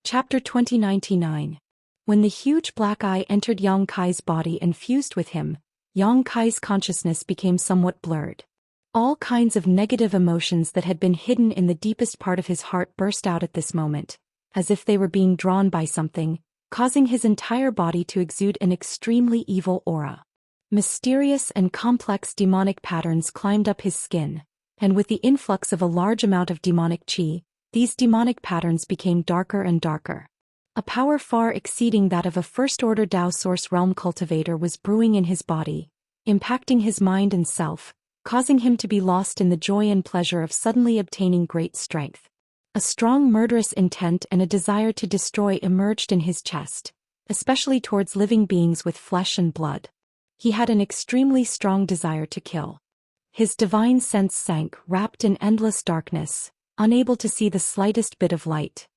Chapter 2099. When the huge black eye entered Yang Kai's body and fused with him, Yang Kai's consciousness became somewhat blurred. All kinds of negative emotions that had been hidden in the deepest part of his heart burst out at this moment, as if they were being drawn by something, causing his entire body to exude an extremely evil aura. Mysterious and complex demonic patterns climbed up his skin, and with the influx of a large amount of demonic qi, these demonic patterns became darker and darker. A power far exceeding that of a first-order Dao Source Realm cultivator was brewing in his body, impacting his mind and self, causing him to be lost in the joy and pleasure of suddenly obtaining great strength. A strong murderous intent and a desire to destroy emerged in his chest, especially towards living beings with flesh and blood. He had an extremely strong desire to kill. His divine sense sank, wrapped in endless darkness, unable to see the slightest bit of light.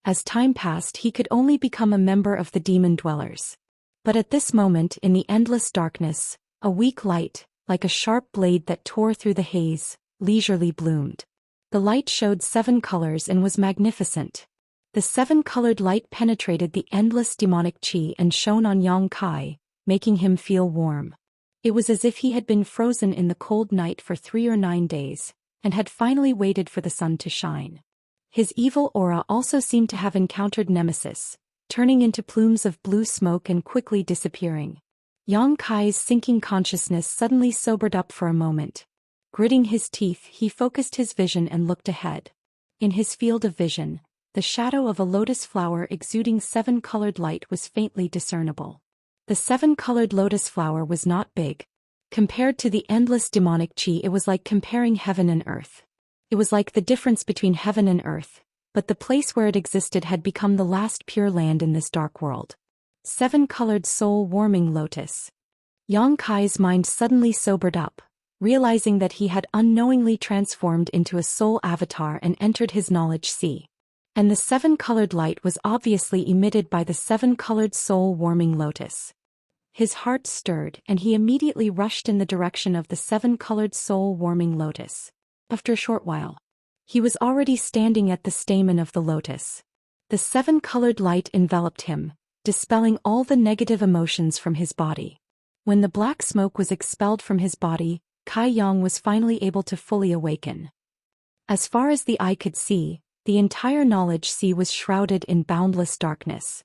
As time passed, he could only become a member of the demon dwellers. But at this moment, in the endless darkness, a weak light, like a sharp blade that tore through the haze, leisurely bloomed. The light showed 7 colors and was magnificent. The 7-colored light penetrated the endless demonic qi and shone on Yang Kai, making him feel warm. It was as if he had been frozen in the cold night for 3 or 9 days, and had finally waited for the sun to shine. His evil aura also seemed to have encountered nemesis, turning into plumes of blue smoke and quickly disappearing. Yang Kai's sinking consciousness suddenly sobered up for a moment. Gritting his teeth, he focused his vision and looked ahead. In his field of vision, the shadow of a lotus flower exuding 7-colored light was faintly discernible. The 7-colored lotus flower was not big. Compared to the endless demonic qi, it was like comparing heaven and earth. It was like the difference between heaven and earth, but the place where it existed had become the last pure land in this dark world. 7-colored soul-warming lotus. Yang Kai's mind suddenly sobered up, realizing that he had unknowingly transformed into a soul avatar and entered his knowledge sea. And the 7-colored light was obviously emitted by the 7-colored soul-warming lotus. His heart stirred and he immediately rushed in the direction of the 7-colored soul-warming lotus. After a short while, he was already standing at the stamen of the lotus. The 7-colored light enveloped him, dispelling all the negative emotions from his body. When the black smoke was expelled from his body, Kai Yang was finally able to fully awaken. As far as the eye could see, the entire knowledge sea was shrouded in boundless darkness.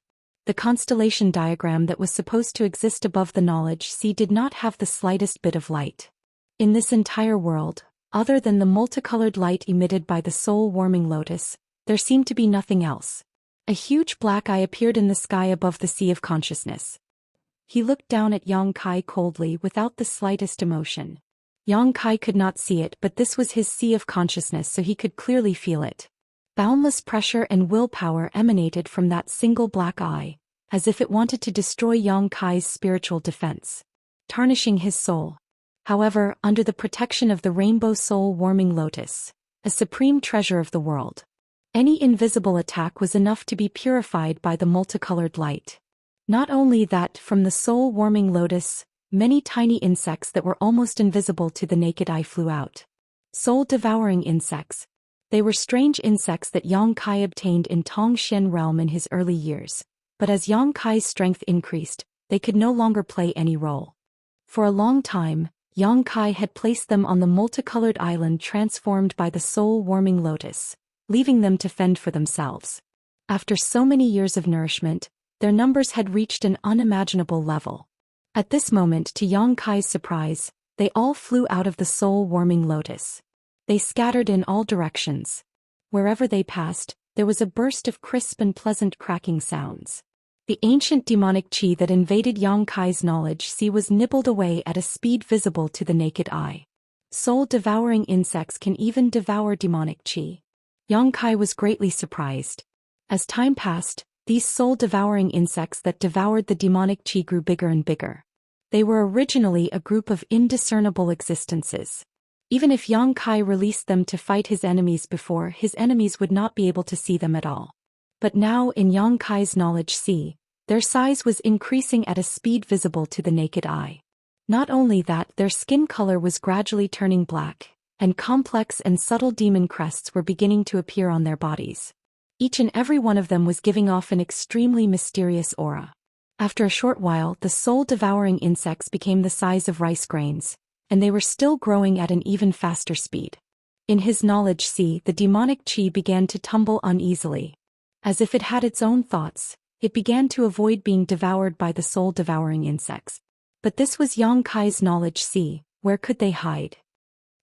The constellation diagram that was supposed to exist above the knowledge sea did not have the slightest bit of light. In this entire world, other than the multicolored light emitted by the soul-warming lotus, there seemed to be nothing else. A huge black eye appeared in the sky above the sea of consciousness. He looked down at Yang Kai coldly without the slightest emotion. Yang Kai could not see it, but this was his sea of consciousness, so he could clearly feel it. Boundless pressure and willpower emanated from that single black eye, as if it wanted to destroy Yang Kai's spiritual defense, tarnishing his soul. However, under the protection of the rainbow soul-warming lotus, a supreme treasure of the world, any invisible attack was enough to be purified by the multicolored light. Not only that, from the soul-warming lotus, many tiny insects that were almost invisible to the naked eye flew out. Soul-devouring insects. They were strange insects that Yang Kai obtained in Zhou Xian realm in his early years, but as Yang Kai's strength increased, they could no longer play any role. For a long time, Yang Kai had placed them on the multicolored island transformed by the soul-warming lotus, leaving them to fend for themselves. After so many years of nourishment, their numbers had reached an unimaginable level. At this moment, to Yang Kai's surprise, they all flew out of the soul-warming lotus. They scattered in all directions. Wherever they passed, there was a burst of crisp and pleasant cracking sounds. The ancient demonic qi that invaded Yang Kai's knowledge sea was nibbled away at a speed visible to the naked eye. Soul-devouring insects can even devour demonic qi. Yang Kai was greatly surprised. As time passed, these soul-devouring insects that devoured the demonic qi grew bigger and bigger. They were originally a group of indiscernible existences. Even if Yang Kai released them to fight his enemies before, his enemies would not be able to see them at all. But now in Yang Kai's knowledge sea, their size was increasing at a speed visible to the naked eye. Not only that, their skin color was gradually turning black, and complex and subtle demon crests were beginning to appear on their bodies. Each and every one of them was giving off an extremely mysterious aura. After a short while, the soul-devouring insects became the size of rice grains, and they were still growing at an even faster speed. In his knowledge sea, the demonic chi began to tumble uneasily. As if it had its own thoughts, it began to avoid being devoured by the soul-devouring insects. But this was Yang Kai's knowledge sea, where could they hide?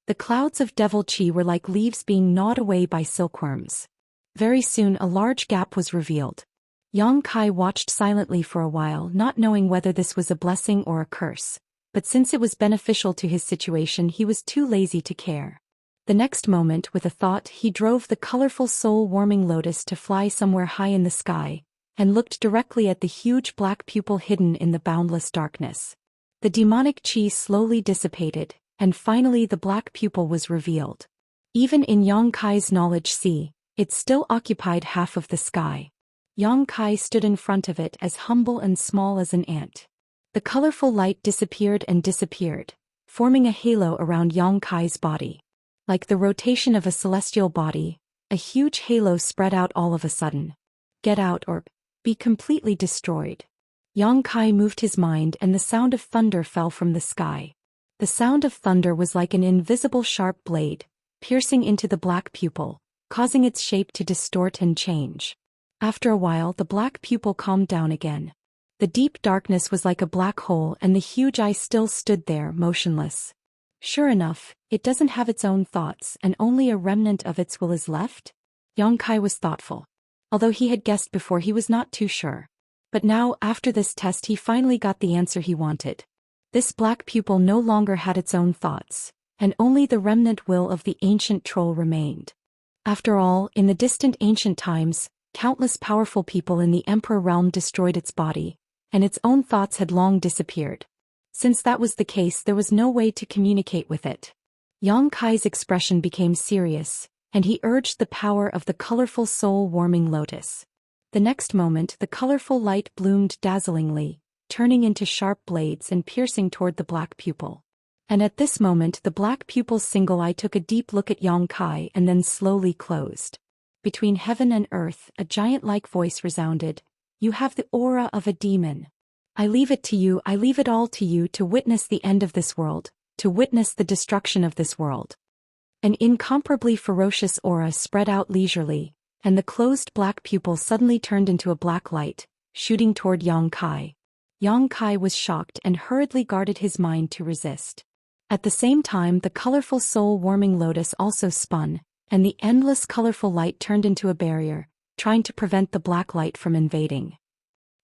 The clouds of devil chi were like leaves being gnawed away by silkworms. Very soon a large gap was revealed. Yang Kai watched silently for a while, not knowing whether this was a blessing or a curse, but since it was beneficial to his situation he was too lazy to care. The next moment, with a thought, he drove the colorful soul-warming lotus to fly somewhere high in the sky, and looked directly at the huge black pupil hidden in the boundless darkness. The demonic chi slowly dissipated, and finally the black pupil was revealed. Even in Yang Kai's knowledge sea, it still occupied half of the sky. Yang Kai stood in front of it as humble and small as an ant. The colorful light disappeared and disappeared, forming a halo around Yang Kai's body. Like the rotation of a celestial body, a huge halo spread out all of a sudden. Get out or be completely destroyed. Yang Kai moved his mind and the sound of thunder fell from the sky. The sound of thunder was like an invisible sharp blade, piercing into the black pupil, causing its shape to distort and change. After a while the black pupil calmed down again. The deep darkness was like a black hole and the huge eye still stood there, motionless. Sure enough, it doesn't have its own thoughts and only a remnant of its will is left? Yang Kai was thoughtful. Although he had guessed before, he was not too sure. But now, after this test, he finally got the answer he wanted. This black pupil no longer had its own thoughts, and only the remnant will of the ancient troll remained. After all, in the distant ancient times, countless powerful people in the Emperor realm destroyed its body, and its own thoughts had long disappeared. Since that was the case, there was no way to communicate with it. Yang Kai's expression became serious, and he urged the power of the colorful soul-warming lotus. The next moment the colorful light bloomed dazzlingly, turning into sharp blades and piercing toward the black pupil. And at this moment the black pupil's single eye took a deep look at Yang Kai and then slowly closed. Between heaven and earth, a giant-like voice resounded, "You have the aura of a demon. I leave it to you, I leave it all to you to witness the end of this world, to witness the destruction of this world." An incomparably ferocious aura spread out leisurely, and the closed black pupil suddenly turned into a black light, shooting toward Yang Kai. Yang Kai was shocked and hurriedly guarded his mind to resist. At the same time the colorful soul-warming lotus also spun, and the endless colorful light turned into a barrier, trying to prevent the black light from invading.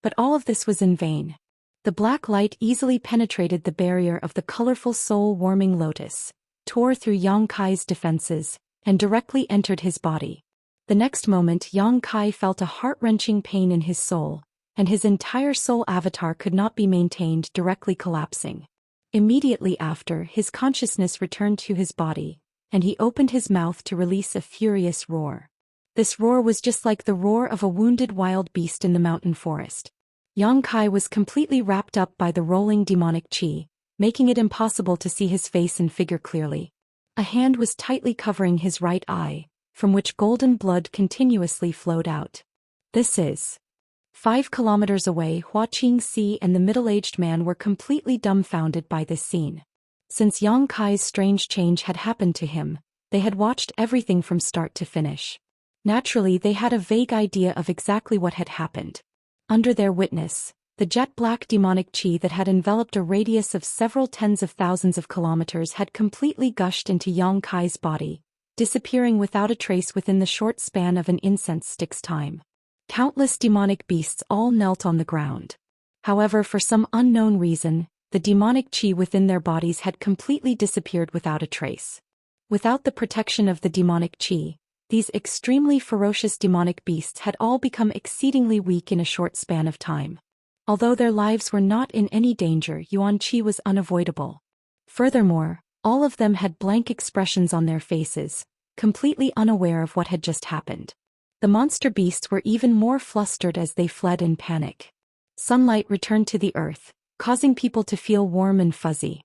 But all of this was in vain. The black light easily penetrated the barrier of the colorful soul-warming lotus, tore through Yang Kai's defenses, and directly entered his body. The next moment Yang Kai felt a heart-wrenching pain in his soul, and his entire soul avatar could not be maintained, directly collapsing. Immediately after, his consciousness returned to his body, and he opened his mouth to release a furious roar. This roar was just like the roar of a wounded wild beast in the mountain forest. Yang Kai was completely wrapped up by the rolling demonic chi, making it impossible to see his face and figure clearly. A hand was tightly covering his right eye, from which golden blood continuously flowed out. This is 5 kilometers away. Xianxia and the middle-aged man were completely dumbfounded by this scene. Since Yang Kai's strange change had happened to him, they had watched everything from start to finish. Naturally, they had a vague idea of exactly what had happened. Under their witness, the jet-black demonic chi that had enveloped a radius of several tens of thousands of kilometers had completely gushed into Yang Kai's body, disappearing without a trace within the short span of an incense stick's time. Countless demonic beasts all knelt on the ground. However, for some unknown reason, the demonic chi within their bodies had completely disappeared without a trace. Without the protection of the demonic chi, these extremely ferocious demonic beasts had all become exceedingly weak in a short span of time. Although their lives were not in any danger, Yuan Qi was unavoidable. Furthermore, all of them had blank expressions on their faces, completely unaware of what had just happened. The monster beasts were even more flustered as they fled in panic. Sunlight returned to the earth, causing people to feel warm and fuzzy.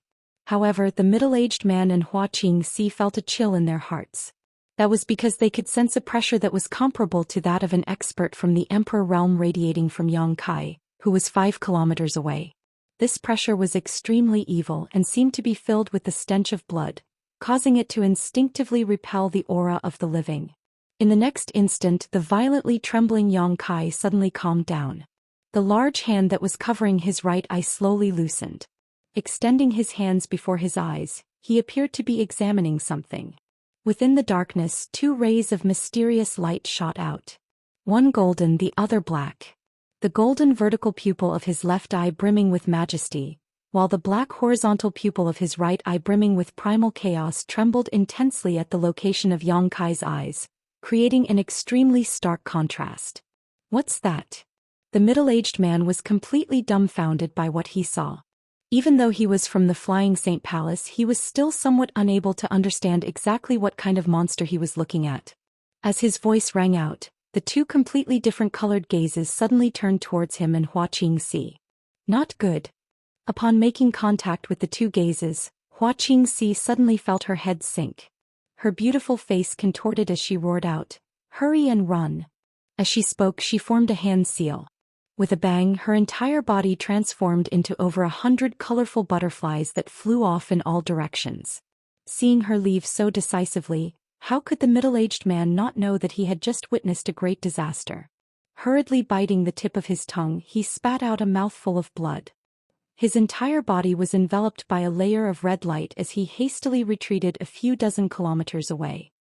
However, the middle-aged man and Xianxia felt a chill in their hearts. That was because they could sense a pressure that was comparable to that of an expert from the Emperor realm radiating from Yang Kai, who was 5 kilometers away. This pressure was extremely evil and seemed to be filled with the stench of blood, causing it to instinctively repel the aura of the living. In the next instant, the violently trembling Yang Kai suddenly calmed down. The large hand that was covering his right eye slowly loosened. Extending his hands before his eyes, he appeared to be examining something. Within the darkness, 2 rays of mysterious light shot out. One golden, the other black. The golden vertical pupil of his left eye brimming with majesty, while the black horizontal pupil of his right eye brimming with primal chaos trembled intensely at the location of Yang Kai's eyes, creating an extremely stark contrast. "What's that?" The middle-aged man was completely dumbfounded by what he saw. Even though he was from the Flying Saint Palace, he was still somewhat unable to understand exactly what kind of monster he was looking at. As his voice rang out, the 2 completely different colored gazes suddenly turned towards him and Xianxia. Not good. Upon making contact with the 2 gazes, Xianxia suddenly felt her head sink. Her beautiful face contorted as she roared out, "Hurry and run." As she spoke, she formed a hand seal. With a bang, her entire body transformed into over 100 colorful butterflies that flew off in all directions. Seeing her leave so decisively, how could the middle-aged man not know that he had just witnessed a great disaster? Hurriedly biting the tip of his tongue, he spat out a mouthful of blood. His entire body was enveloped by a layer of red light as he hastily retreated a few dozen kilometers away.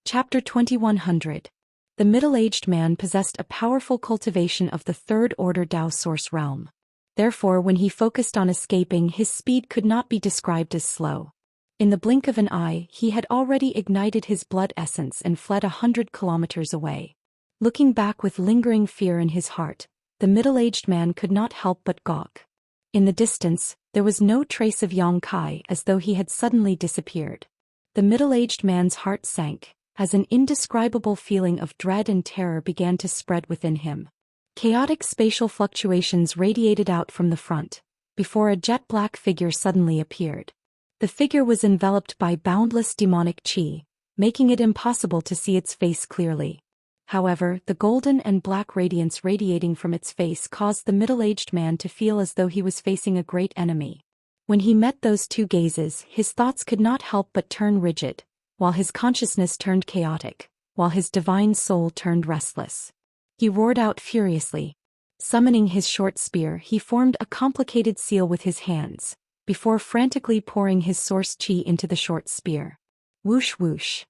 Chapter 2100. The middle-aged man possessed a powerful cultivation of the third-order Dao source realm. Therefore, when he focused on escaping, his speed could not be described as slow. In the blink of an eye, he had already ignited his blood essence and fled 100 kilometers away. Looking back with lingering fear in his heart, the middle-aged man could not help but gawk. In the distance, there was no trace of Yang Kai, as though he had suddenly disappeared. The middle-aged man's heart sank, as an indescribable feeling of dread and terror began to spread within him. Chaotic spatial fluctuations radiated out from the front, before a jet-black figure suddenly appeared. The figure was enveloped by boundless demonic qi, making it impossible to see its face clearly. However, the golden and black radiance radiating from its face caused the middle-aged man to feel as though he was facing a great enemy. When he met those 2 gazes, his thoughts could not help but turn rigid, while his consciousness turned chaotic, while his divine soul turned restless. He roared out furiously. Summoning his short spear, he formed a complicated seal with his hands, before frantically pouring his source qi into the short spear. Whoosh whoosh.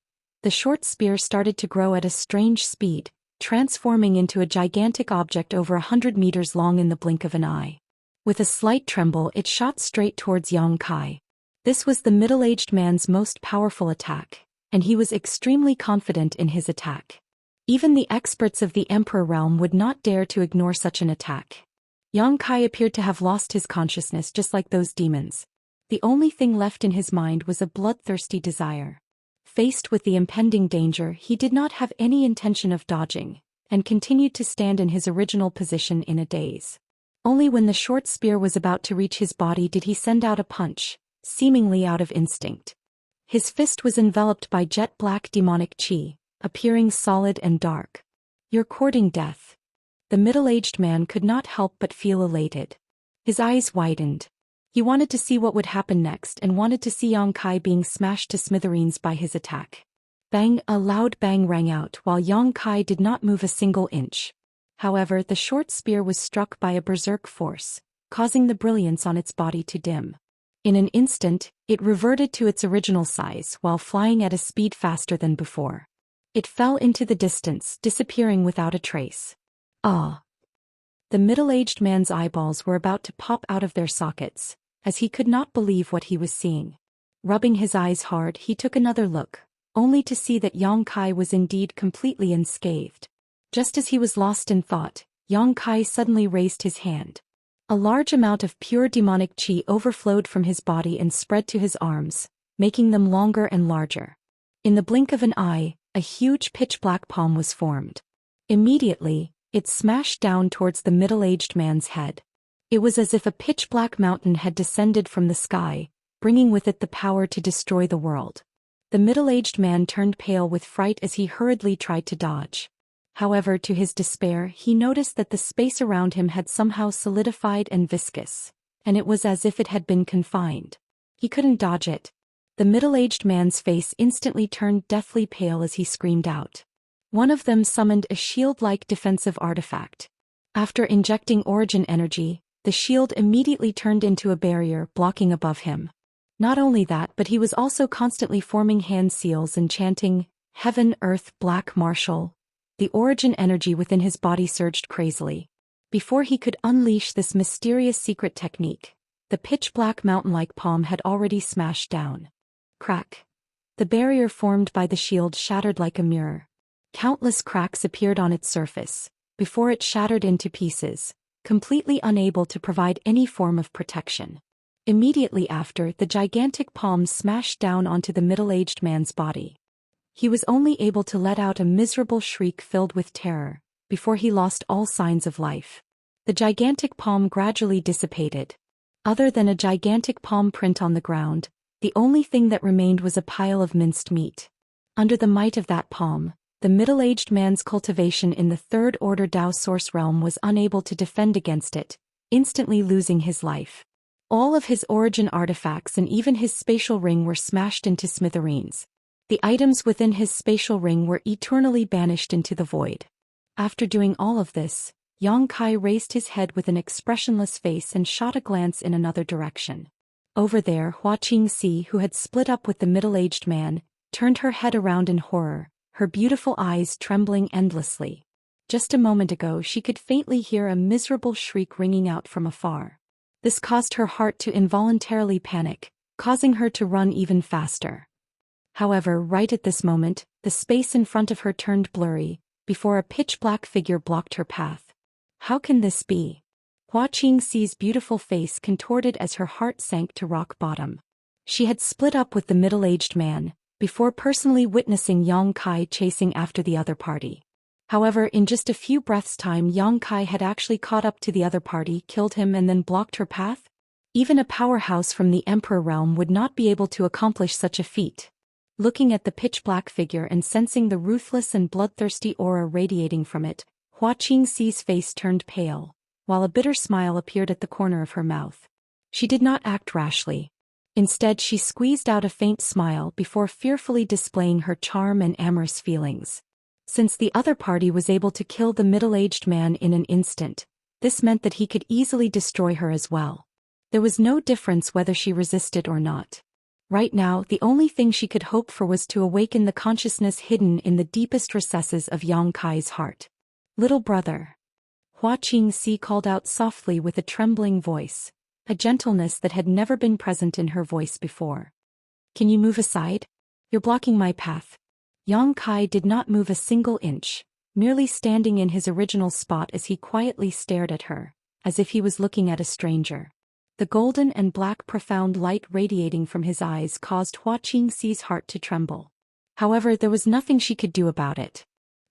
The short spear started to grow at a strange speed, transforming into a gigantic object over 100 meters long in the blink of an eye. With a slight tremble, it shot straight towards Yang Kai. This was the middle-aged man's most powerful attack, and he was extremely confident in his attack. Even the experts of the Emperor realm would not dare to ignore such an attack. Yang Kai appeared to have lost his consciousness just like those demons. The only thing left in his mind was a bloodthirsty desire. Faced with the impending danger, he did not have any intention of dodging, and continued to stand in his original position in a daze. Only when the short spear was about to reach his body did he send out a punch, seemingly out of instinct. His fist was enveloped by jet-black demonic qi, appearing solid and dark. "You're courting death." The middle-aged man could not help but feel elated. His eyes widened. He wanted to see what would happen next and wanted to see Yang Kai being smashed to smithereens by his attack. Bang! A loud bang rang out while Yang Kai did not move a single inch. However, the short spear was struck by a berserk force, causing the brilliance on its body to dim. In an instant, it reverted to its original size while flying at a speed faster than before. It fell into the distance, disappearing without a trace. Ah! The middle-aged man's eyeballs were about to pop out of their sockets, as he could not believe what he was seeing. Rubbing his eyes hard, he took another look, only to see that Yang Kai was indeed completely unscathed. Just as he was lost in thought, Yang Kai suddenly raised his hand. A large amount of pure demonic qi overflowed from his body and spread to his arms, making them longer and larger. In the blink of an eye, a huge pitch-black palm was formed. Immediately, it smashed down towards the middle-aged man's head. It was as if a pitch-black mountain had descended from the sky, bringing with it the power to destroy the world. The middle-aged man turned pale with fright as he hurriedly tried to dodge. However, to his despair, he noticed that the space around him had somehow solidified and viscous, and it was as if it had been confined. He couldn't dodge it. The middle-aged man's face instantly turned deathly pale as he screamed out. One of them summoned a shield-like defensive artifact. After injecting origin energy, the shield immediately turned into a barrier blocking above him. Not only that, but he was also constantly forming hand seals and chanting, "Heaven, Earth, Black Marshal." The origin energy within his body surged crazily. Before he could unleash this mysterious secret technique, the pitch-black mountain-like palm had already smashed down. Crack. The barrier formed by the shield shattered like a mirror. Countless cracks appeared on its surface, before it shattered into pieces, completely unable to provide any form of protection. Immediately after, the gigantic palm smashed down onto the middle-aged man's body. He was only able to let out a miserable shriek filled with terror, before he lost all signs of life. The gigantic palm gradually dissipated. Other than a gigantic palm print on the ground, the only thing that remained was a pile of minced meat. Under the might of that palm, the middle-aged man's cultivation in the third-order Dao source realm was unable to defend against it, instantly losing his life. All of his origin artifacts and even his spatial ring were smashed into smithereens. The items within his spatial ring were eternally banished into the void. After doing all of this, Yang Kai raised his head with an expressionless face and shot a glance in another direction. Over there, Hua Qingxi, who had split up with the middle-aged man, turned her head around in horror, her beautiful eyes trembling endlessly. Just a moment ago she could faintly hear a miserable shriek ringing out from afar. This caused her heart to involuntarily panic, causing her to run even faster. However, right at this moment, the space in front of her turned blurry, before a pitch-black figure blocked her path. How can this be? Hua Qingxi's beautiful face contorted as her heart sank to rock bottom. She had split up with the middle-aged man, before personally witnessing Yang Kai chasing after the other party. However, in just a few breaths' time, Yang Kai had actually caught up to the other party, killed him and then blocked her path? Even a powerhouse from the Emperor realm would not be able to accomplish such a feat. Looking at the pitch-black figure and sensing the ruthless and bloodthirsty aura radiating from it, Hua Qingxi's face turned pale, while a bitter smile appeared at the corner of her mouth. She did not act rashly. Instead, she squeezed out a faint smile before fearfully displaying her charm and amorous feelings. Since the other party was able to kill the middle-aged man in an instant, this meant that he could easily destroy her as well. There was no difference whether she resisted or not. Right now, the only thing she could hope for was to awaken the consciousness hidden in the deepest recesses of Yang Kai's heart. "Little brother." Hua Qingxi called out softly with a trembling voice, a gentleness that had never been present in her voice before. "Can you move aside? You're blocking my path." Yang Kai did not move a single inch, merely standing in his original spot as he quietly stared at her, as if he was looking at a stranger. The golden and black profound light radiating from his eyes caused Hua Qingxi's heart to tremble. However, there was nothing she could do about it.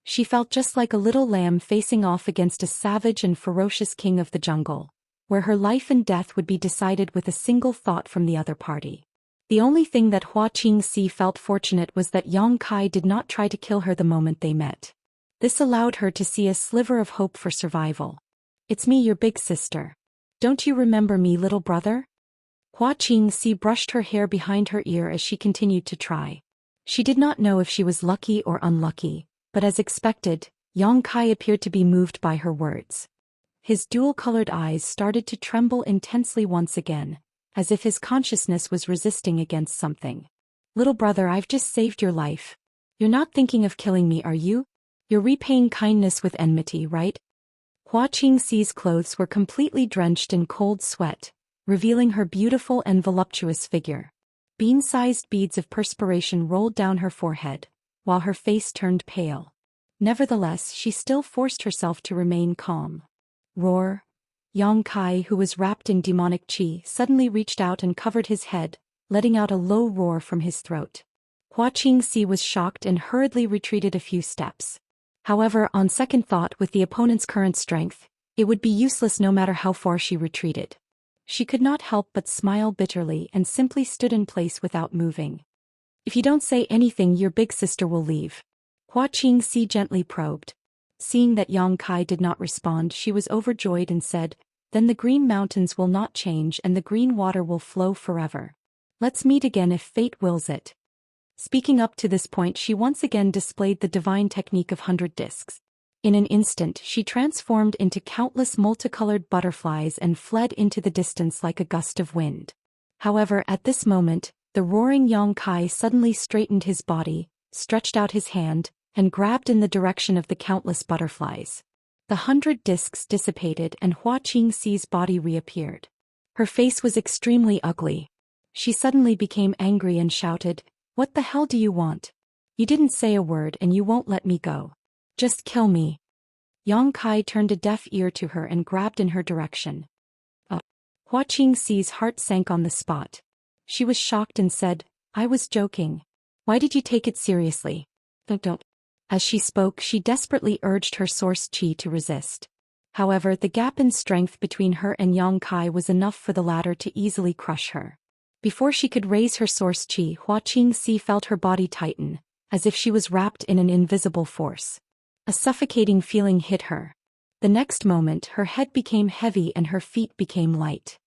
She felt just like a little lamb facing off against a savage and ferocious king of the jungle, where her life and death would be decided with a single thought from the other party. The only thing that Hua Qingxi felt fortunate was that Yang Kai did not try to kill her the moment they met. This allowed her to see a sliver of hope for survival. "It's me, your big sister. Don't you remember me, little brother?" Hua Qingxi brushed her hair behind her ear as she continued to try. She did not know if she was lucky or unlucky, but as expected, Yang Kai appeared to be moved by her words. His dual-colored eyes started to tremble intensely once again, as if his consciousness was resisting against something. "Little brother, I've just saved your life. You're not thinking of killing me, are you? You're repaying kindness with enmity, right?" Hua Qingxi's clothes were completely drenched in cold sweat, revealing her beautiful and voluptuous figure. Bean-sized beads of perspiration rolled down her forehead, while her face turned pale. Nevertheless, she still forced herself to remain calm. "Roar." Yang Kai, who was wrapped in demonic qi, suddenly reached out and covered his head, letting out a low roar from his throat. Hua Qingxi was shocked and hurriedly retreated a few steps. However, on second thought, with the opponent's current strength, it would be useless no matter how far she retreated. She could not help but smile bitterly and simply stood in place without moving. If you don't say anything, your big sister will leave. Hua Qingxi gently probed. Seeing that Yang Kai did not respond, she was overjoyed and said, "Then the green mountains will not change and the green water will flow forever. Let's meet again if fate wills it." Speaking up to this point, she once again displayed the divine technique of 100 discs. In an instant, she transformed into countless multicolored butterflies and fled into the distance like a gust of wind. However, at this moment, the roaring Yang Kai suddenly straightened his body, stretched out his hand, and grabbed in the direction of the countless butterflies. The 100 discs dissipated and Hua Qingxi's body reappeared. Her face was extremely ugly. She suddenly became angry and shouted, "What the hell do you want? You didn't say a word and you won't let me go. Just kill me." Yang Kai turned a deaf ear to her and grabbed in her direction. Hua Qingxi's heart sank on the spot. She was shocked and said, "I was joking. Why did you take it seriously?" Don't. As she spoke, she desperately urged her source qi to resist. However, the gap in strength between her and Yang Kai was enough for the latter to easily crush her. Before she could raise her source qi, Hua Qingxi felt her body tighten, as if she was wrapped in an invisible force. A suffocating feeling hit her. The next moment, her head became heavy and her feet became light.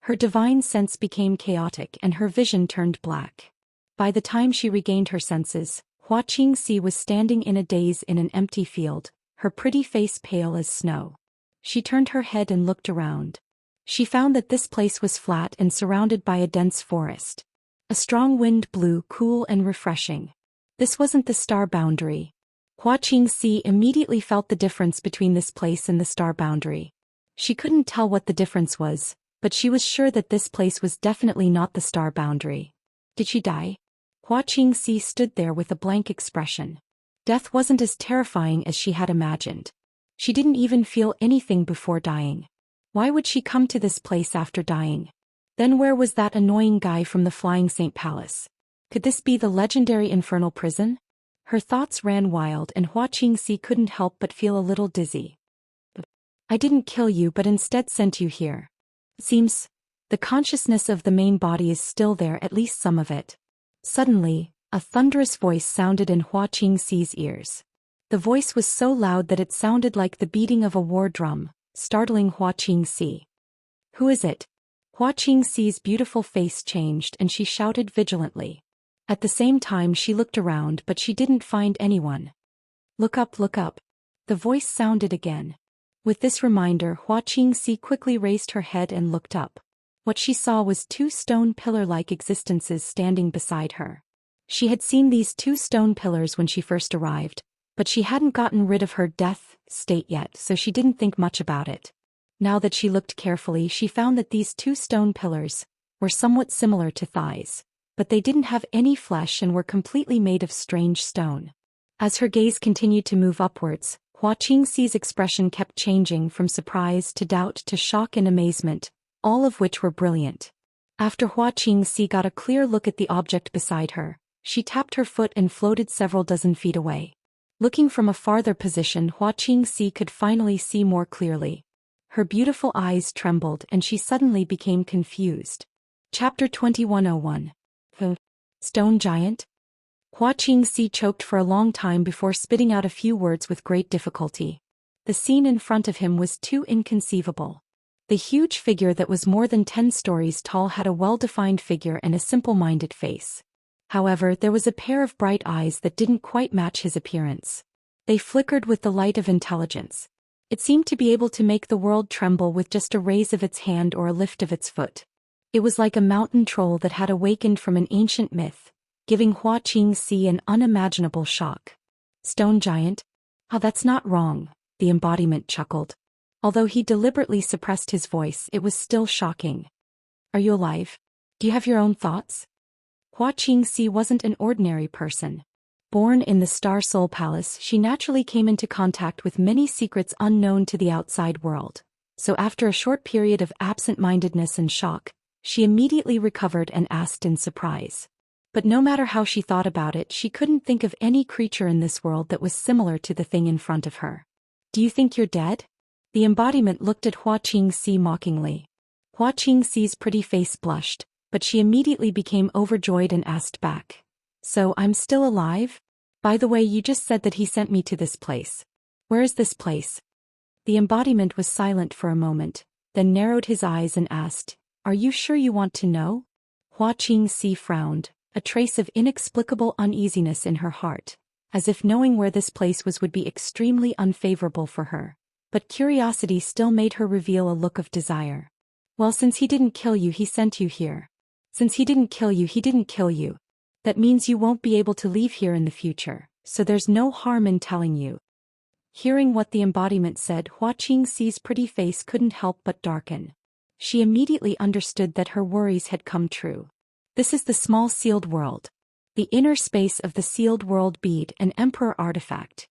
Her divine sense became chaotic and her vision turned black. By the time she regained her senses, Hua Qingxi was standing in a daze in an empty field, her pretty face pale as snow. She turned her head and looked around. She found that this place was flat and surrounded by a dense forest. A strong wind blew, cool and refreshing. This wasn't the star boundary. Hua Qingxi immediately felt the difference between this place and the star boundary. She couldn't tell what the difference was, but she was sure that this place was definitely not the star boundary. Did she die? Hua Qingxi stood there with a blank expression. Death wasn't as terrifying as she had imagined. She didn't even feel anything before dying. Why would she come to this place after dying? Then where was that annoying guy from the Flying Saint Palace? Could this be the legendary infernal prison? Her thoughts ran wild and Hua Qingxi couldn't help but feel a little dizzy. "I didn't kill you but instead sent you here. Seems the consciousness of the main body is still there, at least some of it." Suddenly, a thunderous voice sounded in Hua Qingxi's ears. The voice was so loud that it sounded like the beating of a war drum, startling Hua Qingxi. "Who is it?" Hua Qingxi's beautiful face changed and she shouted vigilantly. At the same time she looked around but she didn't find anyone. Look up, look up." The voice sounded again. With this reminder, Hua Qingxi quickly raised her head and looked up. What she saw was two stone pillar-like existences standing beside her. She had seen these two stone pillars when she first arrived, but she hadn't gotten rid of her death state yet, so she didn't think much about it. Now that she looked carefully, she found that these two stone pillars were somewhat similar to thighs, but they didn't have any flesh and were completely made of strange stone. As her gaze continued to move upwards, Hua Qingxi's expression kept changing from surprise to doubt to shock and amazement, all of which were brilliant. After Hua Qingxi got a clear look at the object beside her, she tapped her foot and floated several dozen feet away. Looking from a farther position, Hua Qingxi could finally see more clearly. Her beautiful eyes trembled and she suddenly became confused. Chapter 2101. The Stone Giant? Hua Qingxi choked for a long time before spitting out a few words with great difficulty. The scene in front of him was too inconceivable. The huge figure that was more than 10 stories tall had a well-defined figure and a simple-minded face. However, there was a pair of bright eyes that didn't quite match his appearance. They flickered with the light of intelligence. It seemed to be able to make the world tremble with just a raise of its hand or a lift of its foot. It was like a mountain troll that had awakened from an ancient myth, giving Hua Qingxi an unimaginable shock. Stone Giant? Oh, that's not wrong, the embodiment chuckled. Although he deliberately suppressed his voice, it was still shocking. Are you alive? Do you have your own thoughts? Hua Qingxi wasn't an ordinary person. Born in the Star Soul Palace, she naturally came into contact with many secrets unknown to the outside world. So after a short period of absent-mindedness and shock, she immediately recovered and asked in surprise. But no matter how she thought about it, she couldn't think of any creature in this world that was similar to the thing in front of her. Do you think you're dead? The embodiment looked at Hua Qingxi mockingly. Hua Qingxi's pretty face blushed, but she immediately became overjoyed and asked back. So I'm still alive? By the way, you just said that he sent me to this place. Where is this place? The embodiment was silent for a moment, then narrowed his eyes and asked, Are you sure you want to know? Hua Qingxi frowned, a trace of inexplicable uneasiness in her heart, as if knowing where this place was would be extremely unfavorable for her. But curiosity still made her reveal a look of desire. Well, since he didn't kill you, he sent you here. Since he didn't kill you, he didn't kill you. That means you won't be able to leave here in the future, so there's no harm in telling you. Hearing what the embodiment said, Hua Qingxi's pretty face couldn't help but darken. She immediately understood that her worries had come true. This is the small sealed world. The inner space of the sealed world bead, an emperor artifact.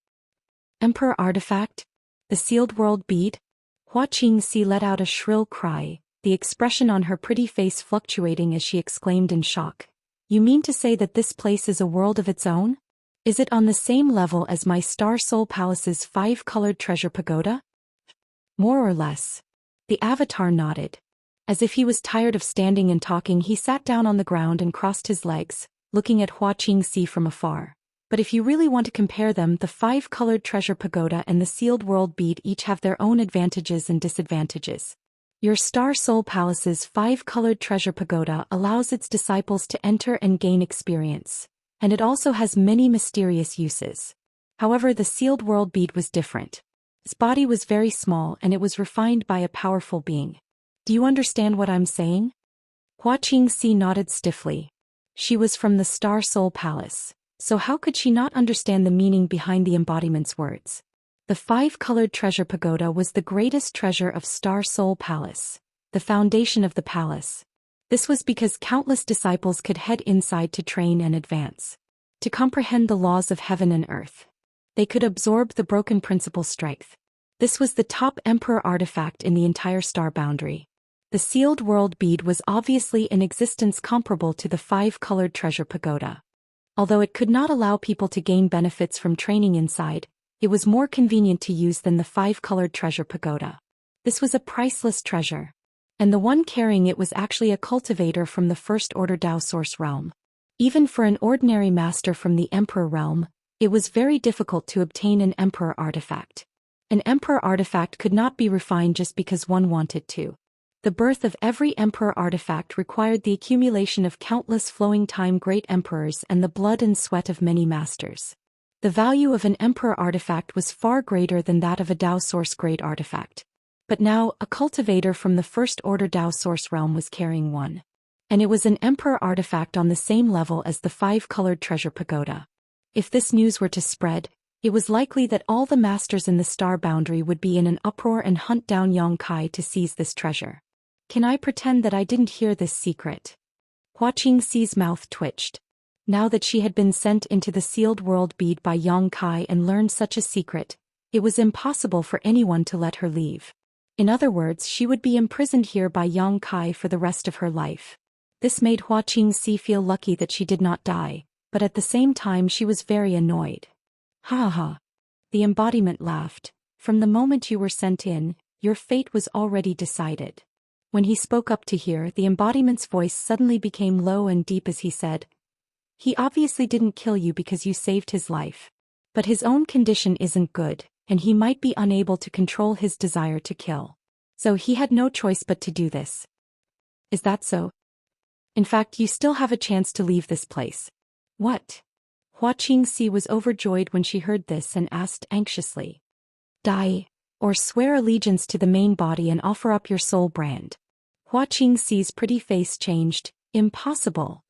Emperor artifact? The sealed world bead? Hua Qingxi let out a shrill cry, the expression on her pretty face fluctuating as she exclaimed in shock. You mean to say that this place is a world of its own? Is it on the same level as my Star Soul Palace's 5-colored treasure pagoda? More or less. The avatar nodded. As if he was tired of standing and talking, he sat down on the ground and crossed his legs, looking at Hua Qingxi from afar. But if you really want to compare them, the 5-colored treasure pagoda and the sealed world bead each have their own advantages and disadvantages. Your Star Soul Palace's 5-colored treasure pagoda allows its disciples to enter and gain experience, and it also has many mysterious uses. However, the sealed world bead was different. Its body was very small and it was refined by a powerful being. Do you understand what I'm saying? Hua Qingxi nodded stiffly. She was from the Star Soul Palace, so how could she not understand the meaning behind the embodiment's words? The 5-colored treasure pagoda was the greatest treasure of Star Soul Palace, the foundation of the palace. This was because countless disciples could head inside to train and advance, to comprehend the laws of heaven and earth. They could absorb the broken principle strength. This was the top emperor artifact in the entire star boundary. The sealed world bead was obviously an existence comparable to the 5-colored treasure pagoda. Although it could not allow people to gain benefits from training inside, it was more convenient to use than the 5-colored treasure pagoda. This was a priceless treasure. And the one carrying it was actually a cultivator from the First Order Dao Source realm. Even for an ordinary master from the Emperor realm, it was very difficult to obtain an Emperor artifact. An Emperor artifact could not be refined just because one wanted to. The birth of every Emperor artifact required the accumulation of countless flowing time great emperors and the blood and sweat of many masters. The value of an Emperor artifact was far greater than that of a Dao Source grade artifact. But now, a cultivator from the First Order Dao Source realm was carrying one. And it was an Emperor artifact on the same level as the 5-colored treasure pagoda. If this news were to spread, it was likely that all the masters in the star boundary would be in an uproar and hunt down Yang Kai to seize this treasure. Can I pretend that I didn't hear this secret? Hua Qingxi's mouth twitched. Now that she had been sent into the sealed world bead by Yang Kai and learned such a secret, it was impossible for anyone to let her leave. In other words, she would be imprisoned here by Yang Kai for the rest of her life. This made Hua Qingxi feel lucky that she did not die, but at the same time she was very annoyed. Ha ha. The embodiment laughed. From the moment you were sent in, your fate was already decided. When he spoke up to hear, the embodiment's voice suddenly became low and deep as he said, He obviously didn't kill you because you saved his life. But his own condition isn't good, and he might be unable to control his desire to kill. So he had no choice but to do this. Is that so? In fact, you still have a chance to leave this place. What? Hua Qingxi was overjoyed when she heard this and asked anxiously. Die, or swear allegiance to the main body and offer up your soul brand. Hua Qingxi's pretty face changed. Impossible.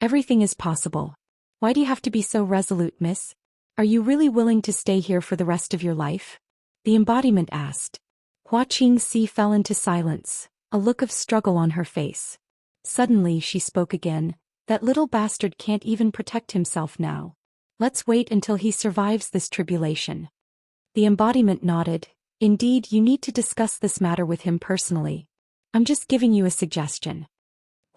Everything is possible. Why do you have to be so resolute, miss? Are you really willing to stay here for the rest of your life? The embodiment asked. Hua Qingxi fell into silence, a look of struggle on her face. Suddenly she spoke again. That little bastard can't even protect himself now. Let's wait until he survives this tribulation. The embodiment nodded. Indeed, you need to discuss this matter with him personally. I'm just giving you a suggestion.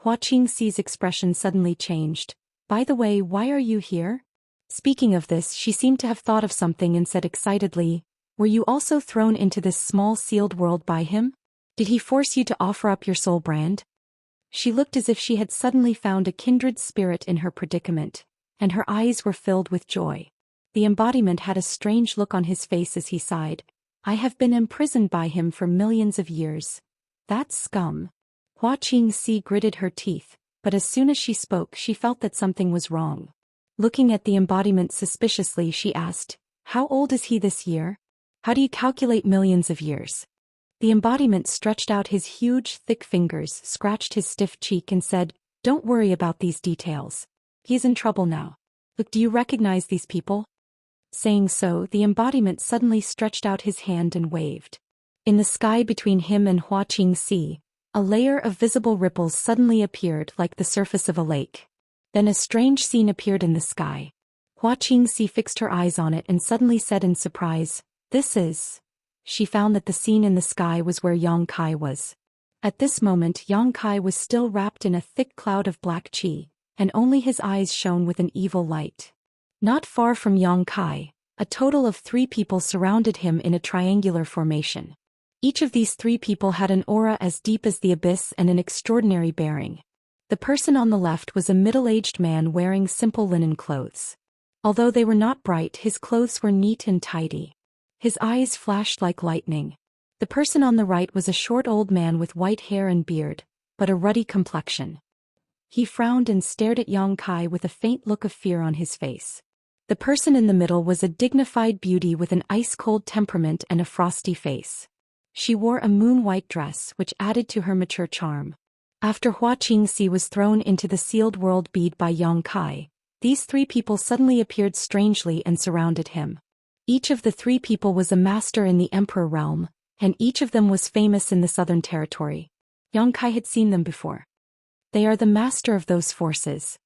Hua Qingxi's expression suddenly changed. By the way, why are you here? Speaking of this, she seemed to have thought of something and said excitedly, Were you also thrown into this small sealed world by him? Did he force you to offer up your soul brand? She looked as if she had suddenly found a kindred spirit in her predicament, and her eyes were filled with joy. The embodiment had a strange look on his face as he sighed. I have been imprisoned by him for millions of years. That scum. Hua Qingxi gritted her teeth, but as soon as she spoke she felt that something was wrong. Looking at the embodiment suspiciously she asked, how old is he this year? How do you calculate millions of years? The embodiment stretched out his huge, thick fingers, scratched his stiff cheek and said, don't worry about these details. He's in trouble now. Look, do you recognize these people? Saying so, the embodiment suddenly stretched out his hand and waved. In the sky between him and Hua Qingxi, a layer of visible ripples suddenly appeared like the surface of a lake. Then a strange scene appeared in the sky. Hua Qingxi fixed her eyes on it and suddenly said in surprise, this is... She found that the scene in the sky was where Yang Kai was. At this moment Yang Kai was still wrapped in a thick cloud of black qi, and only his eyes shone with an evil light. Not far from Yang Kai, a total of 3 people surrounded him in a triangular formation. Each of these 3 people had an aura as deep as the abyss and an extraordinary bearing. The person on the left was a middle-aged man wearing simple linen clothes. Although they were not bright, his clothes were neat and tidy. His eyes flashed like lightning. The person on the right was a short old man with white hair and beard, but a ruddy complexion. He frowned and stared at Yang Kai with a faint look of fear on his face. The person in the middle was a dignified beauty with an ice-cold temperament and a frosty face. She wore a moon-white dress which added to her mature charm. After Hua Qingxi was thrown into the sealed world bead by Yang Kai, these 3 people suddenly appeared strangely and surrounded him. Each of the 3 people was a master in the Emperor realm, and each of them was famous in the Southern Territory. Yang Kai had seen them before. They are the master of those forces.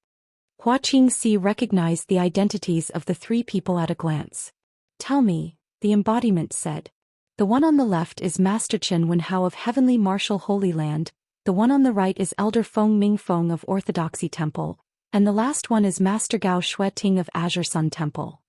Hua Qingxi recognized the identities of the 3 people at a glance. Tell me, the embodiment said. The one on the left is Master Qin Wenhao of Heavenly Martial Holy Land, the one on the right is Elder Feng Mingfeng of Orthodoxy Temple, and the last one is Master Gao Shueting of Azure Sun Temple.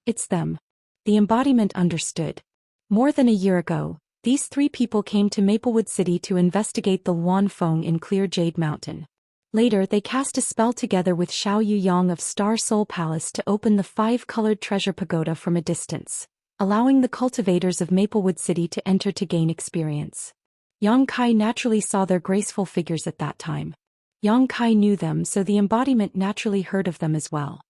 It's them. The embodiment understood. More than a year ago, these 3 people came to Maplewood City to investigate the Luan Feng in Clear Jade Mountain. Later they cast a spell together with Xiao Yuyang of Star Soul Palace to open the 5-colored treasure pagoda from a distance, allowing the cultivators of Maplewood City to enter to gain experience. Yang Kai naturally saw their graceful figures at that time. Yang Kai knew them, so the embodiment naturally heard of them as well.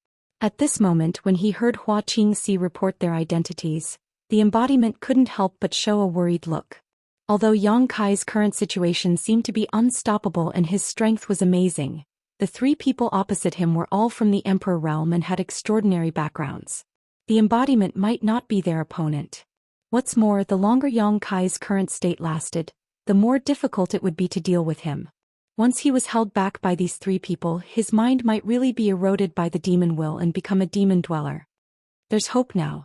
At this moment when he heard Hua Qingxi report their identities, the embodiment couldn't help but show a worried look. Although Yang Kai's current situation seemed to be unstoppable and his strength was amazing, the 3 people opposite him were all from the Emperor realm and had extraordinary backgrounds. The embodiment might not be their opponent. What's more, the longer Yang Kai's current state lasted, the more difficult it would be to deal with him. Once he was held back by these 3 people, his mind might really be eroded by the demon will and become a demon dweller. There's hope now.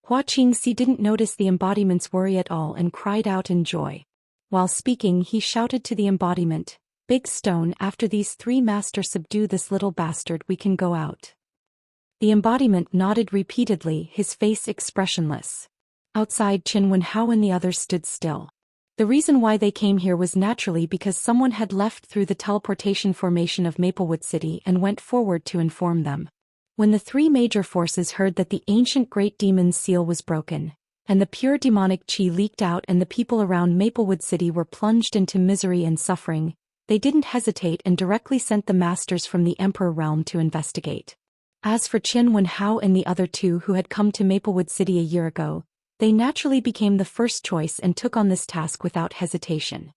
Hua Qingxi didn't notice the embodiment's worry at all and cried out in joy. While speaking, he shouted to the embodiment, Big Stone, after these 3 masters subdue this little bastard, we can go out. The embodiment nodded repeatedly, his face expressionless. Outside, Qin Wenhao and the others stood still. The reason why they came here was naturally because someone had left through the teleportation formation of Maplewood City and went forward to inform them. When the 3 major forces heard that the ancient great demon's seal was broken, and the pure demonic qi leaked out and the people around Maplewood City were plunged into misery and suffering, they didn't hesitate and directly sent the masters from the Emperor realm to investigate. As for Qin Wenhao and the other 2 who had come to Maplewood City a year ago, they naturally became the first choice and took on this task without hesitation.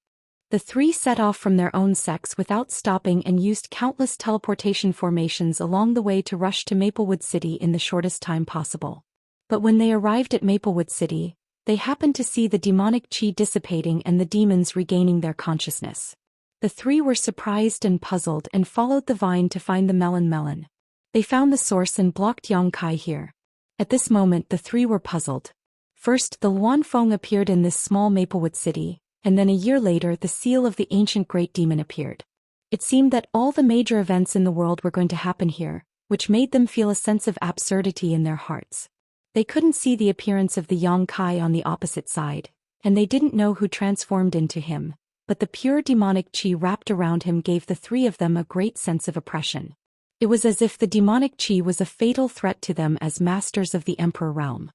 The 3 set off from their own sects without stopping and used countless teleportation formations along the way to rush to Maplewood City in the shortest time possible. But when they arrived at Maplewood City, they happened to see the demonic qi dissipating and the demons regaining their consciousness. The 3 were surprised and puzzled and followed the vine to find the melon. They found the source and blocked Yang Kai here. At this moment the 3 were puzzled. First, the Luan Feng appeared in this small Maplewood City, and then a year later the seal of the ancient great demon appeared. It seemed that all the major events in the world were going to happen here, which made them feel a sense of absurdity in their hearts. They couldn't see the appearance of the Yang Kai on the opposite side, and they didn't know who transformed into him, but the pure demonic qi wrapped around him gave the 3 of them a great sense of oppression. It was as if the demonic qi was a fatal threat to them as masters of the Emperor realm.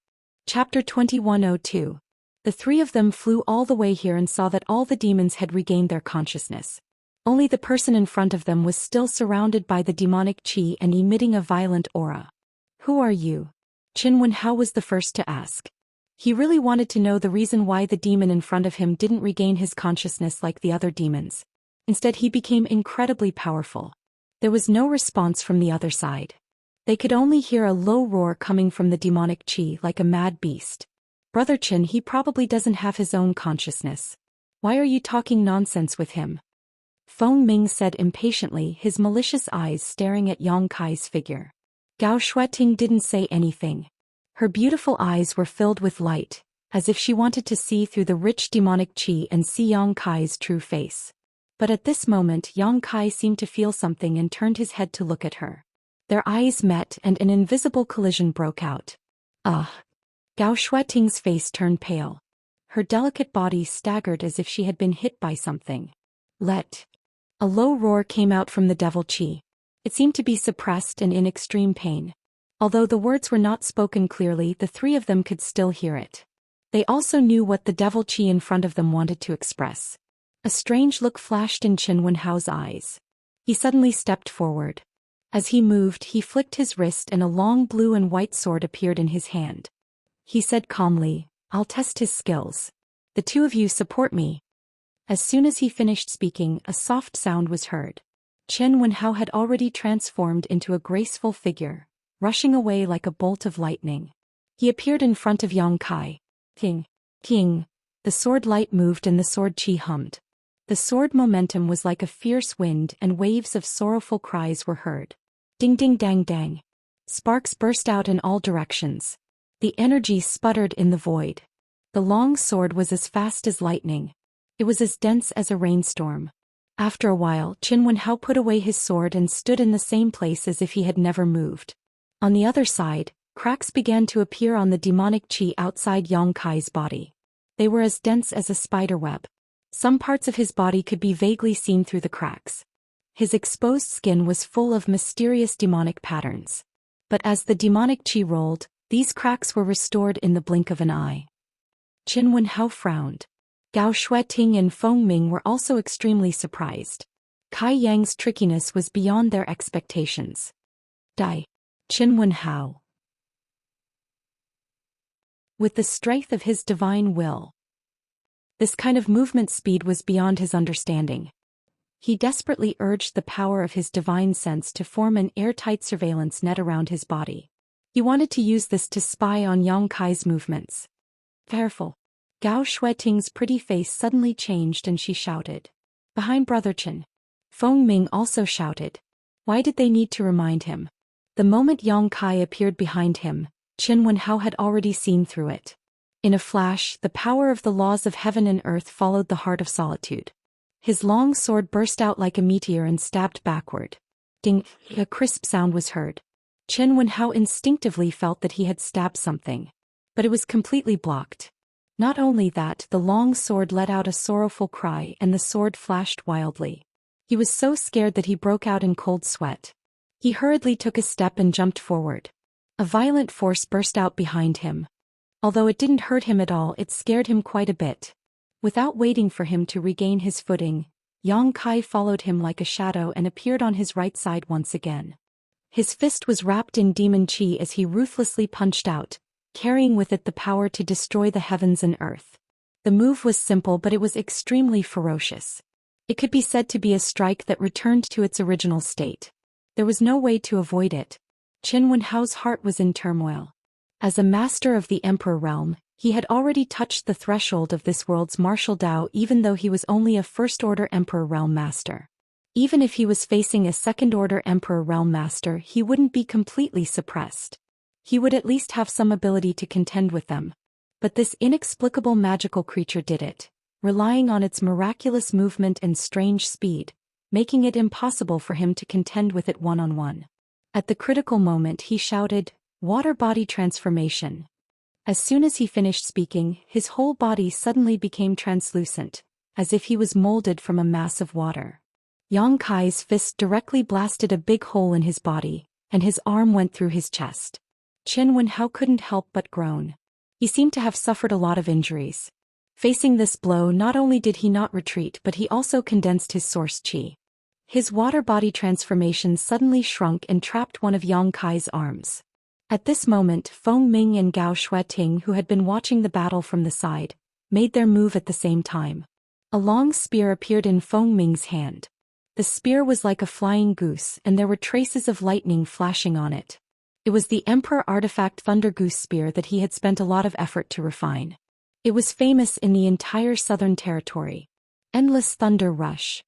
Chapter 2102. The three of them flew all the way here and saw that all the demons had regained their consciousness. Only the person in front of them was still surrounded by the demonic qi and emitting a violent aura. Who are you? Qin Wenhao was the first to ask. He really wanted to know the reason why the demon in front of him didn't regain his consciousness like the other demons. Instead, he became incredibly powerful. There was no response from the other side. They could only hear a low roar coming from the demonic qi like a mad beast. Brother Qin, he probably doesn't have his own consciousness. Why are you talking nonsense with him? Feng Ming said impatiently, his malicious eyes staring at Yang Kai's figure. Gao Shueting didn't say anything. Her beautiful eyes were filled with light, as if she wanted to see through the rich demonic qi and see Yang Kai's true face. But at this moment Yang Kai seemed to feel something and turned his head to look at her. Their eyes met and an invisible collision broke out. Ugh! Gao Shueting's face turned pale. Her delicate body staggered as if she had been hit by something. A low roar came out from the devil qi. It seemed to be suppressed and in extreme pain. Although the words were not spoken clearly, the three of them could still hear it. They also knew what the devil qi in front of them wanted to express. A strange look flashed in Qin Wenhao's eyes. He suddenly stepped forward. As he moved, he flicked his wrist and a long blue and white sword appeared in his hand. He said calmly, "I'll test his skills. The two of you support me." As soon as he finished speaking, a soft sound was heard. Qin Wenhao had already transformed into a graceful figure, rushing away like a bolt of lightning. He appeared in front of Yang Kai. King. The sword light moved and the sword qi hummed. The sword momentum was like a fierce wind and waves of sorrowful cries were heard. Ding ding dang dang. Sparks burst out in all directions. The energy sputtered in the void. The long sword was as fast as lightning. It was as dense as a rainstorm. After a while, Qin Wenhao put away his sword and stood in the same place as if he had never moved. On the other side, cracks began to appear on the demonic qi outside Yang Kai's body. They were as dense as a spider web. Some parts of his body could be vaguely seen through the cracks. His exposed skin was full of mysterious demonic patterns. But as the demonic qi rolled, these cracks were restored in the blink of an eye. Qin Wenhao frowned. Gao Shueting and Feng Ming were also extremely surprised. Kai Yang's trickiness was beyond their expectations. Qin Wenhao. With the strength of his divine will. This kind of movement speed was beyond his understanding. He desperately urged the power of his divine sense to form an airtight surveillance net around his body. He wanted to use this to spy on Yang Kai's movements. Careful. Gao Shueting's pretty face suddenly changed and she shouted. Behind Brother Qin. Feng Ming also shouted. Why did they need to remind him? The moment Yang Kai appeared behind him, Qin Wenhao had already seen through it. In a flash, the power of the laws of heaven and earth followed the heart of solitude. His long sword burst out like a meteor and stabbed backward. Ding! A crisp sound was heard. Qin Wenhao instinctively felt that he had stabbed something. But it was completely blocked. Not only that, the long sword let out a sorrowful cry and the sword flashed wildly. He was so scared that he broke out in cold sweat. He hurriedly took a step and jumped forward. A violent force burst out behind him. Although it didn't hurt him at all, it scared him quite a bit. Without waiting for him to regain his footing, Yang Kai followed him like a shadow and appeared on his right side once again. His fist was wrapped in demon qi as he ruthlessly punched out, carrying with it the power to destroy the heavens and earth. The move was simple, but it was extremely ferocious. It could be said to be a strike that returned to its original state. There was no way to avoid it. Qin Wenhao's heart was in turmoil. As a master of the Emperor realm, he had already touched the threshold of this world's martial Dao, even though he was only a first-order Emperor realm master. Even if he was facing a second-order Emperor realm master, he wouldn't be completely suppressed. He would at least have some ability to contend with them. But this inexplicable magical creature did it, relying on its miraculous movement and strange speed, making it impossible for him to contend with it one-on-one. At the critical moment he shouted, "Water body transformation." As soon as he finished speaking, his whole body suddenly became translucent, as if he was molded from a mass of water. Yang Kai's fist directly blasted a big hole in his body, and his arm went through his chest. Qin Wenhao couldn't help but groan. He seemed to have suffered a lot of injuries. Facing this blow, not only did he not retreat, but he also condensed his source qi. His water body transformation suddenly shrunk and trapped one of Yang Kai's arms. At this moment, Feng Ming and Gao Shueting, who had been watching the battle from the side, made their move at the same time. A long spear appeared in Feng Ming's hand. The spear was like a flying goose, and there were traces of lightning flashing on it. It was the Emperor artifact Thunder Goose Spear that he had spent a lot of effort to refine. It was famous in the entire southern territory. Endless thunder rush.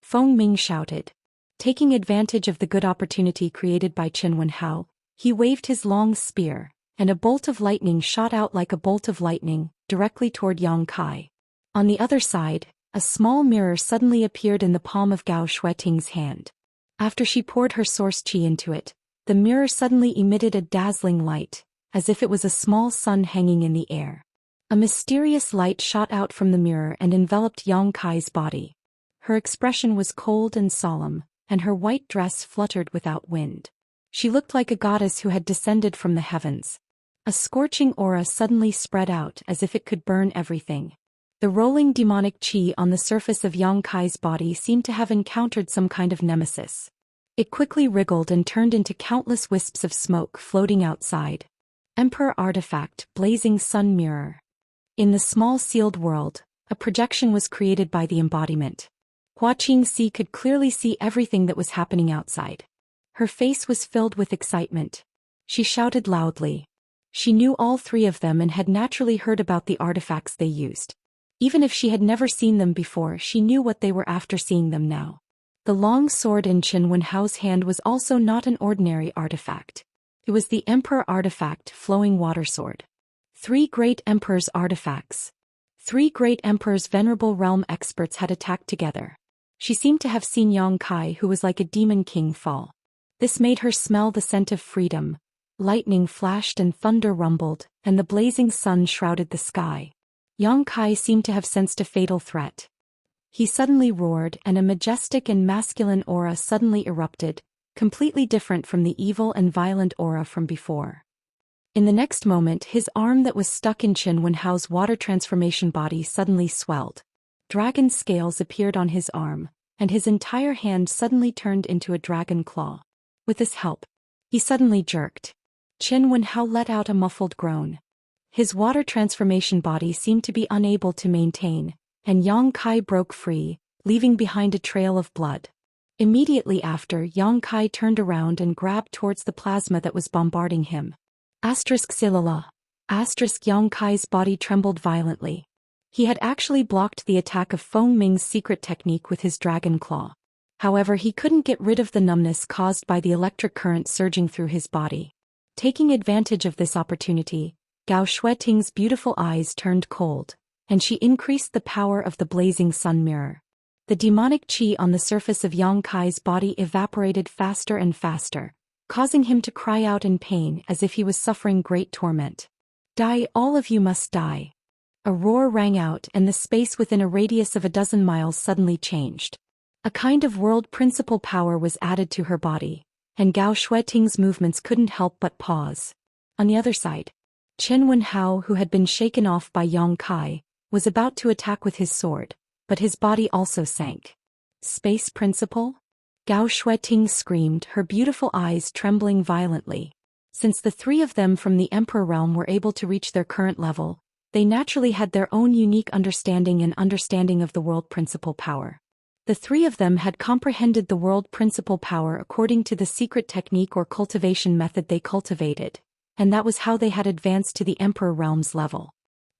Feng Ming shouted. Taking advantage of the good opportunity created by Qin Wenhao, he waved his long spear, and a bolt of lightning shot out like a bolt of lightning, directly toward Yang Kai. On the other side, a small mirror suddenly appeared in the palm of Gao Shueting's hand. After she poured her source qi into it, the mirror suddenly emitted a dazzling light, as if it was a small sun hanging in the air. A mysterious light shot out from the mirror and enveloped Yang Kai's body. Her expression was cold and solemn, and her white dress fluttered without wind. She looked like a goddess who had descended from the heavens. A scorching aura suddenly spread out as if it could burn everything. The rolling demonic qi on the surface of Yang Kai's body seemed to have encountered some kind of nemesis. It quickly wriggled and turned into countless wisps of smoke floating outside. Emperor Artifact, Blazing Sun Mirror. In the small sealed world, a projection was created by the embodiment. Hua Qingxi could clearly see everything that was happening outside. Her face was filled with excitement. She shouted loudly. She knew all three of them and had naturally heard about the artifacts they used. Even if she had never seen them before, she knew what they were after seeing them now. The long sword in Qin Wenhao's hand was also not an ordinary artifact. It was the Emperor Artifact, Flowing Water Sword. 3 great Emperor's artifacts. 3 great Emperor's venerable realm experts had attacked together. She seemed to have seen Yang Kai, who was like a demon king, fall. This made her smell the scent of freedom. Lightning flashed and thunder rumbled, and the blazing sun shrouded the sky. Yang Kai seemed to have sensed a fatal threat. He suddenly roared, and a majestic and masculine aura suddenly erupted, completely different from the evil and violent aura from before. In the next moment, his arm that was stuck in Qin Wenhao's water transformation body suddenly swelled. Dragon scales appeared on his arm, and his entire hand suddenly turned into a dragon claw. With this help, he suddenly jerked. Qin Wenhao let out a muffled groan. His water transformation body seemed to be unable to maintain, and Yang Kai broke free, leaving behind a trail of blood. Immediately after, Yang Kai turned around and grabbed towards the plasma that was bombarding him. Silala. Yang Kai's body trembled violently. He had actually blocked the attack of Feng Ming's secret technique with his dragon claw. However, he couldn't get rid of the numbness caused by the electric current surging through his body. Taking advantage of this opportunity, Gao Shueting's beautiful eyes turned cold, and she increased the power of the blazing sun mirror. The demonic qi on the surface of Yang Kai's body evaporated faster and faster, causing him to cry out in pain as if he was suffering great torment. Die, all of you must die. A roar rang out, and the space within a radius of 12 miles suddenly changed. A kind of world principle power was added to her body, and Gao Shueting's movements couldn't help but pause. On the other side, Qin Wenhao, who had been shaken off by Yang Kai, was about to attack with his sword, but his body also sank. Space principle? Gao Shueting screamed, her beautiful eyes trembling violently. Since the 3 of them from the Emperor realm were able to reach their current level, they naturally had their own unique understanding of the world principle power. The 3 of them had comprehended the world principle power according to the secret technique or cultivation method they cultivated, and that was how they had advanced to the Emperor realm's level.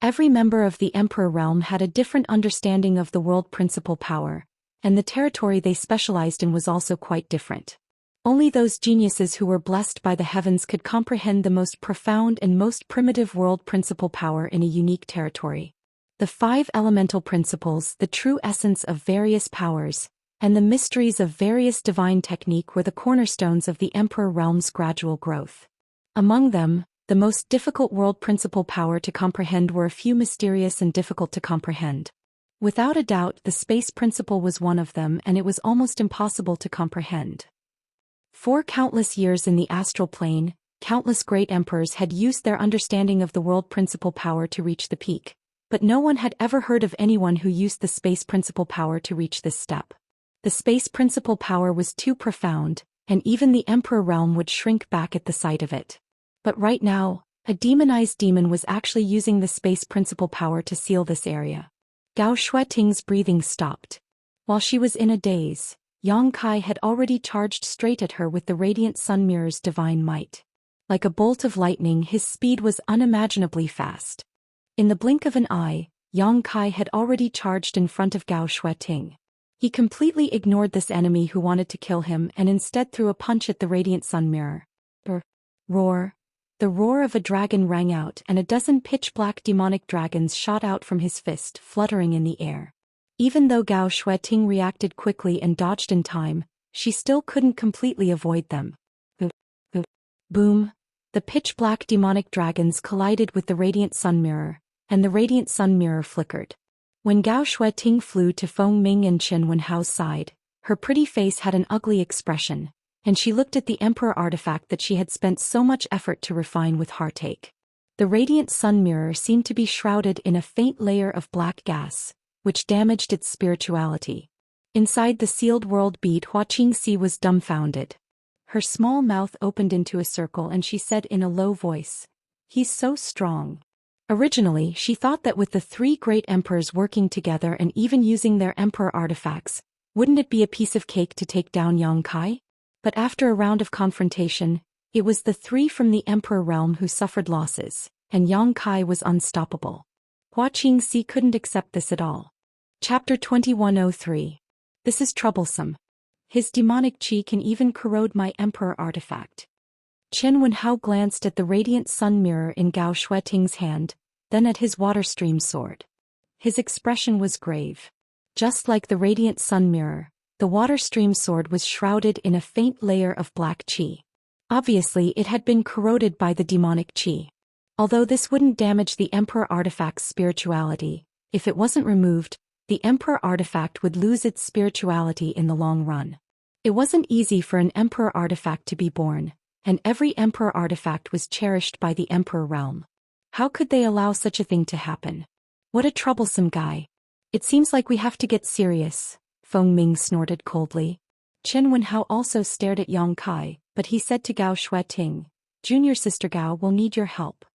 Every member of the Emperor realm had a different understanding of the world principle power, and the territory they specialized in was also quite different. Only those geniuses who were blessed by the heavens could comprehend the most profound and most primitive world principle power in a unique territory. The 5 elemental principles, the true essence of various powers, and the mysteries of various divine technique were the cornerstones of the Emperor realm's gradual growth. Among them, the most difficult world principle power to comprehend were a few mysterious and difficult to comprehend. Without a doubt, the space principle was one of them, and it was almost impossible to comprehend. For countless years in the astral plane, countless great emperors had used their understanding of the world principle power to reach the peak, but no one had ever heard of anyone who used the space principle power to reach this step. The space principle power was too profound, and even the emperor realm would shrink back at the sight of it. But right now, a demonized demon was actually using the space principle power to seal this area. Gao Shueting's breathing stopped. While she was in a daze, Yang Kai had already charged straight at her with the radiant sun mirror's divine might. Like a bolt of lightning, his speed was unimaginably fast. In the blink of an eye, Yang Kai had already charged in front of Gao Shueting. He completely ignored this enemy who wanted to kill him and instead threw a punch at the radiant sun mirror. Roar. The roar of a dragon rang out, and a dozen pitch-black demonic dragons shot out from his fist, fluttering in the air. Even though Gao Shueting reacted quickly and dodged in time, she still couldn't completely avoid them. Boom! The pitch-black demonic dragons collided with the radiant sun mirror, and the radiant sun mirror flickered. When Gao Shueting flew to Feng Ming and Chen Wenhao's side, her pretty face had an ugly expression, and she looked at the emperor artifact that she had spent so much effort to refine with heartache. The radiant sun mirror seemed to be shrouded in a faint layer of black gas, which damaged its spirituality. Inside the sealed world bead, Hua Qingxi was dumbfounded. Her small mouth opened into a circle and she said in a low voice, "He's so strong." Originally, she thought that with the three great emperors working together and even using their emperor artifacts, wouldn't it be a piece of cake to take down Yang Kai? But after a round of confrontation, it was the three from the emperor realm who suffered losses, and Yang Kai was unstoppable. Hua Qingxi couldn't accept this at all. Chapter 2103. This is troublesome. His demonic qi can even corrode my emperor artifact. Chen Wenhao glanced at the radiant sun mirror in Gao Shueting's hand, then at his water stream sword. His expression was grave. Just like the radiant sun mirror, the water stream sword was shrouded in a faint layer of black qi. Obviously, it had been corroded by the demonic qi. Although this wouldn't damage the emperor artifact's spirituality, if it wasn't removed, the emperor artifact would lose its spirituality in the long run. It wasn't easy for an emperor artifact to be born, and every emperor artifact was cherished by the emperor realm. How could they allow such a thing to happen? What a troublesome guy. It seems like we have to get serious, Feng Ming snorted coldly. Chen Wenhao also stared at Yang Kai, but he said to Gao Shueting, "Junior sister Gao will need your help."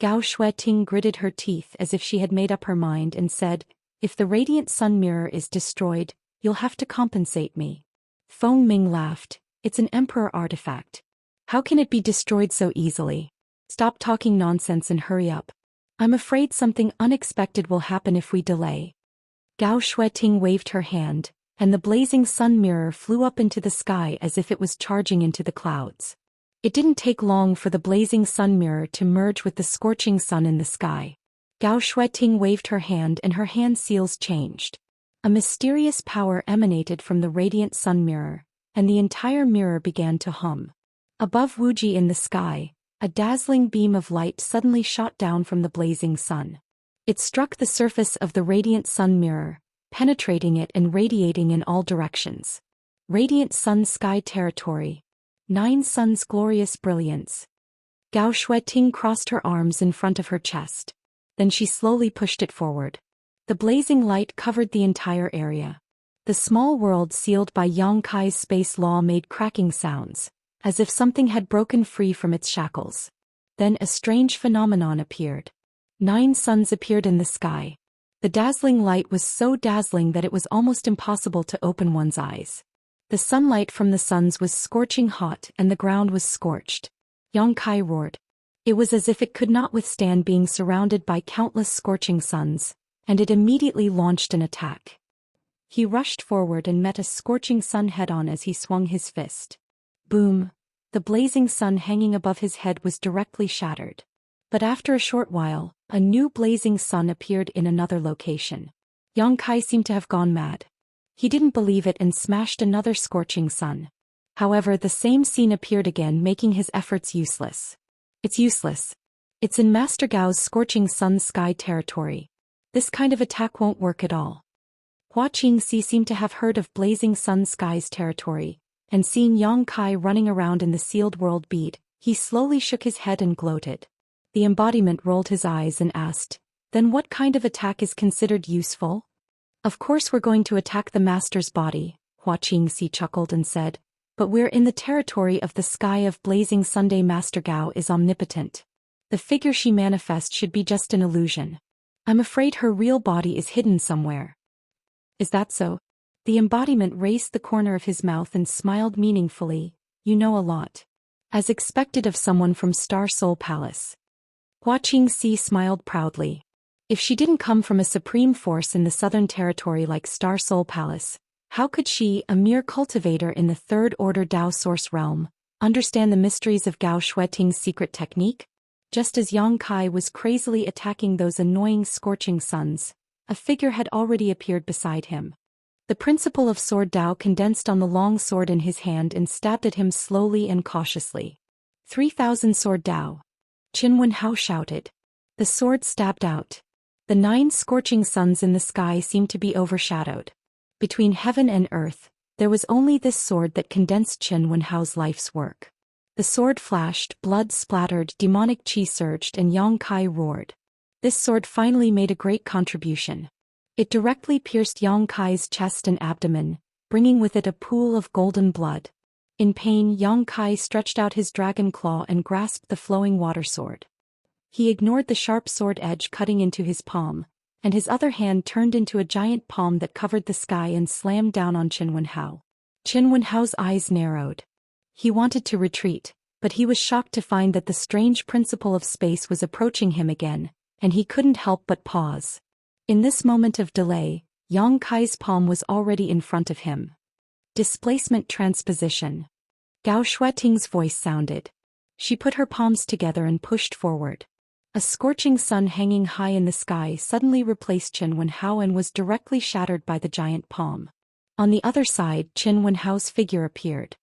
Gao Shueting gritted her teeth as if she had made up her mind and said, "If the radiant sun mirror is destroyed, you'll have to compensate me." Feng Ming laughed. "It's an emperor artifact. How can it be destroyed so easily? Stop talking nonsense and hurry up. I'm afraid something unexpected will happen if we delay." Gao Shueting waved her hand, and the blazing sun mirror flew up into the sky as if it was charging into the clouds. It didn't take long for the blazing sun mirror to merge with the scorching sun in the sky. Gao Shueting waved her hand and her hand seals changed. A mysterious power emanated from the radiant sun mirror, and the entire mirror began to hum. Above Wuji in the sky, a dazzling beam of light suddenly shot down from the blazing sun. It struck the surface of the radiant sun mirror, penetrating it and radiating in all directions. Radiant sun sky territory. 9 suns glorious brilliance. Gao Shueting crossed her arms in front of her chest. Then she slowly pushed it forward. The blazing light covered the entire area. The small world sealed by Yang Kai's space law made cracking sounds, as if something had broken free from its shackles. Then a strange phenomenon appeared. 9 suns appeared in the sky. The dazzling light was so dazzling that it was almost impossible to open one's eyes. The sunlight from the suns was scorching hot and the ground was scorched. Yang Kai roared. It was as if it could not withstand being surrounded by countless scorching suns, and it immediately launched an attack. He rushed forward and met a scorching sun head-on as he swung his fist. Boom! The blazing sun hanging above his head was directly shattered. But after a short while, a new blazing sun appeared in another location. Yang Kai seemed to have gone mad. He didn't believe it and smashed another scorching sun. However, the same scene appeared again, making his efforts useless. It's useless. It's in Master Gao's scorching sun sky territory. This kind of attack won't work at all. Hua Qingxi seemed to have heard of Blazing Sun Sky's territory, and seeing Yang Kai running around in the sealed world bead, he slowly shook his head and gloated. The embodiment rolled his eyes and asked, "Then what kind of attack is considered useful?" "Of course we're going to attack the master's body," Hua Qingxi chuckled and said, "but we're in the territory of the sky of Blazing Sunday. Master Gao is omnipotent. The figure she manifests should be just an illusion. I'm afraid her real body is hidden somewhere." "Is that so?" The embodiment raised the corner of his mouth and smiled meaningfully. "You know a lot. As expected of someone from Star Soul Palace." Hua Qingxi smiled proudly. If she didn't come from a supreme force in the southern territory like Star Soul Palace, how could she, a mere cultivator in the Third Order Dao Source realm, understand the mysteries of Gao Shueting's secret technique? Just as Yang Kai was crazily attacking those annoying scorching suns, a figure had already appeared beside him. The principle of sword Dao condensed on the long sword in his hand and stabbed at him slowly and cautiously. 3,000 sword Dao. Qin Wenhao shouted. The sword stabbed out. The 9 scorching suns in the sky seemed to be overshadowed. Between heaven and earth, there was only this sword that condensed Qin Wenhao's life's work. The sword flashed, blood splattered, demonic qi surged, and Yang Kai roared. This sword finally made a great contribution. It directly pierced Yang Kai's chest and abdomen, bringing with it a pool of golden blood. In pain, Yang Kai stretched out his dragon claw and grasped the flowing water sword. He ignored the sharp sword edge cutting into his palm, and his other hand turned into a giant palm that covered the sky and slammed down on Qin Wenhao. Qin Wenhao's eyes narrowed. He wanted to retreat, but he was shocked to find that the strange principle of space was approaching him again, and he couldn't help but pause. In this moment of delay, Yang Kai's palm was already in front of him. Displacement transposition. Gao Shueting's voice sounded. She put her palms together and pushed forward. A scorching sun hanging high in the sky suddenly replaced Qin Wenhao and was directly shattered by the giant palm. On the other side, Qin Wenhao's figure appeared.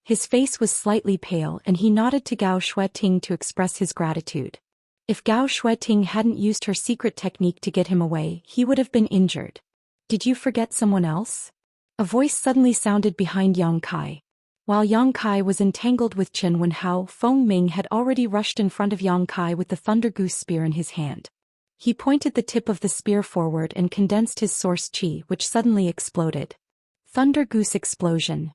His face was slightly pale and he nodded to Gao Shueting to express his gratitude. If Gao Shueting hadn't used her secret technique to get him away, he would have been injured. "Did you forget someone else?" A voice suddenly sounded behind Yang Kai. While Yang Kai was entangled with Qin Wenhao, Feng Ming had already rushed in front of Yang Kai with the Thunder Goose spear in his hand. He pointed the tip of the spear forward and condensed his source qi, which suddenly exploded. Thunder Goose explosion.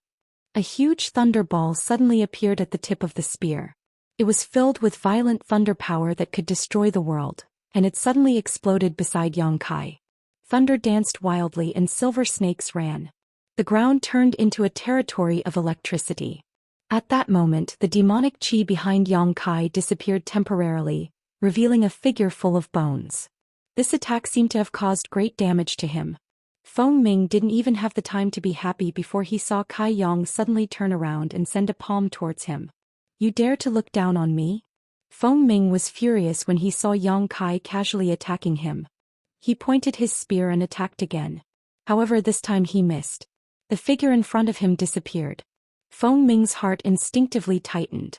A huge thunder ball suddenly appeared at the tip of the spear. It was filled with violent thunder power that could destroy the world, and it suddenly exploded beside Yang Kai. Thunder danced wildly and silver snakes ran. The ground turned into a territory of electricity. At that moment, the demonic qi behind Yang Kai disappeared temporarily, revealing a figure full of bones. This attack seemed to have caused great damage to him. Feng Ming didn't even have the time to be happy before he saw Kai Yang suddenly turn around and send a palm towards him. "You dare to look down on me?" Feng Ming was furious when he saw Yang Kai casually attacking him. He pointed his spear and attacked again. However, this time he missed. The figure in front of him disappeared. Feng Ming's heart instinctively tightened.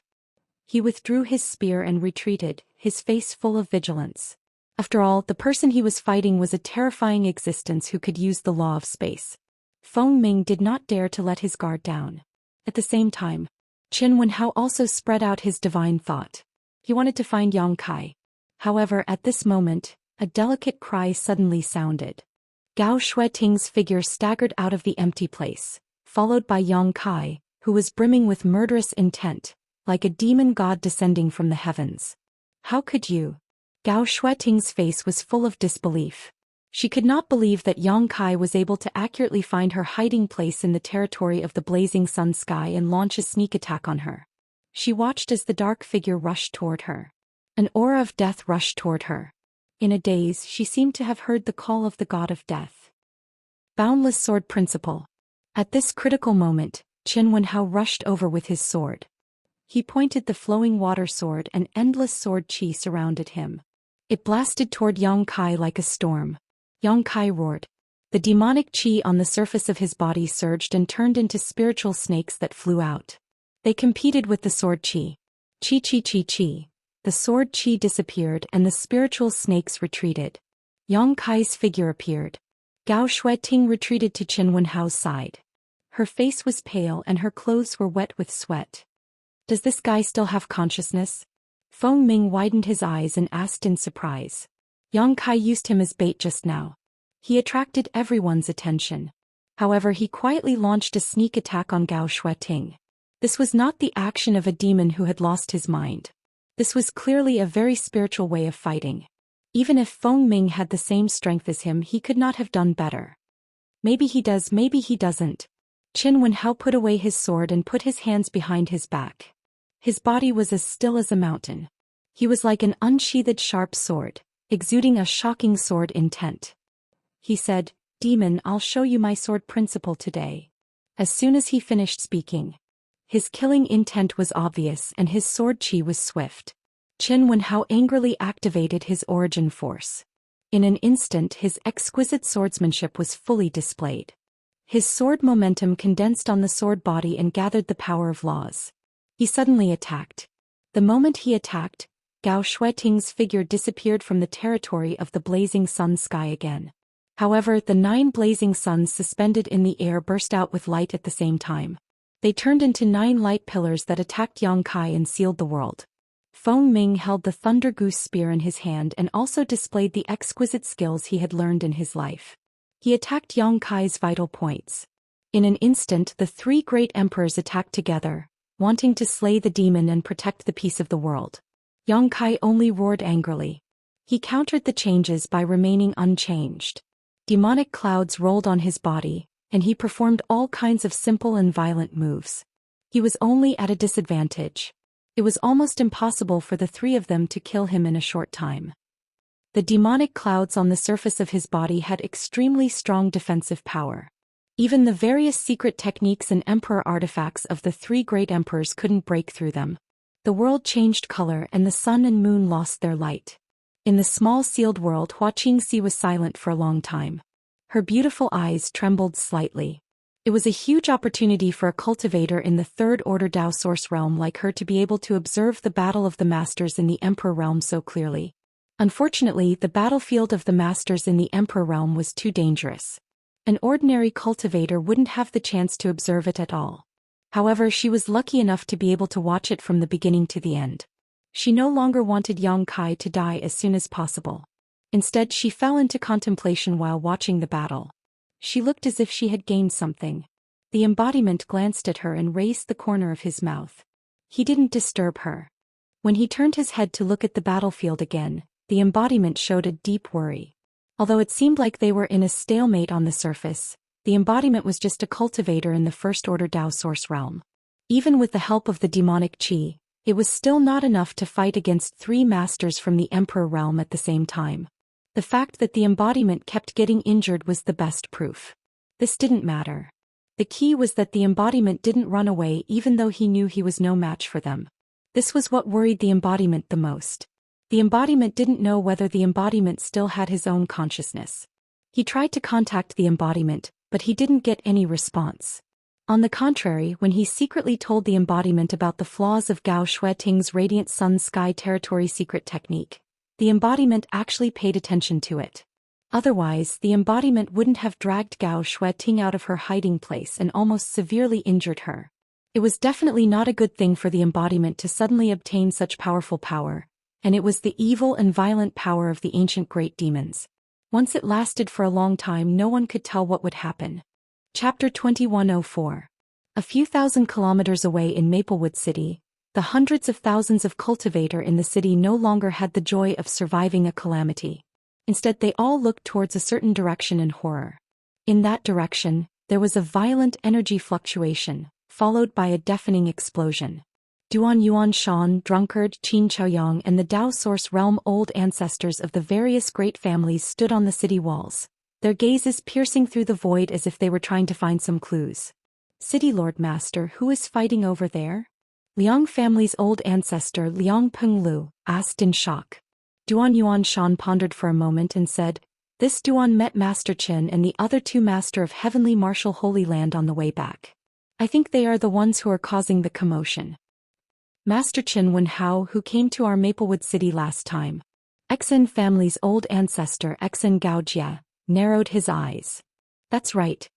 He withdrew his spear and retreated, his face full of vigilance. After all, the person he was fighting was a terrifying existence who could use the law of space. Feng Ming did not dare to let his guard down. At the same time, Qin Wenhao also spread out his divine thought. He wanted to find Yang Kai. However, at this moment, a delicate cry suddenly sounded. Gao Shueting's figure staggered out of the empty place, followed by Yang Kai, who was brimming with murderous intent, like a demon god descending from the heavens. "How could you?" Gao Shueting's face was full of disbelief. She could not believe that Yang Kai was able to accurately find her hiding place in the territory of the blazing sun sky and launch a sneak attack on her. She watched as the dark figure rushed toward her. An aura of death rushed toward her. In a daze, she seemed to have heard the call of the god of death. Boundless sword principle. At this critical moment, Qin Wenhao rushed over with his sword. He pointed the flowing water sword and endless sword qi surrounded him. It blasted toward Yang Kai like a storm. Yang Kai roared. The demonic qi on the surface of his body surged and turned into spiritual snakes that flew out. They competed with the sword qi. Qi qi qi qi. The sword qi disappeared and the spiritual snakes retreated. Yang Kai's figure appeared. Gao Shueting retreated to Qin Wenhao's side. Her face was pale and her clothes were wet with sweat. Does this guy still have consciousness? Feng Ming widened his eyes and asked in surprise. Yang Kai used him as bait just now. He attracted everyone's attention. However, he quietly launched a sneak attack on Gao Shueting. This was not the action of a demon who had lost his mind. This was clearly a very spiritual way of fighting. Even if Feng Ming had the same strength as him, he could not have done better. Maybe he does, maybe he doesn't. Qin Wenhao put away his sword and put his hands behind his back. His body was as still as a mountain. He was like an unsheathed sharp sword, exuding a shocking sword intent. He said, "Demon, I'll show you my sword principle today." As soon as he finished speaking, his killing intent was obvious and his sword chi was swift. Qin Wenhao angrily activated his origin force. In an instant his exquisite swordsmanship was fully displayed. His sword momentum condensed on the sword body and gathered the power of laws. He suddenly attacked. The moment he attacked, Gao Shueting's figure disappeared from the territory of the blazing sun sky again. However, the 9 blazing suns suspended in the air burst out with light at the same time. They turned into 9 light pillars that attacked Yang Kai and sealed the world. Feng Ming held the Thunder Goose spear in his hand and also displayed the exquisite skills he had learned in his life. He attacked Yang Kai's vital points. In an instant the 3 great emperors attacked together, wanting to slay the demon and protect the peace of the world. Yang Kai only roared angrily. He countered the changes by remaining unchanged. Demonic clouds rolled on his body, and he performed all kinds of simple and violent moves. He was only at a disadvantage. It was almost impossible for the 3 of them to kill him in a short time. The demonic clouds on the surface of his body had extremely strong defensive power. Even the various secret techniques and emperor artifacts of the 3 great emperors couldn't break through them. The world changed color and the sun and moon lost their light. In the small sealed world, Hua Qingxi was silent for a long time. Her beautiful eyes trembled slightly. It was a huge opportunity for a cultivator in the 3rd order Dao source realm like her to be able to observe the battle of the masters in the emperor realm so clearly. Unfortunately, the battlefield of the masters in the emperor realm was too dangerous. An ordinary cultivator wouldn't have the chance to observe it at all. However, she was lucky enough to be able to watch it from the beginning to the end. She no longer wanted Yang Kai to die as soon as possible. Instead, she fell into contemplation while watching the battle. She looked as if she had gained something. The embodiment glanced at her and raised the corner of his mouth. He didn't disturb her. When he turned his head to look at the battlefield again, the embodiment showed a deep worry. Although it seemed like they were in a stalemate on the surface, the embodiment was just a cultivator in the 1st order Dao source realm. Even with the help of the demonic qi, it was still not enough to fight against 3 masters from the emperor realm at the same time. The fact that the embodiment kept getting injured was the best proof. This didn't matter. The key was that the embodiment didn't run away even though he knew he was no match for them. This was what worried the embodiment the most. The embodiment didn't know whether the embodiment still had his own consciousness. He tried to contact the embodiment, but he didn't get any response. On the contrary, when he secretly told the embodiment about the flaws of Gao Shueting's Radiant Sun Sky Territory secret technique, the embodiment actually paid attention to it. Otherwise, the embodiment wouldn't have dragged Gao Shueting out of her hiding place and almost severely injured her. It was definitely not a good thing for the embodiment to suddenly obtain such powerful power, and it was the evil and violent power of the ancient great demons. Once it lasted for a long time, no one could tell what would happen. Chapter 2104. A few thousand kilometers away in Maplewood City, the hundreds of thousands of cultivator in the city no longer had the joy of surviving a calamity. Instead, they all looked towards a certain direction in horror. In that direction, there was a violent energy fluctuation, followed by a deafening explosion. Duan Yuan Shan, Drunkard, Qin Chaoyang and the Dao Source Realm old ancestors of the various great families stood on the city walls, their gazes piercing through the void as if they were trying to find some clues. City Lord Master, who is fighting over there? Liang family's old ancestor Liang Penglu asked in shock. Duan Yuan Shan pondered for a moment and said, "This Duan met Master Qin and the other 2 Master of Heavenly Martial Holy Land on the way back. I think they are the ones who are causing the commotion. Master Qin Wenhao, who came to our Maplewood City last time. Xen family's old ancestor Xen Gaojia, narrowed his eyes. That's right.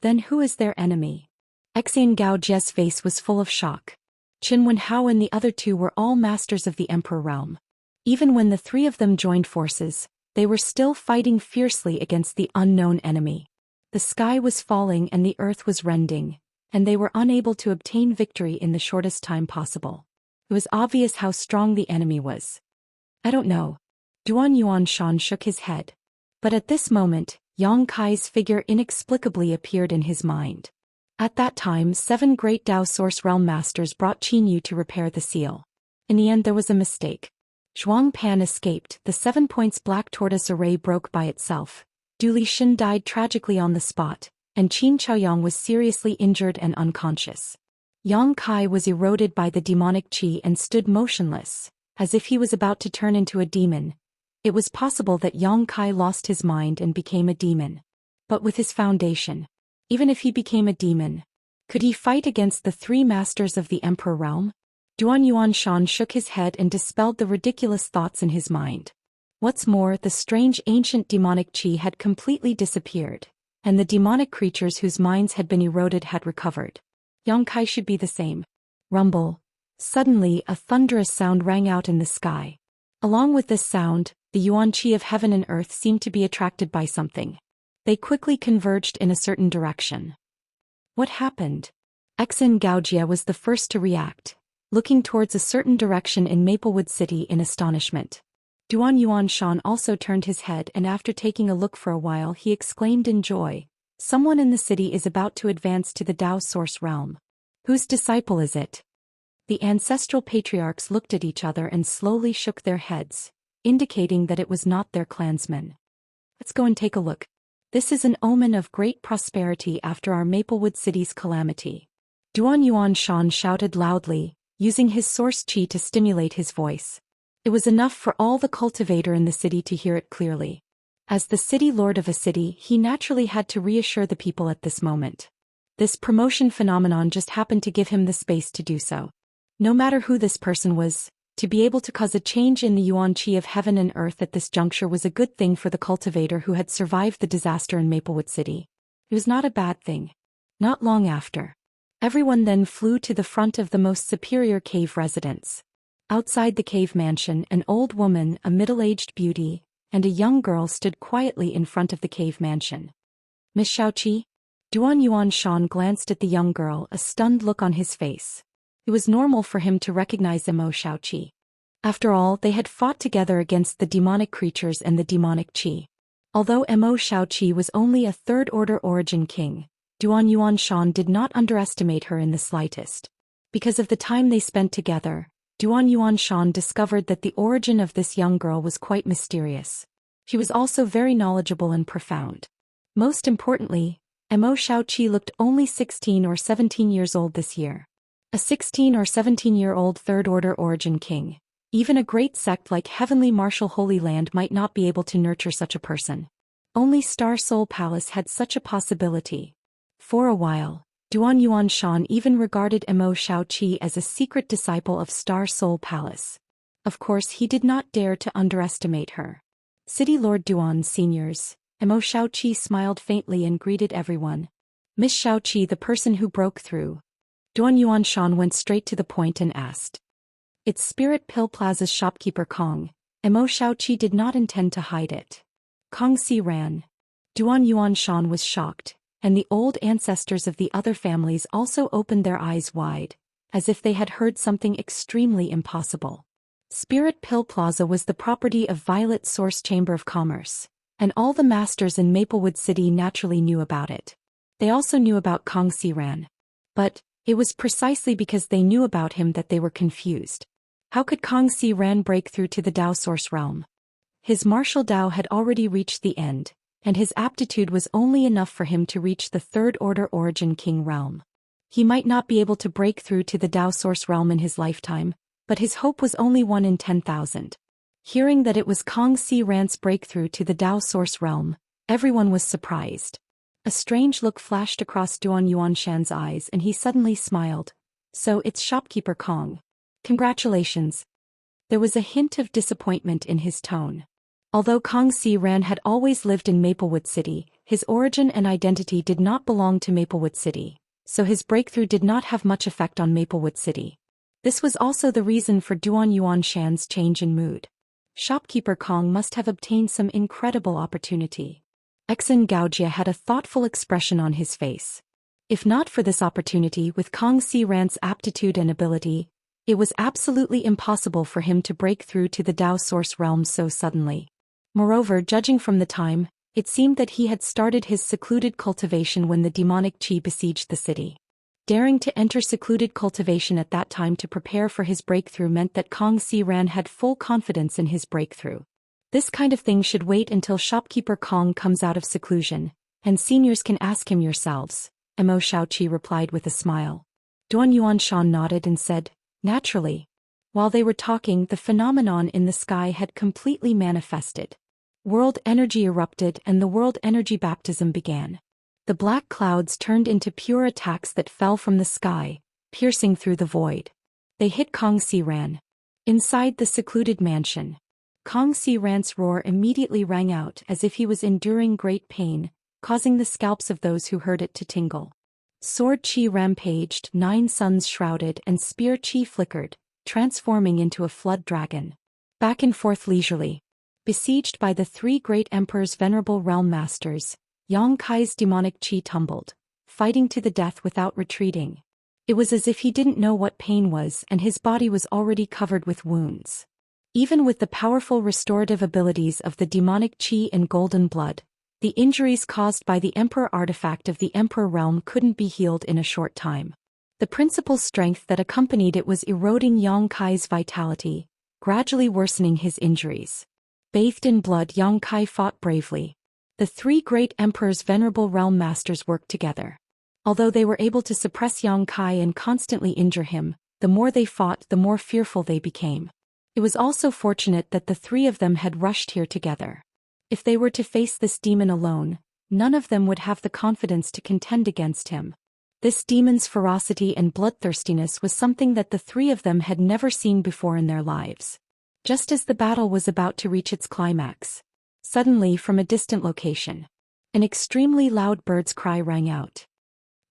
Then who is their enemy? Xian Gaojia's face was full of shock. Qin Wenhao and the other two were all masters of the Emperor realm. Even when the three of them joined forces, they were still fighting fiercely against the unknown enemy. The sky was falling and the earth was rending, and they were unable to obtain victory in the shortest time possible. It was obvious how strong the enemy was. I don't know. Duan Yuanshan shook his head. But at this moment, Yang Kai's figure inexplicably appeared in his mind. At that time 7 great Dao Source Realm Masters brought Qin Yu to repair the seal. In the end there was a mistake. Zhuang Pan escaped, the 7 points black tortoise array broke by itself. Du Lixin died tragically on the spot, and Qin Chaoyang was seriously injured and unconscious. Yang Kai was eroded by the demonic qi and stood motionless, as if he was about to turn into a demon. It was possible that Yang Kai lost his mind and became a demon. But with his foundation, even if he became a demon, could he fight against the 3 masters of the Emperor realm? Duan Yuanshan shook his head and dispelled the ridiculous thoughts in his mind. What's more, the strange ancient demonic qi had completely disappeared, and the demonic creatures whose minds had been eroded had recovered. Yang Kai should be the same. Rumble. Suddenly, a thunderous sound rang out in the sky. Along with this sound, the yuan qi of heaven and earth seemed to be attracted by something. They quickly converged in a certain direction. What happened? Xian Gaojia was the first to react, looking towards a certain direction in Maplewood City in astonishment. Duan Yuanshan also turned his head, and after taking a look for a while he exclaimed in joy, "Someone in the city is about to advance to the Dao Source realm. Whose disciple is it?" The ancestral patriarchs looked at each other and slowly shook their heads, indicating that it was not their clansman. Let's go and take a look. This is an omen of great prosperity after our Maplewood City's calamity. Duan Yuanshan shouted loudly, using his source qi to stimulate his voice. It was enough for all the cultivator in the city to hear it clearly. As the city lord of a city, he naturally had to reassure the people at this moment. This promotion phenomenon just happened to give him the space to do so. No matter who this person was, to be able to cause a change in the yuan qi of heaven and earth at this juncture was a good thing for the cultivator who had survived the disaster in Maplewood City. It was not a bad thing. Not long after, everyone then flew to the front of the most superior cave residence. Outside the cave mansion, an old woman, a middle-aged beauty, and a young girl stood quietly in front of the cave mansion. "Miss Xiaoqi?" Duan Yuanshan glanced at the young girl, a stunned look on his face. It was normal for him to recognize Imo Xiaoqi. After all, they had fought together against the demonic creatures and the demonic qi. Although Imo Xiaoqi was only a third-order origin king, Duan Yuanshan did not underestimate her in the slightest. Because of the time they spent together, Duan Yuanshan discovered that the origin of this young girl was quite mysterious. She was also very knowledgeable and profound. Most importantly, Imo Xiaoqi looked only 16 or 17 years old this year. A 16 or 17-year-old third-order origin king. Even a great sect like Heavenly Martial Holy Land might not be able to nurture such a person. Only Star Soul Palace had such a possibility. For a while, Duan Yuanshan even regarded Imo Xiaoqi as a secret disciple of Star Soul Palace. Of course, he did not dare to underestimate her. City Lord Duan Seniors, Imo Xiaoqi smiled faintly and greeted everyone. "Miss Xiaoqi, the person who broke through." Duan Yuanshan went straight to the point and asked. It's Spirit Pill Plaza's shopkeeper Kong. Imo Xiaoqi did not intend to hide it. Kong Si ran. Duan Yuanshan was shocked, and the old ancestors of the other families also opened their eyes wide, as if they had heard something extremely impossible. Spirit Pill Plaza was the property of Violet Source Chamber of Commerce, and all the masters in Maplewood City naturally knew about it. They also knew about Kong Si ran. But it was precisely because they knew about him that they were confused. How could Kong Si ran break through to the Dao Source realm? His martial Dao had already reached the end, and his aptitude was only enough for him to reach the third-order origin king realm. He might not be able to break through to the Dao Source realm in his lifetime, but his hope was only 1 in 10,000. Hearing that it was Kong Si ran's breakthrough to the Dao Source realm, everyone was surprised. A strange look flashed across Duan Yuanshan's eyes and he suddenly smiled. So it's shopkeeper Kong. Congratulations. There was a hint of disappointment in his tone. Although Kang Si-ran had always lived in Maplewood City, his origin and identity did not belong to Maplewood City, so his breakthrough did not have much effect on Maplewood City. This was also the reason for Duan Yuanshan's change in mood. Shopkeeper Kong must have obtained some incredible opportunity. Exen Gaojia had a thoughtful expression on his face. If not for this opportunity with Kang Si-ran's aptitude and ability, it was absolutely impossible for him to break through to the Dao source realm so suddenly. Moreover, judging from the time, it seemed that he had started his secluded cultivation when the demonic qi besieged the city. Daring to enter secluded cultivation at that time to prepare for his breakthrough meant that Kang Si-ran had full confidence in his breakthrough. This kind of thing should wait until shopkeeper Kong comes out of seclusion, and seniors can ask him yourselves, Mo Shaoqi replied with a smile. Duan Yuanshan nodded and said, naturally. While they were talking, the phenomenon in the sky had completely manifested. World energy erupted and the world energy baptism began. The black clouds turned into pure attacks that fell from the sky, piercing through the void. They hit Kang Si-ran. Inside the secluded mansion, Kang Si-ran's roar immediately rang out as if he was enduring great pain, causing the scalps of those who heard it to tingle. Sword chi rampaged, 9 suns shrouded, and spear chi flickered, transforming into a flood dragon. Back and forth leisurely. Besieged by the 3 great emperor's venerable realm masters, Yang Kai's demonic qi tumbled, fighting to the death without retreating. It was as if he didn't know what pain was and his body was already covered with wounds. Even with the powerful restorative abilities of the demonic qi and golden blood, the injuries caused by the emperor artifact of the emperor realm couldn't be healed in a short time. The principal strength that accompanied it was eroding Yang Kai's vitality, gradually worsening his injuries. Bathed in blood, Yang Kai fought bravely. The 3 great emperor's venerable realm masters worked together. Although they were able to suppress Yang Kai and constantly injure him, the more they fought, the more fearful they became. It was also fortunate that the 3 of them had rushed here together. If they were to face this demon alone, none of them would have the confidence to contend against him. This demon's ferocity and bloodthirstiness was something that the 3 of them had never seen before in their lives. Just as the battle was about to reach its climax, suddenly from a distant location, an extremely loud bird's cry rang out.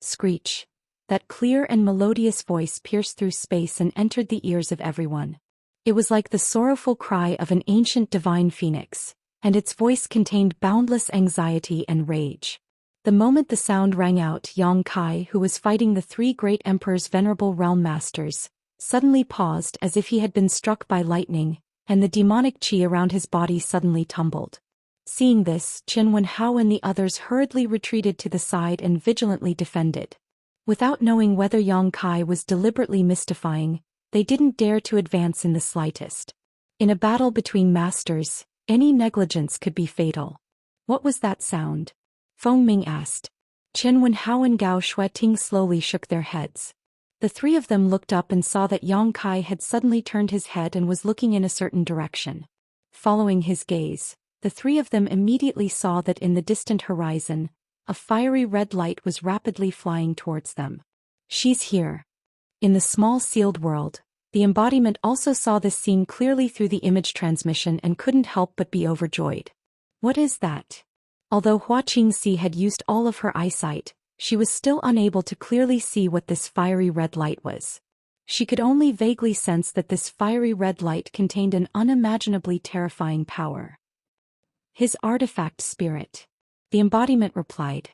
Screech. That clear and melodious voice pierced through space and entered the ears of everyone. It was like the sorrowful cry of an ancient divine phoenix, and its voice contained boundless anxiety and rage. The moment the sound rang out, Yang Kai, who was fighting the 3 great emperor's venerable realm masters, suddenly paused as if he had been struck by lightning, and the demonic qi around his body suddenly tumbled. Seeing this, Qin Wenhao and the others hurriedly retreated to the side and vigilantly defended. Without knowing whether Yang Kai was deliberately mystifying, they didn't dare to advance in the slightest. In a battle between masters, any negligence could be fatal. What was that sound? Feng Ming asked. Qin Wenhao and Gao Shueting slowly shook their heads. The 3 of them looked up and saw that Yang Kai had suddenly turned his head and was looking in a certain direction. Following his gaze, the 3 of them immediately saw that in the distant horizon, a fiery red light was rapidly flying towards them. She's here. In the small sealed world, the embodiment also saw this scene clearly through the image transmission and couldn't help but be overjoyed. What is that? Although Hua Qingxi had used all of her eyesight, she was still unable to clearly see what this fiery red light was. She could only vaguely sense that this fiery red light contained an unimaginably terrifying power. His artifact spirit. The embodiment replied.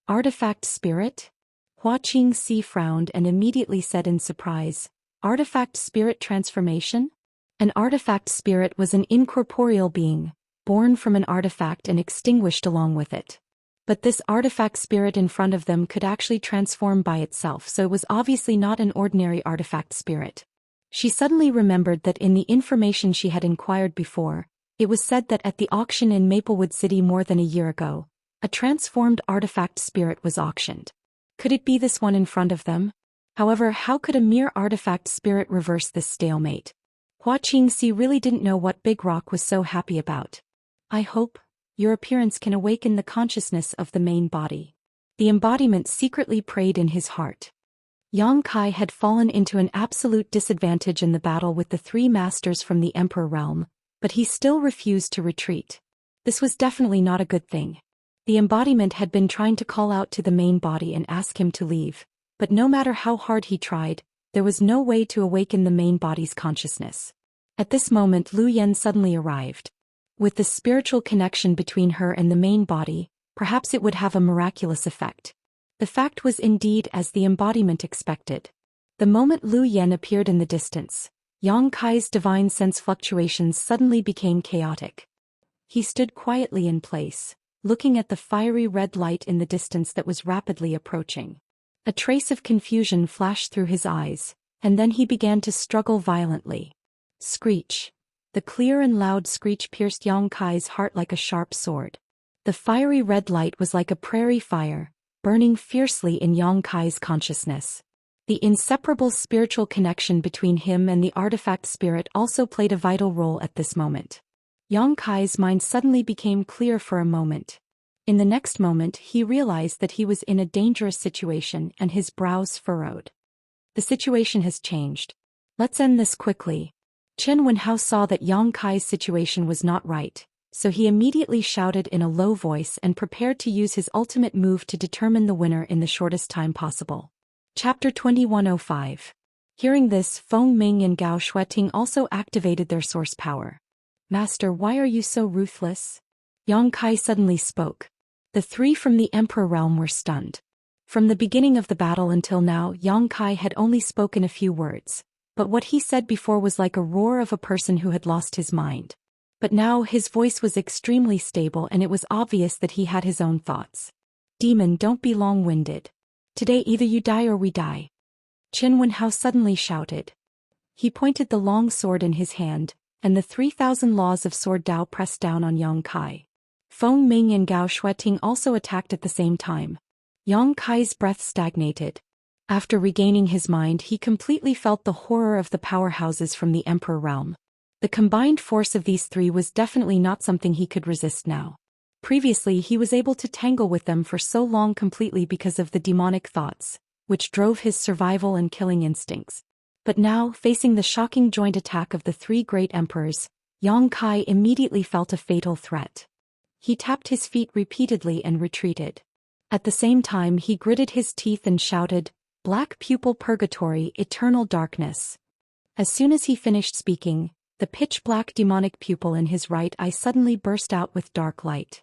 Artifact spirit? Hua Qingxi frowned and immediately said in surprise, Artifact spirit transformation? An artifact spirit was an incorporeal being, born from an artifact and extinguished along with it. But this artifact spirit in front of them could actually transform by itself, so it was obviously not an ordinary artifact spirit. She suddenly remembered that in the information she had inquired before, it was said that at the auction in Maplewood City more than a year ago, a transformed artifact spirit was auctioned. Could it be this one in front of them? However, how could a mere artifact spirit reverse this stalemate? Hua Qingxi really didn't know what Big Rock was so happy about. I hope your appearance can awaken the consciousness of the main body. The embodiment secretly prayed in his heart. Yang Kai had fallen into an absolute disadvantage in the battle with the 3 masters from the Emperor realm, but he still refused to retreat. This was definitely not a good thing. The embodiment had been trying to call out to the main body and ask him to leave, but no matter how hard he tried, there was no way to awaken the main body's consciousness. At this moment Lu Yen suddenly arrived. With the spiritual connection between her and the main body, perhaps it would have a miraculous effect. The fact was indeed as the embodiment expected. The moment Lu Yen appeared in the distance, Yang Kai's divine sense fluctuations suddenly became chaotic. He stood quietly in place, looking at the fiery red light in the distance that was rapidly approaching. A trace of confusion flashed through his eyes, and then he began to struggle violently. Screech. The clear and loud screech pierced Yang Kai's heart like a sharp sword. The fiery red light was like a prairie fire, burning fiercely in Yang Kai's consciousness. The inseparable spiritual connection between him and the artifact spirit also played a vital role at this moment. Yang Kai's mind suddenly became clear for a moment. In the next moment he realized that he was in a dangerous situation and his brows furrowed. The situation has changed. Let's end this quickly. Chen Wenhao saw that Yang Kai's situation was not right, so he immediately shouted in a low voice and prepared to use his ultimate move to determine the winner in the shortest time possible. Chapter 2105. Hearing this, Feng Ming and Gao Shueting also activated their source power. Master, why are you so ruthless? Yang Kai suddenly spoke. The three from the Emperor realm were stunned. From the beginning of the battle until now, Yang Kai had only spoken a few words, but what he said before was like a roar of a person who had lost his mind. But now his voice was extremely stable and it was obvious that he had his own thoughts. Demon, don't be long-winded. Today either you die or we die. Chen Wenhao suddenly shouted. He pointed the long sword in his hand, and the 3,000 laws of sword Dao pressed down on Yang Kai. Feng Ming and Gao Shueting also attacked at the same time. Yang Kai's breath stagnated. After regaining his mind, he completely felt the horror of the powerhouses from the Emperor realm. The combined force of these three was definitely not something he could resist now. Previously he was able to tangle with them for so long completely because of the demonic thoughts, which drove his survival and killing instincts. But now, facing the shocking joint attack of the three great emperors, Yang Kai immediately felt a fatal threat. He tapped his feet repeatedly and retreated. At the same time he gritted his teeth and shouted, "Black pupil purgatory, eternal darkness." As soon as he finished speaking, the pitch-black demonic pupil in his right eye suddenly burst out with dark light.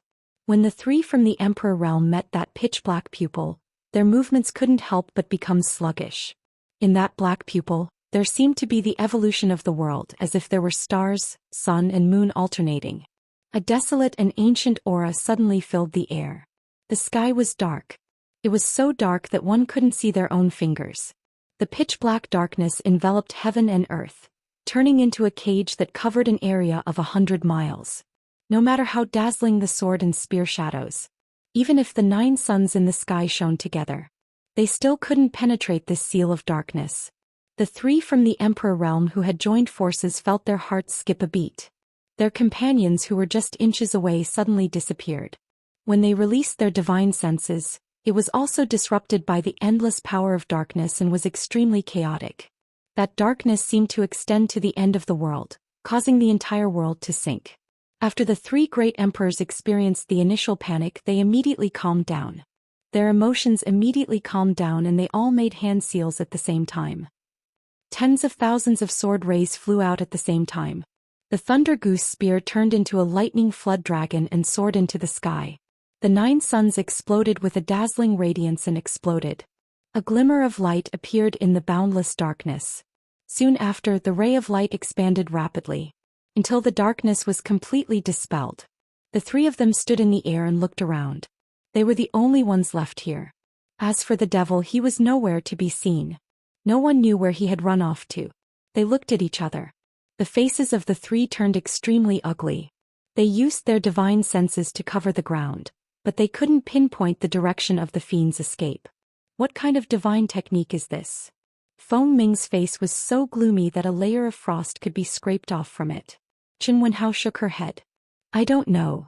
When the three from the Emperor realm met that pitch-black pupil, their movements couldn't help but become sluggish. In that black pupil, there seemed to be the evolution of the world as if there were stars, sun and moon alternating. A desolate and ancient aura suddenly filled the air. The sky was dark. It was so dark that one couldn't see their own fingers. The pitch-black darkness enveloped heaven and earth, turning into a cage that covered an area of 100 miles. No matter how dazzling the sword and spear shadows, even if the 9 suns in the sky shone together, they still couldn't penetrate this seal of darkness. The three from the Emperor realm who had joined forces felt their hearts skip a beat. Their companions who were just inches away suddenly disappeared. When they released their divine senses, it was also disrupted by the endless power of darkness and was extremely chaotic. That darkness seemed to extend to the end of the world, causing the entire world to sink. After the three great emperors experienced the initial panic, they immediately calmed down. Their emotions immediately calmed down and they all made hand seals at the same time. Tens of thousands of sword rays flew out at the same time. The Thunder Goose spear turned into a lightning flood dragon and soared into the sky. The 9 suns exploded with a dazzling radiance and exploded. A glimmer of light appeared in the boundless darkness. Soon after, the ray of light expanded rapidly, until the darkness was completely dispelled. The three of them stood in the air and looked around. They were the only ones left here. As for the devil, he was nowhere to be seen. No one knew where he had run off to. They looked at each other. The faces of the three turned extremely ugly. They used their divine senses to cover the ground, but they couldn't pinpoint the direction of the fiend's escape. What kind of divine technique is this? Feng Ming's face was so gloomy that a layer of frost could be scraped off from it. Chen Wenhao shook her head. I don't know.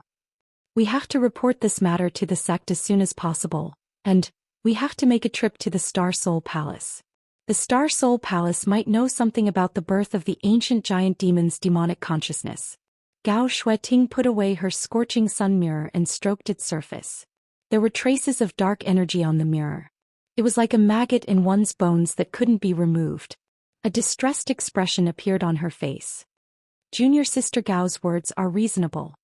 We have to report this matter to the sect as soon as possible, and we have to make a trip to the Star Soul Palace. The Star Soul Palace might know something about the birth of the ancient giant demon's demonic consciousness. Gao Shueting put away her scorching sun mirror and stroked its surface. There were traces of dark energy on the mirror. It was like a maggot in one's bones that couldn't be removed. A distressed expression appeared on her face. Junior Sister Gao's words are reasonable.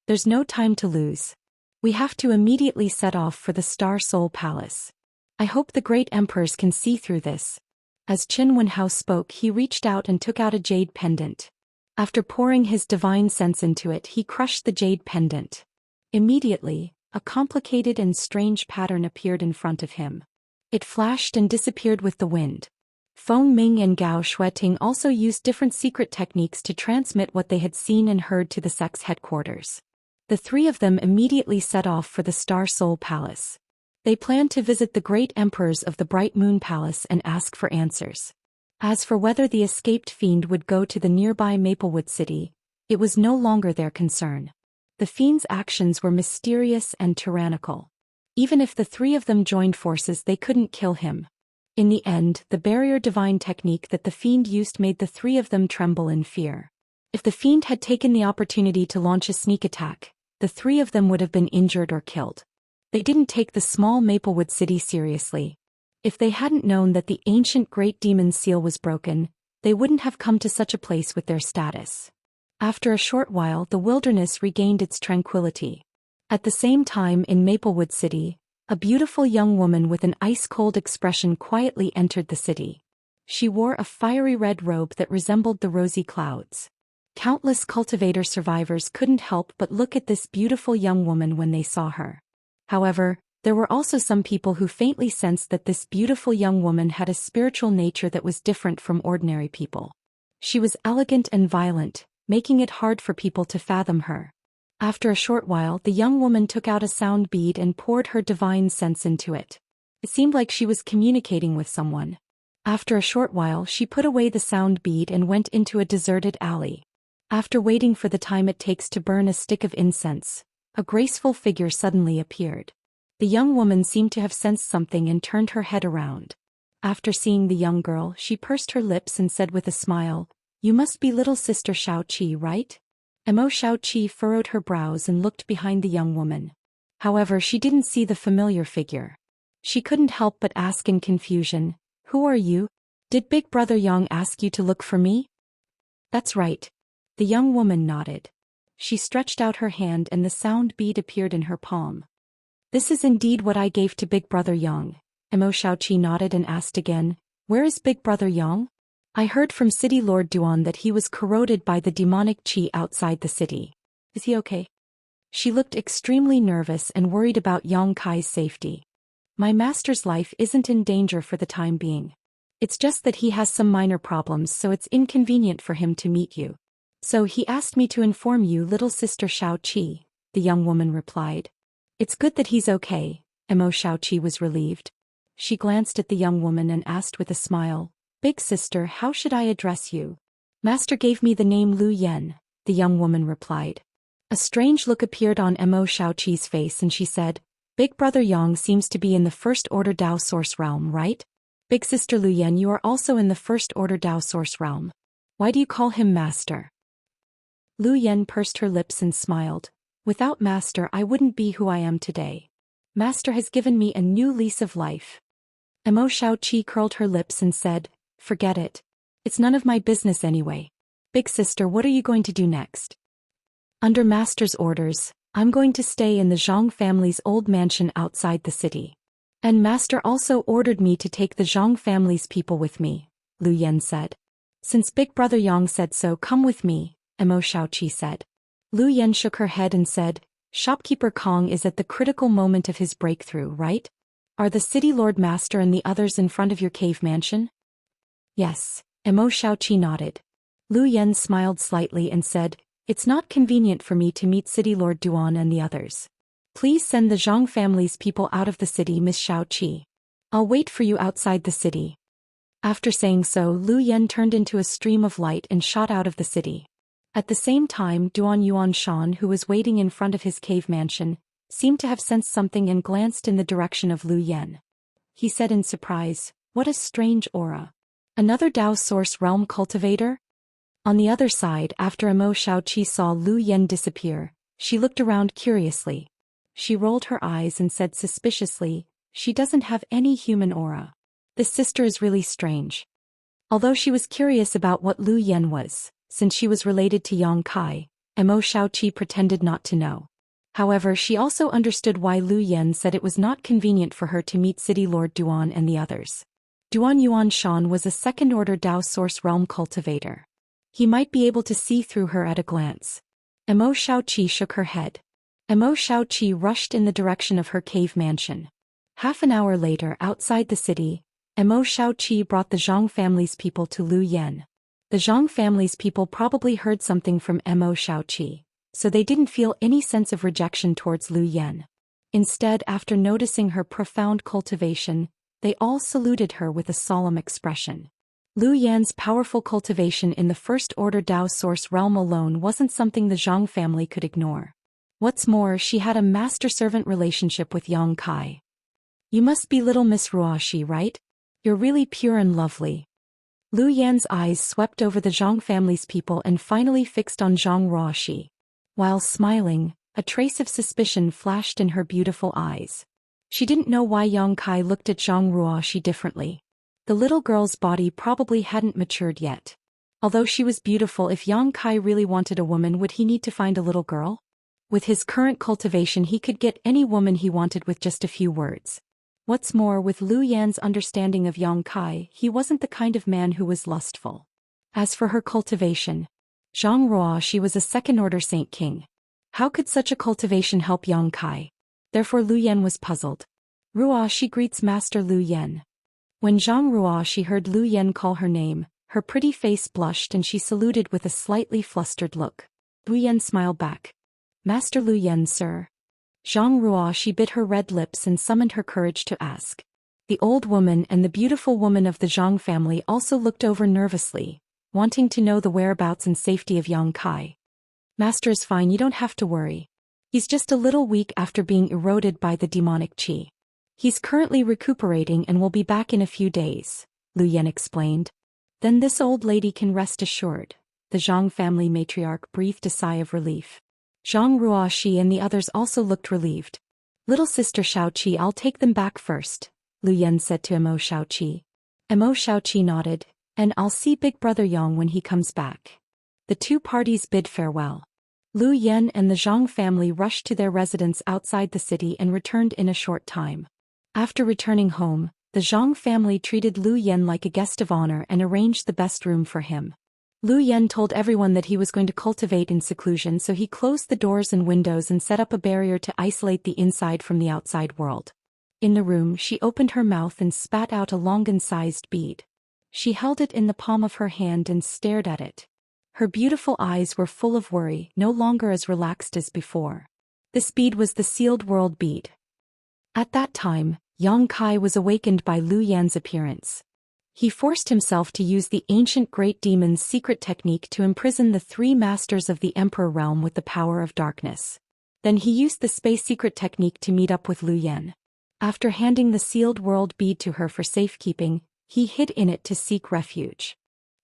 There's no time to lose. We have to immediately set off for the Star Soul Palace. I hope the great emperors can see through this. As Qin Wenhao spoke, he reached out and took out a jade pendant. After pouring his divine sense into it, he crushed the jade pendant. Immediately, a complicated and strange pattern appeared in front of him. It flashed and disappeared with the wind. Feng Ming and Gao Shueting also used different secret techniques to transmit what they had seen and heard to the sect's headquarters. The three of them immediately set off for the Star Soul Palace. They planned to visit the great emperors of the Bright Moon Palace and ask for answers. As for whether the escaped fiend would go to the nearby Maplewood City, it was no longer their concern. The fiend's actions were mysterious and tyrannical. Even if the three of them joined forces, they couldn't kill him. In the end, the barrier divine technique that the fiend used made the three of them tremble in fear. If the fiend had taken the opportunity to launch a sneak attack, the three of them would have been injured or killed. They didn't take the small Maplewood City seriously. If they hadn't known that the ancient Great Demon's seal was broken, they wouldn't have come to such a place with their status. After a short while, the wilderness regained its tranquility. At the same time, in Maplewood City, a beautiful young woman with an ice-cold expression quietly entered the city. She wore a fiery red robe that resembled the rosy clouds. Countless cultivator survivors couldn't help but look at this beautiful young woman when they saw her. However, there were also some people who faintly sensed that this beautiful young woman had a spiritual nature that was different from ordinary people. She was elegant and violent, making it hard for people to fathom her. After a short while, the young woman took out a sound bead and poured her divine sense into it. It seemed like she was communicating with someone. After a short while, she put away the sound bead and went into a deserted alley. After waiting for the time it takes to burn a stick of incense, a graceful figure suddenly appeared. The young woman seemed to have sensed something and turned her head around. After seeing the young girl, she pursed her lips and said with a smile, "You must be little sister Xiaoqi, right?" Mo Xiaoqi furrowed her brows and looked behind the young woman. However, she didn't see the familiar figure. She couldn't help but ask in confusion, "Who are you? Did Big Brother Yang ask you to look for me?" "That's right." The young woman nodded. She stretched out her hand and the sound bead appeared in her palm. "This is indeed what I gave to Big Brother Yang." Mo Xiaoqi nodded and asked again, "Where is Big Brother Yang?" "I heard from City Lord Duan that he was corroded by the demonic qi outside the city. Is he okay?" She looked extremely nervous and worried about Yang Kai's safety. "My master's life isn't in danger for the time being. It's just that he has some minor problems, so it's inconvenient for him to meet you. So he asked me to inform you, little sister Xiaoqi," the young woman replied. "It's good that he's okay." Mo Xiaoqi was relieved. She glanced at the young woman and asked with a smile, "Big sister, how should I address you?" "Master gave me the name Lu Yen," the young woman replied. A strange look appeared on Mo Xiaoqi's face and she said, "Big Brother Yang seems to be in the First Order Dao Source Realm, right? Big sister Lu Yen, you are also in the First Order Dao Source Realm. Why do you call him Master?" Lu Yen pursed her lips and smiled. "Without Master I wouldn't be who I am today. Master has given me a new lease of life." Mo Xiaoqi curled her lips and said, "Forget it. It's none of my business anyway. Big sister, what are you going to do next?" "Under Master's orders, I'm going to stay in the Zhang family's old mansion outside the city. And Master also ordered me to take the Zhang family's people with me," Lu Yen said. "Since Big Brother Yang said so, come with me," Mo Xiaoqi said. Lu Yen shook her head and said, "Shopkeeper Kong is at the critical moment of his breakthrough, right? Are the City Lord Master and the others in front of your cave mansion?" "Yes," Mo Xiaoqi nodded. Lu Yen smiled slightly and said, "It's not convenient for me to meet City Lord Duan and the others. Please send the Zhang family's people out of the city, Miss Xiaoqi. I'll wait for you outside the city." After saying so, Lu Yen turned into a stream of light and shot out of the city. At the same time, Duan Yuanshan, who was waiting in front of his cave mansion, seemed to have sensed something and glanced in the direction of Lu Yen. He said in surprise, "What a strange aura. Another Dao Source Realm cultivator? On the other side, after Imo Xiaoqi saw Lu Yan disappear, she looked around curiously. She rolled her eyes and said suspiciously, "She doesn't have any human aura. This sister is really strange." Although she was curious about what Lu Yan was, since she was related to Yang Kai, Imo Xiaoqi pretended not to know. However, she also understood why Lu Yan said it was not convenient for her to meet City Lord Duan and the others. Duan Yuanshan was a second-order Dao Source Realm cultivator. He might be able to see through her at a glance. Imo Xiaoqi shook her head. Imo Xiaoqi rushed in the direction of her cave mansion. Half an hour later, outside the city, Imo Xiaoqi brought the Zhang family's people to Lu Yan. The Zhang family's people probably heard something from Imo Xiaoqi, so they didn't feel any sense of rejection towards Lu Yan. Instead, after noticing her profound cultivation, they all saluted her with a solemn expression. Lu Yan's powerful cultivation in the first-order Dao Source realm alone wasn't something the Zhang family could ignore. What's more, she had a master-servant relationship with Yang Kai. "You must be little Miss Ruoxi, right? You're really pure and lovely." Lu Yan's eyes swept over the Zhang family's people and finally fixed on Zhang Ruoxi. While smiling, a trace of suspicion flashed in her beautiful eyes. She didn't know why Yang Kai looked at Zhang Ruoxi differently. The little girl's body probably hadn't matured yet. Although she was beautiful, if Yang Kai really wanted a woman, would he need to find a little girl? With his current cultivation, he could get any woman he wanted with just a few words. What's more, with Lu Yan's understanding of Yang Kai, he wasn't the kind of man who was lustful. As for her cultivation, Zhang Ruoxi was a second-order Saint King. How could such a cultivation help Yang Kai? Therefore Lu Yan was puzzled. "Ruoxi greets Master Lu Yan." When Zhang Ruoxi heard Lu Yan call her name, her pretty face blushed and she saluted with a slightly flustered look. Lu Yan smiled back. "Master Lu Yan, sir." Zhang Ruoxi bit her red lips and summoned her courage to ask. The old woman and the beautiful woman of the Zhang family also looked over nervously, wanting to know the whereabouts and safety of Yang Kai. "Master is fine, you don't have to worry. He's just a little weak after being eroded by the demonic qi. He's currently recuperating and will be back in a few days," Lu Yan explained. "Then this old lady can rest assured." The Zhang family matriarch breathed a sigh of relief. Zhang Ruoxi and the others also looked relieved. "Little sister Xiaoqi, I'll take them back first," Lu Yan said to Imo Xiaoqi. Imo Xiaoqi nodded, "And I'll see big brother Yang when he comes back." The two parties bid farewell. Lu Yan and the Zhang family rushed to their residence outside the city and returned in a short time. After returning home, the Zhang family treated Lu Yan like a guest of honor and arranged the best room for him. Lu Yan told everyone that he was going to cultivate in seclusion, so he closed the doors and windows and set up a barrier to isolate the inside from the outside world. In the room, she opened her mouth and spat out a longan-sized bead. She held it in the palm of her hand and stared at it. Her beautiful eyes were full of worry, no longer as relaxed as before. This bead was the sealed world bead. At that time, Yang Kai was awakened by Lu Yan's appearance. He forced himself to use the ancient great demon's secret technique to imprison the three masters of the Emperor realm with the power of darkness. Then he used the space secret technique to meet up with Lu Yan. After handing the sealed world bead to her for safekeeping, he hid in it to seek refuge.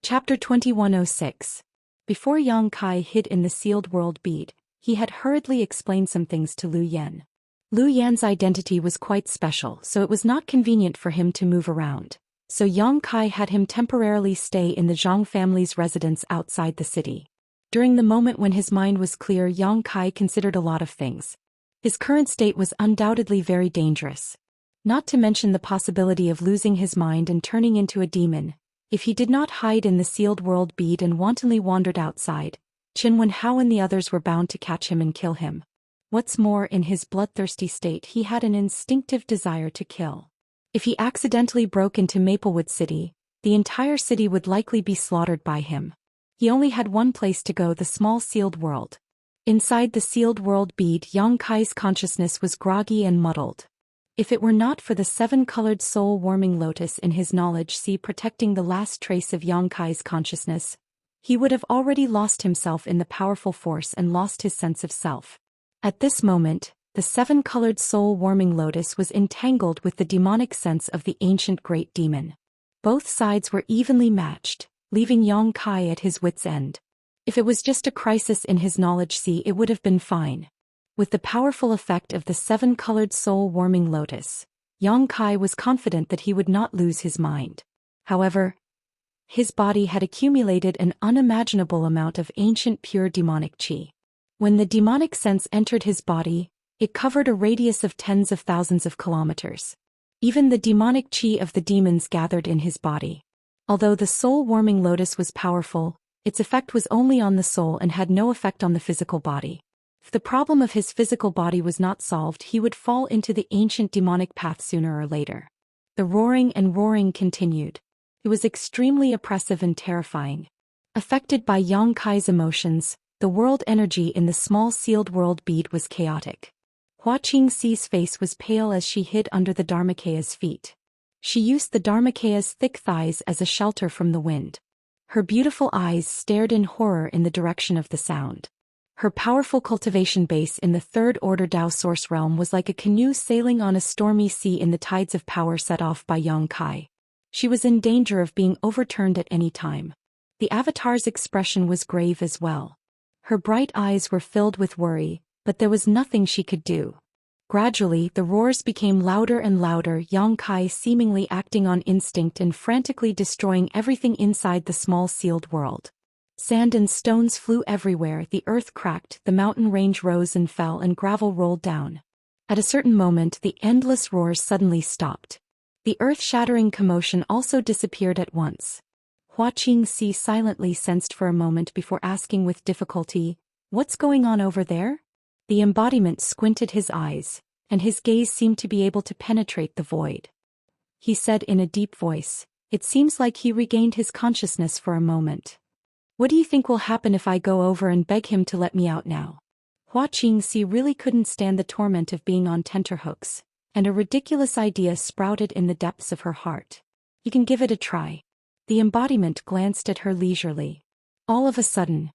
Chapter 2106. Before Yang Kai hid in the sealed world bead, he had hurriedly explained some things to Lu Yan. Lu Yan's identity was quite special, so it was not convenient for him to move around. So Yang Kai had him temporarily stay in the Zhang family's residence outside the city. During the moment when his mind was clear, Yang Kai considered a lot of things. His current state was undoubtedly very dangerous. Not to mention the possibility of losing his mind and turning into a demon. If he did not hide in the sealed world bead and wantonly wandered outside, Qin Wenhao and the others were bound to catch him and kill him. What's more, in his bloodthirsty state he had an instinctive desire to kill. If he accidentally broke into Maplewood City, the entire city would likely be slaughtered by him. He only had one place to go, the small sealed world. Inside the sealed world bead, Yang Kai's consciousness was groggy and muddled. If it were not for the seven-colored soul-warming lotus in his knowledge sea protecting the last trace of Yang Kai's consciousness, he would have already lost himself in the powerful force and lost his sense of self. At this moment, the seven-colored soul-warming lotus was entangled with the demonic sense of the ancient great demon. Both sides were evenly matched. leaving Yang Kai at his wit's end. If it was just a crisis in his knowledge sea, it would have been fine. With the powerful effect of the seven-colored soul-warming lotus, Yang Kai was confident that he would not lose his mind. However, his body had accumulated an unimaginable amount of ancient pure demonic qi. When the demonic sense entered his body, it covered a radius of tens of thousands of kilometers. Even the demonic qi of the demons gathered in his body. Although the soul-warming lotus was powerful, its effect was only on the soul and had no effect on the physical body. If the problem of his physical body was not solved, he would fall into the ancient demonic path sooner or later. The roaring and roaring continued. It was extremely oppressive and terrifying. Affected by Yang Kai's emotions, the world energy in the small sealed world bead was chaotic. Hua Qingxi's face was pale as she hid under the Dharmakeya's feet. She used the Dharmakeya's thick thighs as a shelter from the wind. Her beautiful eyes stared in horror in the direction of the sound. Her powerful cultivation base in the third-order Dao source realm was like a canoe sailing on a stormy sea in the tides of power set off by Yang Kai. She was in danger of being overturned at any time. The avatar's expression was grave as well. Her bright eyes were filled with worry, but there was nothing she could do. Gradually, the roars became louder and louder, Yang Kai seemingly acting on instinct and frantically destroying everything inside the small sealed world. Sand and stones flew everywhere, the earth cracked, the mountain range rose and fell, and gravel rolled down. At a certain moment, the endless roars suddenly stopped. The earth-shattering commotion also disappeared at once. Hua Qingxi silently sensed for a moment before asking with difficulty, "What's going on over there?" The embodiment squinted his eyes, and his gaze seemed to be able to penetrate the void. He said in a deep voice, it seems like he regained his consciousness for a moment. "What do you think will happen if I go over and beg him to let me out now?" Hua Qingxi really couldn't stand the torment of being on tenterhooks, and a ridiculous idea sprouted in the depths of her heart. "You can give it a try." The embodiment glanced at her leisurely. All of a sudden,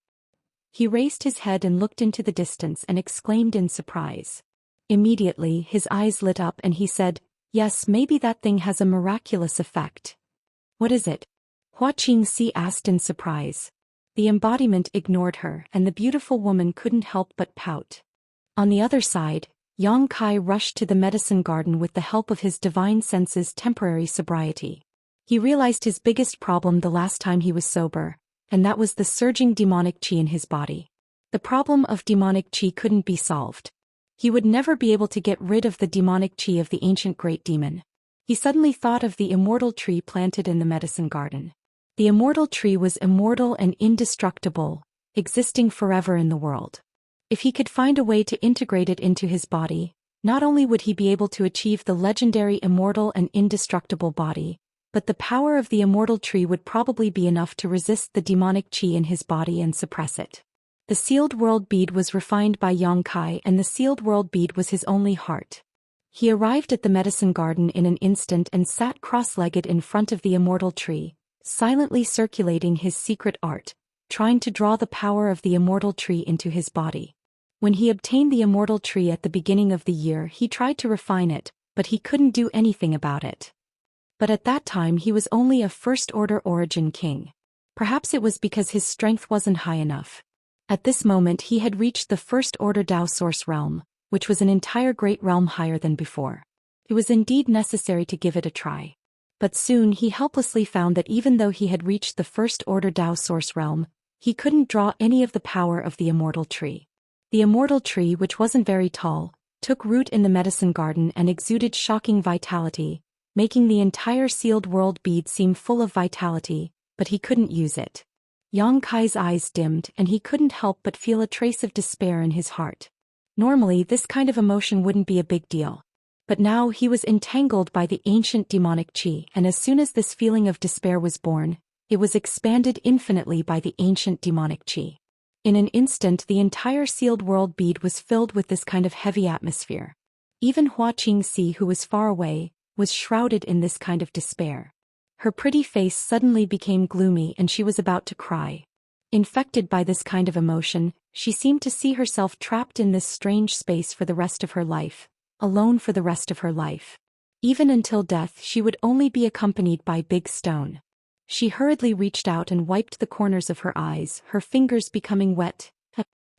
he raised his head and looked into the distance and exclaimed in surprise. Immediately, his eyes lit up and he said, "Yes, maybe that thing has a miraculous effect." "What is it?" Hua Qingxi asked in surprise. The embodiment ignored her, and the beautiful woman couldn't help but pout. On the other side, Yang Kai rushed to the medicine garden with the help of his divine sense's temporary sobriety. He realized his biggest problem the last time he was sober, and that was the surging demonic qi in his body. The problem of demonic qi couldn't be solved. He would never be able to get rid of the demonic qi of the ancient great demon. He suddenly thought of the immortal tree planted in the medicine garden. The immortal tree was immortal and indestructible, existing forever in the world. If he could find a way to integrate it into his body, not only would he be able to achieve the legendary immortal and indestructible body, but the power of the immortal tree would probably be enough to resist the demonic qi in his body and suppress it. The sealed world bead was refined by Yang Kai, and the sealed world bead was his only heart. He arrived at the medicine garden in an instant and sat cross-legged in front of the immortal tree, silently circulating his secret art, trying to draw the power of the immortal tree into his body. When he obtained the immortal tree at the beginning of the year, he tried to refine it, but he couldn't do anything about it. But at that time he was only a first-order origin king. Perhaps it was because his strength wasn't high enough. At this moment he had reached the first-order Dao source realm, which was an entire great realm higher than before. It was indeed necessary to give it a try. But soon he helplessly found that even though he had reached the first-order Dao source realm, he couldn't draw any of the power of the immortal tree. The immortal tree, which wasn't very tall, took root in the medicine garden and exuded shocking vitality, making the entire sealed world bead seem full of vitality, but he couldn't use it. Yang Kai's eyes dimmed and he couldn't help but feel a trace of despair in his heart. Normally this kind of emotion wouldn't be a big deal. But now he was entangled by the ancient demonic qi, and as soon as this feeling of despair was born, it was expanded infinitely by the ancient demonic qi. In an instant the entire sealed world bead was filled with this kind of heavy atmosphere. Even Hua Qingxi, who was far away, was shrouded in this kind of despair. Her pretty face suddenly became gloomy and she was about to cry. Infected by this kind of emotion, she seemed to see herself trapped in this strange space for the rest of her life, alone for the rest of her life. Even until death she would only be accompanied by Big Stone. She hurriedly reached out and wiped the corners of her eyes, her fingers becoming wet.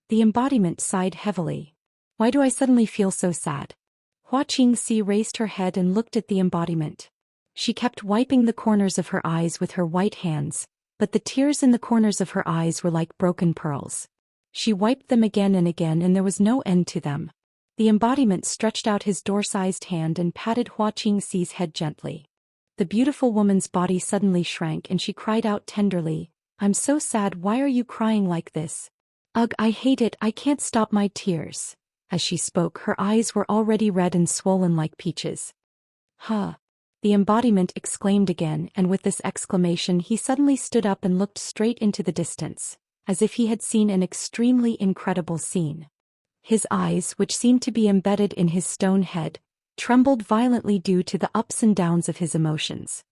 The embodiment sighed heavily. Why do I suddenly feel so sad? Hua Qingxi raised her head and looked at the embodiment. She kept wiping the corners of her eyes with her white hands, but the tears in the corners of her eyes were like broken pearls. She wiped them again and again and there was no end to them. The embodiment stretched out his door-sized hand and patted Hua Qingxi's head gently. The beautiful woman's body suddenly shrank and she cried out tenderly, "I'm so sad, why are you crying like this? Ugh, I hate it, I can't stop my tears." As she spoke, her eyes were already red and swollen like peaches. Huh! The embodiment exclaimed again, and with this exclamation he suddenly stood up and looked straight into the distance, as if he had seen an extremely incredible scene. His eyes, which seemed to be embedded in his stone head, trembled violently due to the ups and downs of his emotions.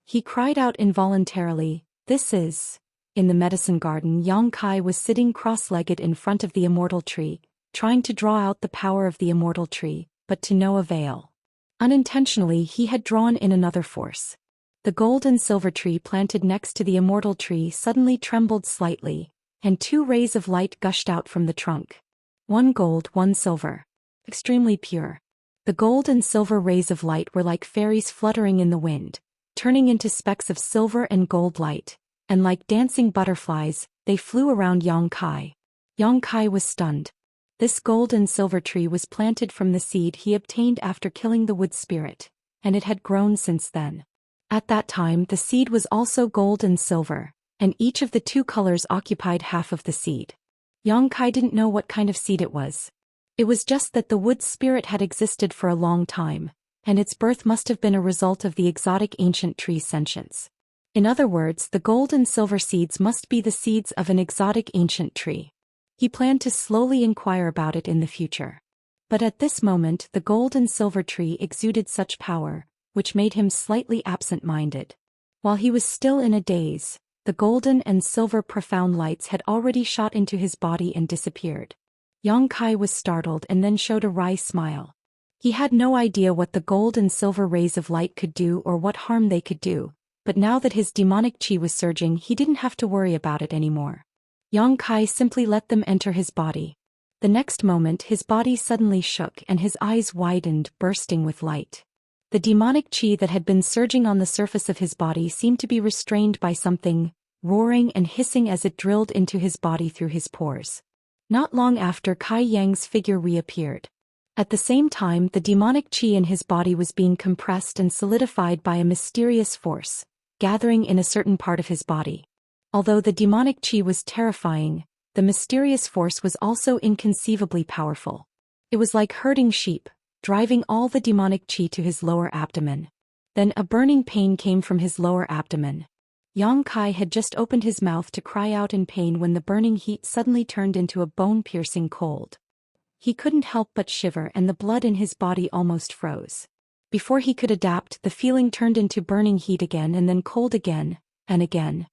He cried out involuntarily, "This is..." In the medicine garden, Yang Kai was sitting cross-legged in front of the immortal tree, trying to draw out the power of the immortal tree, but to no avail. Unintentionally, he had drawn in another force. The gold and silver tree planted next to the immortal tree suddenly trembled slightly, and 2 rays of light gushed out from the trunk. 1 gold, 1 silver. Extremely pure. The gold and silver rays of light were like fairies fluttering in the wind, turning into specks of silver and gold light, and like dancing butterflies, they flew around Yang Kai. Yang Kai was stunned. This gold and silver tree was planted from the seed he obtained after killing the wood spirit, and it had grown since then. At that time the seed was also gold and silver, and each of the 2 colors occupied half of the seed. Yang Kai didn't know what kind of seed it was. It was just that the wood spirit had existed for a long time, and its birth must have been a result of the exotic ancient tree's sentience. In other words, the gold and silver seeds must be the seeds of an exotic ancient tree. He planned to slowly inquire about it in the future. But at this moment the gold and silver tree exuded such power, which made him slightly absent-minded. While he was still in a daze, the golden and silver profound lights had already shot into his body and disappeared. Yang Kai was startled and then showed a wry smile. He had no idea what the gold and silver rays of light could do or what harm they could do, but now that his demonic chi was surging he didn't have to worry about it anymore. Yang Kai simply let them enter his body. The next moment his body suddenly shook and his eyes widened, bursting with light. The demonic chi that had been surging on the surface of his body seemed to be restrained by something, roaring and hissing as it drilled into his body through his pores. Not long after, Kai Yang's figure reappeared. At the same time, the demonic chi in his body was being compressed and solidified by a mysterious force, gathering in a certain part of his body. Although the demonic chi was terrifying, the mysterious force was also inconceivably powerful. It was like herding sheep, driving all the demonic chi to his lower abdomen. Then a burning pain came from his lower abdomen. Yang Kai had just opened his mouth to cry out in pain when the burning heat suddenly turned into a bone-piercing cold. He couldn't help but shiver and the blood in his body almost froze. Before he could adapt, the feeling turned into burning heat again and then cold again, and again.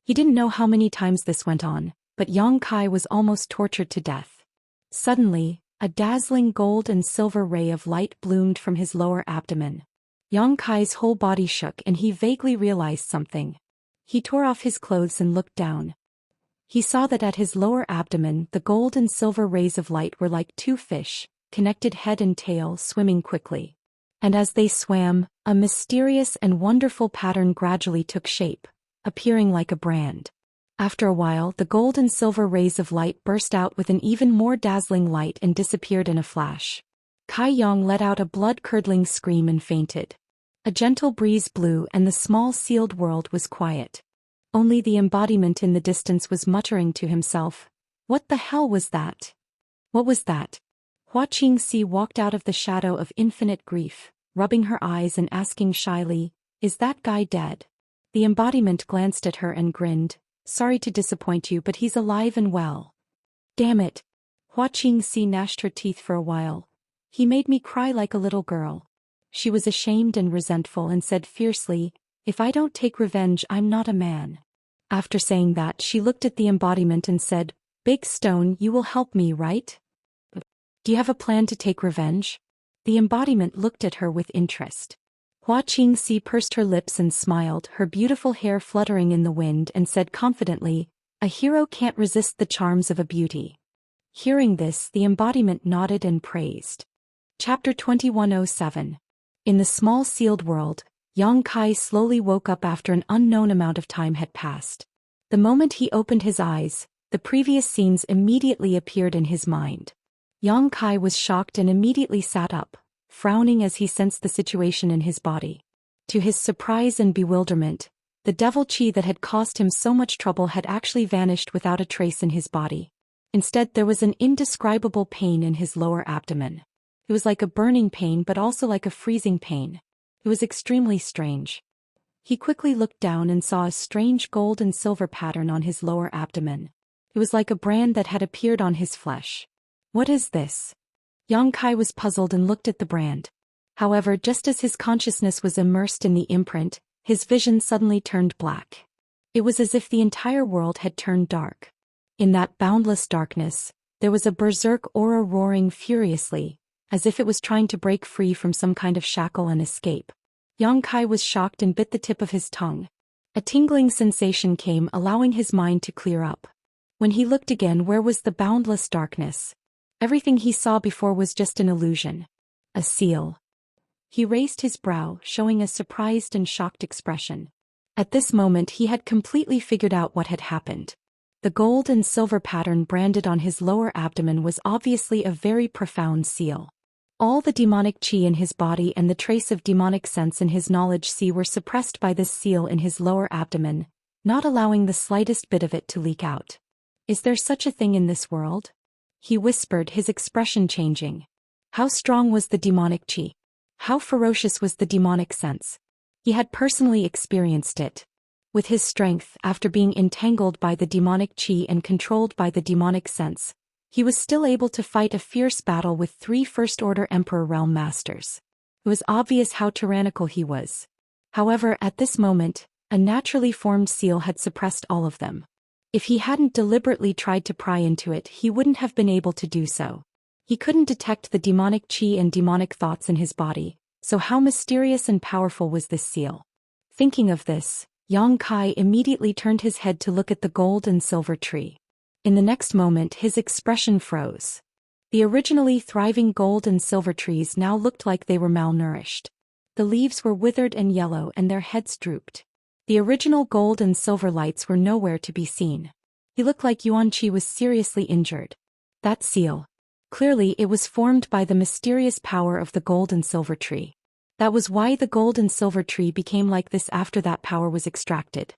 He didn't know how many times this went on, but Yang Kai was almost tortured to death. Suddenly, a dazzling gold and silver ray of light bloomed from his lower abdomen. Yang Kai's whole body shook and he vaguely realized something. He tore off his clothes and looked down. He saw that at his lower abdomen the gold and silver rays of light were like 2 fish, connected head and tail, swimming quickly. And as they swam, a mysterious and wonderful pattern gradually took shape, appearing like a brand. After a while, the gold and silver rays of light burst out with an even more dazzling light and disappeared in a flash. Kai Yang let out a blood-curdling scream and fainted. A gentle breeze blew and the small sealed world was quiet. Only the embodiment in the distance was muttering to himself, "What the hell was that? What was that?" Hua Qingxi walked out of the shadow of infinite grief, rubbing her eyes and asking shyly, "Is that guy dead?" The embodiment glanced at her and grinned, "Sorry to disappoint you, but he's alive and well." "Damn it." Hua Qingxi gnashed her teeth for a while. "He made me cry like a little girl." She was ashamed and resentful and said fiercely, "If I don't take revenge, I'm not a man." After saying that, she looked at the embodiment and said, "Big Stone, you will help me, right? Do you have a plan to take revenge?" The embodiment looked at her with interest. Hua Qingxi pursed her lips and smiled, her beautiful hair fluttering in the wind, and said confidently, "A hero can't resist the charms of a beauty." Hearing this, the embodiment nodded and praised. Chapter 2107. In the small sealed world, Yang Kai slowly woke up after an unknown amount of time had passed. The moment he opened his eyes, the previous scenes immediately appeared in his mind. Yang Kai was shocked and immediately sat up, frowning as he sensed the situation in his body. To his surprise and bewilderment, the devil chi that had caused him so much trouble had actually vanished without a trace in his body. Instead, there was an indescribable pain in his lower abdomen. It was like a burning pain but also like a freezing pain. It was extremely strange. He quickly looked down and saw a strange gold and silver pattern on his lower abdomen. It was like a brand that had appeared on his flesh. What is this? Yang Kai was puzzled and looked at the brand. However, just as his consciousness was immersed in the imprint, his vision suddenly turned black. It was as if the entire world had turned dark. In that boundless darkness, there was a berserk aura roaring furiously, as if it was trying to break free from some kind of shackle and escape. Yang Kai was shocked and bit the tip of his tongue. A tingling sensation came, allowing his mind to clear up. When he looked again, where was the boundless darkness? Everything he saw before was just an illusion. A seal. He raised his brow, showing a surprised and shocked expression. At this moment he had completely figured out what had happened. The gold and silver pattern branded on his lower abdomen was obviously a very profound seal. All the demonic chi in his body and the trace of demonic sense in his knowledge sea were suppressed by this seal in his lower abdomen, not allowing the slightest bit of it to leak out. Is there such a thing in this world? He whispered, his expression changing. How strong was the demonic chi? How ferocious was the demonic sense? He had personally experienced it. With his strength, after being entangled by the demonic chi and controlled by the demonic sense, he was still able to fight a fierce battle with 3 First-Order Emperor Realm Masters. It was obvious how tyrannical he was. However, at this moment, a naturally formed seal had suppressed all of them. If he hadn't deliberately tried to pry into it, he wouldn't have been able to do so. He couldn't detect the demonic chi and demonic thoughts in his body, so how mysterious and powerful was this seal? Thinking of this, Yang Kai immediately turned his head to look at the gold and silver tree. In the next moment his expression froze. The originally thriving gold and silver trees now looked like they were malnourished. The leaves were withered and yellow and their heads drooped. The original gold and silver lights were nowhere to be seen. He looked like Yuan Qi was seriously injured. That seal. Clearly it was formed by the mysterious power of the gold and silver tree. That was why the gold and silver tree became like this after that power was extracted.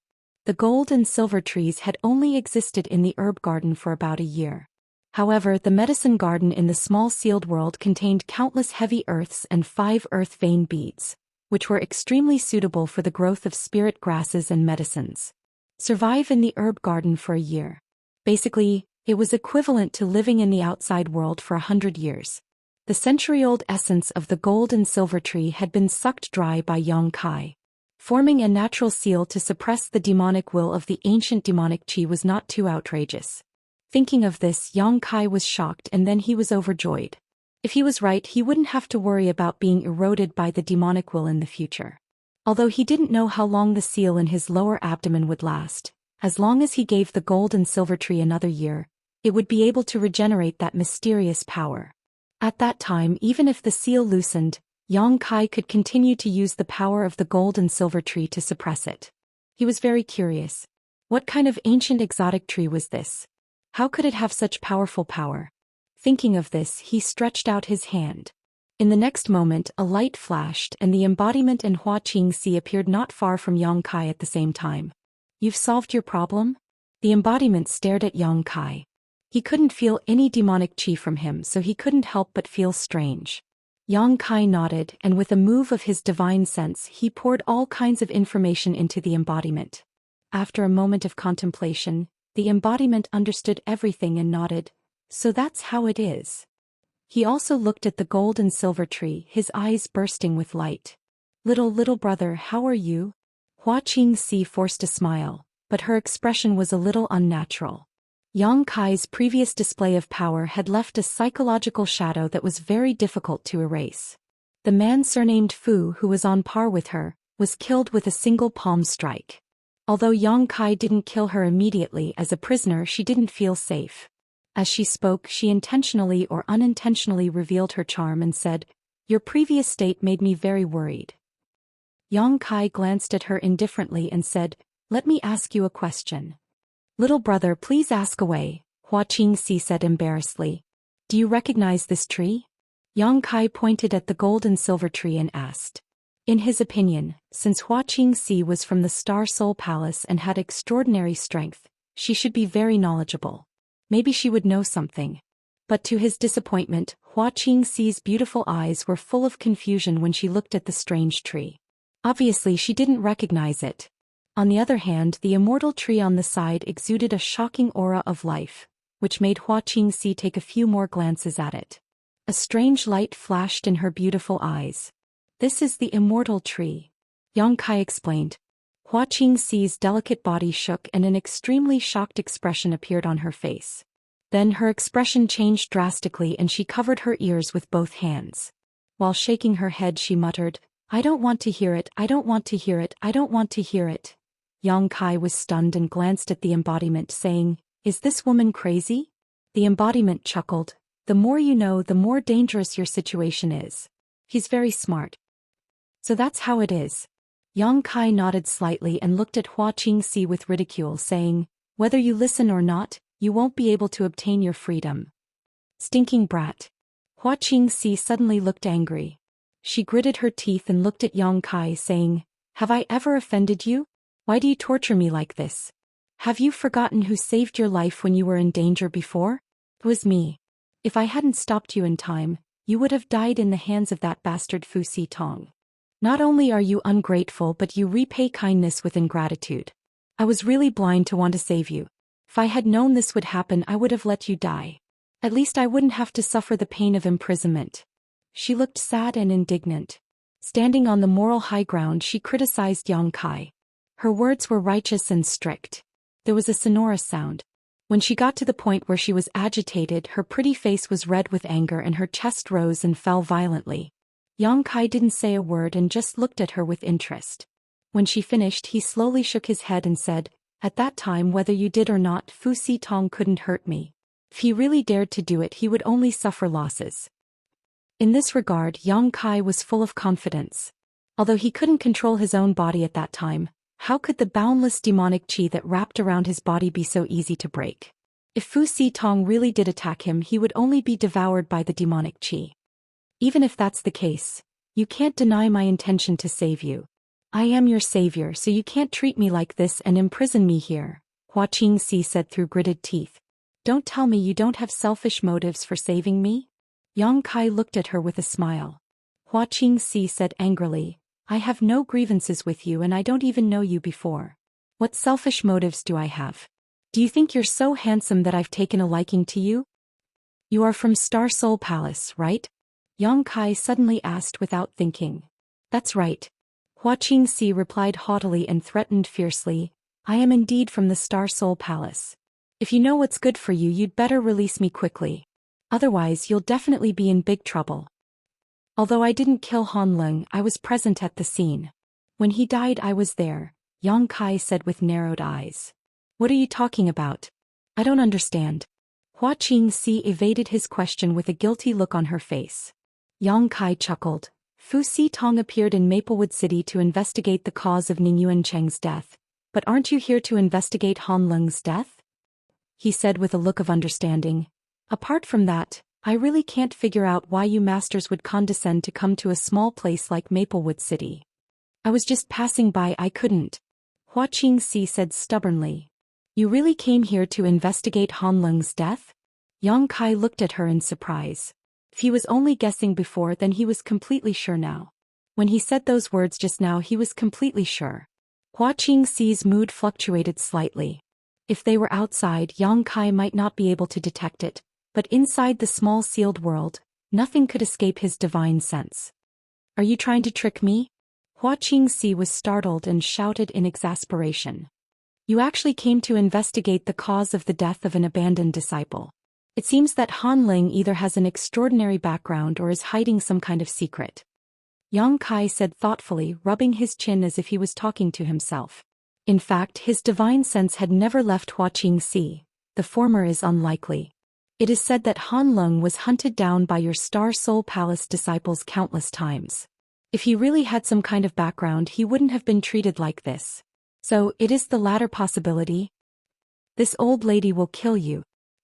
The gold and silver trees had only existed in the herb garden for about a year. However, the medicine garden in the small sealed world contained countless heavy earths and 5 earth vein beads, which were extremely suitable for the growth of spirit grasses and medicines. Survive in the herb garden for a year. Basically, it was equivalent to living in the outside world for 100 years. The century-old essence of the gold and silver tree had been sucked dry by Yang Kai. Forming a natural seal to suppress the demonic will of the ancient demonic chi was not too outrageous. Thinking of this, Yang Kai was shocked and then he was overjoyed. If he was right, he wouldn't have to worry about being eroded by the demonic will in the future. Although he didn't know how long the seal in his lower abdomen would last, as long as he gave the gold and silver tree another year, it would be able to regenerate that mysterious power. At that time, even if the seal loosened, Yang Kai could continue to use the power of the gold and silver tree to suppress it. He was very curious. What kind of ancient exotic tree was this? How could it have such powerful power? Thinking of this, he stretched out his hand. In the next moment, a light flashed and the embodiment and Hua Qingxi appeared not far from Yang Kai at the same time. You've solved your problem? The embodiment stared at Yang Kai. He couldn't feel any demonic chi from him, so he couldn't help but feel strange. Yang Kai nodded, and with a move of his divine sense he poured all kinds of information into the embodiment. After a moment of contemplation, the embodiment understood everything and nodded. So that's how it is. He also looked at the gold and silver tree, his eyes bursting with light. Little brother, how are you? Hua Qingxi forced a smile, but her expression was a little unnatural. Yang Kai's previous display of power had left a psychological shadow that was very difficult to erase. The man surnamed Fu, who was on par with her, was killed with a single palm strike. Although Yang Kai didn't kill her immediately as a prisoner, she didn't feel safe. As she spoke, she intentionally or unintentionally revealed her charm and said, "Your previous state made me very worried." Yang Kai glanced at her indifferently and said, "Let me ask you a question." "Little brother, please ask away," Hua Qingxi said embarrassedly. "Do you recognize this tree?" Yang Kai pointed at the gold and silver tree and asked. In his opinion, since Hua Qingxi was from the Star Soul Palace and had extraordinary strength, she should be very knowledgeable. Maybe she would know something. But to his disappointment, Hua Qingxi's beautiful eyes were full of confusion when she looked at the strange tree. Obviously she didn't recognize it. On the other hand, the immortal tree on the side exuded a shocking aura of life, which made Hua Qingxi take a few more glances at it. A strange light flashed in her beautiful eyes. "This is the immortal tree," Yang Kai explained. Hua Qingxi's delicate body shook and an extremely shocked expression appeared on her face. Then her expression changed drastically and she covered her ears with both hands. While shaking her head she muttered, "I don't want to hear it, I don't want to hear it, I don't want to hear it." Yang Kai was stunned and glanced at the embodiment saying, "Is this woman crazy?" The embodiment chuckled, "The more you know, the more dangerous your situation is. He's very smart." "So that's how it is." Yang Kai nodded slightly and looked at Hua Qingxi with ridicule saying, "Whether you listen or not, you won't be able to obtain your freedom." "Stinking brat." Hua Qingxi suddenly looked angry. She gritted her teeth and looked at Yang Kai saying, "Have I ever offended you? Why do you torture me like this? Have you forgotten who saved your life when you were in danger before? It was me. If I hadn't stopped you in time, you would have died in the hands of that bastard Fu Si Tong. Not only are you ungrateful but you repay kindness with ingratitude. I was really blind to want to save you. If I had known this would happen I would have let you die. At least I wouldn't have to suffer the pain of imprisonment." She looked sad and indignant. Standing on the moral high ground she criticized Yang Kai. Her words were righteous and strict. There was a sonorous sound. When she got to the point where she was agitated, her pretty face was red with anger and her chest rose and fell violently. Yang Kai didn't say a word and just looked at her with interest. When she finished, he slowly shook his head and said, "At that time, whether you did or not, Fu Si Tong couldn't hurt me. If he really dared to do it, he would only suffer losses." In this regard, Yang Kai was full of confidence. Although he couldn't control his own body at that time, how could the boundless demonic qi that wrapped around his body be so easy to break? If Fu Si Tong really did attack him, he would only be devoured by the demonic qi. "Even if that's the case, you can't deny my intention to save you. I am your savior, so you can't treat me like this and imprison me here," Hua Qingxi said through gritted teeth. "Don't tell me you don't have selfish motives for saving me?" Yang Kai looked at her with a smile. Hua Qingxi said angrily, "I have no grievances with you and I don't even know you before. What selfish motives do I have? Do you think you're so handsome that I've taken a liking to you?" "You are from Star Soul Palace, right?" Yang Kai suddenly asked without thinking. "That's right." Hua Qingxi replied haughtily and threatened fiercely, "I am indeed from the Star Soul Palace. If you know what's good for you, you'd better release me quickly. Otherwise you'll definitely be in big trouble. Although I didn't kill Han Leng, I was present at the scene. When he died I was there," Yang Kai said with narrowed eyes. "What are you talking about? I don't understand." Hua Qingxi evaded his question with a guilty look on her face. Yang Kai chuckled. "Fu Si Tong appeared in Maplewood City to investigate the cause of Ning Yuancheng's death. But aren't you here to investigate Han Leng's death?" he said with a look of understanding. "Apart from that, I really can't figure out why you masters would condescend to come to a small place like Maplewood City." "I was just passing by, I couldn't," Hua Qingxi said stubbornly. "You really came here to investigate Han Leng's death?" Yang Kai looked at her in surprise. If he was only guessing before, then he was completely sure now. When he said those words just now, he was completely sure. Hua Qingxi's mood fluctuated slightly. If they were outside, Yang Kai might not be able to detect it, but inside the small sealed world, nothing could escape his divine sense. "Are you trying to trick me?" Hua Qingxi was startled and shouted in exasperation. "You actually came to investigate the cause of the death of an abandoned disciple. It seems that Han Ling either has an extraordinary background or is hiding some kind of secret. Yang Kai said thoughtfully, rubbing his chin as if he was talking to himself. In fact, his divine sense had never left Xianxia. The former is unlikely. It is said that Han Lung was hunted down by your Star Soul Palace disciples countless times. If he really had some kind of background, he wouldn't have been treated like this. So, it is the latter possibility? This old lady will kill you.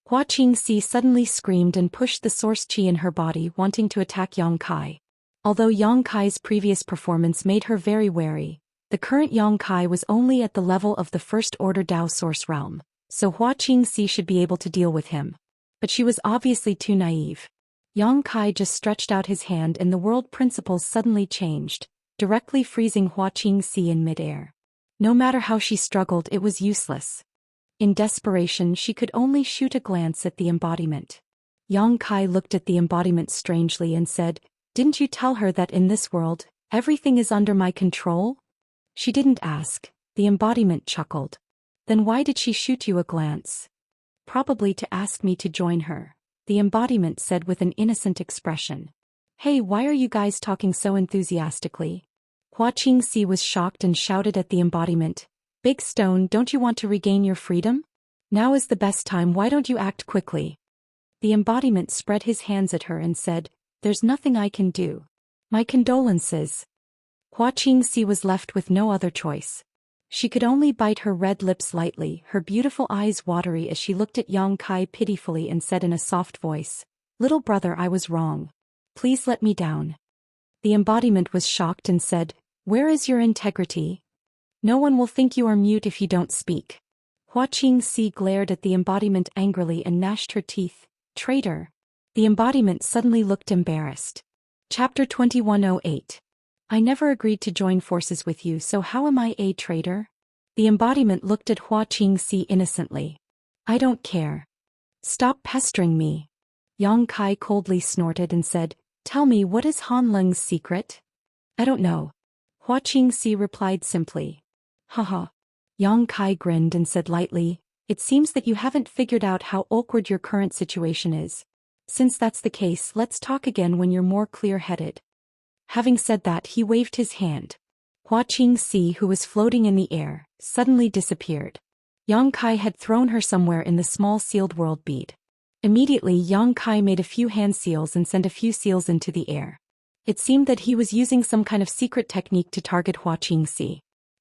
Xianxia suddenly screamed and pushed the source chi in her body, wanting to attack Yang Kai. Although Yang Kai's previous performance made her very wary, the current Yang Kai was only at the level of the First Order Dao Source Realm, so Xianxia should be able to deal with him. But she was obviously too naive. Yang Kai just stretched out his hand and the world principles suddenly changed, directly freezing Xianxia in midair. No matter how she struggled, it was useless. In desperation, she could only shoot a glance at the embodiment. Yang Kai looked at the embodiment strangely and said, "Didn't you tell her that in this world, everything is under my control?" She didn't ask. The embodiment chuckled. "Then why did she shoot you a glance?" "Probably to ask me to join her," the embodiment said with an innocent expression. "Hey, why are you guys talking so enthusiastically?" Xianxia was shocked and shouted at the embodiment, "Big Stone, don't you want to regain your freedom? Now is the best time, why don't you act quickly?" The embodiment spread his hands at her and said, "There's nothing I can do. My condolences." Xianxia was left with no other choice. She could only bite her red lips lightly, her beautiful eyes watery as she looked at Yang Kai pitifully and said in a soft voice, "Little brother, I was wrong. Please let me down." The embodiment was shocked and said, "Where is your integrity? No one will think you are mute if you don't speak." Xianxia glared at the embodiment angrily and gnashed her teeth. "Traitor." The embodiment suddenly looked embarrassed. Chapter 2108. "I never agreed to join forces with you, so how am I a traitor?" The embodiment looked at Xianxia innocently. "I don't care. Stop pestering me." Yang Kai coldly snorted and said, "Tell me, what is Han Lung's secret?" "I don't know." Xianxia replied simply. "Haha." Yang Kai grinned and said lightly, "It seems that you haven't figured out how awkward your current situation is. Since that's the case, let's talk again when you're more clear-headed." Having said that, he waved his hand. Xianxia, who was floating in the air, suddenly disappeared. Yang Kai had thrown her somewhere in the small sealed world bead. Immediately, Yang Kai made a few hand seals and sent a few seals into the air. It seemed that he was using some kind of secret technique to target Xianxia.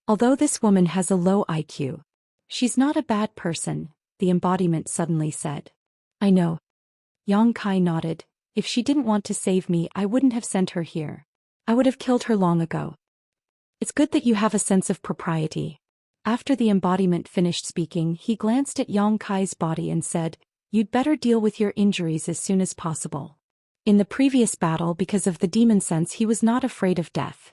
Although this woman has a low IQ, she's not a bad person, the embodiment suddenly said. "I know." Yang Kai nodded. "If she didn't want to save me, I wouldn't have sent her here. I would have killed her long ago." "It's good that you have a sense of propriety." After the embodiment finished speaking, he glanced at Yang Kai's body and said, "You'd better deal with your injuries as soon as possible." In the previous battle, because of the demon sense, he was not afraid of death.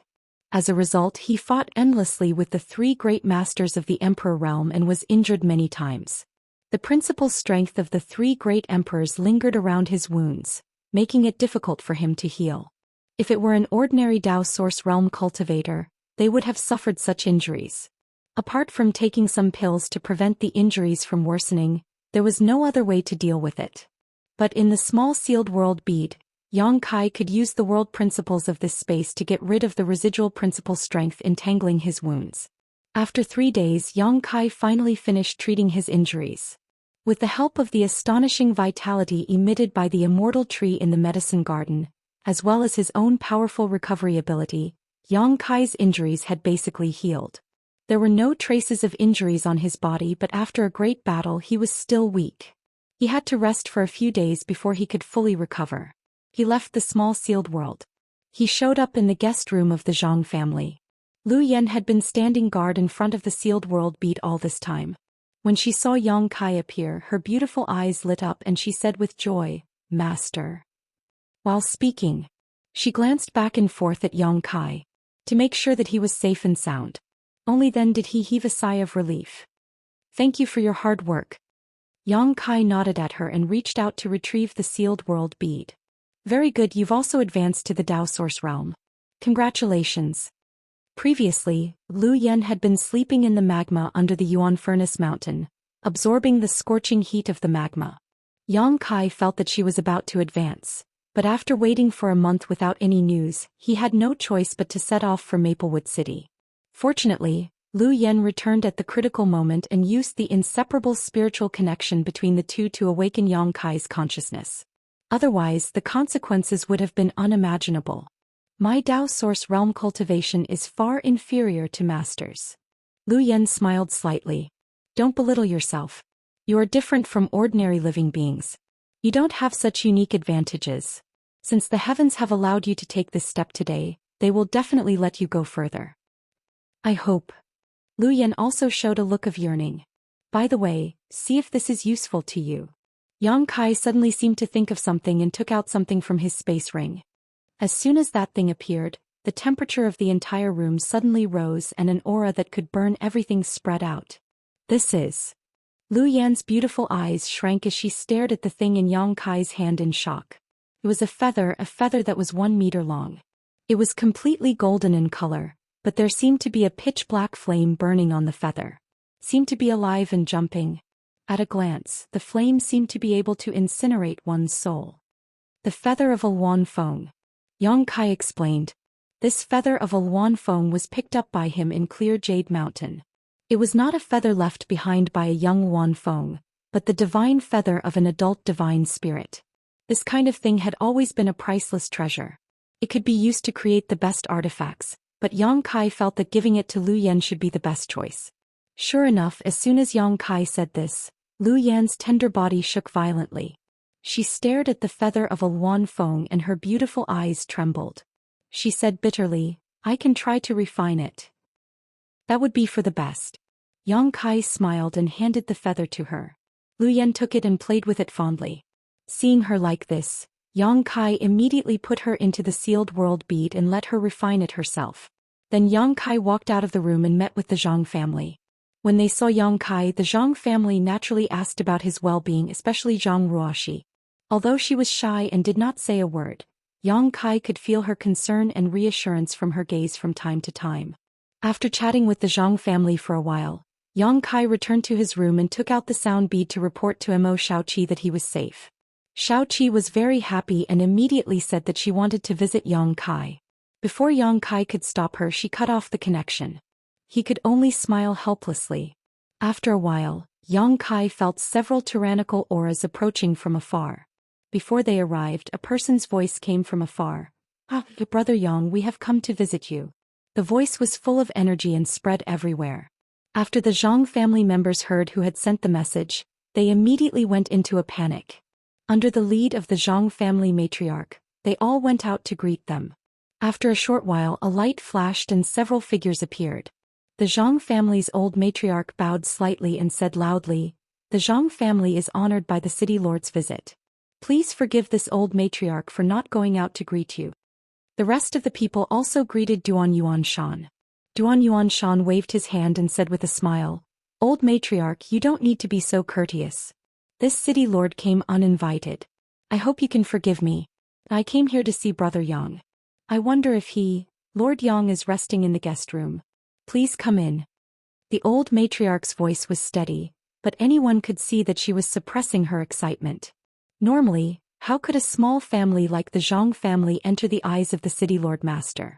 As a result, he fought endlessly with the three great masters of the Emperor realm and was injured many times. The principal strength of the three great emperors lingered around his wounds, making it difficult for him to heal. If it were an ordinary Dao Source Realm cultivator, they would have suffered such injuries. Apart from taking some pills to prevent the injuries from worsening, there was no other way to deal with it. But in the small sealed world bead, Yang Kai could use the world principles of this space to get rid of the residual principal strength entangling his wounds. After 3 days, Yang Kai finally finished treating his injuries. With the help of the astonishing vitality emitted by the immortal tree in the medicine garden, as well as his own powerful recovery ability, Yang Kai's injuries had basically healed. There were no traces of injuries on his body, but after a great battle he was still weak. He had to rest for a few days before he could fully recover. He left the small sealed world. He showed up in the guest room of the Zhang family. Lu Yan had been standing guard in front of the sealed world bead all this time. When she saw Yang Kai appear, her beautiful eyes lit up and she said with joy, "Master." While speaking, she glanced back and forth at Yang Kai, to make sure that he was safe and sound. Only then did he heave a sigh of relief. "Thank you for your hard work." Yang Kai nodded at her and reached out to retrieve the sealed world bead. "Very good, you've also advanced to the Dao Source realm. Congratulations." Previously, Lu Yan had been sleeping in the magma under the Yuan Furnace Mountain, absorbing the scorching heat of the magma. Yang Kai felt that she was about to advance, But after waiting for a month without any news, he had no choice but to set off for Maplewood City. Fortunately, Lu Yen returned at the critical moment and used the inseparable spiritual connection between the two to awaken Yang Kai's consciousness. Otherwise, the consequences would have been unimaginable. My Dao Source Realm cultivation is far inferior to Master's. Lu Yen smiled slightly. Don't belittle yourself. You are different from ordinary living beings. You don't have such unique advantages. Since the heavens have allowed you to take this step today, they will definitely let you go further. I hope. Lu Yen also showed a look of yearning. By the way, see if this is useful to you. Yang Kai suddenly seemed to think of something and took out something from his space ring. As soon as that thing appeared, the temperature of the entire room suddenly rose and an aura that could burn everything spread out. This is. Lu Yan's beautiful eyes shrank as she stared at the thing in Yang Kai's hand in shock. It was a feather that was 1 meter long. It was completely golden in color, but there seemed to be a pitch-black flame burning on the feather. Seemed to be alive and jumping. At a glance, the flame seemed to be able to incinerate one's soul. The feather of Luan Feng. Yang Kai explained. This feather of Luan Feng was picked up by him in Clear Jade Mountain. It was not a feather left behind by a young Luan Feng, but the divine feather of an adult divine spirit. This kind of thing had always been a priceless treasure. It could be used to create the best artifacts, but Yang Kai felt that giving it to Lu Yen should be the best choice. Sure enough, as soon as Yang Kai said this, Lu Yan's tender body shook violently. She stared at the feather of Luan Feng and her beautiful eyes trembled. She said bitterly, I can try to refine it. That would be for the best. Yang Kai smiled and handed the feather to her. Lu Yen took it and played with it fondly. Seeing her like this, Yang Kai immediately put her into the sealed world bead and let her refine it herself. Then Yang Kai walked out of the room and met with the Zhang family. When they saw Yang Kai, the Zhang family naturally asked about his well-being, especially Zhang Ruoxi. Although she was shy and did not say a word, Yang Kai could feel her concern and reassurance from her gaze from time to time. After chatting with the Zhang family for a while, Yang Kai returned to his room and took out the sound bead to report to Mo Shaoqi that he was safe. Shaoqi was very happy and immediately said that she wanted to visit Yang Kai. Before Yang Kai could stop her, she cut off the connection. He could only smile helplessly. After a while, Yang Kai felt several tyrannical auras approaching from afar. Before they arrived, a person's voice came from afar. Brother Yang, we have come to visit you. The voice was full of energy and spread everywhere. After the Zhang family members heard who had sent the message, they immediately went into a panic. Under the lead of the Zhang family matriarch, they all went out to greet them. After a short while, a light flashed and several figures appeared. The Zhang family's old matriarch bowed slightly and said loudly, The Zhang family is honored by the city lord's visit. Please forgive this old matriarch for not going out to greet you. The rest of the people also greeted Duan Yuan Shan. Duan Yuan Shan waved his hand and said with a smile, Old matriarch, you don't need to be so courteous. This city lord came uninvited. I hope you can forgive me. I came here to see Brother Yang. I wonder if Lord Yang is resting in the guest room. Please come in. The old matriarch's voice was steady, but anyone could see that she was suppressing her excitement. Normally, how could a small family like the Zhang family enter the eyes of the city lord master?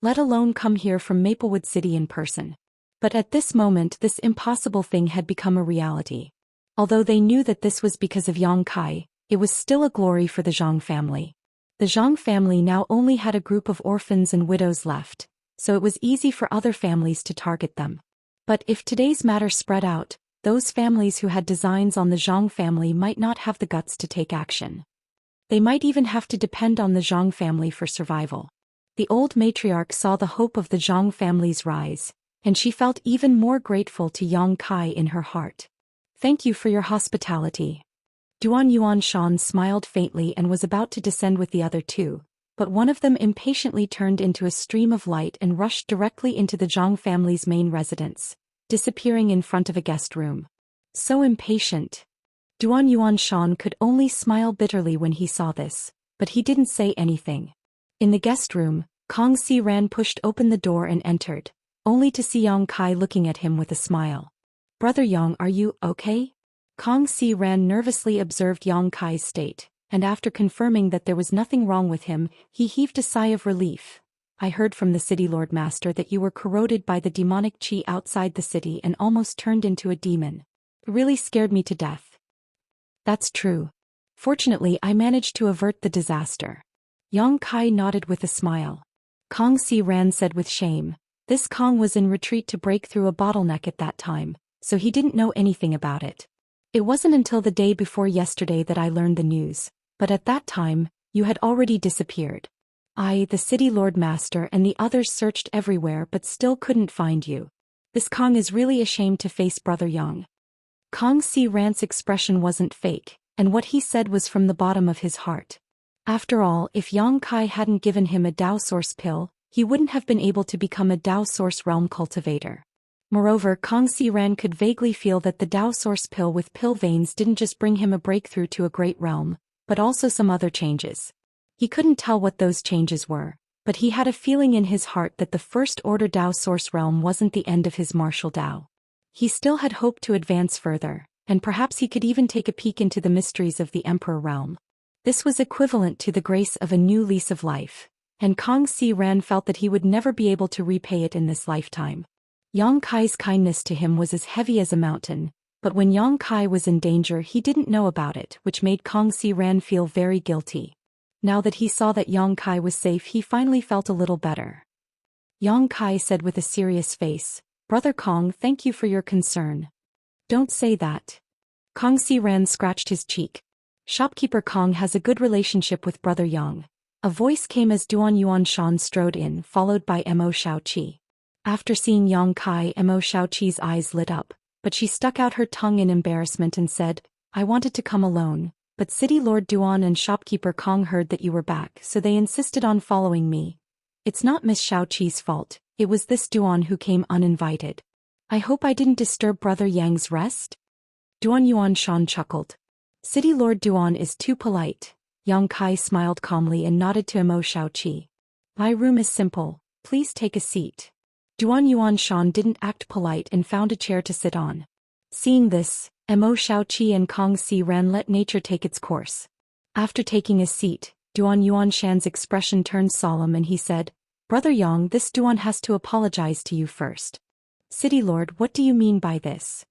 Let alone come here from Maplewood City in person. But at this moment this impossible thing had become a reality. Although they knew that this was because of Yang Kai, it was still a glory for the Zhang family. The Zhang family now only had a group of orphans and widows left, so it was easy for other families to target them. But if today's matter spread out, those families who had designs on the Zhang family might not have the guts to take action. They might even have to depend on the Zhang family for survival. The old matriarch saw the hope of the Zhang family's rise, and she felt even more grateful to Yang Kai in her heart. Thank you for your hospitality. Duan Yuan Shan smiled faintly and was about to descend with the other two, but one of them impatiently turned into a stream of light and rushed directly into the Zhang family's main residence, disappearing in front of a guest room. So impatient. Duan Yuan Shan could only smile bitterly when he saw this, but he didn't say anything. In the guest room, Kong Si Ran pushed open the door and entered, only to see Yang Kai looking at him with a smile. Brother Yang, are you okay? Kong Si Ran nervously observed Yang Kai's state, and after confirming that there was nothing wrong with him, he heaved a sigh of relief. I heard from the city lord master that you were corroded by the demonic chi outside the city and almost turned into a demon. It really scared me to death. That's true. Fortunately, I managed to avert the disaster. Yang Kai nodded with a smile. Kong Si Ran said with shame. This Kong was in retreat to break through a bottleneck at that time, so he didn't know anything about it. It wasn't until the day before yesterday that I learned the news, but at that time, you had already disappeared. I, the city lord master and the others searched everywhere but still couldn't find you. This Kong is really ashamed to face Brother Yang. Kong Si Ran's expression wasn't fake, and what he said was from the bottom of his heart. After all, if Yang Kai hadn't given him a Dao Source pill, he wouldn't have been able to become a Dao Source realm cultivator. Moreover, Kong Si Ran could vaguely feel that the Dao Source pill with pill veins didn't just bring him a breakthrough to a great realm, but also some other changes. He couldn't tell what those changes were, but he had a feeling in his heart that the First Order Dao Source realm wasn't the end of his martial Dao. He still had hoped to advance further, and perhaps he could even take a peek into the mysteries of the Emperor realm. This was equivalent to the grace of a new lease of life, and Kong Si Ran felt that he would never be able to repay it in this lifetime. Yang Kai's kindness to him was as heavy as a mountain, but when Yang Kai was in danger he didn't know about it, which made Kong Si Ran feel very guilty. Now that he saw that Yang Kai was safe, he finally felt a little better. Yang Kai said with a serious face, "Brother Kong, thank you for your concern." "Don't say that." Kong Si Ran scratched his cheek. "Shopkeeper Kong has a good relationship with Brother Yang." A voice came as Duan Yuanshan strode in, followed by Mo Shaoqi. After seeing Yang Kai, Mo Shaoqi's eyes lit up, but she stuck out her tongue in embarrassment and said, "I wanted to come alone, but City Lord Duan and Shopkeeper Kong heard that you were back, so they insisted on following me. It's not Miss Shaoqi's fault, it was this Duan who came uninvited. I hope I didn't disturb Brother Yang's rest?" Duan Yuanshan chuckled. "City Lord Duan is too polite." Yang Kai smiled calmly and nodded to Mo Shaoqi. "My room is simple, please take a seat." Duan Yuanshan didn't act polite and found a chair to sit on. Seeing this, Mo Shaoqi and Kong Si Ran let nature take its course. After taking a seat, Duan Yuanshan's expression turned solemn and he said, "Brother Yang, this Duan has to apologize to you first." "City Lord, what do you mean by this?"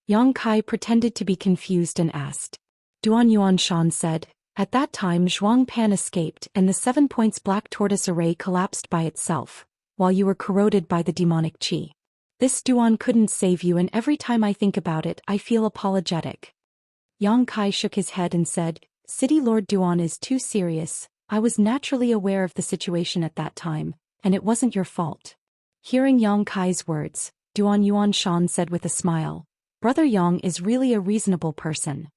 Yang Kai pretended to be confused and asked. Duan Yuanshan said, "At that time Zhuang Pan escaped and the 7 points black tortoise array collapsed by itself, while you were corroded by the demonic chi. This Duan couldn't save you and every time I think about it I feel apologetic." Yang Kai shook his head and said, "City Lord Duan is too serious, I was naturally aware of the situation at that time, and it wasn't your fault." Hearing Yang Kai's words, Duan Yuanshan said with a smile, "Brother Yang is really a reasonable person.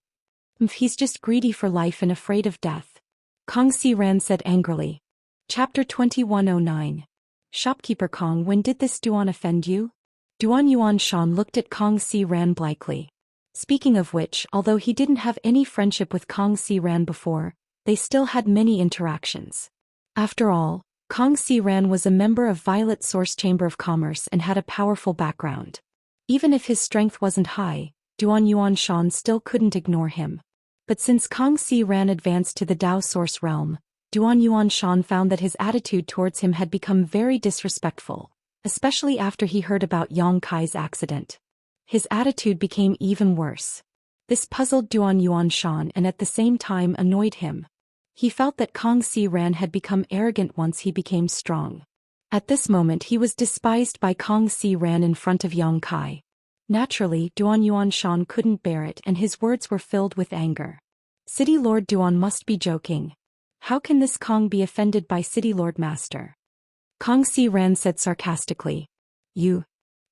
He's just greedy for life and afraid of death." Kong Si Ran said angrily. Chapter 2109. Shopkeeper Kong, when did this Duan offend you? Duan Yuanshan looked at Kong Si Ran blankly. Speaking of which, although he didn't have any friendship with Kong Si Ran before, they still had many interactions. After all, Kong Si Ran was a member of Violet Source Chamber of Commerce and had a powerful background. Even if his strength wasn't high, Duan Yuanshan still couldn't ignore him. But since Kong Si Ran advanced to the Dao Source realm, Duan Yuanshan found that his attitude towards him had become very disrespectful, especially after he heard about Yang Kai's accident. His attitude became even worse. This puzzled Duan Yuanshan and at the same time annoyed him. He felt that Kong Si Ran had become arrogant once he became strong. At this moment he was despised by Kong Si Ran in front of Yang Kai. Naturally, Duan Yuanshan couldn't bear it and his words were filled with anger. City Lord Duan must be joking. How can this Kong be offended by City Lord Master? Kong Si Ran said sarcastically. "You?"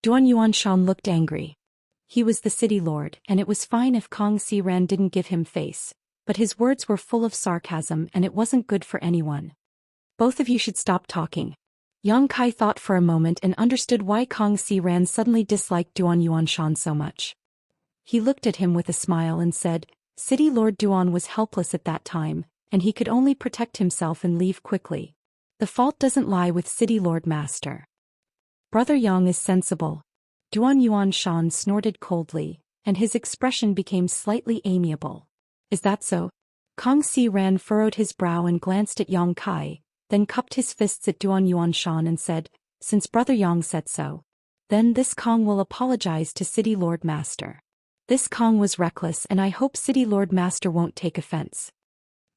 Duan Yuanshan looked angry. He was the city lord, and it was fine if Kong Si Ran didn't give him face, but his words were full of sarcasm and it wasn't good for anyone. "Both of you should stop talking." Yang Kai thought for a moment and understood why Kong Si Ran suddenly disliked Duan Yuanshan so much. He looked at him with a smile and said, "City Lord Duan was helpless at that time, and he could only protect himself and leave quickly. The fault doesn't lie with City Lord Master. Brother Yang is sensible." Duan Yuanshan snorted coldly, and his expression became slightly amiable. "Is that so?" Kang Si-ran furrowed his brow and glanced at Yang Kai, then cupped his fists at Duan Yuanshan and said, "Since Brother Yang said so. Then this Kang will apologize to City Lord Master. This Kang was reckless and I hope City Lord Master won't take offense."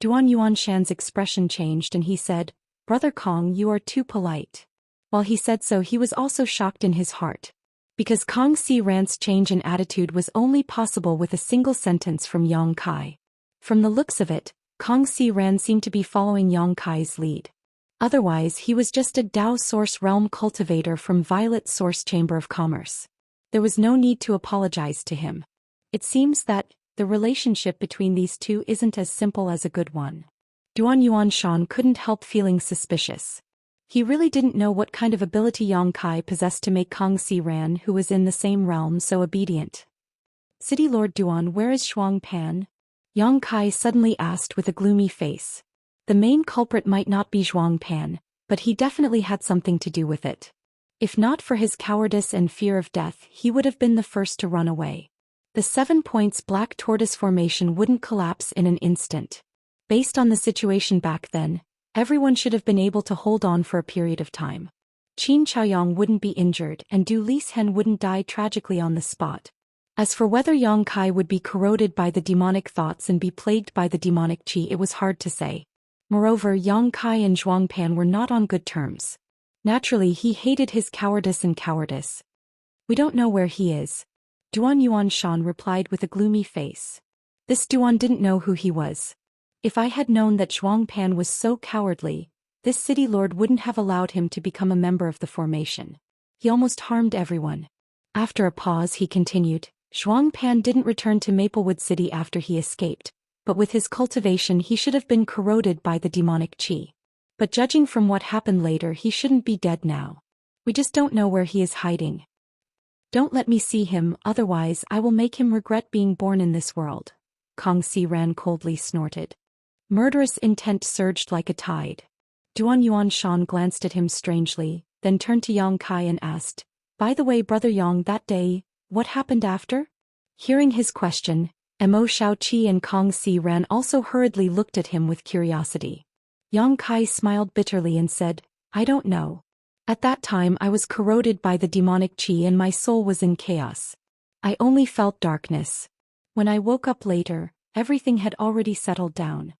Duan Yuanshan's expression changed and he said, "Brother Kang, you are too polite." While he said so, he was also shocked in his heart. Because Kang Si-ran's change in attitude was only possible with a single sentence from Yang Kai. From the looks of it, Kang Si-ran seemed to be following Yang Kai's lead. Otherwise, he was just a Dao Source Realm cultivator from Violet Source Chamber of Commerce. There was no need to apologize to him. It seems that the relationship between these two isn't as simple as a good one. Duan Yuanshan couldn't help feeling suspicious. He really didn't know what kind of ability Yang Kai possessed to make Kang Si-ran, who was in the same realm, so obedient. "City Lord Duan, where is Shuang Pan?" Yang Kai suddenly asked with a gloomy face. The main culprit might not be Zhuang Pan, but he definitely had something to do with it. If not for his cowardice and fear of death, he would have been the first to run away. The 7 points Black Tortoise formation wouldn't collapse in an instant. Based on the situation back then, everyone should have been able to hold on for a period of time. Qin Chaoyang wouldn't be injured and Du Lishen wouldn't die tragically on the spot. As for whether Yang Kai would be corroded by the demonic thoughts and be plagued by the demonic qi, it was hard to say. Moreover, Yang Kai and Zhuang Pan were not on good terms. Naturally, he hated his cowardice and cowardice. "We don't know where he is," Duan Yuanshan replied with a gloomy face. This Duan didn't know who he was. If I had known that Zhuang Pan was so cowardly, this city lord wouldn't have allowed him to become a member of the formation. He almost harmed everyone. After a pause, he continued, "Zhuang Pan didn't return to Maplewood City after he escaped, but with his cultivation he should have been corroded by the demonic qi. But judging from what happened later, he shouldn't be dead now. We just don't know where he is hiding. Don't let me see him, otherwise I will make him regret being born in this world." Kang Si-ran coldly snorted. Murderous intent surged like a tide. Duan Yuanshan glanced at him strangely, then turned to Yang Kai and asked, "By the way, Brother Yang, that day, what happened after?" Hearing his question, Mo Shaoqi and Kang Si-ran also hurriedly looked at him with curiosity. Yang Kai smiled bitterly and said, "I don't know. At that time I was corroded by the demonic qi and my soul was in chaos. I only felt darkness. When I woke up later, everything had already settled down."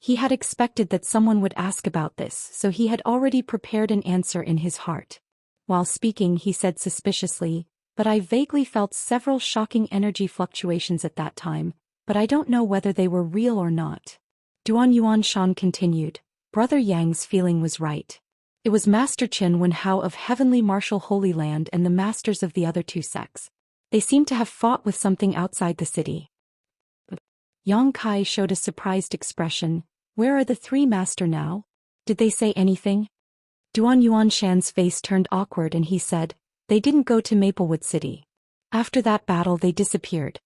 He had expected that someone would ask about this, so he had already prepared an answer in his heart. While speaking, he said suspiciously, "But I vaguely felt several shocking energy fluctuations at that time, but I don't know whether they were real or not." Duan Yuanshan continued, "Brother Yang's feeling was right. It was Master Qin Wen Hao of Heavenly Martial Holy Land and the masters of the other two sects. They seemed to have fought with something outside the city." Yang Kai showed a surprised expression. "Where are the three master now? Did they say anything?" Duan Yuanshan's face turned awkward and he said, "They didn't go to Maplewood City. After that battle they disappeared."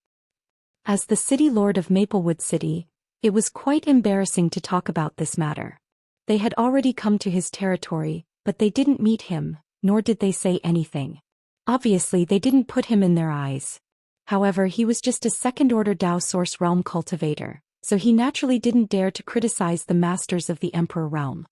As the city lord of Maplewood City, it was quite embarrassing to talk about this matter. They had already come to his territory, but they didn't meet him, nor did they say anything. Obviously they didn't put him in their eyes. However, he was just a second-order Dao Source Realm cultivator, so he naturally didn't dare to criticize the masters of the Emperor Realm.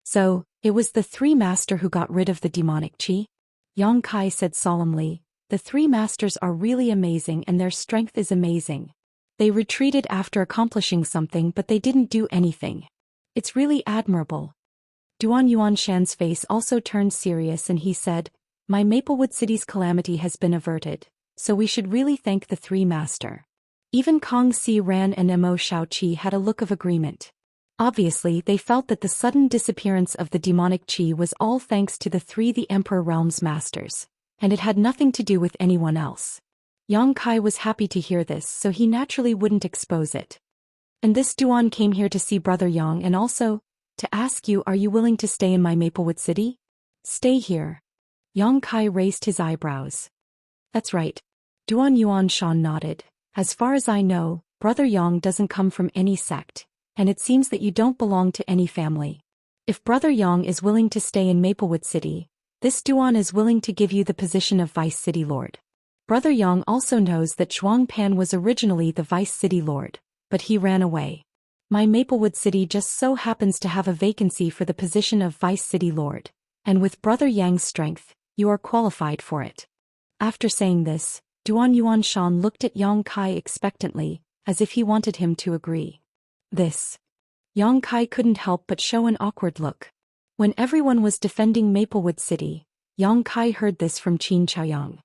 "So, it was the three master who got rid of the demonic qi?" Yang Kai said solemnly, "The three masters are really amazing and their strength is amazing. They retreated after accomplishing something but they didn't do anything. It's really admirable." Duan Yuanshan's face also turned serious and he said, "My Maplewood City's calamity has been averted, so we should really thank the three master." Even Kang Si-ran and Mo Shaoqi had a look of agreement. Obviously, they felt that the sudden disappearance of the demonic qi was all thanks to the the Emperor Realm's masters, and it had nothing to do with anyone else. Yang Kai was happy to hear this, so he naturally wouldn't expose it. "And this Duan came here to see Brother Yang and also to ask you, are you willing to stay in my Maplewood City?" "Stay here?" Yang Kai raised his eyebrows. "That's right." Duan Yuanshan nodded. "As far as I know, Brother Yang doesn't come from any sect, and it seems that you don't belong to any family. If Brother Yang is willing to stay in Maplewood City, this Duan is willing to give you the position of Vice City Lord. Brother Yang also knows that Zhuang Pan was originally the Vice City Lord, but he ran away. My Maplewood City just so happens to have a vacancy for the position of Vice City Lord, and with Brother Yang's strength, you are qualified for it." After saying this, Yuanshan looked at Yang Kai expectantly, as if he wanted him to agree. This. Yang Kai couldn't help but show an awkward look. When everyone was defending Maplewood City, Yang Kai heard this from Qin Chaoyang.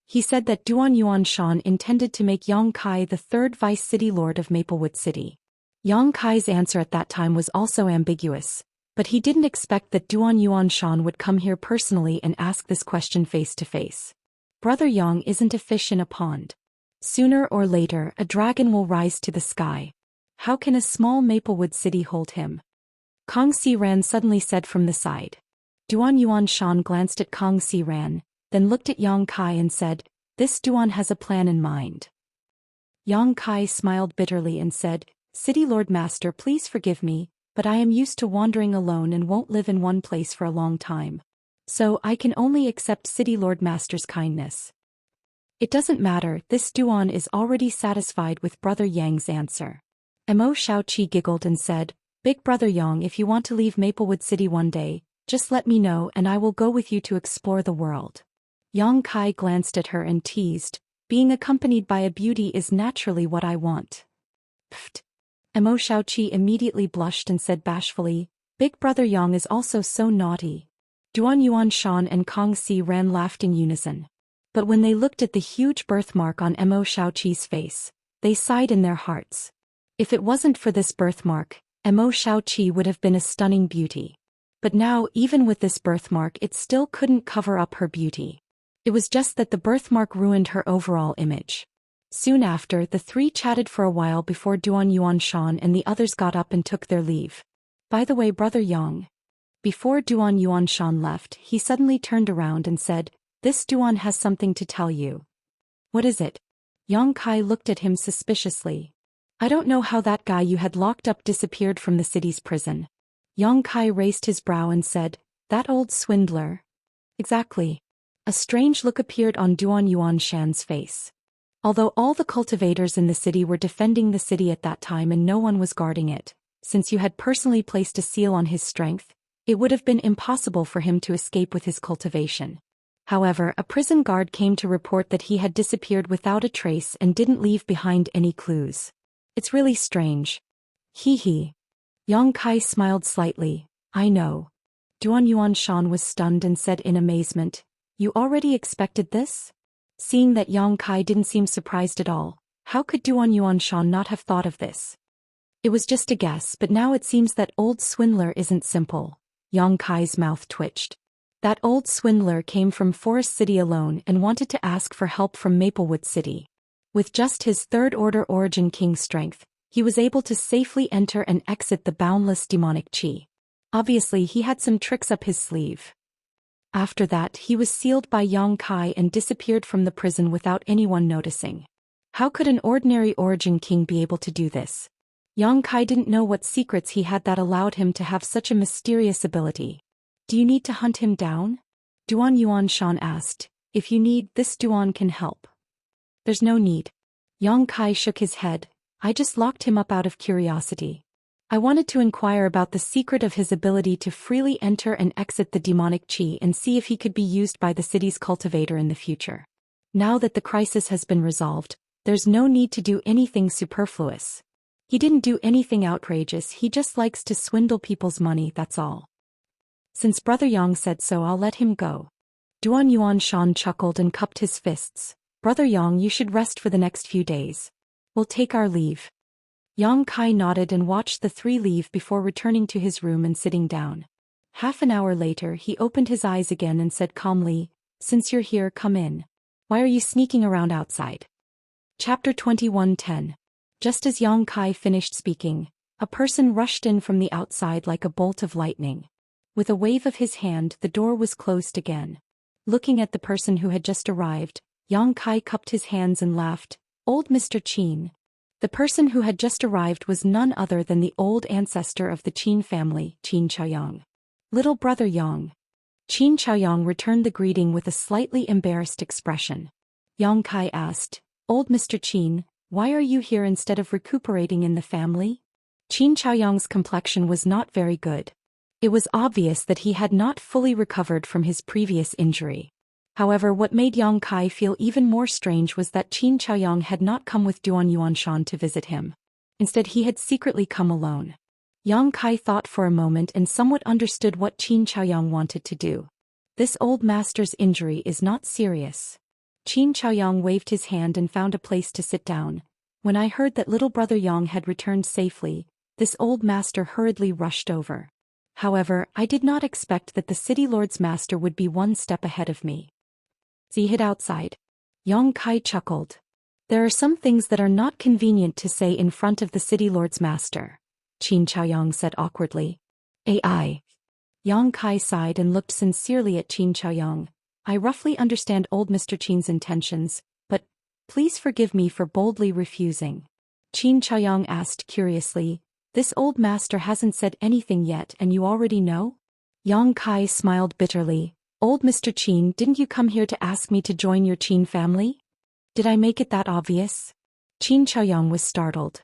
He said that Yuanshan intended to make Yang Kai the third Vice City Lord of Maplewood City. Yang Kai's answer at that time was also ambiguous, but he didn't expect that Yuanshan would come here personally and ask this question face to face. Brother Yang isn't a fish in a pond. Sooner or later a dragon will rise to the sky. How can a small Maplewood City hold him? Kong Si-ran suddenly said from the side. Yuanshan glanced at Kong Si-ran, then looked at Yang Kai and said, "This Duan has a plan in mind." Yang Kai smiled bitterly and said, "City Lord Master, please forgive me, but I am used to wandering alone and won't live in one place for a long time. So I can only accept City Lord Master's kindness." "It doesn't matter, this Duan is already satisfied with Brother Yang's answer." Mo Shaoqi giggled and said, "Big Brother Yang, if you want to leave Maplewood City one day, just let me know and I will go with you to explore the world." Yang Kai glanced at her and teased, "Being accompanied by a beauty is naturally what I want." Pfft. Mo Shaoqi immediately blushed and said bashfully, "Big Brother Yang is also so naughty." Yuanshan and Kong Si-ran laughed in unison. But when they looked at the huge birthmark on Mo Shaoqi's face, they sighed in their hearts. If it wasn't for this birthmark, Mo Shaoqi would have been a stunning beauty. But now, even with this birthmark, it still couldn't cover up her beauty. It was just that the birthmark ruined her overall image. Soon after, the three chatted for a while before Yuanshan and the others got up and took their leave. "By the way, Brother Yang." Before Yuanshan left, he suddenly turned around and said, "This Duan has something to tell you." "What is it?" Yang Kai looked at him suspiciously. "I don't know how that guy you had locked up disappeared from the city's prison." Yang Kai raised his brow and said, "That old swindler?" "Exactly." A strange look appeared on Yuanshan's face. Although all the cultivators in the city were defending the city at that time and no one was guarding it, since you had personally placed a seal on his strength, it would have been impossible for him to escape with his cultivation. However, a prison guard came to report that he had disappeared without a trace and didn't leave behind any clues. "It's really strange." "Hee hee." Yang Kai smiled slightly. "I know." Yuanshan was stunned and said in amazement, "You already expected this?" Seeing that Yang Kai didn't seem surprised at all, how could Yuanshan not have thought of this? "It was just a guess, but now it seems that old swindler isn't simple." Yang Kai's mouth twitched. That old swindler came from Forest City alone and wanted to ask for help from Maplewood City. With just his third-order Origin King strength, he was able to safely enter and exit the boundless demonic chi. Obviously he had some tricks up his sleeve. After that he was sealed by Yang Kai and disappeared from the prison without anyone noticing. How could an ordinary Origin King be able to do this? Yang Kai didn't know what secrets he had that allowed him to have such a mysterious ability. "Do you need to hunt him down?" Yuanshan asked. "If you need, this Duan can help." "There's no need." Yang Kai shook his head. "I just locked him up out of curiosity. I wanted to inquire about the secret of his ability to freely enter and exit the demonic chi and see if he could be used by the city's cultivator in the future. Now that the crisis has been resolved, there's no need to do anything superfluous. He didn't do anything outrageous, he just likes to swindle people's money, that's all. Since Brother Yang said so, I'll let him go." Yuanshan chuckled and cupped his fists. "Brother Yang, you should rest for the next few days. We'll take our leave." Yang Kai nodded and watched the three leave before returning to his room and sitting down. Half an hour later he opened his eyes again and said calmly, "Since you're here, come in. Why are you sneaking around outside?" Chapter 21:10. Just as Yang Kai finished speaking, a person rushed in from the outside like a bolt of lightning. With a wave of his hand, the door was closed again. Looking at the person who had just arrived, Yang Kai cupped his hands and laughed. "Old Mr. Qin." The person who had just arrived was none other than the old ancestor of the Qin family, Qin Chaoyang. "Little Brother Yang." Qin Chaoyang returned the greeting with a slightly embarrassed expression. Yang Kai asked, "Old Mr. Qin, why are you here instead of recuperating in the family?" Qin Chaoyang's complexion was not very good. It was obvious that he had not fully recovered from his previous injury. However, what made Yang Kai feel even more strange was that Qin Chaoyang had not come with Duan Yuanshan to visit him. Instead, he had secretly come alone. Yang Kai thought for a moment and somewhat understood what Qin Chaoyang wanted to do. This old master's injury is not serious. Qin Chaoyang waved his hand and found a place to sit down. When I heard that little brother Yang had returned safely, this old master hurriedly rushed over. However, I did not expect that the city lord's master would be one step ahead of me. See it outside. Yang Kai chuckled. There are some things that are not convenient to say in front of the city lord's master, Qin Chaoyang said awkwardly. AI. Yang Kai sighed and looked sincerely at Qin Chaoyang. I roughly understand old Mr. Qin's intentions, but please forgive me for boldly refusing. Qin Chaoyang asked curiously, this old master hasn't said anything yet and you already know? Yang Kai smiled bitterly. Old Mr. Qin, didn't you come here to ask me to join your Qin family? Did I make it that obvious? Qin Chaoyang was startled.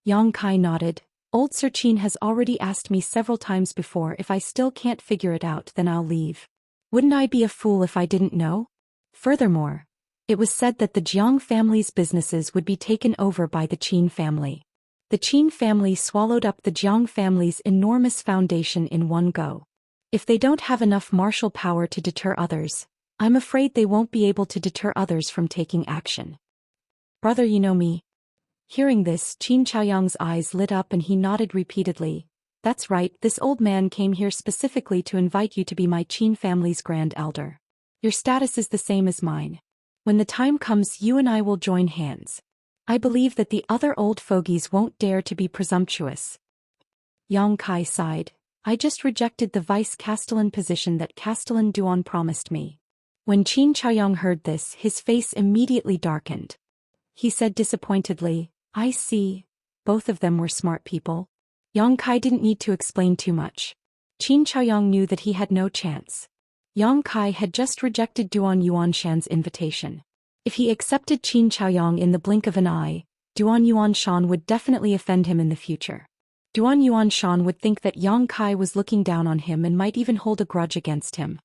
Yang Kai nodded. Old Sir Qin has already asked me several times before. If I still can't figure it out, then I'll leave. Wouldn't I be a fool if I didn't know? Furthermore, it was said that the Jiang family's businesses would be taken over by the Qin family. The Qin family swallowed up the Jiang family's enormous foundation in one go. If they don't have enough martial power to deter others, I'm afraid they won't be able to deter others from taking action. Brother, you know me. Hearing this, Qin Chaoyang's eyes lit up and he nodded repeatedly. That's right, this old man came here specifically to invite you to be my Qin family's grand elder. Your status is the same as mine. When the time comes, you and I will join hands. I believe that the other old fogies won't dare to be presumptuous. Yang Kai sighed. I just rejected the vice-castellan position that Castellan Duan promised me. When Qin Chaoyang heard this, his face immediately darkened. He said disappointedly, I see. Both of them were smart people. Yang Kai didn't need to explain too much. Qin Chaoyang knew that he had no chance. Yang Kai had just rejected Duan Yuanshan's invitation. If he accepted Qin Chaoyang in the blink of an eye, Duan Yuanshan would definitely offend him in the future. Duan Yuanshan would think that Yang Kai was looking down on him and might even hold a grudge against him.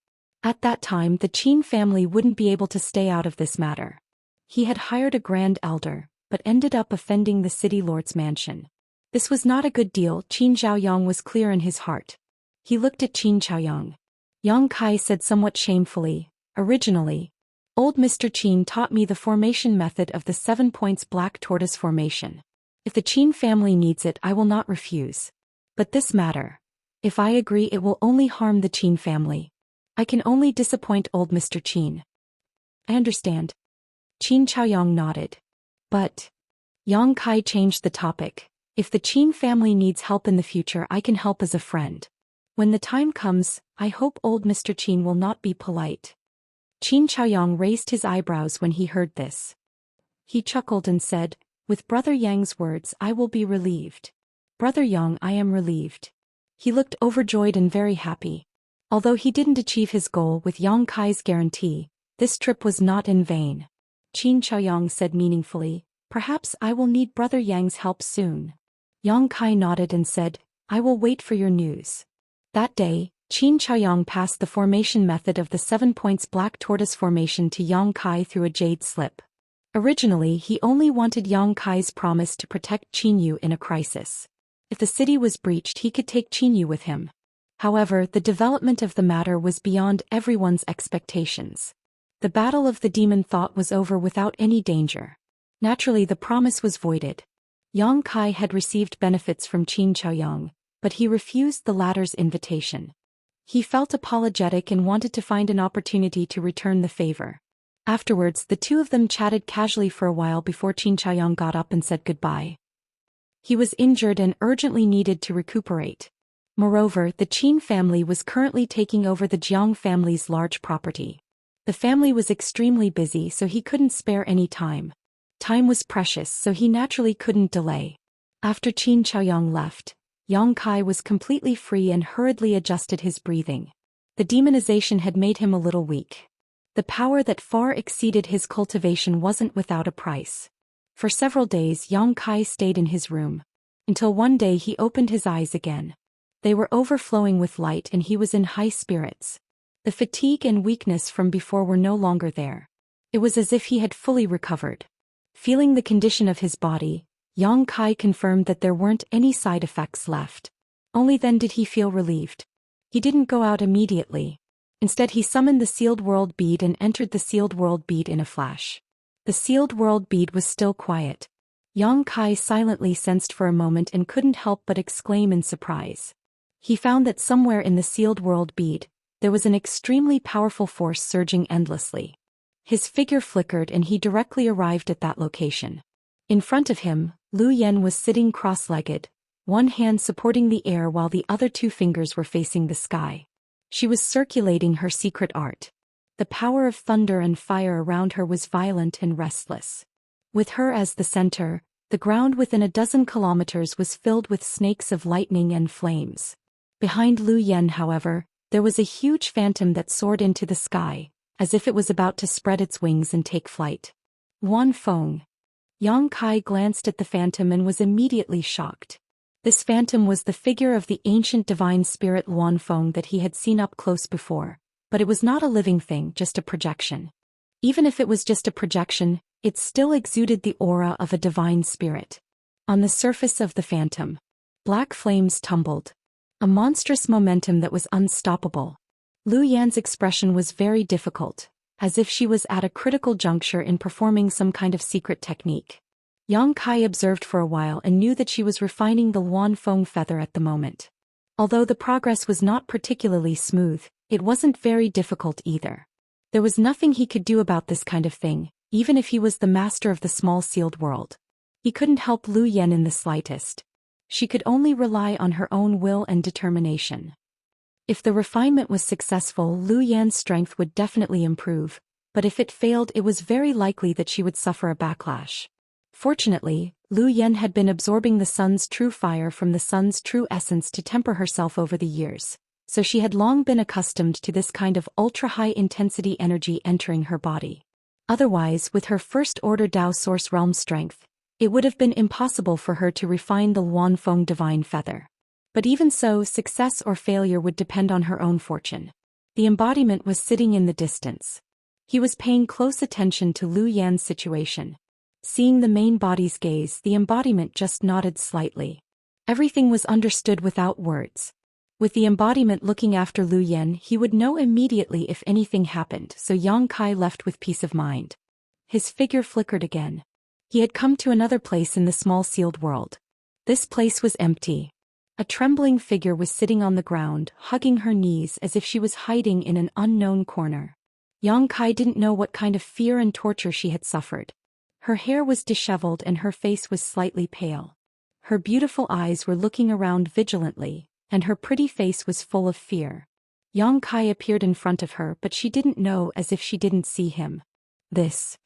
At that time, the Qin family wouldn't be able to stay out of this matter. He had hired a grand elder, but ended up offending the city lord's mansion. This was not a good deal. Qin Chaoyang was clear in his heart. He looked at Qin Chaoyang. Yang Kai said somewhat shamefully, originally, old Mr. Qin taught me the formation method of the 7 points black tortoise formation. If the Qin family needs it, I will not refuse. But this matter, if I agree, it will only harm the Qin family. I can only disappoint old Mr. Qin. I understand. Qin Chaoyang nodded. But Yang Kai changed the topic. If the Qin family needs help in the future, I can help as a friend. When the time comes, I hope old Mr. Qin will not be polite. Qin Chaoyang raised his eyebrows when he heard this. He chuckled and said, with Brother Yang's words, I will be relieved. Brother Yang, I am relieved. He looked overjoyed and very happy. Although he didn't achieve his goal with Yang Kai's guarantee, this trip was not in vain. Qin Chaoyang said meaningfully, perhaps I will need Brother Yang's help soon. Yang Kai nodded and said, I will wait for your news. That day, Qin Chaoyang passed the formation method of the 7 points black tortoise formation to Yang Kai through a jade slip. Originally, he only wanted Yang Kai's promise to protect Qinyu in a crisis. If the city was breached, he could take Qinyu with him. However, the development of the matter was beyond everyone's expectations. The battle of the demon thought was over without any danger. Naturally, the promise was voided. Yang Kai had received benefits from Qin Chaoyang, but he refused the latter's invitation. He felt apologetic and wanted to find an opportunity to return the favor. Afterwards, the two of them chatted casually for a while before Qin Chaoyang got up and said goodbye. He was injured and urgently needed to recuperate. Moreover, the Qin family was currently taking over the Jiang family's large property. The family was extremely busy, so he couldn't spare any time. Time was precious, so he naturally couldn't delay. After Qin Chaoyang left, Yang Kai was completely free and hurriedly adjusted his breathing. The demonization had made him a little weak. The power that far exceeded his cultivation wasn't without a price. For several days, Yang Kai stayed in his room. until one day he opened his eyes again. They were overflowing with light and he was in high spirits. The fatigue and weakness from before were no longer there. It was as if he had fully recovered. Feeling the condition of his body, Yang Kai confirmed that there weren't any side effects left. Only then did he feel relieved. He didn't go out immediately. Instead he summoned the sealed world bead and entered the sealed world bead in a flash. The sealed world bead was still quiet. Yang Kai silently sensed for a moment and couldn't help but exclaim in surprise. He found that somewhere in the sealed world bead, there was an extremely powerful force surging endlessly. His figure flickered and he directly arrived at that location. In front of him, Lu Yen was sitting cross-legged, one hand supporting the air while the other two fingers were facing the sky. She was circulating her secret art. The power of thunder and fire around her was violent and restless. With her as the center, the ground within a dozen kilometers was filled with snakes of lightning and flames. Behind Lu Yen, however, there was a huge phantom that soared into the sky, as if it was about to spread its wings and take flight. Wan Feng. Yang Kai glanced at the phantom and was immediately shocked. This phantom was the figure of the ancient divine spirit Wan Feng that he had seen up close before, but it was not a living thing, just a projection. Even if it was just a projection, it still exuded the aura of a divine spirit. On the surface of the phantom, black flames tumbled. A monstrous momentum that was unstoppable. Lu Yan's expression was very difficult, as if she was at a critical juncture in performing some kind of secret technique. Yang Kai observed for a while and knew that she was refining the Wan Feng feather at the moment. Although the progress was not particularly smooth, it wasn't very difficult either. There was nothing he could do about this kind of thing, even if he was the master of the small sealed world. He couldn't help Lu Yan in the slightest. She could only rely on her own will and determination. If the refinement was successful, Lu Yan's strength would definitely improve, but if it failed, it was very likely that she would suffer a backlash. Fortunately, Lu Yan had been absorbing the sun's true fire from the sun's true essence to temper herself over the years, so she had long been accustomed to this kind of ultra-high-intensity energy entering her body. Otherwise, with her first-order Dao Source Realm strength, it would have been impossible for her to refine the Wan Feng divine feather. But even so, success or failure would depend on her own fortune. The embodiment was sitting in the distance. He was paying close attention to Lu Yan's situation. Seeing the main body's gaze, the embodiment just nodded slightly. Everything was understood without words. With the embodiment looking after Lu Yan, he would know immediately if anything happened, so Yang Kai left with peace of mind. His figure flickered again. He had come to another place in the small sealed world. This place was empty. A trembling figure was sitting on the ground, hugging her knees as if she was hiding in an unknown corner. Yang Kai didn't know what kind of fear and torture she had suffered. Her hair was disheveled and her face was slightly pale. Her beautiful eyes were looking around vigilantly, and her pretty face was full of fear. Yang Kai appeared in front of her, but she didn't know, as if she didn't see him. This.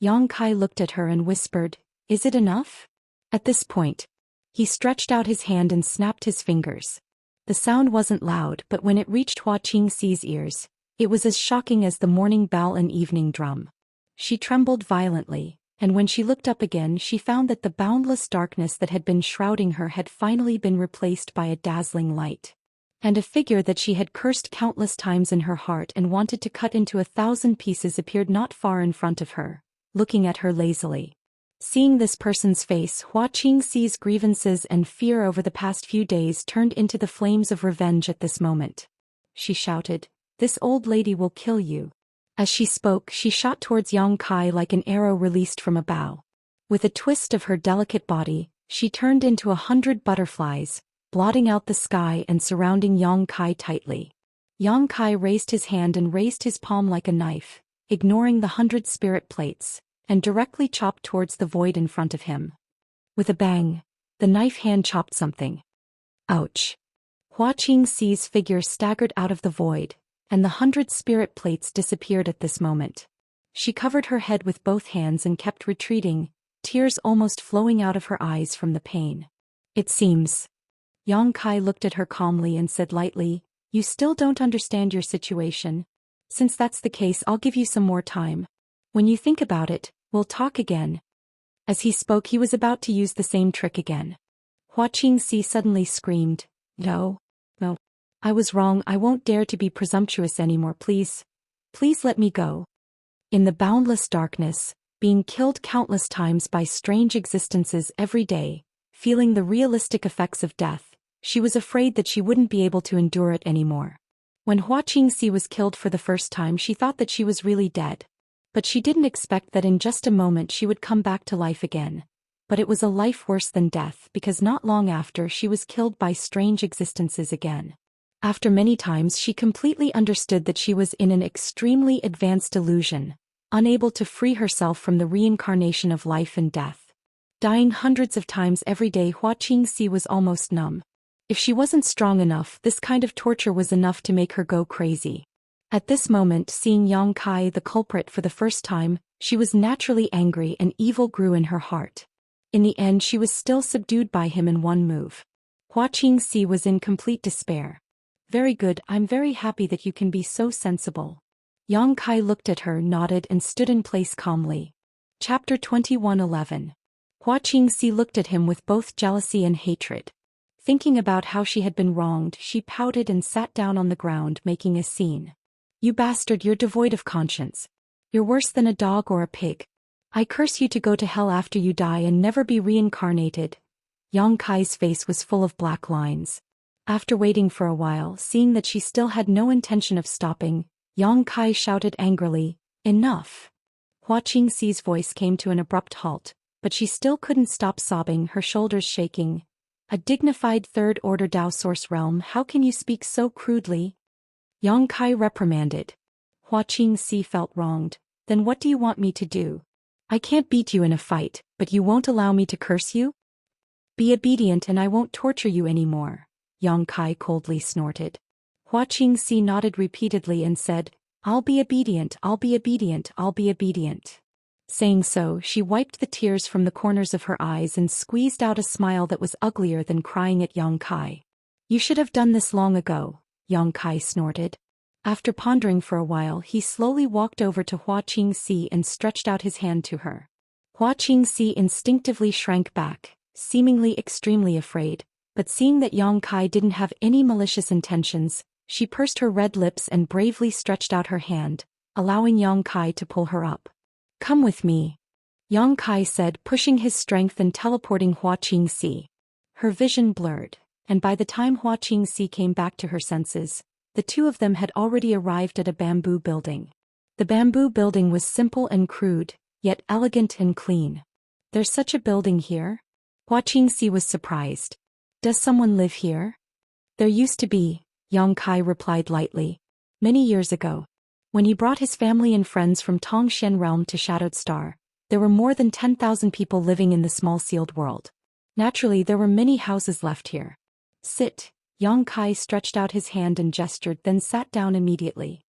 Yang Kai looked at her and whispered, "Is it enough?" At this point, he stretched out his hand and snapped his fingers. The sound wasn't loud, but when it reached Hua Qingxi's ears, it was as shocking as the morning bell and evening drum. She trembled violently, and when she looked up again, she found that the boundless darkness that had been shrouding her had finally been replaced by a dazzling light. And a figure that she had cursed countless times in her heart and wanted to cut into 1,000 pieces appeared not far in front of her, looking at her lazily. Seeing this person's face, Hua Qingxi's grievances and fear over the past few days turned into the flames of revenge at this moment. She shouted, "This old lady will kill you." As she spoke, she shot towards Yang Kai like an arrow released from a bow. With a twist of her delicate body, she turned into 100 butterflies, blotting out the sky and surrounding Yang Kai tightly. Yang Kai raised his hand and raised his palm like a knife, ignoring the 100 spirit plates, and directly chopped towards the void in front of him. With a bang, the knife hand chopped something. Ouch! Hua Qingxi's figure staggered out of the void, and the 100 spirit plates disappeared at this moment. She covered her head with both hands and kept retreating, tears almost flowing out of her eyes from the pain. "It seems." Yang Kai looked at her calmly and said lightly, "You still don't understand your situation. Since that's the case, I'll give you some more time. When you think about it, we'll talk again." As he spoke, he was about to use the same trick again. Hua Qingxi suddenly screamed, "No, no. I was wrong, I won't dare to be presumptuous anymore, please. Please let me go." In the boundless darkness, being killed countless times by strange existences every day, feeling the realistic effects of death, she was afraid that she wouldn't be able to endure it anymore. When Hua Qingxi was killed for the first time, she thought that she was really dead. But she didn't expect that in just a moment she would come back to life again. But it was a life worse than death, because not long after she was killed by strange existences again. After many times she completely understood that she was in an extremely advanced illusion, unable to free herself from the reincarnation of life and death. Dying hundreds of times every day, Hua Qingxi was almost numb. If she wasn't strong enough, this kind of torture was enough to make her go crazy. At this moment, seeing Yang Kai the culprit for the first time, she was naturally angry and evil grew in her heart. In the end, she was still subdued by him in one move. Hua Qingxi was in complete despair. "Very good, I'm very happy that you can be so sensible." Yang Kai looked at her, nodded and stood in place calmly. Chapter 21:11. Hua Qingxi looked at him with both jealousy and hatred. Thinking about how she had been wronged, she pouted and sat down on the ground, making a scene. "You bastard, you're devoid of conscience. You're worse than a dog or a pig. I curse you to go to hell after you die and never be reincarnated." Yang Kai's face was full of black lines. After waiting for a while, seeing that she still had no intention of stopping, Yang Kai shouted angrily, "Enough!" Hua Qingxi's voice came to an abrupt halt, but she still couldn't stop sobbing, her shoulders shaking. "A dignified third-order Dao source realm, how can you speak so crudely?" Yang Kai reprimanded. Hua Qingxi felt wronged. "Then what do you want me to do? I can't beat you in a fight, but you won't allow me to curse you? Be obedient and I won't torture you anymore," Yang Kai coldly snorted. Hua Qingxi nodded repeatedly and said, "I'll be obedient, I'll be obedient, I'll be obedient." Saying so, she wiped the tears from the corners of her eyes and squeezed out a smile that was uglier than crying at Yang Kai. "You should have done this long ago," Yang Kai snorted. After pondering for a while, he slowly walked over to Hua Qingxi and stretched out his hand to her. Hua Qingxi instinctively shrank back, seemingly extremely afraid, but seeing that Yang Kai didn't have any malicious intentions, she pursed her red lips and bravely stretched out her hand, allowing Yang Kai to pull her up. "Come with me," Yang Kai said, pushing his strength and teleporting Hua Qingxi. Her vision blurred, and by the time Hua Qingxi came back to her senses, the two of them had already arrived at a bamboo building. The bamboo building was simple and crude, yet elegant and clean. "There's such a building here?" Hua Qingxi was surprised. "Does someone live here?" "There used to be," Yang Kai replied lightly. "Many years ago. When he brought his family and friends from Tongxian realm to Shadowed Star, there were more than 10,000 people living in the small sealed world. Naturally, there were many houses left here." "Sit." Yang Kai stretched out his hand and gestured, then sat down immediately.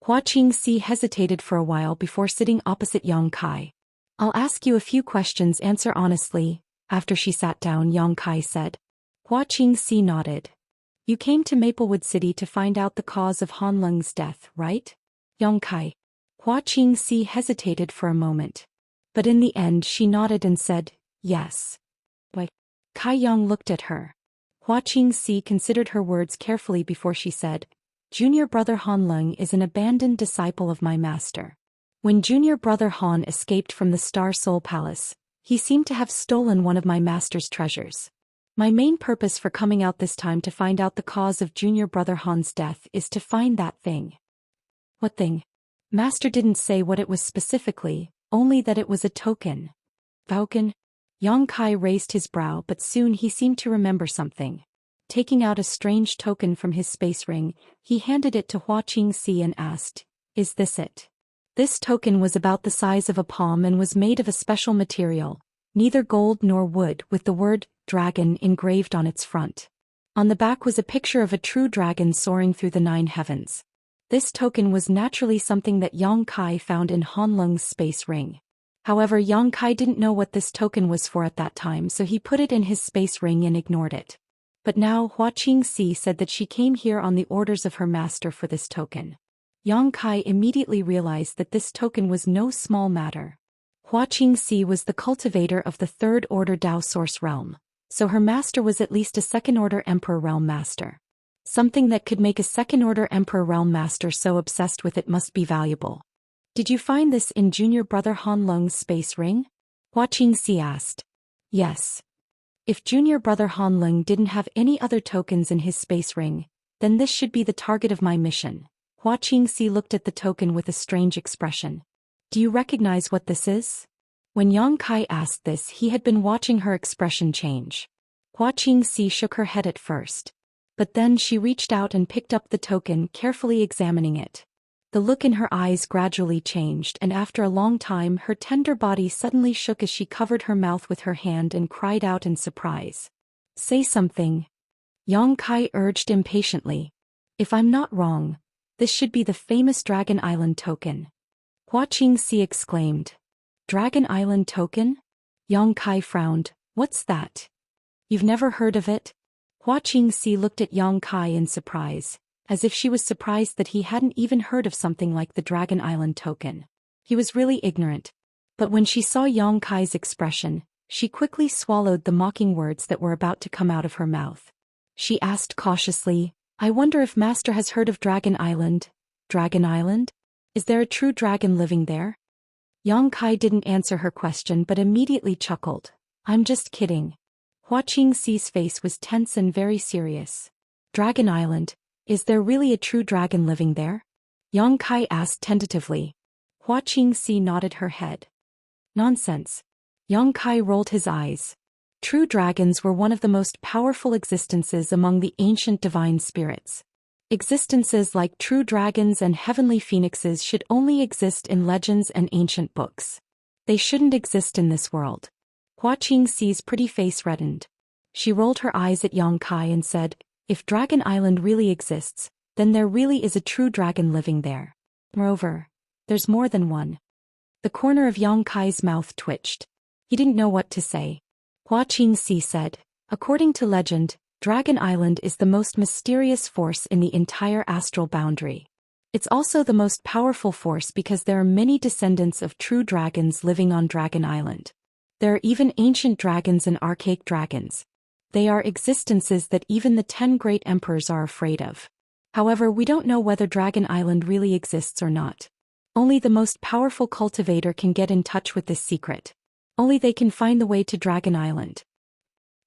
Hua Qingxi hesitated for a while before sitting opposite Yang Kai. "I'll ask you a few questions, answer honestly." After she sat down, Yang Kai said. Hua Qingxi nodded. "You came to Maplewood City to find out the cause of Han Leng's death, right?" Yang Kai. Hua Qingxi hesitated for a moment. But in the end she nodded and said, "Yes." Why? Kai Yang looked at her. Hua Qingxi considered her words carefully before she said, "Junior brother Han Leng is an abandoned disciple of my master. When junior brother Han escaped from the Star Soul Palace, he seemed to have stolen one of my master's treasures. My main purpose for coming out this time to find out the cause of junior brother Han's death is to find that thing." "What thing?" Master didn't say what it was specifically, only that it was a token. "Token?" Yang Kai raised his brow, but soon he seemed to remember something. Taking out a strange token from his space ring, he handed it to Hua Qingxi and asked, "Is this it?" This token was about the size of a palm and was made of a special material, neither gold nor wood, with the word dragon engraved on its front. On the back was a picture of a true dragon soaring through the 9 heavens. This token was naturally something that Yang Kai found in Han Leng's space ring. However, Yang Kai didn't know what this token was for at that time, so he put it in his space ring and ignored it. But now Hua Qingxi said that she came here on the orders of her master for this token. Yang Kai immediately realized that this token was no small matter. Hua Qingxi was the cultivator of the third order Dao source realm, So her master was at least a second-order Emperor Realm Master. Something that could make a second-order Emperor Realm Master so obsessed with it must be valuable. Did you find this in junior brother Han Lung's space ring? Hua Qingxi asked. Yes. If junior brother Han Lung didn't have any other tokens in his space ring, then this should be the target of my mission. Hua Qingxi looked at the token with a strange expression. Do you recognize what this is? When Yang Kai asked this, he had been watching her expression change. Hua Qingxi shook her head at first. But then she reached out and picked up the token, carefully examining it. The look in her eyes gradually changed, and after a long time her tender body suddenly shook as she covered her mouth with her hand and cried out in surprise. Say something. Yang Kai urged impatiently. If I'm not wrong, this should be the famous Dragon Island token. Hua Qingxi exclaimed. Dragon Island token? Yang Kai frowned. What's that? You've never heard of it? Hua Qingxi looked at Yang Kai in surprise, as if she was surprised that he hadn't even heard of something like the Dragon Island token. He was really ignorant. But when she saw Yang Kai's expression, she quickly swallowed the mocking words that were about to come out of her mouth. She asked cautiously, I wonder if Master has heard of Dragon Island. Dragon Island? Is there a true dragon living there? Yang Kai didn't answer her question but immediately chuckled. I'm just kidding. Hua Qingxi's face was tense and very serious. Dragon Island, is there really a true dragon living there? Yang Kai asked tentatively. Hua Qingxi nodded her head. Nonsense. Yang Kai rolled his eyes. True dragons were one of the most powerful existences among the ancient divine spirits. Existences like true dragons and heavenly phoenixes should only exist in legends and ancient books. They shouldn't exist in this world. Hua Qingxi's pretty face reddened. She rolled her eyes at Yang Kai and said, if Dragon Island really exists, then there really is a true dragon living there. Moreover, there's more than one. The corner of Yang Kai's mouth twitched. He didn't know what to say. Hua Qingxi said, according to legend, Dragon Island is the most mysterious force in the entire astral boundary. It's also the most powerful force because there are many descendants of true dragons living on Dragon Island. There are even ancient dragons and archaic dragons. They are existences that even the 10 great emperors are afraid of. However, we don't know whether Dragon Island really exists or not. Only the most powerful cultivator can get in touch with this secret. Only they can find the way to Dragon Island.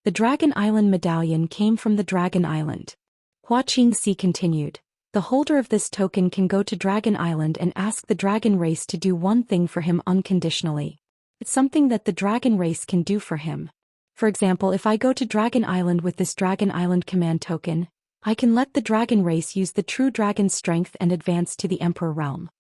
The Dragon Island medallion came from the Dragon Island. Hua Qingxi continued. The holder of this token can go to Dragon Island and ask the dragon race to do one thing for him unconditionally. It's something that the dragon race can do for him. For example, if I go to Dragon Island with this Dragon Island command token, I can let the dragon race use the true dragon's strength and advance to the Emperor realm.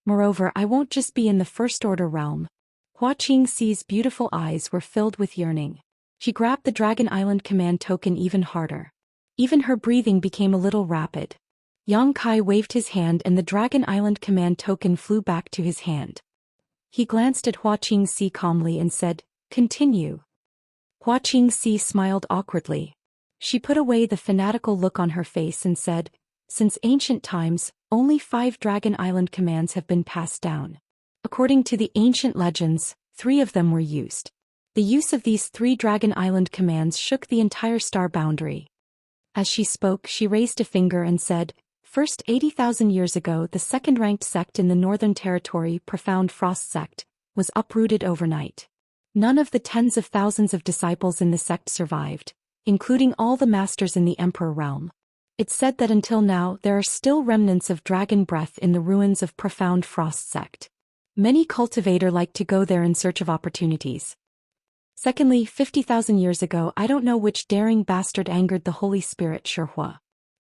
Moreover, I won't just be in the First Order realm. Hua Qingxi's beautiful eyes were filled with yearning. She grabbed the Dragon Island command token even harder. Even her breathing became a little rapid. Yang Kai waved his hand and the Dragon Island command token flew back to his hand. He glanced at Hua Qingxi calmly and said, Continue. Hua Qingxi smiled awkwardly. She put away the fanatical look on her face and said, Since ancient times, only 5 Dragon Island commands have been passed down. According to the ancient legends, 3 of them were used. The use of these 3 Dragon Island commands shook the entire star boundary. As she spoke, she raised a finger and said, First, 80,000 years ago, the second-ranked sect in the Northern Territory, Profound Frost Sect, was uprooted overnight. None of the tens of thousands of disciples in the sect survived, including all the masters in the Emperor realm. It's said that until now there are still remnants of dragon breath in the ruins of Profound Frost Sect. Many cultivators like to go there in search of opportunities. Secondly, 50,000 years ago, I don't know which daring bastard angered the Holy Spirit Shihua.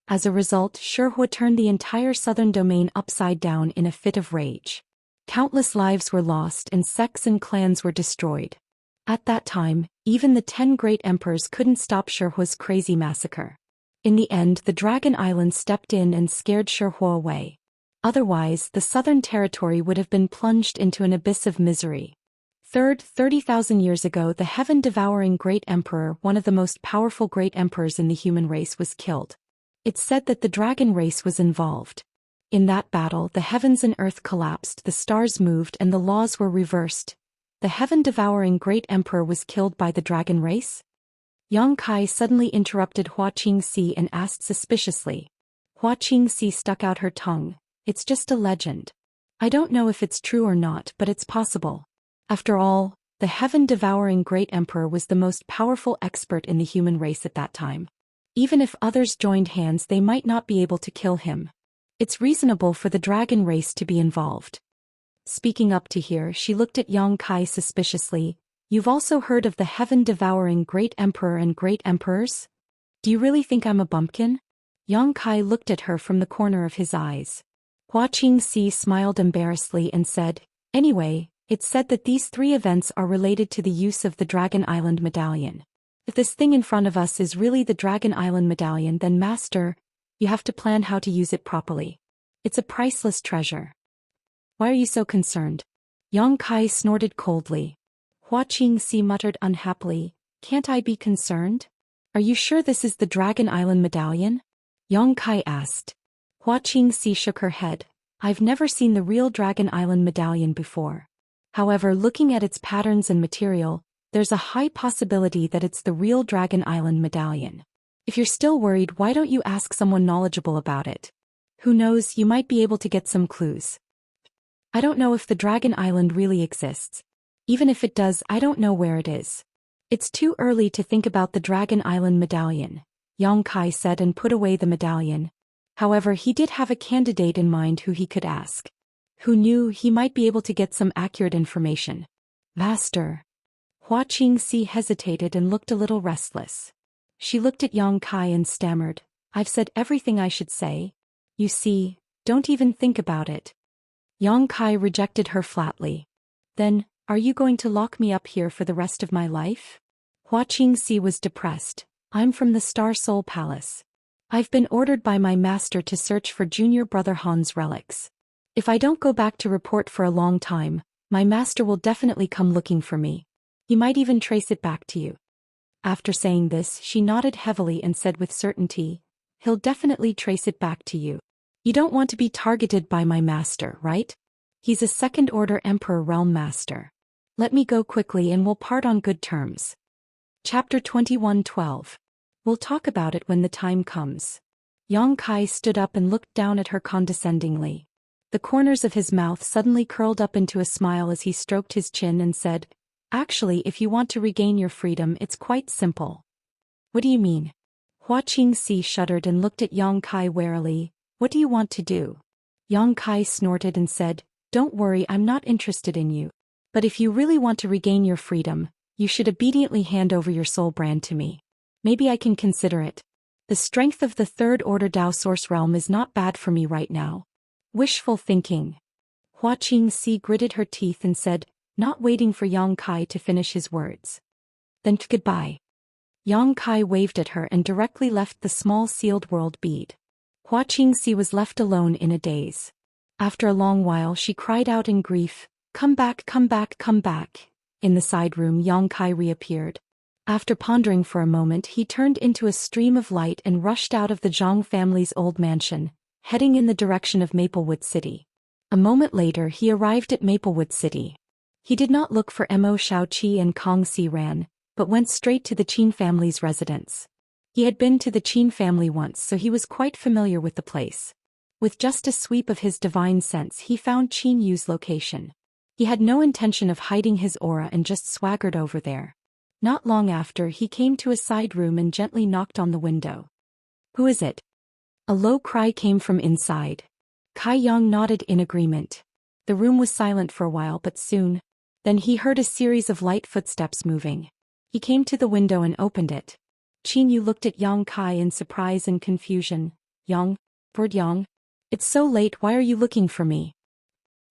As a result, Shihua turned the entire southern domain upside down in a fit of rage. Countless lives were lost and sects and clans were destroyed. At that time, even the 10 great emperors couldn't stop Shihua's crazy massacre. In the end, the Dragon Island stepped in and scared Shihua away. Otherwise, the southern territory would have been plunged into an abyss of misery. Third, 30,000 years ago, the heaven-devouring great emperor, one of the most powerful great emperors in the human race, was killed. It's said that the dragon race was involved. In that battle, the heavens and earth collapsed, the stars moved, and the laws were reversed. The heaven-devouring great emperor was killed by the dragon race? Yang Kai suddenly interrupted Hua Qingxi and asked suspiciously. Hua Qingxi stuck out her tongue. It's just a legend. I don't know if it's true or not, but it's possible. After all, the heaven-devouring great emperor was the most powerful expert in the human race at that time. Even if others joined hands, they might not be able to kill him. It's reasonable for the dragon race to be involved. Speaking up to here, she looked at Yang Kai suspiciously. You've also heard of the heaven-devouring great emperor and great emperors? Do you really think I'm a bumpkin? Yang Kai looked at her from the corner of his eyes. Hua Qingxi smiled embarrassedly and said, anyway, it's said that these three events are related to the use of the Dragon Island medallion. If this thing in front of us is really the Dragon Island medallion, then Master, you have to plan how to use it properly. It's a priceless treasure. Why are you so concerned? Yang Kai snorted coldly. Hua Qingxi muttered unhappily, can't I be concerned? Are you sure this is the Dragon Island medallion? Yang Kai asked. Hua Qingxi shook her head. I've never seen the real Dragon Island medallion before. However, looking at its patterns and material, there's a high possibility that it's the real Dragon Island medallion. If you're still worried, why don't you ask someone knowledgeable about it? Who knows, you might be able to get some clues. I don't know if the Dragon Island really exists. Even if it does, I don't know where it is. It's too early to think about the Dragon Island medallion, Yang Kai said and put away the medallion. However, he did have a candidate in mind who he could ask. Who knew he might be able to get some accurate information. Master. Hua Qingxi hesitated and looked a little restless. She looked at Yang Kai and stammered, I've said everything I should say. You see, don't even think about it. Yang Kai rejected her flatly. Then, are you going to lock me up here for the rest of my life? Hua Qingxi was depressed. I'm from the Star Soul Palace. I've been ordered by my master to search for junior brother Han's relics. If I don't go back to report for a long time, my master will definitely come looking for me. He might even trace it back to you. After saying this, she nodded heavily and said with certainty, he'll definitely trace it back to you. You don't want to be targeted by my master, right? He's a second-order Emperor Realm Master. Let me go quickly and we'll part on good terms. Chapter 21:12. We'll talk about it when the time comes. Yang Kai stood up and looked down at her condescendingly. The corners of his mouth suddenly curled up into a smile as he stroked his chin and said, actually, if you want to regain your freedom, it's quite simple. What do you mean? Hua Qingxi shuddered and looked at Yang Kai warily. What do you want to do? Yang Kai snorted and said, don't worry, I'm not interested in you. But if you really want to regain your freedom, you should obediently hand over your soul brand to me. Maybe I can consider it. The strength of the third order Dao Source realm is not bad for me right now. Wishful thinking. Hua Qingxi gritted her teeth and said, not waiting for Yang Kai to finish his words. Then goodbye. Yang Kai waved at her and directly left the small sealed world bead. Hua Qingxi was left alone in a daze. After a long while she cried out in grief, come back, come back, come back. In the side room Yang Kai reappeared. After pondering for a moment he turned into a stream of light and rushed out of the Zhang family's old mansion, heading in the direction of Maplewood City. A moment later he arrived at Maplewood City. He did not look for Mo Shaoqi and Kong Xiran, but went straight to the Qin family's residence. He had been to the Qin family once, so he was quite familiar with the place. With just a sweep of his divine sense he found Qin Yu's location. He had no intention of hiding his aura and just swaggered over there. Not long after he came to a side room and gently knocked on the window. Who is it? A low cry came from inside. Kai Yang nodded in agreement. The room was silent for a while, but soon. Then he heard a series of light footsteps moving. He came to the window and opened it. Qin Yu looked at Yang Kai in surprise and confusion. Yang, Bird Yang? It's so late, why are you looking for me?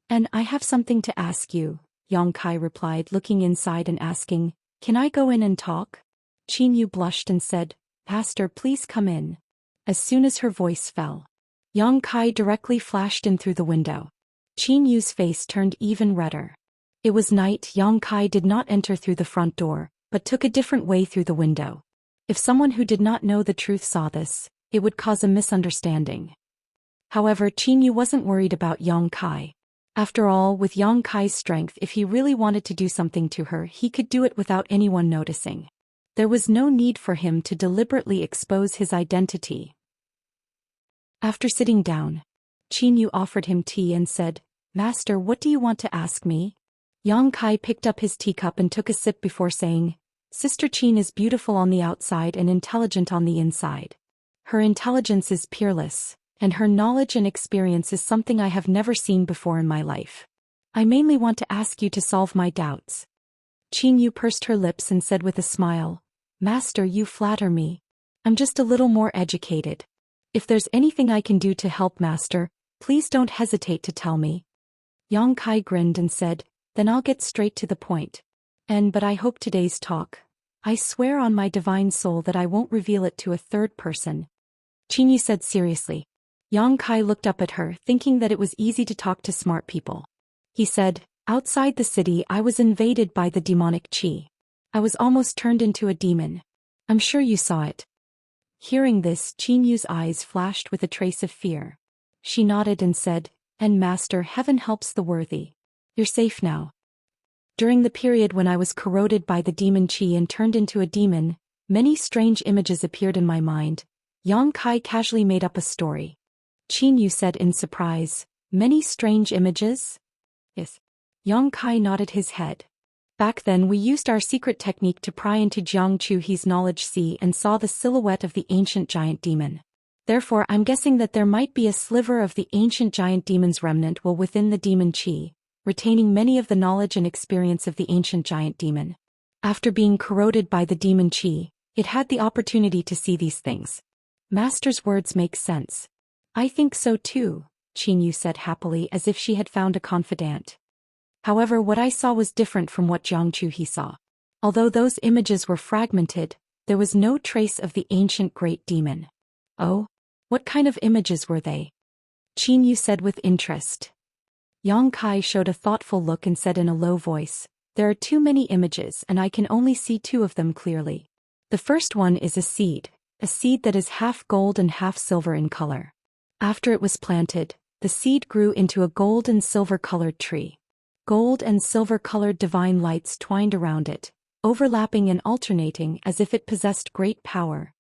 And I have something to ask you, Yang Kai replied, looking inside and asking, can I go in and talk? Qin Yu blushed and said, Pastor, please come in. As soon as her voice fell, Yang Kai directly flashed in through the window. Qin Yu's face turned even redder. It was night. Yang Kai did not enter through the front door, but took a different way through the window. If someone who did not know the truth saw this, it would cause a misunderstanding. However, Qin Yu wasn't worried about Yang Kai. After all, with Yang Kai's strength, if he really wanted to do something to her, he could do it without anyone noticing. There was no need for him to deliberately expose his identity. After sitting down, Qinyu offered him tea and said, "Master, what do you want to ask me?" Yang Kai picked up his teacup and took a sip before saying, "Sister Qin is beautiful on the outside and intelligent on the inside. Her intelligence is peerless, and her knowledge and experience is something I have never seen before in my life. I mainly want to ask you to solve my doubts." Qinyu pursed her lips and said with a smile, "Master, you flatter me. I'm just a little more educated. If there's anything I can do to help Master, please don't hesitate to tell me." Yang Kai grinned and said, "Then I'll get straight to the point. But I hope today's talk, I swear on my divine soul that I won't reveal it to a third person." Qinyu said seriously. Yang Kai looked up at her, thinking that it was easy to talk to smart people. He said, "Outside the city I was invaded by the demonic qi. I was almost turned into a demon. I'm sure you saw it." Hearing this, Qinyu's eyes flashed with a trace of fear. She nodded and said, "And Master, heaven helps the worthy. You're safe now. During the period when I was corroded by the demon qi and turned into a demon, many strange images appeared in my mind." Yang Kai casually made up a story. Qinyu said in surprise, "Many strange images?" "Yes." Yang Kai nodded his head. "Back then we used our secret technique to pry into Jiang Chuhe's knowledge sea and saw the silhouette of the ancient giant demon. Therefore I'm guessing that there might be a sliver of the ancient giant demon's remnant while within the demon qi, retaining many of the knowledge and experience of the ancient giant demon. After being corroded by the demon qi, it had the opportunity to see these things." Master's words make sense. "I think so too," Qinyu said happily as if she had found a confidant. "However, what I saw was different from what Jiang Chuhe saw. Although those images were fragmented, there was no trace of the ancient great demon." "Oh? What kind of images were they?" Qinyu said with interest. Yang Kai showed a thoughtful look and said in a low voice, "There are too many images and I can only see two of them clearly. The first one is a seed that is half gold and half silver in color. After it was planted, the seed grew into a gold and silver-colored tree. Gold and silver-colored divine lights twined around it, overlapping and alternating as if it possessed great power."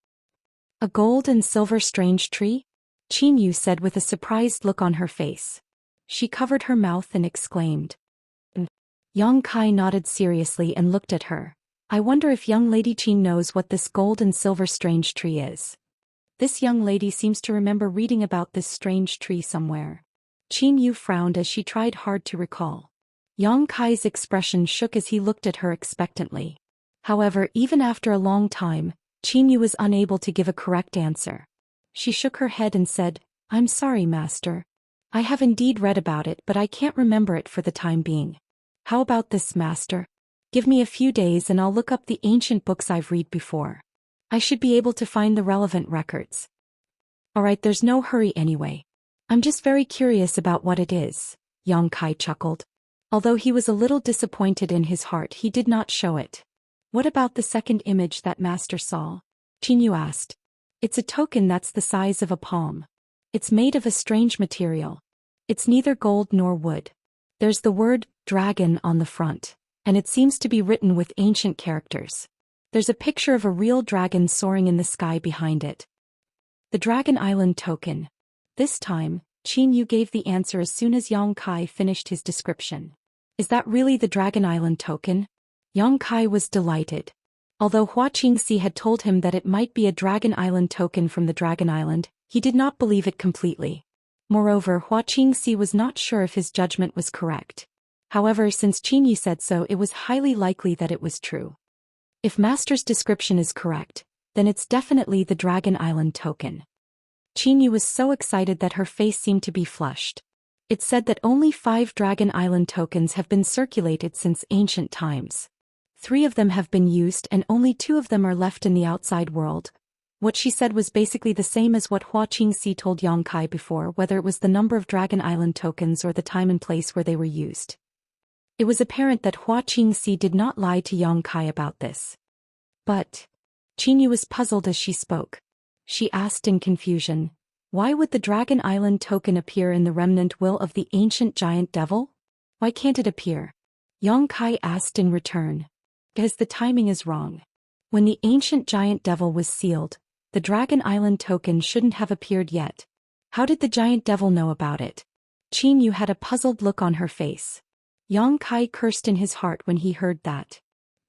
"A gold and silver strange tree?" Qinyu said with a surprised look on her face. She covered her mouth and exclaimed. Yang Kai nodded seriously and looked at her. "I wonder if young lady Qin knows what this gold and silver strange tree is. This young lady seems to remember reading about this strange tree somewhere." Qinyu frowned as she tried hard to recall. Yang Kai's expression shook as he looked at her expectantly. However, even after a long time, Qinyu was unable to give a correct answer. She shook her head and said, "I'm sorry, Master. I have indeed read about it, but I can't remember it for the time being. How about this, Master? Give me a few days and I'll look up the ancient books I've read before. I should be able to find the relevant records." "Alright, there's no hurry anyway. I'm just very curious about what it is," Yang Kai chuckled. Although he was a little disappointed in his heart, he did not show it. "What about the second image that Master saw?" Qinyu asked. "It's a token that's the size of a palm. It's made of a strange material. It's neither gold nor wood. There's the word dragon on the front, and it seems to be written with ancient characters. There's a picture of a real dragon soaring in the sky behind it." "The Dragon Island token." This time, Qinyu gave the answer as soon as Yang Kai finished his description. "Is that really the Dragon Island token?" Yang Kai was delighted. Although Hua Qingxi had told him that it might be a Dragon Island token from the Dragon Island, he did not believe it completely. Moreover, Hua Qingxi was not sure if his judgment was correct. However, since Qinyu said so, it was highly likely that it was true. If Master's description is correct, then it's definitely the Dragon Island token. Qinyu was so excited that her face seemed to be flushed. It's said that only 5 Dragon Island tokens have been circulated since ancient times. 3 of them have been used and only 2 of them are left in the outside world. What she said was basically the same as what Hua Qingxi told Yang Kai before, whether it was the number of Dragon Island tokens or the time and place where they were used. It was apparent that Hua Qingxi did not lie to Yang Kai about this. But Qinyu was puzzled as she spoke. She asked in confusion, "Why would the Dragon Island token appear in the remnant will of the ancient giant devil? Why can't it appear?" Yang Kai asked in return. "Because the timing is wrong. When the ancient giant devil was sealed, the Dragon Island token shouldn't have appeared yet. How did the giant devil know about it? Qin Yu had a puzzled look on her face. Yang Kai cursed in his heart when he heard that.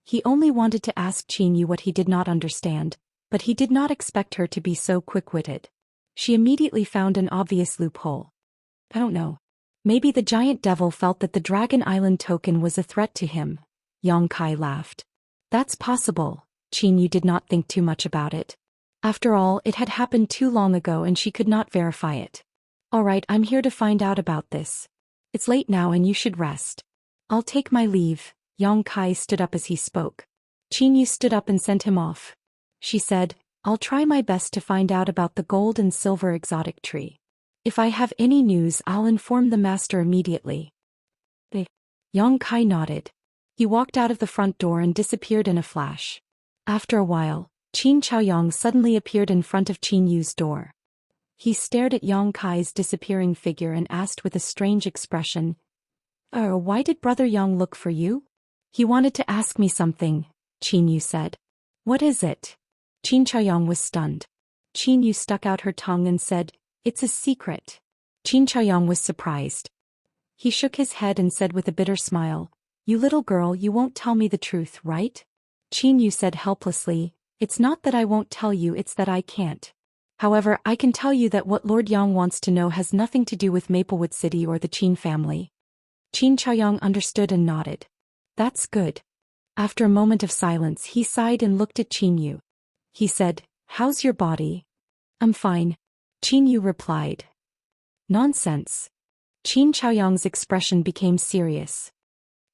He only wanted to ask Qin Yu what he did not understand, but he did not expect her to be so quick-witted. She immediately found an obvious loophole. I don't know. Maybe the giant devil felt that the Dragon Island token was a threat to him. Yang Kai laughed. That's possible. Qin Yu did not think too much about it. After all, it had happened too long ago and she could not verify it. Alright, I'm here to find out about this. It's late now and you should rest. I'll take my leave. Yang Kai stood up as he spoke. Qin Yu stood up and sent him off. She said, I'll try my best to find out about the gold and silver exotic tree. If I have any news, I'll inform the master immediately. Yang Kai nodded. He walked out of the front door and disappeared in a flash. After a while, Qin Chaoyang suddenly appeared in front of Qin Yu's door. He stared at Yang Kai's disappearing figure and asked with a strange expression, why did Brother Yang look for you? He wanted to ask me something, Qin Yu said. What is it? Qin Chaoyang was stunned. Qin Yu stuck out her tongue and said, it's a secret. Qin Chaoyang was surprised. He shook his head and said with a bitter smile, you little girl, you won't tell me the truth, right? Qin Yu said helplessly, it's not that I won't tell you, it's that I can't. However, I can tell you that what Lord Yang wants to know has nothing to do with Maplewood City or the Qin family. Qin Chaoyang understood and nodded. That's good. After a moment of silence, he sighed and looked at Qin Yu. He said, how's your body? I'm fine. Qin Yu replied. Nonsense. Qin Chaoyang's expression became serious.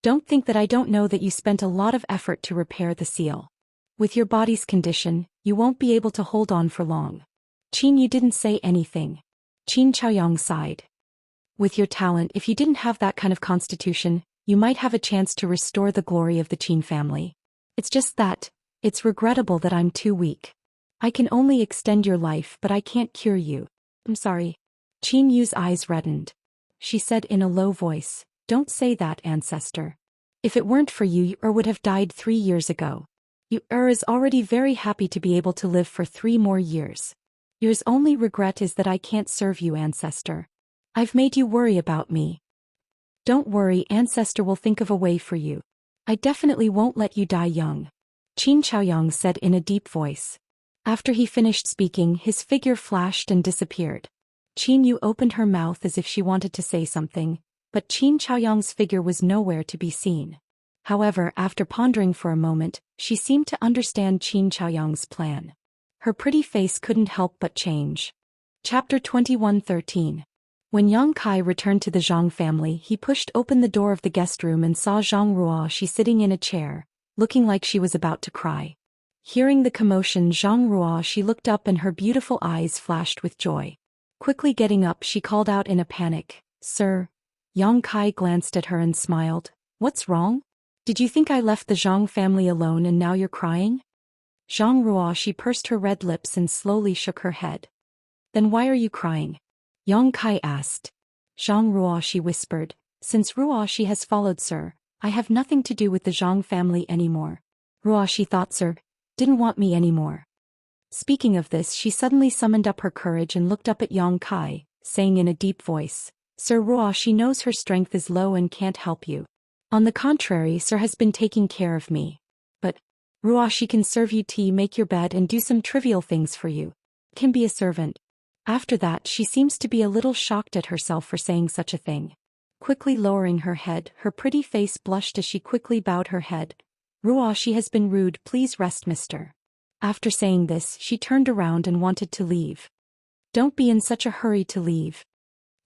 Don't think that I don't know that you spent a lot of effort to repair the seal. With your body's condition, you won't be able to hold on for long. Qin Yu didn't say anything. Qin Chaoyang sighed. With your talent, if you didn't have that kind of constitution, you might have a chance to restore the glory of the Qin family. It's just that, it's regrettable that I'm too weak. I can only extend your life, but I can't cure you. I'm sorry. Qin Yu's eyes reddened. She said in a low voice, don't say that, ancestor. If it weren't for you, you would have died 3 years ago. You is already very happy to be able to live for 3 more years. Your only regret is that I can't serve you, ancestor. I've made you worry about me. Don't worry, ancestor will think of a way for you. I definitely won't let you die young. Qin Chaoyang said in a deep voice. After he finished speaking, his figure flashed and disappeared. Qin Yu opened her mouth as if she wanted to say something, but Qin Chaoyang's figure was nowhere to be seen. However, after pondering for a moment, she seemed to understand Qin Chaoyang's plan. Her pretty face couldn't help but change. Chapter 21:13. When Yang Kai returned to the Zhang family, he pushed open the door of the guest room and saw Zhang Ruoxi sitting in a chair, looking like she was about to cry. Hearing the commotion, Zhang Ruoxi looked up and her beautiful eyes flashed with joy. Quickly getting up, she called out in a panic, Sir. Yang Kai glanced at her and smiled. What's wrong? Did you think I left the Zhang family alone and now you're crying? Zhang Ruoxi pursed her red lips and slowly shook her head. Then why are you crying? Yang Kai asked. Zhang Ruoxi whispered, Since Ruoxi has followed Sir, I have nothing to do with the Zhang family anymore. Ruoxi thought Sir didn't want me anymore. Speaking of this, she suddenly summoned up her courage and looked up at Yang Kai, saying in a deep voice, Sir Ruoxi knows her strength is low and can't help you. On the contrary, Sir has been taking care of me. But Ruoxi can serve you tea, make your bed and do some trivial things for you. Can be a servant. After that, she seems to be a little shocked at herself for saying such a thing. Quickly lowering her head, her pretty face blushed as she quickly bowed her head. Ruoxi has been rude, please rest, mister. After saying this, she turned around and wanted to leave. Don't be in such a hurry to leave.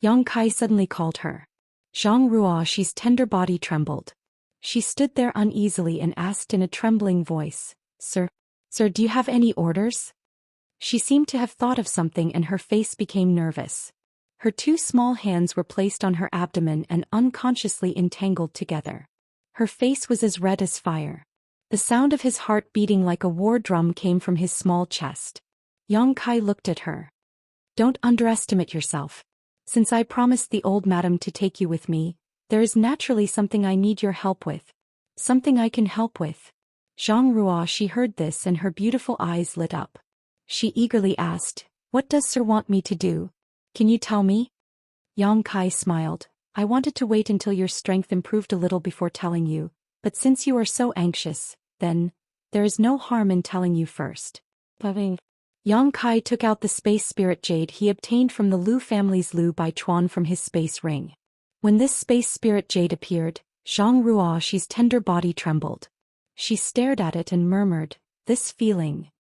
Yang Kai suddenly called her. Zhang Ruoxi's tender body trembled. She stood there uneasily and asked in a trembling voice, Sir, do you have any orders? She seemed to have thought of something and her face became nervous. Her 2 small hands were placed on her abdomen and unconsciously entangled together. Her face was as red as fire. The sound of his heart beating like a war drum came from his small chest. Yang Kai looked at her. Don't underestimate yourself. Since I promised the old madam to take you with me, there is naturally something I need your help with. Something I can help with. Zhang Ruoxi heard this and her beautiful eyes lit up. She eagerly asked, "What does Sir want me to do? Can you tell me?" Yang Kai smiled. "I wanted to wait until your strength improved a little before telling you, but since you are so anxious, then, there is no harm in telling you first." Yang Kai took out the space spirit jade he obtained from the Lu family's Lu Baichuan from his space ring. When this space spirit jade appeared, Zhang Ruoxi's tender body trembled. She stared at it and murmured, "This feeling."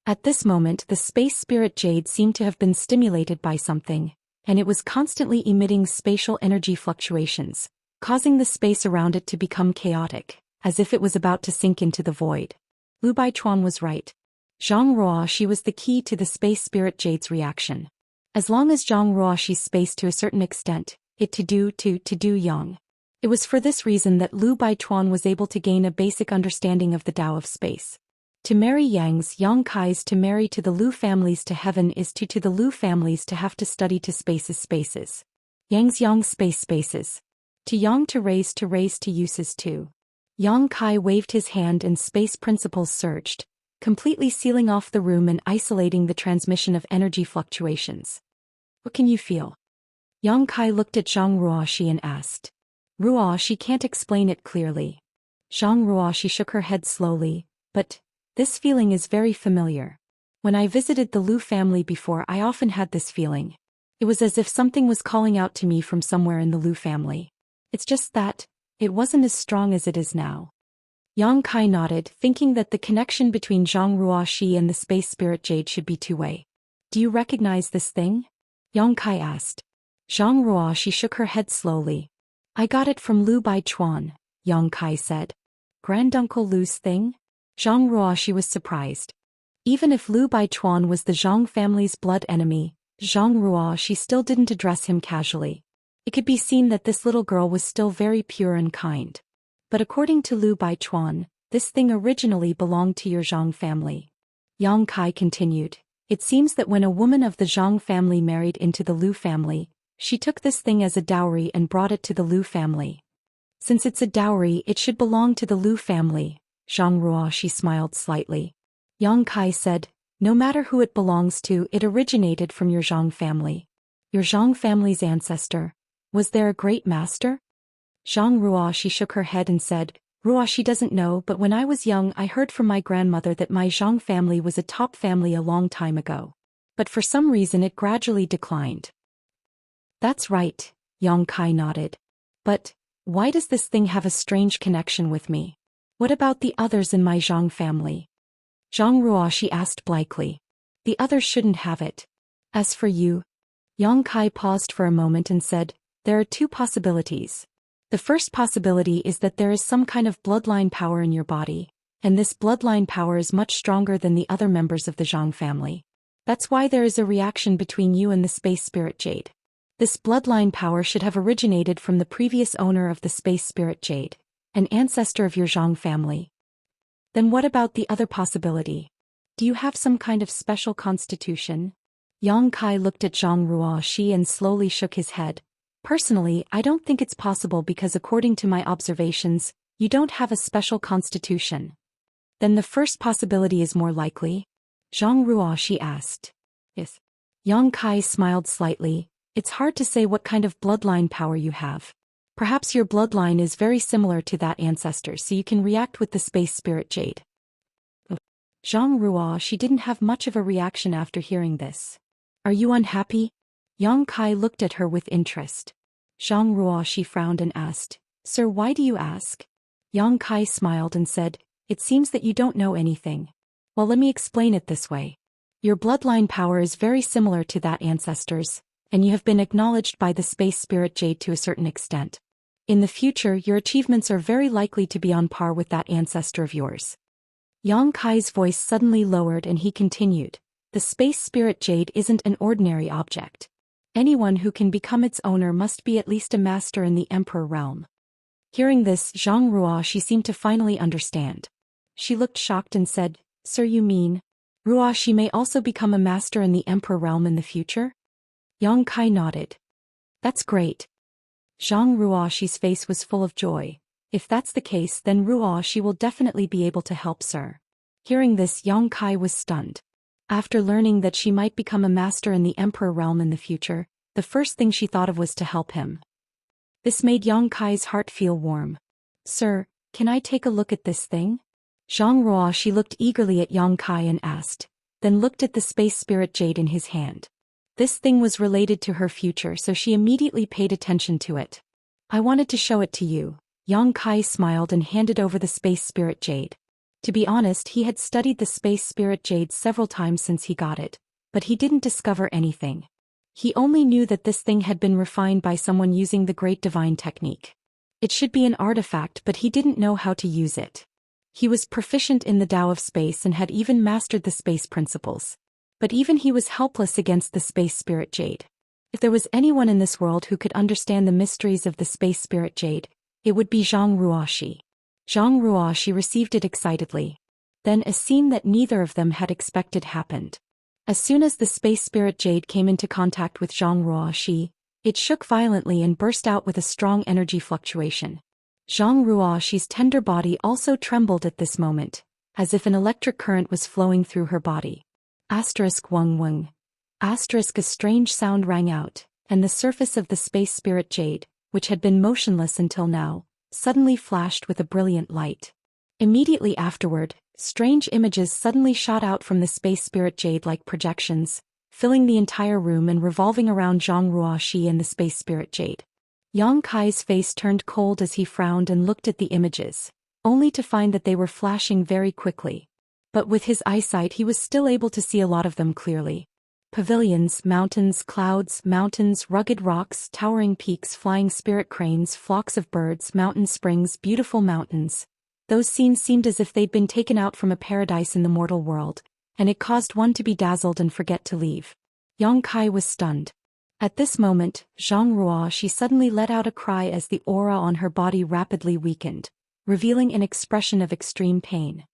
At this moment the space spirit jade seemed to have been stimulated by something, and it was constantly emitting spatial energy fluctuations, causing the space around it to become chaotic, as if it was about to sink into the void. Lu Baichuan was right. Zhang Ruoxi was the key to the space spirit jade's reaction. As long as Zhang Ruoxi's space to a certain extent, it to do yang. It was for this reason that Lu Baichuan was able to gain a basic understanding of the Tao of space. To marry Yang's Yang Kai's to marry to the Lu families to heaven is to the Lu families to have to study to spaces. Yang's Yang spaces. To Yang to raise to uses to. Yang Kai waved his hand and space principles surged, completely sealing off the room and isolating the transmission of energy fluctuations. "What can you feel?" Yang Kai looked at Zhang Ruoxi and asked. "Ruoxi can't explain it clearly." Zhang Ruoxi shook her head slowly, "But this feeling is very familiar. When I visited the Lu family before, I often had this feeling. It was as if something was calling out to me from somewhere in the Lu family. It's just that it wasn't as strong as it is now." Yang Kai nodded, thinking that the connection between Zhang Ruoxi and the space spirit jade should be two-way. "Do you recognize this thing?" Yang Kai asked. Zhang Ruoxi shook her head slowly. "I got it from Lu Baichuan," Yang Kai said. "Granduncle Lu's thing?" Zhang Ruoxi was surprised. Even if Lu Baichuan was the Zhang family's blood enemy, Zhang Ruoxi still didn't address him casually. It could be seen that this little girl was still very pure and kind. "But according to Lu Baichuan, this thing originally belonged to your Zhang family." Yang Kai continued. "It seems that when a woman of the Zhang family married into the Lu family, she took this thing as a dowry and brought it to the Lu family. Since it's a dowry, it should belong to the Lu family." Zhang Ruoxi smiled slightly. Yang Kai said, "No matter who it belongs to, it originated from your Zhang family. Your Zhang family's ancestor. Was there a great master?" Zhang Ruoxi shook her head and said, "Ruoxi doesn't know, but when I was young I heard from my grandmother that my Zhang family was a top family a long time ago. But for some reason it gradually declined." "That's right," Yang Kai nodded. "But why does this thing have a strange connection with me? What about the others in my Zhang family?" Zhang Ruoxi asked blankly. "The others shouldn't have it. As for you..." Yang Kai paused for a moment and said, "There are two possibilities. The first possibility is that there is some kind of bloodline power in your body, and this bloodline power is much stronger than the other members of the Zhang family. That's why there is a reaction between you and the space spirit jade. This bloodline power should have originated from the previous owner of the space spirit jade, an ancestor of your Zhang family. Then what about the other possibility? Do you have some kind of special constitution?" Yang Kai looked at Zhang Ruoxi and slowly shook his head. "Personally, I don't think it's possible because according to my observations, you don't have a special constitution." "Then the first possibility is more likely?" Zhang Ruoxi asked. "Yes." Yang Kai smiled slightly. "It's hard to say what kind of bloodline power you have. Perhaps your bloodline is very similar to that ancestor, so you can react with the space spirit jade." Zhang Ruoxi didn't have much of a reaction after hearing this. "Are you unhappy?" Yang Kai looked at her with interest. Zhang Ruoxi frowned and asked, "Sir, why do you ask?" Yang Kai smiled and said, "It seems that you don't know anything. Well, let me explain it this way. Your bloodline power is very similar to that ancestor's, and you have been acknowledged by the space spirit jade to a certain extent. In the future, your achievements are very likely to be on par with that ancestor of yours." Yang Kai's voice suddenly lowered and he continued, "The space spirit jade isn't an ordinary object. Anyone who can become its owner must be at least a master in the Emperor realm." Hearing this, Zhang Ruoxi seemed to finally understand. She looked shocked and said, "Sir, you mean Ruoxi may also become a master in the Emperor realm in the future?" Yang Kai nodded. "That's great." Zhang Ruoxi's face was full of joy. If that's the case, then Ruoxi will definitely be able to help, sir. Hearing this, Yang Kai was stunned. After learning that she might become a master in the Emperor realm in the future, the first thing she thought of was to help him. This made Yang Kai's heart feel warm. Sir, can I take a look at this thing? Zhang Ruoxi looked eagerly at Yang Kai and asked, then looked at the space spirit jade in his hand. This thing was related to her future, so she immediately paid attention to it. I wanted to show it to you. Yang Kai smiled and handed over the space spirit jade. To be honest, he had studied the space spirit jade several times since he got it, but he didn't discover anything. He only knew that this thing had been refined by someone using the Great Divine Technique. It should be an artifact, but he didn't know how to use it. He was proficient in the Tao of space and had even mastered the space principles. But even he was helpless against the space spirit jade. If there was anyone in this world who could understand the mysteries of the space spirit jade, it would be Zhang Ruoxi. Zhang Ruoxi received it excitedly. Then a scene that neither of them had expected happened. As soon as the space spirit jade came into contact with Zhang Ruoxi, it shook violently and burst out with a strong energy fluctuation. Zhang Ruoxi's tender body also trembled at this moment, as if an electric current was flowing through her body. Asterisk wung wung. Asterisk, a strange sound rang out, and the surface of the space spirit jade, which had been motionless until now, suddenly flashed with a brilliant light. Immediately afterward, strange images suddenly shot out from the space spirit jade like projections, filling the entire room and revolving around Zhang Ruoxi and the space spirit jade. Yang Kai's face turned cold as he frowned and looked at the images, only to find that they were flashing very quickly. But with his eyesight he was still able to see a lot of them clearly. Pavilions, mountains, clouds, mountains, rugged rocks, towering peaks, flying spirit cranes, flocks of birds, mountain springs, beautiful mountains. Those scenes seemed as if they'd been taken out from a paradise in the mortal world, and it caused one to be dazzled and forget to leave. Yang Kai was stunned. At this moment, Zhang Ruoxi suddenly let out a cry as the aura on her body rapidly weakened, revealing an expression of extreme pain.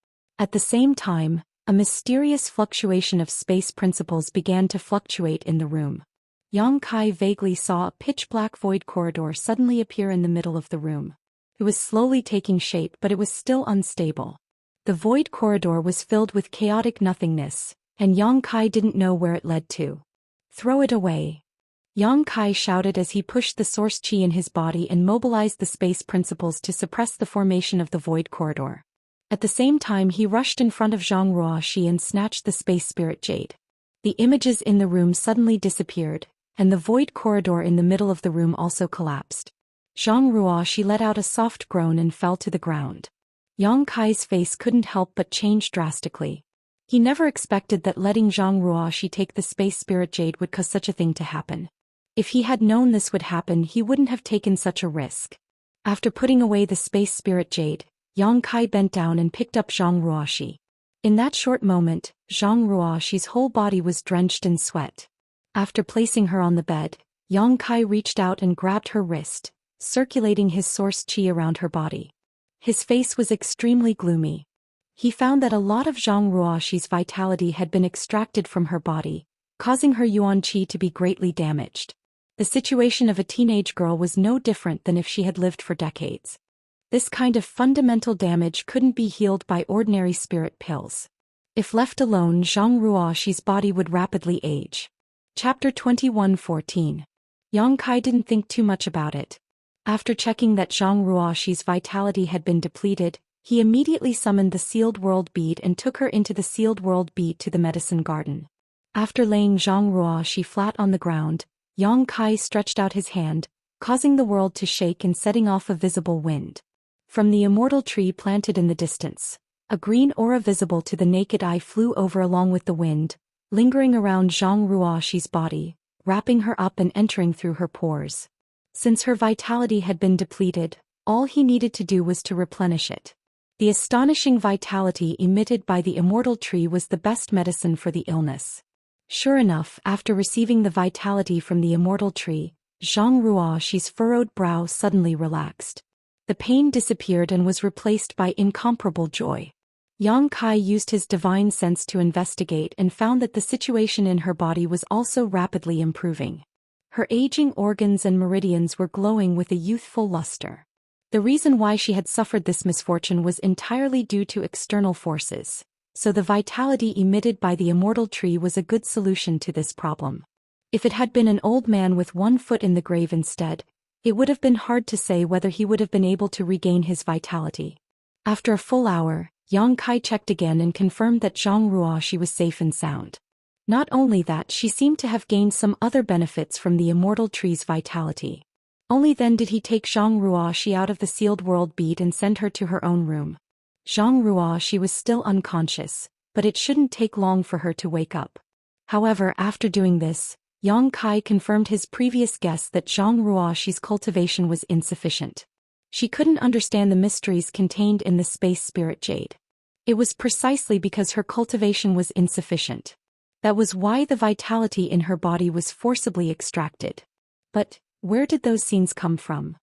At the same time, a mysterious fluctuation of space principles began to fluctuate in the room. Yang Kai vaguely saw a pitch-black void corridor suddenly appear in the middle of the room. It was slowly taking shape, but it was still unstable. The void corridor was filled with chaotic nothingness, and Yang Kai didn't know where it led to. Throw it away. Yang Kai shouted as he pushed the source qi in his body and mobilized the space principles to suppress the formation of the void corridor. At the same time he rushed in front of Zhang Ruoxi and snatched the space spirit jade. The images in the room suddenly disappeared, and the void corridor in the middle of the room also collapsed. Zhang Ruoxi let out a soft groan and fell to the ground. Yang Kai's face couldn't help but change drastically. He never expected that letting Zhang Ruoxi take the space spirit jade would cause such a thing to happen. If he had known this would happen, he wouldn't have taken such a risk. After putting away the space spirit jade, Yang Kai bent down and picked up Zhang Ruoxi. In that short moment, Zhang Ruoxi's whole body was drenched in sweat. After placing her on the bed, Yang Kai reached out and grabbed her wrist, circulating his source qi around her body. His face was extremely gloomy. He found that a lot of Zhang Ruoxi's vitality had been extracted from her body, causing her yuan qi to be greatly damaged. The situation of a teenage girl was no different than if she had lived for decades. This kind of fundamental damage couldn't be healed by ordinary spirit pills. If left alone, Zhang Ruoxi's body would rapidly age. Chapter 21:14. Yang Kai didn't think too much about it. After checking that Zhang Ruoxi's vitality had been depleted, he immediately summoned the sealed world bead and took her into the sealed world bead to the medicine garden. After laying Zhang Ruoxi flat on the ground, Yang Kai stretched out his hand, causing the world to shake and setting off a visible wind. From the immortal tree planted in the distance, a green aura visible to the naked eye flew over along with the wind, lingering around Zhang Ruoxi's body, wrapping her up and entering through her pores. Since her vitality had been depleted, all he needed to do was to replenish it. The astonishing vitality emitted by the immortal tree was the best medicine for the illness. Sure enough, after receiving the vitality from the immortal tree, Zhang Ruoxi's furrowed brow suddenly relaxed. The pain disappeared and was replaced by incomparable joy. Yang Kai used his divine sense to investigate and found that the situation in her body was also rapidly improving. Her aging organs and meridians were glowing with a youthful luster. The reason why she had suffered this misfortune was entirely due to external forces, so the vitality emitted by the immortal tree was a good solution to this problem. If it had been an old man with one foot in the grave instead, it would have been hard to say whether he would have been able to regain his vitality. After a full hour, Yang Kai checked again and confirmed that Zhang Ruoxi was safe and sound. Not only that, she seemed to have gained some other benefits from the immortal tree's vitality. Only then did he take Zhang Ruoxi out of the sealed world bead and send her to her own room. Zhang Ruoxi was still unconscious, but it shouldn't take long for her to wake up. However, after doing this, Yang Kai confirmed his previous guess that Zhang Ruoxi's cultivation was insufficient. She couldn't understand the mysteries contained in the space spirit jade. It was precisely because her cultivation was insufficient. That was why the vitality in her body was forcibly extracted. But where did those scenes come from?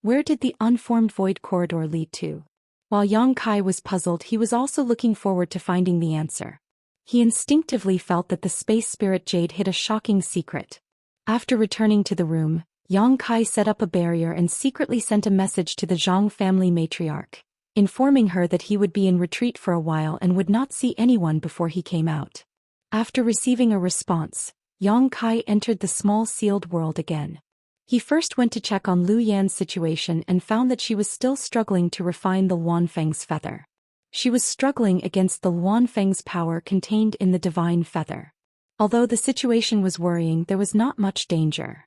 Where did the unformed void corridor lead to? While Yang Kai was puzzled, he was also looking forward to finding the answer. He instinctively felt that the space spirit jade hid a shocking secret. After returning to the room, Yang Kai set up a barrier and secretly sent a message to the Zhang family matriarch, informing her that he would be in retreat for a while and would not see anyone before he came out. After receiving a response, Yang Kai entered the small sealed world again. He first went to check on Lu Yan's situation and found that she was still struggling to refine the Luanfeng's feather. She was struggling against the Luanfeng's power contained in the divine feather. Although the situation was worrying, there was not much danger.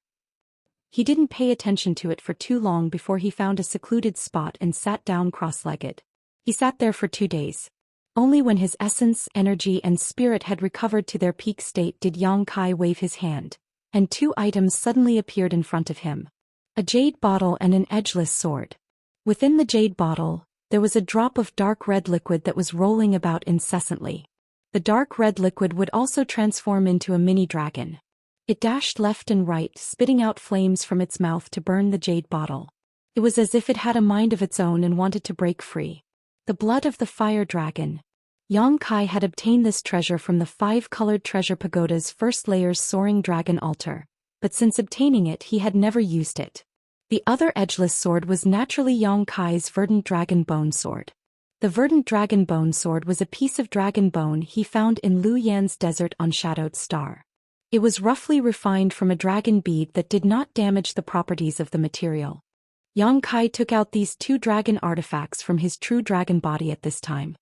He didn't pay attention to it for too long before he found a secluded spot and sat down cross-legged. He sat there for 2 days. Only when his essence, energy and spirit had recovered to their peak state did Yang Kai wave his hand, and 2 items suddenly appeared in front of him. A jade bottle and an edgeless sword. Within the jade bottle, there was a drop of dark red liquid that was rolling about incessantly. The dark red liquid would also transform into a mini dragon. It dashed left and right, spitting out flames from its mouth to burn the jade bottle. It was as if it had a mind of its own and wanted to break free. The blood of the fire dragon. Yang Kai had obtained this treasure from the 5-colored treasure pagoda's first layer's soaring dragon altar, but since obtaining it he had never used it. The other edgeless sword was naturally Yang Kai's verdant dragon bone sword. The verdant dragon bone sword was a piece of dragon bone he found in Lu Yan's desert on Shadowed Star. It was roughly refined from a dragon bead that did not damage the properties of the material. Yang Kai took out these 2 dragon artifacts from his true dragon body at this time.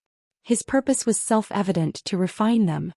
His purpose was self-evident: to refine them.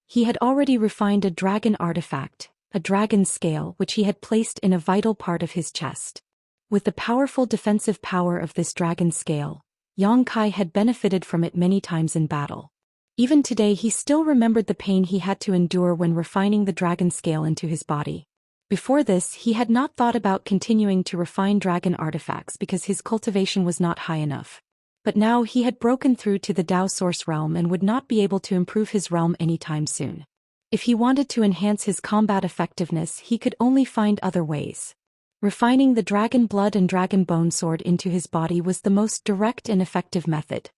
He had already refined a dragon artifact, a dragon scale, which he had placed in a vital part of his chest. With the powerful defensive power of this dragon scale, Yang Kai had benefited from it many times in battle. Even today he still remembered the pain he had to endure when refining the dragon scale into his body. Before this, he had not thought about continuing to refine dragon artifacts because his cultivation was not high enough. But now he had broken through to the Dao Source realm and would not be able to improve his realm anytime soon. If he wanted to enhance his combat effectiveness, he could only find other ways. Refining the dragon blood and dragon bone sword into his body was the most direct and effective method.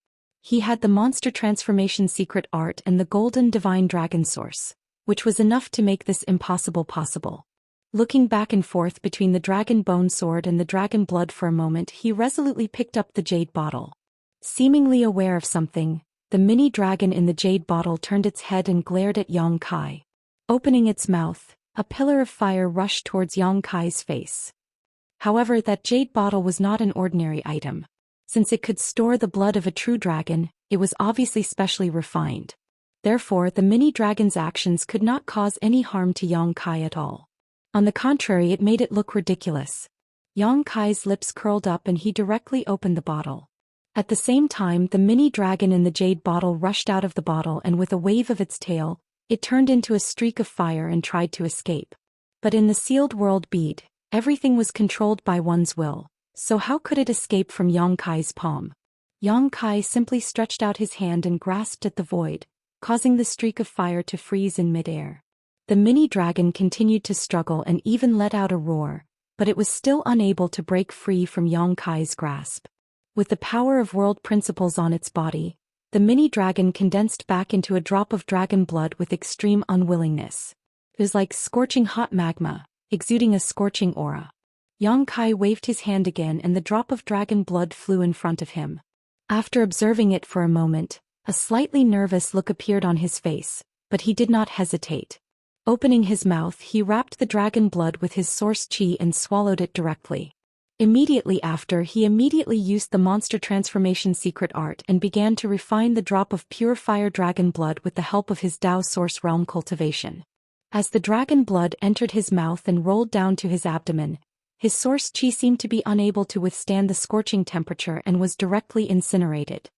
He had the monster transformation secret art and the golden divine dragon source, which was enough to make this impossible possible. Looking back and forth between the dragon bone sword and the dragon blood for a moment, he resolutely picked up the jade bottle. Seemingly aware of something, the mini dragon in the jade bottle turned its head and glared at Yang Kai. Opening its mouth, a pillar of fire rushed towards Yang Kai's face. However, that jade bottle was not an ordinary item. Since it could store the blood of a true dragon, it was obviously specially refined. Therefore, the mini dragon's actions could not cause any harm to Yang Kai at all. On the contrary, it made it look ridiculous. Yang Kai's lips curled up and he directly opened the bottle. At the same time, the mini dragon in the jade bottle rushed out of the bottle, and with a wave of its tail, it turned into a streak of fire and tried to escape. But in the sealed world bead, everything was controlled by one's will, so how could it escape from Yang Kai's palm? Yang Kai simply stretched out his hand and grasped at the void, causing the streak of fire to freeze in midair. The mini dragon continued to struggle and even let out a roar, but it was still unable to break free from Yang Kai's grasp. With the power of world principles on its body, the mini dragon condensed back into a drop of dragon blood with extreme unwillingness. It was like scorching hot magma, exuding a scorching aura. Yang Kai waved his hand again and the drop of dragon blood flew in front of him. After observing it for a moment, a slightly nervous look appeared on his face, but he did not hesitate. Opening his mouth, he wrapped the dragon blood with his source qi and swallowed it directly. Immediately after, he immediately used the monster transformation secret art and began to refine the drop of pure fire dragon blood with the help of his Dao source realm cultivation. As the dragon blood entered his mouth and rolled down to his abdomen, his source qi seemed to be unable to withstand the scorching temperature and was directly incinerated.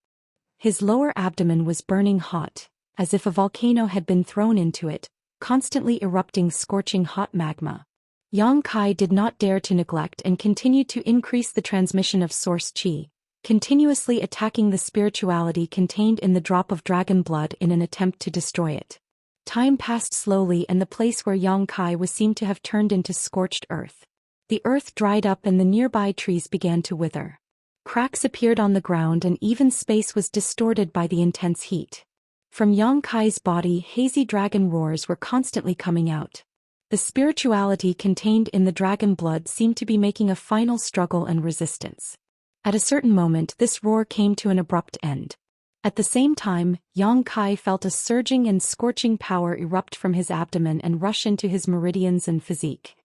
His lower abdomen was burning hot, as if a volcano had been thrown into it, constantly erupting scorching hot magma. Yang Kai did not dare to neglect and continued to increase the transmission of source qi, continuously attacking the spirituality contained in the drop of dragon blood in an attempt to destroy it. Time passed slowly and the place where Yang Kai was seemed to have turned into scorched earth. The earth dried up and the nearby trees began to wither. Cracks appeared on the ground and even space was distorted by the intense heat. From Yang Kai's body, hazy dragon roars were constantly coming out. The spirituality contained in the dragon blood seemed to be making a final struggle and resistance. At a certain moment, this roar came to an abrupt end. At the same time, Yang Kai felt a surging and scorching power erupt from his abdomen and rush into his meridians and physique.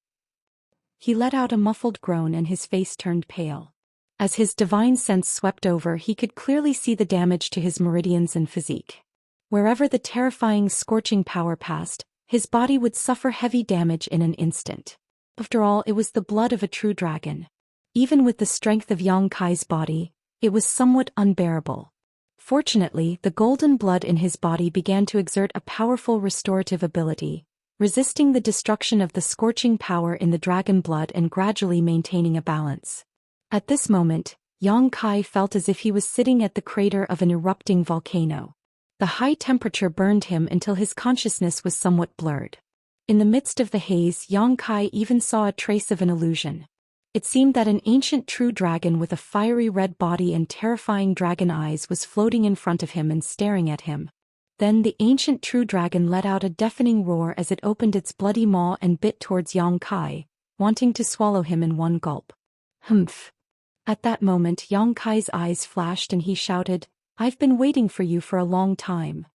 He let out a muffled groan and his face turned pale. As his divine sense swept over, he could clearly see the damage to his meridians and physique. Wherever the terrifying scorching power passed, his body would suffer heavy damage in an instant. After all, it was the blood of a true dragon. Even with the strength of Yang Kai's body, it was somewhat unbearable. Fortunately, the golden blood in his body began to exert a powerful restorative ability, resisting the destruction of the scorching power in the dragon blood and gradually maintaining a balance. At this moment, Yang Kai felt as if he was sitting at the crater of an erupting volcano. The high temperature burned him until his consciousness was somewhat blurred. In the midst of the haze, Yang Kai even saw a trace of an illusion. It seemed that an ancient true dragon with a fiery red body and terrifying dragon eyes was floating in front of him and staring at him. Then the ancient true dragon let out a deafening roar as it opened its bloody maw and bit towards Yang Kai, wanting to swallow him in one gulp. Humph! At that moment, Yang Kai's eyes flashed and he shouted, "I've been waiting for you for a long time."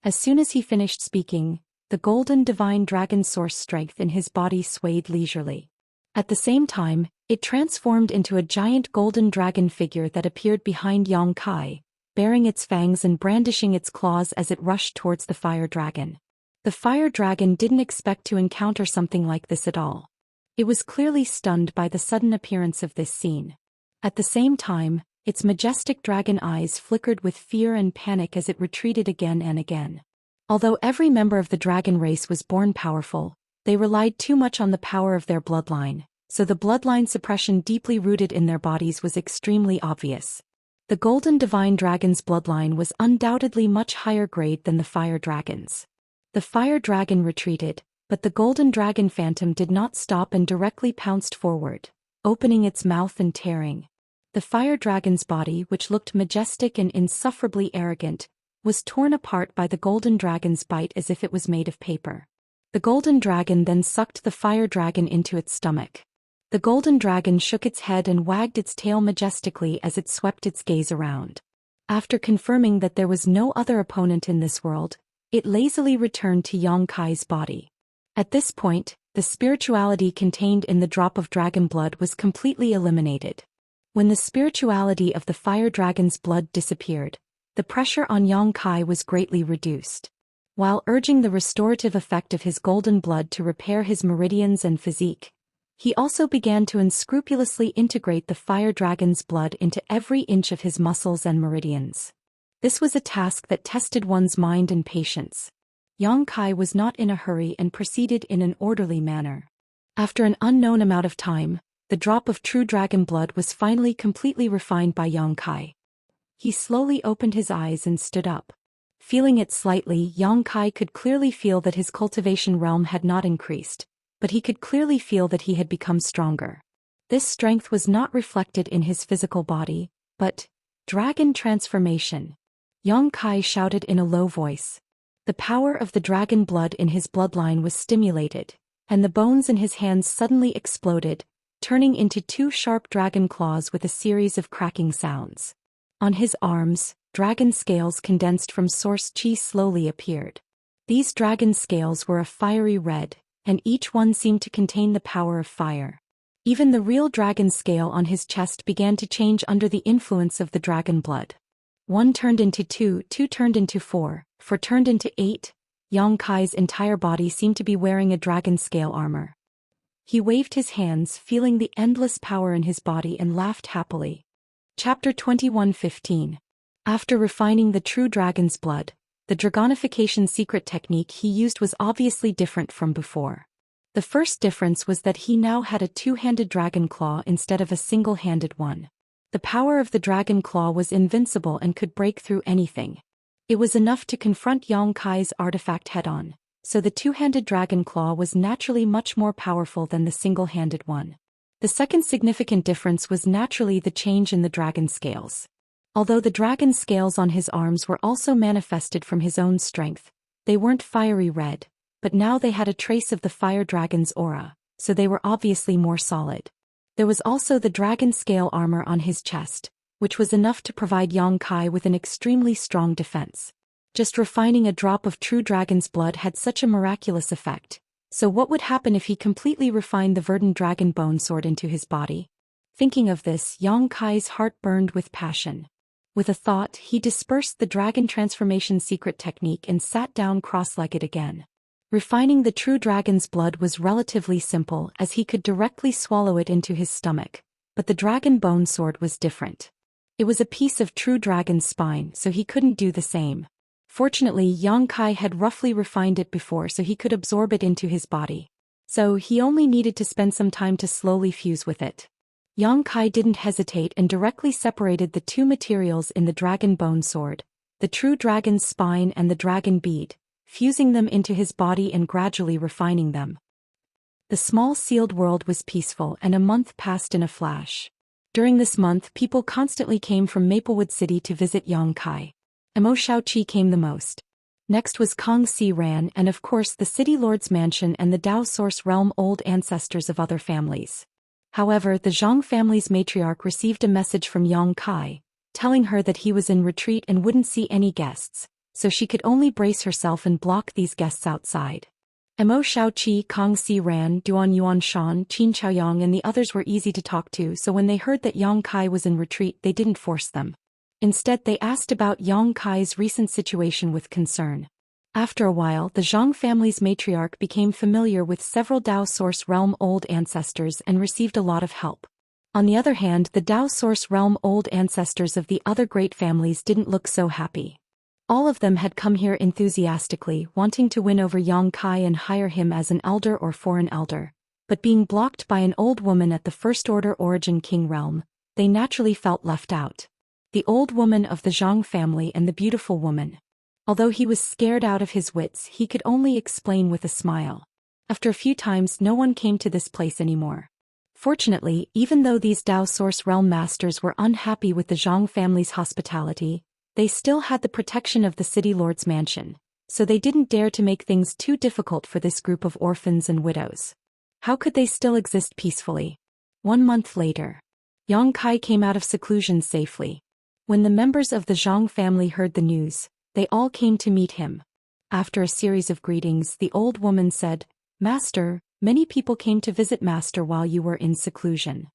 As soon as he finished speaking, the golden divine dragon source strength in his body swayed leisurely. At the same time, it transformed into a giant golden dragon figure that appeared behind Yang Kai, baring its fangs and brandishing its claws as it rushed towards the fire dragon. The fire dragon didn't expect to encounter something like this at all. It was clearly stunned by the sudden appearance of this scene. At the same time, its majestic dragon eyes flickered with fear and panic as it retreated again and again. Although every member of the dragon race was born powerful, they relied too much on the power of their bloodline, so the bloodline suppression deeply rooted in their bodies was extremely obvious. The golden divine dragon's bloodline was undoubtedly much higher grade than the fire dragon's. The fire dragon retreated, but the golden dragon phantom did not stop and directly pounced forward, opening its mouth and tearing. The fire dragon's body, which looked majestic and insufferably arrogant, was torn apart by the golden dragon's bite as if it was made of paper. The golden dragon then sucked the fire dragon into its stomach. The golden dragon shook its head and wagged its tail majestically as it swept its gaze around. After confirming that there was no other opponent in this world, it lazily returned to Yang Kai's body. At this point, the spirituality contained in the drop of dragon blood was completely eliminated. When the spirituality of the fire dragon's blood disappeared, the pressure on Yang Kai was greatly reduced. While urging the restorative effect of his golden blood to repair his meridians and physique, he also began to unscrupulously integrate the fire dragon's blood into every inch of his muscles and meridians. This was a task that tested one's mind and patience. Yang Kai was not in a hurry and proceeded in an orderly manner. After an unknown amount of time, the drop of true dragon blood was finally completely refined by Yang Kai. He slowly opened his eyes and stood up. Feeling it slightly, Yang Kai could clearly feel that his cultivation realm had not increased, but he could clearly feel that he had become stronger. This strength was not reflected in his physical body, but dragon transformation. Yang Kai shouted in a low voice. The power of the dragon blood in his bloodline was stimulated, and the bones in his hands suddenly exploded, turning into two sharp dragon claws with a series of cracking sounds. On his arms, dragon scales condensed from source chi slowly appeared. These dragon scales were a fiery red, and each one seemed to contain the power of fire. Even the real dragon scale on his chest began to change under the influence of the dragon blood. 1 turned into 2, 2 turned into 4, 4 turned into 8. Yang Kai's entire body seemed to be wearing a dragon scale armor. He waved his hands, feeling the endless power in his body, and laughed happily. Chapter 21:15. After refining the true dragon's blood, the dragonification secret technique he used was obviously different from before. The first difference was that he now had a two-handed dragon claw instead of a single-handed one. The power of the dragon claw was invincible and could break through anything. It was enough to confront Yang Kai's artifact head-on, so the two-handed dragon claw was naturally much more powerful than the single-handed one. The second significant difference was naturally the change in the dragon scales. Although the dragon scales on his arms were also manifested from his own strength, they weren't fiery red, but now they had a trace of the fire dragon's aura, so they were obviously more solid. There was also the dragon scale armor on his chest, which was enough to provide Yang Kai with an extremely strong defense. Just refining a drop of true dragon's blood had such a miraculous effect, so what would happen if he completely refined the verdant dragon bone sword into his body? Thinking of this, Yang Kai's heart burned with passion. With a thought, he dispersed the dragon transformation secret technique and sat down cross-legged again. Refining the true dragon's blood was relatively simple, as he could directly swallow it into his stomach, but the dragon bone sword was different. It was a piece of true dragon's spine, so he couldn't do the same. Fortunately, Yang Kai had roughly refined it before, so he could absorb it into his body. So he only needed to spend some time to slowly fuse with it. Yang Kai didn't hesitate and directly separated the two materials in the dragon bone sword, the true dragon's spine and the dragon bead, fusing them into his body and gradually refining them. The small sealed world was peaceful, and a month passed in a flash. During this month, people constantly came from Maplewood City to visit Yang Kai. Emo Xiaoqi came the most. Next was Kong Si Ran, and of course the city lord's mansion and the Dao Source realm old ancestors of other families. However, the Zhang family's matriarch received a message from Yang Kai, telling her that he was in retreat and wouldn't see any guests, so she could only brace herself and block these guests outside. Emo Xiaoqi, Kong Si Ran, Duan Yuan Shan, Qin Chaoyang and the others were easy to talk to, so when they heard that Yang Kai was in retreat, they didn't force them. Instead, they asked about Yang Kai's recent situation with concern. After a while, the Zhang family's matriarch became familiar with several Dao Source realm old ancestors and received a lot of help. On the other hand, the Dao Source realm old ancestors of the other great families didn't look so happy. All of them had come here enthusiastically, wanting to win over Yang Kai and hire him as an elder or foreign elder, but being blocked by an old woman at the First Order Origin King realm, they naturally felt left out. The old woman of the Zhang family and the beautiful woman. Although he was scared out of his wits, he could only explain with a smile. After a few times, no one came to this place anymore. Fortunately, even though these Dao Source realm masters were unhappy with the Zhang family's hospitality, they still had the protection of the city lord's mansion, so they didn't dare to make things too difficult for this group of orphans and widows. How could they still exist peacefully? 1 month later, Yang Kai came out of seclusion safely. When the members of the Zhang family heard the news, they all came to meet him. After a series of greetings, the old woman said, "Master, many people came to visit Master while you were in seclusion."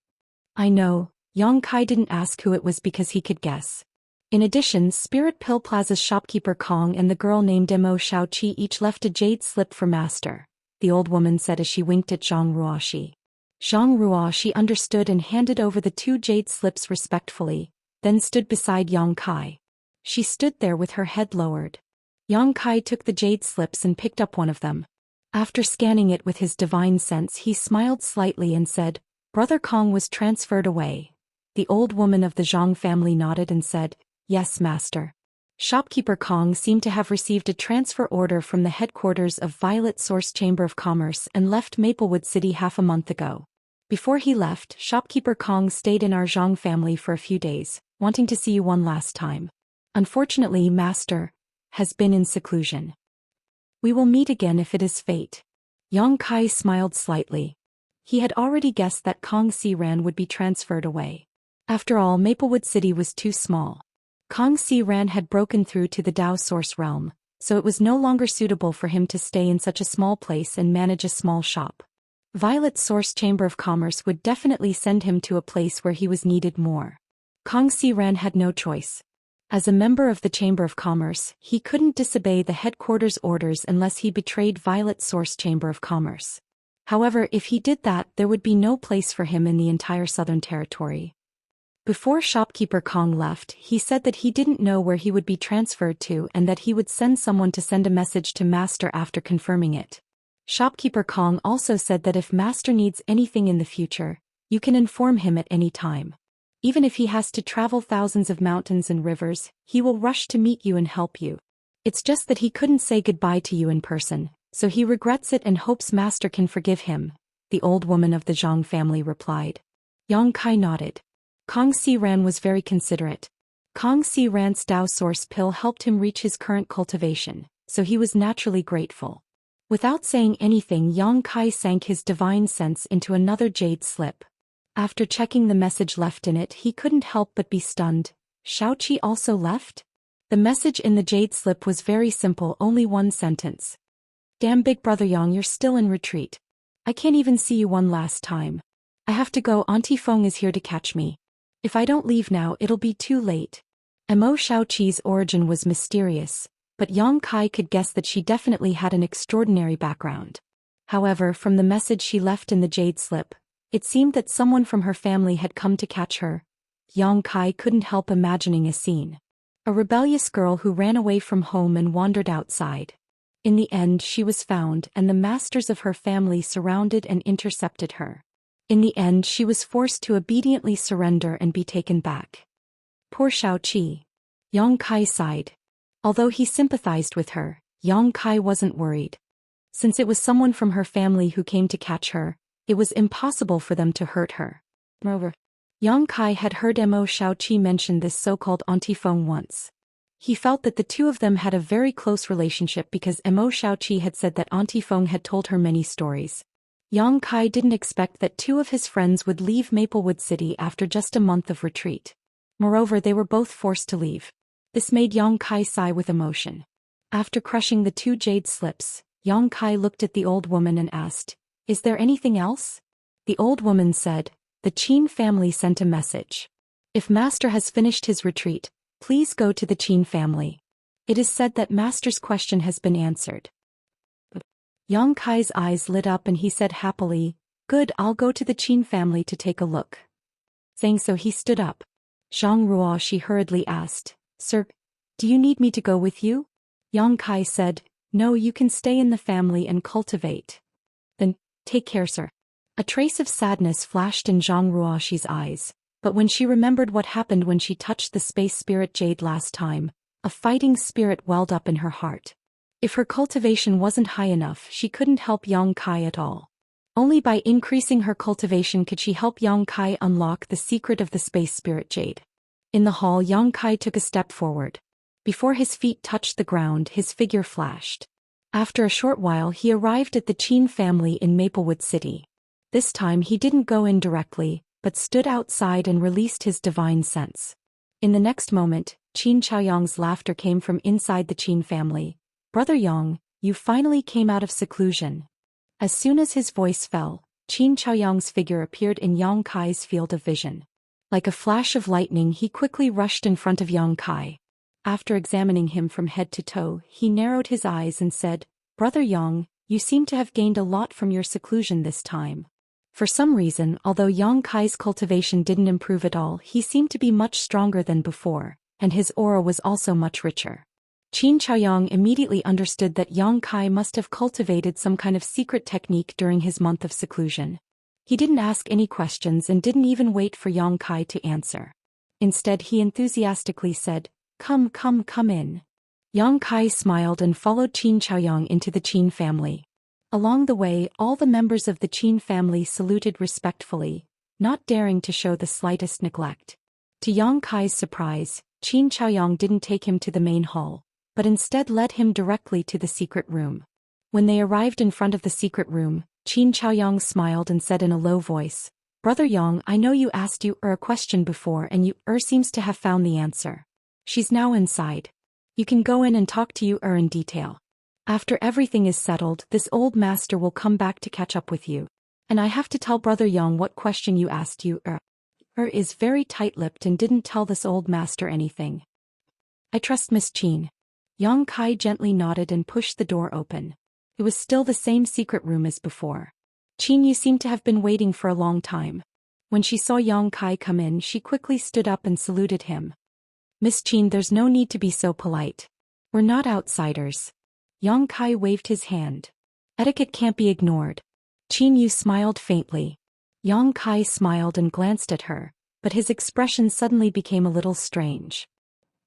I know, Yang Kai didn't ask who it was because he could guess. In addition, Spirit Pill Plaza's shopkeeper Kong and the girl named Emo Xiaoqi each left a jade slip for Master, the old woman said as she winked at Zhang Ruoxi. Zhang Ruoxi understood and handed over the 2 jade slips respectfully, then stood beside Yang Kai. She stood there with her head lowered. Yang Kai took the jade slips and picked up one of them. After scanning it with his divine sense, he smiled slightly and said, "Brother Kong was transferred away." The old woman of the Zhang family nodded and said, "Yes, Master." Shopkeeper Kong seemed to have received a transfer order from the headquarters of Violet Source Chamber of Commerce and left Maplewood City half a month ago. Before he left, Shopkeeper Kong stayed in our Zhang family for a few days, wanting to see you one last time. Unfortunately, Master has been in seclusion. We will meet again if it is fate. Yang Kai smiled slightly. He had already guessed that Kong Si-ran would be transferred away. After all, Maplewood City was too small. Kong Si-ran had broken through to the Dao Source realm, so it was no longer suitable for him to stay in such a small place and manage a small shop. Violet's Source Chamber of Commerce would definitely send him to a place where he was needed more. Kong Si-ran had no choice. As a member of the Chamber of Commerce, he couldn't disobey the headquarters' orders unless he betrayed Violet's Source Chamber of Commerce. However, if he did that, there would be no place for him in the entire Southern Territory. Before shopkeeper Kong left, he said that he didn't know where he would be transferred to and that he would send someone to send a message to Master after confirming it. Shopkeeper Kong also said that if Master needs anything in the future, you can inform him at any time. Even if he has to travel thousands of mountains and rivers, he will rush to meet you and help you. It's just that he couldn't say goodbye to you in person, so he regrets it and hopes Master can forgive him, the old woman of the Zhang family replied. Yang Kai nodded. Kong Si-ran was very considerate. Kong Si-ran's Dao Source pill helped him reach his current cultivation, so he was naturally grateful. Without saying anything, Yang Kai sank his divine sense into another jade slip. After checking the message left in it, he couldn't help but be stunned. Xiaoqi also left? The message in the jade slip was very simple, only one sentence. Damn big brother Yang, you're still in retreat. I can't even see you one last time. I have to go, Auntie Feng is here to catch me. If I don't leave now, it'll be too late. Mo Xiaoqi's origin was mysterious, but Yang Kai could guess that she definitely had an extraordinary background. However, from the message she left in the jade slip, it seemed that someone from her family had come to catch her. Yang Kai couldn't help imagining a scene. A rebellious girl who ran away from home and wandered outside. In the end, she was found and the masters of her family surrounded and intercepted her. In the end, she was forced to obediently surrender and be taken back. Poor Xiaoqi. Yang Kai sighed. Although he sympathized with her, Yang Kai wasn't worried. Since it was someone from her family who came to catch her, it was impossible for them to hurt her. Moreover, Yang Kai had heard Mo Xiaoqi mention this so-called Auntie Feng once. He felt that the two of them had a very close relationship because Mo Xiaoqi had said that Auntie Feng had told her many stories. Yang Kai didn't expect that two of his friends would leave Maplewood City after just a month of retreat. Moreover, they were both forced to leave. This made Yang Kai sigh with emotion. After crushing the two jade slips, Yang Kai looked at the old woman and asked, "Is there anything else?" The old woman said, "The Qin family sent a message. If Master has finished his retreat, please go to the Qin family. It is said that Master's question has been answered." Yang Kai's eyes lit up and he said happily, "Good, I'll go to the Qin family to take a look." Saying so, he stood up. Zhang Ruo, she hurriedly asked, "Sir, do you need me to go with you?" Yang Kai said, "No, you can stay in the family and cultivate." "Then, take care, sir." A trace of sadness flashed in Zhang Ruoxi's eyes, but when she remembered what happened when she touched the space spirit jade last time, a fighting spirit welled up in her heart. If her cultivation wasn't high enough, she couldn't help Yang Kai at all. Only by increasing her cultivation could she help Yang Kai unlock the secret of the space spirit jade. In the hall, Yang Kai took a step forward. Before his feet touched the ground, his figure flashed. After a short while, he arrived at the Qin family in Maplewood City. This time he didn't go in directly, but stood outside and released his divine sense. In the next moment, Qin Chaoyang's laughter came from inside the Qin family. "Brother Yang, you finally came out of seclusion." As soon as his voice fell, Qin Chaoyang's figure appeared in Yang Kai's field of vision. Like a flash of lightning, he quickly rushed in front of Yang Kai. After examining him from head to toe, he narrowed his eyes and said, "Brother Yang, you seem to have gained a lot from your seclusion this time." For some reason, although Yang Kai's cultivation didn't improve at all, he seemed to be much stronger than before, and his aura was also much richer. Qin Chaoyang immediately understood that Yang Kai must have cultivated some kind of secret technique during his month of seclusion. He didn't ask any questions and didn't even wait for Yang Kai to answer. Instead, he enthusiastically said, Come in." Yang Kai smiled and followed Qin Chaoyang into the Qin family. Along the way, all the members of the Qin family saluted respectfully, not daring to show the slightest neglect. To Yang Kai's surprise, Qin Chaoyang didn't take him to the main hall, but instead led him directly to the secret room. When they arrived in front of the secret room, Qin Chaoyang smiled and said in a low voice, Brother Yang, I know you asked you a question before and you seems to have found the answer. She's now inside. You can go in and talk to you in detail. After everything is settled, this old master will come back to catch up with you. And I have to tell Brother Yang what question you asked you is very tight-lipped and didn't tell this old master anything. I trust Miss Qin. Yang Kai gently nodded and pushed the door open. It was still the same secret room as before. Qin, you seem to have been waiting for a long time. When she saw Yang Kai come in, she quickly stood up and saluted him. Miss Qin, there's no need to be so polite. We're not outsiders. Yang Kai waved his hand. Etiquette can't be ignored. Qin Yu smiled faintly. Yang Kai smiled and glanced at her, but his expression suddenly became a little strange.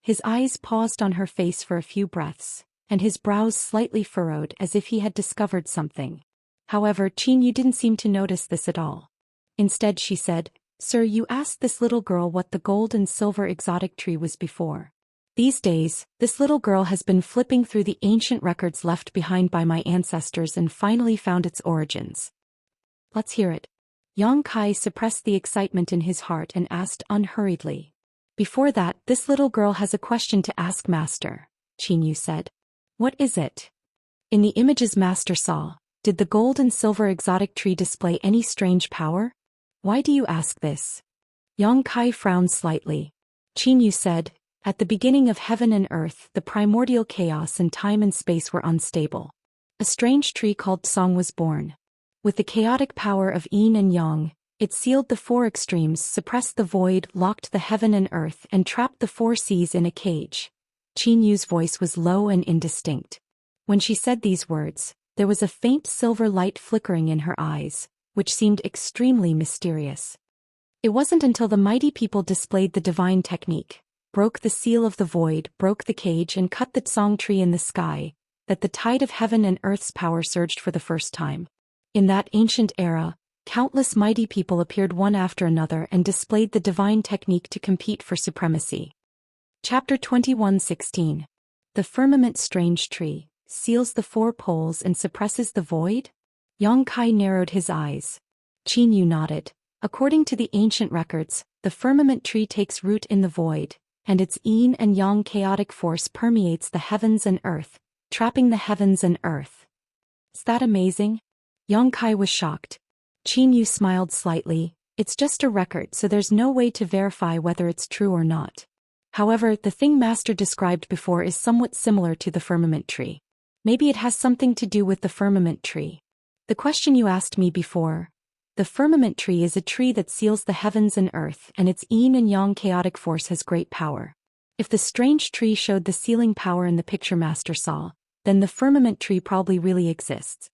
His eyes paused on her face for a few breaths, and his brows slightly furrowed as if he had discovered something. However, Qin Yu didn't seem to notice this at all. Instead she said, Sir, you asked this little girl what the gold and silver exotic tree was before. These days, this little girl has been flipping through the ancient records left behind by my ancestors and finally found its origins. Let's hear it. Yang Kai suppressed the excitement in his heart and asked unhurriedly. Before that, this little girl has a question to ask Master, Qin Yu said. What is it? In the images Master saw, did the gold and silver exotic tree display any strange power? Why do you ask this? Yang Kai frowned slightly. Qin Yu said, At the beginning of heaven and earth, the primordial chaos and time and space were unstable. A strange tree called Song was born. With the chaotic power of yin and yang, it sealed the four extremes, suppressed the void, locked the heaven and earth, and trapped the four seas in a cage. Qin Yu's voice was low and indistinct. When she said these words, there was a faint silver light flickering in her eyes, which seemed extremely mysterious. It wasn't until the mighty people displayed the divine technique, broke the seal of the void, broke the cage and cut the song tree in the sky, that the tide of heaven and earth's power surged for the first time. In that ancient era, countless mighty people appeared one after another and displayed the divine technique to compete for supremacy. Chapter 21:16. The firmament strange tree, seals the four poles and suppresses the void? Yang Kai narrowed his eyes. Qin Yu nodded. According to the ancient records, the firmament tree takes root in the void, and its yin and yang chaotic force permeates the heavens and earth, trapping the heavens and earth. Is that amazing? Yang Kai was shocked. Qin Yu smiled slightly. It's just a record, so there's no way to verify whether it's true or not. However, the thing Master described before is somewhat similar to the firmament tree. Maybe it has something to do with the firmament tree. The question you asked me before. The firmament tree is a tree that seals the heavens and earth, and its yin and yang chaotic force has great power. If the strange tree showed the sealing power in the picture Master saw, then the firmament tree probably really exists.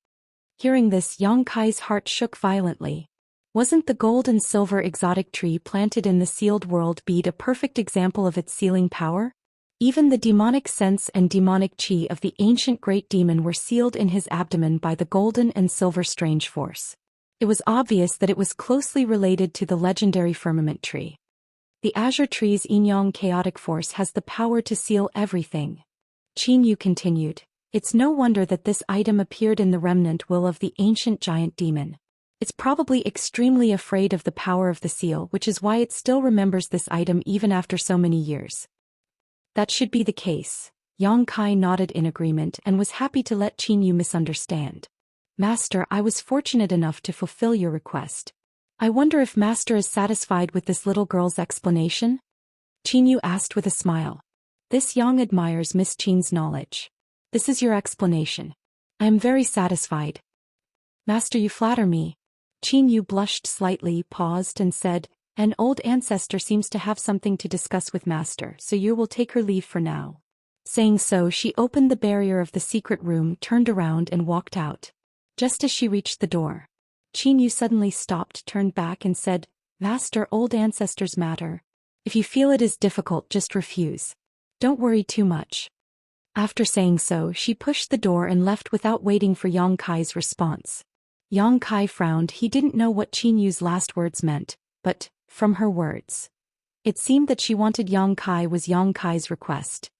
Hearing this, Yang Kai's heart shook violently. Wasn't the gold and silver exotic tree planted in the sealed world bead a perfect example of its sealing power? Even the demonic sense and demonic chi of the ancient great demon were sealed in his abdomen by the golden and silver strange force. It was obvious that it was closely related to the legendary firmament tree. The azure tree's yin-yang chaotic force has the power to seal everything. Qin Yu continued. It's no wonder that this item appeared in the remnant will of the ancient giant demon. It's probably extremely afraid of the power of the seal, which is why it still remembers this item even after so many years. That should be the case. Yang Kai nodded in agreement and was happy to let Qin Yu misunderstand. Master, I was fortunate enough to fulfill your request. I wonder if Master is satisfied with this little girl's explanation? Qin Yu asked with a smile. This Yang admires Miss Qin's knowledge. This is your explanation. I am very satisfied. Master, you flatter me. Qin Yu blushed slightly, paused and said, An old ancestor seems to have something to discuss with Master, so you will take her leave for now. Saying so, she opened the barrier of the secret room, turned around and walked out. Just as she reached the door, Qin Yu suddenly stopped, turned back and said, Master, old ancestors matter. If you feel it is difficult, just refuse. Don't worry too much. After saying so, she pushed the door and left without waiting for Yang Kai's response. Yang Kai frowned. He didn't know what Qin Yu's last words meant, but, from her words, it seemed that she wanted Yang Kai was Yang Kai's request.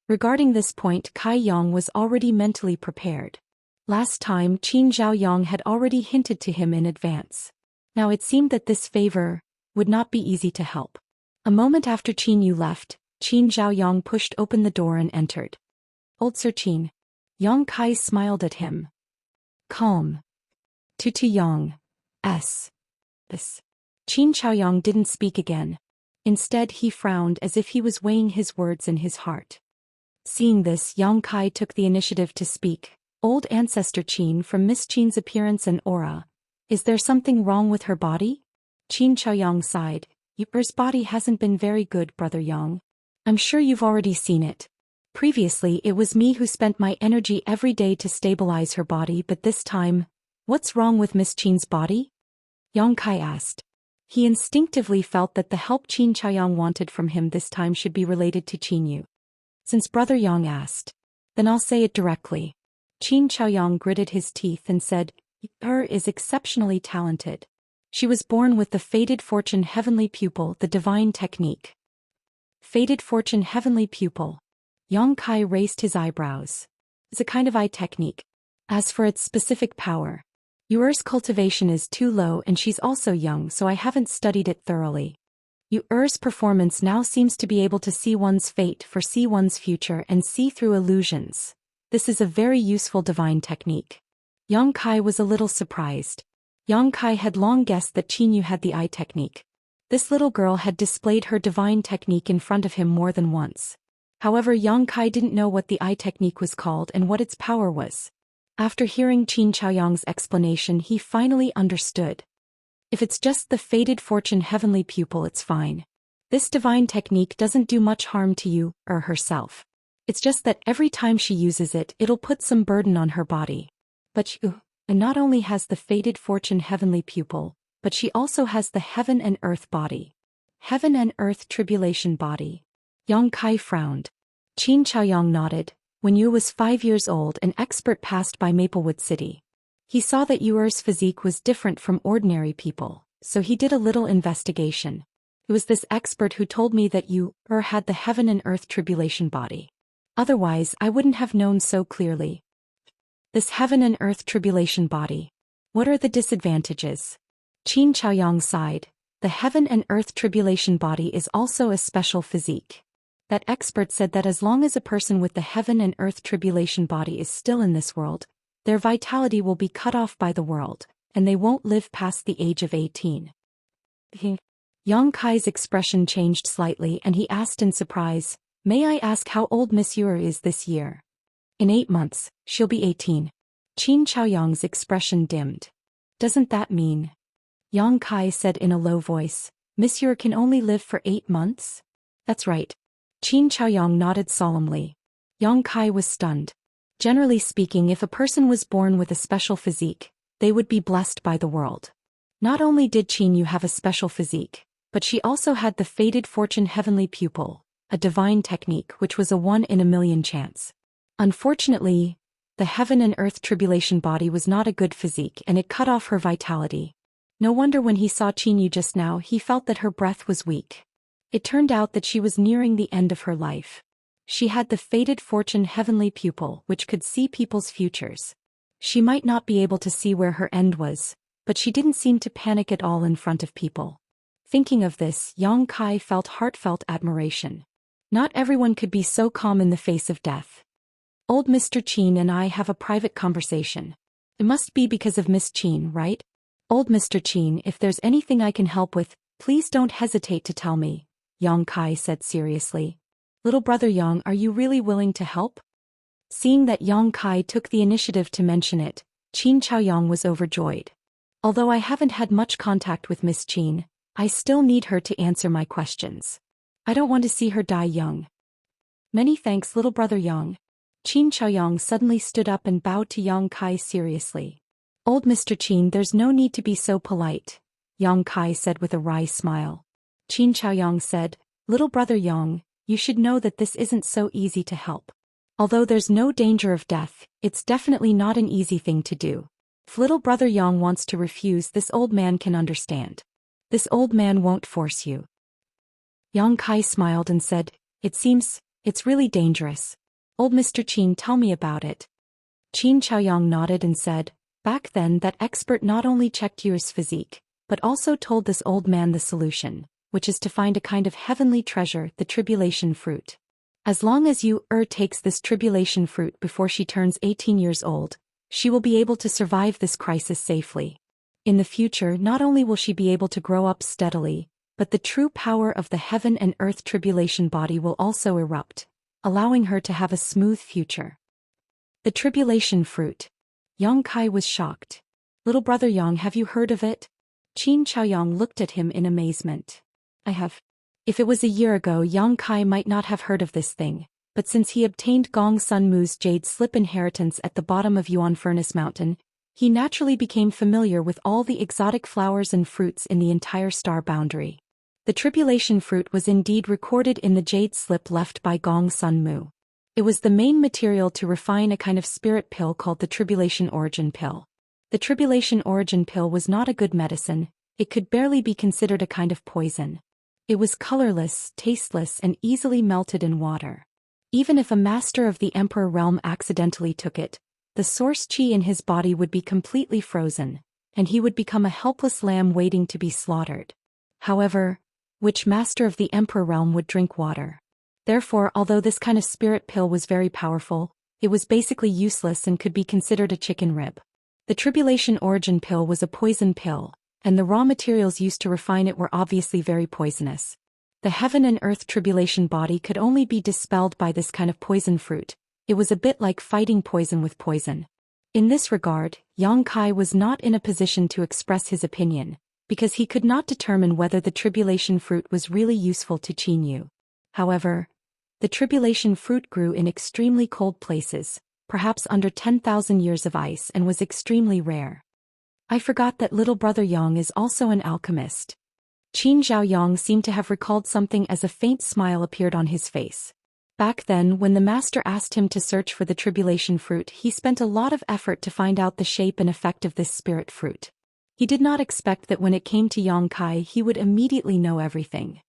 Regarding this point, Kai Yang was already mentally prepared. Last time Qin Zhaoyang had already hinted to him in advance. Now it seemed that this favor would not be easy to help. A moment after Qin Yu left, Qin Zhaoyang pushed open the door and entered. "Old Sir Qin." Yang Kai smiled at him. "Calm. Tutu Yang. S. This." Qin Zhaoyang didn't speak again. Instead he frowned as if he was weighing his words in his heart. Seeing this, Yang Kai took the initiative to speak. "Old ancestor Qin, from Miss Qin's appearance and aura, is there something wrong with her body?" Qin Zhaoyang sighed. "Her body hasn't been very good, Brother Yang. I'm sure you've already seen it. Previously it was me who spent my energy every day to stabilize her body, but this time, what's wrong with Miss Qin's body?" Yang Kai asked. He instinctively felt that the help Qin Zhaoyang wanted from him this time should be related to Qin Yu. Since Brother Yang asked, then I'll say it directly. Qin Zhaoyang gritted his teeth and said, "Her is exceptionally talented. She was born with the Fated Fortune Heavenly Pupil, the divine technique." Fated Fortune Heavenly Pupil. Yang Kai raised his eyebrows. It's a kind of eye technique. As for its specific power, Yuer's cultivation is too low and she's also young, so I haven't studied it thoroughly. Yuer's performance now seems to be able to see one's fate, foresee one's future, and see through illusions. This is a very useful divine technique. Yang Kai was a little surprised. Yang Kai had long guessed that Qin Yu had the eye technique. This little girl had displayed her divine technique in front of him more than once. However, Yang Kai didn't know what the eye technique was called and what its power was. After hearing Qin Zhaoyang's explanation, he finally understood. If it's just the Fated Fortune Heavenly Pupil, it's fine. This divine technique doesn't do much harm to you or herself. It's just that every time she uses it, it'll put some burden on her body. But she not only has the Fated Fortune Heavenly Pupil, but she also has the Heaven and Earth body. Heaven and Earth Tribulation body. Yang Kai frowned. Qin Zhaoyang nodded. When Yu was 5 years old, an expert passed by Maplewood City. He saw that Yuer's physique was different from ordinary people, so he did a little investigation. It was this expert who told me that Yuer had the Heaven and Earth Tribulation body. Otherwise, I wouldn't have known so clearly. This Heaven and Earth Tribulation body. What are the disadvantages? Qin Zhaoyang sighed. The Heaven and Earth Tribulation body is also a special physique. That expert said that as long as a person with the Heaven and Earth Tribulation body is still in this world, their vitality will be cut off by the world, and they won't live past the age of 18. Yang Kai's expression changed slightly and he asked in surprise, "May I ask how old Miss Yuer is this year?" "In 8 months, she'll be 18. Qin Zhaoyang's expression dimmed. "Doesn't that mean?" Yang Kai said in a low voice, "Miss Yuer can only live for 8 months?" "That's right." Qin Zhaoyang nodded solemnly. Yang Kai was stunned. Generally speaking, if a person was born with a special physique, they would be blessed by the world. Not only did Qin Yu have a special physique, but she also had the Fated Fortune Heavenly Pupil, a divine technique which was a 1 in a million chance. Unfortunately, the Heaven and Earth Tribulation body was not a good physique and it cut off her vitality. No wonder when he saw Qin Yu just now he felt that her breath was weak. It turned out that she was nearing the end of her life. She had the Fated Fortune Heavenly Pupil which could see people's futures. She might not be able to see where her end was, but she didn't seem to panic at all in front of people. Thinking of this, Yang Kai felt heartfelt admiration. Not everyone could be so calm in the face of death. "Old Mr. Qin and I have a private conversation. It must be because of Miss Qin, right? Old Mr. Qin, if there's anything I can help with, please don't hesitate to tell me," Yang Kai said seriously. "Little brother Yang, are you really willing to help?" Seeing that Yang Kai took the initiative to mention it, Qin Zhaoyang was overjoyed. "Although I haven't had much contact with Miss Qin, I still need her to answer my questions. I don't want to see her die young." "Many thanks, little brother Yang." Qin Zhaoyang suddenly stood up and bowed to Yang Kai seriously. "Old Mr. Qin, there's no need to be so polite," Yang Kai said with a wry smile. Qin Zhaoyang said, "Little brother Yang, you should know that this isn't so easy to help. Although there's no danger of death, it's definitely not an easy thing to do. If little brother Yang wants to refuse, this old man can understand. This old man won't force you." Yang Kai smiled and said, It's really dangerous. Old Mr. Qin, tell me about it." Qin Chaoyang nodded and said, "Back then that expert not only checked Yu's physique, but also told this old man the solution, which is to find a kind of heavenly treasure, the tribulation fruit. As long as Yu takes this tribulation fruit before she turns 18 years old, she will be able to survive this crisis safely. In the future, not only will she be able to grow up steadily, but the true power of the heaven and earth tribulation body will also erupt, allowing her to have a smooth future." The tribulation fruit. Yang Kai was shocked. "Little brother Yang, have you heard of it?" Qin Chaoyang looked at him in amazement. "I have." If it was a year ago, Yang Kai might not have heard of this thing, but since he obtained Gong Sun Mu's jade slip inheritance at the bottom of Yuan Furnace Mountain, he naturally became familiar with all the exotic flowers and fruits in the entire star boundary. The tribulation fruit was indeed recorded in the jade slip left by Gong Sun Mu. It was the main material to refine a kind of spirit pill called the tribulation origin pill. The tribulation origin pill was not a good medicine, it could barely be considered a kind of poison. It was colorless, tasteless, and easily melted in water. Even if a master of the Emperor realm accidentally took it, the source qi in his body would be completely frozen, and he would become a helpless lamb waiting to be slaughtered. However, which master of the Emperor realm would drink water? Therefore, although this kind of spirit pill was very powerful, it was basically useless and could be considered a chicken rib. The tribulation origin pill was a poison pill, and the raw materials used to refine it were obviously very poisonous. The heaven and earth tribulation body could only be dispelled by this kind of poison fruit. It was a bit like fighting poison with poison. In this regard, Yang Kai was not in a position to express his opinion, because he could not determine whether the tribulation fruit was really useful to Qin Yu. However, the tribulation fruit grew in extremely cold places, perhaps under 10,000 years of ice, and was extremely rare. "I forgot that little brother Yang is also an alchemist." Qin Zhaoyang seemed to have recalled something as a faint smile appeared on his face. Back then, when the master asked him to search for the tribulation fruit, he spent a lot of effort to find out the shape and effect of this spirit fruit. He did not expect that when it came to Yang Kai he would immediately know everything.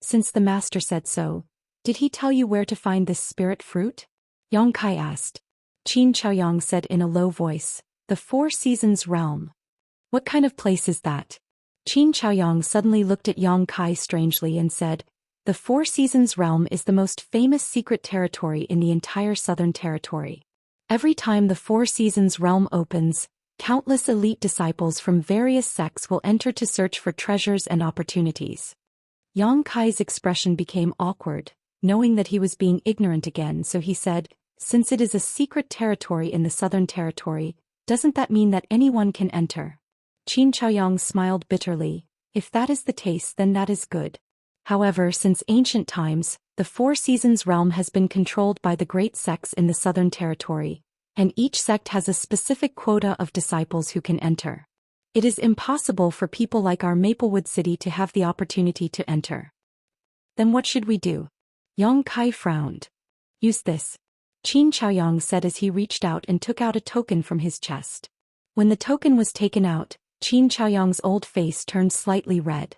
"Since the master said so, did he tell you where to find this spirit fruit?" Yang Kai asked. Qin Chaoyang said in a low voice, "The Four Seasons realm." "What kind of place is that?" Qin Chaoyang suddenly looked at Yang Kai strangely and said, "The Four Seasons realm is the most famous secret territory in the entire Southern Territory. Every time the Four Seasons realm opens, countless elite disciples from various sects will enter to search for treasures and opportunities." Yang Kai's expression became awkward, knowing that he was being ignorant again, so he said, "Since it is a secret territory in the Southern Territory, doesn't that mean that anyone can enter?" Qin Chaoyang smiled bitterly. "If that is the case, then that is good. However, since ancient times, the Four Seasons realm has been controlled by the great sects in the Southern Territory, and each sect has a specific quota of disciples who can enter. It is impossible for people like our Maplewood City to have the opportunity to enter." "Then what should we do?" Yang Kai frowned. "Use this," Qin Chaoyang said as he reached out and took out a token from his chest. When the token was taken out, Qin Chaoyang's old face turned slightly red.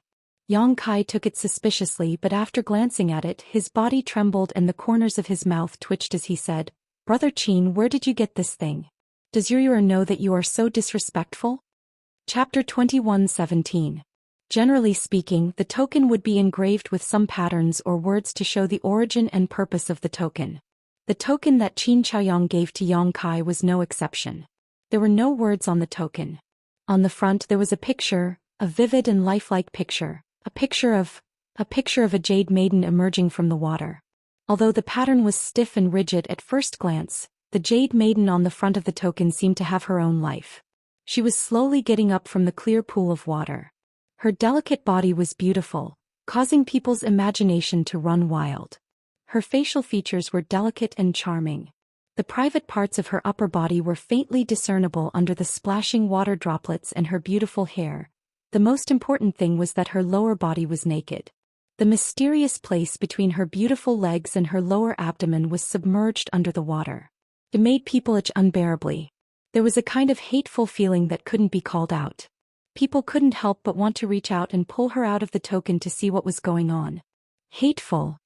Yang Kai took it suspiciously, but after glancing at it, his body trembled and the corners of his mouth twitched as he said, "Brother Qin, where did you get this thing? Does Yuer know that you are so disrespectful?" Chapter 21:17. Generally speaking, the token would be engraved with some patterns or words to show the origin and purpose of the token. The token that Qin Chaoyang gave to Yang Kai was no exception. There were no words on the token. On the front there was a picture, a vivid and lifelike picture, a picture of a jade maiden emerging from the water. Although the pattern was stiff and rigid at first glance, the jade maiden on the front of the token seemed to have her own life. She was slowly getting up from the clear pool of water. Her delicate body was beautiful, causing people's imagination to run wild. Her facial features were delicate and charming. The private parts of her upper body were faintly discernible under the splashing water droplets and her beautiful hair. The most important thing was that her lower body was naked. The mysterious place between her beautiful legs and her lower abdomen was submerged under the water. It made people itch unbearably. There was a kind of hateful feeling that couldn't be called out. People couldn't help but want to reach out and pull her out of the token to see what was going on. Hateful.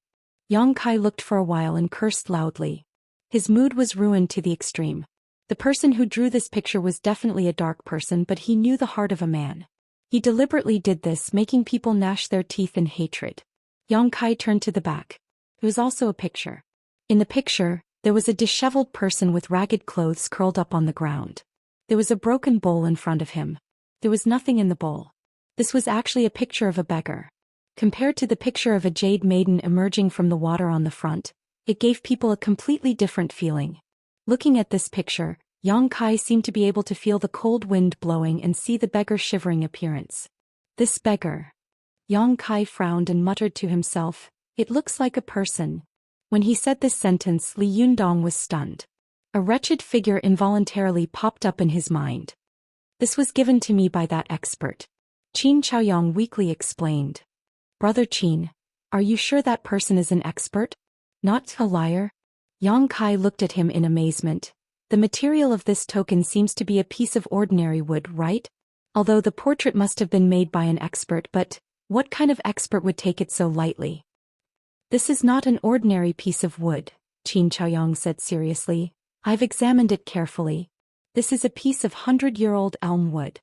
Yang Kai looked for a while and cursed loudly. His mood was ruined to the extreme. The person who drew this picture was definitely a dark person, but he knew the heart of a man. He deliberately did this, making people gnash their teeth in hatred. Yang Kai turned to the back. It was also a picture. In the picture, there was a disheveled person with ragged clothes curled up on the ground. There was a broken bowl in front of him. There was nothing in the bowl. This was actually a picture of a beggar. Compared to the picture of a jade maiden emerging from the water on the front, it gave people a completely different feeling. Looking at this picture, Yang Kai seemed to be able to feel the cold wind blowing and see the beggar's shivering appearance. This beggar. Yang Kai frowned and muttered to himself, "It looks like a person." When he said this sentence, Li Yundong was stunned. A wretched figure involuntarily popped up in his mind. "This was given to me by that expert," Qin Chaoyang weakly explained. "Brother Qin, are you sure that person is an expert? Not a liar?" Yang Kai looked at him in amazement. "The material of this token seems to be a piece of ordinary wood, right? Although the portrait must have been made by an expert, but what kind of expert would take it so lightly?" "This is not an ordinary piece of wood," Qin Chaoyang said seriously. "I've examined it carefully. This is a piece of 100-year-old elm wood."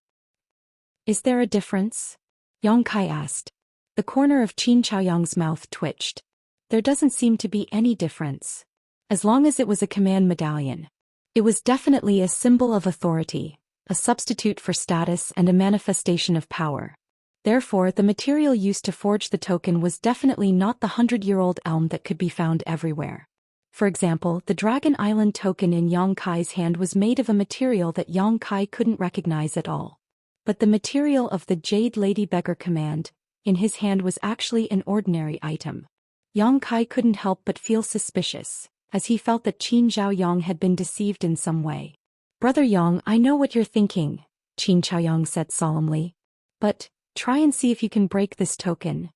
"Is there a difference?" Yang Kai asked. The corner of Qin Chaoyang's mouth twitched. "There doesn't seem to be any difference. As long as it was a command medallion. It was definitely a symbol of authority, a substitute for status and a manifestation of power. Therefore, the material used to forge the token was definitely not the 100-year-old elm that could be found everywhere. For example, the Dragon Island token in Yang Kai's hand was made of a material that Yang Kai couldn't recognize at all. But the material of the Jade Lady Beggar command, in his hand, was actually an ordinary item. Yang Kai couldn't help but feel suspicious, as he felt that Qin Zhaoyang had been deceived in some way. "Brother Yang, I know what you're thinking," Qin Zhaoyang said solemnly. "But try and see if you can break this token."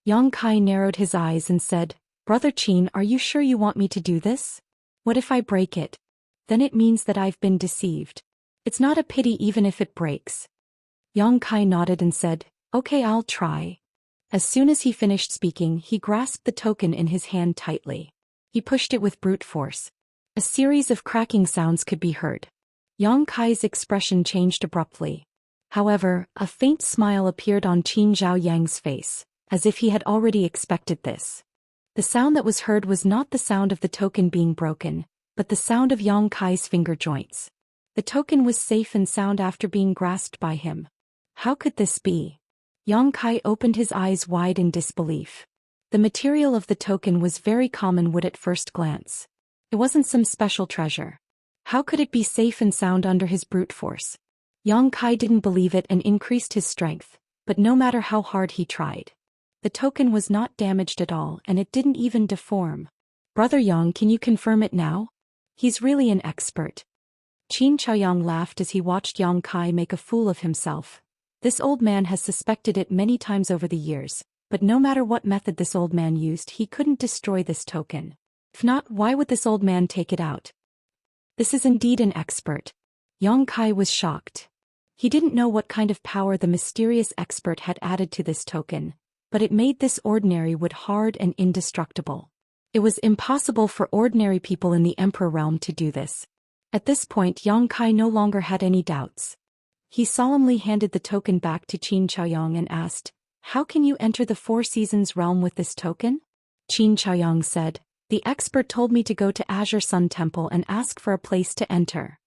Yang Kai narrowed his eyes and said, "Brother Qin, are you sure you want me to do this? What if I break it? Then it means that I've been deceived. It's not a pity even if it breaks." Yang Kai nodded and said, "Okay, I'll try." As soon as he finished speaking, he grasped the token in his hand tightly. He pushed it with brute force. A series of cracking sounds could be heard. Yang Kai's expression changed abruptly. However, a faint smile appeared on Qin Zhaoyang's face, as if he had already expected this. The sound that was heard was not the sound of the token being broken, but the sound of Yang Kai's finger joints. The token was safe and sound after being grasped by him. How could this be? Yang Kai opened his eyes wide in disbelief. The material of the token was very common wood at first glance. It wasn't some special treasure. How could it be safe and sound under his brute force? Yang Kai didn't believe it and increased his strength, but no matter how hard he tried, the token was not damaged at all, and it didn't even deform. "Brother Yang, can you confirm it now? He's really an expert." Qin Chaoyang laughed as he watched Yang Kai make a fool of himself. This old man has suspected it many times over the years, but no matter what method this old man used, he couldn't destroy this token. If not, why would this old man take it out? This is indeed an expert. Yang Kai was shocked. He didn't know what kind of power the mysterious expert had added to this token, but it made this ordinary wood hard and indestructible. It was impossible for ordinary people in the Emperor realm to do this. At this point, Yang Kai no longer had any doubts. He solemnly handed the token back to Qin Chaoyang and asked, "How can you enter the Four Seasons realm with this token?" Qin Chaoyang said, "The expert told me to go to Azure Sun Temple and ask for a place to enter."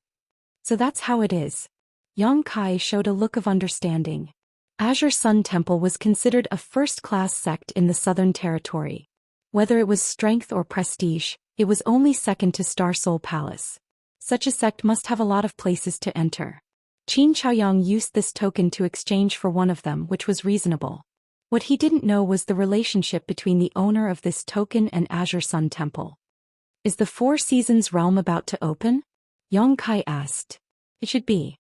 "So that's how it is." Yang Kai showed a look of understanding. Azure Sun Temple was considered a first-class sect in the Southern Territory. Whether it was strength or prestige, it was only second to Star Soul Palace. Such a sect must have a lot of places to enter. Qin Chaoyang used this token to exchange for one of them, which was reasonable. What he didn't know was the relationship between the owner of this token and Azure Sun Temple. "Is the Four Seasons realm about to open?" Yang Kai asked. "It should be."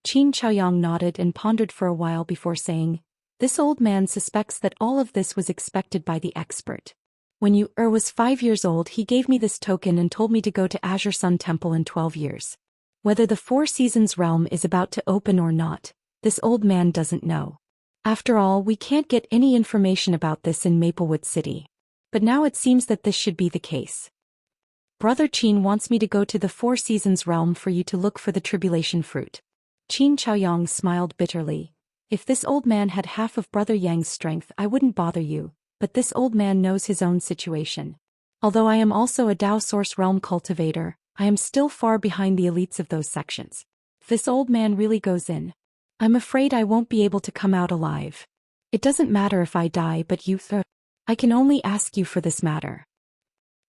Qin Chaoyang nodded and pondered for a while before saying, "This old man suspects that all of this was expected by the expert. When you was 5 years old, he gave me this token and told me to go to Azure Sun Temple in 12 years. Whether the Four Seasons realm is about to open or not, this old man doesn't know. After all, we can't get any information about this in Maplewood City. But now it seems that this should be the case." Brother Qin wants me to go to the Four Seasons realm for you to look for the tribulation fruit. Qin Chaoyang smiled bitterly. If this old man had half of Brother Yang's strength I wouldn't bother you, but this old man knows his own situation. Although I am also a Dao Source realm cultivator, I am still far behind the elites of those sections. If this old man really goes in, I'm afraid I won't be able to come out alive. It doesn't matter if I die, but I can only ask you for this matter.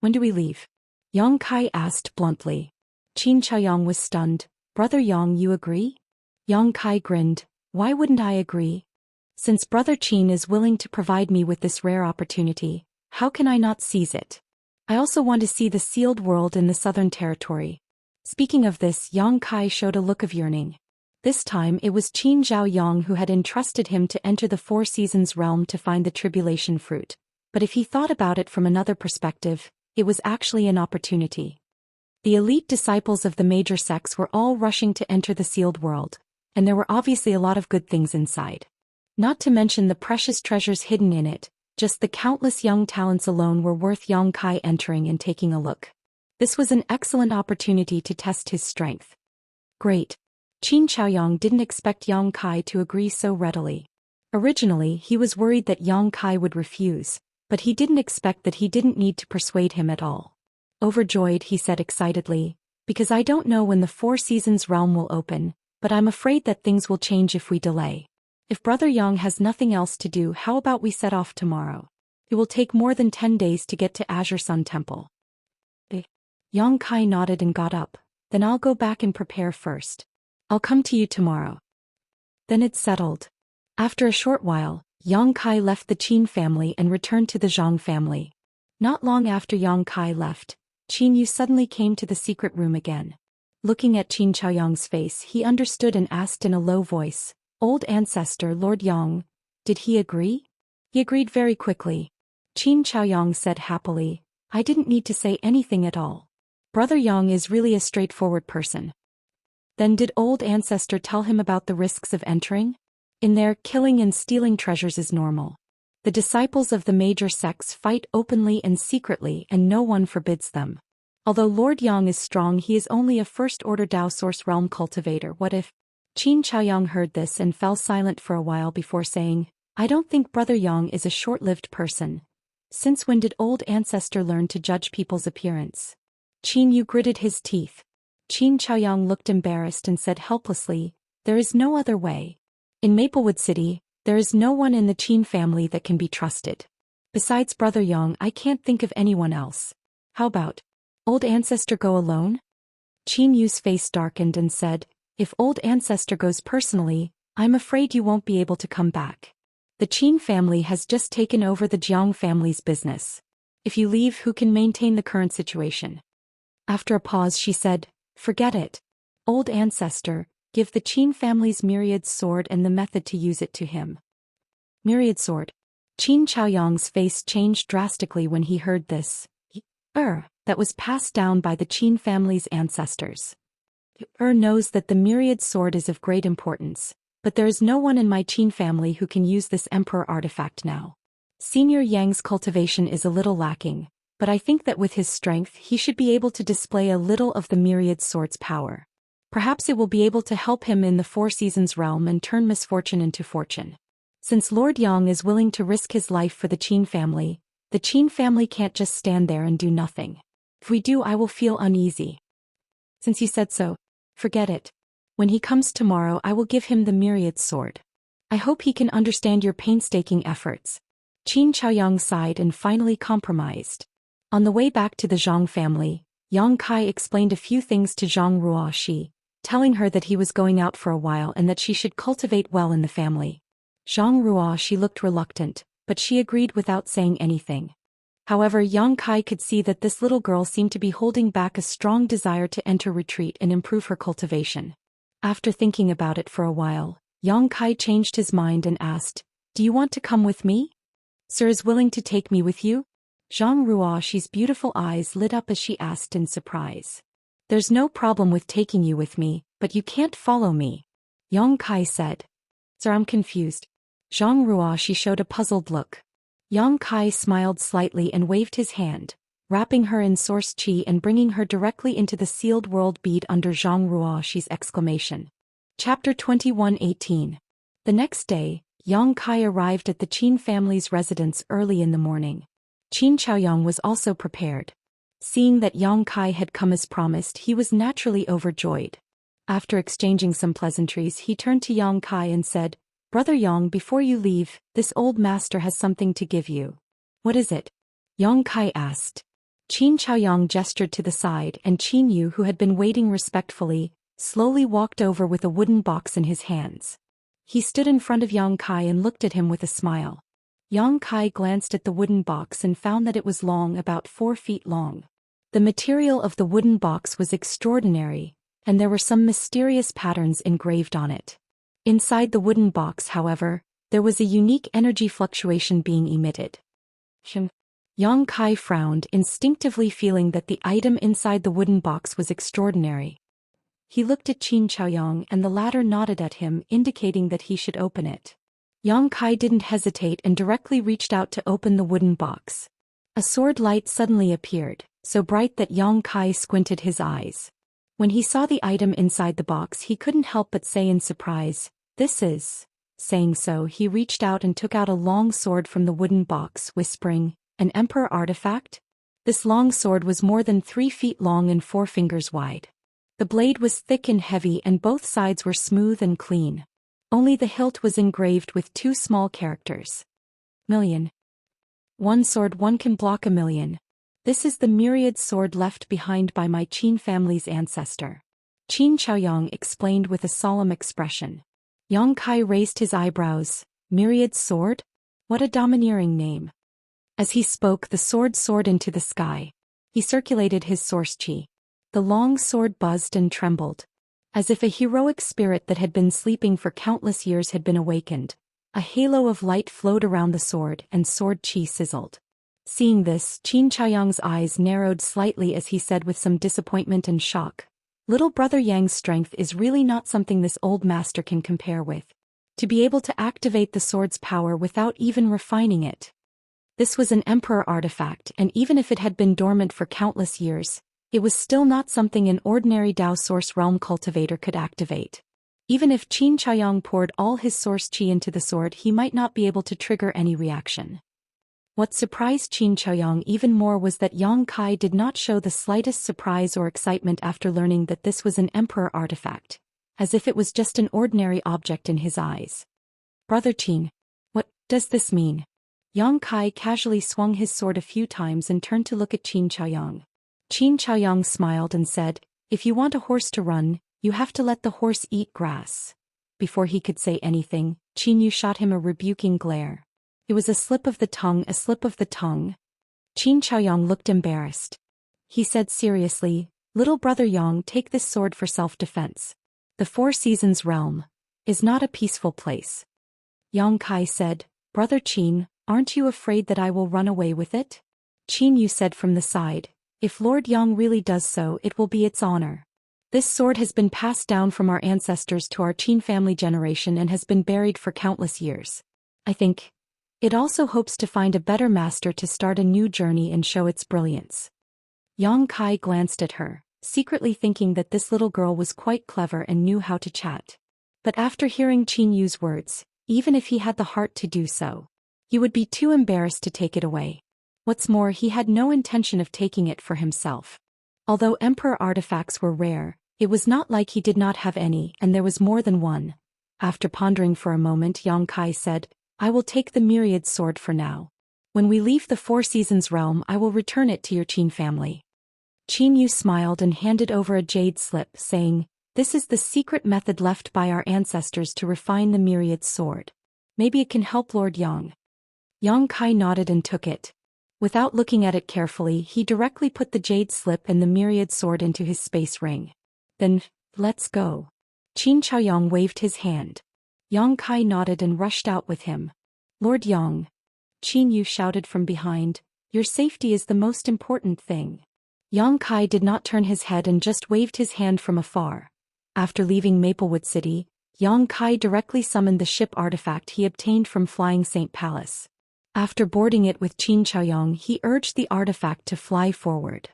When do we leave? Yang Kai asked bluntly. Qin Chaoyang was stunned. Brother Yang, you agree? Yang Kai grinned. Why wouldn't I agree? Since Brother Qin is willing to provide me with this rare opportunity, how can I not seize it? I also want to see the sealed world in the Southern Territory. Speaking of this, Yang Kai showed a look of yearning. This time it was Qin Zhaoyang who had entrusted him to enter the Four Seasons realm to find the tribulation fruit. But if he thought about it from another perspective, it was actually an opportunity. The elite disciples of the major sects were all rushing to enter the sealed world, and there were obviously a lot of good things inside. Not to mention the precious treasures hidden in it, just the countless young talents alone were worth Yang Kai entering and taking a look. This was an excellent opportunity to test his strength. Great. Qin Chaoyang didn't expect Yang Kai to agree so readily. Originally he was worried that Yang Kai would refuse, but he didn't expect that he didn't need to persuade him at all. Overjoyed, he said excitedly, because I don't know when the Four Seasons realm will open, but I'm afraid that things will change if we delay. If Brother Yang has nothing else to do, how about we set off tomorrow? It will take more than 10 days to get to Azure Sun Temple. Yang Kai nodded and got up. Then I'll go back and prepare first. I'll come to you tomorrow. Then it's settled. After a short while, Yang Kai left the Qin family and returned to the Zhang family. Not long after Yang Kai left, Qin Yu suddenly came to the secret room again. Looking at Qin Chaoyang's face, he understood and asked in a low voice, "Old ancestor Lord Yang, did he agree?" He agreed very quickly. Qin Chaoyang said happily, "I didn't need to say anything at all. Brother Yang is really a straightforward person." Then did old ancestor tell him about the risks of entering? In there, killing and stealing treasures is normal. The disciples of the major sects fight openly and secretly, and no one forbids them. Although Lord Yang is strong, he is only a first-order Dao Source realm cultivator. What if? Qin Chaoyang heard this and fell silent for a while before saying, "I don't think Brother Yang is a short-lived person. Since when did old ancestor learn to judge people's appearance?" Qin Yu gritted his teeth. Qin Chaoyang looked embarrassed and said helplessly, "There is no other way. In Maplewood City, there is no one in the Qin family that can be trusted. Besides Brother Yang, I can't think of anyone else. How about old ancestor go alone?" Qin Yu's face darkened and said, "If old ancestor goes personally, I'm afraid you won't be able to come back. The Qin family has just taken over the Jiang family's business. If you leave, who can maintain the current situation?" After a pause she said, "Forget it. Old ancestor, give the Qin family's myriad sword and the method to use it to him." Myriad sword. Qin Chaoyang's face changed drastically when he heard this. That was passed down by the Qin family's ancestors. Knows that the myriad sword is of great importance, but there is no one in my Qin family who can use this emperor artifact now. Senior Yang's cultivation is a little lacking, but I think that with his strength he should be able to display a little of the myriad sword's power. Perhaps it will be able to help him in the Four Seasons realm and turn misfortune into fortune. Since Lord Yang is willing to risk his life for the Qin family can't just stand there and do nothing. If we do, I will feel uneasy. Since you said so, forget it. When he comes tomorrow, I will give him the myriad sword. I hope he can understand your painstaking efforts." Qin Chaoyang sighed and finally compromised. On the way back to the Zhang family, Yang Kai explained a few things to Zhang Ruoxi, telling her that he was going out for a while and that she should cultivate well in the family. Zhang Ruoxi looked reluctant, but she agreed without saying anything. However, Yang Kai could see that this little girl seemed to be holding back a strong desire to enter retreat and improve her cultivation. After thinking about it for a while, Yang Kai changed his mind and asked, "Do you want to come with me? Sir is willing to take me with you?" Zhang Ruoxi's beautiful eyes lit up as she asked in surprise. "There's no problem with taking you with me, but you can't follow me," Yang Kai said. "Sir, I'm confused." Zhang Ruoxi showed a puzzled look. Yang Kai smiled slightly and waved his hand. wrapping her in source qi and bringing her directly into the sealed world bead under Zhang Ruoxi's exclamation. Chapter 21:18. The next day, Yang Kai arrived at the Qin family's residence early in the morning. Qin Chaoyang was also prepared. Seeing that Yang Kai had come as promised, he was naturally overjoyed. After exchanging some pleasantries, he turned to Yang Kai and said, "Brother Yang, before you leave, this old master has something to give you." "What is it?" Yang Kai asked. Qin Chaoyang gestured to the side, and Qin Yu, who had been waiting respectfully, slowly walked over with a wooden box in his hands. He stood in front of Yang Kai and looked at him with a smile. Yang Kai glanced at the wooden box and found that it was long, about 4 feet long. The material of the wooden box was extraordinary, and there were some mysterious patterns engraved on it. Inside the wooden box, however, there was a unique energy fluctuation being emitted. Yang Kai frowned, instinctively feeling that the item inside the wooden box was extraordinary. He looked at Qin Chaoyang and the latter nodded at him, indicating that he should open it. Yang Kai didn't hesitate and directly reached out to open the wooden box. A sword light suddenly appeared, so bright that Yang Kai squinted his eyes. When he saw the item inside the box, he couldn't help but say in surprise, "This is..." Saying so, he reached out and took out a long sword from the wooden box, whispering, "An emperor artifact?" This long sword was more than 3 feet long and 4 fingers wide. The blade was thick and heavy and both sides were smooth and clean. Only the hilt was engraved with 2 small characters. "Million. One sword, one can block 1,000,000. This is the myriad sword left behind by my Qin family's ancestor." Qin Chaoyang explained with a solemn expression. Yang Kai raised his eyebrows. "Myriad sword? What a domineering name." As he spoke, the sword soared into the sky. He circulated his source qi. The long sword buzzed and trembled. As if a heroic spirit that had been sleeping for countless years had been awakened. A halo of light flowed around the sword and sword qi sizzled. Seeing this, Qin Chaoyang's eyes narrowed slightly as he said with some disappointment and shock, "Little brother Yang's strength is really not something this old master can compare with. To be able to activate the sword's power without even refining it. This was an emperor artifact, and even if it had been dormant for countless years, it was still not something an ordinary Dao source realm cultivator could activate. Even if Qin Chaoyang poured all his source qi into the sword, he might not be able to trigger any reaction." What surprised Qin Chaoyang even more was that Yang Kai did not show the slightest surprise or excitement after learning that this was an emperor artifact, as if it was just an ordinary object in his eyes. "Brother Qin, what does this mean?" Yang Kai casually swung his sword a few times and turned to look at Qin Chaoyang. Qin Chaoyang smiled and said, "If you want a horse to run, you have to let the horse eat grass." Before he could say anything, Qin Yu shot him a rebuking glare. It was a slip of the tongue, a slip of the tongue. Qin Chaoyang looked embarrassed. He said seriously, "Little brother Yang, take this sword for self-defense. The 4 Seasons realm is not a peaceful place." Yang Kai said, "Brother Qin, aren't you afraid that I will run away with it?" Qin Yu said from the side, "If Lord Yang really does so, it will be its honor. This sword has been passed down from our ancestors to our Qin family generation and has been buried for countless years. I think it also hopes to find a better master to start a new journey and show its brilliance." Yang Kai glanced at her, secretly thinking that this little girl was quite clever and knew how to chat. But after hearing Qin Yu's words, even if he had the heart to do so, he would be too embarrassed to take it away. What's more, he had no intention of taking it for himself. Although emperor artifacts were rare, it was not like he did not have any, and there was more than one. After pondering for a moment, Yang Kai said, "I will take the myriad sword for now. When we leave the 4 Seasons realm, I will return it to your Qin family." Qin Yu smiled and handed over a jade slip, saying, "This is the secret method left by our ancestors to refine the myriad sword. Maybe it can help Lord Yang." Yang Kai nodded and took it. Without looking at it carefully, he directly put the jade slip and the myriad sword into his space ring. "Then, let's go." Qin Chaoyang waved his hand. Yang Kai nodded and rushed out with him. "Lord Yang," Qin Yu shouted from behind, "your safety is the most important thing." Yang Kai did not turn his head and just waved his hand from afar. After leaving Maplewood City, Yang Kai directly summoned the ship artifact he obtained from Flying Saint Palace. After boarding it with Qin Chaoyong, he urged the artifact to fly forward.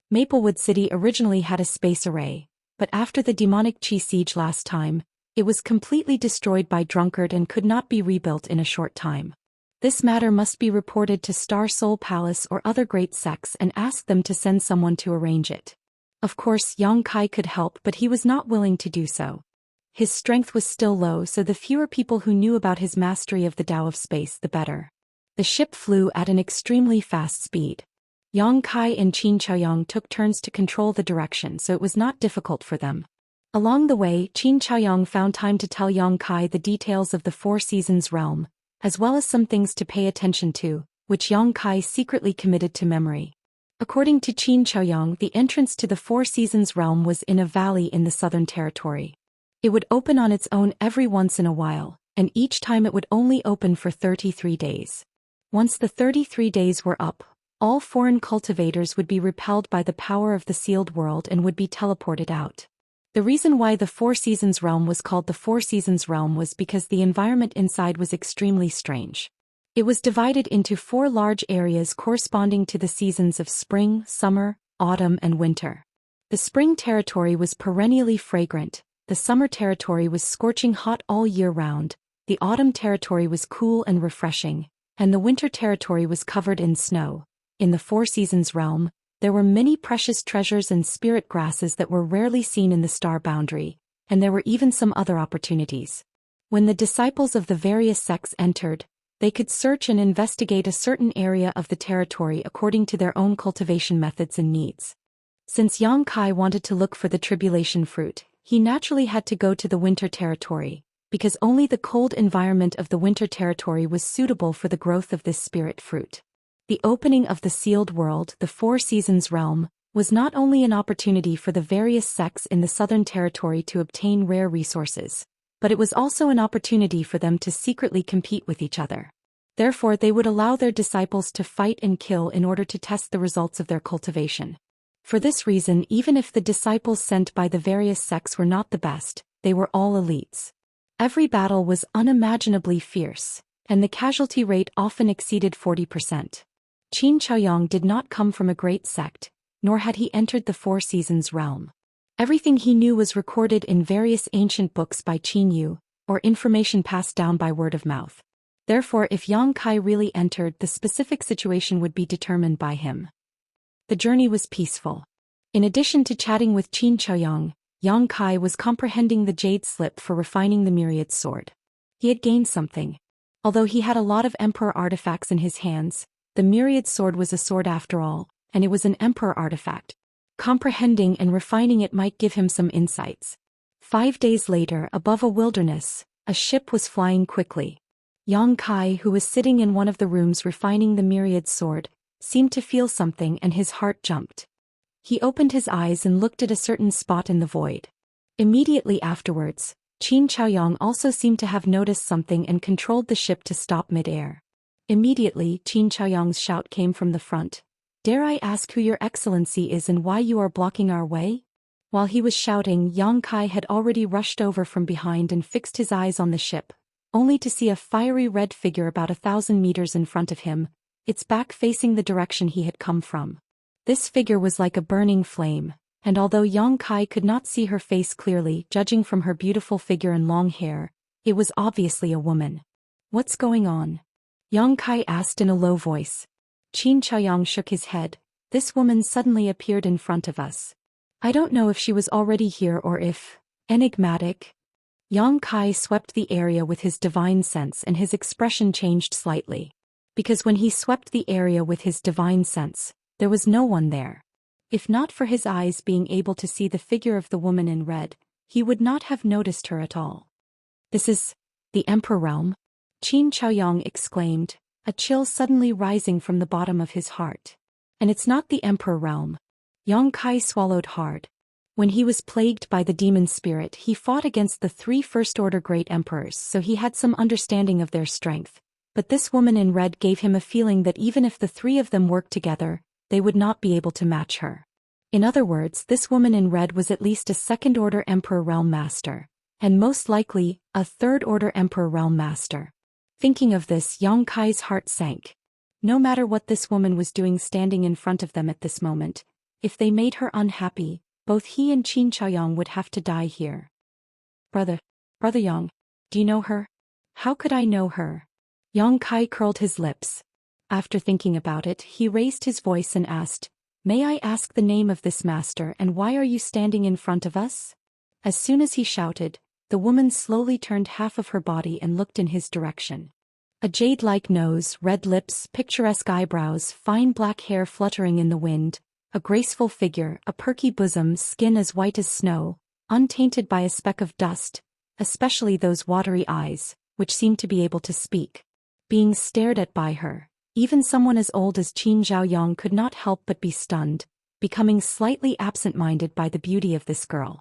Maplewood City originally had a space array, but after the demonic Qi siege last time, it was completely destroyed by Drunkard and could not be rebuilt in a short time. This matter must be reported to Star Soul Palace or other great sects and ask them to send someone to arrange it. Of course, Yang Kai could help, but he was not willing to do so. His strength was still low, so the fewer people who knew about his mastery of the Tao of space, the better. The ship flew at an extremely fast speed. Yang Kai and Qin Chaoyong took turns to control the direction, so it was not difficult for them. Along the way, Qin Chaoyong found time to tell Yang Kai the details of the Four Seasons realm, as well as some things to pay attention to, which Yang Kai secretly committed to memory. According to Qin Chaoyong, the entrance to the Four Seasons realm was in a valley in the Southern Territory. It would open on its own every once in a while, and each time it would only open for 33 days. Once the 33 days were up, all foreign cultivators would be repelled by the power of the sealed world and would be teleported out. The reason why the Four Seasons realm was called the Four Seasons realm was because the environment inside was extremely strange. It was divided into 4 large areas corresponding to the seasons of spring, summer, autumn, and winter. The spring territory was perennially fragrant, the summer territory was scorching hot all year round, the autumn territory was cool and refreshing, and the winter territory was covered in snow. In the Four Seasons realm, there were many precious treasures and spirit grasses that were rarely seen in the star boundary, and there were even some other opportunities. When the disciples of the various sects entered, they could search and investigate a certain area of the territory according to their own cultivation methods and needs. Since Yang Kai wanted to look for the tribulation fruit, he naturally had to go to the winter territory, because only the cold environment of the winter territory was suitable for the growth of this spirit fruit. The opening of the sealed world, the Four Seasons realm, was not only an opportunity for the various sects in the Southern Territory to obtain rare resources, but it was also an opportunity for them to secretly compete with each other. Therefore, they would allow their disciples to fight and kill in order to test the results of their cultivation. For this reason, even if the disciples sent by the various sects were not the best, they were all elites. Every battle was unimaginably fierce, and the casualty rate often exceeded 40%. Qin Chaoyong did not come from a great sect, nor had he entered the Four Seasons realm. Everything he knew was recorded in various ancient books by Qin Yu, or information passed down by word of mouth. Therefore, if Yang Kai really entered, the specific situation would be determined by him. The journey was peaceful. In addition to chatting with Qin Chaoyong, Yang Kai was comprehending the jade slip for refining the myriad sword. He had gained something. Although he had a lot of emperor artifacts in his hands, the myriad sword was a sword after all, and it was an emperor artifact. Comprehending and refining it might give him some insights. 5 days later, above a wilderness, a ship was flying quickly. Yang Kai, who was sitting in one of the rooms refining the myriad sword, seemed to feel something and his heart jumped. He opened his eyes and looked at a certain spot in the void. Immediately afterwards, Qin Chaoyong also seemed to have noticed something and controlled the ship to stop mid-air. Immediately, Qin Chaoyong's shout came from the front. "Dare I ask who your excellency is and why you are blocking our way?" While he was shouting, Yang Kai had already rushed over from behind and fixed his eyes on the ship, only to see a fiery red figure about 1,000 meters in front of him, its back facing the direction he had come from. This figure was like a burning flame, and although Yang Kai could not see her face clearly, judging from her beautiful figure and long hair, it was obviously a woman. "What's going on?" Yang Kai asked in a low voice. Qin Chaoyong shook his head. "This woman suddenly appeared in front of us. I don't know if she was already here or if..." Enigmatic. Yang Kai swept the area with his divine sense and his expression changed slightly. Because when he swept the area with his divine sense, there was no one there. If not for his eyes being able to see the figure of the woman in red, he would not have noticed her at all. "This is the Emperor realm?" Qin Chaoyong exclaimed, a chill suddenly rising from the bottom of his heart. "And it's not the Emperor realm." Yang Kai swallowed hard. When he was plagued by the demon spirit, he fought against the 3 first-order great emperors, so he had some understanding of their strength. But this woman in red gave him a feeling that even if the 3 of them worked together, they would not be able to match her. In other words, this woman in red was at least a second-order Emperor realm master, and most likely, a third-order Emperor realm master. Thinking of this, Yang Kai's heart sank. No matter what this woman was doing standing in front of them at this moment, if they made her unhappy, both he and Xianxia would have to die here. Brother Yang, do you know her? How could I know her? Yang Kai curled his lips. After thinking about it, he raised his voice and asked, "May I ask the name of this master and why are you standing in front of us?" As soon as he shouted, the woman slowly turned half of her body and looked in his direction. A jade-like nose, red lips, picturesque eyebrows, fine black hair fluttering in the wind, a graceful figure, a perky bosom, skin as white as snow, untainted by a speck of dust, especially those watery eyes, which seemed to be able to speak. Being stared at by her, even someone as old as Qin Zhaoyang could not help but be stunned, becoming slightly absent-minded by the beauty of this girl.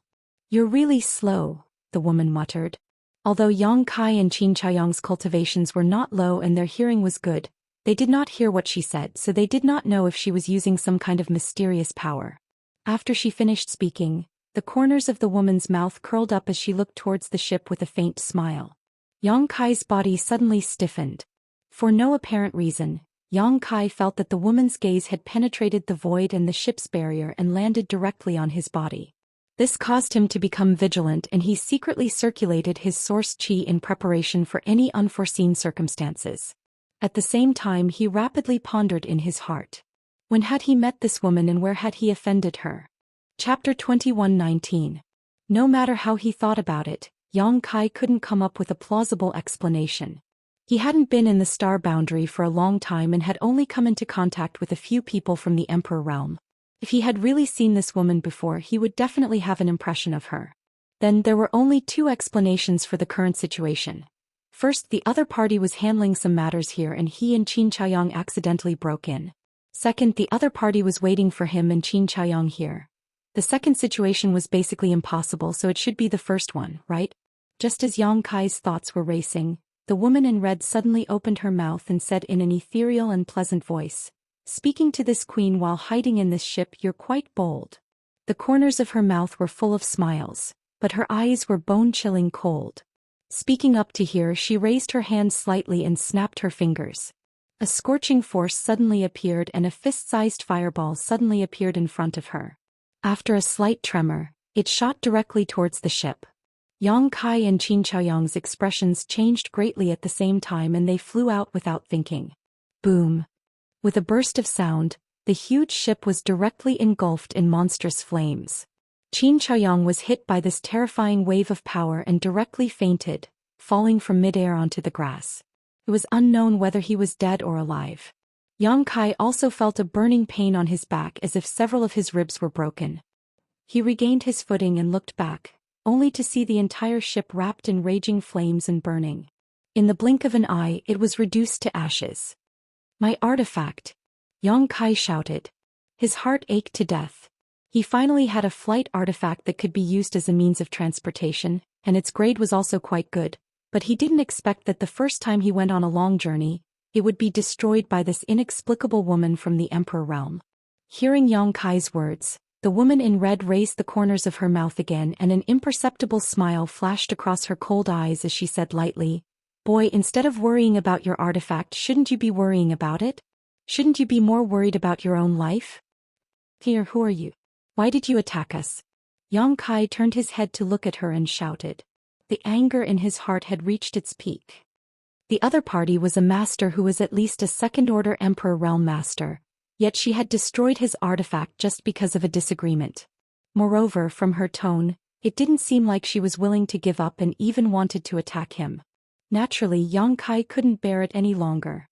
"You're really slow," the woman muttered. Although Yang Kai and Qin Zhaoyang's cultivations were not low and their hearing was good, they did not hear what she said, so they did not know if she was using some kind of mysterious power. After she finished speaking, the corners of the woman's mouth curled up as she looked towards the ship with a faint smile. Yang Kai's body suddenly stiffened. For no apparent reason, Yang Kai felt that the woman's gaze had penetrated the void and the ship's barrier and landed directly on his body. This caused him to become vigilant and he secretly circulated his source qi in preparation for any unforeseen circumstances. At the same time he rapidly pondered in his heart. When had he met this woman and where had he offended her? Chapter 21:19. No matter how he thought about it, Yang Kai couldn't come up with a plausible explanation. He hadn't been in the star boundary for a long time and had only come into contact with a few people from the Emperor realm. If he had really seen this woman before, he would definitely have an impression of her. Then there were only two explanations for the current situation. First, the other party was handling some matters here and he and Qin Zhaoyang accidentally broke in. Second, the other party was waiting for him and Qin Zhaoyang here. The second situation was basically impossible, so it should be the first one, right? Just as Yang Kai's thoughts were racing, the woman in red suddenly opened her mouth and said in an ethereal and pleasant voice, "Speaking to this queen while hiding in this ship, you're quite bold." The corners of her mouth were full of smiles, but her eyes were bone-chilling cold. Speaking up to hear, she raised her hand slightly and snapped her fingers. A scorching force suddenly appeared and a fist-sized fireball suddenly appeared in front of her. After a slight tremor, it shot directly towards the ship. Yang Kai and Qin Zhaoyang's expressions changed greatly at the same time and they flew out without thinking. Boom! With a burst of sound, the huge ship was directly engulfed in monstrous flames. Qin Zhaoyang was hit by this terrifying wave of power and directly fainted, falling from midair onto the grass. It was unknown whether he was dead or alive. Yang Kai also felt a burning pain on his back as if several of his ribs were broken. He regained his footing and looked back, only to see the entire ship wrapped in raging flames and burning. In the blink of an eye, it was reduced to ashes. "My artifact!" Yang Kai shouted. His heart ached to death. He finally had a flight artifact that could be used as a means of transportation, and its grade was also quite good, but he didn't expect that the first time he went on a long journey, it would be destroyed by this inexplicable woman from the Emperor realm. Hearing Yang Kai's words, the woman in red raised the corners of her mouth again and an imperceptible smile flashed across her cold eyes as she said lightly, "Boy, instead of worrying about your artifact, shouldn't you be worrying about it? Shouldn't you be more worried about your own life? Here, who are you? Why did you attack us?" Yang Kai turned his head to look at her and shouted. The anger in his heart had reached its peak. The other party was a master who was at least a second-order Emperor realm master, yet she had destroyed his artifact just because of a disagreement. Moreover, from her tone, it didn't seem like she was willing to give up and even wanted to attack him. Naturally, Yang Kai couldn't bear it any longer.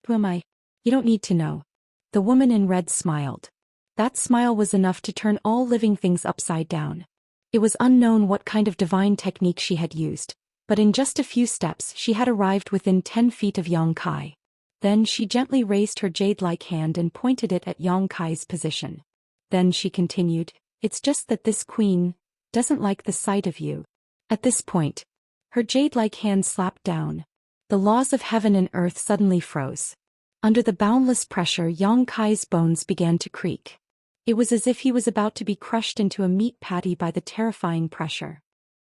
"Who am I? You don't need to know." The woman in red smiled. That smile was enough to turn all living things upside down. It was unknown what kind of divine technique she had used, but in just a few steps she had arrived within 10 feet of Yang Kai. Then she gently raised her jade-like hand and pointed it at Yang Kai's position. Then she continued, "It's just that this queen doesn't like the sight of you." At this point, her jade-like hand slapped down. The laws of heaven and earth suddenly froze. Under the boundless pressure, Yang Kai's bones began to creak. It was as if he was about to be crushed into a meat patty by the terrifying pressure.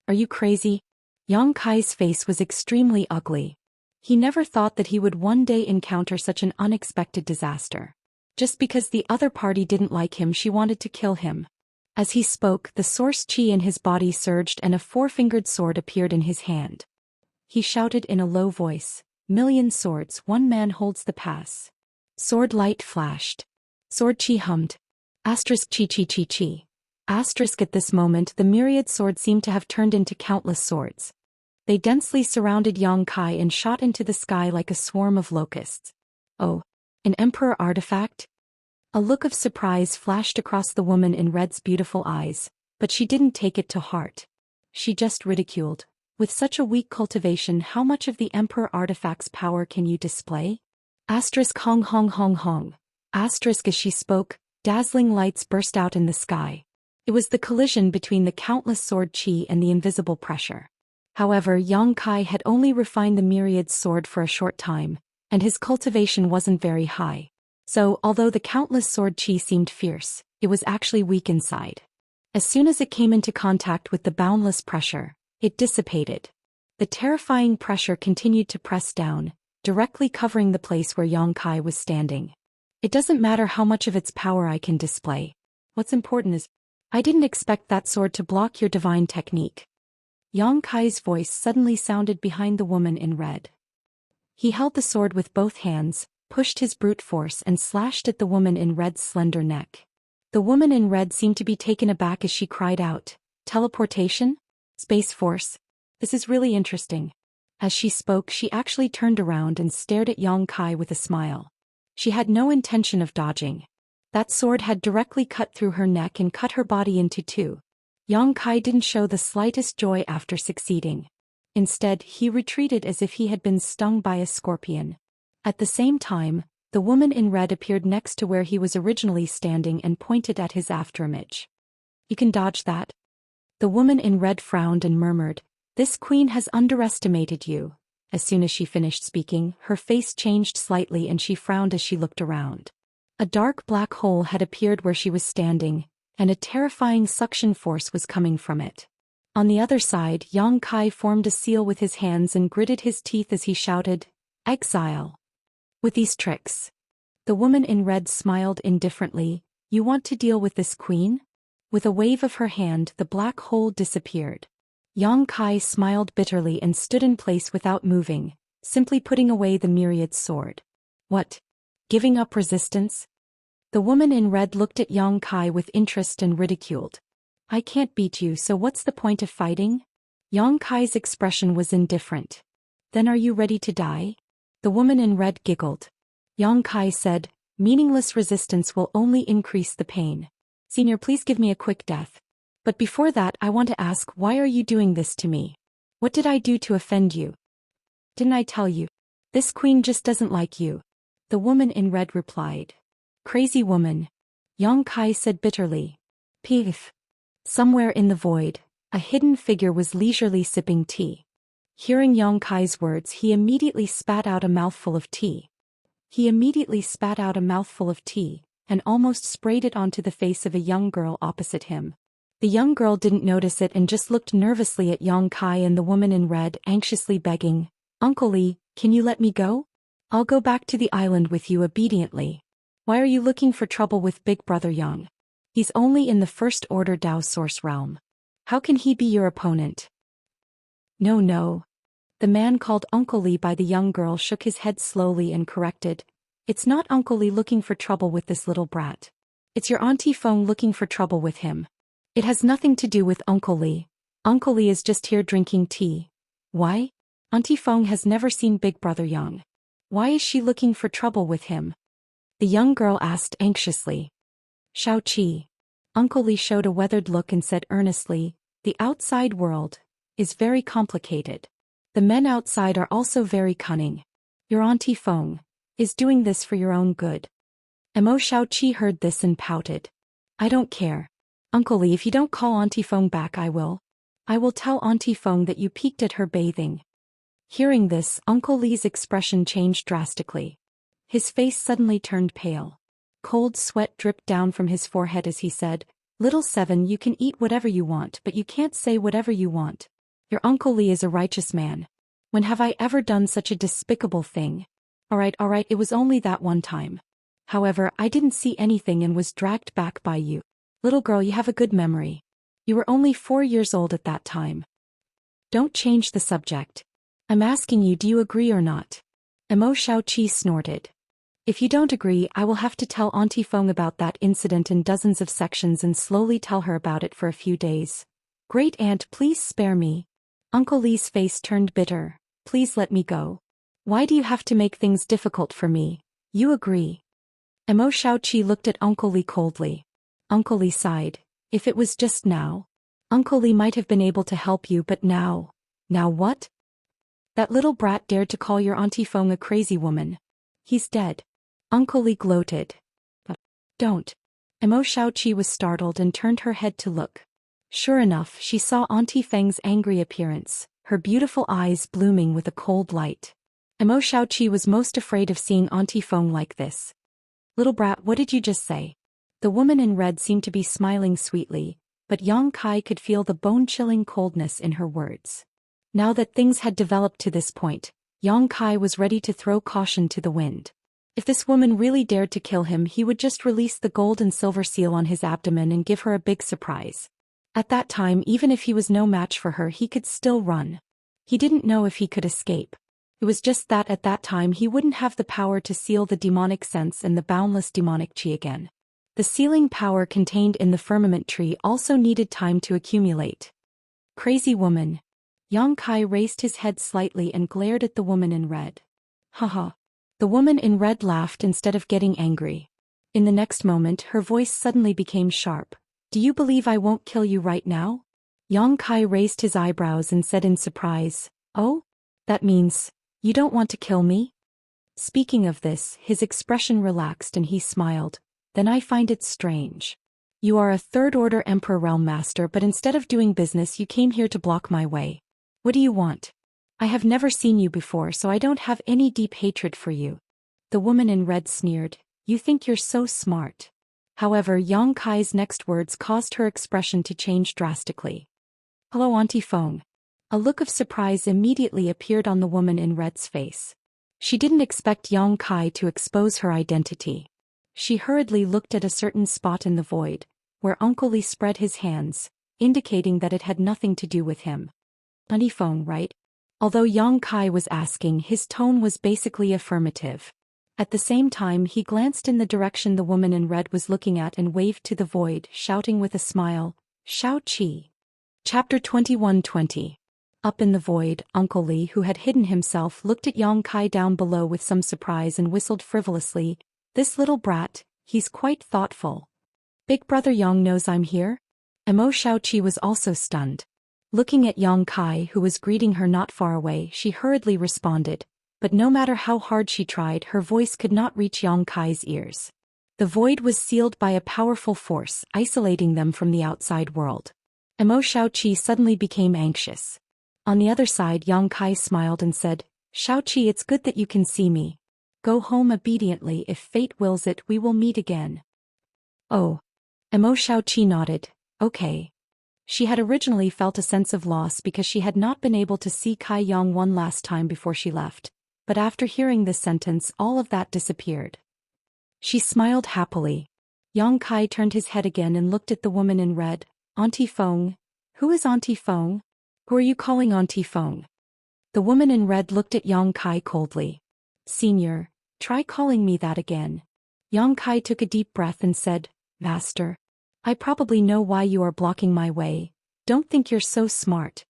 "Are you crazy?" Yang Kai's face was extremely ugly. He never thought that he would one day encounter such an unexpected disaster. Just because the other party didn't like him, she wanted to kill him. As he spoke, the source chi in his body surged and a four-fingered sword appeared in his hand. He shouted in a low voice, "Million swords, one man holds the pass." Sword light flashed. Sword chi hummed. Asterisk chi chi chi chi. Asterisk at this moment the myriad swords seemed to have turned into countless swords. They densely surrounded Yang Kai and shot into the sky like a swarm of locusts. Oh, an emperor artifact? A look of surprise flashed across the woman in red's beautiful eyes, but she didn't take it to heart. She just ridiculed. With such a weak cultivation, how much of the emperor artifact's power can you display? Asterisk hong hong hong hong. Asterisk as she spoke, dazzling lights burst out in the sky. It was the collision between the countless sword chi and the invisible pressure. However, Yang Kai had only refined the myriad sword for a short time, and his cultivation wasn't very high. So, although the countless sword chi seemed fierce, it was actually weak inside. As soon as it came into contact with the boundless pressure, it dissipated. The terrifying pressure continued to press down, directly covering the place where Yang Kai was standing. It doesn't matter how much of its power I can display. What's important is, I didn't expect that sword to block your divine technique. Yang Kai's voice suddenly sounded behind the woman in red. He held the sword with both hands, pushed his brute force and slashed at the woman in red's slender neck. The woman in red seemed to be taken aback as she cried out, "Teleportation? Space Force? This is really interesting." As she spoke, she actually turned around and stared at Yang Kai with a smile. She had no intention of dodging. That sword had directly cut through her neck and cut her body into two. Yang Kai didn't show the slightest joy after succeeding. Instead, he retreated as if he had been stung by a scorpion. At the same time, the woman in red appeared next to where he was originally standing and pointed at his afterimage. "You can dodge that?" The woman in red frowned and murmured, "This queen has underestimated you." As soon as she finished speaking, her face changed slightly and she frowned as she looked around. A dark black hole had appeared where she was standing, and a terrifying suction force was coming from it. On the other side, Yang Kai formed a seal with his hands and gritted his teeth as he shouted, "Exile!" With these tricks. The woman in red smiled indifferently, "You want to deal with this queen?" With a wave of her hand, the black hole disappeared. Yang Kai smiled bitterly and stood in place without moving, simply putting away the myriad sword. "What? Giving up resistance?" The woman in red looked at Yang Kai with interest and ridiculed. "I can't beat you, so what's the point of fighting?" Yang Kai's expression was indifferent. "Then are you ready to die?" The woman in red giggled. Yang Kai said, "Meaningless resistance will only increase the pain. Senior, please give me a quick death. But before that, I want to ask, why are you doing this to me? What did I do to offend you? Didn't I tell you? This queen just doesn't like you." The woman in red replied. "Crazy woman," Yang Kai said bitterly. "Pif." Somewhere in the void, a hidden figure was leisurely sipping tea. Hearing Yang Kai's words, he immediately spat out a mouthful of tea. And almost sprayed it onto the face of a young girl opposite him. The young girl didn't notice it and just looked nervously at Yang Kai and the woman in red, anxiously begging, "Uncle Lee, can you let me go? I'll go back to the island with you obediently. Why are you looking for trouble with Big Brother Yang? He's only in the First Order Dao Source realm. How can he be your opponent?" No. The man called Uncle Lee by the young girl shook his head slowly and corrected, "It's not Uncle Lee looking for trouble with this little brat. It's your Auntie Feng looking for trouble with him. It has nothing to do with Uncle Lee. Uncle Lee is just here drinking tea." "Why? Auntie Feng has never seen Big Brother Yang. Why is she looking for trouble with him?" the young girl asked anxiously. "Shao Qi." Uncle Lee showed a weathered look and said earnestly, "The outside world is very complicated. The men outside are also very cunning. Your Auntie Feng is doing this for your own good." Mo Shao Qi heard this and pouted. "I don't care. Uncle Lee, if you don't call Auntie Feng back, I will. I will tell Auntie Feng that you peeked at her bathing." Hearing this, Uncle Lee's expression changed drastically. His face suddenly turned pale. Cold sweat dripped down from his forehead as he said, "Little Seven, you can eat whatever you want, but you can't say whatever you want. Your Uncle Lee is a righteous man. When have I ever done such a despicable thing? Alright, it was only that one time. However, I didn't see anything and was dragged back by you. Little girl, you have a good memory. You were only 4 years old at that time. Don't change the subject. I'm asking you, do you agree or not? Xiaoqi snorted. If you don't agree, I will have to tell Auntie Feng about that incident in dozens of sections and slowly tell her about it for a few days. Great aunt, please spare me. Uncle Li's face turned bitter. Please let me go. Why do you have to make things difficult for me? You agree. Xiaoqi looked at Uncle Li coldly. Uncle Li sighed. If it was just now. Uncle Li might have been able to help you, but now. Now what? That little brat dared to call your Auntie Feng a crazy woman. He's dead. Uncle Li gloated. Don't. Xiaoqi was startled and turned her head to look. Sure enough, she saw Auntie Feng's angry appearance, her beautiful eyes blooming with a cold light. Xiaoqi was most afraid of seeing Auntie Feng like this. Little brat, what did you just say? The woman in red seemed to be smiling sweetly, but Yang Kai could feel the bone-chilling coldness in her words. Now that things had developed to this point, Yang Kai was ready to throw caution to the wind. If this woman really dared to kill him, he would just release the gold and silver seal on his abdomen and give her a big surprise. At that time, even if he was no match for her, he could still run. He didn't know if he could escape. It was just that at that time he wouldn't have the power to seal the demonic sense and the boundless demonic chi again. The sealing power contained in the firmament tree also needed time to accumulate. Crazy woman. Yang Kai raised his head slightly and glared at the woman in red. Haha. The woman in red laughed instead of getting angry. In the next moment, her voice suddenly became sharp. Do you believe I won't kill you right now? Yang Kai raised his eyebrows and said in surprise, Oh? That means, you don't want to kill me? Speaking of this, his expression relaxed and he smiled. Then I find it strange. You are a third-order Emperor Realm Master, but instead of doing business you came here to block my way. What do you want? I have never seen you before, so I don't have any deep hatred for you. The woman in red sneered. You think you're so smart. However, Yang Kai's next words caused her expression to change drastically. Hello, Auntie Feng. A look of surprise immediately appeared on the woman in red's face. She didn't expect Yang Kai to expose her identity. She hurriedly looked at a certain spot in the void, where Uncle Li spread his hands, indicating that it had nothing to do with him. Auntie Feng, right? Although Yang Kai was asking, his tone was basically affirmative. At the same time, he glanced in the direction the woman in red was looking at and waved to the void, shouting with a smile, Xiaoqi. Chapter 21:20. Up in the void, Uncle Li, who had hidden himself, looked at Yang Kai down below with some surprise and whistled frivolously. This little brat, he's quite thoughtful. Big brother Yang knows I'm here? Xiaoqi was also stunned. Looking at Yang Kai, who was greeting her not far away, she hurriedly responded, but no matter how hard she tried, her voice could not reach Yang Kai's ears. The void was sealed by a powerful force, isolating them from the outside world. Xiaoqi suddenly became anxious. On the other side, Yang Kai smiled and said, Xiaoqi, it's good that you can see me. Go home obediently. If fate wills it, we will meet again. Oh. Xiaoqi nodded. Okay. She had originally felt a sense of loss because she had not been able to see Kai Yang one last time before she left, but after hearing this sentence, all of that disappeared. She smiled happily. Yang Kai turned his head again and looked at the woman in red. Auntie Feng? Who is Auntie Feng? Who are you calling Auntie Feng? The woman in red looked at Yang Kai coldly. Senior, try calling me that again. Yang Kai took a deep breath and said, Master. I probably know why you are blocking my way. Don't think you're so smart.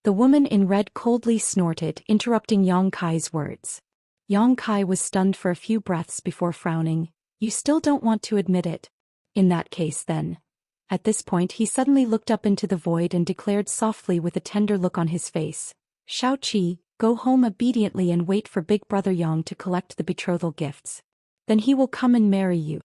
The woman in red coldly snorted, interrupting Yang Kai's words. Yang Kai was stunned for a few breaths before frowning. You still don't want to admit it? In that case then. At this point he suddenly looked up into the void and declared softly with a tender look on his face. Xiaoqi, go home obediently and wait for Big Brother Yang to collect the betrothal gifts. Then he will come and marry you.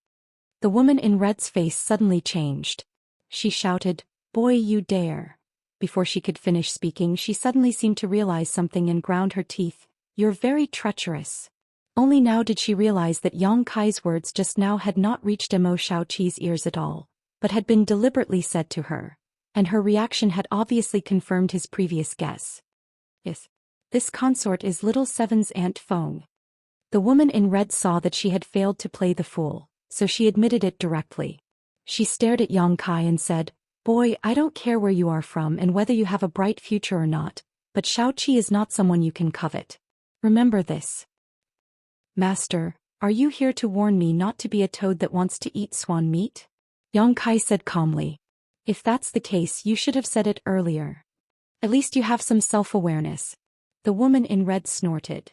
The woman in red's face suddenly changed. She shouted, Boy, you dare. Before she could finish speaking, she suddenly seemed to realize something and ground her teeth. You're very treacherous. Only now did she realize that Yang Kai's words just now had not reached Xiaoqi's ears at all, but had been deliberately said to her, and her reaction had obviously confirmed his previous guess. Yes. this consort is little Seven's Aunt Feng. The woman in red saw that she had failed to play the fool, so she admitted it directly. She stared at Yang Kai and said, "Boy, I don't care where you are from and whether you have a bright future or not, but Xiaoqi is not someone you can covet. Remember this." "Master, are you here to warn me not to be a toad that wants to eat swan meat?" Yang Kai said calmly. "If that's the case, you should have said it earlier. At least you have some self-awareness." The woman in red snorted.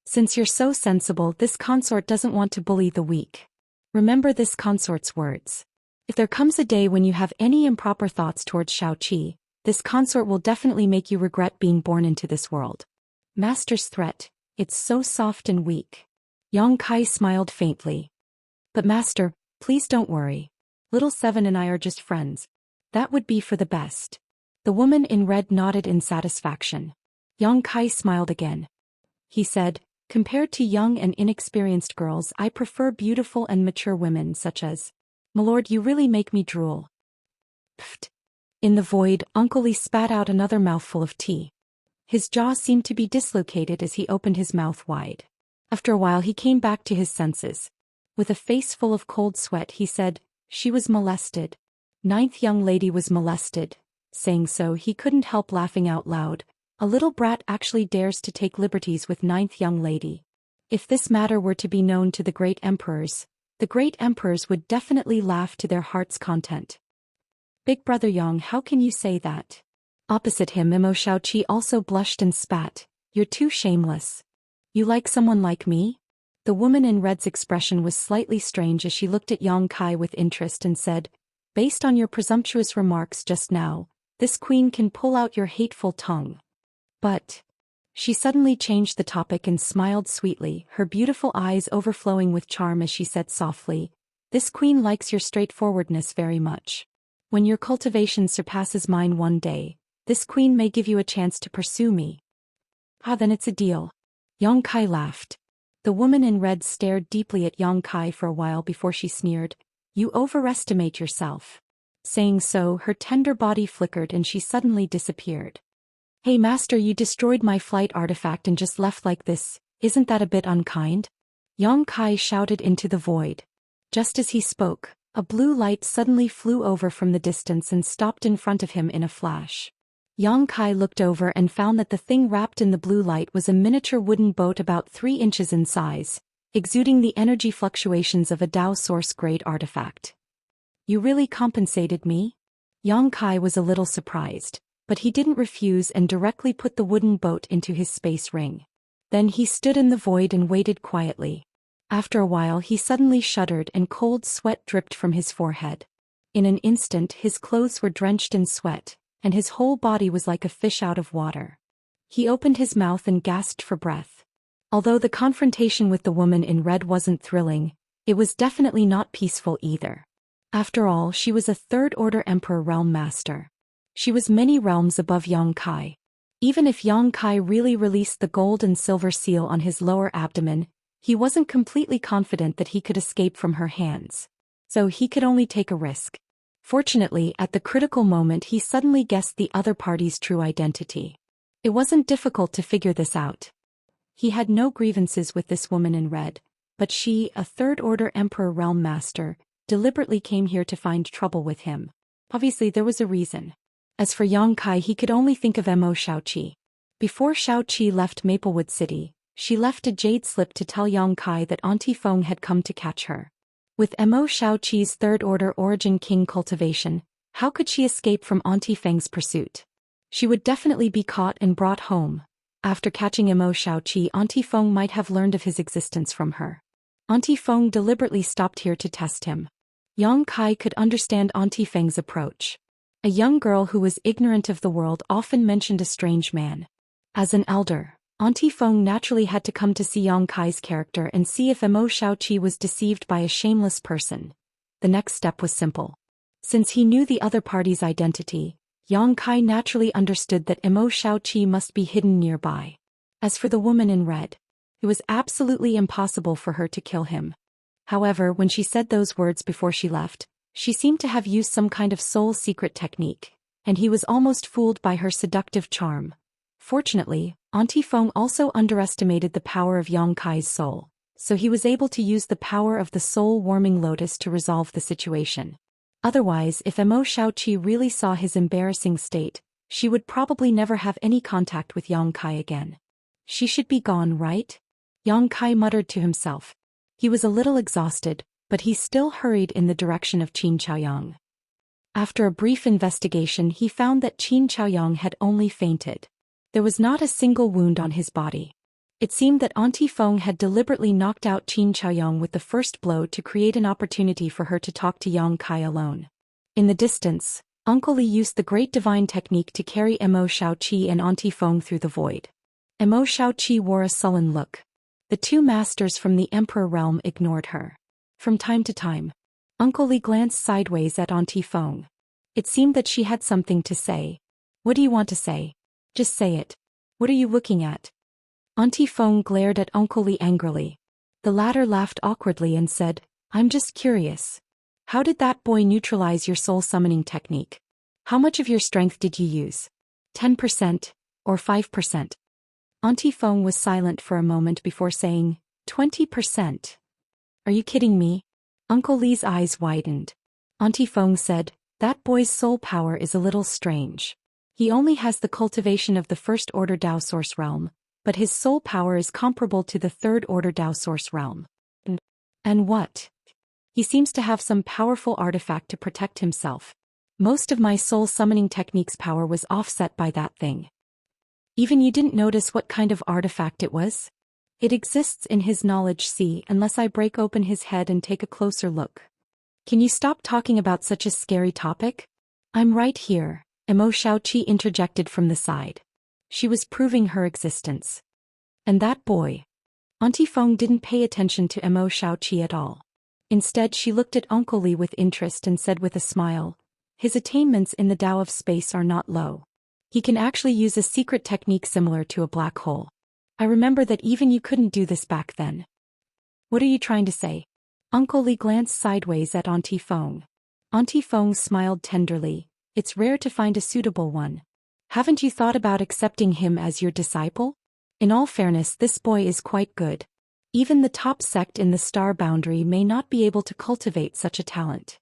"Since you're so sensible, this consort doesn't want to bully the weak. Remember this consort's words. If there comes a day when you have any improper thoughts towards Xiaoqi, this consort will definitely make you regret being born into this world." Master's threat, it's so soft and weak. Yang Kai smiled faintly. "But Master, please don't worry. Little Seven and I are just friends. That would be for the best." The woman in red nodded in satisfaction. Yang Kai smiled again. He said, "Compared to young and inexperienced girls, I prefer beautiful and mature women such as... Milord, you really make me drool." Pfft. In the void, Uncle Lee spat out another mouthful of tea. His jaw seemed to be dislocated as he opened his mouth wide. After a while he came back to his senses. With a face full of cold sweat he said, "She was molested. Ninth young lady was molested." Saying so, he couldn't help laughing out loud. A little brat actually dares to take liberties with ninth young lady. If this matter were to be known to the great emperors would definitely laugh to their heart's content. "Big brother Yang, how can you say that?" Opposite him, Imo Xiaoqi also blushed and spat. "You're too shameless. You like someone like me?" The woman in red's expression was slightly strange as she looked at Yang Kai with interest and said, "Based on your presumptuous remarks just now, this queen can pull out your hateful tongue. But..." She suddenly changed the topic and smiled sweetly, her beautiful eyes overflowing with charm as she said softly, "This queen likes your straightforwardness very much. When your cultivation surpasses mine one day, this queen may give you a chance to pursue me." "Ah, then it's a deal." Yang Kai laughed. The woman in red stared deeply at Yang Kai for a while before she sneered, "You overestimate yourself." Saying so, her tender body flickered and she suddenly disappeared. "Hey Master, you destroyed my flight artifact and just left like this, isn't that a bit unkind?" Yang Kai shouted into the void. Just as he spoke, a blue light suddenly flew over from the distance and stopped in front of him in a flash. Yang Kai looked over and found that the thing wrapped in the blue light was a miniature wooden boat about 3 inches in size, exuding the energy fluctuations of a Dao source-grade artifact. "You really compensated me?" Yang Kai was a little surprised, but he didn't refuse and directly put the wooden boat into his space ring. Then he stood in the void and waited quietly. After a while he suddenly shuddered and cold sweat dripped from his forehead. In an instant his clothes were drenched in sweat, and his whole body was like a fish out of water. He opened his mouth and gasped for breath. Although the confrontation with the woman in red wasn't thrilling, it was definitely not peaceful either. After all, she was a third-order Emperor Realm Master. She was many realms above Yang Kai. Even if Yang Kai really released the gold and silver seal on his lower abdomen, he wasn't completely confident that he could escape from her hands. So he could only take a risk. Fortunately, at the critical moment he suddenly guessed the other party's true identity. It wasn't difficult to figure this out. He had no grievances with this woman in red, but she, a third-order Emperor Realm Master, deliberately came here to find trouble with him. Obviously there was a reason. As for Yang Kai, he could only think of Mo Xiaoqi. Before Xiaoqi left Maplewood City, she left a jade slip to tell Yang Kai that Auntie Feng had come to catch her. With Mo Xiaoqi's third-order origin king cultivation, how could she escape from Auntie Feng's pursuit? She would definitely be caught and brought home. After catching Mo Xiaoqi, Auntie Feng might have learned of his existence from her. Auntie Feng deliberately stopped here to test him. Yang Kai could understand Auntie Feng's approach. A young girl who was ignorant of the world often mentioned a strange man. As an elder, Auntie Feng naturally had to come to see Yang Kai's character and see if Mo Xiaoqi was deceived by a shameless person. The next step was simple. Since he knew the other party's identity, Yang Kai naturally understood that Mo Xiaoqi must be hidden nearby. As for the woman in red, it was absolutely impossible for her to kill him. However, when she said those words before she left, she seemed to have used some kind of soul secret technique, and he was almost fooled by her seductive charm. Fortunately, Auntie Feng also underestimated the power of Yang Kai's soul, so he was able to use the power of the soul-warming lotus to resolve the situation. Otherwise, if Emo Xiaoqi really saw his embarrassing state, she would probably never have any contact with Yang Kai again. She should be gone, right? Yang Kai muttered to himself. He was a little exhausted, but he still hurried in the direction of Qin Chaoyang. After a brief investigation, he found that Qin Chaoyang had only fainted. There was not a single wound on his body. It seemed that Auntie Feng had deliberately knocked out Qin Chaoyang with the first blow to create an opportunity for her to talk to Yang Kai alone. In the distance, Uncle Li used the great divine technique to carry Emo Xiaoqi and Auntie Feng through the void. Emo Xiaoqi wore a sullen look. The two masters from the Emperor realm ignored her. From time to time, Uncle Li glanced sideways at Auntie Feng. It seemed that she had something to say. What do you want to say? Just say it. What are you looking at? Auntie Feng glared at Uncle Li angrily. The latter laughed awkwardly and said, I'm just curious. How did that boy neutralize your soul summoning technique? How much of your strength did you use? 10% or 5%? Auntie Feng was silent for a moment before saying, 20%. Are you kidding me? Uncle Li's eyes widened. Auntie Feng said, that boy's soul power is a little strange. He only has the cultivation of the first order Dao source realm, but his soul power is comparable to the third order Dao source realm. And what? He seems to have some powerful artifact to protect himself. Most of my soul summoning technique's power was offset by that thing. Even you didn't notice what kind of artifact it was? It exists in his knowledge sea unless I break open his head and take a closer look. Can you stop talking about such a scary topic? I'm right here, Emo Xiaoqi interjected from the side. She was proving her existence. And that boy. Auntie Feng didn't pay attention to Emo Xiaoqi at all. Instead, she looked at Uncle Li with interest and said with a smile, his attainments in the Dao of space are not low. He can actually use a secret technique similar to a black hole. I remember that even you couldn't do this back then. What are you trying to say? Uncle Li glanced sideways at Auntie Feng. Auntie Feng smiled tenderly. It's rare to find a suitable one. Haven't you thought about accepting him as your disciple? In all fairness, this boy is quite good. Even the top sect in the star boundary may not be able to cultivate such a talent.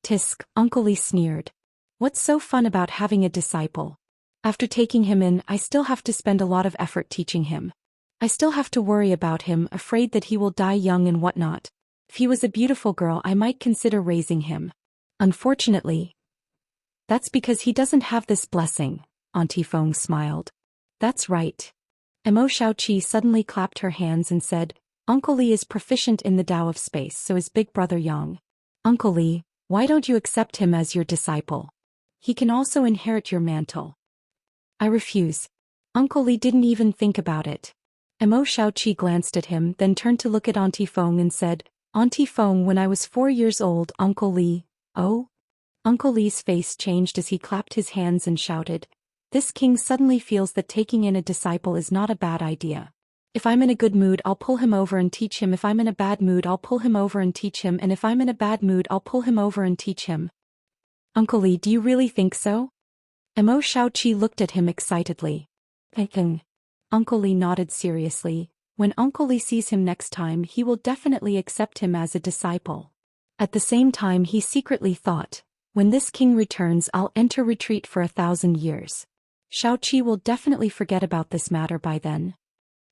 Tisk, Uncle Li sneered. What's so fun about having a disciple? After taking him in, I still have to spend a lot of effort teaching him. I still have to worry about him, afraid that he will die young and whatnot. If he was a beautiful girl, I might consider raising him. Unfortunately, that's because he doesn't have this blessing, Auntie Feng smiled. That's right. Emo Xiaoqi suddenly clapped her hands and said, Uncle Li is proficient in the Dao of space, so is big brother Yang. Uncle Li, why don't you accept him as your disciple? He can also inherit your mantle. I refuse. Uncle Li didn't even think about it. Emo Xiaoqi glanced at him, then turned to look at Auntie Feng and said, Auntie Feng, when I was 4 years old, Uncle Li, oh? Uncle Li's face changed as he clapped his hands and shouted, this king suddenly feels that taking in a disciple is not a bad idea. If I'm in a good mood, I'll pull him over and teach him. If I'm in a bad mood, I'll pull him over and teach him. And if I'm in a bad mood, I'll pull him over and teach him. Uncle Li, do you really think so? Emo Xiaoqi looked at him excitedly. Uncle Li nodded seriously. When Uncle Li sees him next time, he will definitely accept him as a disciple. At the same time, he secretly thought, when this king returns, I'll enter retreat for 1,000 years. Xiaoqi will definitely forget about this matter by then.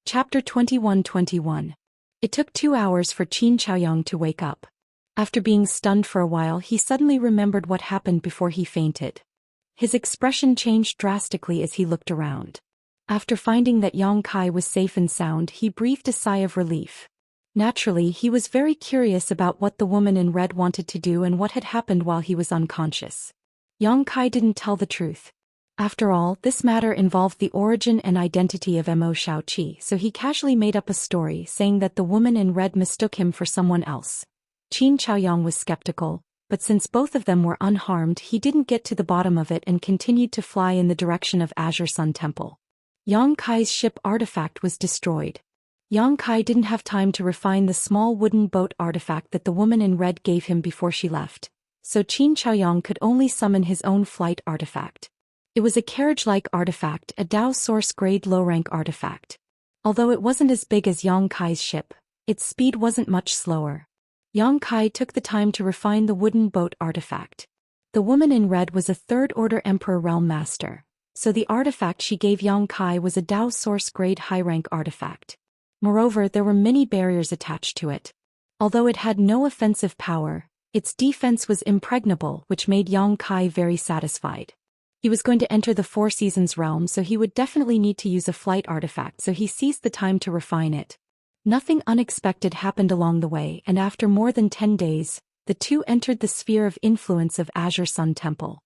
Chapter 21-21. It took 2 hours for Qin Chaoyang to wake up. After being stunned for a while, he suddenly remembered what happened before he fainted. His expression changed drastically as he looked around. After finding that Yang Kai was safe and sound, he breathed a sigh of relief. Naturally, he was very curious about what the woman in red wanted to do and what had happened while he was unconscious. Yang Kai didn't tell the truth. After all, this matter involved the origin and identity of Emo Xiaoqi, so he casually made up a story saying that the woman in red mistook him for someone else. Qin Chaoyang was skeptical, but since both of them were unharmed, he didn't get to the bottom of it and continued to fly in the direction of Azure Sun Temple. Yang Kai's ship artifact was destroyed. Yang Kai didn't have time to refine the small wooden boat artifact that the woman in red gave him before she left, so Qin Chaoyang could only summon his own flight artifact. It was a carriage-like artifact, a Dao source-grade low-rank artifact. Although it wasn't as big as Yang Kai's ship, its speed wasn't much slower. Yang Kai took the time to refine the wooden boat artifact. The woman in red was a third-order Emperor Realm Master, so the artifact she gave Yang Kai was a Dao source-grade high-rank artifact. Moreover, there were many barriers attached to it. Although it had no offensive power, its defense was impregnable, which made Yang Kai very satisfied. He was going to enter the Four Seasons realm, so he would definitely need to use a flight artifact, so he seized the time to refine it. Nothing unexpected happened along the way, and after more than 10 days, the two entered the sphere of influence of Azure Sun Temple.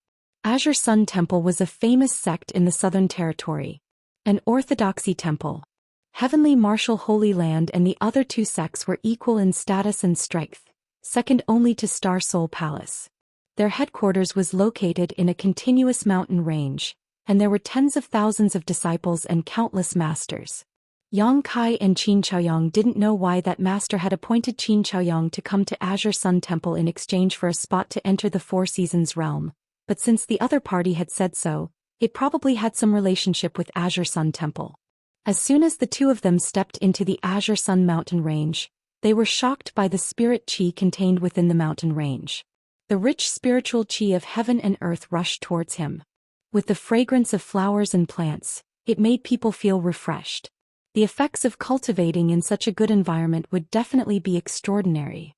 Azure Sun Temple was a famous sect in the Southern Territory. An orthodoxy temple. Heavenly Martial Holy Land and the other two sects were equal in status and strength, second only to Star Soul Palace. Their headquarters was located in a continuous mountain range, and there were tens of thousands of disciples and countless masters. Yang Kai and Qin Chaoyang didn't know why that master had appointed Qin Chaoyang to come to Azure Sun Temple in exchange for a spot to enter the Four Seasons realm, but since the other party had said so, it probably had some relationship with Azure Sun Temple. As soon as the two of them stepped into the Azure Sun mountain range, they were shocked by the spirit qi contained within the mountain range. The rich spiritual qi of heaven and earth rushed towards him. With the fragrance of flowers and plants, it made people feel refreshed. The effects of cultivating in such a good environment would definitely be extraordinary.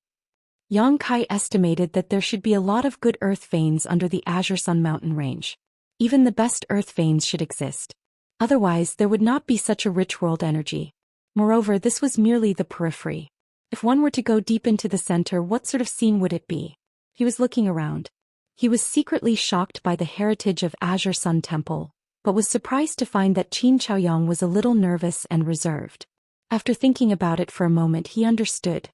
Yang Kai estimated that there should be a lot of good earth veins under the Azure Sun mountain range. Even the best earth veins should exist. Otherwise, there would not be such a rich world energy. Moreover, this was merely the periphery. If one were to go deep into the center, what sort of scene would it be? He was looking around. He was secretly shocked by the heritage of Azure Sun Temple, but was surprised to find that Qin Chaoyang was a little nervous and reserved. After thinking about it for a moment, he understood.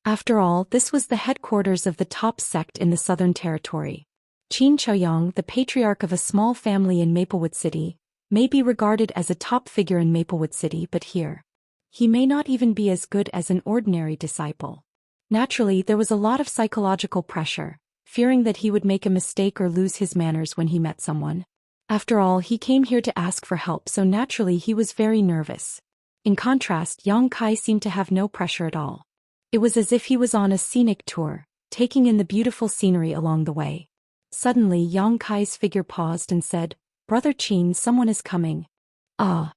After all, this was the headquarters of the top sect in the Southern Territory. Qin Chaoyang, the patriarch of a small family in Maplewood City, may be regarded as a top figure in Maplewood City, but here, he may not even be as good as an ordinary disciple. Naturally, there was a lot of psychological pressure, fearing that he would make a mistake or lose his manners when he met someone. After all, he came here to ask for help, so naturally he was very nervous. In contrast, Yang Kai seemed to have no pressure at all. It was as if he was on a scenic tour, taking in the beautiful scenery along the way. Suddenly, Yang Kai's figure paused and said, "Brother Qin, someone is coming." Ah.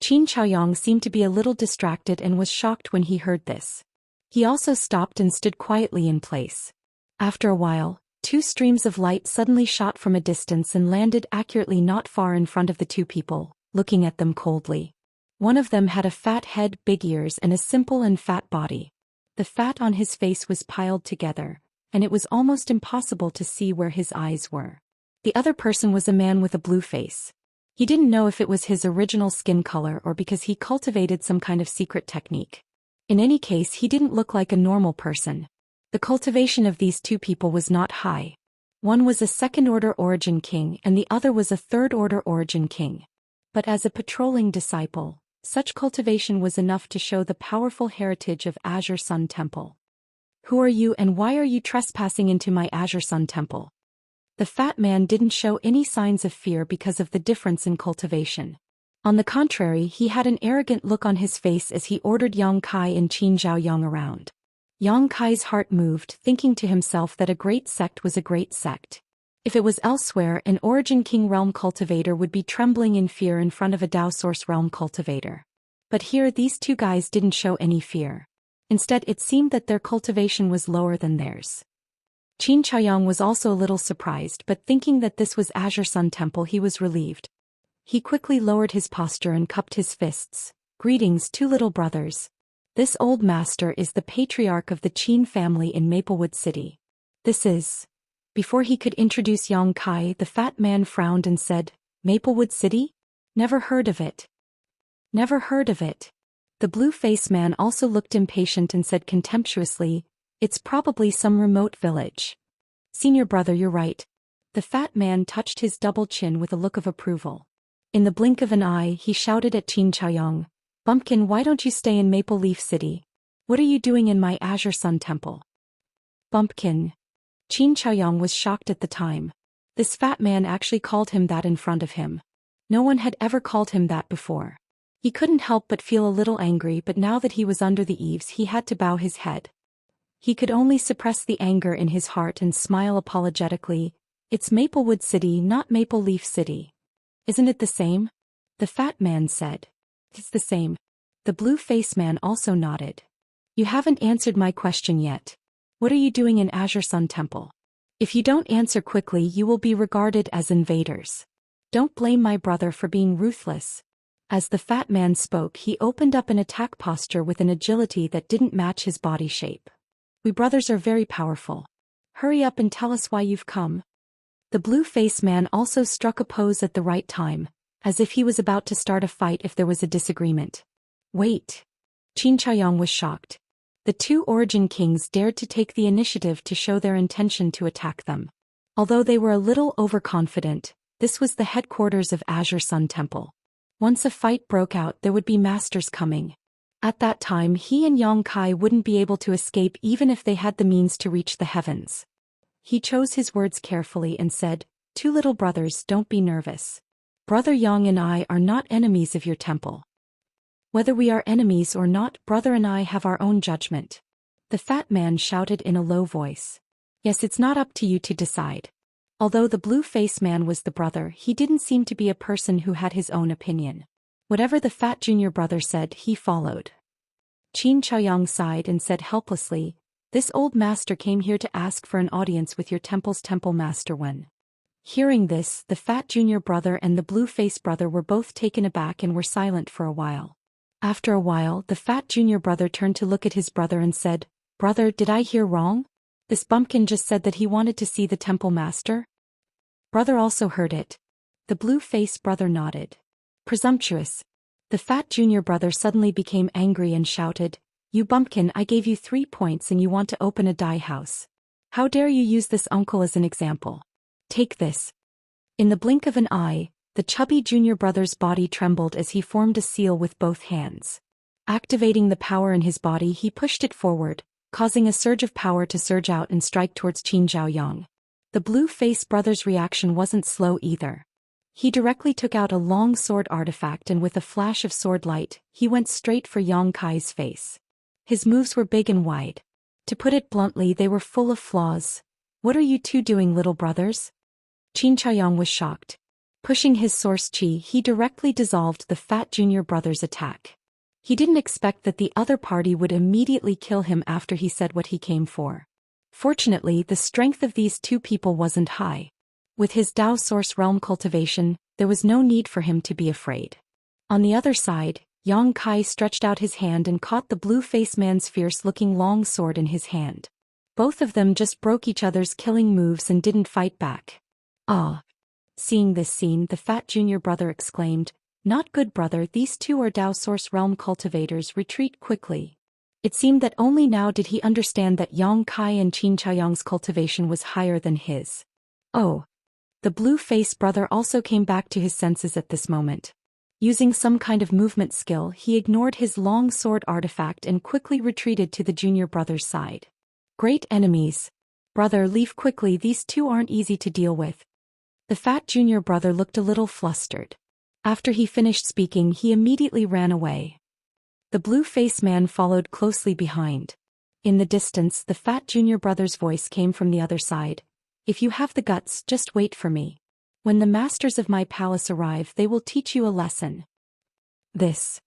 Qin Chaoyang seemed to be a little distracted and was shocked when he heard this. He also stopped and stood quietly in place. After a while, two streams of light suddenly shot from a distance and landed accurately not far in front of the two people, looking at them coldly. One of them had a fat head, big ears, and a simple and fat body. The fat on his face was piled together, and it was almost impossible to see where his eyes were. The other person was a man with a blue face. He didn't know if it was his original skin color or because he cultivated some kind of secret technique. In any case, he didn't look like a normal person. The cultivation of these two people was not high. One was a second-order origin king and the other was a third-order origin king. But as a patrolling disciple, such cultivation was enough to show the powerful heritage of Azure Sun Temple. "Who are you and why are you trespassing into my Azure Sun Temple?" The fat man didn't show any signs of fear because of the difference in cultivation. On the contrary, he had an arrogant look on his face as he ordered Yang Kai and Qin Chaoyang around. Yang Kai's heart moved, thinking to himself that a great sect was a great sect. If it was elsewhere, an Origin King realm cultivator would be trembling in fear in front of a Dao Source realm cultivator. But here these two guys didn't show any fear. Instead, it seemed that their cultivation was lower than theirs. Qin Chaoyang was also a little surprised, but thinking that this was Azure Sun Temple, he was relieved. He quickly lowered his posture and cupped his fists. "Greetings, two little brothers. This old master is the patriarch of the Qin family in Maplewood City. This is..." Before he could introduce Yang Kai, the fat man frowned and said, "Maplewood City? Never heard of it." "Never heard of it." The blue-faced man also looked impatient and said contemptuously, "It's probably some remote village." "Senior brother, you're right." The fat man touched his double chin with a look of approval. In the blink of an eye, he shouted at Qin Chaoyang, "Bumpkin, why don't you stay in Maple Leaf City? What are you doing in my Azure Sun Temple?" Bumpkin. Qin Chaoyang was shocked at the time. This fat man actually called him that in front of him. No one had ever called him that before. He couldn't help but feel a little angry, but now that he was under the eaves he had to bow his head. He could only suppress the anger in his heart and smile apologetically. It's Maplewood City, not Maple Leaf City. Isn't it the same? The fat man said. It's the same. The blue-faced man also nodded. You haven't answered my question yet. What are you doing in Azure Sun Temple? If you don't answer quickly, you will be regarded as invaders. Don't blame my brother for being ruthless. As the fat man spoke, he opened up an attack posture with an agility that didn't match his body shape. We brothers are very powerful. Hurry up and tell us why you've come. The blue-faced man also struck a pose at the right time, as if he was about to start a fight if there was a disagreement. Wait. Xianxia was shocked. The two Origin Kings dared to take the initiative to show their intention to attack them. Although they were a little overconfident, this was the headquarters of Azure Sun Temple. Once a fight broke out, there would be masters coming. At that time, he and Yang Kai wouldn't be able to escape even if they had the means to reach the heavens. He chose his words carefully and said, "Two little brothers, don't be nervous. Brother Yang and I are not enemies of your temple. Whether we are enemies or not, brother and I have our own judgment." The fat man shouted in a low voice. Yes, it's not up to you to decide. Although the blue-faced man was the brother, he didn't seem to be a person who had his own opinion. Whatever the fat junior brother said, he followed. Xianxia sighed and said helplessly, "This old master came here to ask for an audience with your temple's temple master when." Hearing this, the fat junior brother and the blue-faced brother were both taken aback and were silent for a while. After a while, the fat junior brother turned to look at his brother and said, "Brother, did I hear wrong? This bumpkin just said that he wanted to see the temple master?" Brother also heard it. The blue-faced brother nodded. Presumptuous. The fat junior brother suddenly became angry and shouted, "You bumpkin, I gave you 3 points and you want to open a dye house. How dare you use this uncle as an example? Take this." In the blink of an eye, the chubby junior brother's body trembled as he formed a seal with both hands. Activating the power in his body, he pushed it forward, causing a surge of power to surge out and strike towards Xianxia. The blue-faced brother's reaction wasn't slow either. He directly took out a long sword artifact and with a flash of sword light, he went straight for Yang Kai's face. His moves were big and wide. To put it bluntly, they were full of flaws. "What are you two doing, little brothers?" Xianxia was shocked. Pushing his source chi, he directly dissolved the fat junior brother's attack. He didn't expect that the other party would immediately kill him after he said what he came for. Fortunately, the strength of these two people wasn't high. With his Dao Source Realm cultivation, there was no need for him to be afraid. On the other side, Yang Kai stretched out his hand and caught the blue-faced man's fierce-looking long sword in his hand. Both of them just broke each other's killing moves and didn't fight back. Ah! Seeing this scene, the fat junior brother exclaimed, "Not good, brother, these two are Dao Source Realm cultivators, retreat quickly." It seemed that only now did he understand that Yang Kai and Xianxia's cultivation was higher than his. Oh! The blue-faced brother also came back to his senses at this moment. Using some kind of movement skill, he ignored his long sword artifact and quickly retreated to the junior brother's side. Great enemies. Brother, leave quickly, these two aren't easy to deal with. The fat junior brother looked a little flustered. After he finished speaking, he immediately ran away. The blue-faced man followed closely behind. In the distance, the fat junior brother's voice came from the other side. "If you have the guts, just wait for me. When the masters of my palace arrive, they will teach you a lesson." This.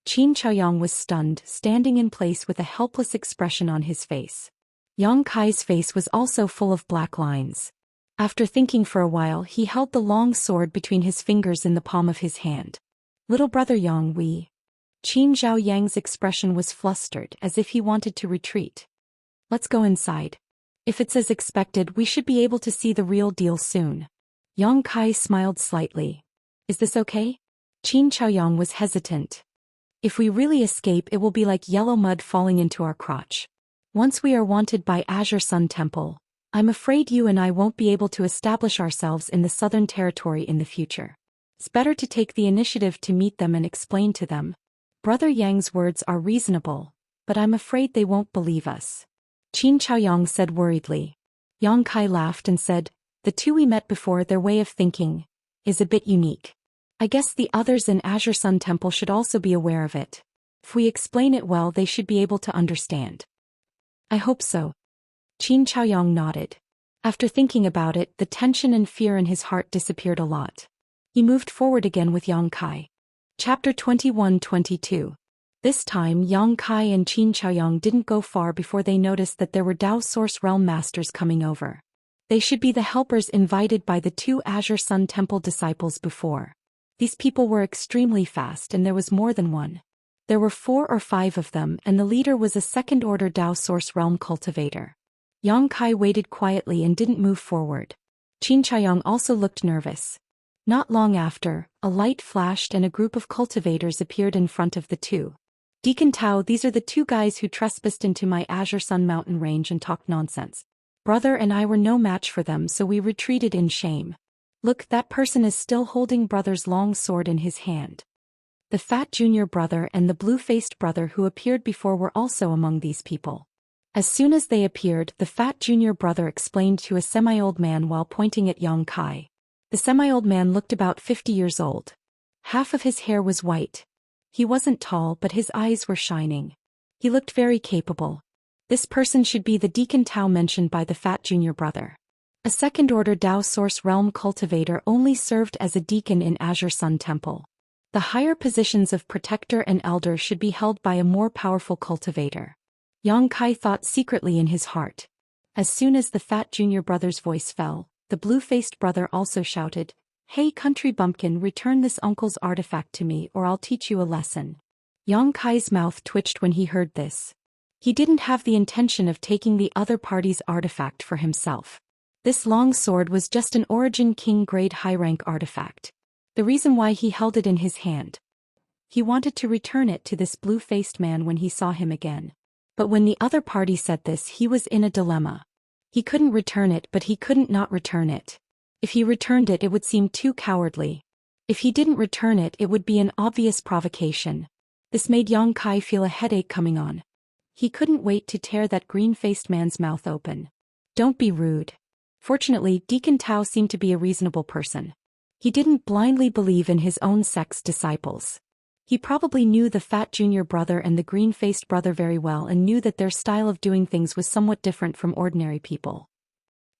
Xianxia was stunned, standing in place with a helpless expression on his face. Yang Kai's face was also full of black lines. After thinking for a while, he held the long sword between his fingers in the palm of his hand. "Little brother Yang, we..." Xianxia's expression was flustered, as if he wanted to retreat. "Let's go inside. If it's as expected, we should be able to see the real deal soon." Yang Kai smiled slightly. "Is this okay?" Xianxia was hesitant. "If we really escape, it will be like yellow mud falling into our crotch. Once we are wanted by Azure Sun Temple, I'm afraid you and I won't be able to establish ourselves in the Southern Territory in the future. It's better to take the initiative to meet them and explain to them. Brother Yang's words are reasonable, but I'm afraid they won't believe us." Xianxia said worriedly. Yang Kai laughed and said, The two we met before, their way of thinking is a bit unique. I guess the others in Azure Sun Temple should also be aware of it. If we explain it well, they should be able to understand. I hope so. Qin Chaoyang nodded. After thinking about it, the tension and fear in his heart disappeared a lot. He moved forward again with Yang Kai. Chapter 21-22. This time Yang Kai and Qin Chaoyang didn't go far before they noticed that there were Dao Source Realm Masters coming over. They should be the helpers invited by the two Azure Sun Temple disciples before. These people were extremely fast, and there was more than one. There were 4 or 5 of them, and the leader was a second-order Dao Source Realm cultivator. Yang Kai waited quietly and didn't move forward. Qin Chaoyang also looked nervous. Not long after, a light flashed and a group of cultivators appeared in front of the two. Deacon Tao, these are the 2 guys who trespassed into my Azure Sun mountain range and talked nonsense. Brother and I were no match for them, so we retreated in shame. Look, that person is still holding Brother's long sword in his hand. The fat junior brother and the blue-faced brother who appeared before were also among these people. As soon as they appeared, the fat junior brother explained to a semi-old man while pointing at Yang Kai. The semi-old man looked about 50 years old. Half of his hair was white. He wasn't tall, but his eyes were shining. He looked very capable. This person should be the Deacon Tao mentioned by the fat junior brother. A second-order Dao Source Realm cultivator only served as a deacon in Azure Sun Temple. The higher positions of protector and elder should be held by a more powerful cultivator. Yang Kai thought secretly in his heart. As soon as the fat junior brother's voice fell, the blue-faced brother also shouted, "Hey country bumpkin, return this uncle's artifact to me or I'll teach you a lesson." Yang Kai's mouth twitched when he heard this. He didn't have the intention of taking the other party's artifact for himself. This long sword was just an Origin King grade high-rank artifact. The reason why he held it in his hand. He wanted to return it to this blue-faced man when he saw him again. But when the other party said this, he was in a dilemma. He couldn't return it, but he couldn't not return it. If he returned it, it would seem too cowardly. If he didn't return it, it would be an obvious provocation. This made Yang Kai feel a headache coming on. He couldn't wait to tear that green-faced man's mouth open. Don't be rude. Fortunately, Deacon Tao seemed to be a reasonable person. He didn't blindly believe in his own sect's disciples. He probably knew the fat junior brother and the green-faced brother very well and knew that their style of doing things was somewhat different from ordinary people.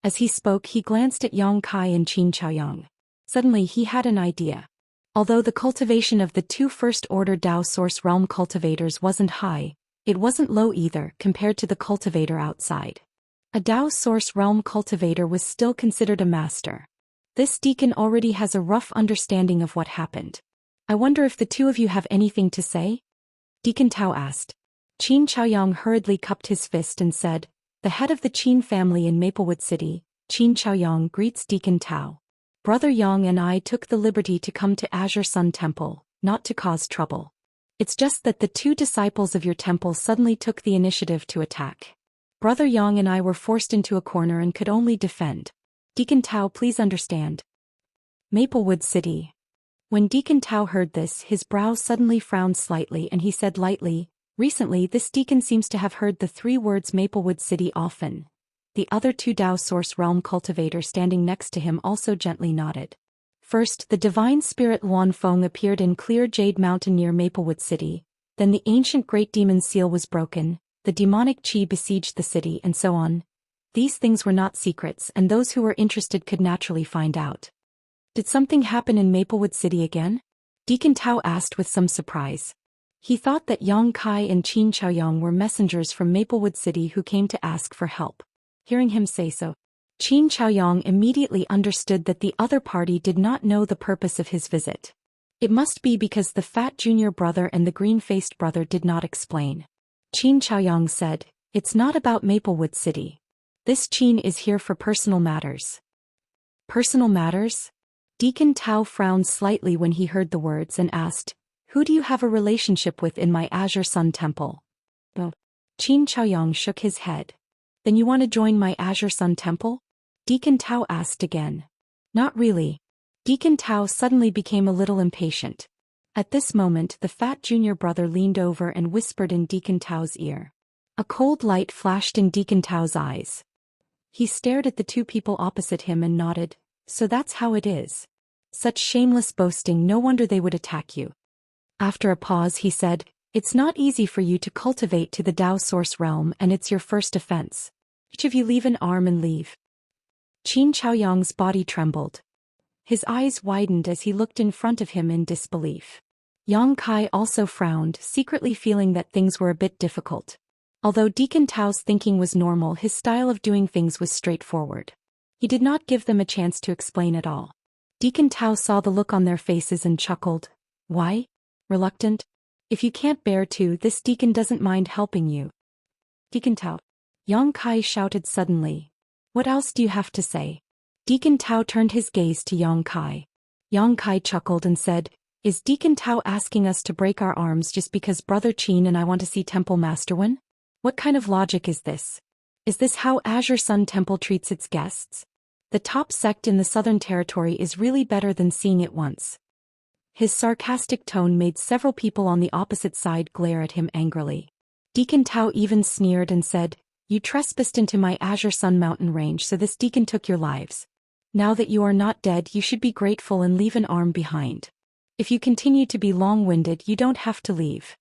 As he spoke, he glanced at Yang Kai and Qin Chaoyang. Suddenly he had an idea. Although the cultivation of the 2 first-order Dao Source Realm cultivators wasn't high, it wasn't low either compared to the cultivator outside. A Dao Source Realm cultivator was still considered a master. This deacon already has a rough understanding of what happened. I wonder if the 2 of you have anything to say? Deacon Tao asked. Qin Chaoyang hurriedly cupped his fist and said, "The head of the Qin family in Maplewood City, Qin Chaoyang, greets Deacon Tao. Brother Yang and I took the liberty to come to Azure Sun Temple, not to cause trouble. It's just that the 2 disciples of your temple suddenly took the initiative to attack. Brother Yang and I were forced into a corner and could only defend. Deacon Tao, please understand." Maplewood City. When Deacon Tao heard this, his brow suddenly frowned slightly and he said lightly, "Recently this deacon seems to have heard the 3 words Maplewood City often." The other 2 Dao Source Realm cultivators standing next to him also gently nodded. First, the divine spirit Luan Feng appeared in clear jade mountain near Maplewood City, then the ancient great demon seal was broken, the demonic qi besieged the city, and so on. These things were not secrets, and those who were interested could naturally find out. Did something happen in Maplewood City again? Deacon Tao asked with some surprise. He thought that Yang Kai and Qin Chaoyang were messengers from Maplewood City who came to ask for help. Hearing him say so, Qin Chaoyang immediately understood that the other party did not know the purpose of his visit. It must be because the fat junior brother and the green-faced brother did not explain. Qin Chaoyang said, "It's not about Maplewood City. This Qin is here for personal matters." Personal matters? Deacon Tao frowned slightly when he heard the words and asked, "Who do you have a relationship with in my Azure Sun Temple?" Oh. Qin Chaoyang shook his head. "Then you want to join my Azure Sun Temple?" Deacon Tao asked again. "Not really." Deacon Tao suddenly became a little impatient. At this moment the fat junior brother leaned over and whispered in Deacon Tao's ear. A cold light flashed in Deacon Tao's eyes. He stared at the two people opposite him and nodded. So that's how it is. Such shameless boasting, no wonder they would attack you. After a pause he said, it's not easy for you to cultivate to the Dao source realm and it's your first offense. Each of you leave an arm and leave. Qin Chaoyang's body trembled. His eyes widened as he looked in front of him in disbelief. Yang Kai also frowned, secretly feeling that things were a bit difficult. Although Deacon Tao's thinking was normal, his style of doing things was straightforward. He did not give them a chance to explain at all. Deacon Tao saw the look on their faces and chuckled. Why? Reluctant? If you can't bear to, this deacon doesn't mind helping you. Deacon Tao. Yang Kai shouted suddenly. What else do you have to say? Deacon Tao turned his gaze to Yang Kai. Yang Kai chuckled and said, is Deacon Tao asking us to break our arms just because Brother Qin and I want to see Temple Master Wen? What kind of logic is this? Is this how Azure Sun Temple treats its guests? The top sect in the Southern Territory is really better than seeing it once. His sarcastic tone made several people on the opposite side glare at him angrily. Deacon Tao even sneered and said, you trespassed into my Azure Sun mountain range, so this deacon took your lives. Now that you are not dead, you should be grateful and leave an arm behind. If you continue to be long-winded, you don't have to leave.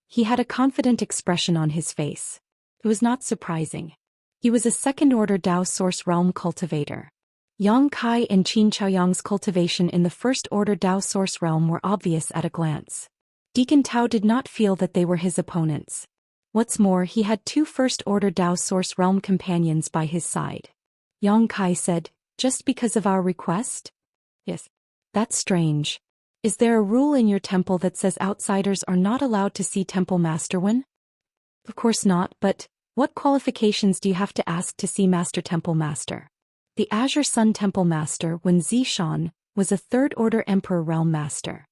He had a confident expression on his face. It was not surprising. He was a second-order Dao source realm cultivator. Yang Kai and Qin Chaoyang's cultivation in the first-order Dao source realm were obvious at a glance. Deacon Tao did not feel that they were his opponents. What's more, he had two first-order Dao source realm companions by his side. Yang Kai said, just because of our request? Yes. That's strange. Is there a rule in your temple that says outsiders are not allowed to see Temple Master Wen? Of course not, but what qualifications do you have to ask to see Master Temple Master? The Azure Sun Temple Master, Wen Zishan, was a third-order Emperor Realm Master.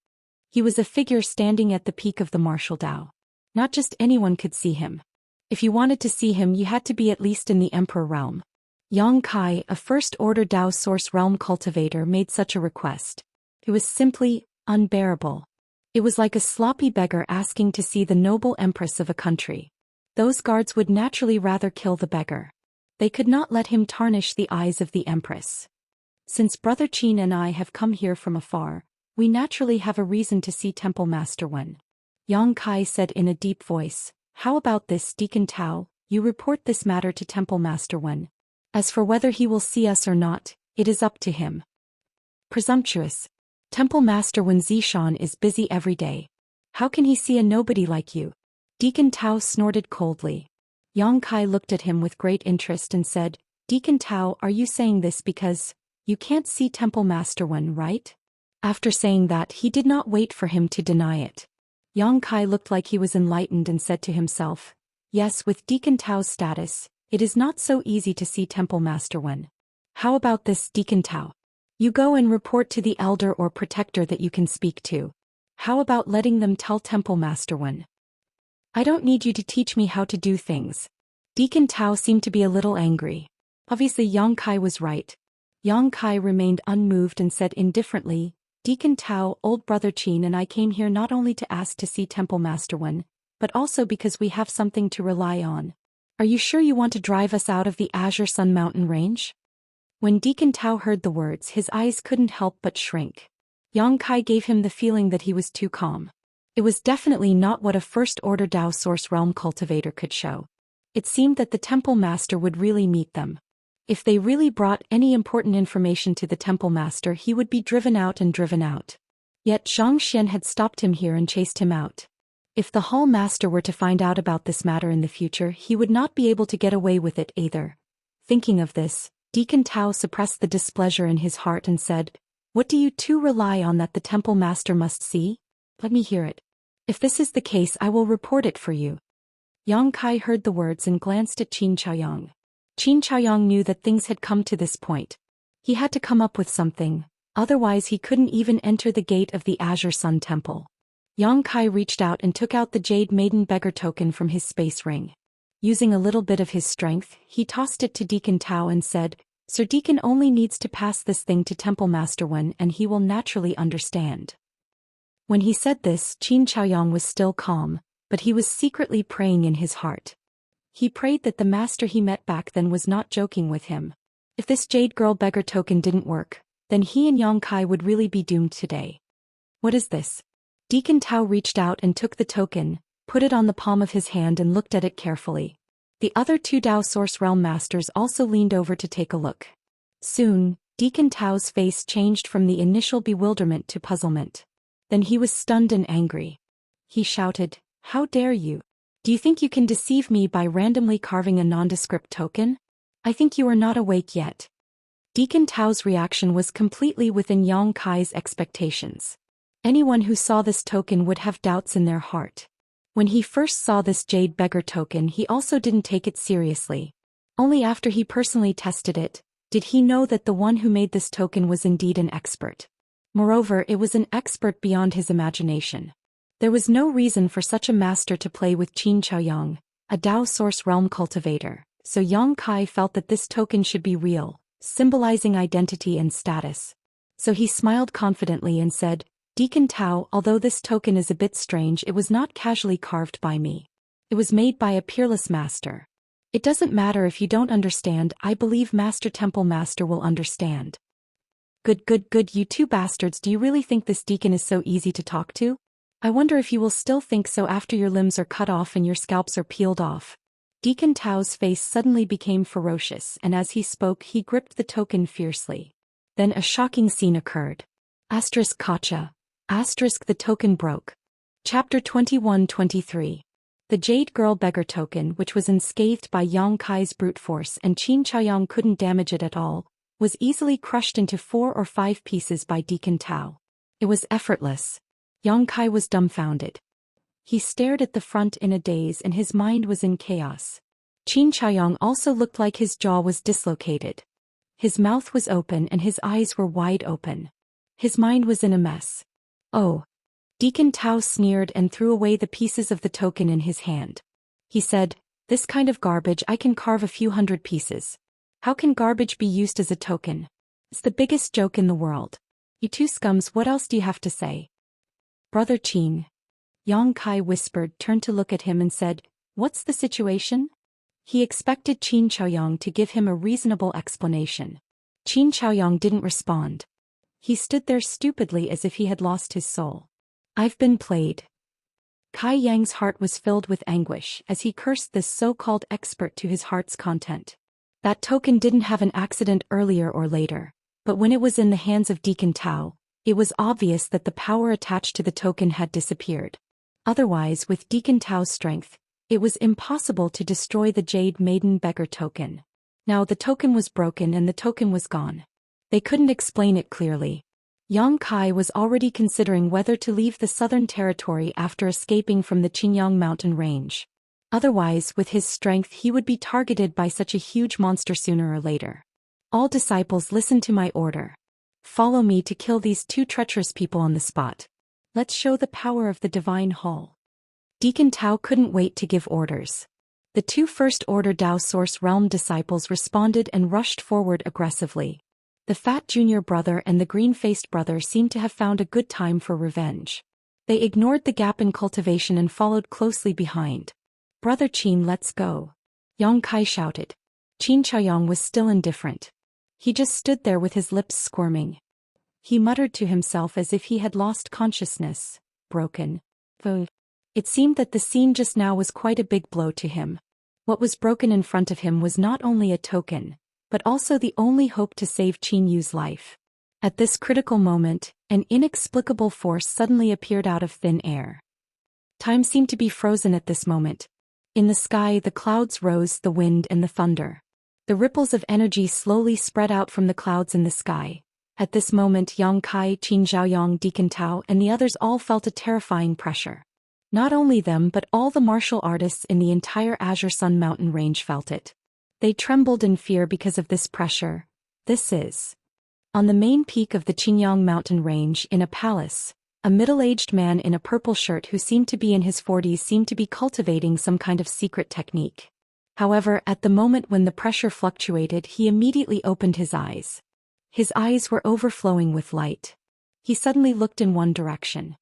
He was a figure standing at the peak of the martial Dao. Not just anyone could see him. If you wanted to see him, you had to be at least in the Emperor Realm. Yang Kai, a first-order Dao source realm cultivator, made such a request. It was simply unbearable. It was like a sloppy beggar asking to see the noble empress of a country. Those guards would naturally rather kill the beggar. They could not let him tarnish the eyes of the empress. Since Brother Qin and I have come here from afar, we naturally have a reason to see Temple Master Wen. Yang Kai said in a deep voice, how about this, Deacon Tao, you report this matter to Temple Master Wen. As for whether he will see us or not, it is up to him. Presumptuous. Temple Master Wen Zishan is busy every day. How can he see a nobody like you? Deacon Tao snorted coldly. Yang Kai looked at him with great interest and said, Deacon Tao, are you saying this because you can't see Temple Master Wen, right? After saying that, he did not wait for him to deny it. Yang Kai looked like he was enlightened and said to himself, yes, with Deacon Tao's status, it is not so easy to see Temple Master Wen. How about this, Deacon Tao? You go and report to the elder or protector that you can speak to. How about letting them tell Temple Master Wen? I don't need you to teach me how to do things. Deacon Tao seemed to be a little angry. Obviously Yang Kai was right. Yang Kai remained unmoved and said indifferently, Deacon Tao, old Brother Qin and I came here not only to ask to see Temple Master Wen, but also because we have something to rely on. Are you sure you want to drive us out of the Azure Sun Mountain range? When Deacon Tao heard the words, his eyes couldn't help but shrink. Yang Kai gave him the feeling that he was too calm. It was definitely not what a first-order Dao source realm cultivator could show. It seemed that the Temple Master would really meet them. If they really brought any important information to the Temple Master, he would be driven out and driven out. Yet Zhou Xian had stopped him here and chased him out. If the Hall Master were to find out about this matter in the future, he would not be able to get away with it either. Thinking of this, Deacon Tao suppressed the displeasure in his heart and said, what do you two rely on that the Temple Master must see? Let me hear it. If this is the case, I will report it for you. Yang Kai heard the words and glanced at Qin Chaoyang. Qin Chaoyang knew that things had come to this point. He had to come up with something, otherwise he couldn't even enter the gate of the Azure Sun Temple. Yang Kai reached out and took out the Jade Maiden Beggar token from his space ring. Using a little bit of his strength, he tossed it to Deacon Tao and said, Sir Deacon only needs to pass this thing to Temple Master Wen and he will naturally understand. When he said this, Qin Chaoyang was still calm, but he was secretly praying in his heart. He prayed that the master he met back then was not joking with him. If this jade girl beggar token didn't work, then he and Yang Kai would really be doomed today. What is this? Deacon Tao reached out and took the token, put it on the palm of his hand and looked at it carefully. The other two Dao Source Realm Masters also leaned over to take a look. Soon, Deacon Tao's face changed from the initial bewilderment to puzzlement. Then he was stunned and angry. He shouted, "How dare you? Do you think you can deceive me by randomly carving a nondescript token? I think you are not awake yet." Deacon Tao's reaction was completely within Yang Kai's expectations. Anyone who saw this token would have doubts in their heart. When he first saw this jade beggar token, he also didn't take it seriously. Only after he personally tested it, did he know that the one who made this token was indeed an expert. Moreover, it was an expert beyond his imagination. There was no reason for such a master to play with Xianxia, a Dao Source Realm cultivator, so Yang Kai felt that this token should be real, symbolizing identity and status. So he smiled confidently and said, "Deacon Tao, although this token is a bit strange, it was not casually carved by me. It was made by a peerless master. It doesn't matter if you don't understand, I believe Master Temple Master will understand." Good, you two bastards, do you really think this deacon is so easy to talk to? I wonder if you will still think so after your limbs are cut off and your scalps are peeled off. Deacon Tao's face suddenly became ferocious, and as he spoke he gripped the token fiercely. Then a shocking scene occurred. Gotcha. The token broke. Chapter 21-23. The Jade Girl Beggar token, which was unscathed by Yang Kai's brute force and Qin Chaoyang couldn't damage it at all, was easily crushed into 4 or 5 pieces by Deacon Tao. It was effortless. Yang Kai was dumbfounded. He stared at the front in a daze and his mind was in chaos. Qin Chaoyang also looked like his jaw was dislocated. His mouth was open and his eyes were wide open. His mind was in a mess. "Oh." Deacon Tao sneered and threw away the pieces of the token in his hand. He said, "This kind of garbage I can carve a few hundred pieces. How can garbage be used as a token? It's the biggest joke in the world. You two scums, what else do you have to say?" "Brother Qin," Yang Kai whispered, turned to look at him and said, "What's the situation?" He expected Qin Chaoyang to give him a reasonable explanation. Qin Chaoyang didn't respond. He stood there stupidly as if he had lost his soul. "I've been played." Kai Yang's heart was filled with anguish as he cursed this so-called expert to his heart's content. That token didn't have an accident earlier or later, but when it was in the hands of Deacon Tao, it was obvious that the power attached to the token had disappeared. Otherwise, with Deacon Tao's strength, it was impossible to destroy the Jade Maiden Beggar token. Now the token was broken and the token was gone. They couldn't explain it clearly. Yang Kai was already considering whether to leave the southern territory after escaping from the Qingyang mountain range. Otherwise, with his strength he would be targeted by such a huge monster sooner or later. "All disciples, listen to my order. Follow me to kill these 2 treacherous people on the spot. Let's show the power of the divine hall." Deacon Tao couldn't wait to give orders. The 2 first-order Dao Source Realm disciples responded and rushed forward aggressively. The fat junior brother and the green-faced brother seemed to have found a good time for revenge. They ignored the gap in cultivation and followed closely behind. "Brother Qin, let's go," Yang Kai shouted. Qin Chaoyang was still indifferent. He just stood there with his lips squirming. He muttered to himself as if he had lost consciousness. Broken. It seemed that the scene just now was quite a big blow to him. What was broken in front of him was not only a token, but also the only hope to save Qin Yu's life. At this critical moment, an inexplicable force suddenly appeared out of thin air. Time seemed to be frozen at this moment. In the sky the clouds rose, the wind and the thunder. The ripples of energy slowly spread out from the clouds in the sky. At this moment Yang Kai, Qin Zhaoyang, Deacon Tao and the others all felt a terrifying pressure. Not only them but all the martial artists in the entire Azure Sun mountain range felt it. They trembled in fear because of this pressure. This is. On the main peak of the Qingyang mountain range in a palace, a middle-aged man in a purple shirt who seemed to be in his 40s seemed to be cultivating some kind of secret technique. However, at the moment when the pressure fluctuated he immediately opened his eyes. His eyes were overflowing with light. He suddenly looked in one direction.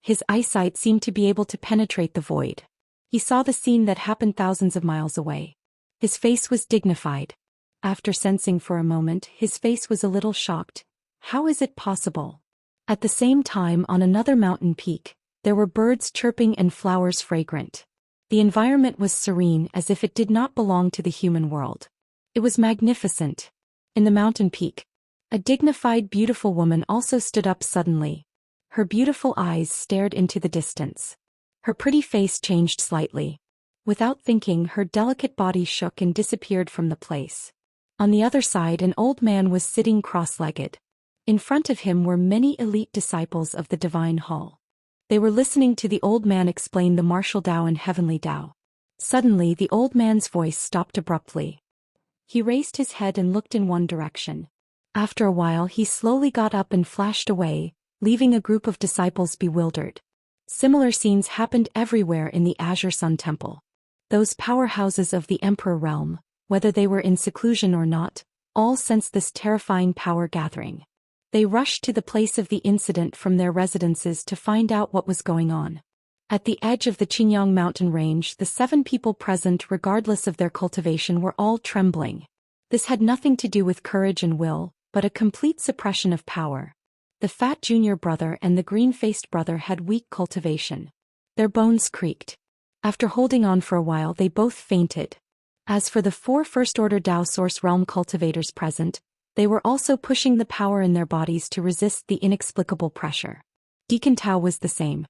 His eyesight seemed to be able to penetrate the void. He saw the scene that happened thousands of miles away. His face was dignified. After sensing for a moment, his face was a little shocked. How is it possible? At the same time, on another mountain peak, there were birds chirping and flowers fragrant. The environment was serene, as if it did not belong to the human world. It was magnificent. In the mountain peak, a dignified, beautiful woman also stood up suddenly. Her beautiful eyes stared into the distance. Her pretty face changed slightly. Without thinking, her delicate body shook and disappeared from the place. On the other side, an old man was sitting cross-legged. In front of him were many elite disciples of the Divine Hall. They were listening to the old man explain the martial Tao and heavenly Tao. Suddenly, the old man's voice stopped abruptly. He raised his head and looked in one direction. After a while, he slowly got up and flashed away, leaving a group of disciples bewildered. Similar scenes happened everywhere in the Azure Sun Temple. Those powerhouses of the Emperor realm, whether they were in seclusion or not, all sensed this terrifying power gathering. They rushed to the place of the incident from their residences to find out what was going on. At the edge of the Qingyang mountain range, the 7 people present, regardless of their cultivation, were all trembling. This had nothing to do with courage and will, but a complete suppression of power. The fat junior brother and the green-faced brother had weak cultivation. Their bones creaked. After holding on for a while, they both fainted. As for the 4 first-order Tao Source Realm cultivators present, they were also pushing the power in their bodies to resist the inexplicable pressure. Deacon Tao was the same.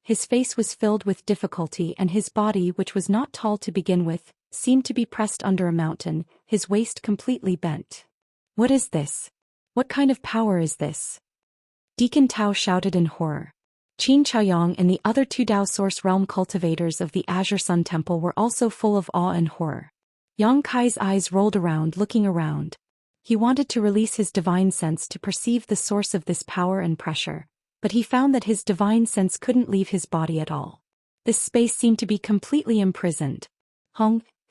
His face was filled with difficulty, and his body, which was not tall to begin with, seemed to be pressed under a mountain, his waist completely bent. What is this? What kind of power is this? Deacon Tao shouted in horror. Qin Chaoyang and the other 2 Tao Source Realm cultivators of the Azure Sun Temple were also full of awe and horror. Yang Kai's eyes rolled around, looking around. He wanted to release his divine sense to perceive the source of this power and pressure, but he found that his divine sense couldn't leave his body at all. This space seemed to be completely imprisoned.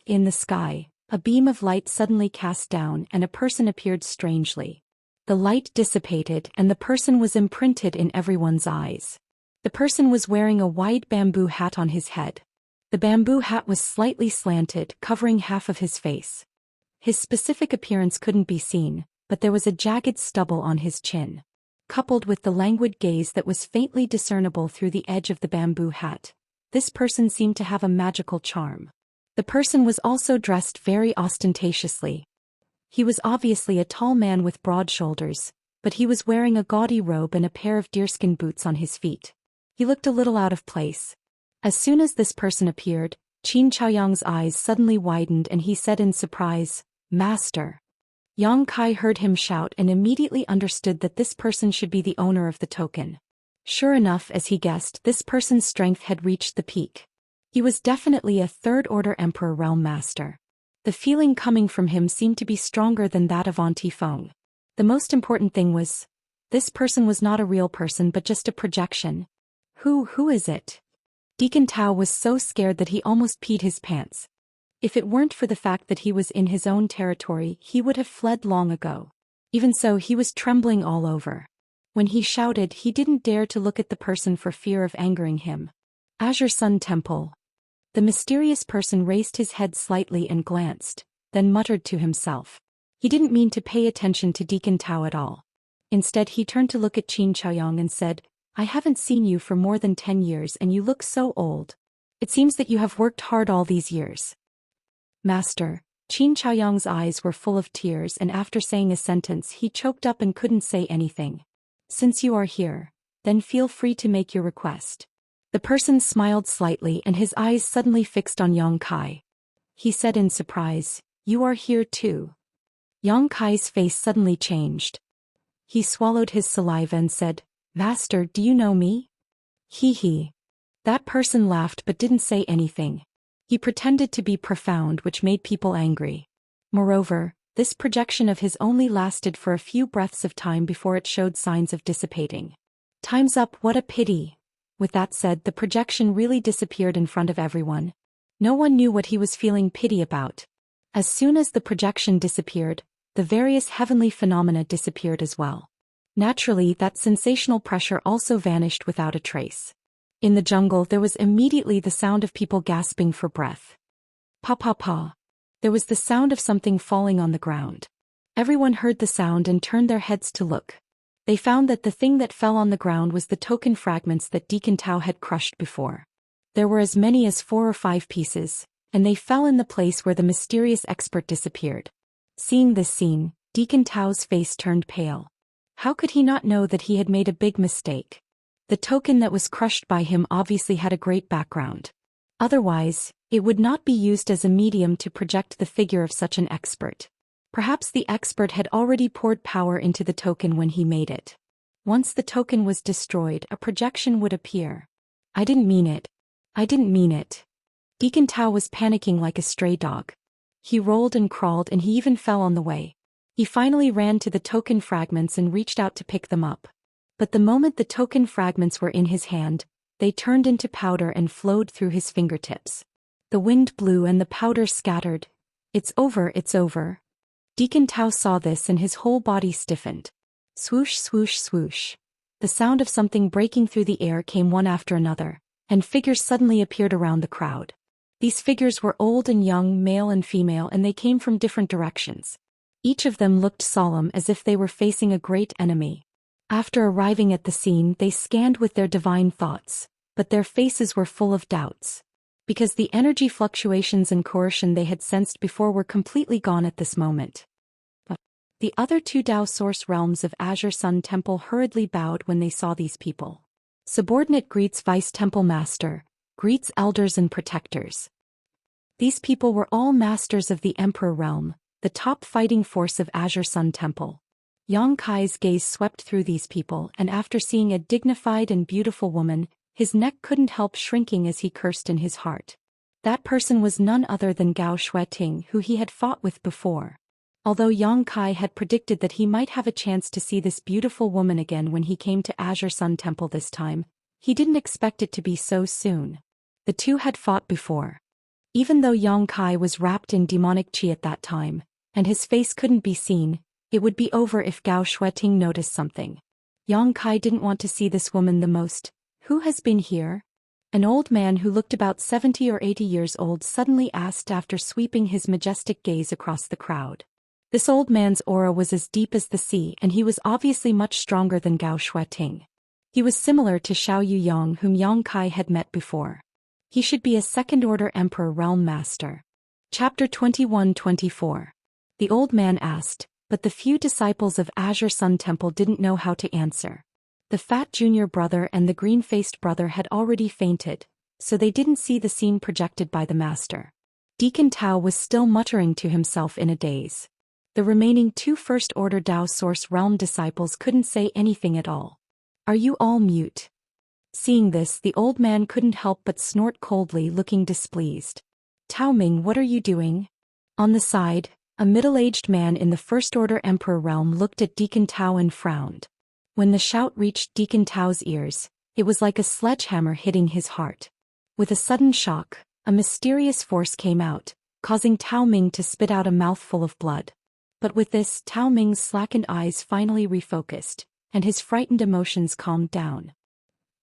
In the sky, a beam of light suddenly cast down and a person appeared strangely. The light dissipated and the person was imprinted in everyone's eyes. The person was wearing a wide bamboo hat on his head. The bamboo hat was slightly slanted, covering half of his face. His specific appearance couldn't be seen, but there was a jagged stubble on his chin. Coupled with the languid gaze that was faintly discernible through the edge of the bamboo hat, this person seemed to have a magical charm. The person was also dressed very ostentatiously. He was obviously a tall man with broad shoulders, but he was wearing a gaudy robe and a pair of deerskin boots on his feet. He looked a little out of place. As soon as this person appeared, Qin Chaoyang's eyes suddenly widened and he said in surprise, "Master." Yang Kai heard him shout and immediately understood that this person should be the owner of the token. Sure enough, as he guessed, this person's strength had reached the peak. He was definitely a 3rd-order Emperor Realm Master. The feeling coming from him seemed to be stronger than that of Auntie Feng. The most important thing was, this person was not a real person but just a projection. Who is it? Deacon Tao was so scared that he almost peed his pants. If it weren't for the fact that he was in his own territory, he would have fled long ago. Even so, he was trembling all over. When he shouted, he didn't dare to look at the person for fear of angering him. Azure Sun Temple. The mysterious person raised his head slightly and glanced, then muttered to himself. He didn't mean to pay attention to Deacon Tao at all. Instead, he turned to look at Qin Chaoyang and said, "I haven't seen you for more than 10 years and you look so old. It seems that you have worked hard all these years." Master, Qin Chaoyang's eyes were full of tears and after saying a sentence he choked up and couldn't say anything. "Since you are here, then feel free to make your request." The person smiled slightly and his eyes suddenly fixed on Yang Kai. He said in surprise, "You are here too." Yang Kai's face suddenly changed. He swallowed his saliva and said, "Master, do you know me?" He. That person laughed but didn't say anything. He pretended to be profound, which made people angry. Moreover, this projection of his only lasted for a few breaths of time before it showed signs of dissipating. "Time's up, what a pity." With that said, the projection really disappeared in front of everyone. No one knew what he was feeling pity about. As soon as the projection disappeared, the various heavenly phenomena disappeared as well. Naturally, that sensational pressure also vanished without a trace. In the jungle there was immediately the sound of people gasping for breath. Pa pa pa. There was the sound of something falling on the ground. Everyone heard the sound and turned their heads to look. They found that the thing that fell on the ground was the token fragments that Deacon Tao had crushed before. There were as many as 4 or 5 pieces, and they fell in the place where the mysterious expert disappeared. Seeing this scene, Deacon Tao's face turned pale. How could he not know that he had made a big mistake? The token that was crushed by him obviously had a great background. Otherwise, it would not be used as a medium to project the figure of such an expert. Perhaps the expert had already poured power into the token when he made it. Once the token was destroyed, a projection would appear. I didn't mean it. I didn't mean it. Deacon Tao was panicking like a stray dog. He rolled and crawled and he even fell on the way. He finally ran to the token fragments and reached out to pick them up. But the moment the token fragments were in his hand, they turned into powder and flowed through his fingertips. The wind blew and the powder scattered. It's over, it's over. Deacon Tao saw this and his whole body stiffened. Swoosh, swoosh, swoosh. The sound of something breaking through the air came one after another, and figures suddenly appeared around the crowd. These figures were old and young, male and female, and they came from different directions. Each of them looked solemn as if they were facing a great enemy. After arriving at the scene, they scanned with their divine thoughts, but their faces were full of doubts. Because the energy fluctuations and coercion they had sensed before were completely gone at this moment. The other 2 Dao source realms of Azure Sun Temple hurriedly bowed when they saw these people. Subordinate greets Vice Temple Master, greets elders and protectors. These people were all masters of the Emperor Realm, the top fighting force of Azure Sun Temple. Yang Kai's gaze swept through these people, and after seeing a dignified and beautiful woman, his neck couldn't help shrinking as he cursed in his heart. That person was none other than Gao Shueting, who he had fought with before. Although Yang Kai had predicted that he might have a chance to see this beautiful woman again when he came to Azure Sun Temple this time, he didn't expect it to be so soon. The two had fought before. Even though Yang Kai was wrapped in demonic qi at that time, and his face couldn't be seen, it would be over if Gao Shueting noticed something. Yang Kai didn't want to see this woman the most. Who has been here? An old man who looked about 70 or 80 years old suddenly asked after sweeping his majestic gaze across the crowd. This old man's aura was as deep as the sea, and he was obviously much stronger than Gao Shueting. He was similar to Xiao Yuyong, whom Yang Kai had met before. He should be a second-order Emperor Realm Master. Chapter 21-24. The old man asked, but the few disciples of Azure Sun Temple didn't know how to answer. The fat junior brother and the green-faced brother had already fainted, so they didn't see the scene projected by the master. Deacon Tao was still muttering to himself in a daze. The remaining 2 first-order Dao Source Realm disciples couldn't say anything at all. Are you all mute? Seeing this, the old man couldn't help but snort coldly, looking displeased. Tao Ming, what are you doing? On the side, a middle-aged man in the first-order Emperor Realm looked at Deacon Tao and frowned. When the shout reached Deacon Tao's ears, it was like a sledgehammer hitting his heart. With a sudden shock, a mysterious force came out, causing Tao Ming to spit out a mouthful of blood. But with this, Tao Ming's slackened eyes finally refocused, and his frightened emotions calmed down.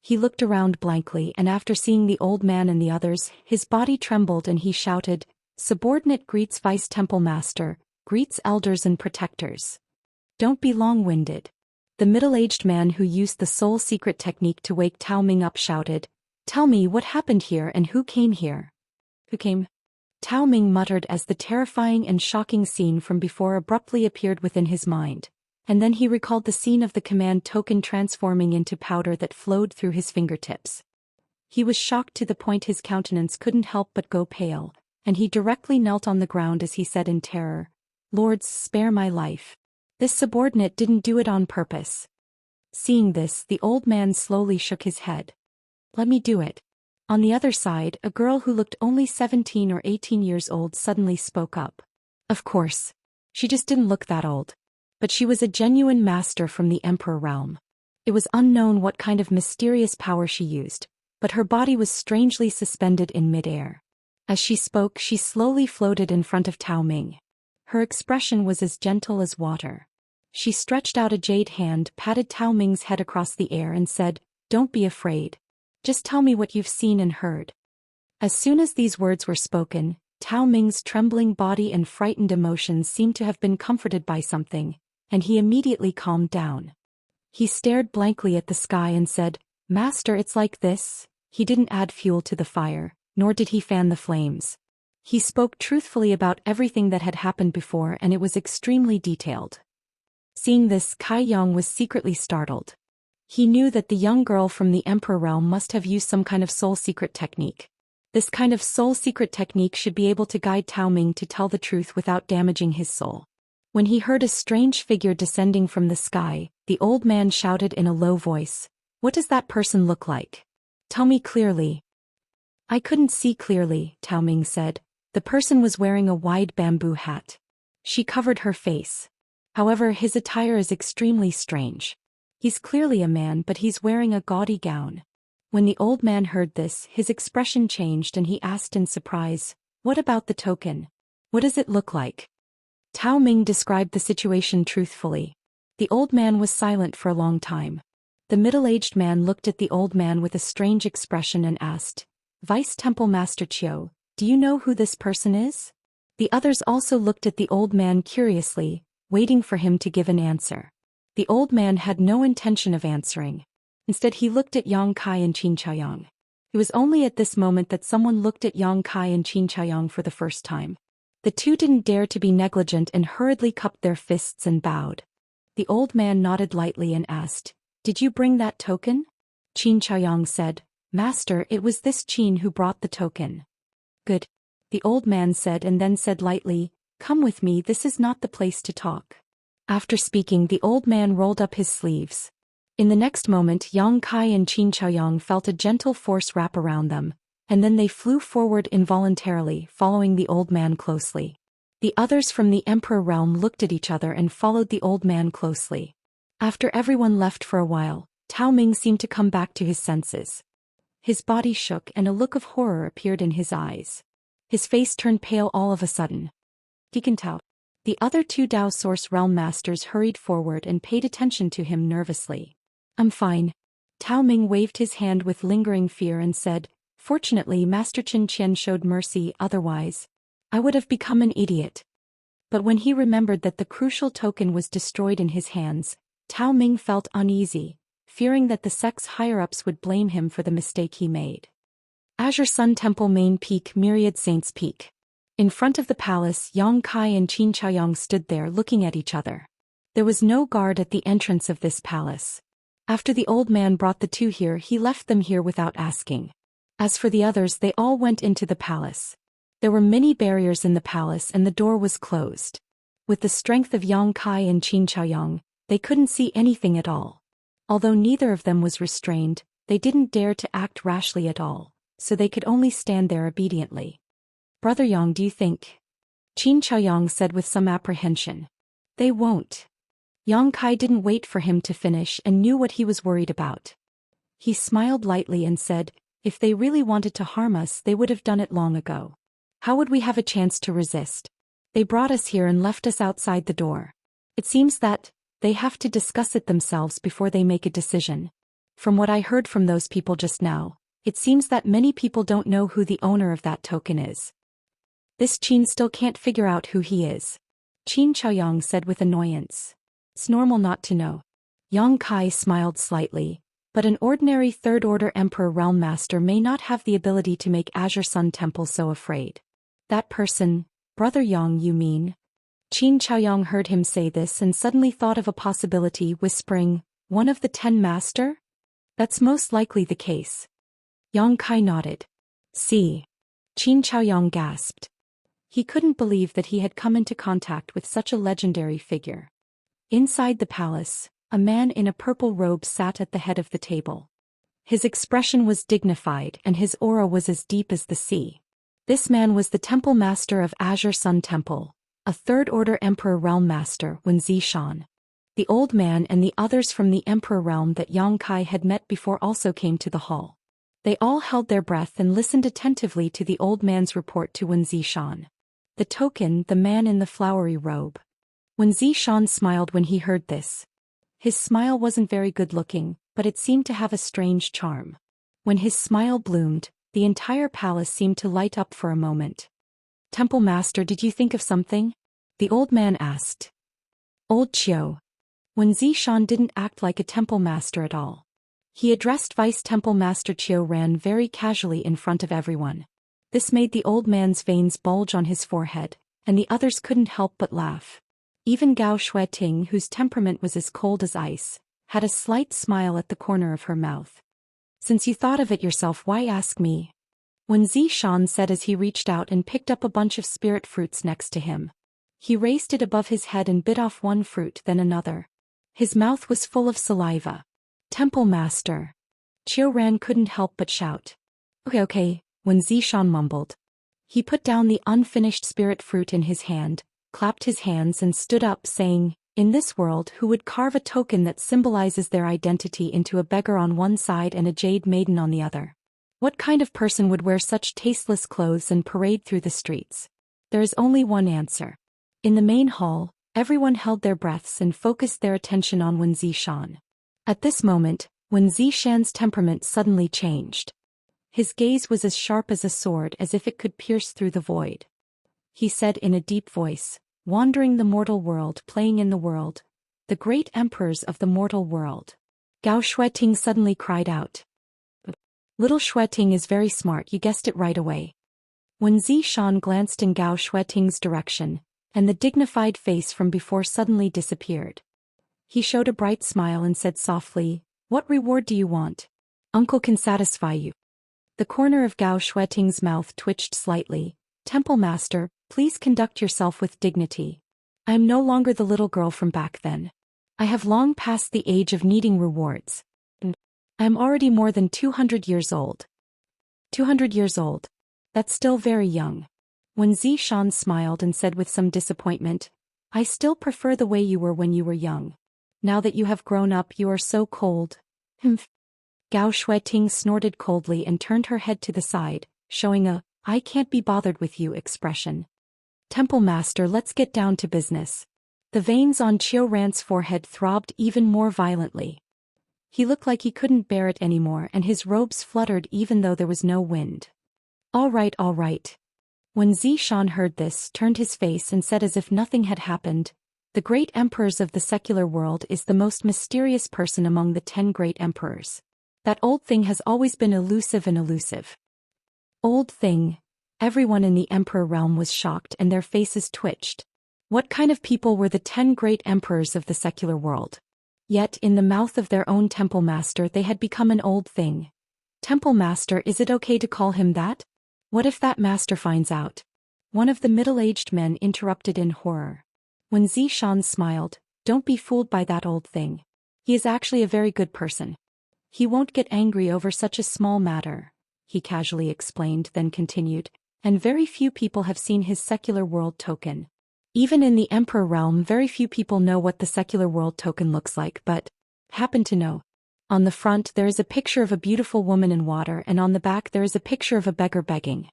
He looked around blankly, and after seeing the old man and the others, his body trembled and he shouted, "Subordinate greets Vice Temple Master, greets elders and protectors. Don't be long-winded." The middle-aged man who used the soul secret technique to wake Tao Ming up shouted, "Tell me what happened here and who came here?" Who came? Tao Ming muttered as the terrifying and shocking scene from before abruptly appeared within his mind, and then he recalled the scene of the command token transforming into powder that flowed through his fingertips. He was shocked to the point his countenance couldn't help but go pale, and he directly knelt on the ground as he said in terror, "Lords, spare my life. This subordinate didn't do it on purpose." Seeing this, the old man slowly shook his head. "Let me do it." On the other side, a girl who looked only 17 or 18 years old suddenly spoke up. Of course. She just didn't look that old. But she was a genuine master from the Emperor Realm. It was unknown what kind of mysterious power she used, but her body was strangely suspended in mid-air. As she spoke, she slowly floated in front of Tao Ming. Her expression was as gentle as water. She stretched out a jade hand, patted Tao Ming's head across the air and said, "Don't be afraid. Just tell me what you've seen and heard. As soon as these words were spoken, Tao Ming's trembling body and frightened emotions seemed to have been comforted by something, and he immediately calmed down. He stared blankly at the sky and said, "Master, it's like this." He didn't add fuel to the fire, nor did he fan the flames. He spoke truthfully about everything that had happened before, and it was extremely detailed. Seeing this, Kai Yang was secretly startled. He knew that the young girl from the Emperor realm must have used some kind of soul secret technique. This kind of soul secret technique should be able to guide Tao Ming to tell the truth without damaging his soul. When he heard a strange figure descending from the sky, the old man shouted in a low voice, "What does that person look like? Tell me clearly." "I couldn't see clearly," Tao Ming said. "The person was wearing a wide bamboo hat. She covered her face. However, his attire is extremely strange. He's clearly a man, but he's wearing a gaudy gown." When the old man heard this, his expression changed and he asked in surprise, "What about the token? What does it look like?" Tao Ming described the situation truthfully. The old man was silent for a long time. The middle-aged man looked at the old man with a strange expression and asked, "Vice Temple Master Chiu, do you know who this person is?" The others also looked at the old man curiously, waiting for him to give an answer. The old man had no intention of answering. Instead, he looked at Yang Kai and Qin Chaoyang. It was only at this moment that someone looked at Yang Kai and Qin Chaoyang for the first time. The two didn't dare to be negligent and hurriedly cupped their fists and bowed. The old man nodded lightly and asked, "Did you bring that token?" Qin Chaoyang said, "Master, it was this Qin who brought the token." "Good," the old man said, and then said lightly, "Come with me, this is not the place to talk." After speaking, the old man rolled up his sleeves. In the next moment, Yang Kai and Qin Chaoyang felt a gentle force wrap around them, and then they flew forward involuntarily, following the old man closely. The others from the Emperor realm looked at each other and followed the old man closely. After everyone left for a while, Tao Ming seemed to come back to his senses. His body shook and a look of horror appeared in his eyes. His face turned pale all of a sudden. "Deacon Tao." The other two Dao Source Realm Masters hurried forward and paid attention to him nervously. "I'm fine." Tao Ming waved his hand with lingering fear and said, "Fortunately, Master Qin Qian showed mercy, otherwise I would have become an idiot." But when he remembered that the crucial token was destroyed in his hands, Tao Ming felt uneasy, fearing that the sect's higher-ups would blame him for the mistake he made. Azure Sun Temple Main Peak, Myriad Saints Peak. In front of the palace, Yang Kai and Qin Chaoyang stood there looking at each other. There was no guard at the entrance of this palace. After the old man brought the two here, he left them here without asking. As for the others, they all went into the palace. There were many barriers in the palace and the door was closed. With the strength of Yang Kai and Qin Chaoyang, they couldn't see anything at all. Although neither of them was restrained, they didn't dare to act rashly at all, so they could only stand there obediently. "Brother Yang, do you think?" Qin Chaoyang said with some apprehension. "They won't." Yang Kai didn't wait for him to finish and knew what he was worried about. He smiled lightly and said, "If they really wanted to harm us, they would have done it long ago. How would we have a chance to resist? They brought us here and left us outside the door. It seems that they have to discuss it themselves before they make a decision. From what I heard from those people just now, it seems that many people don't know who the owner of that token is. This Qin still can't figure out who he is." Qin Chaoyang said with annoyance. "It's normal not to know." Yang Kai smiled slightly, but an ordinary third-order Emperor Realm Master may not have the ability to make Azure Sun Temple so afraid. "That person, Brother Yang, you mean?" Qin Chaoyang heard him say this and suddenly thought of a possibility, whispering, "One of the 10 Master?" "That's most likely the case." Yang Kai nodded. "See." Qin Chaoyang gasped. He couldn't believe that he had come into contact with such a legendary figure. Inside the palace, a man in a purple robe sat at the head of the table. His expression was dignified and his aura was as deep as the sea. This man was the Temple Master of Azure Sun Temple, a third-order Emperor Realm Master, Wuxia. The old man and the others from the Emperor Realm that Yang Kai had met before also came to the hall. They all held their breath and listened attentively to the old man's report to Wuxia. The token, the man in the flowery robe. Wuxia smiled when he heard this. His smile wasn't very good-looking, but it seemed to have a strange charm. When his smile bloomed, the entire palace seemed to light up for a moment. "Temple Master, did you think of something?" the old man asked. "Old Qiu." When Zhou Xian didn't act like a temple master at all. He addressed Vice Temple Master Qiu Ran very casually in front of everyone. This made the old man's veins bulge on his forehead, and the others couldn't help but laugh. Even Gao Shueting, whose temperament was as cold as ice, had a slight smile at the corner of her mouth. "Since you thought of it yourself, why ask me?" When Zhou Xian said as he reached out and picked up a bunch of spirit fruits next to him. He raised it above his head and bit off one fruit then another. His mouth was full of saliva. "Temple Master." Qiu Ran couldn't help but shout. Okay, when Zhou Xian mumbled. He put down the unfinished spirit fruit in his hand, clapped his hands and stood up saying, "In this world, who would carve a token that symbolizes their identity into a beggar on one side and a jade maiden on the other? What kind of person would wear such tasteless clothes and parade through the streets?" There is only one answer. In the main hall, everyone held their breaths and focused their attention on Wen Zishan. At this moment, Wen Zishan's temperament suddenly changed. His gaze was as sharp as a sword, as if it could pierce through the void. He said in a deep voice, "Wandering the mortal world, playing in the world, the great emperors of the mortal world." Gao Shueting suddenly cried out. "Little Shueting is very smart, you guessed it right away." When Zishan glanced in Gao Shueting's direction, and the dignified face from before suddenly disappeared. He showed a bright smile and said softly, "What reward do you want? Uncle can satisfy you." The corner of Gao Shueting's mouth twitched slightly. "Temple Master, please conduct yourself with dignity. I am no longer the little girl from back then. I have long passed the age of needing rewards. I am already more than 200 years old." 200 years old. That's still very young. When Zishan smiled and said with some disappointment, "I still prefer the way you were when you were young. Now that you have grown up, you are so cold." Gao Shueting snorted coldly and turned her head to the side, showing a "I can't be bothered with you" expression. "Temple Master, let's get down to business." The veins on Qiu Ran's forehead throbbed even more violently. He looked like he couldn't bear it anymore, and his robes fluttered even though there was no wind. All right. When Zishan heard this, turned his face and said as if nothing had happened, "The great emperors of the secular world is the most mysterious person among the 10 great emperors. That old thing has always been elusive and elusive." Old thing? Everyone in the emperor realm was shocked and their faces twitched. What kind of people were the 10 great emperors of the secular world? Yet in the mouth of their own temple master they had become an old thing. "Temple Master, is it okay to call him that? What if that master finds out?" One of the middle-aged men interrupted in horror. When Zishan smiled, "Don't be fooled by that old thing. He is actually a very good person. He won't get angry over such a small matter," he casually explained, then continued, "and very few people have seen his secular world token. Even in the emperor realm, very few people know what the secular world token looks like, but happen to know. On the front there is a picture of a beautiful woman in water, and on the back there is a picture of a beggar begging.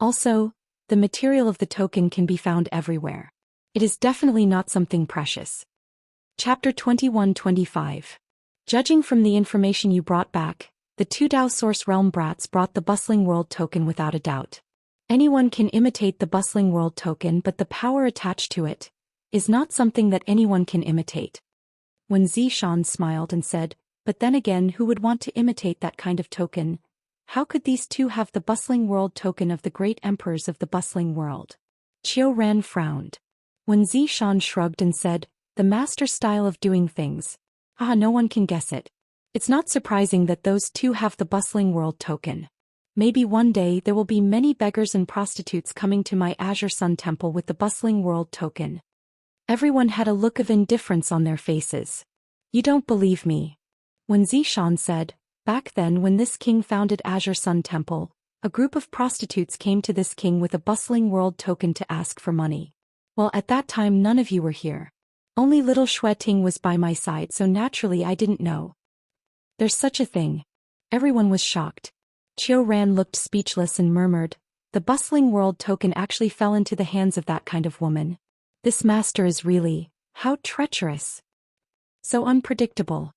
Also, the material of the token can be found everywhere. It is definitely not something precious." Chapter 21-25. Judging from the information you brought back, the 2 Dao Source Realm brats brought the Bustling World token without a doubt. Anyone can imitate the Bustling World token, but the power attached to it is not something that anyone can imitate. When Zishan smiled and said, "But then again, who would want to imitate that kind of token? How could these two have the Bustling World token of the great emperors of the Bustling World?" Qiu Ran frowned. When Zishan shrugged and said, "The master style of doing things. No one can guess it. It's not surprising that those two have the Bustling World token. Maybe one day there will be many beggars and prostitutes coming to my Azure Sun Temple with the Bustling World token." Everyone had a look of indifference on their faces. "You don't believe me?" When Zishan said, "Back then when this king founded Azure Sun Temple, a group of prostitutes came to this king with a Bustling World token to ask for money. Well, at that time none of you were here. Only little Shueting was by my side, so naturally I didn't know. There's such a thing." Everyone was shocked. Qiu Ran looked speechless and murmured, "The Bustling World token actually fell into the hands of that kind of woman. This master is really, how treacherous. So unpredictable."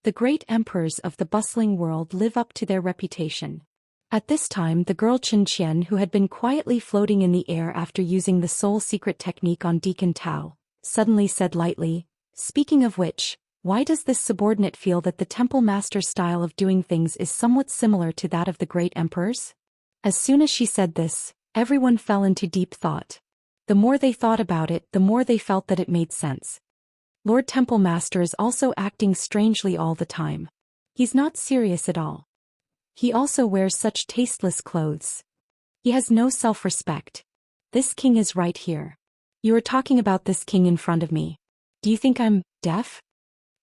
the great emperors of the bustling world live up to their reputation. At this time the girl Xianxia, who had been quietly floating in the air after using the soul secret technique on Deacon Tao, suddenly said lightly, "Speaking of which, why does this subordinate feel that the temple master's style of doing things is somewhat similar to that of the great emperors?" As soon as she said this, everyone fell into deep thought. The more they thought about it, the more they felt that it made sense. Lord Temple Master is also acting strangely all the time. He's not serious at all. He also wears such tasteless clothes. He has no self-respect. This king is right here. You are talking about this king in front of me. Do you think I'm deaf?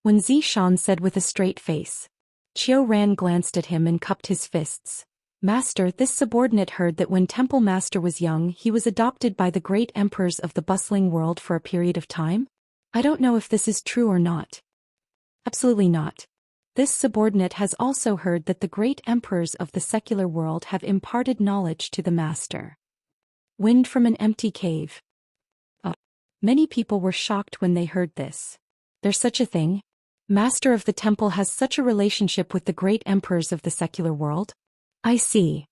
When Zhou Xian said with a straight face. Qiu Ran glanced at him and cupped his fists. "Master, this subordinate heard that when Temple Master was young he was adopted by the great emperors of the bustling world for a period of time? I don't know if this is true or not." "Absolutely not. This subordinate has also heard that the great emperors of the secular world have imparted knowledge to the master." Wind from an empty cave. Many people were shocked when they heard this. There's such a thing? Master of the temple has such a relationship with the great emperors of the secular world? I see.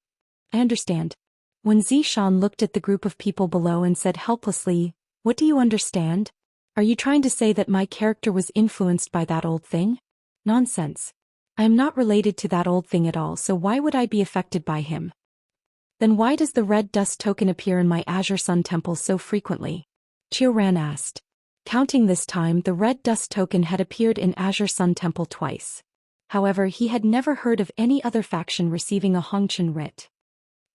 I understand. When Zhou Xian looked at the group of people below and said helplessly, "What do you understand? Are you trying to say that my character was influenced by that old thing? Nonsense. I am not related to that old thing at all, so why would I be affected by him? Then why does the red dust token appear in my Azure Sun Temple so frequently?" Qiu Ran asked. Counting this time, the red dust token had appeared in Azure Sun Temple twice. However, he had never heard of any other faction receiving a Hongqian writ.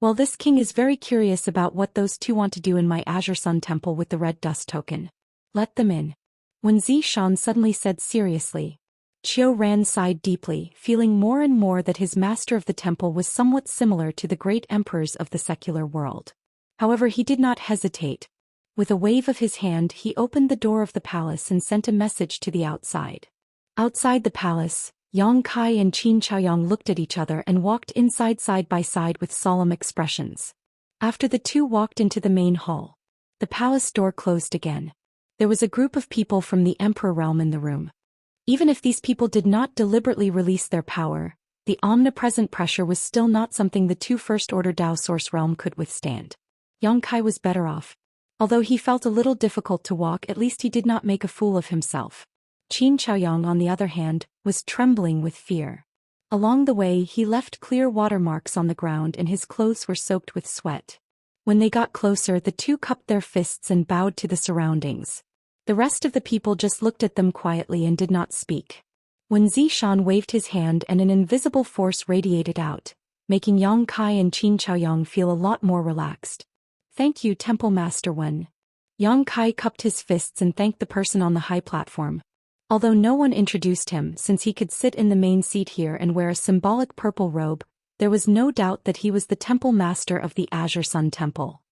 "Well, this king is very curious about what those two want to do in my Azure Sun Temple with the red dust token. Let them in." When Zhou Xian suddenly said seriously. Qiu Ran sighed deeply, feeling more and more that his master of the temple was somewhat similar to the great emperors of the secular world. However, he did not hesitate. With a wave of his hand he opened the door of the palace and sent a message to the outside. Outside the palace, Yang Kai and Qin Chaoyang looked at each other and walked inside side by side with solemn expressions. After the two walked into the main hall, the palace door closed again. There was a group of people from the Emperor realm in the room. Even if these people did not deliberately release their power, the omnipresent pressure was still not something the two First Order Dao Source realm could withstand. Yang Kai was better off. Although he felt a little difficult to walk, at least he did not make a fool of himself. Qin Chaoyang, on the other hand, was trembling with fear. Along the way he left clear watermarks on the ground and his clothes were soaked with sweat. When they got closer, the two cupped their fists and bowed to the surroundings. The rest of the people just looked at them quietly and did not speak. When Zhou Xian waved his hand and an invisible force radiated out, making Yang Kai and Qin Chaoyang feel a lot more relaxed. "Thank you, Temple Master Wen." Yang Kai cupped his fists and thanked the person on the high platform. Although no one introduced him, since he could sit in the main seat here and wear a symbolic purple robe, there was no doubt that he was the Temple Master of the Azure Sun Temple.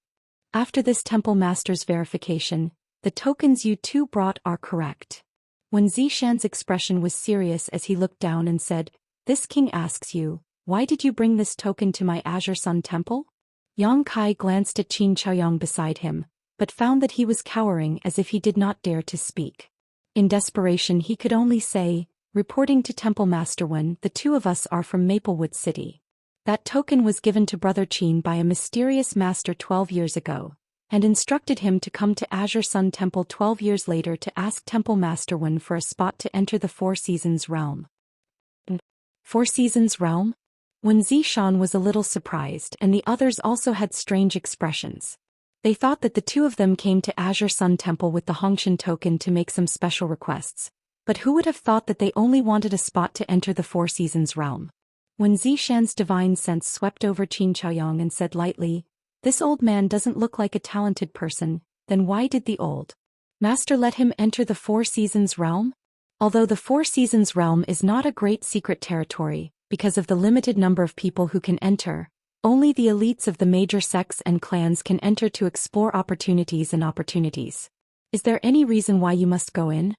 After this Temple Master's verification, the tokens you two brought are correct. When Zhou Xian's expression was serious as he looked down and said, "This king asks you, why did you bring this token to my Azure Sun Temple?" Yang Kai glanced at Qin Chaoyang beside him, but found that he was cowering as if he did not dare to speak. In desperation he could only say, "Reporting to Temple Master Wen, the two of us are from Maplewood City. That token was given to Brother Qin by a mysterious master 12 years ago, and instructed him to come to Azure Sun Temple 12 years later to ask Temple Master Wen for a spot to enter the Four Seasons realm." Four Seasons realm? When Zhou Xian was a little surprised and the others also had strange expressions. They thought that the two of them came to Azure Sun Temple with the Hongqian token to make some special requests, but who would have thought that they only wanted a spot to enter the Four Seasons realm? When Zhou Xian's divine sense swept over Qin Chaoyang and said lightly, "This old man doesn't look like a talented person, then why did the old master let him enter the Four Seasons realm?" Although the Four Seasons realm is not a great secret territory, because of the limited number of people who can enter, only the elites of the major sects and clans can enter to explore opportunities. Is there any reason why you must go in?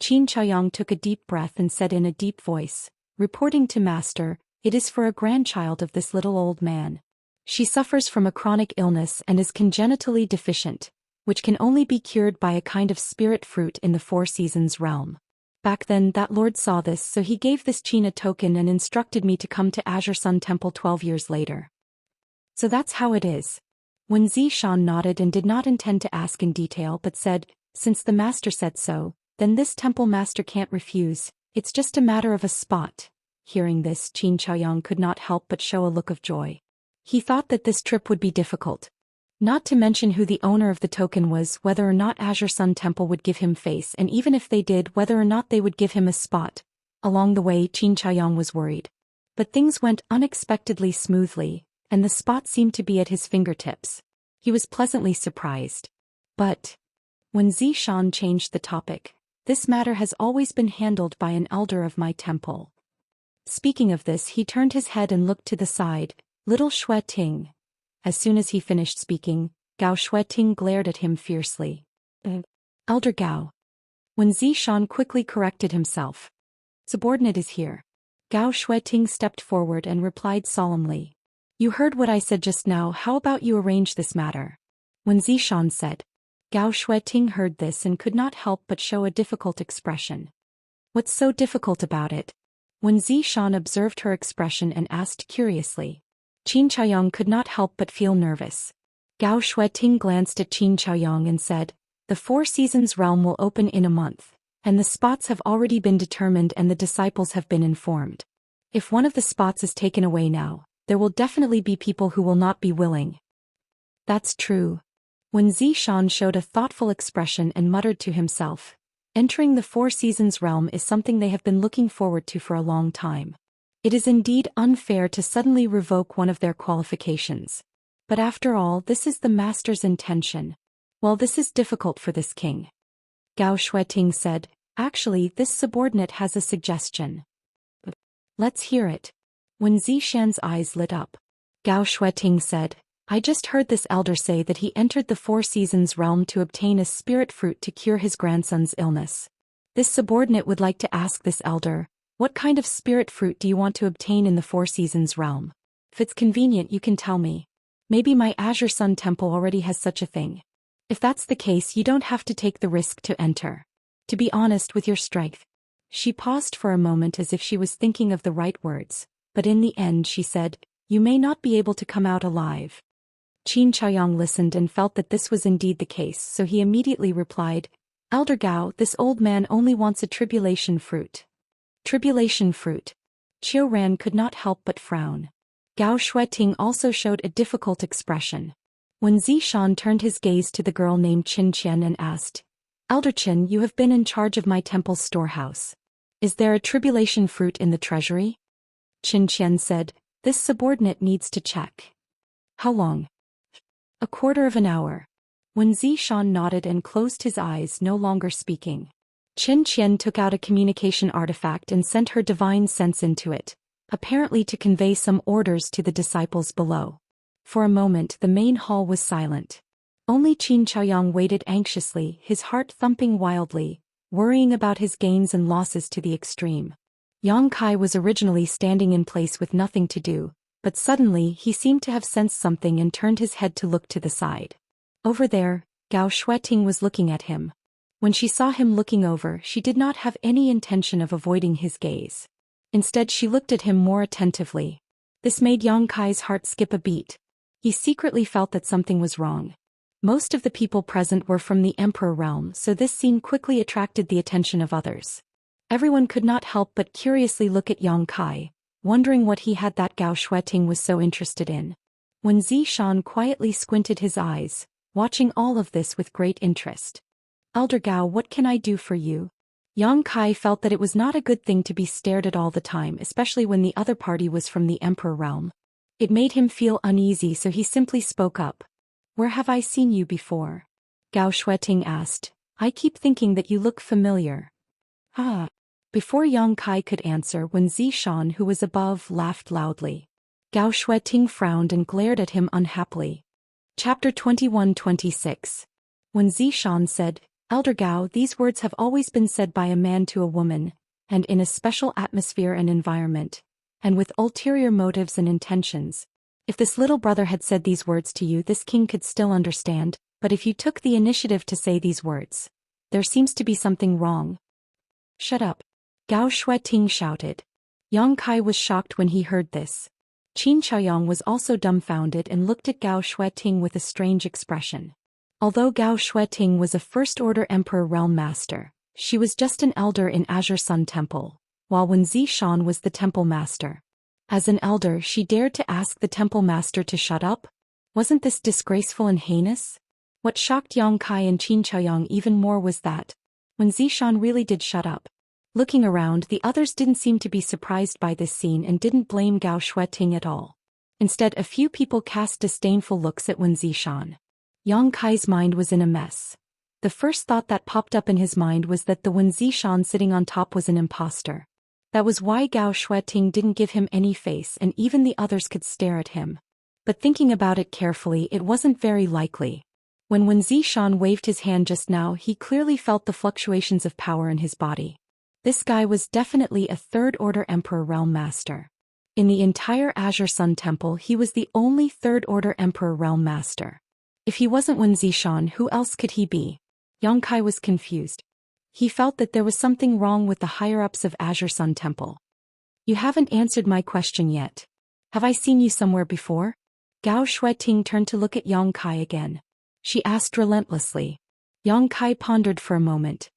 Qin Chaoyang took a deep breath and said in a deep voice, "Reporting to Master, it is for a grandchild of this little old man. She suffers from a chronic illness and is congenitally deficient, which can only be cured by a kind of spirit fruit in the Four Seasons realm. Back then that lord saw this, so he gave this Qin a token and instructed me to come to Azure Sun Temple 12 years later. So that's how it is. When Zhou Xian nodded and did not intend to ask in detail but said, since the master said so, then this temple master can't refuse, it's just a matter of a spot. Hearing this, Qin Chaoyang could not help but show a look of joy. He thought that this trip would be difficult. Not to mention who the owner of the token was, whether or not Azure Sun Temple would give him face, and even if they did, whether or not they would give him a spot. Along the way, Qin Chaoyang was worried. But things went unexpectedly smoothly, and the spot seemed to be at his fingertips. He was pleasantly surprised. But when Zhou Xian changed the topic, this matter has always been handled by an elder of my temple. Speaking of this, he turned his head and looked to the side. Little Xue Ting. As soon as he finished speaking, Gao Xueting glared at him fiercely. Elder Gao. When Zhou Xian quickly corrected himself. Subordinate is here. Gao Xueting stepped forward and replied solemnly. You heard what I said just now, how about you arrange this matter? When Zhou Xian said. Gao Xueting heard this and could not help but show a difficult expression. What's so difficult about it? When Zhou Xian observed her expression and asked curiously. Qin Chaoyang could not help but feel nervous. Gao Xueting glanced at Qin Chaoyang and said, the Four Seasons realm will open in a month, and the spots have already been determined and the disciples have been informed. If one of the spots is taken away now, there will definitely be people who will not be willing. That's true. When Zhou Xian showed a thoughtful expression and muttered to himself, entering the Four Seasons realm is something they have been looking forward to for a long time. It is indeed unfair to suddenly revoke one of their qualifications. But after all, this is the master's intention. Well, this is difficult for this king. Gao Xueting said, actually, this subordinate has a suggestion. Let's hear it. When Zhou Xian's eyes lit up, Gao Xueting said, I just heard this elder say that he entered the Four Seasons realm to obtain a spirit fruit to cure his grandson's illness. This subordinate would like to ask this elder, what kind of spirit fruit do you want to obtain in the Four Seasons realm? If it's convenient, you can tell me. Maybe my Azure Sun Temple already has such a thing. If that's the case, you don't have to take the risk to enter. To be honest with your strength. She paused for a moment as if she was thinking of the right words, but in the end she said, you may not be able to come out alive. Qin Chaoyang listened and felt that this was indeed the case, so he immediately replied, Elder Gao, this old man only wants a tribulation fruit. Tribulation fruit. Qiu Ran could not help but frown. Gao Xueting also showed a difficult expression. When Zhou Xian turned his gaze to the girl named Qin Qian and asked, Elder Qin, you have been in charge of my temple's storehouse. Is there a tribulation fruit in the treasury? Qin Qian said, this subordinate needs to check. How long? A quarter of an hour. When Zhou Xian nodded and closed his eyes, no longer speaking. Qin Qian took out a communication artifact and sent her divine sense into it, apparently to convey some orders to the disciples below. For a moment the main hall was silent. Only Qin Chaoyang waited anxiously, his heart thumping wildly, worrying about his gains and losses to the extreme. Yang Kai was originally standing in place with nothing to do, but suddenly he seemed to have sensed something and turned his head to look to the side. Over there, Gao Xueting was looking at him. When she saw him looking over, she did not have any intention of avoiding his gaze. Instead, she looked at him more attentively. This made Yang Kai's heart skip a beat. He secretly felt that something was wrong. Most of the people present were from the Emperor realm, so this scene quickly attracted the attention of others. Everyone could not help but curiously look at Yang Kai, wondering what he had that Gao Xueting was so interested in. When Zhou Xian quietly squinted his eyes, watching all of this with great interest. Elder Gao, what can I do for you? Yang Kai felt that it was not a good thing to be stared at all the time, especially when the other party was from the Emperor realm. It made him feel uneasy, so he simply spoke up. Where have I seen you before? Gao Xueting asked. I keep thinking that you look familiar. Ah. Before Yang Kai could answer, when Zhou Xian, who was above, laughed loudly. Gao Xueting frowned and glared at him unhappily. Chapter 21-26. When Zhou Xian said, Elder Gao, these words have always been said by a man to a woman, and in a special atmosphere and environment, and with ulterior motives and intentions. If this little brother had said these words to you, this king could still understand, but if you took the initiative to say these words, there seems to be something wrong. Shut up. Gao Shueting shouted. Yang Kai was shocked when he heard this. Qin Chaoyang was also dumbfounded and looked at Gao Shueting with a strange expression. Although Gao Shueting was a First-Order Emperor Realm Master, she was just an elder in Azure Sun Temple, while Wen Zishan was the Temple Master. As an elder, she dared to ask the Temple Master to shut up? Wasn't this disgraceful and heinous? What shocked Yang Kai and Qin Chaoyang even more was that Wen Zishan really did shut up. Looking around, the others didn't seem to be surprised by this scene and didn't blame Gao Shueting at all. Instead, a few people cast disdainful looks at Wen Zishan. Yang Kai's mind was in a mess. The first thought that popped up in his mind was that the Wen Zishan sitting on top was an imposter. That was why Gao Shueting didn't give him any face and even the others could stare at him. But thinking about it carefully, it wasn't very likely. When Wen Zishan waved his hand just now, he clearly felt the fluctuations of power in his body. This guy was definitely a Third-Order Emperor Realm Master. In the entire Azure Sun Temple, he was the only Third-Order Emperor Realm Master. If he wasn't Wen Zishan, who else could he be? Yang Kai was confused. He felt that there was something wrong with the higher-ups of Azure Sun Temple. You haven't answered my question yet. Have I seen you somewhere before? Gao Shueting turned to look at Yang Kai again. She asked relentlessly. Yang Kai pondered for a moment.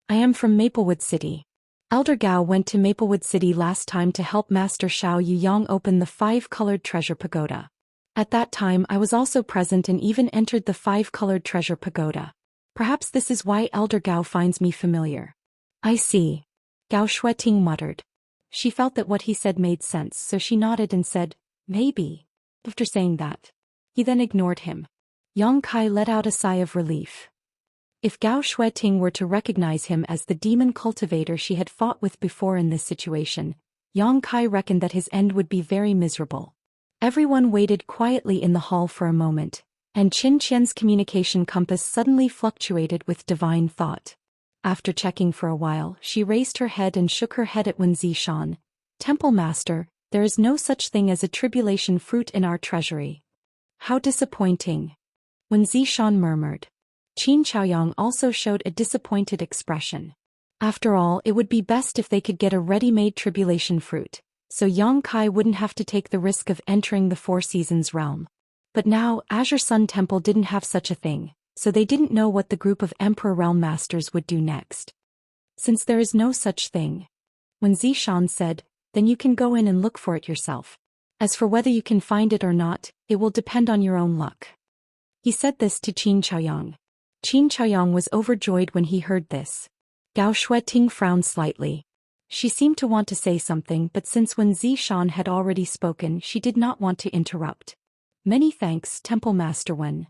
I am from Maplewood City. Elder Gao went to Maplewood City last time to help Master Xiao Yuyang open the 5-colored treasure pagoda. At that time I was also present and even entered the 5-colored treasure pagoda. Perhaps this is why Elder Gao finds me familiar. I see. Gao Shueting muttered. She felt that what he said made sense, so she nodded and said, maybe. After saying that, he then ignored him. Yang Kai let out a sigh of relief. If Gao Shueting were to recognize him as the demon cultivator she had fought with before in this situation, Yang Kai reckoned that his end would be very miserable. Everyone waited quietly in the hall for a moment, and Qin Qian's communication compass suddenly fluctuated with divine thought. After checking for a while, she raised her head and shook her head at Wen Zishan. Temple Master, there is no such thing as a tribulation fruit in our treasury. How disappointing. Wen Zishan murmured. Qin Chaoyang also showed a disappointed expression. After all, it would be best if they could get a ready-made tribulation fruit, so Yang Kai wouldn't have to take the risk of entering the Four Seasons realm. But now, Azure Sun Temple didn't have such a thing, so they didn't know what the group of Emperor Realm Masters would do next. Since there is no such thing, Wen Zishan said, then you can go in and look for it yourself. As for whether you can find it or not, it will depend on your own luck. He said this to Qin Chaoyang. Qin Chaoyang was overjoyed when he heard this. Gao Shueting frowned slightly. She seemed to want to say something, but since Wen Zishan had already spoken, she did not want to interrupt. Many thanks, Temple Master Wen.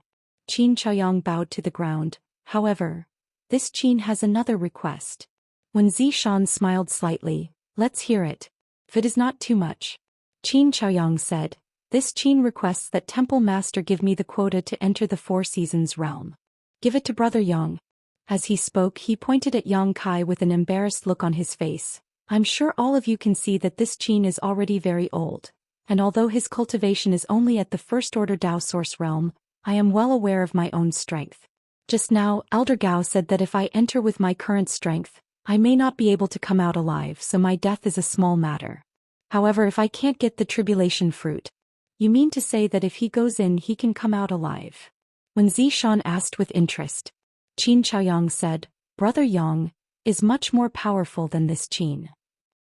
Qin Chaoyang bowed to the ground. However, this Qin has another request. Wen Zishan smiled slightly. Let's hear it. If it is not too much. Qin Chaoyang said, this Qin requests that Temple Master give me the quota to enter the Four Seasons realm. Give it to Brother Yang. As he spoke, he pointed at Yang Kai with an embarrassed look on his face. I'm sure all of you can see that this Qin is already very old, and although his cultivation is only at the First-Order Dao Source realm, I am well aware of my own strength. Just now, Elder Gao said that if I enter with my current strength, I may not be able to come out alive, so my death is a small matter. However, if I can't get the tribulation fruit, you mean to say that if he goes in he can come out alive? Wen Zishan asked with interest. Qin Chaoyang said, Brother Yang is much more powerful than this Qin.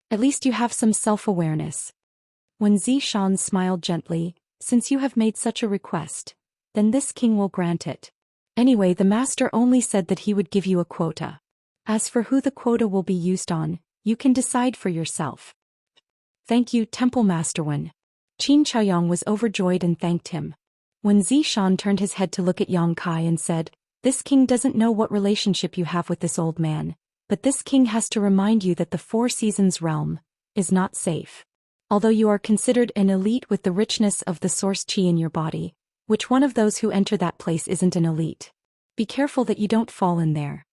At least you have some self-awareness. Wen Zishan smiled gently, since you have made such a request, then this king will grant it. Anyway, the master only said that he would give you a quota. As for who the quota will be used on, you can decide for yourself. Thank you, Temple Master Wen. Qin Chaoyang was overjoyed and thanked him. Wen Zishan turned his head to look at Yang Kai and said, this king doesn't know what relationship you have with this old man, but this king has to remind you that the Four Seasons realm is not safe. Although you are considered an elite with the richness of the source qi in your body, which one of those who enter that place isn't an elite? Be careful that you don't fall in there.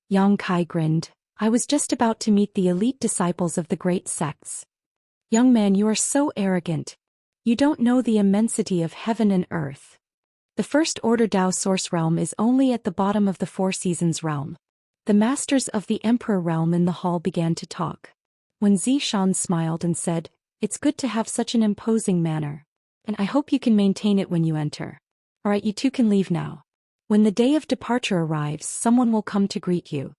Yang Kai grinned. I was just about to meet the elite disciples of the great sects. Young man, you are so arrogant. You don't know the immensity of heaven and earth. The First Order Dao Source realm is only at the bottom of the Four Seasons realm. The masters of the Emperor realm in the hall began to talk. When Zhou Xian smiled and said, "It's good to have such an imposing manner. And I hope you can maintain it when you enter. Alright, you two can leave now. When the day of departure arrives, someone will come to greet you."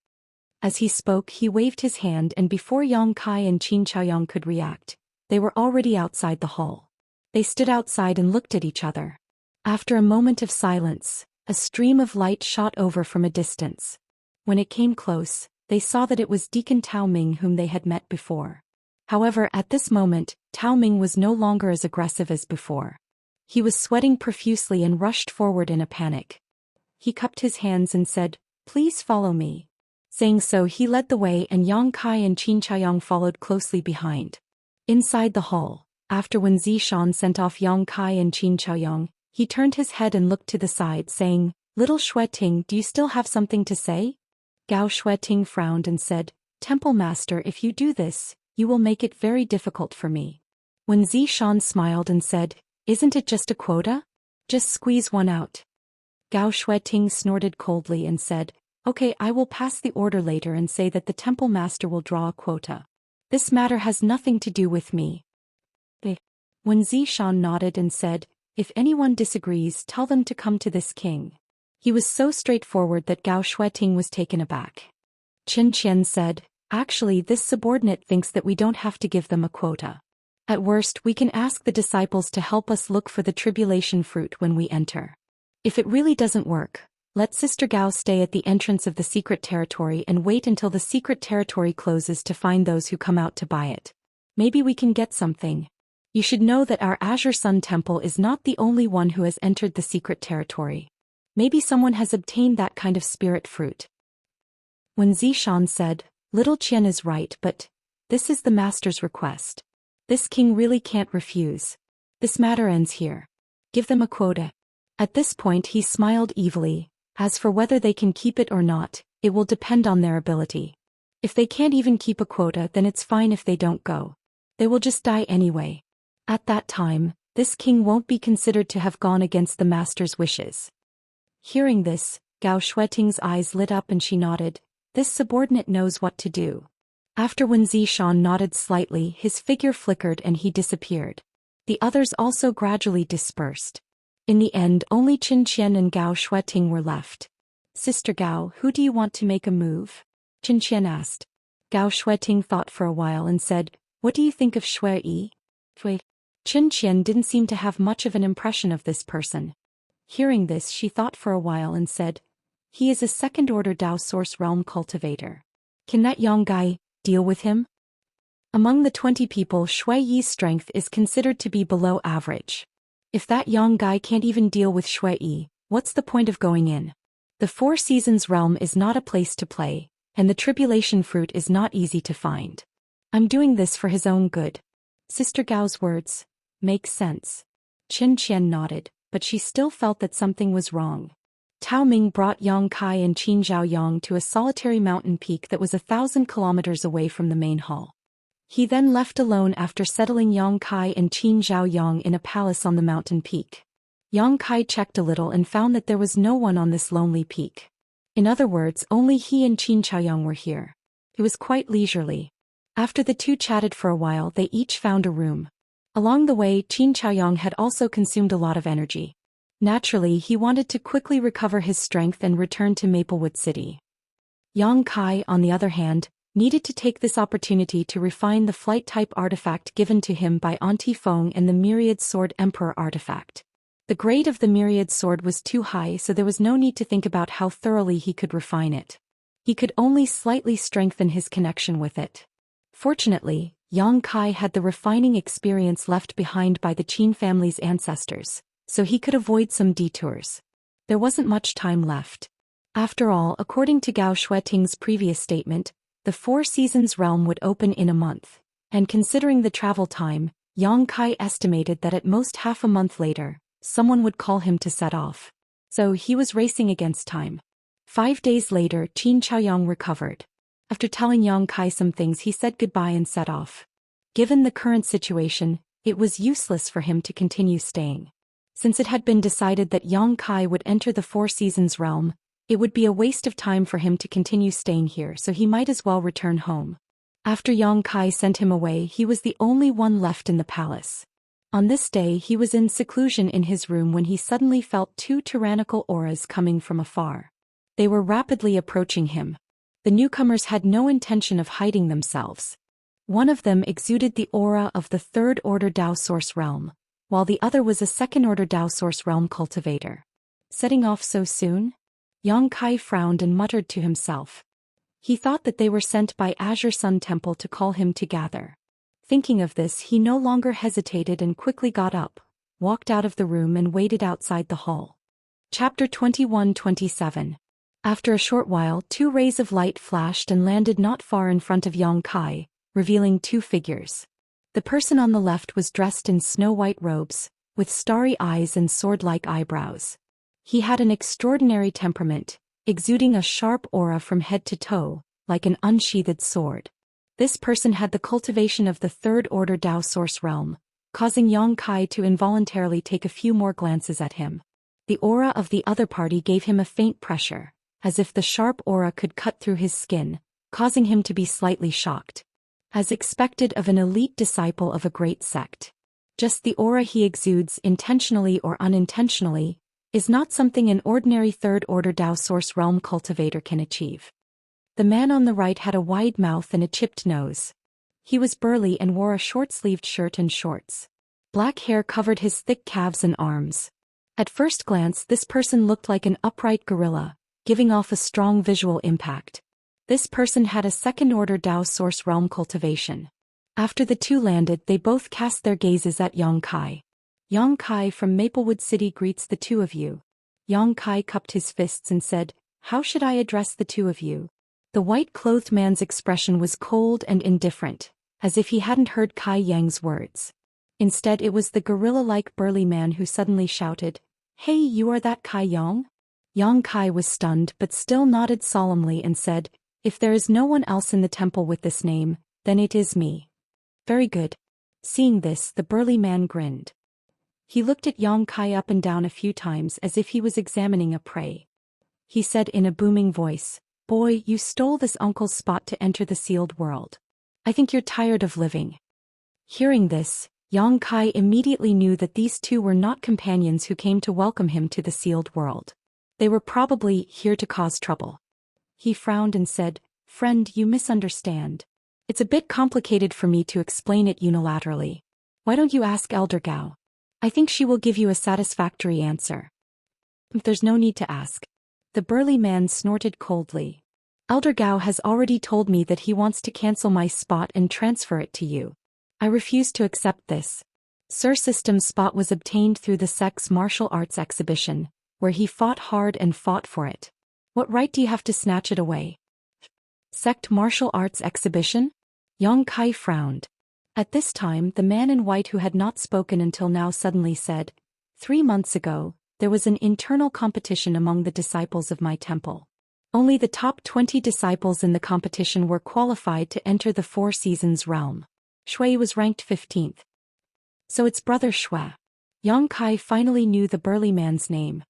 As he spoke, he waved his hand, and before Yang Kai and Qin Chaoyang could react, they were already outside the hall. They stood outside and looked at each other. After a moment of silence, a stream of light shot over from a distance. When it came close, they saw that it was Deacon Tao Ming whom they had met before. However, at this moment, Tao Ming was no longer as aggressive as before. He was sweating profusely and rushed forward in a panic. He cupped his hands and said, "Please follow me." Saying so, he led the way, and Yang Kai and Qin Chaoyang followed closely behind. Inside the hall, after when Zhou Xian sent off Yang Kai and Qin Chaoyang, he turned his head and looked to the side, saying, "Little Xueting, do you still have something to say?" Gao Xueting frowned and said, "Temple Master, if you do this, you will make it very difficult for me." When Zhou Xian smiled and said, "Isn't it just a quota? Just squeeze one out." Gao Xueting snorted coldly and said, "Okay, I will pass the order later and say that the Temple Master will draw a quota. This matter has nothing to do with me." When Zhou Xian nodded and said, "If anyone disagrees, tell them to come to this king." He was so straightforward that Gao Xueting was taken aback. Qin Qian said, "Actually, this subordinate thinks that we don't have to give them a quota. At worst, we can ask the disciples to help us look for the tribulation fruit when we enter. If it really doesn't work, let Sister Gao stay at the entrance of the secret territory and wait until the secret territory closes to find those who come out to buy it. Maybe we can get something. You should know that our Azure Sun Temple is not the only one who has entered the secret territory. Maybe someone has obtained that kind of spirit fruit." When Zhou Xian said, "Little Qian is right, but this is the master's request. This king really can't refuse. This matter ends here. Give them a quota." At this point he smiled evilly. "As for whether they can keep it or not, it will depend on their ability. If they can't even keep a quota, then it's fine if they don't go. They will just die anyway. At that time, this king won't be considered to have gone against the master's wishes." Hearing this, Gao Xueting's eyes lit up and she nodded. This subordinate knows what to do. After when Zhou Xian nodded slightly, his figure flickered and he disappeared. The others also gradually dispersed. In the end, only Qin Qian and Gao Xueting were left. "Sister Gao, who do you want to make a move?" Qin Qian asked. Gao Xueting thought for a while and said, "What do you think of Shui Yi?" Qin Qian didn't seem to have much of an impression of this person. Hearing this, she thought for a while and said, "He is a second-order Dao Source Realm cultivator. Can that young guy deal with him?" Among the 20 people, Shui Yi's strength is considered to be below average. If that young guy can't even deal with Shui Yi, what's the point of going in? The Four Seasons realm is not a place to play, and the tribulation fruit is not easy to find. I'm doing this for his own good. Sister Gao's words make sense. Qin Qian nodded, but she still felt that something was wrong. Tao Ming brought Yang Kai and Qin Zhaoyang to a solitary mountain peak that was 1,000 kilometers away from the main hall. He then left alone after settling Yang Kai and Qin Zhaoyang in a palace on the mountain peak. Yang Kai checked a little and found that there was no one on this lonely peak. In other words, only he and Qin Zhaoyang were here. It was quite leisurely. After the two chatted for a while, they each found a room. Along the way, Qin Chaoyang had also consumed a lot of energy. Naturally, he wanted to quickly recover his strength and return to Maplewood City. Yang Kai, on the other hand, needed to take this opportunity to refine the flight-type artifact given to him by Auntie Feng and the Myriad Sword Emperor artifact. The grade of the Myriad Sword was too high, so there was no need to think about how thoroughly he could refine it. He could only slightly strengthen his connection with it. Fortunately, Yang Kai had the refining experience left behind by the Qin family's ancestors, so he could avoid some detours. There wasn't much time left. After all, according to Gao Xueting's previous statement, the Four Seasons realm would open in a month, and considering the travel time, Yang Kai estimated that at most half a month later, someone would call him to set off. So he was racing against time. 5 days later, Qin Chaoyang recovered. After telling Yang Kai some things, he said goodbye and set off. Given the current situation, it was useless for him to continue staying. Since it had been decided that Yang Kai would enter the Four Seasons realm, It would be a waste of time for him to continue staying here, so he might as well return home. After Yang Kai sent him away, he was the only one left in the palace. On this day he was in seclusion in his room when he suddenly felt two tyrannical auras coming from afar. They were rapidly approaching him. The newcomers had no intention of hiding themselves. One of them exuded the aura of the third-order Dao Source Realm, while the other was a second-order Dao Source Realm cultivator. Setting off so soon? Yang Kai frowned and muttered to himself. He thought that they were sent by Azure Sun Temple to call him to gather. Thinking of this, he no longer hesitated and quickly got up, walked out of the room and waited outside the hall. Chapter 21-27. After a short while, two rays of light flashed and landed not far in front of Yang Kai, revealing two figures. The person on the left was dressed in snow-white robes, with starry eyes and sword-like eyebrows. He had an extraordinary temperament, exuding a sharp aura from head to toe, like an unsheathed sword. This person had the cultivation of the third-order Dao Source Realm, causing Yang Kai to involuntarily take a few more glances at him. The aura of the other party gave him a faint pressure, as if the sharp aura could cut through his skin, causing him to be slightly shocked. As expected of an elite disciple of a great sect. Just the aura he exudes, intentionally or unintentionally, is not something an ordinary third-order Dao Source Realm cultivator can achieve. The man on the right had a wide mouth and a chipped nose. He was burly and wore a short-sleeved shirt and shorts. Black hair covered his thick calves and arms. At first glance, this person looked like an upright gorilla, giving off a strong visual impact. This person had a second-order Dao Source Realm cultivation. After the two landed, they both cast their gazes at Yang Kai. Yang Kai from Maplewood City greets the two of you. Yang Kai cupped his fists and said, "How should I address the two of you?" The white-clothed man's expression was cold and indifferent, as if he hadn't heard Kai Yang's words. Instead, it was the gorilla-like burly man who suddenly shouted, "Hey, you are that Kai Yang?" Yang Kai was stunned but still nodded solemnly and said, "If there is no one else in the temple with this name, then it is me." "Very good." Seeing this, the burly man grinned. He looked at Yang Kai up and down a few times as if he was examining a prey. He said in a booming voice, "Boy, you stole this uncle's spot to enter the sealed world. I think you're tired of living." Hearing this, Yang Kai immediately knew that these two were not companions who came to welcome him to the sealed world. They were probably here to cause trouble. He frowned and said, "Friend, you misunderstand. It's a bit complicated for me to explain it unilaterally. Why don't you ask Elder Gao? I think she will give you a satisfactory answer." "There's no need to ask." The burly man snorted coldly. "Elder Gao has already told me that he wants to cancel my spot and transfer it to you. I refuse to accept this. Sir System's spot was obtained through the sect's martial arts exhibition, where he fought hard and fought for it. What right do you have to snatch it away?" "Sect martial arts exhibition?" Yang Kai frowned. At this time, the man in white who had not spoken until now suddenly said, 3 months ago, there was an internal competition among the disciples of my temple. Only the top 20 disciples in the competition were qualified to enter the Four Seasons realm. Shui was ranked 15th. So it's Brother Shui. Yang Kai finally knew the burly man's name.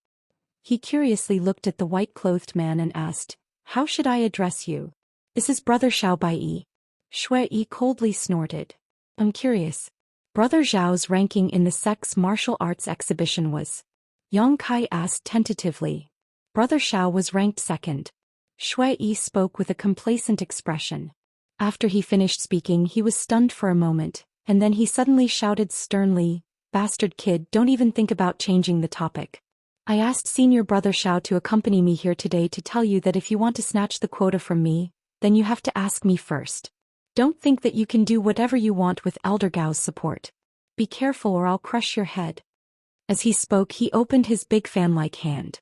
He curiously looked at the white-clothed man and asked, "How should I address you?" "This is Brother Xiao Bai." Shui coldly snorted. "I'm curious." Brother Zhao's ranking in the sect's martial arts exhibition was? Yang Kai asked tentatively. Brother Xiao was ranked second. Shui spoke with a complacent expression. After he finished speaking, he was stunned for a moment, and then he suddenly shouted sternly, "Bastard kid, don't even think about changing the topic. I asked Senior Brother Xiao to accompany me here today to tell you that if you want to snatch the quota from me, then you have to ask me first. Don't think that you can do whatever you want with Elder Gao's support. Be careful or I'll crush your head." As he spoke, he opened his big fan-like hand.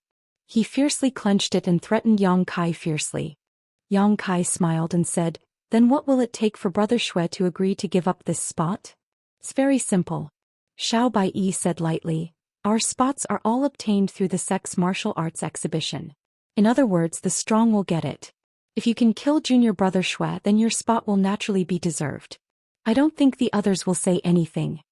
He fiercely clenched it and threatened Yang Kai fiercely. Yang Kai smiled and said, "Then what will it take for Brother Shui to agree to give up this spot?" "It's very simple." Xiao Bai said lightly, "Our spots are all obtained through the sect's martial arts exhibition. In other words, the strong will get it. If you can kill Junior Brother Shui, then your spot will naturally be deserved. I don't think the others will say anything."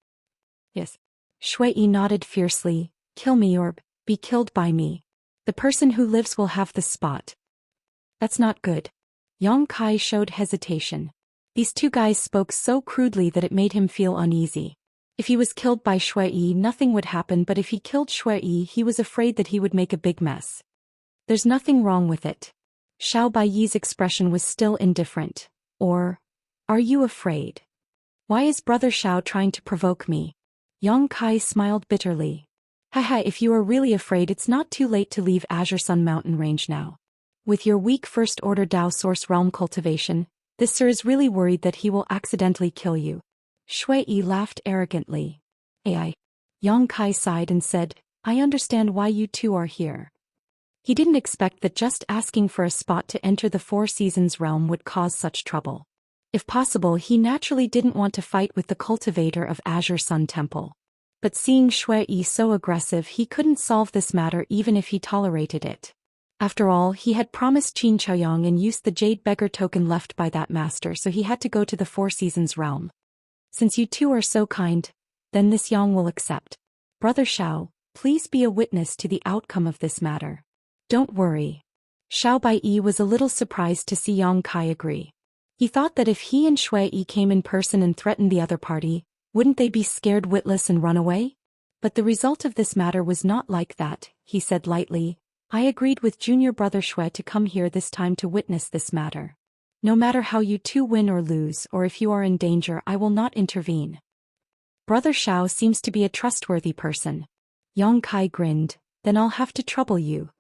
"Yes." Shui nodded fiercely, "Kill me or be killed by me." The person who lives will have the spot. That's not good. Yang Kai showed hesitation. These two guys spoke so crudely that it made him feel uneasy. If he was killed by Shui, nothing would happen, but if he killed Shui, he was afraid that he would make a big mess. There's nothing wrong with it. Xiao Baiyi's expression was still indifferent. Or, are you afraid? Why is Brother Xiao trying to provoke me? Yang Kai smiled bitterly. Haha, if you are really afraid, it's not too late to leave Azure Sun Mountain Range now. With your weak First Order Dao Source Realm cultivation, this sir is really worried that he will accidentally kill you. Shui laughed arrogantly. Ai. Yang Kai sighed and said, I understand why you two are here. He didn't expect that just asking for a spot to enter the Four Seasons realm would cause such trouble. If possible, he naturally didn't want to fight with the cultivator of Azure Sun Temple. But seeing Shui so aggressive, he couldn't solve this matter even if he tolerated it. After all, he had promised Qin Chaoyang and used the Jade Beggar token left by that master, so he had to go to the Four Seasons realm. Since you two are so kind, then this Yang will accept. Brother Xiao, please be a witness to the outcome of this matter. Don't worry. Xiao Baiyi was a little surprised to see Yang Kai agree. He thought that if he and Shui came in person and threatened the other party, wouldn't they be scared witless and run away? But the result of this matter was not like that, he said lightly. I agreed with junior brother Shui to come here this time to witness this matter. No matter how you two win or lose, or if you are in danger, I will not intervene. Brother Xiao seems to be a trustworthy person. Yang Kai grinned. Then I'll have to trouble you.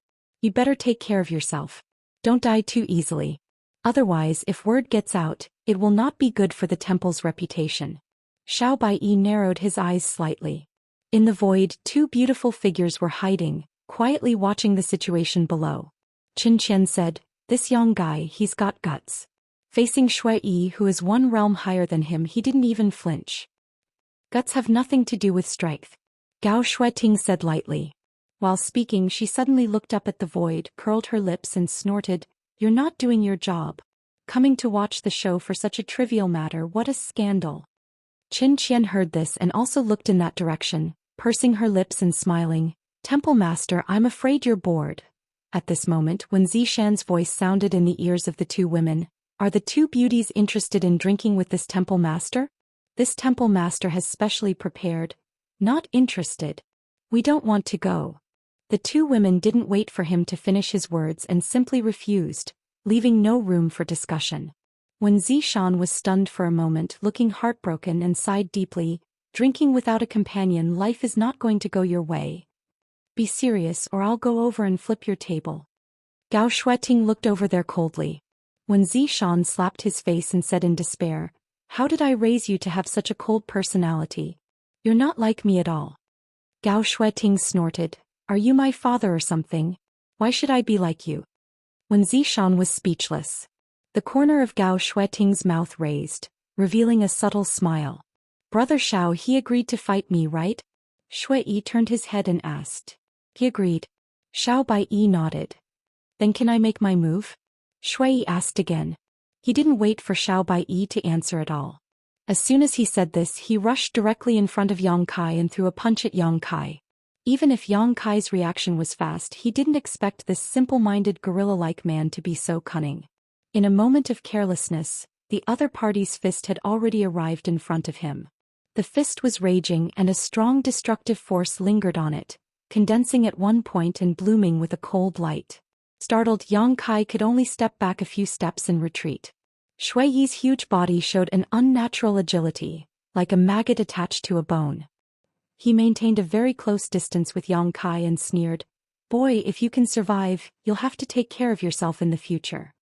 You better take care of yourself. Don't die too easily. Otherwise, if word gets out, it will not be good for the temple's reputation. Xiao Baiyi narrowed his eyes slightly. In the void, two beautiful figures were hiding, quietly watching the situation below. Qin Qian said, this young guy, he's got guts. Facing Shui, who is one realm higher than him, he didn't even flinch. Guts have nothing to do with strength. Gao Shueting said lightly. While speaking, she suddenly looked up at the void, curled her lips and snorted, You're not doing your job. Coming to watch the show for such a trivial matter, what a scandal. Qin Qian heard this and also looked in that direction, pursing her lips and smiling. Temple Master, I'm afraid you're bored. At this moment, when Zishan's voice sounded in the ears of the two women, are the two beauties interested in drinking with this Temple Master? This Temple Master has specially prepared. Not interested. We don't want to go. The two women didn't wait for him to finish his words and simply refused, leaving no room for discussion. When Zishan was stunned for a moment, looking heartbroken, and sighed deeply, drinking without a companion, life is not going to go your way. Be serious or I'll go over and flip your table. Gao Shueting looked over there coldly. When Zishan slapped his face and said in despair, How did I raise you to have such a cold personality? You're not like me at all. Gao Shueting snorted. Are you my father or something? Why should I be like you? When Zishan was speechless, the corner of Gao Shueting's mouth raised, revealing a subtle smile. Brother Xiao, he agreed to fight me, right? Shui turned his head and asked. He agreed. Xiao Baiyi nodded. Then can I make my move? Shui asked again. He didn't wait for Xiao Baiyi to answer at all. As soon as he said this, he rushed directly in front of Yang Kai and threw a punch at Yang Kai. Even if Yang Kai's reaction was fast, he didn't expect this simple-minded gorilla-like man to be so cunning. In a moment of carelessness, the other party's fist had already arrived in front of him. The fist was raging and a strong destructive force lingered on it, condensing at one point and blooming with a cold light. Startled, Yang Kai could only step back a few steps and retreat. Shui's huge body showed an unnatural agility, like a maggot attached to a bone. He maintained a very close distance with Yang Kai and sneered, Boy, if you can survive, you'll have to take care of yourself in the future.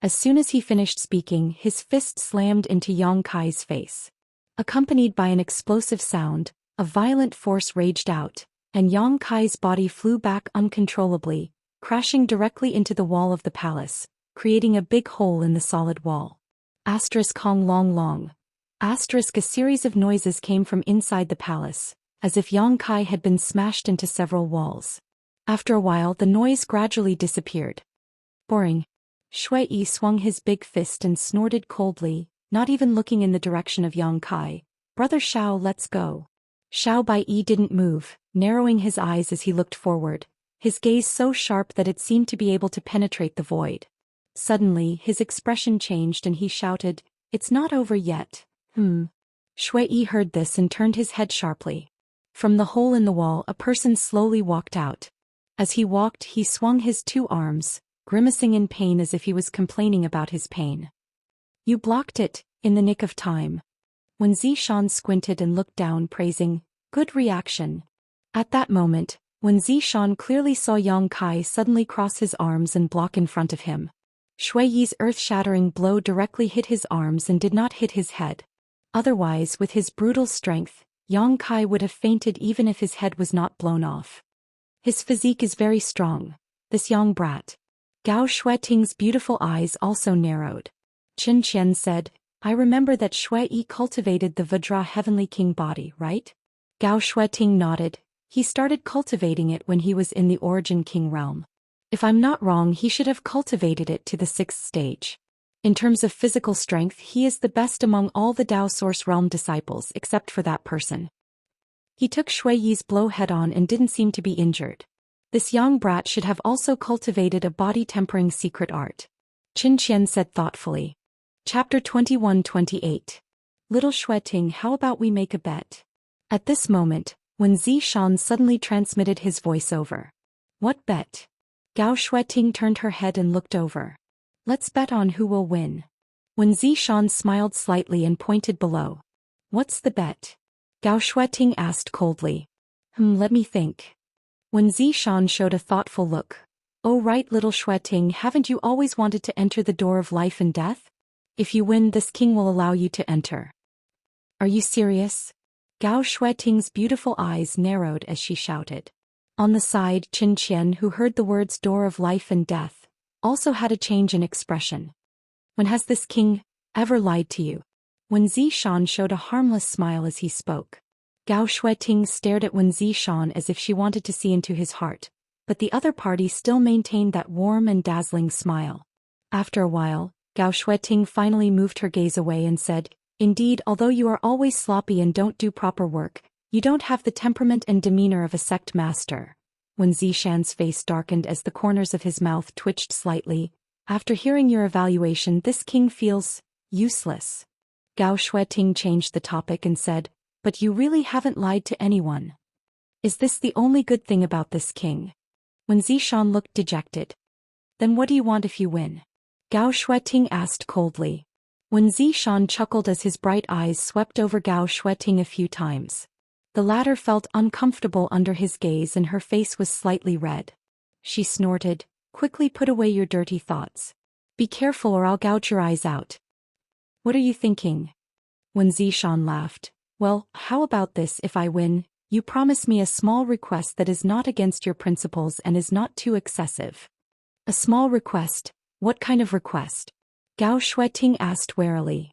As soon as he finished speaking, his fist slammed into Yang Kai's face. Accompanied by an explosive sound, a violent force raged out, and Yang Kai's body flew back uncontrollably, crashing directly into the wall of the palace, creating a big hole in the solid wall. Hong long long. A series of noises came from inside the palace, as if Yang Kai had been smashed into several walls. After a while, the noise gradually disappeared. Boring. Shui swung his big fist and snorted coldly, not even looking in the direction of Yang Kai. Brother Xiao, let's go. Xiao Baiyi didn't move, narrowing his eyes as he looked forward, his gaze so sharp that it seemed to be able to penetrate the void. Suddenly, his expression changed and he shouted, "It's not over yet." Shui Yi heard this and turned his head sharply. From the hole in the wall, a person slowly walked out. As he walked, he swung his two arms, grimacing in pain as if he was complaining about his pain. "You blocked it, in the nick of time." When Zhou Xian squinted and looked down, praising, "Good reaction." At that moment, when Zhou Xian clearly saw Yang Kai suddenly cross his arms and block in front of him. Shui Yi's earth-shattering blow directly hit his arms and did not hit his head. Otherwise, with his brutal strength, Yang Kai would have fainted even if his head was not blown off. His physique is very strong, this young brat. Gao Shueting's beautiful eyes also narrowed. Qin Qian said, "I remember that Shui Yi cultivated the Vajra Heavenly King body, right?" Gao Shueting nodded. "He started cultivating it when he was in the Origin King realm. If I'm not wrong, he should have cultivated it to the 6th stage. In terms of physical strength, he is the best among all the Dao Source Realm disciples except for that person. He took Shui Yi's blow head-on and didn't seem to be injured. This young brat should have also cultivated a body-tempering secret art." Qin Qian said thoughtfully. Chapter 21-28. Little Shueting, how about we make a bet? At this moment, when Zhou Xian suddenly transmitted his voice over. "What bet?" Gao Shueting turned her head and looked over. "Let's bet on who will win." When Zhou Xian smiled slightly and pointed below. "What's the bet?" Gao Shueting asked coldly. Let me think." When Zhou Xian showed a thoughtful look. "Oh right, little Shueting, haven't you always wanted to enter the door of life and death? If you win, this king will allow you to enter." "Are you serious?" Gao Shueting's beautiful eyes narrowed as she shouted. On the side, Qin Qian, who heard the words door of life and death, also had a change in expression. "When has this king ever lied to you?" When Zhou Xian showed a harmless smile as he spoke. Gao Shueting stared at Wen Zishan as if she wanted to see into his heart, but the other party still maintained that warm and dazzling smile. After a while, Gao Shueting finally moved her gaze away and said, "Indeed, although you are always sloppy and don't do proper work, you don't have the temperament and demeanor of a sect master." When Zishan's face darkened as the corners of his mouth twitched slightly, "After hearing your evaluation, this king feels useless." Gao Shueting changed the topic and said, "But you really haven't lied to anyone. Is this the only good thing about this king?" When Zishan looked dejected. "Then what do you want if you win?" Gao Shueting asked coldly. When Zishan chuckled as his bright eyes swept over Gao Shueting a few times. The latter felt uncomfortable under his gaze and her face was slightly red. She snorted, "Quickly put away your dirty thoughts. Be careful or I'll gouge your eyes out." "What are you thinking?" When Zishan laughed. "Well, how about this? If I win, you promise me a small request that is not against your principles and is not too excessive." "A small request? What kind of request?" Gao Shueting asked warily.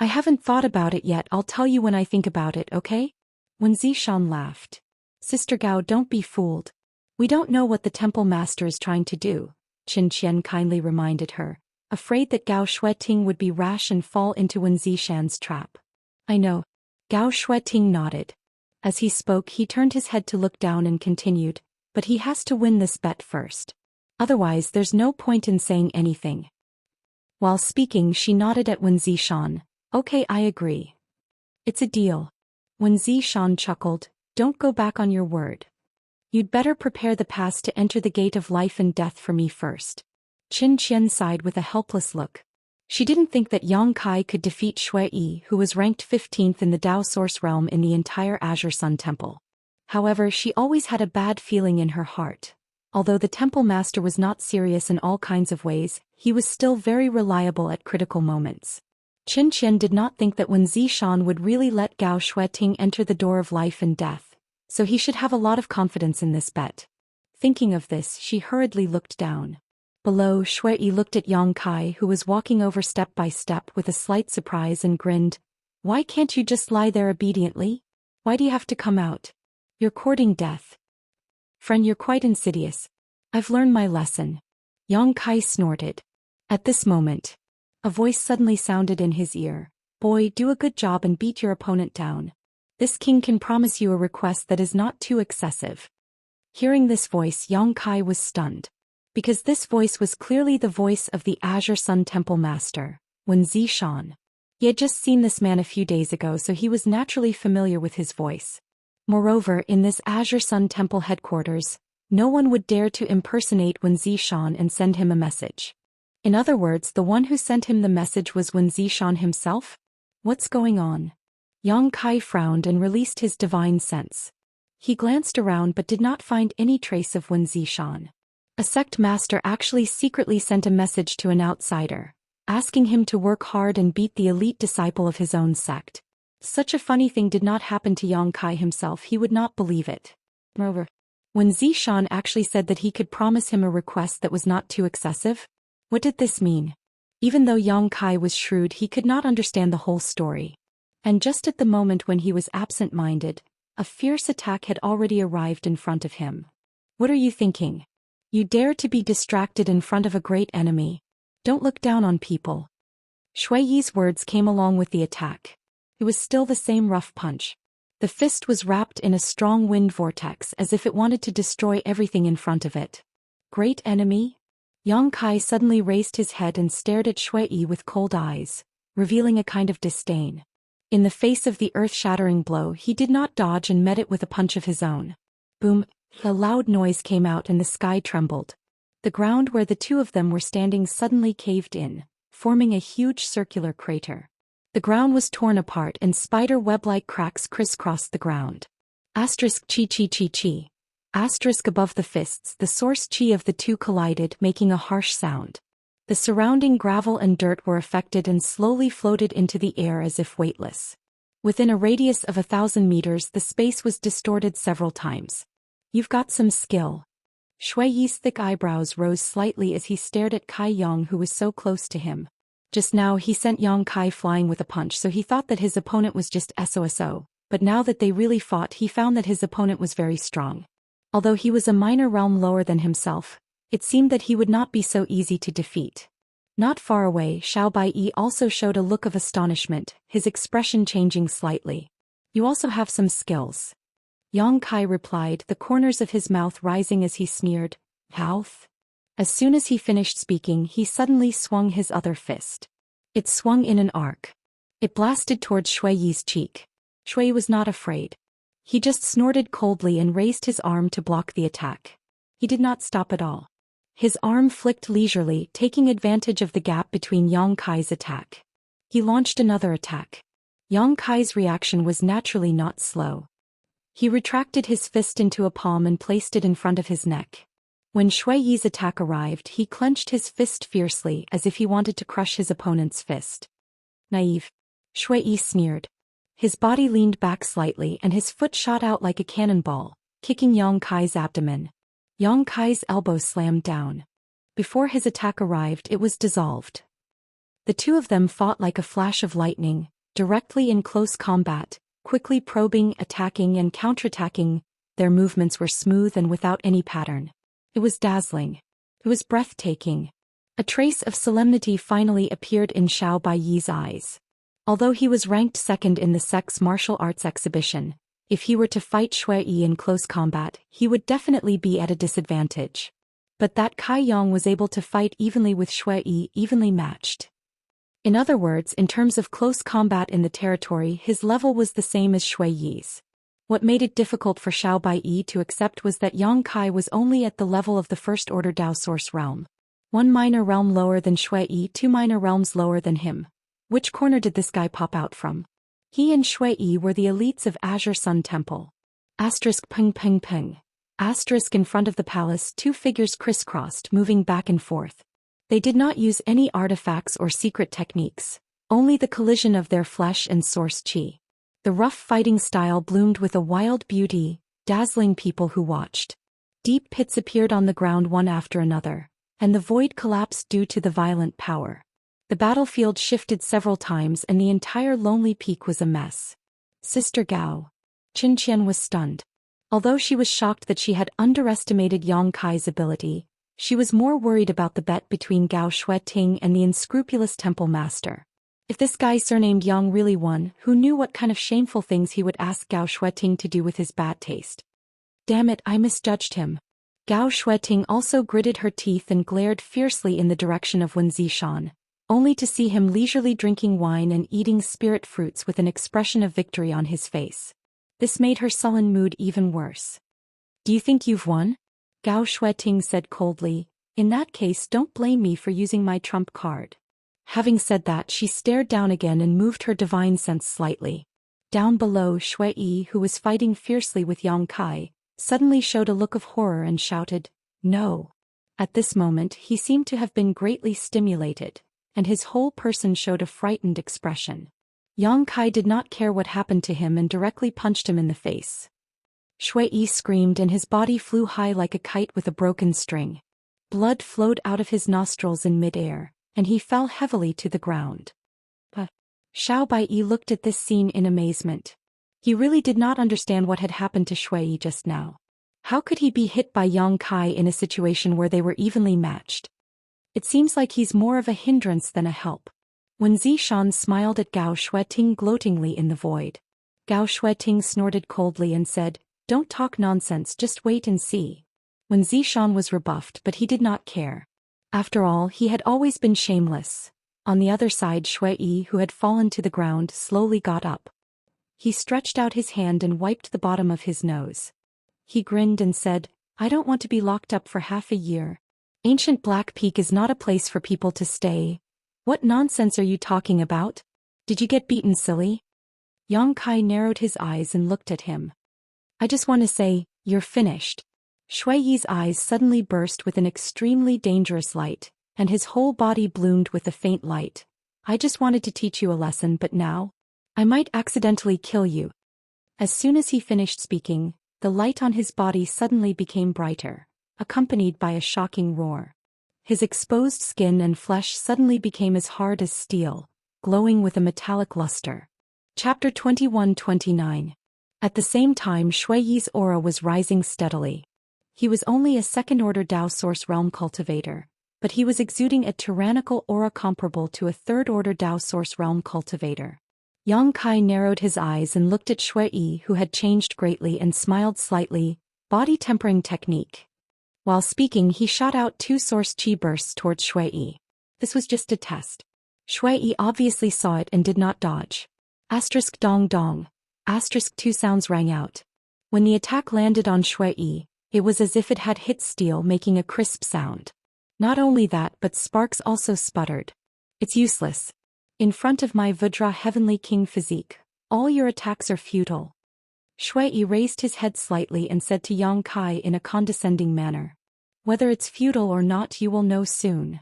"I haven't thought about it yet. I'll tell you when I think about it, okay?" When Zishan laughed. "Sister Gao, don't be fooled. We don't know what the temple master is trying to do," Qin Qian kindly reminded her, afraid that Gao Shueting would be rash and fall into Wen Zishan's trap. "I know." Gao Shueting nodded. As he spoke, he turned his head to look down and continued, "But he has to win this bet first. Otherwise there's no point in saying anything." While speaking, she nodded at Wen Zishan. "Okay, I agree. It's a deal." When Zishan chuckled, "Don't go back on your word. You'd better prepare the pass to enter the gate of life and death for me first." Qin Qian sighed with a helpless look. She didn't think that Yang Kai could defeat Shui Yi, who was ranked 15th in the Dao Source realm in the entire Azure Sun Temple. However, she always had a bad feeling in her heart. Although the temple master was not serious in all kinds of ways, he was still very reliable at critical moments. Qin Qian did not think that Wen Zishan would really let Gao Shueting enter the door of life and death, so he should have a lot of confidence in this bet. Thinking of this, she hurriedly looked down. Below, Shui Yi looked at Yang Kai, who was walking over step by step with a slight surprise, and grinned. "Why can't you just lie there obediently? Why do you have to come out? You're courting death. Friend, you're quite insidious. I've learned my lesson." Yang Kai snorted. At this moment, a voice suddenly sounded in his ear. "Boy, do a good job and beat your opponent down. This king can promise you a request that is not too excessive." Hearing this voice, Yang Kai was stunned. Because this voice was clearly the voice of the Azure Sun Temple Master, Zhou Xian. He had just seen this man a few days ago, so he was naturally familiar with his voice. Moreover, in this Azure Sun Temple headquarters, no one would dare to impersonate Zhou Xian and send him a message. In other words, the one who sent him the message was Zhou Xian himself? What's going on? Yang Kai frowned and released his divine sense. He glanced around but did not find any trace of Zhou Xian. A sect master actually secretly sent a message to an outsider, asking him to work hard and beat the elite disciple of his own sect. Such a funny thing did not happen to Yang Kai himself. He would not believe it. Moreover, when Zhou Xian actually said that he could promise him a request that was not too excessive, what did this mean? Even though Yang Kai was shrewd, he could not understand the whole story. And just at the moment when he was absent-minded, a fierce attack had already arrived in front of him. What are you thinking? You dare to be distracted in front of a great enemy? Don't look down on people. Shui Yi's words came along with the attack. It was still the same rough punch. The fist was wrapped in a strong wind vortex as if it wanted to destroy everything in front of it. Great enemy? Yang Kai suddenly raised his head and stared at Shui Yi with cold eyes, revealing a kind of disdain. In the face of the earth-shattering blow, he did not dodge and met it with a punch of his own. Boom! A loud noise came out and the sky trembled. The ground where the two of them were standing suddenly caved in, forming a huge circular crater. The ground was torn apart and spider web-like cracks crisscrossed the ground. Asterisk chi chi chi chi. Asterisk above the fists, the source chi of the two collided, making a harsh sound. The surrounding gravel and dirt were affected and slowly floated into the air as if weightless. Within a radius of 1,000 meters, the space was distorted several times. You've got some skill. Shui Yi's thick eyebrows rose slightly as he stared at Kai Yang, who was so close to him. Just now he sent Yang Kai flying with a punch, so he thought that his opponent was just SOSO, but now that they really fought, he found that his opponent was very strong. Although he was a minor realm lower than himself, it seemed that he would not be so easy to defeat. Not far away, Xiao Baiyi also showed a look of astonishment, his expression changing slightly. You also have some skills. Yang Kai replied, the corners of his mouth rising as he sneered, "Mouth?" As soon as he finished speaking, he suddenly swung his other fist. It swung in an arc. It blasted towards Shui Yi's cheek. Shui was not afraid. He just snorted coldly and raised his arm to block the attack. He did not stop at all. His arm flicked leisurely, taking advantage of the gap between Yang Kai's attack. He launched another attack. Yang Kai's reaction was naturally not slow. He retracted his fist into a palm and placed it in front of his neck. When Shui Yi's attack arrived, he clenched his fist fiercely as if he wanted to crush his opponent's fist. Naive. Shui Yi sneered. His body leaned back slightly and his foot shot out like a cannonball, kicking Yang Kai's abdomen. Yang Kai's elbow slammed down. Before his attack arrived, it was dissolved. The two of them fought like a flash of lightning, directly in close combat, quickly probing, attacking and counterattacking. Their movements were smooth and without any pattern. It was dazzling. It was breathtaking. A trace of solemnity finally appeared in Xiao Baiyi's eyes. Although he was ranked second in the sect's martial arts exhibition, if he were to fight Shui Yi in close combat, he would definitely be at a disadvantage. But that Kai Yang was able to fight evenly with Shui Yi, evenly matched. In other words, in terms of close combat in the territory, his level was the same as Shui Yi's. What made it difficult for Xiao Baiyi to accept was that Yang Kai was only at the level of the First Order Dao Source realm. One minor realm lower than Shui Yi, two minor realms lower than him. Which corner did this guy pop out from? He and Shui Yi were the elites of Azure Sun Temple. Asterisk ping ping ping. Asterisk in front of the palace, two figures crisscrossed, moving back and forth. They did not use any artifacts or secret techniques, only the collision of their flesh and source chi. The rough fighting style bloomed with a wild beauty, dazzling people who watched. Deep pits appeared on the ground one after another, and the void collapsed due to the violent power. The battlefield shifted several times and the entire lonely peak was a mess. Sister Gao. Qinqian was stunned. Although she was shocked that she had underestimated Yang Kai's ability, she was more worried about the bet between Gao Shueting and the unscrupulous temple master. If this guy surnamed Yang really won, who knew what kind of shameful things he would ask Gao Shueting to do with his bad taste? Damn it, I misjudged him. Gao Shueting also gritted her teeth and glared fiercely in the direction of Wen Zishan, only to see him leisurely drinking wine and eating spirit fruits with an expression of victory on his face. This made her sullen mood even worse. Do you think you've won? Gao Shueting said coldly. In that case, don't blame me for using my trump card. Having said that, she stared down again and moved her divine sense slightly. Down below, Shui Yi, who was fighting fiercely with Yang Kai, suddenly showed a look of horror and shouted, "No!" At this moment, he seemed to have been greatly stimulated, and his whole person showed a frightened expression. Yang Kai did not care what happened to him and directly punched him in the face. Shui Yi screamed and his body flew high like a kite with a broken string. Blood flowed out of his nostrils in midair, and he fell heavily to the ground. Xiao Baiyi looked at this scene in amazement. He really did not understand what had happened to Shui Yi just now. How could he be hit by Yang Kai in a situation where they were evenly matched? It seems like he's more of a hindrance than a help. Wen Zishan smiled at Gao Shueting gloatingly in the void. Gao Shueting snorted coldly and said, "Don't talk nonsense, just wait and see." Wen Zishan was rebuffed, but he did not care. After all, he had always been shameless. On the other side, Shui Yi, who had fallen to the ground, slowly got up. He stretched out his hand and wiped the bottom of his nose. He grinned and said, "I don't want to be locked up for half a year. Ancient Black Peak is not a place for people to stay. What nonsense are you talking about? Did you get beaten, silly?" Yang Kai narrowed his eyes and looked at him. "I just want to say, you're finished." Shui Yi's eyes suddenly burst with an extremely dangerous light, and his whole body bloomed with a faint light. "I just wanted to teach you a lesson, but now I might accidentally kill you." As soon as he finished speaking, the light on his body suddenly became brighter, accompanied by a shocking roar. His exposed skin and flesh suddenly became as hard as steel, glowing with a metallic luster. Chapter 21-29. At the same time, Shui Yi's aura was rising steadily. He was only a second-order Dao Source Realm cultivator, but he was exuding a tyrannical aura comparable to a third-order Dao Source Realm cultivator. Yang Kai narrowed his eyes and looked at Shui Yi, who had changed greatly, and smiled slightly. Body tempering technique. While speaking, he shot out 2 source chi bursts towards Shui Yi. This was just a test. Shui Yi obviously saw it and did not dodge. Asterisk dong dong. Asterisk 2 sounds rang out. When the attack landed on Shui Yi, it was as if it had hit steel, making a crisp sound. Not only that, but sparks also sputtered. "It's useless. In front of my Vajra Heavenly King physique, all your attacks are futile." Shui Yi raised his head slightly and said to Yang Kai in a condescending manner, "Whether it's futile or not, you will know soon."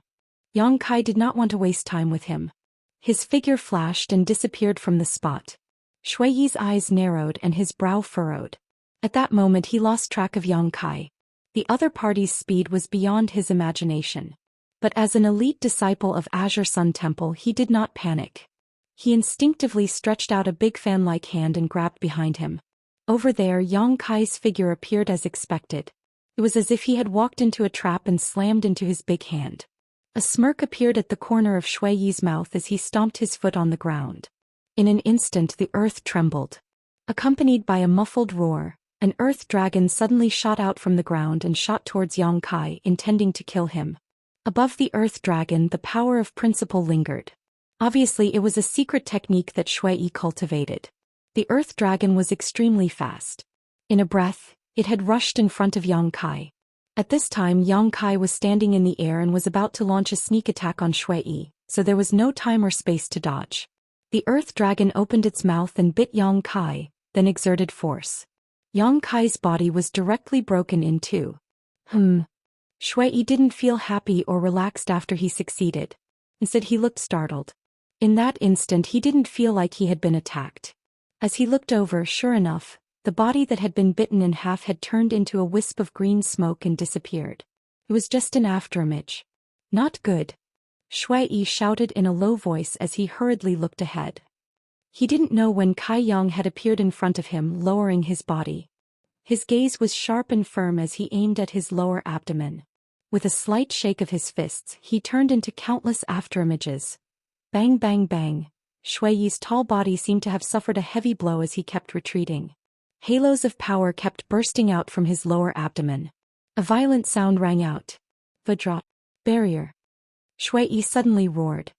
Yang Kai did not want to waste time with him. His figure flashed and disappeared from the spot. Shui Yi's eyes narrowed and his brow furrowed. At that moment he lost track of Yang Kai. The other party's speed was beyond his imagination. But as an elite disciple of Azure Sun Temple, he did not panic. He instinctively stretched out a big fan-like hand and grabbed behind him. Over there, Yang Kai's figure appeared as expected. It was as if he had walked into a trap and slammed into his big hand. A smirk appeared at the corner of Shui Yi's mouth as he stomped his foot on the ground. In an instant, the earth trembled. Accompanied by a muffled roar, an earth dragon suddenly shot out from the ground and shot towards Yang Kai, intending to kill him. Above the earth dragon, the power of principle lingered. Obviously, it was a secret technique that Shui Yi cultivated. The earth dragon was extremely fast. In a breath, it had rushed in front of Yang Kai. At this time, Yang Kai was standing in the air and was about to launch a sneak attack on Shui Yi, so there was no time or space to dodge. The earth dragon opened its mouth and bit Yang Kai, then exerted force. Yang Kai's body was directly broken in two. Shui Yi didn't feel happy or relaxed after he succeeded. Instead, he looked startled. In that instant, he didn't feel like he had been attacked. As he looked over, sure enough, the body that had been bitten in half had turned into a wisp of green smoke and disappeared. It was just an afterimage. Not good. Shui Yi shouted in a low voice as he hurriedly looked ahead. He didn't know when Kai Yang had appeared in front of him, lowering his body. His gaze was sharp and firm as he aimed at his lower abdomen. With a slight shake of his fists, he turned into countless afterimages. Bang bang bang. Shui Yi's tall body seemed to have suffered a heavy blow as he kept retreating. Halos of power kept bursting out from his lower abdomen. A violent sound rang out. Vajra. Barrier. Shui suddenly roared.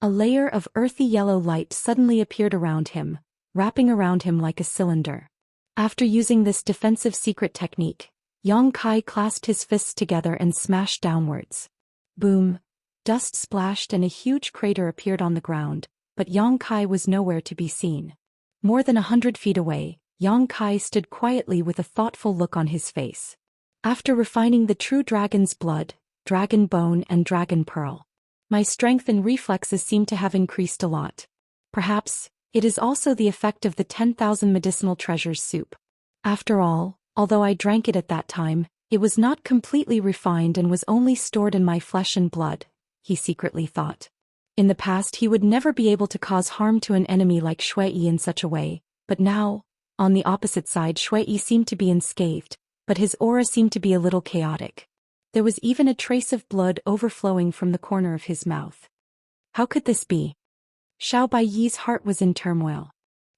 A layer of earthy yellow light suddenly appeared around him, wrapping around him like a cylinder. After using this defensive secret technique, Yang Kai clasped his fists together and smashed downwards. Boom! Dust splashed and a huge crater appeared on the ground, but Yang Kai was nowhere to be seen. More than 100 feet away, Yang Kai stood quietly with a thoughtful look on his face. After refining the true dragon's blood, dragon bone and dragon pearl, my strength and reflexes seem to have increased a lot. Perhaps, it is also the effect of the 10,000 medicinal treasures soup. After all, although I drank it at that time, it was not completely refined and was only stored in my flesh and blood, he secretly thought. In the past he would never be able to cause harm to an enemy like Shui in such a way, but now, on the opposite side Shui seemed to be unscathed, but his aura seemed to be a little chaotic. There was even a trace of blood overflowing from the corner of his mouth. How could this be? Xiao Baiyi's heart was in turmoil.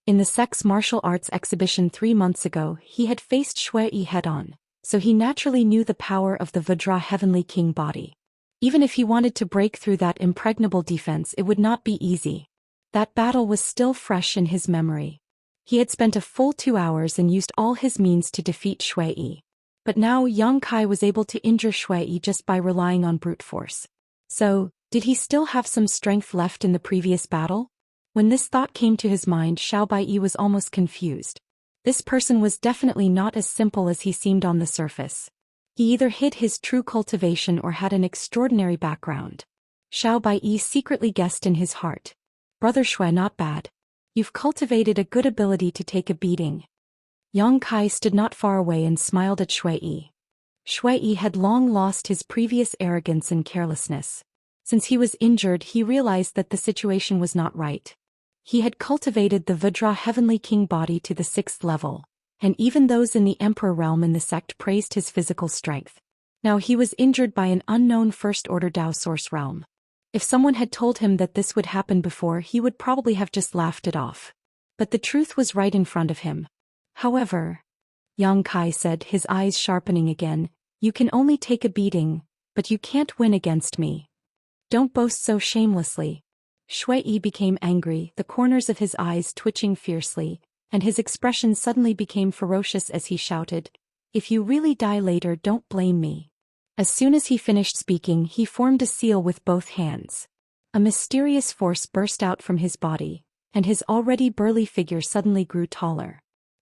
In the sex martial arts exhibition 3 months ago he had faced Shui head-on, so he naturally knew the power of the Vajra Heavenly King body. Even if he wanted to break through that impregnable defense it would not be easy. That battle was still fresh in his memory. He had spent a full 2 hours and used all his means to defeat Shui. But now Yang Kai was able to injure Shui just by relying on brute force. So, did he still have some strength left in the previous battle? When this thought came to his mind Xiao Baiyi was almost confused. This person was definitely not as simple as he seemed on the surface. He either hid his true cultivation or had an extraordinary background. Xiao Baiyi secretly guessed in his heart. Brother Shui, not bad. You've cultivated a good ability to take a beating. Yang Kai stood not far away and smiled at Shui. Shui had long lost his previous arrogance and carelessness. Since he was injured he realized that the situation was not right. He had cultivated the Vajra Heavenly King body to the 6th level, and even those in the Emperor realm in the sect praised his physical strength. Now he was injured by an unknown First-Order Dao Source realm. If someone had told him that this would happen before he would probably have just laughed it off. But the truth was right in front of him. However, Yang Kai said, his eyes sharpening again, you can only take a beating, but you can't win against me. Don't boast so shamelessly. Shui became angry, the corners of his eyes twitching fiercely, and his expression suddenly became ferocious as he shouted, if you really die later don't blame me. As soon as he finished speaking he formed a seal with both hands. A mysterious force burst out from his body, and his already burly figure suddenly grew taller.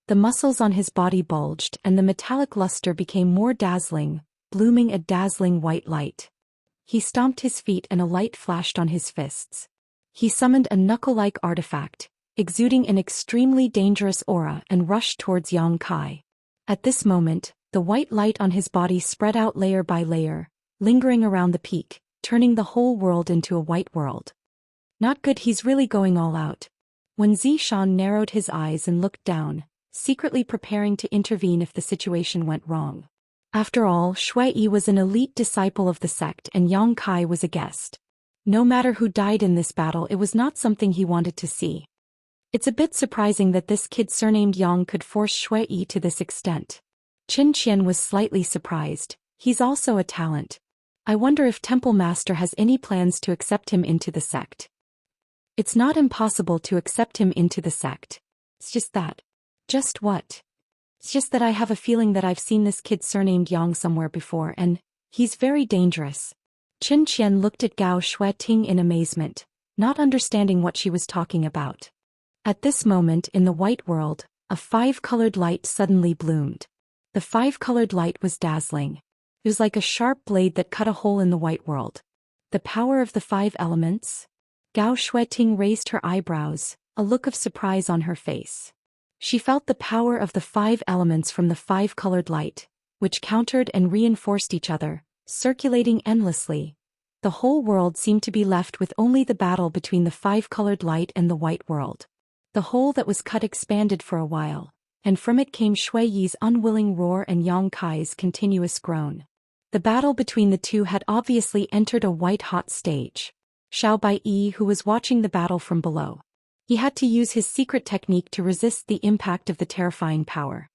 The muscles on his body bulged and the metallic luster became more dazzling, blooming a dazzling white light. He stomped his feet and a light flashed on his fists. He summoned a knuckle-like artifact, exuding an extremely dangerous aura, and rushed towards Yang Kai. At this moment, the white light on his body spread out layer by layer, lingering around the peak, turning the whole world into a white world. Not good, he's really going all out. When Zhou Xian narrowed his eyes and looked down, secretly preparing to intervene if the situation went wrong. After all, Shui was an elite disciple of the sect and Yang Kai was a guest. No matter who died in this battle it was not something he wanted to see. It's a bit surprising that this kid surnamed Yang could force Shui to this extent. Qin Qian was slightly surprised. He's also a talent. I wonder if Temple Master has any plans to accept him into the sect. It's not impossible to accept him into the sect. It's just that. Just what? It's just that I have a feeling that I've seen this kid surnamed Yang somewhere before and he's very dangerous. Qin Qian looked at Gao Shueting in amazement, not understanding what she was talking about. At this moment in the white world, a 5-colored light suddenly bloomed. The 5-colored light was dazzling. It was like a sharp blade that cut a hole in the white world. The power of the 5 elements? Gao Shueting raised her eyebrows, a look of surprise on her face. She felt the power of the 5 elements from the 5-colored light, which countered and reinforced each other, circulating endlessly. The whole world seemed to be left with only the battle between the 5-colored light and the white world. The hole that was cut expanded for a while, and from it came Shui's unwilling roar and Yang Kai's continuous groan. The battle between the two had obviously entered a white-hot stage. Xiao Baiyi, who was watching the battle from below, he had to use his secret technique to resist the impact of the terrifying power.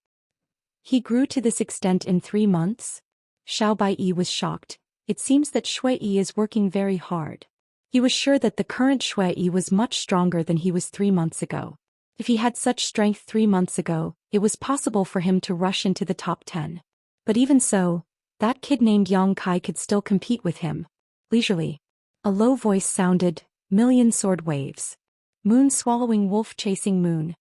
He grew to this extent in 3 months? Xiao Baiyi was shocked. It seems that Shui is working very hard. He was sure that the current Shui was much stronger than he was 3 months ago. If he had such strength 3 months ago, it was possible for him to rush into the top 10. But even so, that kid named Yang Kai could still compete with him. Leisurely. A low voice sounded, "Million sword waves. Moon swallowing wolf chasing moon."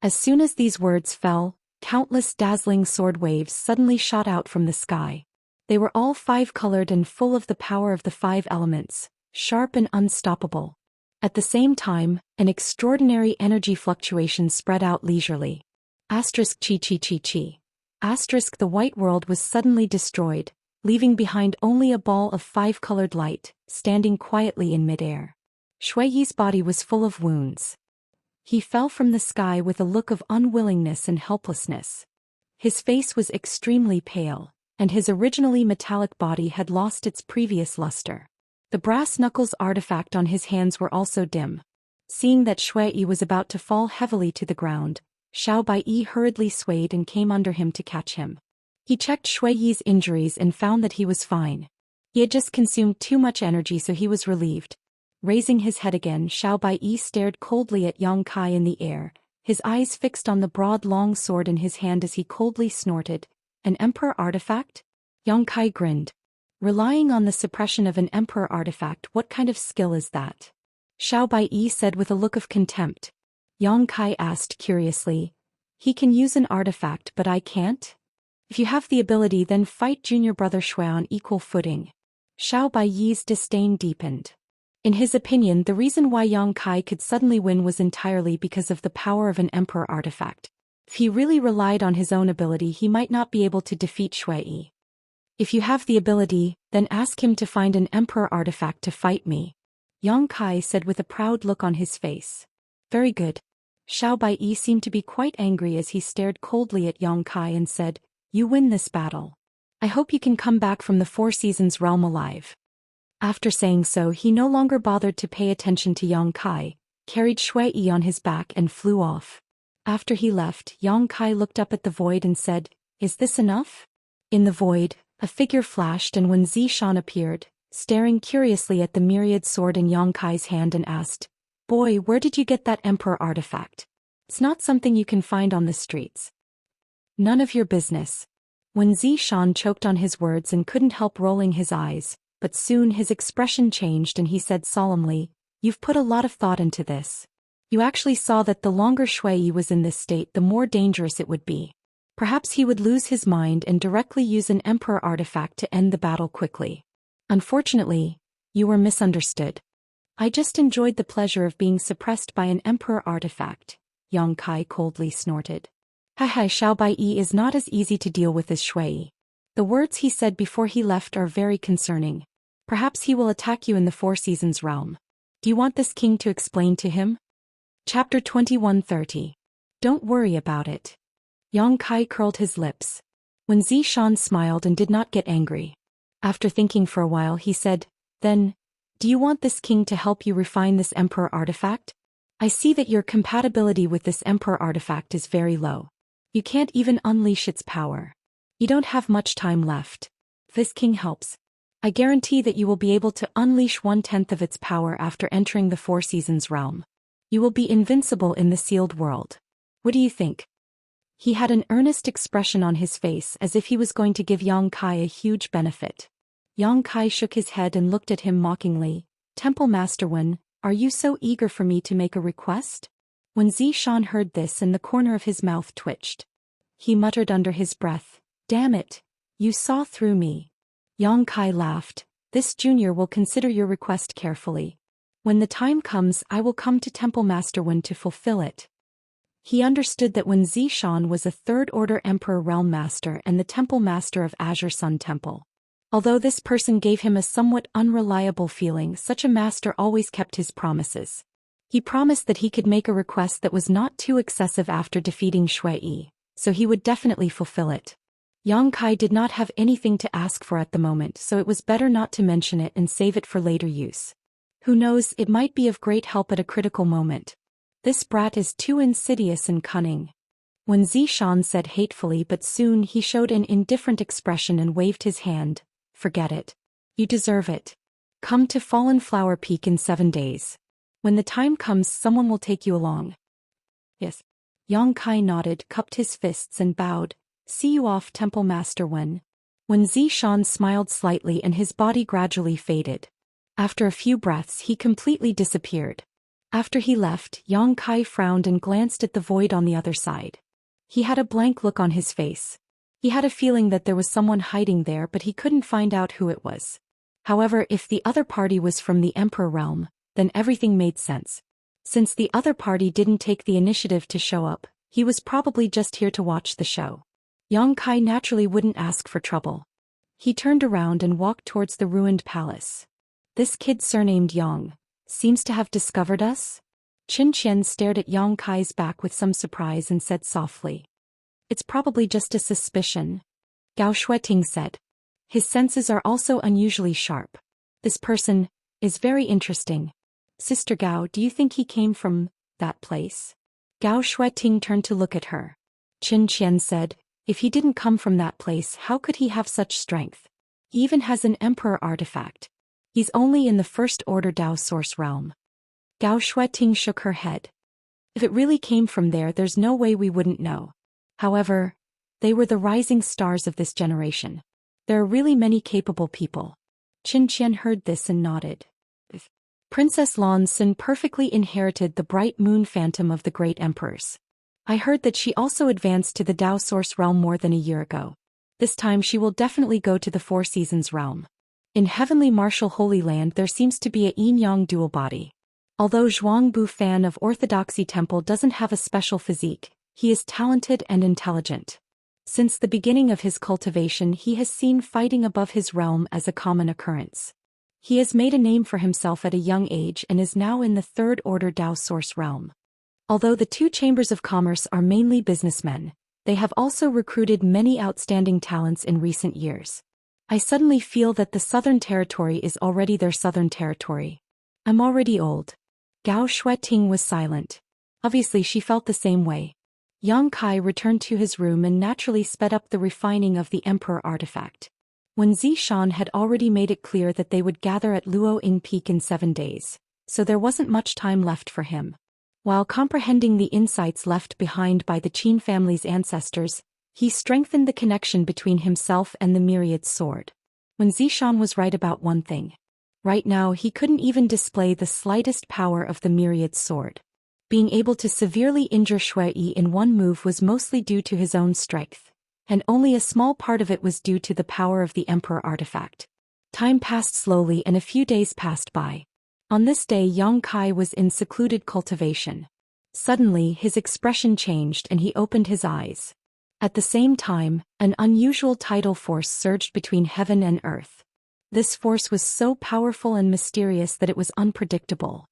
As soon as these words fell, countless dazzling sword waves suddenly shot out from the sky. They were all 5-colored and full of the power of the 5 elements, sharp and unstoppable. At the same time, an extraordinary energy fluctuation spread out leisurely. Asterisk chi chi chi chi. Asterisk the white world was suddenly destroyed, leaving behind only a ball of 5-colored light, standing quietly in midair. Shuiyi's body was full of wounds. He fell from the sky with a look of unwillingness and helplessness. His face was extremely pale, and his originally metallic body had lost its previous luster. The brass knuckles artifact on his hands were also dim. Seeing that Shui was about to fall heavily to the ground, Xiao Baiyi hurriedly swayed and came under him to catch him. He checked Shuiyi's injuries and found that he was fine. He had just consumed too much energy, so he was relieved. Raising his head again, Xiao Baiyi stared coldly at Yang Kai in the air, his eyes fixed on the broad long sword in his hand as he coldly snorted, "An emperor artifact?" Yang Kai grinned. "Relying on the suppression of an emperor artifact, what kind of skill is that?" Xiao Baiyi said with a look of contempt. Yang Kai asked curiously, "He can use an artifact but I can't? If you have the ability, then fight junior brother Shui on equal footing." Xiao Baiyi's disdain deepened. In his opinion, the reason why Yang Kai could suddenly win was entirely because of the power of an emperor artifact. If he really relied on his own ability, he might not be able to defeat Shui. "If you have the ability, then ask him to find an emperor artifact to fight me," Yang Kai said with a proud look on his face. "Very good." Xiao Baiyi seemed to be quite angry as he stared coldly at Yang Kai and said, "You win this battle. I hope you can come back from the 4 Seasons realm alive." After saying so, he no longer bothered to pay attention to Yang Kai, carried Shui on his back and flew off. After he left, Yang Kai looked up at the void and said, "Is this enough?" In the void, a figure flashed, and when Zhou Xian appeared, staring curiously at the myriad sword in Yang Kai's hand, and asked, "Boy, where did you get that emperor artifact? It's not something you can find on the streets." "None of your business." When Zhou Xian choked on his words and couldn't help rolling his eyes, but soon his expression changed and he said solemnly, "You've put a lot of thought into this. You actually saw that the longer Shui was in this state, the more dangerous it would be. Perhaps he would lose his mind and directly use an emperor artifact to end the battle quickly. Unfortunately, you were misunderstood. I just enjoyed the pleasure of being suppressed by an emperor artifact," Yang Kai coldly snorted. "Haha, Xiao Baiyi is not as easy to deal with as Shui. The words he said before he left are very concerning. Perhaps he will attack you in the 4 Seasons realm. Do you want this king to explain to him?" Chapter 2130. Don't worry about it. Yang Kai curled his lips. When Zhou Xian smiled and did not get angry. After thinking for a while, he said, "Then, do you want this king to help you refine this emperor artifact? I see that your compatibility with this emperor artifact is very low. You can't even unleash its power. You don't have much time left. If this king helps, I guarantee that you will be able to unleash 1/10 of its power after entering the 4 Seasons realm. You will be invincible in the sealed world. What do you think?" He had an earnest expression on his face as if he was going to give Yang Kai a huge benefit. Yang Kai shook his head and looked at him mockingly. "Temple Master Wen, are you so eager for me to make a request?" When Zhou Xian heard this, and the corner of his mouth twitched. He muttered under his breath, "Damn it, you saw through me." Yang Kai laughed. "This junior will consider your request carefully. When the time comes, I will come to Temple Master Wen to fulfill it." He understood that when Zhou Xian was a 3rd Order Emperor Realm Master and the Temple Master of Azure Sun Temple. Although this person gave him a somewhat unreliable feeling, such a master always kept his promises. He promised that he could make a request that was not too excessive after defeating Shui, so he would definitely fulfill it. Yang Kai did not have anything to ask for at the moment, so it was better not to mention it and save it for later use. Who knows, it might be of great help at a critical moment. This brat is too insidious and cunning. Wen Zishan said hatefully, but soon he showed an indifferent expression and waved his hand. Forget it. You deserve it. Come to Fallen Flower Peak in 7 days. When the time comes, someone will take you along. Yes. Yang Kai nodded, cupped his fists and bowed. See you off, Temple Master Wen. Wen Zishan smiled slightly and his body gradually faded. After a few breaths he completely disappeared. After he left, Yang Kai frowned and glanced at the void on the other side. He had a blank look on his face. He had a feeling that there was someone hiding there, but he couldn't find out who it was. However, if the other party was from the Emperor realm, then everything made sense. Since the other party didn't take the initiative to show up, he was probably just here to watch the show. Yang Kai naturally wouldn't ask for trouble. He turned around and walked towards the ruined palace. This kid surnamed Yang seems to have discovered us? Qin Qian stared at Yang Kai's back with some surprise and said softly. It's probably just a suspicion. Gao Shueting said. His senses are also unusually sharp. This person is very interesting. Sister Gao, do you think he came from that place? Gao Shueting turned to look at her. Qin Qian said, if he didn't come from that place, how could he have such strength? He even has an emperor artifact. He's only in the first order Dao source realm. Gao Shueting shook her head. If it really came from there, there's no way we wouldn't know. However, they were the rising stars of this generation. There are really many capable people. Qin Qian heard this and nodded. Princess Lan Xin perfectly inherited the bright moon phantom of the great emperors. I heard that she also advanced to the Dao source realm more than a year ago. This time she will definitely go to the Four Seasons realm. In Heavenly Martial Holy Land there seems to be a yin-yang dual body. Although Zhuangbu Fan of Orthodoxy Temple doesn't have a special physique, he is talented and intelligent. Since the beginning of his cultivation he has seen fighting above his realm as a common occurrence. He has made a name for himself at a young age and is now in the third order Dao source realm. Although the two chambers of commerce are mainly businessmen, they have also recruited many outstanding talents in recent years. I suddenly feel that the Southern Territory is already their Southern Territory. I'm already old. Gao Shueting was silent. Obviously she felt the same way. Yang Kai returned to his room and naturally sped up the refining of the Emperor artifact. Wen Zishan had already made it clear that they would gather at Luoying Peak in 7 days, so there wasn't much time left for him. While comprehending the insights left behind by the Qin family's ancestors, he strengthened the connection between himself and the Myriad Sword. Wen Zishan was right about one thing. Right now he couldn't even display the slightest power of the Myriad Sword. Being able to severely injure Shui in one move was mostly due to his own strength, and only a small part of it was due to the power of the Emperor artifact. Time passed slowly and a few days passed by. On this day Yang Kai was in secluded cultivation. Suddenly his expression changed and he opened his eyes. At the same time, an unusual tidal force surged between heaven and earth. This force was so powerful and mysterious that it was unpredictable.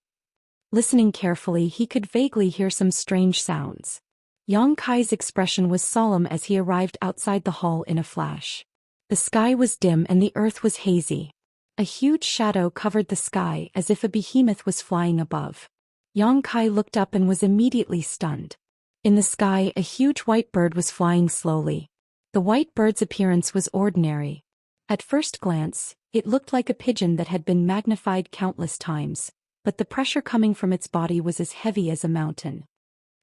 Listening carefully he could vaguely hear some strange sounds. Yang Kai's expression was solemn as he arrived outside the hall in a flash. The sky was dim and the earth was hazy. A huge shadow covered the sky as if a behemoth was flying above. Yang Kai looked up and was immediately stunned. In the sky a huge white bird was flying slowly. The white bird's appearance was ordinary. At first glance, it looked like a pigeon that had been magnified countless times, but the pressure coming from its body was as heavy as a mountain.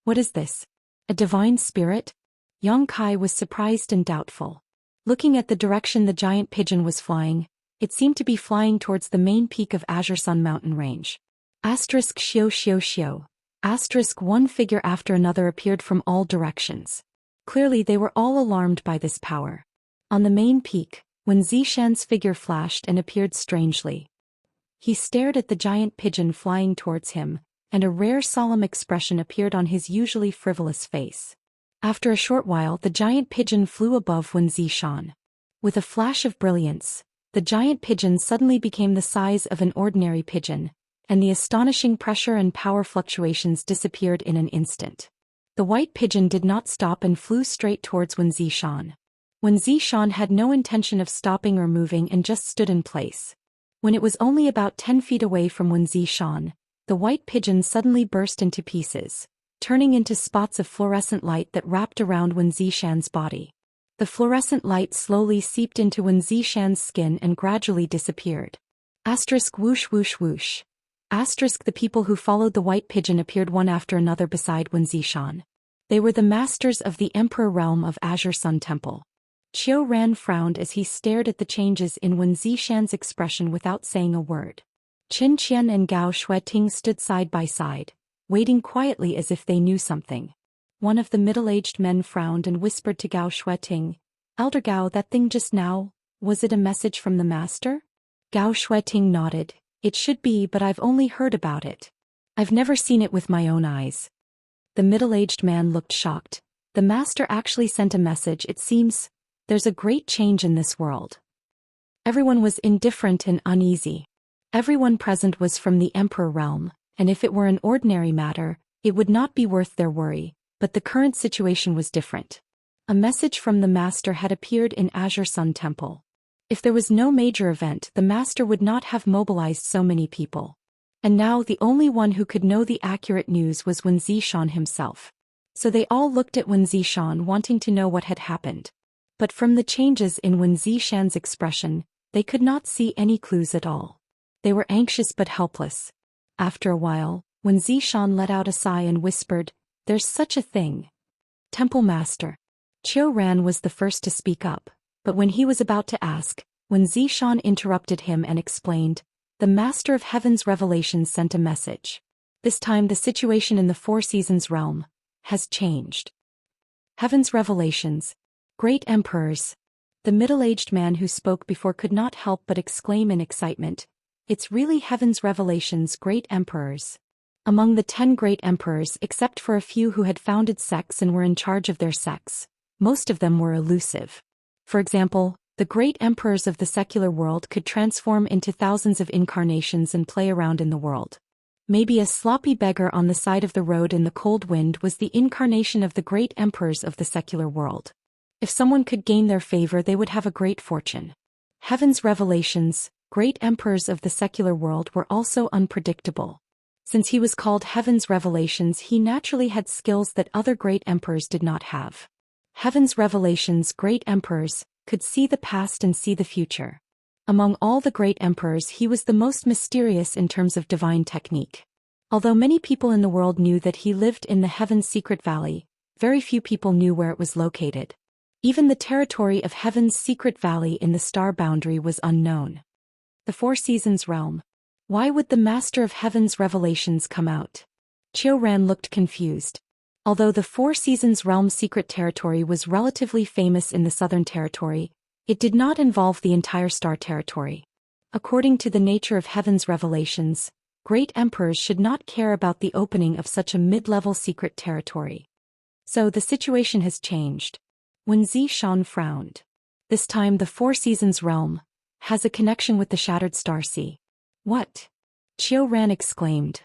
What is this? A divine spirit? Yang Kai was surprised and doubtful. Looking at the direction the giant pigeon was flying, it seemed to be flying towards the main peak of Azure Sun mountain range. Asterisk Xiao Xiao Xiao. Asterisk one figure after another appeared from all directions. Clearly they were all alarmed by this power. On the main peak, Wen Zishan's figure flashed and appeared strangely. He stared at the giant pigeon flying towards him, and a rare solemn expression appeared on his usually frivolous face. After a short while the giant pigeon flew above Wen Zishan. With a flash of brilliance, the giant pigeon suddenly became the size of an ordinary pigeon, and the astonishing pressure and power fluctuations disappeared in an instant. The white pigeon did not stop and flew straight towards Wen Zishan. Wen Zishan had no intention of stopping or moving and just stood in place. When it was only about 10 feet away from Wen Zishan, the white pigeon suddenly burst into pieces, turning into spots of fluorescent light that wrapped around Wen Zishan's body. The fluorescent light slowly seeped into Wen Zishan's skin and gradually disappeared. Asterisk whoosh whoosh whoosh. Asterisk the people who followed the white pigeon appeared one after another beside Wen Zishan. They were the masters of the Emperor realm of Azure Sun Temple. Qiu Ran frowned as he stared at the changes in Wen Zishan's expression without saying a word. Qin Qian and Gao Shueting stood side by side, waiting quietly as if they knew something. One of the middle-aged men frowned and whispered to Gao Shueting, "Elder Gao, that thing just now, was it a message from the master?" Gao Shueting nodded. "It should be, but I've only heard about it. I've never seen it with my own eyes." The middle-aged man looked shocked. "The master actually sent a message. It seems there's a great change in this world." Everyone was indifferent and uneasy. Everyone present was from the Emperor realm, and if it were an ordinary matter, it would not be worth their worry, but the current situation was different. A message from the master had appeared in Azure Sun Temple. If there was no major event, the master would not have mobilized so many people. And now the only one who could know the accurate news was Wen Zishan himself. So they all looked at Wen Zishan wanting to know what had happened. But from the changes in Wen Zishan's expression, they could not see any clues at all. They were anxious but helpless. After a while, Wen Zishan let out a sigh and whispered, "There's such a thing." Temple Master. Qiu Ran was the first to speak up, but when he was about to ask, Wen Zishan interrupted him and explained, "The Master of Heaven's Revelations sent a message. This time the situation in the Four Seasons realm has changed." Heaven's Revelations. Great Emperors. The middle-aged man who spoke before could not help but exclaim in excitement, "It's really Heaven's Revelations, Great Emperors." Among the 10 great emperors, except for a few who had founded sects and were in charge of their sects, most of them were elusive. For example, the great emperors of the secular world could transform into thousands of incarnations and play around in the world. Maybe a sloppy beggar on the side of the road in the cold wind was the incarnation of the great emperors of the secular world. If someone could gain their favor, they would have a great fortune. Heaven's Revelations, great emperors of the secular world, were also unpredictable. Since he was called Heaven's Revelations, he naturally had skills that other great emperors did not have. Heaven's Revelations, great emperors, could see the past and see the future. Among all the great emperors, he was the most mysterious in terms of divine technique. Although many people in the world knew that he lived in the Heaven's Secret Valley, very few people knew where it was located. Even the territory of Heaven's Secret Valley in the star boundary was unknown. The Four Seasons realm. Why would the Master of Heaven's Revelations come out? Qiu Ran looked confused. Although the Four Seasons realm secret territory was relatively famous in the Southern Territory, it did not involve the entire Star Territory. According to the nature of Heaven's Revelations, great emperors should not care about the opening of such a mid-level secret territory. So the situation has changed. Wen Zishan frowned. This time the Four Seasons realm has a connection with the Shattered Star Sea. What? Qiu Ran exclaimed.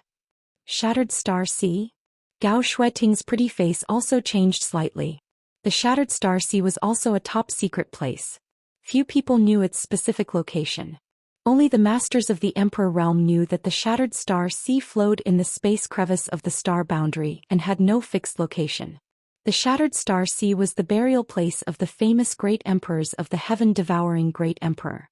Shattered Star Sea? Gao Shueting's pretty face also changed slightly. The Shattered Star Sea was also a top-secret place. Few people knew its specific location. Only the masters of the Emperor realm knew that the Shattered Star Sea flowed in the space crevice of the star boundary and had no fixed location. The Shattered Star Sea was the burial place of the famous great emperors of the heaven-devouring Great Emperor.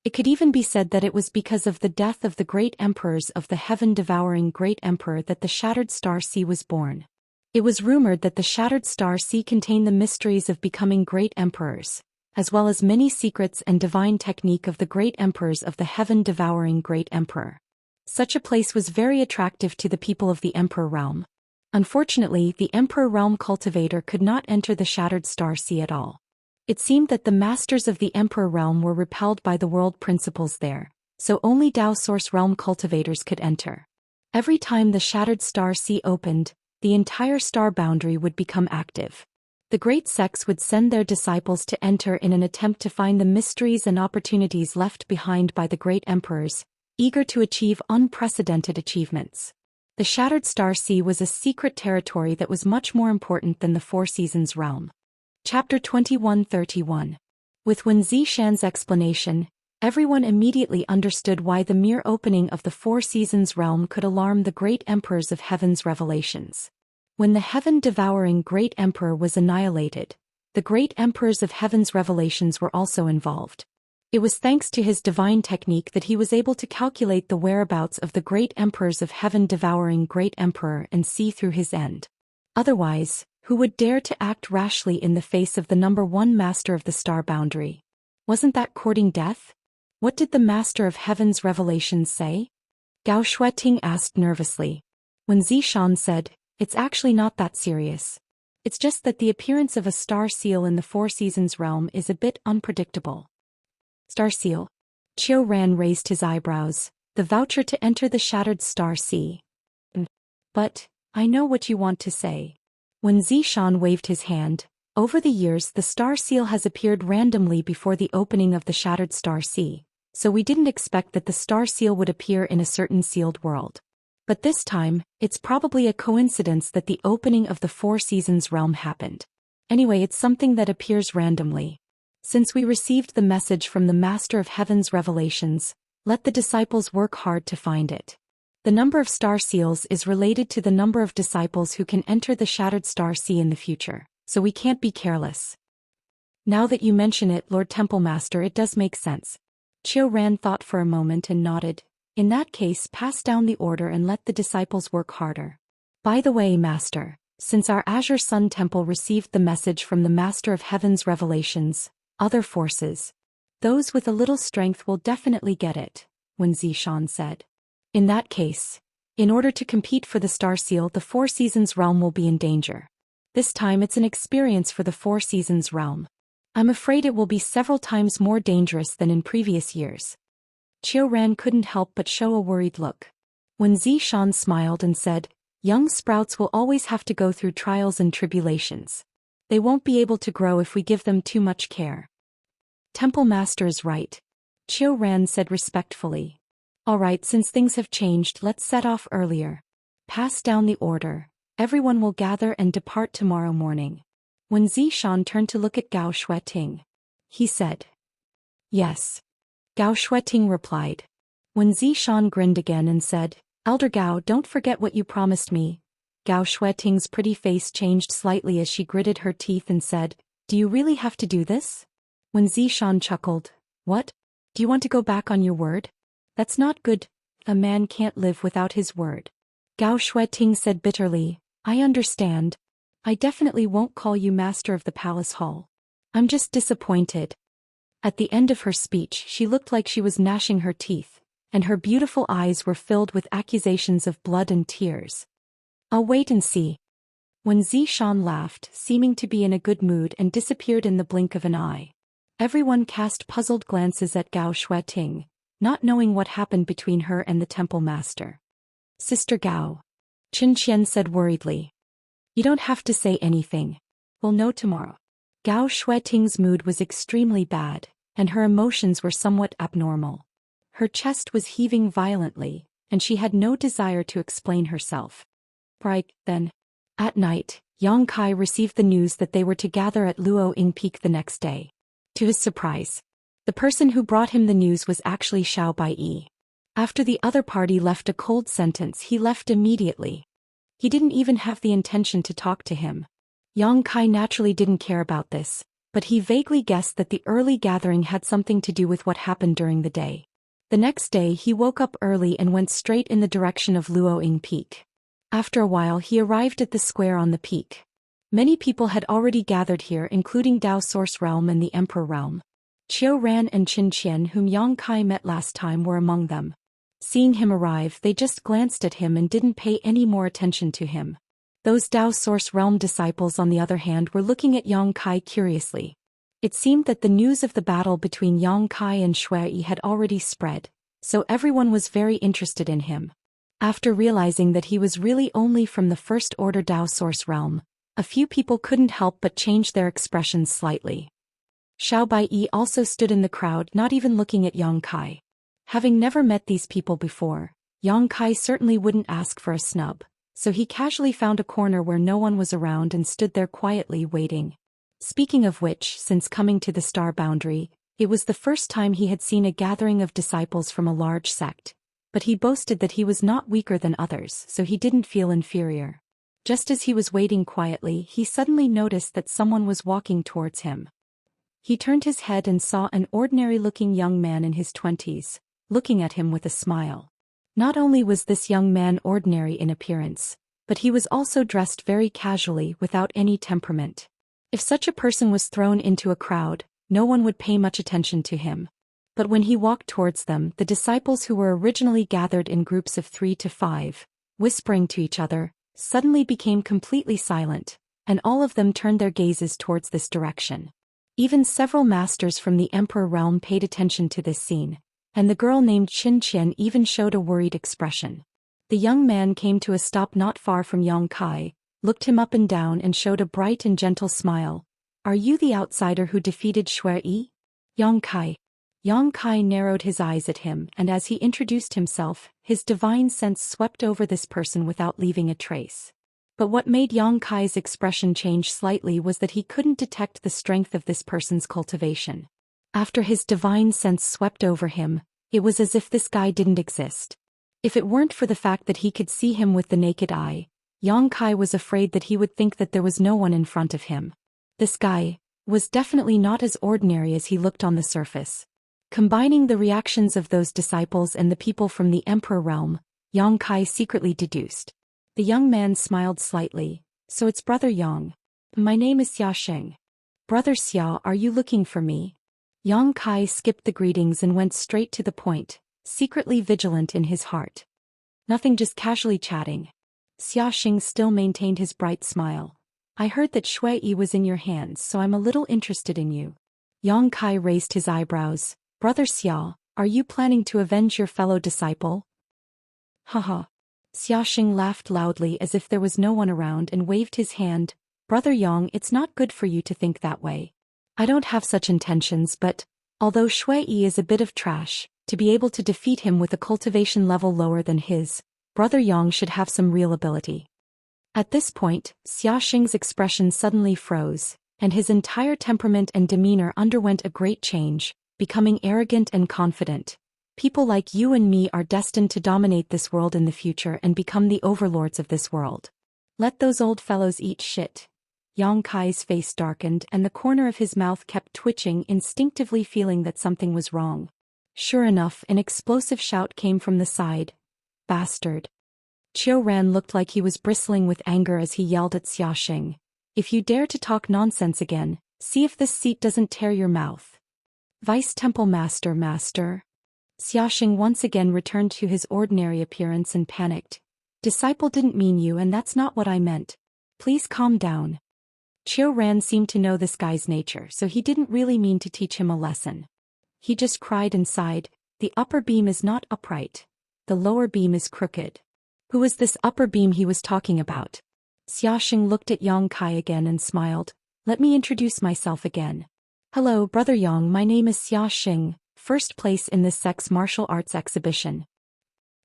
It could even be said that it was because of the death of the great emperors of the heaven-devouring Great Emperor that the Shattered Star Sea was born. It was rumored that the Shattered Star Sea contained the mysteries of becoming great emperors, as well as many secrets and divine technique of the great emperors of the heaven-devouring Great Emperor. Such a place was very attractive to the people of the Emperor realm. Unfortunately, the Emperor realm cultivator could not enter the Shattered Star Sea at all. It seemed that the masters of the Emperor realm were repelled by the world principles there, so only Dao Source realm cultivators could enter. Every time the Shattered Star Sea opened, the entire star boundary would become active. The great sects would send their disciples to enter in an attempt to find the mysteries and opportunities left behind by the great emperors, eager to achieve unprecedented achievements. The Shattered Star Sea was a secret territory that was much more important than the Four Seasons realm. Chapter 2131. With Wen Zishan's explanation, everyone immediately understood why the mere opening of the Four Seasons realm could alarm the great emperors of Heaven's Revelations. When the heaven-devouring Great Emperor was annihilated, the Great Emperors of Heaven's revelations were also involved. It was thanks to his divine technique that he was able to calculate the whereabouts of the Great Emperors of Heaven devouring Great Emperor and see through his end. Otherwise, who would dare to act rashly in the face of the number one master of the star boundary? Wasn't that courting death? What did the master of Heaven's revelations say? Gao Shueting asked nervously. When Zhou Xian said, "It's actually not that serious. It's just that the appearance of a star seal in the Four Seasons realm is a bit unpredictable." Star seal? Qiu Ran raised his eyebrows. The voucher to enter the Shattered Star Sea. But, I know what you want to say. When Zhou Xian waved his hand, over the years the star seal has appeared randomly before the opening of the Shattered Star Sea, so we didn't expect that the star seal would appear in a certain sealed world. But this time, it's probably a coincidence that the opening of the Four Seasons realm happened. Anyway, it's something that appears randomly. Since we received the message from the Master of Heaven's revelations, let the disciples work hard to find it. The number of star seals is related to the number of disciples who can enter the Shattered Star Sea in the future, so we can't be careless. Now that you mention it, Lord Temple Master, it does make sense. Qiu Ran thought for a moment and nodded. In that case, pass down the order and let the disciples work harder. By the way, Master, since our Azure Sun Temple received the message from the Master of Heaven's revelations, other forces, those with a little strength will definitely get it, when Zhou Xian said. In that case, in order to compete for the Star Seal, the Four Seasons realm will be in danger. This time it's an experience for the Four Seasons realm. I'm afraid it will be several times more dangerous than in previous years. Qiu Ran couldn't help but show a worried look. When Zhou Xian smiled and said, "Young sprouts will always have to go through trials and tribulations. They won't be able to grow if we give them too much care." Temple Master is right, Qiu Ran said respectfully. All right, since things have changed, let's set off earlier. Pass down the order. Everyone will gather and depart tomorrow morning. When Zhou Xian turned to look at Gao Shueting, he said, "Yes." Gao Shueting replied. When Zhou Xian grinned again and said, "Elder Gao, don't forget what you promised me." Gao Shueting's pretty face changed slightly as she gritted her teeth and said, "Do you really have to do this?" When Zhou Xian chuckled, "What? Do you want to go back on your word? That's not good. A man can't live without his word." Gao Shueting said bitterly, "I understand. I definitely won't call you Master of the Palace Hall. I'm just disappointed." At the end of her speech, she looked like she was gnashing her teeth, and her beautiful eyes were filled with accusations of blood and tears. "I'll wait and see." When Zhou Xian laughed, seeming to be in a good mood, and disappeared in the blink of an eye, everyone cast puzzled glances at Gao Shueting, not knowing what happened between her and the temple master. "Sister Gao," Qian said worriedly. "You don't have to say anything. We'll know tomorrow." Gao Shueting's mood was extremely bad, and her emotions were somewhat abnormal. Her chest was heaving violently, and she had no desire to explain herself. Right then. At night, Yang Kai received the news that they were to gather at Luo Ying Peak the next day. To his surprise, the person who brought him the news was actually Xiao Baiyi. After the other party left a cold sentence, he left immediately. He didn't even have the intention to talk to him. Yang Kai naturally didn't care about this, but he vaguely guessed that the early gathering had something to do with what happened during the day. The next day he woke up early and went straight in the direction of Luo Ying Peak. After a while he arrived at the square on the peak. Many people had already gathered here, including Dao Source Realm and the Emperor Realm. Qiu Ran and Qin Qian, whom Yang Kai met last time, were among them. Seeing him arrive, they just glanced at him and didn't pay any more attention to him. Those Dao Source Realm disciples, on the other hand, were looking at Yang Kai curiously. It seemed that the news of the battle between Yang Kai and Shui had already spread, so everyone was very interested in him. After realizing that he was really only from the First Order Dao Source Realm, a few people couldn't help but change their expressions slightly. Xiao Baiyi also stood in the crowd, not even looking at Yang Kai. Having never met these people before, Yang Kai certainly wouldn't ask for a snub, so he casually found a corner where no one was around and stood there quietly waiting. Speaking of which, since coming to the Star Boundary, it was the first time he had seen a gathering of disciples from a large sect, but he boasted that he was not weaker than others, so he didn't feel inferior. Just as he was waiting quietly, he suddenly noticed that someone was walking towards him. He turned his head and saw an ordinary-looking young man in his 20s, looking at him with a smile. Not only was this young man ordinary in appearance, but he was also dressed very casually without any temperament. If such a person was thrown into a crowd, no one would pay much attention to him. But when he walked towards them, the disciples who were originally gathered in groups of 3 to 5, whispering to each other, suddenly became completely silent, and all of them turned their gazes towards this direction. Even several masters from the Emperor realm paid attention to this scene, and the girl named Zhou Xian even showed a worried expression. The young man came to a stop not far from Xianxia, looked him up and down and showed a bright and gentle smile. "Are you the outsider who defeated Shui? Xianxia?" Xianxia narrowed his eyes at him, and as he introduced himself, his divine sense swept over this person without leaving a trace. But what made Xianxia's expression change slightly was that he couldn't detect the strength of this person's cultivation. After his divine sense swept over him, it was as if this guy didn't exist. If it weren't for the fact that he could see him with the naked eye, Xianxia was afraid that he would think that there was no one in front of him. This guy was definitely not as ordinary as he looked on the surface. Combining the reactions of those disciples and the people from the Emperor realm, Xianxia secretly deduced. The young man smiled slightly. "So it's Brother Yang. My name is Xiaxing. Brother Xia, are you looking for me?" Xianxia skipped the greetings and went straight to the point, secretly vigilant in his heart. "Nothing, just casually chatting." Xiaxing still maintained his bright smile. "I heard that Shui was in your hands, so I'm a little interested in you." Xianxia raised his eyebrows. "Brother Xia, are you planning to avenge your fellow disciple?" "Haha." Xiaxing laughed loudly as if there was no one around and waved his hand. "Brother Yang, it's not good for you to think that way. I don't have such intentions, but, although Shui is a bit of trash, to be able to defeat him with a cultivation level lower than his, Brother Yang should have some real ability." At this point, Xiaxing's expression suddenly froze, and his entire temperament and demeanor underwent a great change, becoming arrogant and confident. "People like you and me are destined to dominate this world in the future and become the overlords of this world. Let those old fellows eat shit." Xianxia's face darkened and the corner of his mouth kept twitching, instinctively feeling that something was wrong. Sure enough, an explosive shout came from the side. "Bastard." Ran looked like he was bristling with anger as he yelled at Xiaxing. "If you dare to talk nonsense again, see if this seat doesn't tear your mouth." "Vice Temple Master. Xiaxing once again returned to his ordinary appearance and panicked. "Disciple didn't mean you, and that's not what I meant. Please calm down." Ran seemed to know this guy's nature, so he didn't really mean to teach him a lesson. He just cried and sighed. "The upper beam is not upright. The lower beam is crooked." Who was this upper beam he was talking about? Xiaxing looked at Xianxia again and smiled. "Let me introduce myself again. Hello, Brother Yang, my name is Xiaxing, first place in this sex martial arts exhibition."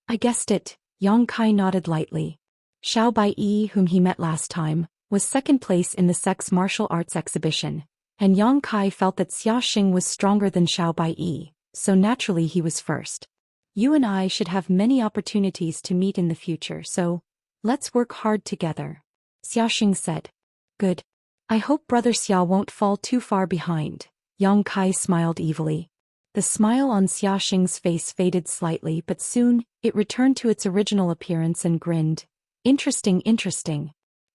"I guessed it," Xianxia nodded lightly. Xiao Bai, whom he met last time, was second place in the sex martial arts exhibition, and Xianxia felt that Xiaxing was stronger than Xiao Bai, so naturally he was first. "You and I should have many opportunities to meet in the future, so let's work hard together," Xiaxing said. "Good. I hope Brother Xia won't fall too far behind." Xianxia smiled evilly. The smile on Xiaxing's face faded slightly, but soon, it returned to its original appearance and grinned. Interesting.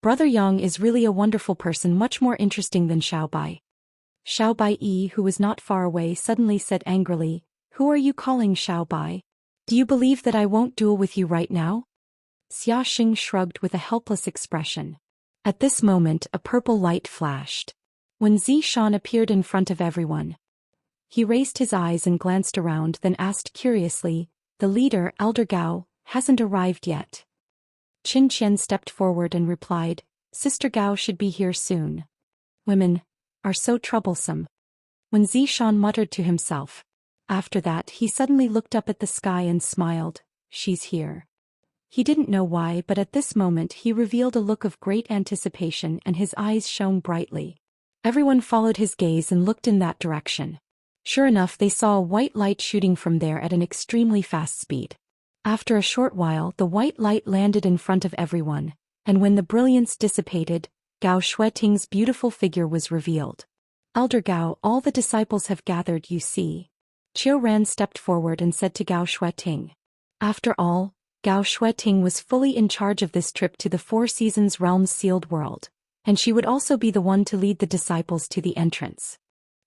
Brother Yang is really a wonderful person, much more interesting than Xiao Bai." Xiao Bai, who was not far away, suddenly said angrily, "Who are you calling Xiao Bai? Do you believe that I won't duel with you right now?" Xiaxing shrugged with a helpless expression. At this moment, a purple light flashed. When Zhou Xian appeared in front of everyone, he raised his eyes and glanced around, then asked curiously, "The leader, Elder Gao, hasn't arrived yet?" Qin Qian stepped forward and replied, "Sister Gao should be here soon. Women are so troublesome." When Zhou Xian muttered to himself. After that, he suddenly looked up at the sky and smiled. "She's here." He didn't know why, but at this moment he revealed a look of great anticipation and his eyes shone brightly. Everyone followed his gaze and looked in that direction. Sure enough, they saw a white light shooting from there at an extremely fast speed. After a short while, the white light landed in front of everyone, And when the brilliance dissipated, Gao Shueting's beautiful figure was revealed. Elder Gao, all the disciples have gathered, you see. Qiu Ran stepped forward and said to Gao Shueting. After all, Gao Shueting was fully in charge of this trip to the Four Seasons Realm's sealed world, and she would also be the one to lead the disciples to the entrance.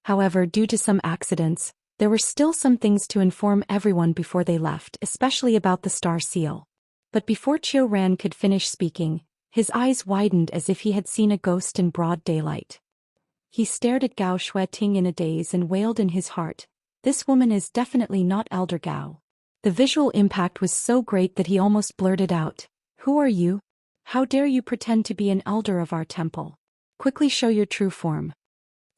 However, due to some accidents, there were still some things to inform everyone before they left, especially about the Star Seal. But before Qiu Ran could finish speaking, his eyes widened as if he had seen a ghost in broad daylight. He stared at Gao Shueting in a daze and wailed in his heart, "This woman is definitely not Elder Gao." The visual impact was so great that he almost blurted out, "Who are you? How dare you pretend to be an elder of our temple? Quickly show your true form."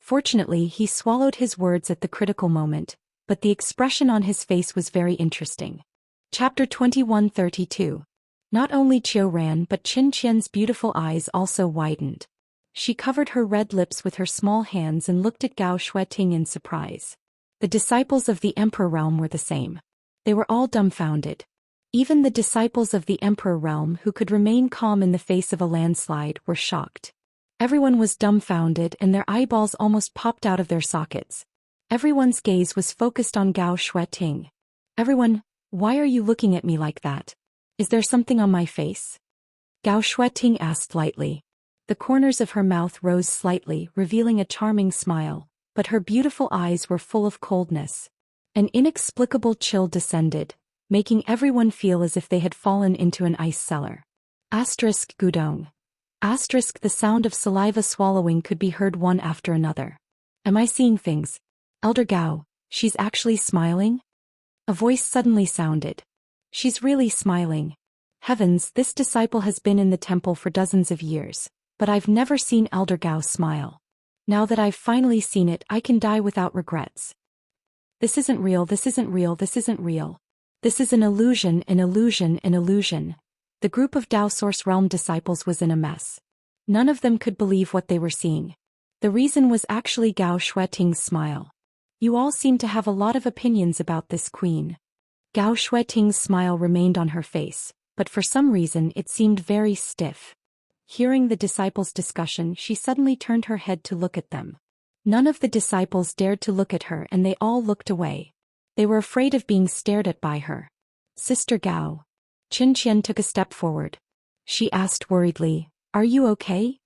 Fortunately, he swallowed his words at the critical moment, but the expression on his face was very interesting. Chapter 2132. Not only Qiu Ran but Qin Qian's beautiful eyes also widened. She covered her red lips with her small hands and looked at Gao Shueting in surprise. The disciples of the Emperor Realm were the same. They were all dumbfounded. Even the disciples of the Emperor Realm who could remain calm in the face of a landslide were shocked. Everyone was dumbfounded and their eyeballs almost popped out of their sockets. Everyone's gaze was focused on Gao Shueting. "Everyone, why are you looking at me like that? Is there something on my face?" Gao Shueting asked lightly. The corners of her mouth rose slightly, revealing a charming smile, but her beautiful eyes were full of coldness. An inexplicable chill descended, making everyone feel as if they had fallen into an ice cellar. Asterisk Gudong. Asterisk the sound of saliva swallowing could be heard one after another. "Am I seeing things? Elder Gao, she's actually smiling?" A voice suddenly sounded. "She's really smiling. Heavens, this disciple has been in the temple for dozens of years, but I've never seen Elder Gao smile. Now that I've finally seen it, I can die without regrets. This isn't real, this isn't real, this isn't real. This is an illusion, an illusion, an illusion." The group of Dao Source Realm disciples was in a mess. None of them could believe what they were seeing. The reason was actually Gao Shueting's smile. "You all seem to have a lot of opinions about this queen." Gao Shueting's smile remained on her face, but for some reason it seemed very stiff. Hearing the disciples' discussion, she suddenly turned her head to look at them. None of the disciples dared to look at her and they all looked away. They were afraid of being stared at by her. "Sister Gao." Qin Qian took a step forward. She asked worriedly, "Are you okay?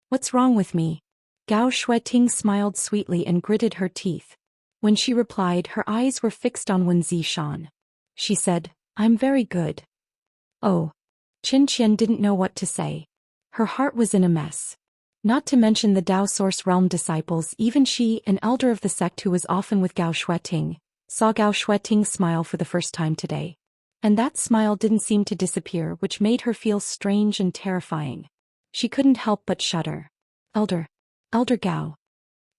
What's wrong with me?" Gao Shueting smiled sweetly and gritted her teeth. When she replied, her eyes were fixed on Wen Zishan. She said, "I'm very good." Oh. Qin Qian didn't know what to say. Her heart was in a mess. Not to mention the Dao Source Realm disciples, even she, an elder of the sect who was often with Gao Shueting, saw Gao Shueting smile for the first time today. And that smile didn't seem to disappear, which made her feel strange and terrifying. She couldn't help but shudder. Elder Gao."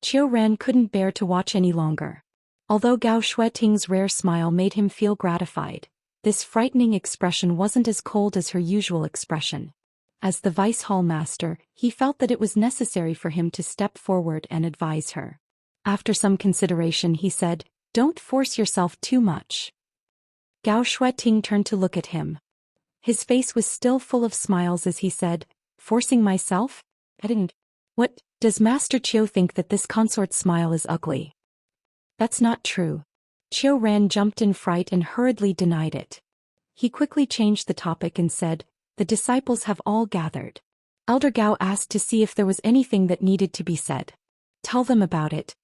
Qiu Ran couldn't bear to watch any longer. Although Gao Shueting's rare smile made him feel gratified, this frightening expression wasn't as cold as her usual expression. As the Vice Hall Master, he felt that it was necessary for him to step forward and advise her. After some consideration he said, "Don't force yourself too much." Gao Shueting turned to look at him. His face was still full of smiles as he said, "Forcing myself? I didn't. What, does Master Qiu think that this consort's smile is ugly?" "That's not true." Qiu Ran jumped in fright and hurriedly denied it. He quickly changed the topic and said, "The disciples have all gathered. Elder Gao asked to see if there was anything that needed to be said. Tell them about it."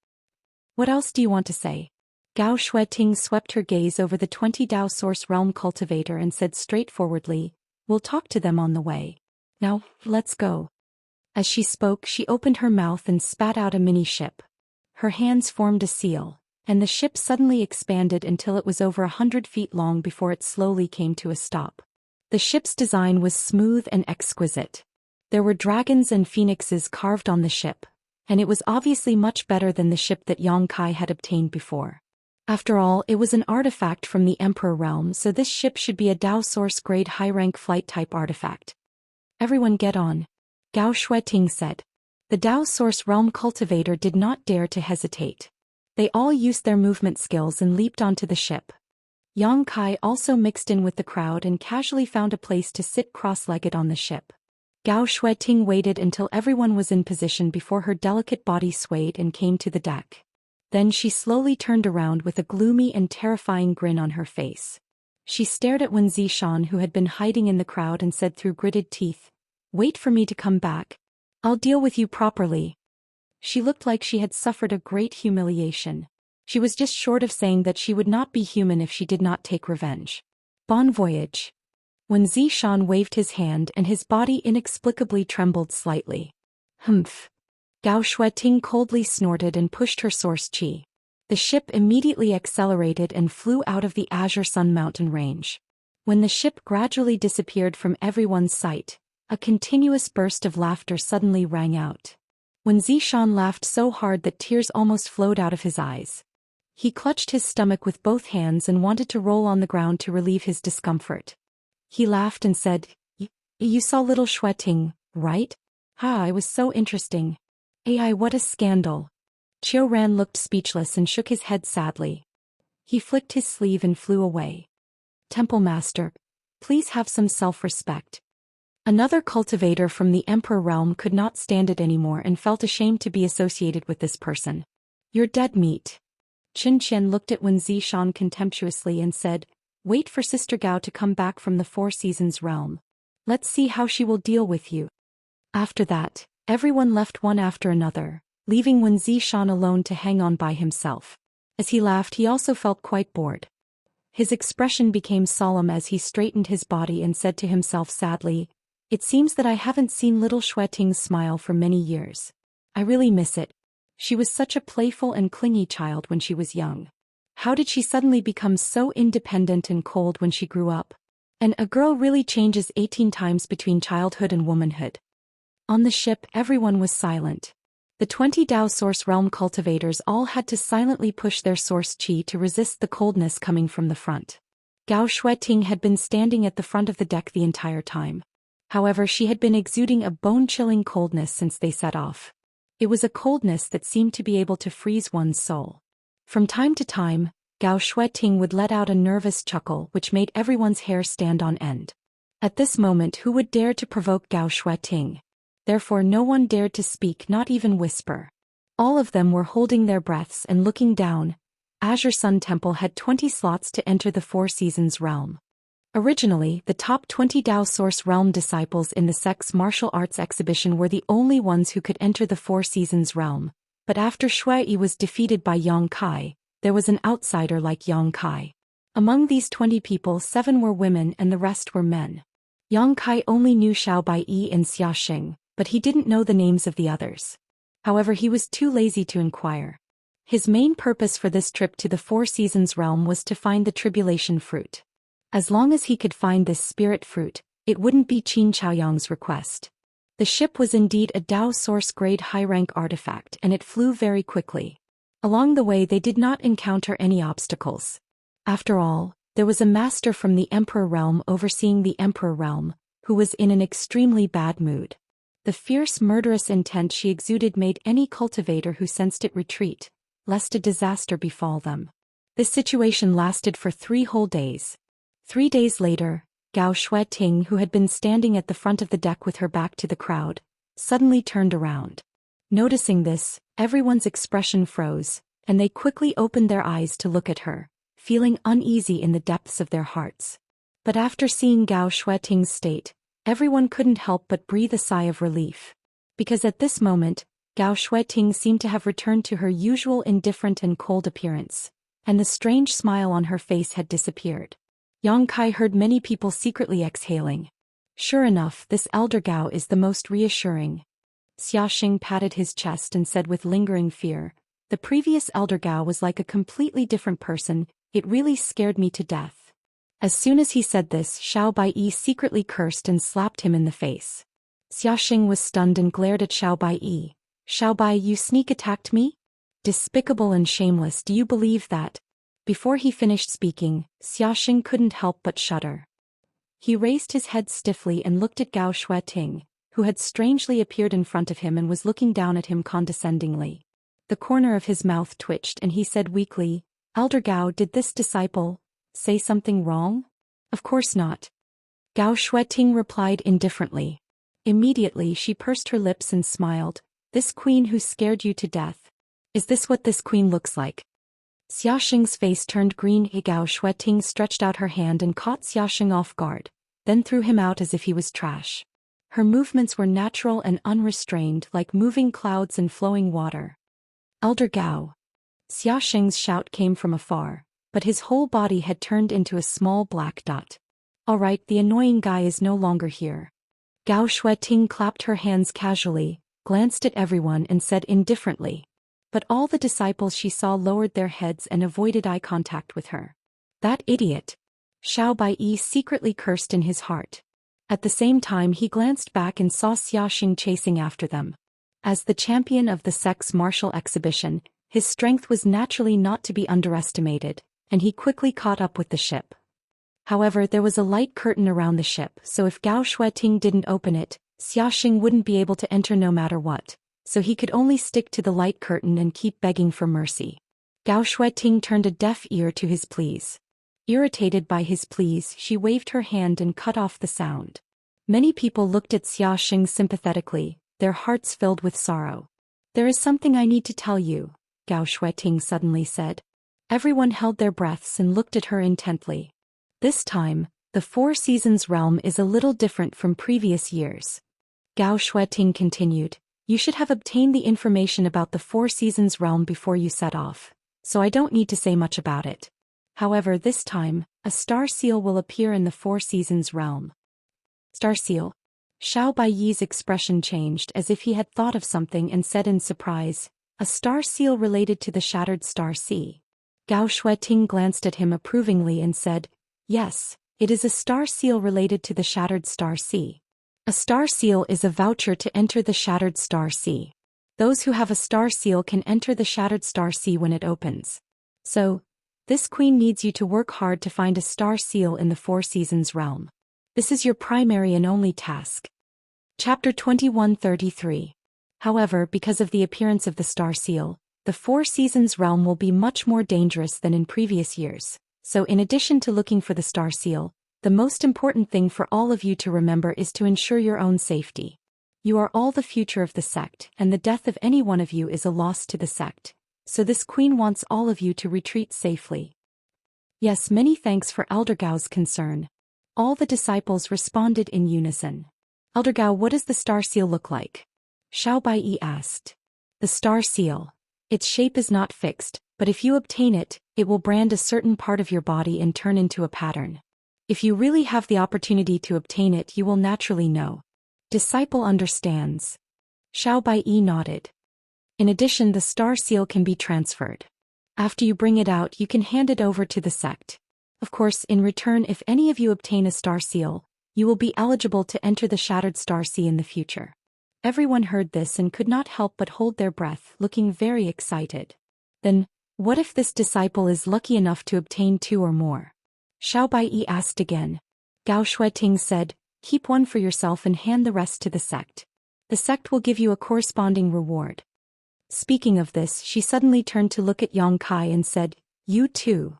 "What else do you want to say?" Gao Shueting swept her gaze over the 20 Dao Source Realm cultivator and said straightforwardly, "We'll talk to them on the way. Now, let's go." As she spoke, she opened her mouth and spat out a mini ship. Her hands formed a seal, and the ship suddenly expanded until it was over 100 feet long before it slowly came to a stop. The ship's design was smooth and exquisite. There were dragons and phoenixes carved on the ship, and it was obviously much better than the ship that Yang Kai had obtained before. After all, it was an artifact from the Emperor Realm, so this ship should be a Dao Source grade high-rank flight-type artifact. "Everyone get on," Gao Shueting said. The Dao Source Realm cultivator did not dare to hesitate. They all used their movement skills and leaped onto the ship. Yang Kai also mixed in with the crowd and casually found a place to sit cross-legged on the ship. Gao Shueting waited until everyone was in position before her delicate body swayed and came to the deck. Then she slowly turned around with a gloomy and terrifying grin on her face. She stared at Zhou Xian, who had been hiding in the crowd, and said through gritted teeth, "Wait for me to come back. I'll deal with you properly." She looked like she had suffered a great humiliation. She was just short of saying that she would not be human if she did not take revenge. Bon voyage. When Zhou Xian waved his hand and his body inexplicably trembled slightly. Humph. Gao Shueting coldly snorted and pushed her source qi. The ship immediately accelerated and flew out of the Azure Sun mountain range. When the ship gradually disappeared from everyone's sight, a continuous burst of laughter suddenly rang out. When Zhou Xian laughed so hard that tears almost flowed out of his eyes. He clutched his stomach with both hands and wanted to roll on the ground to relieve his discomfort. He laughed and said, "You saw little Shueting, right? Ha, it was so interesting. Ai, what a scandal." Qiu Ran looked speechless and shook his head sadly. He flicked his sleeve and flew away. "Temple Master, please have some self-respect." Another cultivator from the Emperor realm could not stand it anymore and felt ashamed to be associated with this person. "You're dead meat." Qin Qian looked at Zhou Xian contemptuously and said, "Wait for Sister Gao to come back from the Four Seasons realm. Let's see how she will deal with you." After that, everyone left one after another, leaving Zhou Xian alone to hang on by himself. As he laughed, he also felt quite bored. His expression became solemn as he straightened his body and said to himself sadly, "It seems that I haven't seen little Shueting's smile for many years. I really miss it. She was such a playful and clingy child when she was young. How did she suddenly become so independent and cold when she grew up? And a girl really changes 18 times between childhood and womanhood." On the ship, everyone was silent. The 20 Dao Source Realm cultivators all had to silently push their source qi to resist the coldness coming from the front. Gao Shueting had been standing at the front of the deck the entire time. However, she had been exuding a bone-chilling coldness since they set off. It was a coldness that seemed to be able to freeze one's soul. From time to time, Gao Shueting would let out a nervous chuckle which made everyone's hair stand on end. At this moment, who would dare to provoke Gao Shueting? Therefore no one dared to speak, not even whisper. All of them were holding their breaths and looking down. Azure Sun Temple had 20 slots to enter the Four Seasons realm. Originally, the top 20 Dao Source Realm disciples in the sect's martial arts exhibition were the only ones who could enter the Four Seasons realm, but after Shui was defeated by Yang Kai, there was an outsider like Yang Kai. Among these 20 people, 7 were women and the rest were men. Yang Kai only knew Xiao Baiyi and Xiaxing, but he didn't know the names of the others. However, he was too lazy to inquire. His main purpose for this trip to the Four Seasons realm was to find the Tribulation Fruit. As long as he could find this spirit fruit, it wouldn't be Qin Chaoyang's request. The ship was indeed a Dao Source grade high-rank artifact and it flew very quickly. Along the way they did not encounter any obstacles. After all, there was a master from the Emperor realm overseeing the Emperor realm, who was in an extremely bad mood. The fierce murderous intent she exuded made any cultivator who sensed it retreat, lest a disaster befall them. This situation lasted for 3 whole days. 3 days later, Gao Shueting, who had been standing at the front of the deck with her back to the crowd, suddenly turned around. Noticing this, everyone's expression froze, and they quickly opened their eyes to look at her, feeling uneasy in the depths of their hearts. But after seeing Gao Shueting's state, everyone couldn't help but breathe a sigh of relief. Because at this moment, Gao Shueting seemed to have returned to her usual indifferent and cold appearance, and the strange smile on her face had disappeared. Yang Kai heard many people secretly exhaling. Sure enough, this elder Gao is the most reassuring. Xiaxing patted his chest and said with lingering fear, "The previous elder Gao was like a completely different person, it really scared me to death." As soon as he said this, Xiao Baiyi secretly cursed and slapped him in the face. Xiaxing was stunned and glared at Xiao Baiyi. "Xiao Bai, you sneak attacked me? Despicable and shameless, do you believe that?" Before he finished speaking, Xiaxing couldn't help but shudder. He raised his head stiffly and looked at Gao Shueting, who had strangely appeared in front of him and was looking down at him condescendingly. The corner of his mouth twitched and he said weakly, "Elder Gao, did this disciple say something wrong?" "Of course not." Gao Shueting replied indifferently. Immediately she pursed her lips and smiled. This queen who scared you to death. Is this what this queen looks like? Xiaxing's face turned green. Gao Shueting stretched out her hand and caught Xiaxing off guard, then threw him out as if he was trash. Her movements were natural and unrestrained, like moving clouds and flowing water. Elder Gao. Xiaxing's shout came from afar, but his whole body had turned into a small black dot. All right, the annoying guy is no longer here. Gao Shueting clapped her hands casually, glanced at everyone and said indifferently. But all the disciples she saw lowered their heads and avoided eye contact with her. That idiot! Xiao Baiyi secretly cursed in his heart. At the same time he glanced back and saw Xiaxing chasing after them. As the champion of the sect's martial exhibition, his strength was naturally not to be underestimated, and he quickly caught up with the ship. However, there was a light curtain around the ship, so if Gao Shueting didn't open it, Xiaxing wouldn't be able to enter no matter what. So he could only stick to the light curtain and keep begging for mercy. Gao Shueting turned a deaf ear to his pleas. Irritated by his pleas, she waved her hand and cut off the sound. Many people looked at Xiaxing sympathetically, their hearts filled with sorrow. There is something I need to tell you, Gao Shueting suddenly said. Everyone held their breaths and looked at her intently. This time, the Four Seasons realm is a little different from previous years. Gao Shueting continued. You should have obtained the information about the Four Seasons realm before you set off, so I don't need to say much about it. However, this time, a star seal will appear in the Four Seasons realm. Star seal? Xiao Baiyi's expression changed as if he had thought of something and said in surprise, a star seal related to the Shattered Star Sea. Gao Shueting glanced at him approvingly and said, yes, it is a star seal related to the Shattered Star Sea. A star seal is a voucher to enter the Shattered Star Sea. Those who have a star seal can enter the Shattered Star Sea when it opens. So, this queen needs you to work hard to find a star seal in the Four Seasons realm. This is your primary and only task. Chapter 2133. However, because of the appearance of the star seal, the Four Seasons realm will be much more dangerous than in previous years. So in addition to looking for the star seal, the most important thing for all of you to remember is to ensure your own safety. You are all the future of the sect, and the death of any one of you is a loss to the sect. So this queen wants all of you to retreat safely. Yes, many thanks for Elder Gao's concern. All the disciples responded in unison. Elder Gao, what does the star seal look like? Xiao Baiyi asked. The star seal. Its shape is not fixed, but if you obtain it, it will brand a certain part of your body and turn into a pattern. If you really have the opportunity to obtain it, you will naturally know. Disciple understands. Xiao Baiyi nodded. In addition, the star seal can be transferred. After you bring it out, you can hand it over to the sect. Of course, in return, if any of you obtain a star seal, you will be eligible to enter the Shattered Star Sea in the future. Everyone heard this and could not help but hold their breath, looking very excited. Then, what if this disciple is lucky enough to obtain 2 or more? Xiao Baiyi asked again. Gao Shueting said, keep one for yourself and hand the rest to the sect. The sect will give you a corresponding reward. Speaking of this, she suddenly turned to look at Yang Kai and said, you too.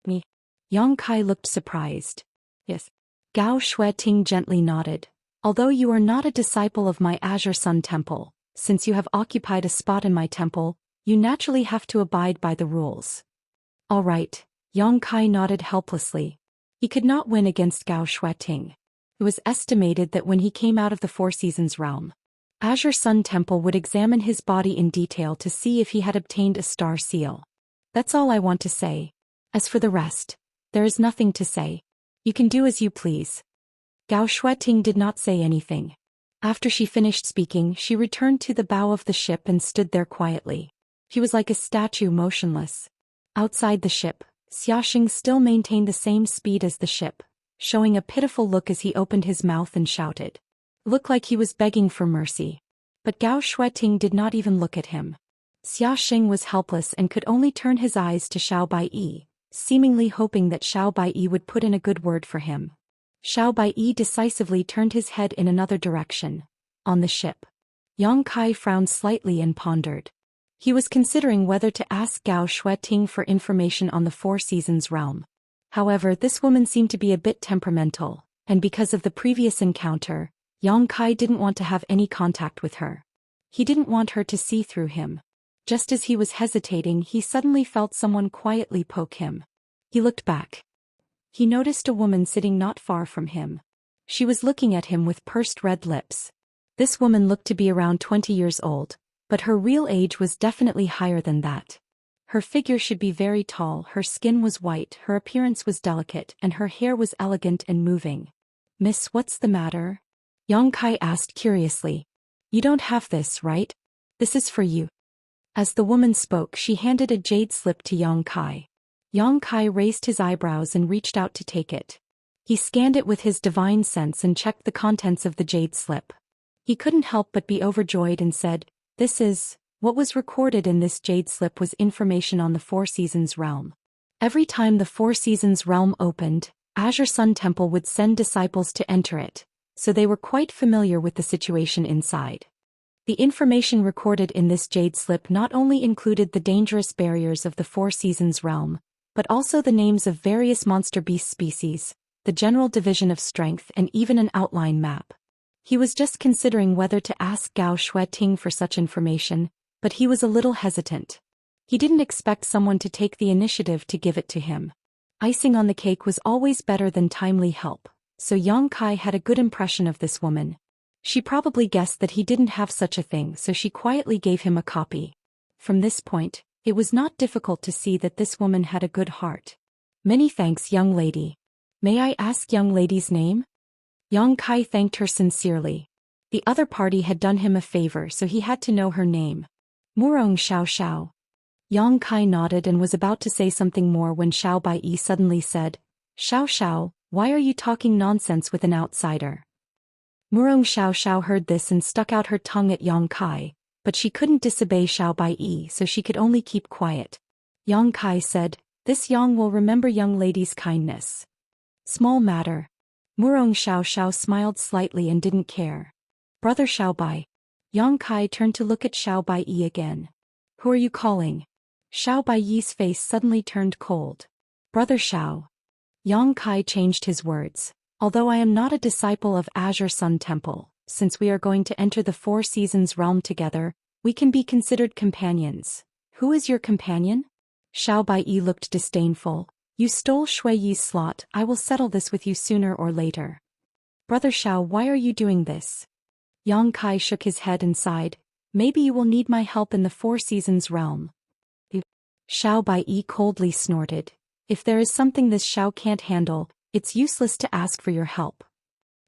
Me. Yang Kai looked surprised. Yes. Gao Shueting gently nodded. Although you are not a disciple of my Azure Sun Temple, since you have occupied a spot in my temple, you naturally have to abide by the rules. All right. Yang Kai nodded helplessly. He could not win against Gao Shueting. It was estimated that when he came out of the Four Seasons realm, Azure Sun Temple would examine his body in detail to see if he had obtained a star seal. That's all I want to say. As for the rest, there is nothing to say. You can do as you please. Gao Shueting did not say anything. After she finished speaking, she returned to the bow of the ship and stood there quietly. She was like a statue, motionless. Outside the ship, Xiaxing still maintained the same speed as the ship, showing a pitiful look as he opened his mouth and shouted. Looked like he was begging for mercy. But Gao Shueting did not even look at him. Xiaxing was helpless and could only turn his eyes to Xiao Baiyi, seemingly hoping that Xiao Baiyi would put in a good word for him. Xiao Baiyi decisively turned his head in another direction. On the ship. Yang Kai frowned slightly and pondered. He was considering whether to ask Gao Shueting for information on the Four Seasons realm. However, this woman seemed to be a bit temperamental, and because of the previous encounter, Yang Kai didn't want to have any contact with her. He didn't want her to see through him. Just as he was hesitating, he suddenly felt someone quietly poke him. He looked back. He noticed a woman sitting not far from him. She was looking at him with pursed red lips. This woman looked to be around 20 years old, but her real age was definitely higher than that. Her figure should be very tall, her skin was white, her appearance was delicate, and her hair was elegant and moving. "Miss, what's the matter?" Yang Kai asked curiously. "You don't have this, right? This is for you." As the woman spoke, she handed a jade slip to Yang Kai. Yang Kai raised his eyebrows and reached out to take it. He scanned it with his divine sense and checked the contents of the jade slip. He couldn't help but be overjoyed and said, "This is..." What was recorded in this jade slip was information on the Four Seasons realm. Every time the Four Seasons realm opened, Azure Sun Temple would send disciples to enter it, so they were quite familiar with the situation inside. The information recorded in this jade slip not only included the dangerous barriers of the Four Seasons realm, but also the names of various monster beast species, the general division of strength, and even an outline map. He was just considering whether to ask Gao Shueting for such information, but he was a little hesitant. He didn't expect someone to take the initiative to give it to him. Icing on the cake was always better than timely help, so Yang Kai had a good impression of this woman. She probably guessed that he didn't have such a thing, so she quietly gave him a copy. From this point, it was not difficult to see that this woman had a good heart. "Many thanks, young lady. May I ask young lady's name?" Yang Kai thanked her sincerely. The other party had done him a favor, so he had to know her name. "Murong Xiao." Yang Kai nodded and was about to say something more when Xiao Baiyi suddenly said, Xiao, why are you talking nonsense with an outsider?" Murong Xiao heard this and stuck out her tongue at Yang Kai, but she couldn't disobey Xiao Baiyi, so she could only keep quiet. Yang Kai said, "This Yang will remember young lady's kindness. Small matter." Murong Xiao smiled slightly and didn't care. "Brother Xiao Bai." Yang Kai turned to look at Xiao Baiyi again. "Who are you calling?" Xiao Baiyi's face suddenly turned cold. "Brother Xiao." Yang Kai changed his words. "Although I am not a disciple of Azure Sun Temple, since we are going to enter the Four Seasons realm together, we can be considered companions. Who is your companion?" Xiao Baiyi looked disdainful. "You stole Shui Yi's slot. I will settle this with you sooner or later." "Brother Xiao, why are you doing this?" Yang Kai shook his head and sighed. "Maybe you will need my help in the Four Seasons realm." Xiao Baiyi coldly snorted. "If there is something this Xiao can't handle, it's useless to ask for your help."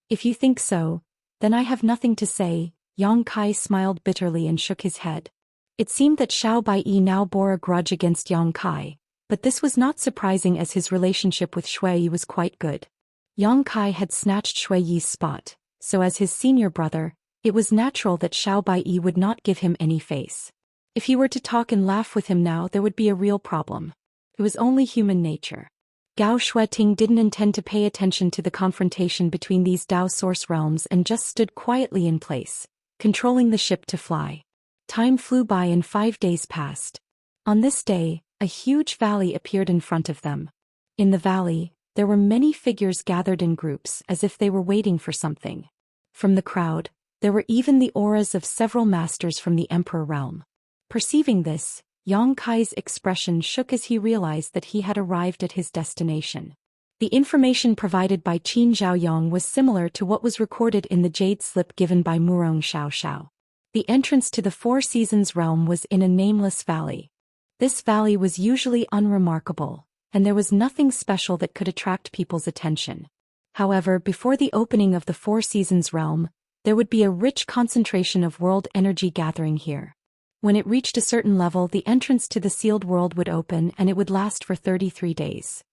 "If you think so, then I have nothing to say." Yang Kai smiled bitterly and shook his head. It seemed that Xiao Baiyi now bore a grudge against Yang Kai, but this was not surprising as his relationship with Shui Yi was quite good. Yang Kai had snatched Shui Yi's spot, so as his senior brother, it was natural that Xiao Baiyi would not give him any face. If he were to talk and laugh with him now, there would be a real problem. It was only human nature. Gao Shueting didn't intend to pay attention to the confrontation between these Dao source realms and just stood quietly in place, controlling the ship to fly. Time flew by and 5 days passed. On this day, a huge valley appeared in front of them. In the valley, there were many figures gathered in groups as if they were waiting for something. From the crowd, there were even the auras of several masters from the Emperor realm. Perceiving this, Yang Kai's expression shook as he realized that he had arrived at his destination. The information provided by Qin Zhaoyong was similar to what was recorded in the jade slip given by Murong Xiao. The entrance to the Four Seasons realm was in a nameless valley. This valley was usually unremarkable, and there was nothing special that could attract people's attention. However, before the opening of the Four Seasons realm, there would be a rich concentration of world energy gathering here. When it reached a certain level, the entrance to the sealed world would open and it would last for 33 days.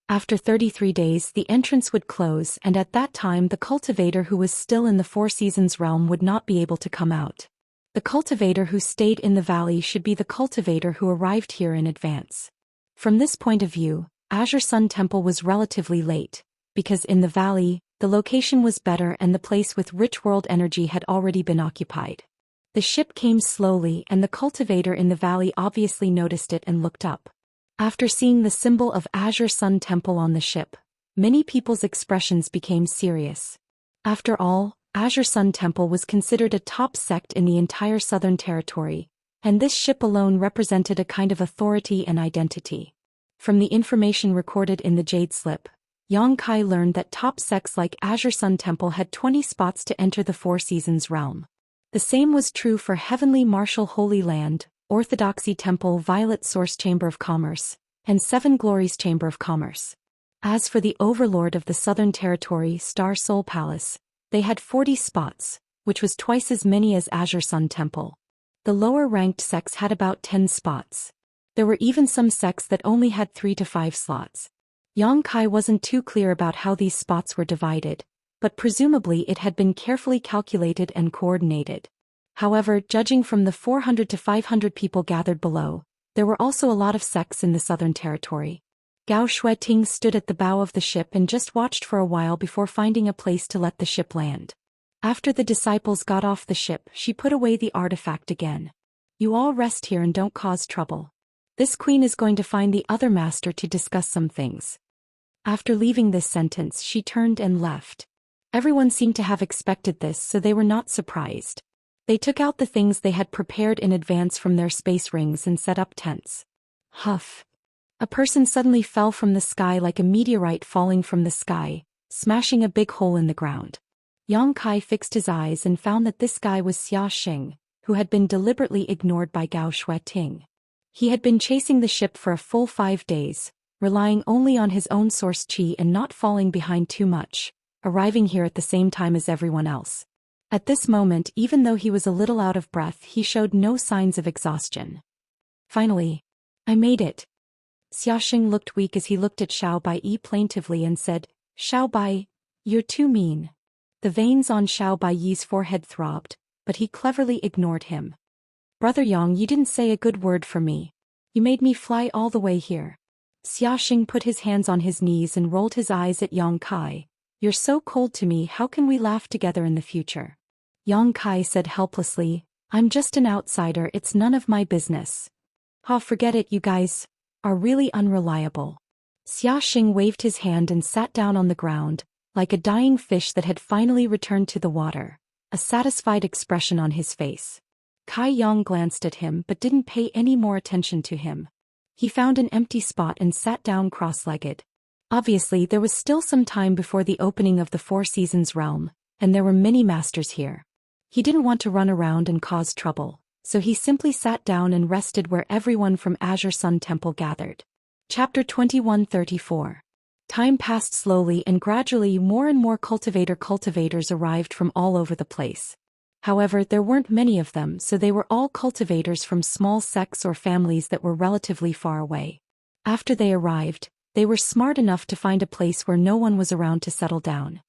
After 33 days, the entrance would close, and at that time the cultivator who was still in the Four Seasons realm would not be able to come out. The cultivator who stayed in the valley should be the cultivator who arrived here in advance. From this point of view, Azure Sun Temple was relatively late, because in the valley, the location was better and the place with rich world energy had already been occupied. The ship came slowly and the cultivator in the valley obviously noticed it and looked up. After seeing the symbol of Azure Sun Temple on the ship, many people's expressions became serious. After all, Azure Sun Temple was considered a top sect in the entire Southern Territory, and this ship alone represented a kind of authority and identity. From the information recorded in the Jade Slip, Yang Kai learned that top sects like Azure Sun Temple had 20 spots to enter the Four Seasons realm. The same was true for Heavenly Martial Holy Land, Orthodoxy Temple Violet Source Chamber of Commerce, and Seven Glories Chamber of Commerce. As for the Overlord of the Southern Territory Star Soul Palace, they had 40 spots, which was twice as many as Azure Sun Temple. The lower-ranked sects had about 10 spots. There were even some sects that only had 3 to 5 slots. Yang Kai wasn't too clear about how these spots were divided, but presumably it had been carefully calculated and coordinated. However, judging from the 400 to 500 people gathered below, there were also a lot of sects in the Southern Territory. Gao Shueting stood at the bow of the ship and just watched for a while before finding a place to let the ship land. After the disciples got off the ship, she put away the artifact again. You all rest here and don't cause trouble. This queen is going to find the other master to discuss some things. After leaving this sentence, she turned and left. Everyone seemed to have expected this, so they were not surprised. They took out the things they had prepared in advance from their space rings and set up tents. Huff. A person suddenly fell from the sky like a meteorite falling from the sky, smashing a big hole in the ground. Yang Kai fixed his eyes and found that this guy was Xianxia, who had been deliberately ignored by Gao Shueting. He had been chasing the ship for a full 5 days, relying only on his own source qi and not falling behind too much, arriving here at the same time as everyone else. At this moment, even though he was a little out of breath, he showed no signs of exhaustion. Finally, I made it. Xiaoxing looked weak as he looked at Xiao Bai plaintively and said, Xiao Bai, you're too mean. The veins on Xiao Bai's forehead throbbed, but he cleverly ignored him. Brother Yang, you didn't say a good word for me. You made me fly all the way here. Xiaoxing put his hands on his knees and rolled his eyes at Yang Kai. You're so cold to me, how can we laugh together in the future? Yang Kai said helplessly, I'm just an outsider, it's none of my business. Forget it, you guys are really unreliable. Xiaoxing waved his hand and sat down on the ground, like a dying fish that had finally returned to the water, a satisfied expression on his face. Kai Yang glanced at him but didn't pay any more attention to him. He found an empty spot and sat down cross-legged. Obviously, there was still some time before the opening of the Four Seasons realm, and there were many masters here. He didn't want to run around and cause trouble, so he simply sat down and rested where everyone from Azure Sun Temple gathered. Chapter 2134. Time passed slowly and gradually more and more cultivators arrived from all over the place. However, there weren't many of them, so they were all cultivators from small sects or families that were relatively far away. After they arrived, they were smart enough to find a place where no one was around to settle down.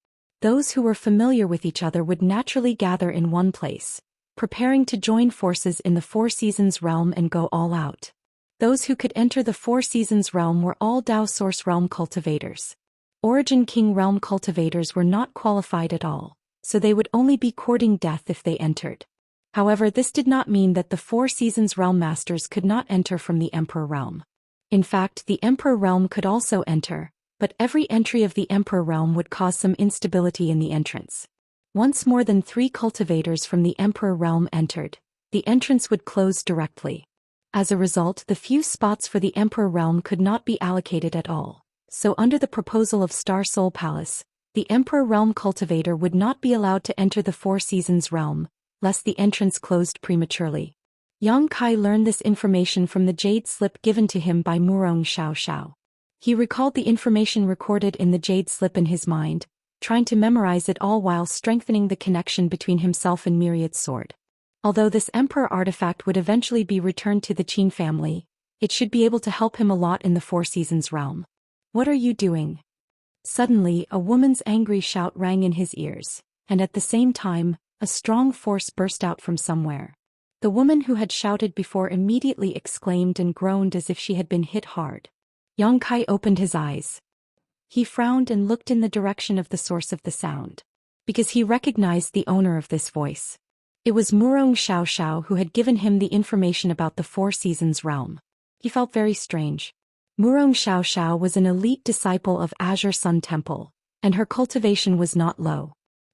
Those who were familiar with each other would naturally gather in one place, preparing to join forces in the Four Seasons realm and go all out. Those who could enter the Four Seasons realm were all Dao Source realm cultivators. Origin King realm cultivators were not qualified at all, so they would only be courting death if they entered. However, this did not mean that the Four Seasons realm masters could not enter from the Emperor realm. In fact, the Emperor realm could also enter, but every entry of the Emperor realm would cause some instability in the entrance. Once more than 3 cultivators from the Emperor realm entered, the entrance would close directly. As a result, the few spots for the Emperor realm could not be allocated at all, so under the proposal of Star Soul Palace, the Emperor realm cultivator would not be allowed to enter the Four Seasons realm, lest the entrance closed prematurely. Yang Kai learned this information from the Jade Slip given to him by Murong Xiao. He recalled the information recorded in the Jade Slip in his mind, trying to memorize it all while strengthening the connection between himself and Myriad's sword. Although this Emperor artifact would eventually be returned to the Qin family, it should be able to help him a lot in the Four Seasons realm. What are you doing? Suddenly, a woman's angry shout rang in his ears, and at the same time, a strong force burst out from somewhere. The woman who had shouted before immediately exclaimed and groaned as if she had been hit hard. Yang Kai opened his eyes. He frowned and looked in the direction of the source of the sound, because he recognized the owner of this voice. It was Murong Xiao who had given him the information about the Four Seasons realm. He felt very strange. Murong Xiao was an elite disciple of Azure Sun Temple, and her cultivation was not low.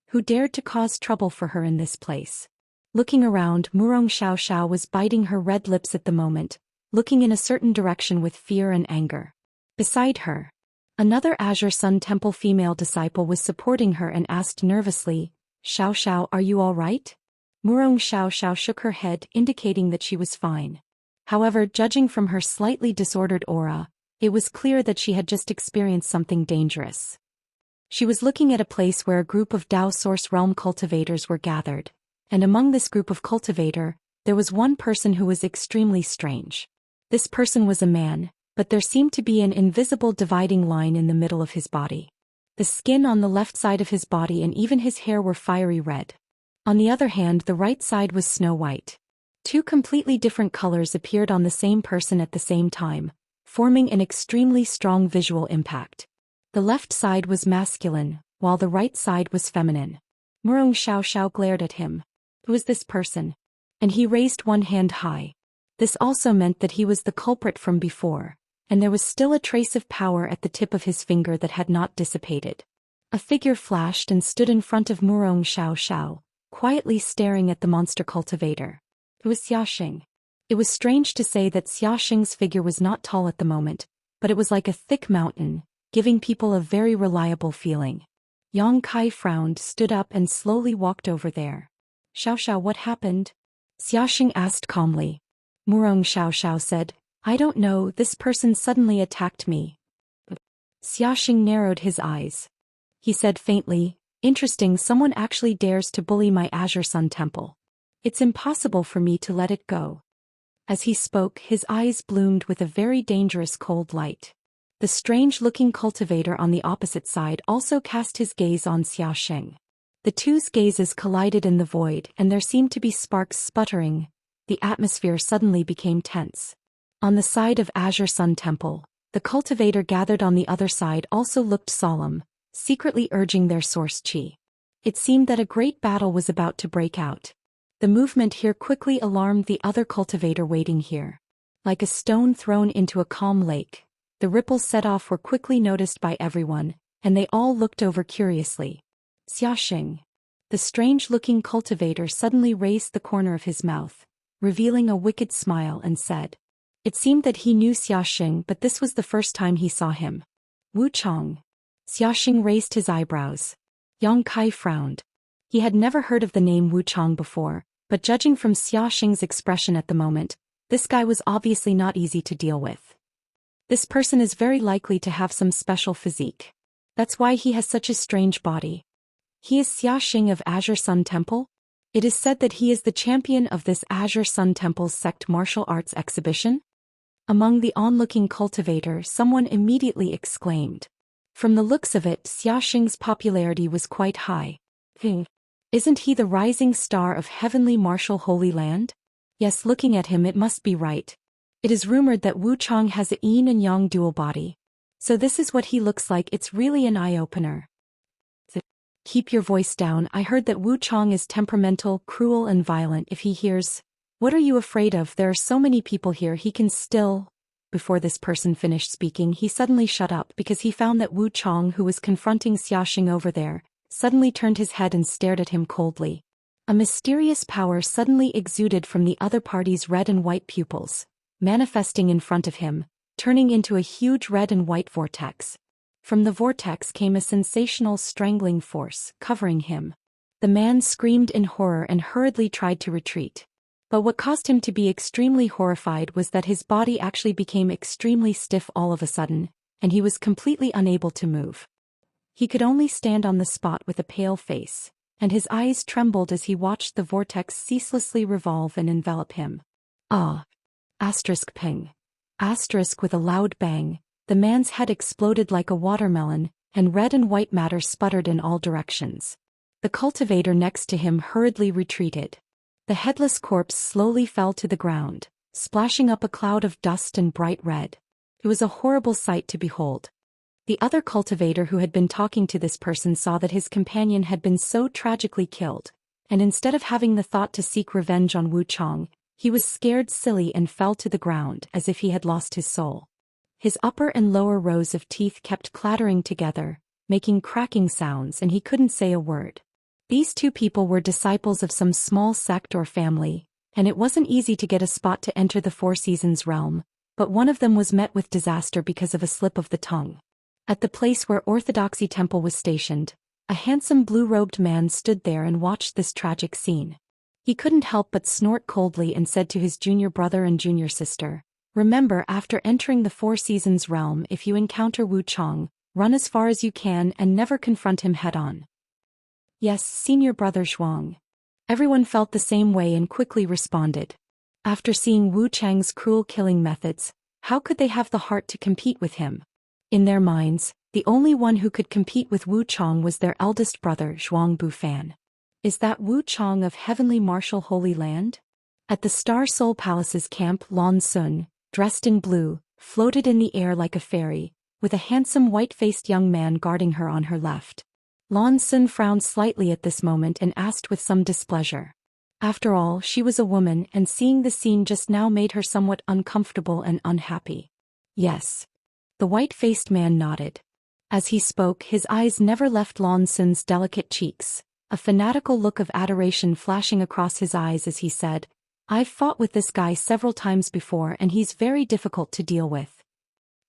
Who dared to cause trouble for her in this place? Looking around, Xiao was biting her red lips at the moment, looking in a certain direction with fear and anger. Beside her, another Azure Sun Temple female disciple was supporting her and asked nervously, Xiao, are you all right? Xiao shook her head, indicating that she was fine. However, judging from her slightly disordered aura, it was clear that she had just experienced something dangerous. She was looking at a place where a group of Dao Source Realm cultivators were gathered, and among this group of cultivator, there was one person who was extremely strange. This person was a man, but there seemed to be an invisible dividing line in the middle of his body. The skin on the left side of his body and even his hair were fiery red. On the other hand, the right side was snow white. Two completely different colors appeared on the same person at the same time, forming an extremely strong visual impact. The left side was masculine, while the right side was feminine. Xiao glared at him. Who is this person? And he raised one hand high. This also meant that he was the culprit from before, and there was still a trace of power at the tip of his finger that had not dissipated. A figure flashed and stood in front of Xiao, quietly staring at the monster cultivator. It was Xiaxing. It was strange to say that Xiaxing's figure was not tall at the moment, but it was like a thick mountain, giving people a very reliable feeling. Yang Kai frowned, stood up and slowly walked over there. Xiao, what happened? Xiaxing asked calmly. Xiao said, I don't know, this person suddenly attacked me. Xiaxing narrowed his eyes. He said faintly, interesting, someone actually dares to bully my Azure Sun Temple. It's impossible for me to let it go. As he spoke, his eyes bloomed with a very dangerous cold light. The strange-looking cultivator on the opposite side also cast his gaze on Xiaxing. The two's gazes collided in the void, and there seemed to be sparks sputtering. The atmosphere suddenly became tense. On the side of Azure Sun Temple, the cultivator gathered on the other side also looked solemn, secretly urging their source chi. It seemed that a great battle was about to break out. The movement here quickly alarmed the other cultivator waiting here. Like a stone thrown into a calm lake, the ripples set off were quickly noticed by everyone, and they all looked over curiously. Xiaxing. The strange-looking cultivator suddenly raised the corner of his mouth, revealing a wicked smile and said. It seemed that he knew Xiaxing, but this was the first time he saw him. Wu Chong. Xiaxing raised his eyebrows. Yang Kai frowned. He had never heard of the name Wu Chong before, but judging from Xiaxing's expression at the moment, this guy was obviously not easy to deal with. This person is very likely to have some special physique. That's why he has such a strange body. He is Xiaxing of Azure Sun Temple? It is said that he is the champion of this Azure Sun Temple's sect martial arts exhibition? Among the onlooking cultivator, someone immediately exclaimed. From the looks of it, Xiaxing's popularity was quite high. Isn't he the rising star of heavenly martial Holy Land? Yes, looking at him it must be right. It is rumored that Wu Chong has a yin and yang dual body. So this is what he looks like. It's really an eye-opener. Keep your voice down. I heard that Wu Chong is temperamental, cruel and violent. If he hears, what are you afraid of? There are so many people here, he can still... Before this person finished speaking, he suddenly shut up because he found that Wu Chong, who was confronting Xiaxing over there, suddenly turned his head and stared at him coldly. A mysterious power suddenly exuded from the other party's red and white pupils, manifesting in front of him, turning into a huge red and white vortex. From the vortex came a sensational strangling force, covering him. The man screamed in horror and hurriedly tried to retreat. But what caused him to be extremely horrified was that his body actually became extremely stiff all of a sudden, and he was completely unable to move. He could only stand on the spot with a pale face, and his eyes trembled as he watched the vortex ceaselessly revolve and envelop him. Ah! Asterisk ping. Asterisk with a loud bang, the man's head exploded like a watermelon, and red and white matter sputtered in all directions. The cultivator next to him hurriedly retreated. The headless corpse slowly fell to the ground, splashing up a cloud of dust and bright red. It was a horrible sight to behold. The other cultivator who had been talking to this person saw that his companion had been so tragically killed, and instead of having the thought to seek revenge on Wu Chong, he was scared silly and fell to the ground as if he had lost his soul. His upper and lower rows of teeth kept clattering together, making cracking sounds, and he couldn't say a word. These two people were disciples of some small sect or family, and it wasn't easy to get a spot to enter the Four Seasons realm, but one of them was met with disaster because of a slip of the tongue. At the place where Orthodoxy Temple was stationed, a handsome blue-robed man stood there and watched this tragic scene. He couldn't help but snort coldly and said to his junior brother and junior sister, "Remember, after entering the Four Seasons realm, if you encounter Wu Chong, run as far as you can and never confront him head-on." "Yes, senior brother Zhuang." Everyone felt the same way and quickly responded. After seeing Wu Chang's cruel killing methods, how could they have the heart to compete with him? In their minds, the only one who could compete with Wu Chong was their eldest brother Zhuang Bufan. Is that Wu Chong of Heavenly Martial Holy Land? At the Star Soul Palace's camp, Lan Sun, dressed in blue, floated in the air like a fairy, with a handsome white-faced young man guarding her on her left. Lan Sun frowned slightly at this moment and asked with some displeasure. After all, she was a woman, and seeing the scene just now made her somewhat uncomfortable and unhappy. Yes. The white-faced man nodded. As he spoke, his eyes never left Lan Sun's delicate cheeks, a fanatical look of adoration flashing across his eyes as he said, "I've fought with this guy several times before and he's very difficult to deal with."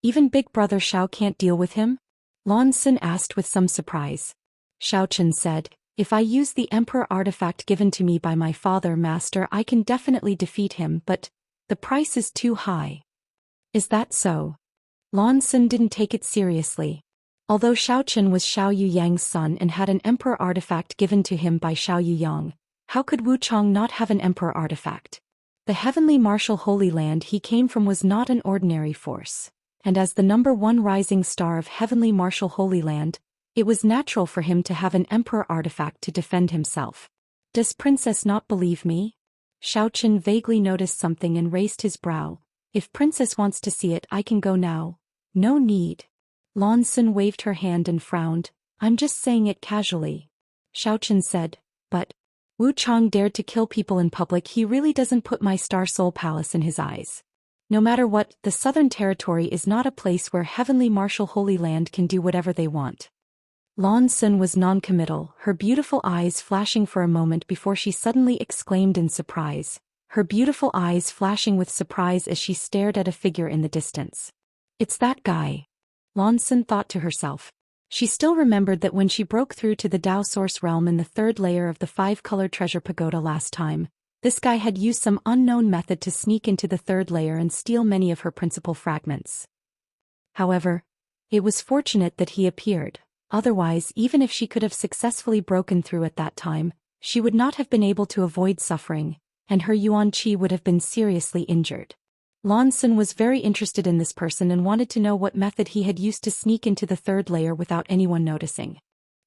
"Even Big Brother Xiao can't deal with him?" Lan Sun asked with some surprise. Xiaochen said, "If I use the Emperor artifact given to me by my father, Master, I can definitely defeat him, but the price is too high." "Is that so?" Lan Sun didn't take it seriously. Although Xiaochen was Xiao Yuyang's son and had an Emperor artifact given to him by Xiao Yuyang, how could Wu Chong not have an Emperor artifact? The Heavenly Martial Holy Land he came from was not an ordinary force, and as the #1 rising star of Heavenly Martial Holy Land, it was natural for him to have an Emperor artifact to defend himself. "Does Princess not believe me?" Xiaochen vaguely noticed something and raised his brow. "If Princess wants to see it, I can go now." "No need." Lan Sun waved her hand and frowned. "I'm just saying it casually." Xiaochen said, "But Wu Chong dared to kill people in public. He really doesn't put my Star Soul Palace in his eyes. No matter what, the Southern Territory is not a place where Heavenly Martial Holy Land can do whatever they want." Lan Sun was non-committal, her beautiful eyes flashing for a moment before she suddenly exclaimed in surprise, her beautiful eyes flashing with surprise as she stared at a figure in the distance. "It's that guy." Lan Sun thought to herself. She still remembered that when she broke through to the Dao Source realm in the third layer of the five-colored treasure pagoda last time, this guy had used some unknown method to sneak into the third layer and steal many of her principal fragments. However, it was fortunate that he appeared, otherwise even if she could have successfully broken through at that time, she would not have been able to avoid suffering, and her Yuan Qi would have been seriously injured. Lan Sun was very interested in this person and wanted to know what method he had used to sneak into the third layer without anyone noticing.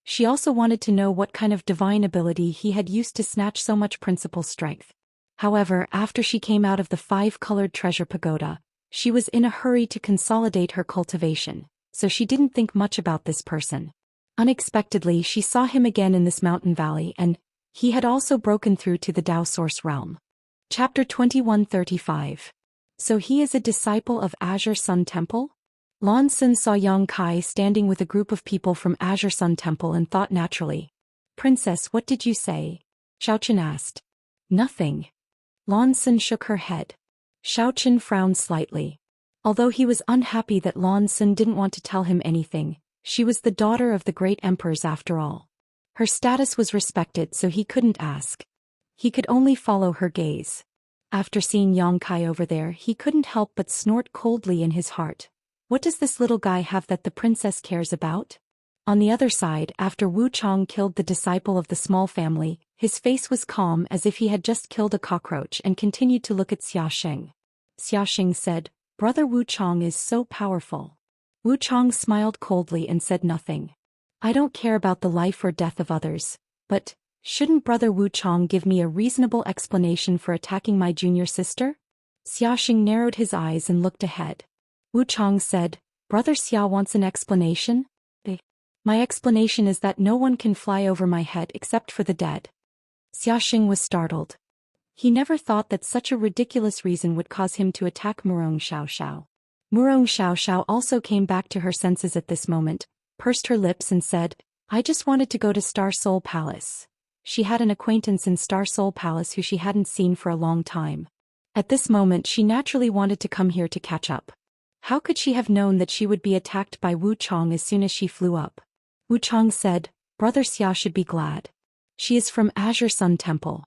She also wanted to know what kind of divine ability he had used to snatch so much principal strength. However, after she came out of the five-colored treasure pagoda, she was in a hurry to consolidate her cultivation, so she didn't think much about this person. Unexpectedly, she saw him again in this mountain valley, and he had also broken through to the Dao Source realm. Chapter 2135. So he is a disciple of Azure Sun Temple? Lan Sun saw Yang Kai standing with a group of people from Azure Sun Temple and thought naturally. "Princess, what did you say?" Xiaochen asked. "Nothing." Lan Sun shook her head. Xiaochen frowned slightly. Although he was unhappy that Lan Sun didn't want to tell him anything, she was the daughter of the great emperors after all. Her status was respected, so he couldn't ask. He could only follow her gaze. After seeing Yang Kai over there, he couldn't help but snort coldly in his heart. What does this little guy have that the princess cares about? On the other side, after Wu Chong killed the disciple of the small family, his face was calm as if he had just killed a cockroach and continued to look at Xiaxing. Xiaxing said, "Brother Wu Chong is so powerful." Wu Chong smiled coldly and said nothing. "I don't care about the life or death of others, but shouldn't Brother Wu Chong give me a reasonable explanation for attacking my junior sister?" Xiaxing narrowed his eyes and looked ahead. Wu Chong said, "Brother Xia wants an explanation? My explanation is that no one can fly over my head except for the dead." Xiaxing was startled. He never thought that such a ridiculous reason would cause him to attack Murong Xiaoxiao. Murong Xiaoxiao also came back to her senses at this moment, pursed her lips and said, "I just wanted to go to Star Soul Palace. she had an acquaintance in Star Soul Palace who she hadn't seen for a long time. At this moment she naturally wanted to come here to catch up. How could she have known that she would be attacked by Wu Chong as soon as she flew up? Wu Chong said, "Brother Xia should be glad. She is from Azure Sun Temple.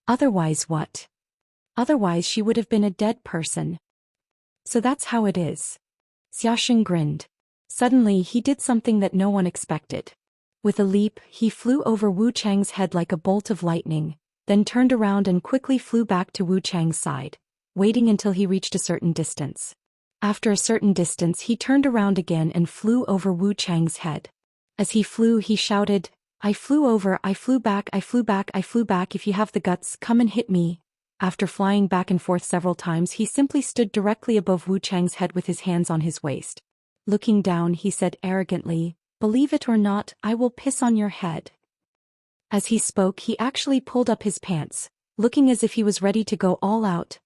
Otherwise what? Otherwise she would have been a dead person. So that's how it is." Xiaxing grinned. Suddenly he did something that no one expected. With a leap, he flew over Wu Chang's head like a bolt of lightning, then turned around and quickly flew back to Wu Chang's side, waiting until he reached a certain distance. After a certain distance he turned around again and flew over Wu Chang's head. As he flew he shouted, "I flew over, I flew back, I flew back, I flew back, if you have the guts, come and hit me." After flying back and forth several times he simply stood directly above Wu Chang's head with his hands on his waist. Looking down he said arrogantly, "Believe it or not, I will piss on your head." As he spoke he actually pulled up his pants, looking as if he was ready to go all out.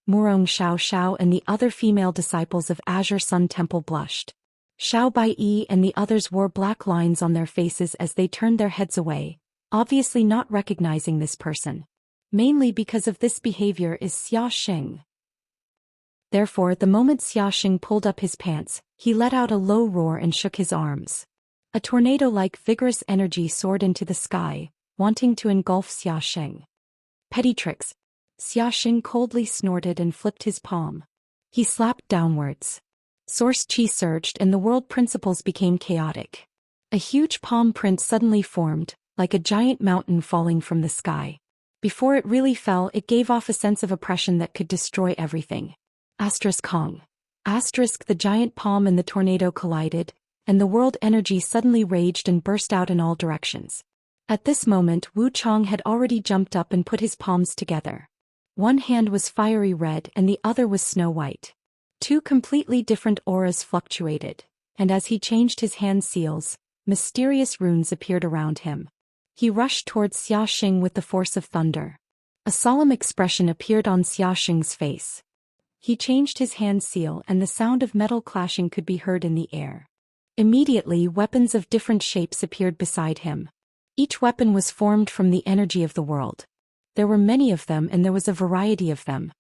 Murong Xiao Xiao and the other female disciples of Azure Sun Temple blushed. Xiao Baiyi and the others wore black lines on their faces as they turned their heads away, obviously not recognizing this person. Mainly because of this behavior is Xiaxing. Therefore, the moment Xiaxing pulled up his pants, he let out a low roar and shook his arms. A tornado-like vigorous energy soared into the sky, wanting to engulf Xiaxing. Petty tricks. Xiaxing coldly snorted and flipped his palm. He slapped downwards. Source chi surged and the world principles became chaotic. A huge palm print suddenly formed, like a giant mountain falling from the sky. Before it really fell, it gave off a sense of oppression that could destroy everything. Kong. The giant palm and the tornado collided, and the world energy suddenly raged and burst out in all directions. At this moment Wu Chong had already jumped up and put his palms together. One hand was fiery red and the other was snow white. Two completely different auras fluctuated, and as he changed his hand seals, mysterious runes appeared around him. He rushed towards Xiaxing with the force of thunder. A solemn expression appeared on Xiaxing's face. He changed his hand seal and the sound of metal clashing could be heard in the air. Immediately weapons of different shapes appeared beside him. Each weapon was formed from the energy of the world. There were many of them and there was a variety of them.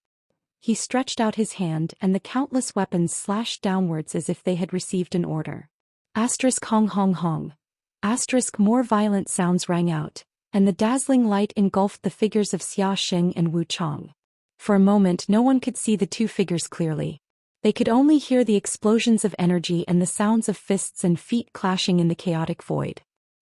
He stretched out his hand and the countless weapons slashed downwards as if they had received an order. Hong hong hong. More violent sounds rang out, and the dazzling light engulfed the figures of Xiaxing and Wu Chong. For a moment no one could see the two figures clearly. They could only hear the explosions of energy and the sounds of fists and feet clashing in the chaotic void.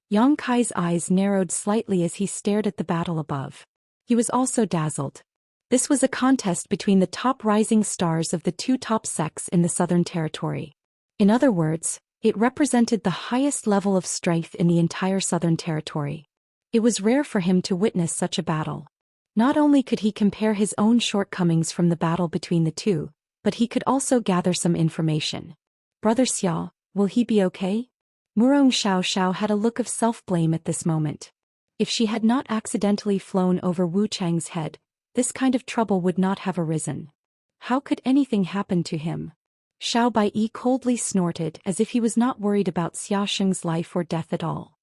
Yang Kai's eyes narrowed slightly as he stared at the battle above. He was also dazzled. This was a contest between the top rising stars of the two top sects in the Southern Territory. In other words, it represented the highest level of strength in the entire Southern Territory. It was rare for him to witness such a battle. Not only could he compare his own shortcomings from the battle between the two, but he could also gather some information. Brother Xia, will he be okay? Murong Xiao Xiao had a look of self-blame at this moment. If she had not accidentally flown over Wu Chang's head, this kind of trouble would not have arisen. How could anything happen to him? Xiao Baiyi coldly snorted as if he was not worried about Xiaxing's life or death at all.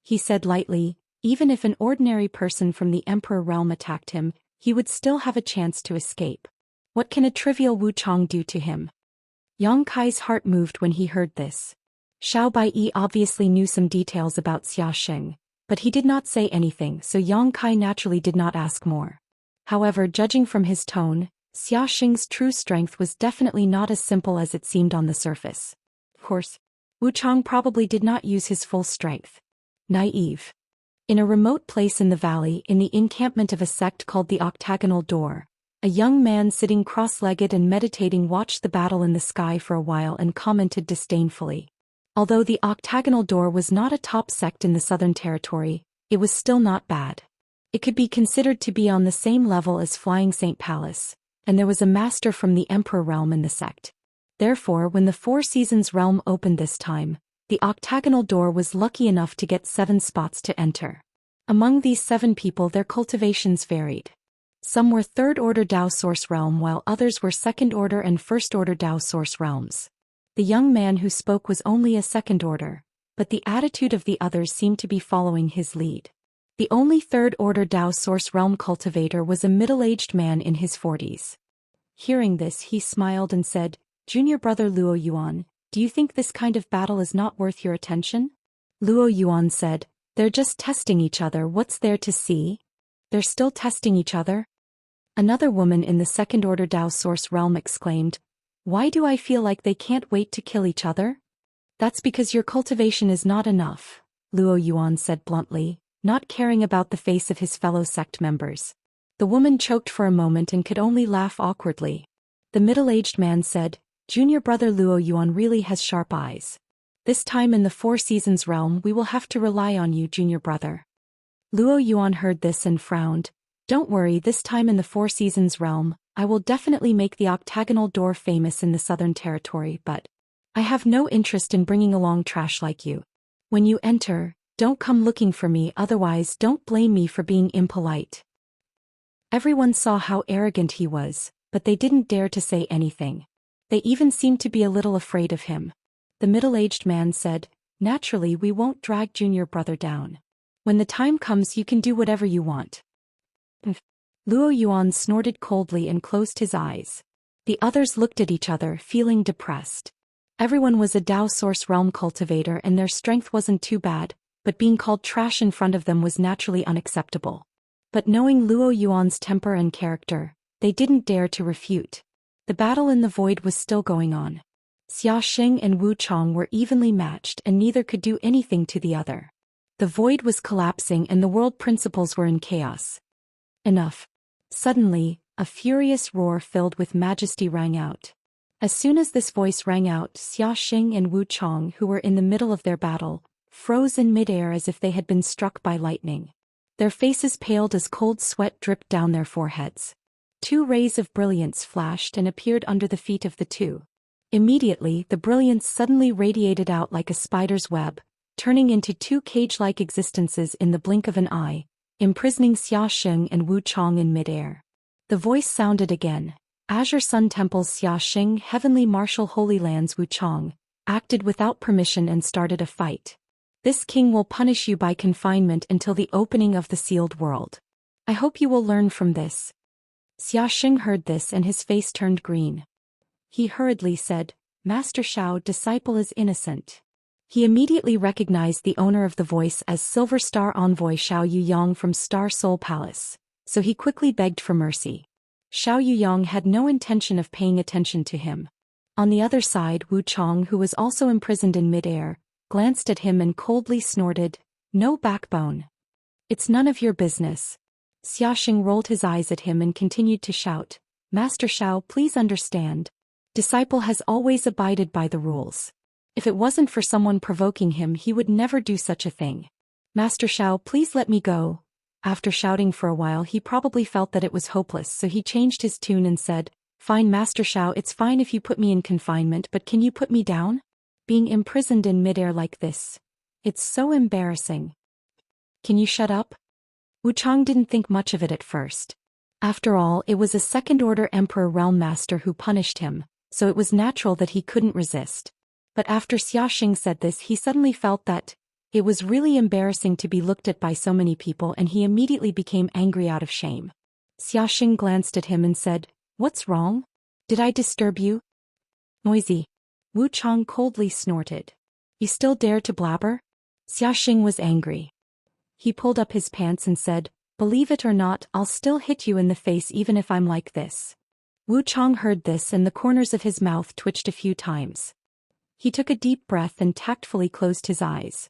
He said lightly, even if an ordinary person from the Emperor realm attacked him, he would still have a chance to escape. What can a trivial Wu Chong do to him? Yang Kai's heart moved when he heard this. Xiao Baiyi obviously knew some details about Xiaxing, but he did not say anything, so Yang Kai naturally did not ask more. However, judging from his tone, Xiaxing's true strength was definitely not as simple as it seemed on the surface. Of course, Wu Chong probably did not use his full strength. Naive. In a remote place in the valley, in the encampment of a sect called the Octagonal Door, a young man sitting cross-legged and meditating watched the battle in the sky for a while and commented disdainfully. Although the Octagonal Door was not a top sect in the Southern Territory, it was still not bad. It could be considered to be on the same level as Flying Saint Palace, and there was a master from the Emperor realm in the sect. Therefore, when the Four Seasons realm opened this time, the Octagonal Door was lucky enough to get 7 spots to enter. Among these 7 people their cultivations varied. Some were 3rd Order Dao Source realm while others were 2nd Order and 1st Order Dao Source realms. The young man who spoke was only a 2nd Order, but the attitude of the others seemed to be following his lead. The only third-order Dao Source Realm cultivator was a middle-aged man in his 40s. Hearing this, he smiled and said, "Junior brother Luo Yuan, do you think this kind of battle is not worth your attention?" Luo Yuan said, "They're just testing each other, what's there to see?" "They're still testing each other?" Another woman in the second-order Dao Source Realm exclaimed, "Why do I feel like they can't wait to kill each other?" "That's because your cultivation is not enough," Luo Yuan said bluntly, not caring about the face of his fellow sect members. The woman choked for a moment and could only laugh awkwardly. The middle-aged man said, "Junior brother Luo Yuan really has sharp eyes. This time in the Four Seasons realm we will have to rely on you, junior brother." Luo Yuan heard this and frowned. "Don't worry, this time in the Four Seasons realm, I will definitely make the octagonal door famous in the Southern Territory, but I have no interest in bringing along trash like you. When you enter, don't come looking for me, otherwise don't blame me for being impolite." Everyone saw how arrogant he was, but they didn't dare to say anything. They even seemed to be a little afraid of him. The middle-aged man said, "Naturally we won't drag junior brother down. When the time comes you can do whatever you want." Luo Yuan snorted coldly and closed his eyes. The others looked at each other, feeling depressed. Everyone was a Dao Source Realm cultivator and their strength wasn't too bad, but being called trash in front of them was naturally unacceptable. But knowing Luo Yuan's temper and character, they didn't dare to refute. The battle in the void was still going on. Xianxia and Wu Chong were evenly matched and neither could do anything to the other. The void was collapsing and the world principles were in chaos. Enough. Suddenly, a furious roar filled with majesty rang out. As soon as this voice rang out, Xianxia and Wu Chong, who were in the middle of their battle, froze in midair as if they had been struck by lightning. Their faces paled as cold sweat dripped down their foreheads. Two rays of brilliance flashed and appeared under the feet of the two. Immediately, the brilliance suddenly radiated out like a spider's web, turning into two cage-like existences in the blink of an eye, imprisoning Xianxia and Wu Chong in midair. The voice sounded again. Azure Sun Temple's Xianxia, Heavenly Martial Holy Lands Wu Chong, acted without permission and started a fight. "This king will punish you by confinement until the opening of the sealed world. I hope you will learn from this." Xianxia heard this and his face turned green. He hurriedly said, "Master Xiao, disciple is innocent." He immediately recognized the owner of the voice as Silver Star Envoy Xiao Yuyang from Star Soul Palace, so he quickly begged for mercy. Xiao Yuyang had no intention of paying attention to him. On the other side, Wu Chong, who was also imprisoned in midair, glanced at him and coldly snorted, "No backbone. It's none of your business." Xianxia rolled his eyes at him and continued to shout, "Master Xiao, please understand. Disciple has always abided by the rules. If it wasn't for someone provoking him, he would never do such a thing. Master Xiao, please let me go." After shouting for a while, he probably felt that it was hopeless, so he changed his tune and said, "Fine, Master Xiao, it's fine if you put me in confinement, but can you put me down? Being imprisoned in midair like this. It's so embarrassing. Can you shut up?" Wu Chong didn't think much of it at first. After all, it was a second-order Emperor Realm Master who punished him, so it was natural that he couldn't resist. But after Xianxia said this, he suddenly felt that it was really embarrassing to be looked at by so many people, and he immediately became angry out of shame. Xianxia glanced at him and said, "What's wrong? Did I disturb you?" "Noisy." Wu Chong coldly snorted. "You still dare to blabber?" Xianxia was angry. He pulled up his pants and said, "Believe it or not, I'll still hit you in the face even if I'm like this." Wu Chong heard this and the corners of his mouth twitched a few times. He took a deep breath and tactfully closed his eyes.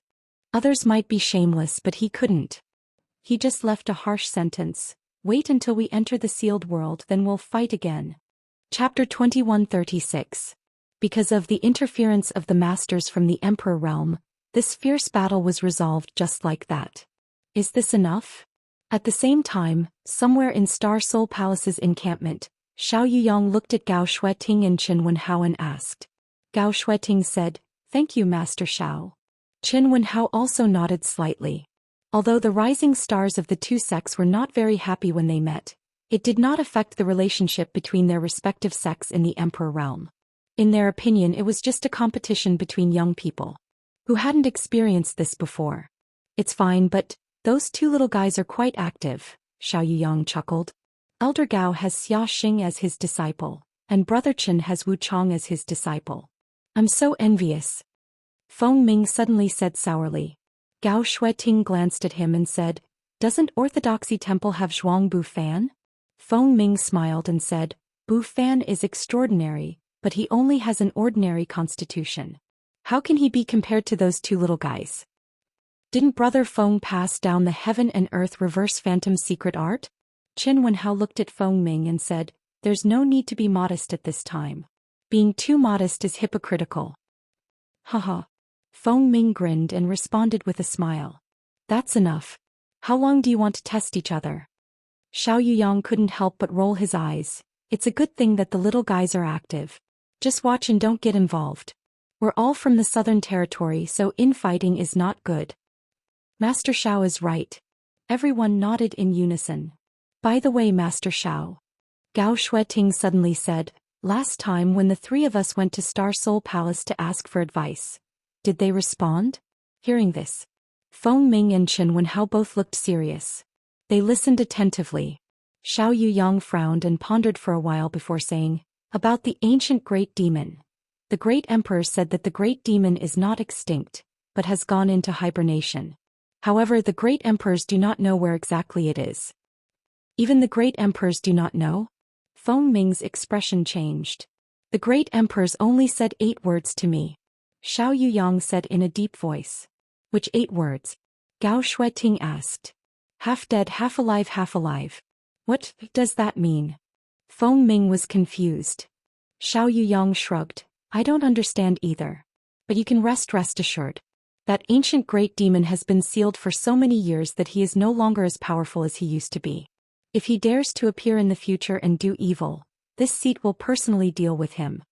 Others might be shameless, but he couldn't. He just left a harsh sentence, "Wait until we enter the sealed world, then we'll fight again." Chapter 2136. Because of the interference of the masters from the Emperor realm, this fierce battle was resolved just like that. Is this enough? At the same time, somewhere in Star Soul Palace's encampment, Xiao Yuyang looked at Gao Shueting and Qin Wenhao and asked. Gao Shueting said, "Thank you, Master Xiao." Qin Wenhao also nodded slightly. Although the rising stars of the two sects were not very happy when they met, it did not affect the relationship between their respective sects in the Emperor realm. In their opinion, it was just a competition between young people who hadn't experienced this before. It's fine, but Those two little guys are quite active, Xiao Yuyang chuckled. Elder Gao has Xia Xing as his disciple, and Brother Chen has Wu Chong as his disciple. I'm so envious. Feng Ming suddenly said sourly. Gao Shueting glanced at him and said, Doesn't Orthodoxy Temple have Zhuang Bu Fan? Feng Ming smiled and said, Bu Fan is extraordinary, but he only has an ordinary constitution. How can he be compared to those two little guys? Didn't Brother Feng pass down the heaven and earth reverse phantom secret art? Qin Wenhao looked at Feng Ming and said, There's no need to be modest at this time. Being too modest is hypocritical. Haha. Feng Ming grinned and responded with a smile. That's enough. How long do you want to test each other? Xiao Yuyang couldn't help but roll his eyes. It's a good thing that the little guys are active. Just watch and don't get involved. We're all from the Southern Territory, so infighting is not good. Master Xiao is right. Everyone nodded in unison. By the way, Master Xiao, Gao Shueting suddenly said, last time when the three of us went to Star Soul Palace to ask for advice, did they respond? Hearing this, Feng Ming and Qin Wenhao both looked serious. They listened attentively. Xiao Yuyang frowned and pondered for a while before saying, About the ancient great demon. The great emperor said that the great demon is not extinct, but has gone into hibernation. However, the great emperors do not know where exactly it is. Even the great emperors do not know? Feng Ming's expression changed. The great emperors only said 8 words to me. Xiao Yuyang said in a deep voice. Which 8 words? Gao Shueting asked. Half dead, half alive, half alive. What does that mean? Feng Ming was confused. Xiao Yuyang shrugged. I don't understand either. But you can rest assured. That ancient great demon has been sealed for so many years that he is no longer as powerful as he used to be. If he dares to appear in the future and do evil, this seat will personally deal with him.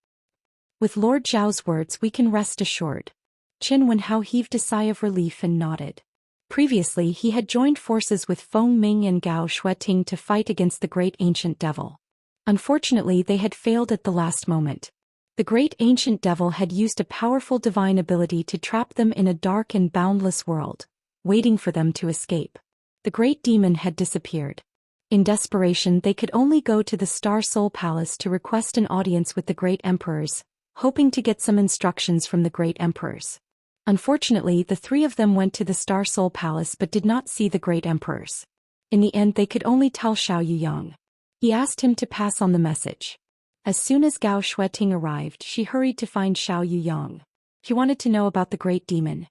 With Lord Zhao's words we can rest assured. Qin Wenhao heaved a sigh of relief and nodded. Previously he had joined forces with Feng Ming and Gao Shueting to fight against the great ancient devil. Unfortunately they had failed at the last moment. The great ancient devil had used a powerful divine ability to trap them in a dark and boundless world, waiting for them to escape. The great demon had disappeared. In desperation they could only go to the Star Soul Palace to request an audience with the great emperors, hoping to get some instructions from the great emperors. Unfortunately the 3 of them went to the Star Soul Palace but did not see the great emperors. In the end they could only tell Xiao Yuyang. He asked him to pass on the message. As soon as Gao Shueting arrived she hurried to find Xiao Yuyang. He wanted to know about the great demon.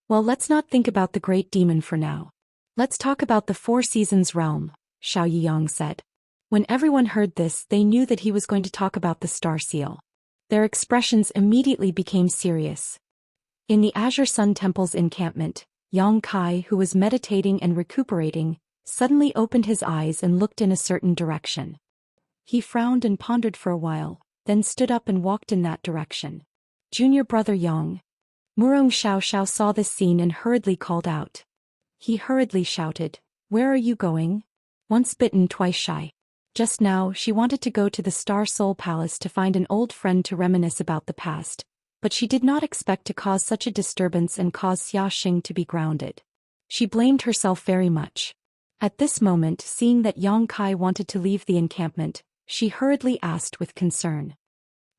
Well, let's not think about the great demon for now. Let's talk about the 4 Seasons realm, Xiao Yuyang said. When everyone heard this they knew that he was going to talk about the Star Seal. Their expressions immediately became serious. In the Azure Sun Temple's encampment, Yang Kai, who was meditating and recuperating, suddenly opened his eyes and looked in a certain direction. He frowned and pondered for a while, then stood up and walked in that direction. Junior brother Yang. Murong Xiao saw this scene and hurriedly called out. He hurriedly shouted, Where are you going? Once bitten, twice shy. Just now she wanted to go to the Star Soul Palace to find an old friend to reminisce about the past, but she did not expect to cause such a disturbance and cause Xia Xing to be grounded. She blamed herself very much. At this moment, seeing that Yang Kai wanted to leave the encampment, she hurriedly asked with concern.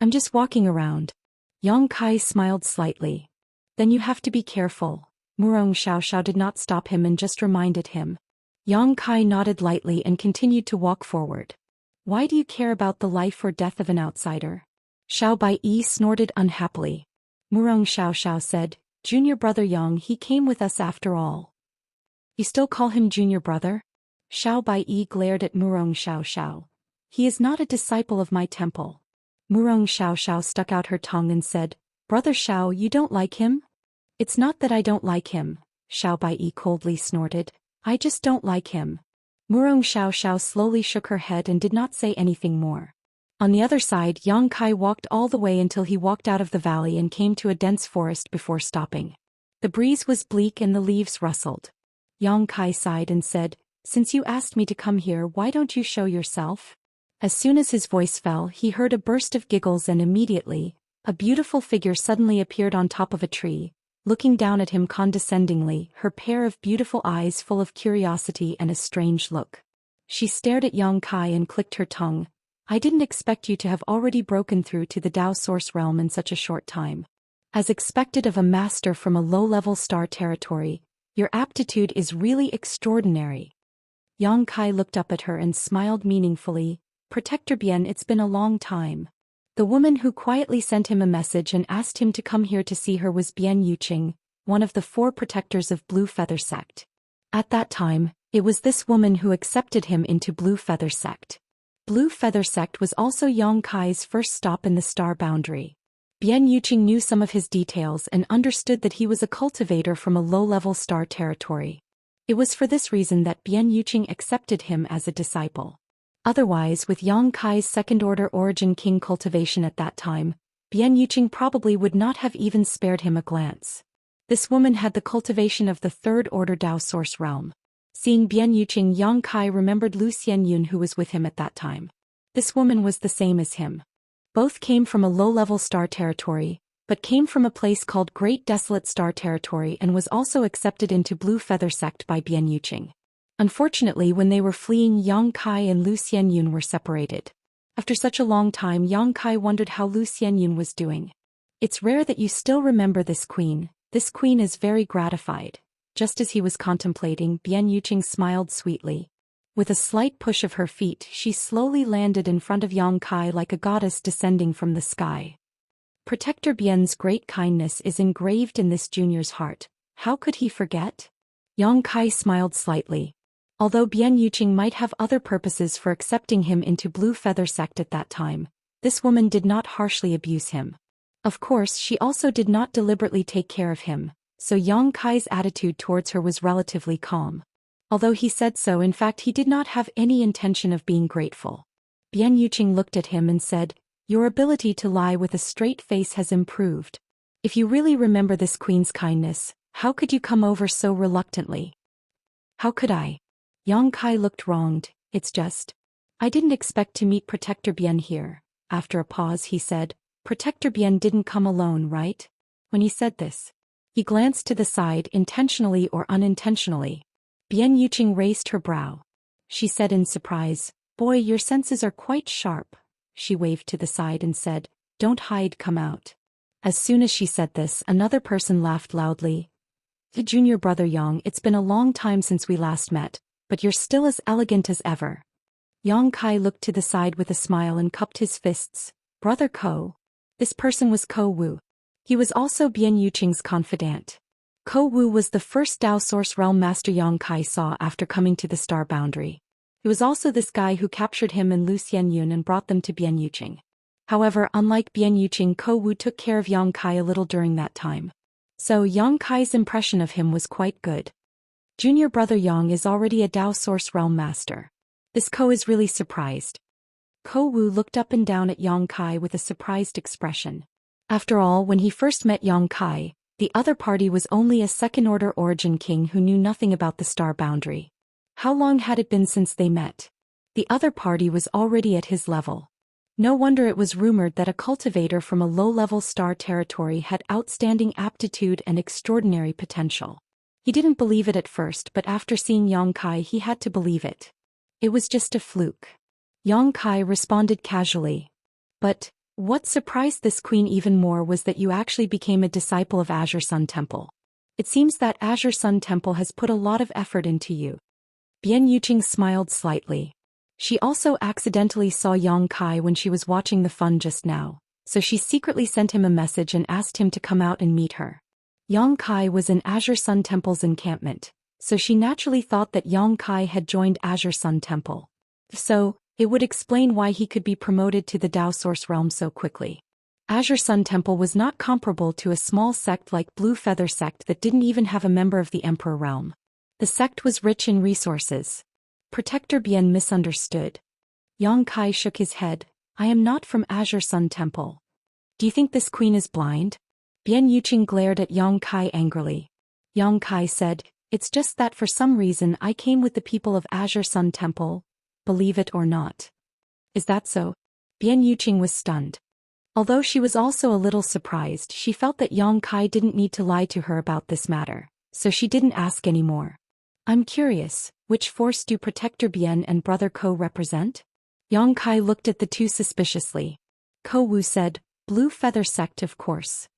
I'm just walking around. Yang Kai smiled slightly. Then you have to be careful. Murong Xiao did not stop him and just reminded him. Yang Kai nodded lightly and continued to walk forward. Why do you care about the life or death of an outsider? Xiao Baiyi snorted unhappily. Murong Xiao said, Junior brother Yang, he came with us after all. You still call him junior brother? Xiao Baiyi glared at Murong Xiao. He is not a disciple of my temple. Murong Xiao stuck out her tongue and said, Brother Xiao, you don't like him? It's not that I don't like him, Xiao Baiyi coldly snorted. I just don't like him. Murong Xiao slowly shook her head and did not say anything more. On the other side, Yang Kai walked all the way until he walked out of the valley and came to a dense forest before stopping. The breeze was bleak and the leaves rustled. Yang Kai sighed and said, Since you asked me to come here, why don't you show yourself? As soon as his voice fell, he heard a burst of giggles and immediately, a beautiful figure suddenly appeared on top of a tree, looking down at him condescendingly, her pair of beautiful eyes full of curiosity and a strange look. She stared at Yang Kai and clicked her tongue. I didn't expect you to have already broken through to the Dao Source realm in such a short time. As expected of a master from a low-level star territory, your aptitude is really extraordinary. Yang Kai looked up at her and smiled meaningfully. Protector Bian, it's been a long time. The woman who quietly sent him a message and asked him to come here to see her was Bian Yuqing, one of the 4 protectors of Blue Feather Sect. At that time, it was this woman who accepted him into Blue Feather Sect. Blue Feather Sect was also Yang Kai's first stop in the star boundary. Bian Yuqing knew some of his details and understood that he was a cultivator from a low-level star territory. It was for this reason that Bian Yuqing accepted him as a disciple. Otherwise, with Yang Kai's second-order origin king cultivation at that time, Bian Yuqing probably would not have even spared him a glance. This woman had the cultivation of the third-order Dao Source realm. Seeing Bian Yuqing, Yang Kai remembered Lu Xianyun who was with him at that time. This woman was the same as him. Both came from a low-level star territory, but came from a place called Great Desolate Star Territory and was also accepted into Blue Feather Sect by Bian Yuqing. Unfortunately, when they were fleeing, Yang Kai and Lu Xianyun were separated. After such a long time, Yang Kai wondered how Lu Xianyun was doing. It's rare that you still remember this queen. This queen is very gratified. Just as he was contemplating, Bian Yuqing smiled sweetly. With a slight push of her feet, she slowly landed in front of Yang Kai like a goddess descending from the sky. Protector Bian's great kindness is engraved in this junior's heart. How could he forget? Yang Kai smiled slightly. Although Bian Yuqing might have other purposes for accepting him into Blue Feather Sect at that time, this woman did not harshly abuse him. Of course, she also did not deliberately take care of him, so Yang Kai's attitude towards her was relatively calm. Although he said so, in fact he did not have any intention of being grateful. Bian Yuqing looked at him and said, "Your ability to lie with a straight face has improved. If you really remember this queen's kindness, how could you come over so reluctantly?" "How could I?" Yang Kai looked wronged. "It's just, I didn't expect to meet Protector Bian here." After a pause he said, "Protector Bian didn't come alone, right?" When he said this, he glanced to the side, intentionally or unintentionally. Bian Yuqing raised her brow. She said in surprise, "Boy, your senses are quite sharp." She waved to the side and said, "Don't hide, come out." As soon as she said this, another person laughed loudly. "The junior brother Yang, it's been a long time since we last met, but you're still as elegant as ever." Yang Kai looked to the side with a smile and cupped his fists. "Brother Ko." This person was Ko Wu. He was also Bian Yuqing's confidant. Ko Wu was the first Dao Source Realm Master Yang Kai saw after coming to the star boundary. It was also this guy who captured him and Lu Xianyun and brought them to Bian Yuqing. However, unlike Bian Yuqing, Ko Wu took care of Yang Kai a little during that time. So Yang Kai's impression of him was quite good. Junior brother Yang is already a Dao Source Realm Master. This Ko is really surprised. Ko Wu looked up and down at Yang Kai with a surprised expression. After all, when he first met Yang Kai, the other party was only a second-order origin king who knew nothing about the star boundary. How long had it been since they met? The other party was already at his level. No wonder it was rumored that a cultivator from a low-level star territory had outstanding aptitude and extraordinary potential. He didn't believe it at first, but after seeing Yang Kai he had to believe it. It was just a fluke. Yang Kai responded casually. "But what surprised this queen even more was that you actually became a disciple of Azure Sun Temple. It seems that Azure Sun Temple has put a lot of effort into you." Bian Yuqing smiled slightly. She also accidentally saw Yang Kai when she was watching the fun just now, so she secretly sent him a message and asked him to come out and meet her. Yang Kai was in Azure Sun Temple's encampment, so she naturally thought that Yang Kai had joined Azure Sun Temple. So, it would explain why he could be promoted to the Dao Source realm so quickly. Azure Sun Temple was not comparable to a small sect like Blue Feather Sect that didn't even have a member of the Emperor realm. The sect was rich in resources. Protector Bian misunderstood. Yang Kai shook his head. "I am not from Azure Sun Temple." "Do you think this queen is blind?" Bian Yuqing glared at Yang Kai angrily. Yang Kai said, "It's just that for some reason I came with the people of Azure Sun Temple, believe it or not." "Is that so?" Bian Yuqing was stunned. Although she was also a little surprised, she felt that Yang Kai didn't need to lie to her about this matter, so she didn't ask anymore. I'm curious, which force do Protector Bien and Brother Ko represent? Yang Kai looked at the two suspiciously. Ko Wu said, Blue Feather Sect of course.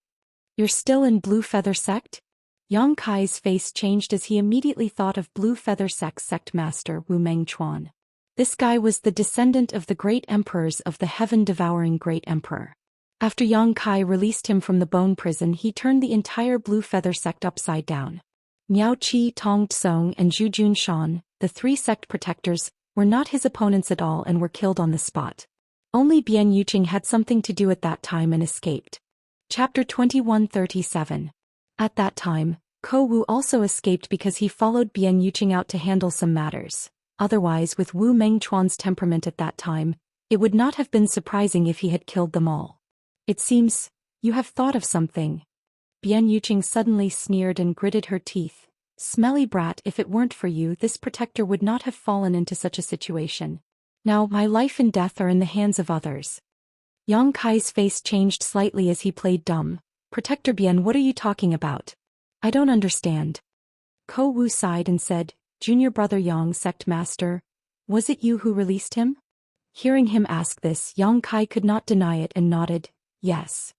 You're still in Blue Feather Sect? Yang Kai's face changed as he immediately thought of Blue Feather Sect's sect master Wu Mengchuan. This guy was the descendant of the great emperors of the heaven-devouring great emperor. After Yang Kai released him from the bone prison, he turned the entire Blue Feather Sect upside down. Miao Qi, Tong Tsong, and Zhu Junshan, the three sect protectors, were not his opponents at all and were killed on the spot. Only Bian Yuqing had something to do at that time and escaped. Chapter 2137. At that time, Ko Wu also escaped because he followed Bian Yuqing out to handle some matters. Otherwise, with Wu Mengchuan's temperament at that time, it would not have been surprising if he had killed them all. It seems, you have thought of something. Bian Yuqing suddenly sneered and gritted her teeth. Smelly brat, if it weren't for you, this protector would not have fallen into such a situation. Now my life and death are in the hands of others. Yang Kai's face changed slightly as he played dumb. Protector Bian, what are you talking about? I don't understand. Ko Wu sighed and said, Junior brother Yang, sect master, was it you who released him? Hearing him ask this, Yang Kai could not deny it and nodded, yes.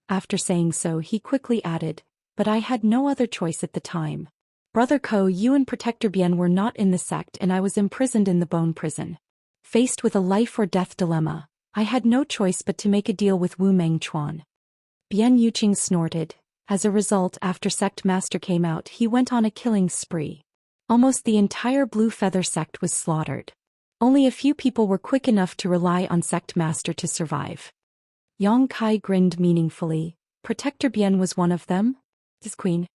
After saying so, he quickly added, but I had no other choice at the time. Brother Ko, you and Protector Bien were not in the sect and I was imprisoned in the bone prison. Faced with a life or death dilemma, I had no choice but to make a deal with Wu Mengchuan. Bian Yuqing snorted. As a result, after sect master came out, he went on a killing spree. Almost the entire Blue Feather sect was slaughtered. Only a few people were quick enough to rely on sect master to survive. Yang Kai grinned meaningfully. Protector Bien was one of them? This queen?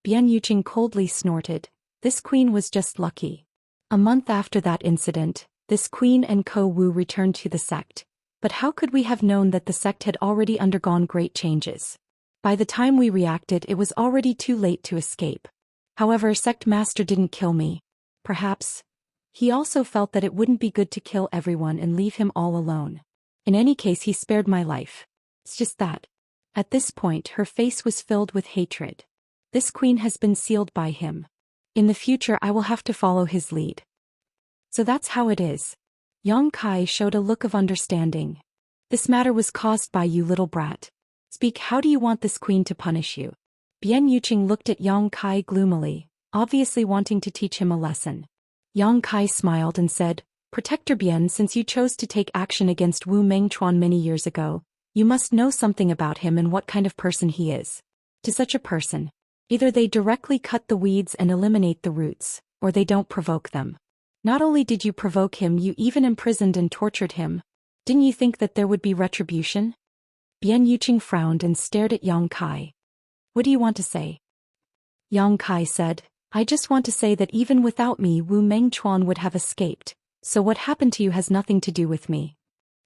Bian Yuqing coldly snorted. This queen was just lucky. A month after that incident, this queen and Ko Wu returned to the sect. But how could we have known that the sect had already undergone great changes? By the time we reacted, it was already too late to escape. However, sect master didn't kill me. Perhaps he also felt that it wouldn't be good to kill everyone and leave him all alone. In any case, he spared my life. It's just that. At this point, her face was filled with hatred. This queen has been sealed by him. In the future, I will have to follow his lead. So that's how it is. Yang Kai showed a look of understanding. This matter was caused by you, little brat. Speak, how do you want this queen to punish you? Bian Yuqing looked at Yang Kai gloomily, obviously wanting to teach him a lesson. Yang Kai smiled and said, Protector Bian, since you chose to take action against Wu Mengchuan many years ago, you must know something about him and what kind of person he is. To such a person, either they directly cut the weeds and eliminate the roots, or they don't provoke them. Not only did you provoke him, you even imprisoned and tortured him. Didn't you think that there would be retribution? Bian Yuqing frowned and stared at Yang Kai. What do you want to say? Yang Kai said, I just want to say that even without me, Wu Mengchuan would have escaped, so what happened to you has nothing to do with me.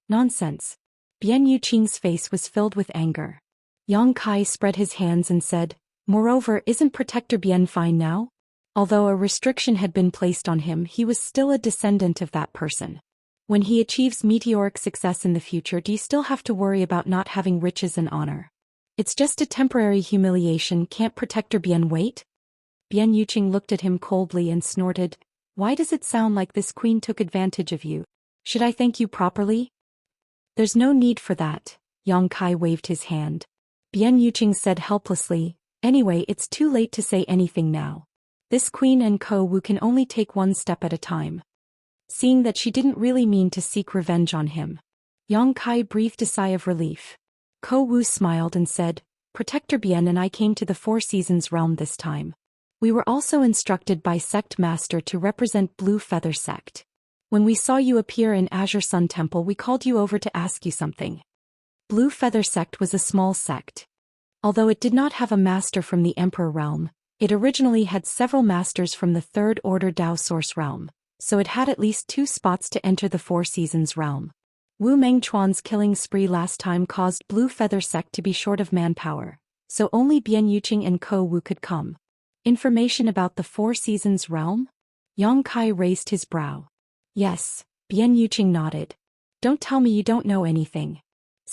Nonsense. Bian Yuqing's face was filled with anger. Yang Kai spread his hands and said, Moreover, isn't Protector Bien fine now? Although a restriction had been placed on him, he was still a descendant of that person. When he achieves meteoric success in the future, do you still have to worry about not having riches and honor? It's just a temporary humiliation, can't Protector Bien wait? Bian Yuqing looked at him coldly and snorted, Why does it sound like this queen took advantage of you? Should I thank you properly? There's no need for that. Yang Kai waved his hand. Bian Yuqing said helplessly, Anyway, it's too late to say anything now. This queen and Ko Wu can only take one step at a time. Seeing that she didn't really mean to seek revenge on him, Yang Kai breathed a sigh of relief. Ko Wu smiled and said, Protector Bien and I came to the Four Seasons realm this time. We were also instructed by Sect Master to represent Blue Feather Sect. When we saw you appear in Azure Sun Temple, we called you over to ask you something. Blue Feather Sect was a small sect. Although it did not have a master from the Emperor realm, it originally had several masters from the Third Order Dao Source realm, so it had at least 2 spots to enter the Four Seasons realm. Wu Mengchuan's killing spree last time caused Blue Feather Sect to be short of manpower, so only Bian Yuqing and Ko Wu could come. Information about the Four Seasons realm? Yang Kai raised his brow. Yes, Bian Yuqing nodded. Don't tell me you don't know anything.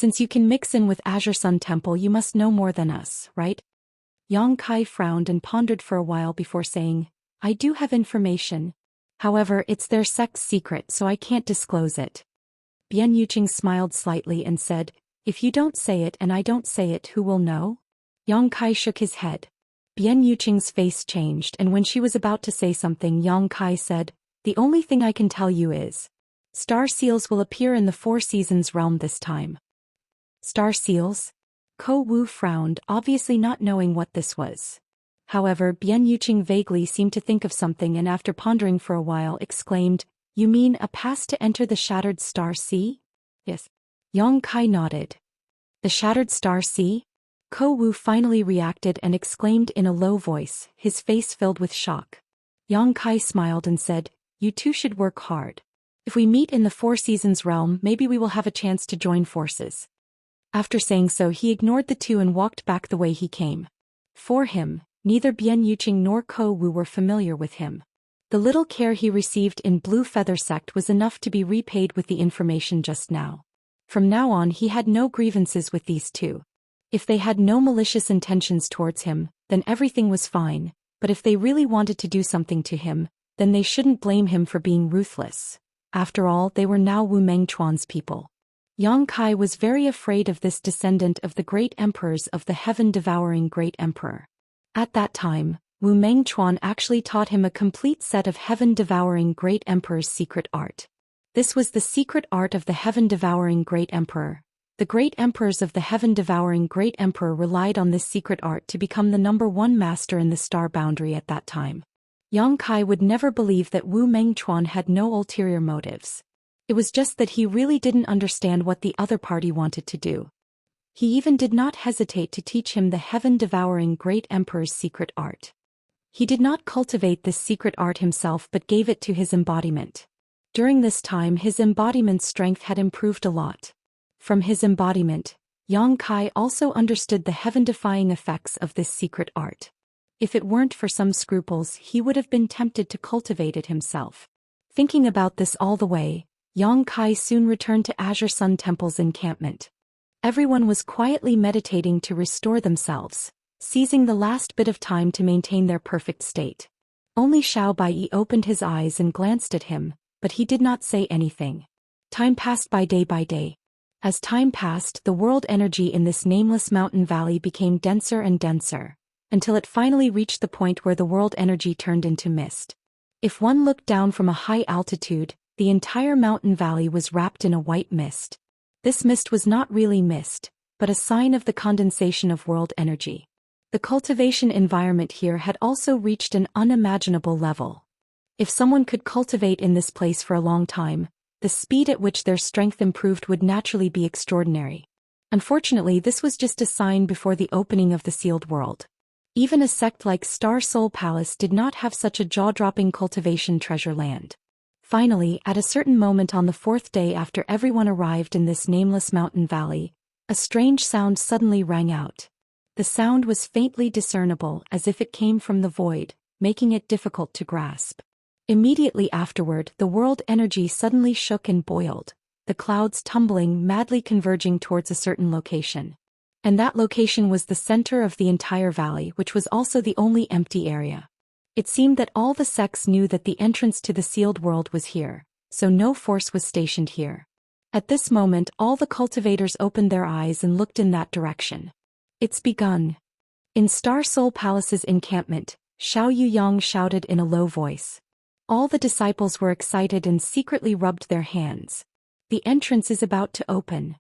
Since you can mix in with Azure Sun Temple, you must know more than us, right? Yang Kai frowned and pondered for a while before saying, I do have information. However, it's their sect's secret, so I can't disclose it. Bian Yuqing smiled slightly and said, if you don't say it and I don't say it, who will know? Yang Kai shook his head. Bian Yuqing's face changed, and when she was about to say something, Yang Kai said, the only thing I can tell you is, star seals will appear in the Four Seasons realm this time. Star seals? Ko Wu frowned, obviously not knowing what this was. However, Bian Yuqing vaguely seemed to think of something and after pondering for a while exclaimed, you mean a pass to enter the Shattered Star Sea? Yes. Yang Kai nodded. The Shattered Star Sea? Ko Wu finally reacted and exclaimed in a low voice, his face filled with shock. Yang Kai smiled and said, you two should work hard. If we meet in the Four Seasons realm, maybe we will have a chance to join forces. After saying so, he ignored the two and walked back the way he came. For him, neither Bian Yuqing nor Ko Wu were familiar with him. The little care he received in Blue Feather Sect was enough to be repaid with the information just now. From now on, he had no grievances with these two. If they had no malicious intentions towards him, then everything was fine, but if they really wanted to do something to him, then they shouldn't blame him for being ruthless. After all, they were now Wu Mengchuan's people. Yang Kai was very afraid of this descendant of the great emperors of the heaven-devouring great emperor. At that time, Wu Mengchuan actually taught him a complete set of heaven-devouring great emperor's secret art. This was the secret art of the heaven-devouring great emperor. The great emperors of the heaven-devouring great emperor relied on this secret art to become the #1 master in the star boundary at that time. Yang Kai would never believe that Wu Mengchuan had no ulterior motives. It was just that he really didn't understand what the other party wanted to do. He even did not hesitate to teach him the heaven-devouring great emperor's secret art. He did not cultivate this secret art himself but gave it to his embodiment. During this time, his embodiment's strength had improved a lot. From his embodiment, Yang Kai also understood the heaven-defying effects of this secret art. If it weren't for some scruples, he would have been tempted to cultivate it himself. Thinking about this all the way, Yang Kai soon returned to Azure Sun Temple's encampment. Everyone was quietly meditating to restore themselves, seizing the last bit of time to maintain their perfect state. Only Xiao Baiyi opened his eyes and glanced at him, but he did not say anything. Time passed by day. As time passed, the world energy in this nameless mountain valley became denser and denser, until it finally reached the point where the world energy turned into mist. If one looked down from a high altitude, the entire mountain valley was wrapped in a white mist. This mist was not really mist, but a sign of the condensation of world energy. The cultivation environment here had also reached an unimaginable level. If someone could cultivate in this place for a long time, the speed at which their strength improved would naturally be extraordinary. Unfortunately, this was just a sign before the opening of the sealed world. Even a sect like Star Soul Palace did not have such a jaw-dropping cultivation treasure land. Finally, at a certain moment on the 4th day after everyone arrived in this nameless mountain valley, a strange sound suddenly rang out. The sound was faintly discernible, as if it came from the void, making it difficult to grasp. Immediately afterward, the world energy suddenly shook and boiled, the clouds tumbling, madly converging towards a certain location. And that location was the center of the entire valley, which was also the only empty area. It seemed that all the sects knew that the entrance to the sealed world was here, so no force was stationed here. At this moment, all the cultivators opened their eyes and looked in that direction. It's begun. In Star Soul Palace's encampment, Xiao Yuyang shouted in a low voice. All the disciples were excited and secretly rubbed their hands. The entrance is about to open.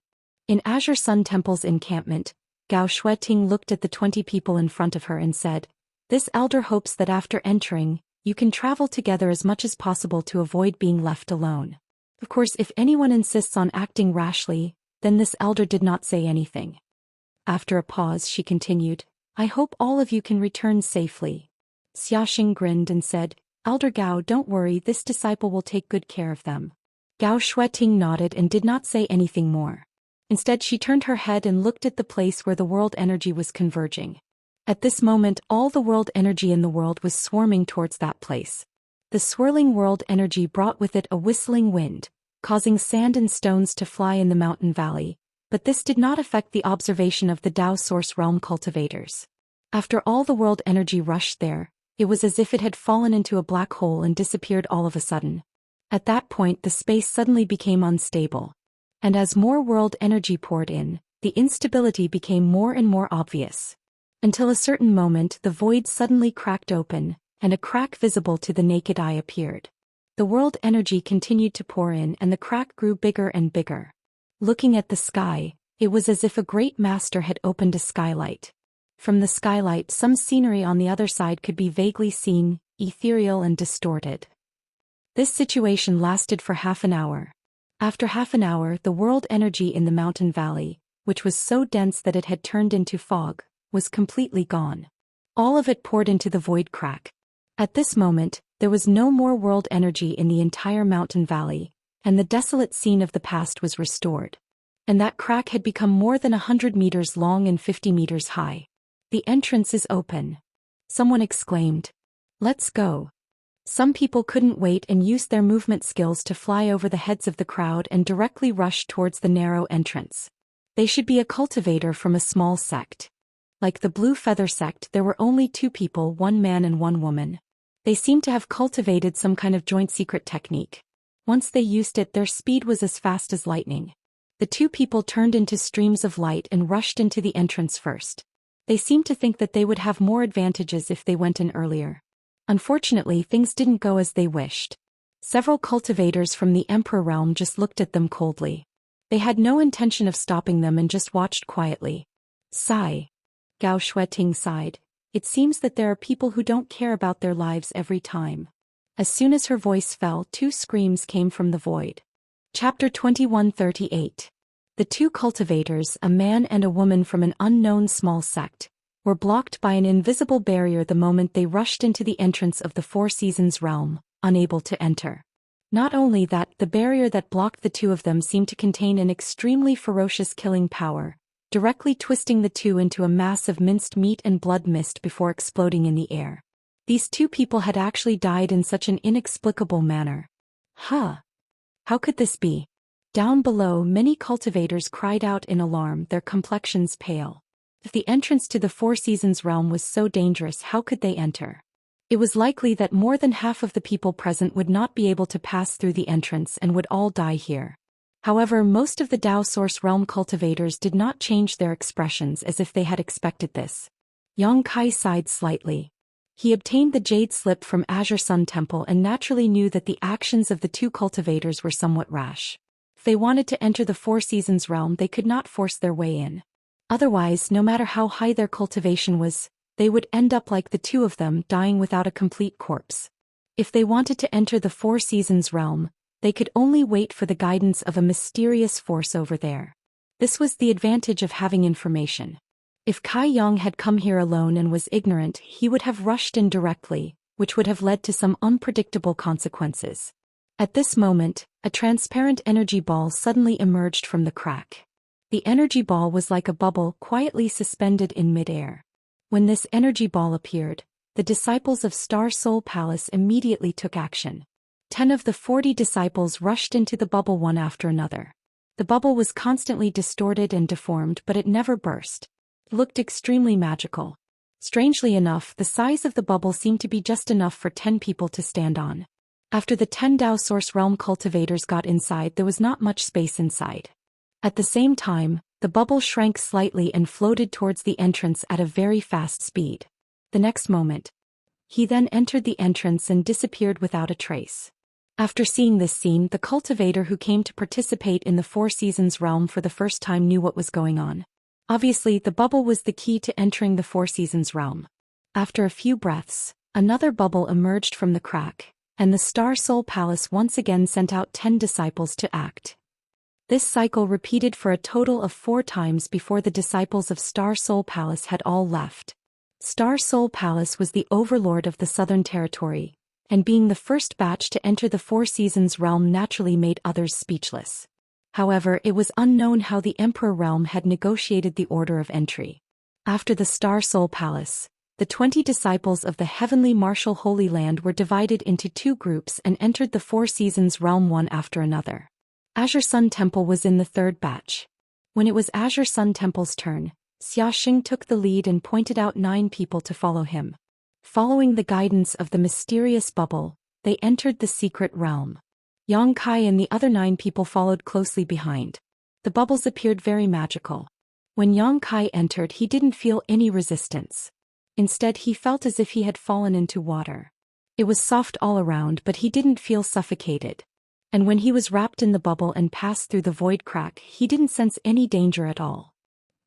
In Azure Sun Temple's encampment, Gao Shueting looked at the 20 people in front of her and said, "This elder hopes that after entering, you can travel together as much as possible to avoid being left alone." Of course, if anyone insists on acting rashly, then this elder did not say anything. After a pause, she continued, "I hope all of you can return safely." Xiaxing grinned and said, "Elder Gao, don't worry, this disciple will take good care of them." Gao Shueting nodded and did not say anything more. Instead, she turned her head and looked at the place where the world energy was converging. At this moment, all the world energy in the world was swarming towards that place. The swirling world energy brought with it a whistling wind, causing sand and stones to fly in the mountain valley, But this did not affect the observation of the Dao Source Realm cultivators. After all the world energy rushed there, it was as if it had fallen into a black hole and disappeared all of a sudden. At that point the space suddenly became unstable. And as more world energy poured in, the instability became more and more obvious. Until a certain moment the void suddenly cracked open, and a crack visible to the naked eye appeared. The world energy continued to pour in and the crack grew bigger and bigger. Looking at the sky, it was as if a great master had opened a skylight. From the skylight some scenery on the other side could be vaguely seen, ethereal and distorted. This situation lasted for half an hour. After half an hour the world energy in the mountain valley, which was so dense that it had turned into fog, was completely gone. All of it poured into the void crack. At this moment, there was no more world energy in the entire mountain valley, and the desolate scene of the past was restored. And that crack had become more than 100 meters long and 50 meters high. "The entrance is open," someone exclaimed. "Let's go." Some people couldn't wait and used their movement skills to fly over the heads of the crowd and directly rush towards the narrow entrance. They should be a cultivator from a small sect. Like the Blue Feather sect, there were only 2 people, 1 man and 1 woman. They seemed to have cultivated some kind of joint secret technique. Once they used it, their speed was as fast as lightning. The 2 people turned into streams of light and rushed into the entrance first. They seemed to think that they would have more advantages if they went in earlier. Unfortunately, things didn't go as they wished. Several cultivators from the Emperor realm just looked at them coldly. They had no intention of stopping them and just watched quietly. Sigh. Gao Shueting sighed. It seems that there are people who don't care about their lives every time. As soon as her voice fell, 2 screams came from the void. Chapter 2138. The 2 cultivators, a man and a woman from an unknown small sect, were blocked by an invisible barrier the moment they rushed into the entrance of the Four Seasons realm, unable to enter. Not only that, the barrier that blocked the 2 of them seemed to contain an extremely ferocious killing power, directly twisting the 2 into a mass of minced meat and blood mist before exploding in the air. These 2 people had actually died in such an inexplicable manner. How could this be? Down below, many cultivators cried out in alarm, their complexions pale. If the entrance to the Four Seasons realm was so dangerous, how could they enter? It was likely that more than half of the people present would not be able to pass through the entrance and would all die here. However, most of the Dao Source realm cultivators did not change their expressions as if they had expected this. Yang Kai sighed slightly. He obtained the Jade Slip from Azure Sun Temple and naturally knew that the actions of the 2 cultivators were somewhat rash. If they wanted to enter the Four Seasons realm, they could not force their way in. Otherwise, no matter how high their cultivation was, they would end up like the 2 of them, dying without a complete corpse. If they wanted to enter the Four Seasons realm, they could only wait for the guidance of a mysterious force over there. This was the advantage of having information. If Kai Yang had come here alone and was ignorant, he would have rushed in directly, which would have led to some unpredictable consequences. At this moment, a transparent energy ball suddenly emerged from the crack. The energy ball was like a bubble quietly suspended in midair. When this energy ball appeared, the disciples of Star Soul Palace immediately took action. 10 of the 40 disciples rushed into the bubble one after another. The bubble was constantly distorted and deformed, but it never burst. It looked extremely magical. Strangely enough, the size of the bubble seemed to be just enough for 10 people to stand on. After the 10 Dao Source Realm cultivators got inside, there was not much space inside. At the same time, the bubble shrank slightly and floated towards the entrance at a very fast speed. The next moment, he then entered the entrance and disappeared without a trace. After seeing this scene, the cultivator who came to participate in the Four Seasons realm for the first time knew what was going on. Obviously, the bubble was the key to entering the Four Seasons realm. After a few breaths, another bubble emerged from the crack, and the Star Soul Palace once again sent out 10 disciples to act. This cycle repeated for a total of 4 times before the disciples of Star Soul Palace had all left. Star Soul Palace was the overlord of the Southern Territory, and being the first batch to enter the Four Seasons realm naturally made others speechless. However, it was unknown how the Emperor realm had negotiated the order of entry. After the Star Soul Palace, the 20 disciples of the Heavenly Martial Holy Land were divided into 2 groups and entered the Four Seasons realm one after another. Azure Sun Temple was in the 3rd batch. When it was Azure Sun Temple's turn, Xiaxing took the lead and pointed out 9 people to follow him. Following the guidance of the mysterious bubble, they entered the secret realm. Yang Kai and the other 9 people followed closely behind. The bubbles appeared very magical. When Yang Kai entered, he didn't feel any resistance. Instead, he felt as if he had fallen into water. It was soft all around, but he didn't feel suffocated. And when he was wrapped in the bubble and passed through the void crack, he didn't sense any danger at all.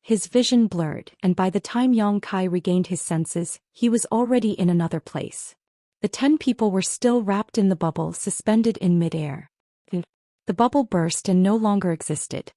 His vision blurred, and by the time Yang Kai regained his senses, he was already in another place. The 10 people were still wrapped in the bubble, suspended in midair. The bubble burst and no longer existed.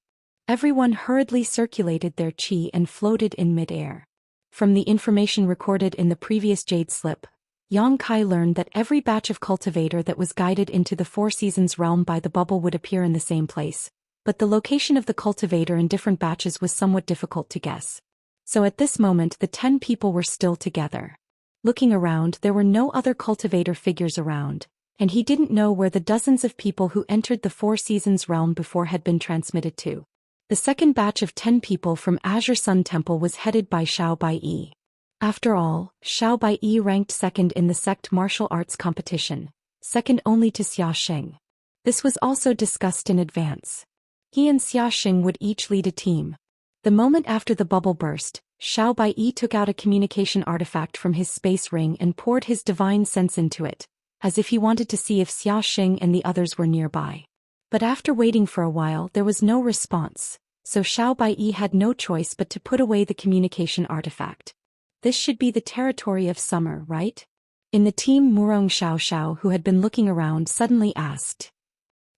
Everyone hurriedly circulated their qi and floated in midair. From the information recorded in the previous Jade Slip, Yang Kai learned that every batch of cultivator that was guided into the Four Seasons realm by the bubble would appear in the same place, but the location of the cultivator in different batches was somewhat difficult to guess. So at this moment the 10 people were still together. Looking around, there were no other cultivator figures around, and he didn't know where the dozens of people who entered the Four Seasons realm before had been transmitted to. The second batch of 10 people from Azure Sun Temple was headed by Xiao Baiyi. After all, Xiao Baiyi ranked second in the sect martial arts competition, second only to Xiaxing. This was also discussed in advance. He and Xiaxing would each lead a team. The moment after the bubble burst, Xiao Baiyi took out a communication artifact from his space ring and poured his divine sense into it, as if he wanted to see if Xiaxing and the others were nearby. But after waiting for a while, there was no response, so Xiao Baiyi had no choice but to put away the communication artifact. This should be the territory of summer, right? In the team, Murong Xiaoxiao, who had been looking around, suddenly asked.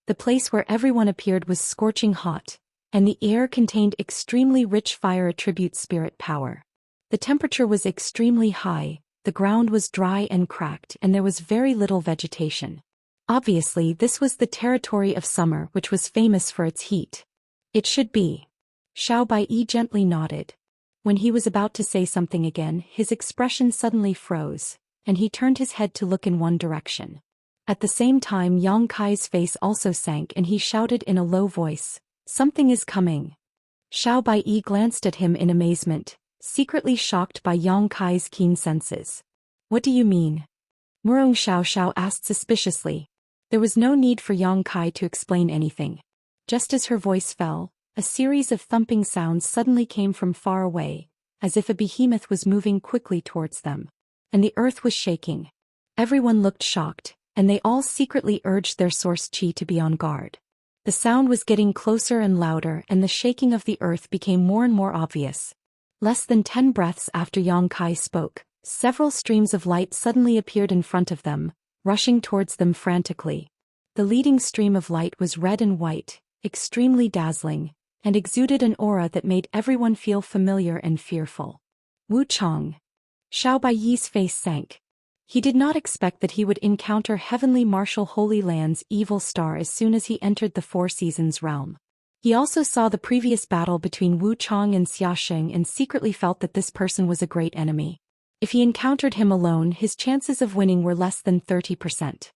The place where everyone appeared was scorching hot, and the air contained extremely rich fire attribute spirit power. The temperature was extremely high, the ground was dry and cracked, and there was very little vegetation. Obviously, this was the territory of summer, which was famous for its heat. It should be. Xiao Baiyi gently nodded. When he was about to say something again, his expression suddenly froze, and he turned his head to look in one direction. At the same time, Yang Kai's face also sank and he shouted in a low voice, "Something is coming." Xiao Baiyi glanced at him in amazement, secretly shocked by Yang Kai's keen senses. "What do you mean?" Murong Xiaoxiao asked suspiciously. There was no need for Yang Kai to explain anything. Just as her voice fell, a series of thumping sounds suddenly came from far away, as if a behemoth was moving quickly towards them. And the earth was shaking. Everyone looked shocked, and they all secretly urged their source qi to be on guard. The sound was getting closer and louder, and the shaking of the earth became more and more obvious. Less than 10 breaths after Yang Kai spoke, several streams of light suddenly appeared in front of them, rushing towards them frantically. The leading stream of light was red and white, extremely dazzling, and exuded an aura that made everyone feel familiar and fearful. Wu Chong. Xiao Baiyi's face sank. He did not expect that he would encounter Heavenly Martial Holy Land's evil star as soon as he entered the Four Seasons realm. He also saw the previous battle between Wu Chong and Xiaxing and secretly felt that this person was a great enemy. If he encountered him alone, his chances of winning were less than 30%.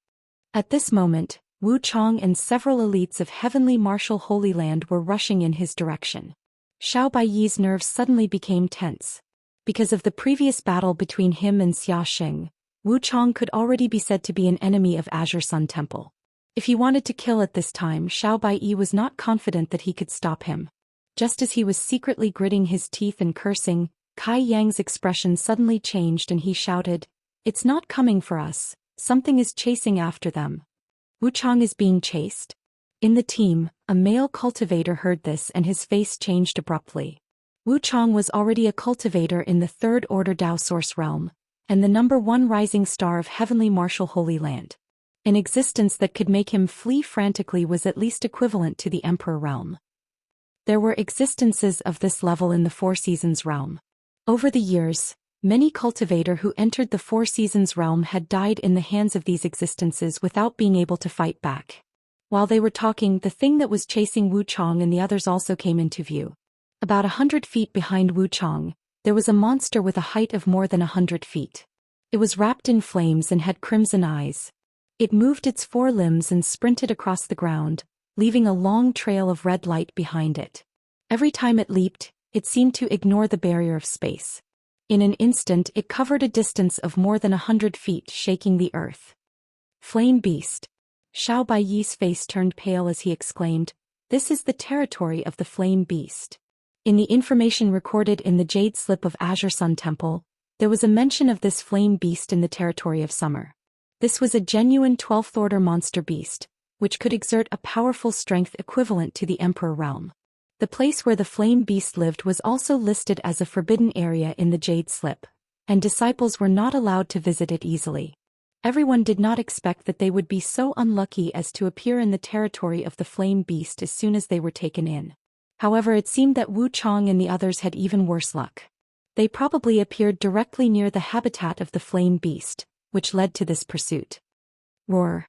At this moment, Wu Chong and several elites of Heavenly Martial Holy Land were rushing in his direction. Xiao Baiyi's nerves suddenly became tense. Because of the previous battle between him and Xiaxing, Wu Chong could already be said to be an enemy of Azure Sun Temple. If he wanted to kill at this time, Xiao Baiyi was not confident that he could stop him. Just as he was secretly gritting his teeth and cursing, Kai Yang's expression suddenly changed and he shouted, "It's not coming for us, something is chasing after them." Wu Chong is being chased? In the team, a male cultivator heard this and his face changed abruptly. Wu Chong was already a cultivator in the Third Order Dao Source realm, and the #1 rising star of Heavenly Martial Holy Land. An existence that could make him flee frantically was at least equivalent to the Emperor realm. There were existences of this level in the Four Seasons realm. Over the years, many cultivator who entered the Four Seasons realm had died in the hands of these existences without being able to fight back. While they were talking, the thing that was chasing Wu Chong and the others also came into view. About 100 feet behind Wu Chong, there was a monster with a height of more than 100 feet. It was wrapped in flames and had crimson eyes. It moved its 4 limbs and sprinted across the ground, leaving a long trail of red light behind it. Every time it leaped, it seemed to ignore the barrier of space. In an instant it covered a distance of more than 100 feet, shaking the earth. Flame beast. Xiao Baiyi's face turned pale as he exclaimed, "This is the territory of the flame beast." In the information recorded in the Jade Slip of Azure Sun Temple, there was a mention of this flame beast in the territory of summer. This was a genuine 12th order monster beast, which could exert a powerful strength equivalent to the Emperor realm. The place where the flame beast lived was also listed as a forbidden area in the Jade Slip, and disciples were not allowed to visit it easily. Everyone did not expect that they would be so unlucky as to appear in the territory of the flame beast as soon as they were taken in. However, it seemed that Wu Chong and the others had even worse luck. They probably appeared directly near the habitat of the flame beast, which led to this pursuit. Roar.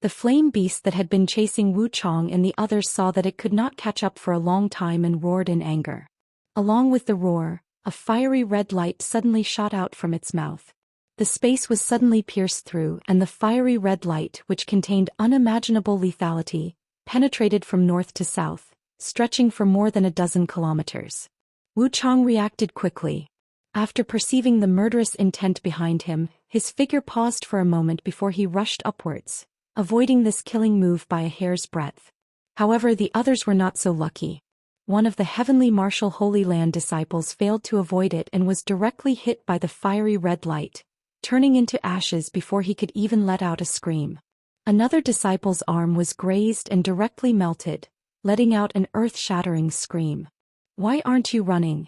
The flame beast that had been chasing Wu Chong and the others saw that it could not catch up for a long time and roared in anger. Along with the roar, a fiery red light suddenly shot out from its mouth. The space was suddenly pierced through, and the fiery red light, which contained unimaginable lethality, penetrated from north to south, stretching for more than a dozen kilometers. Wu Chong reacted quickly. After perceiving the murderous intent behind him, his figure paused for a moment before he rushed upwards, avoiding this killing move by a hair's breadth. However, the others were not so lucky. One of the heavenly martial Holy Land disciples failed to avoid it and was directly hit by the fiery red light, turning into ashes before he could even let out a scream. Another disciple's arm was grazed and directly melted, letting out an earth-shattering scream. "Why aren't you running?"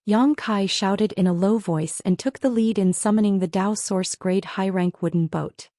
Yang Kai shouted in a low voice and took the lead in summoning the Dao Source Grade high-rank wooden boat.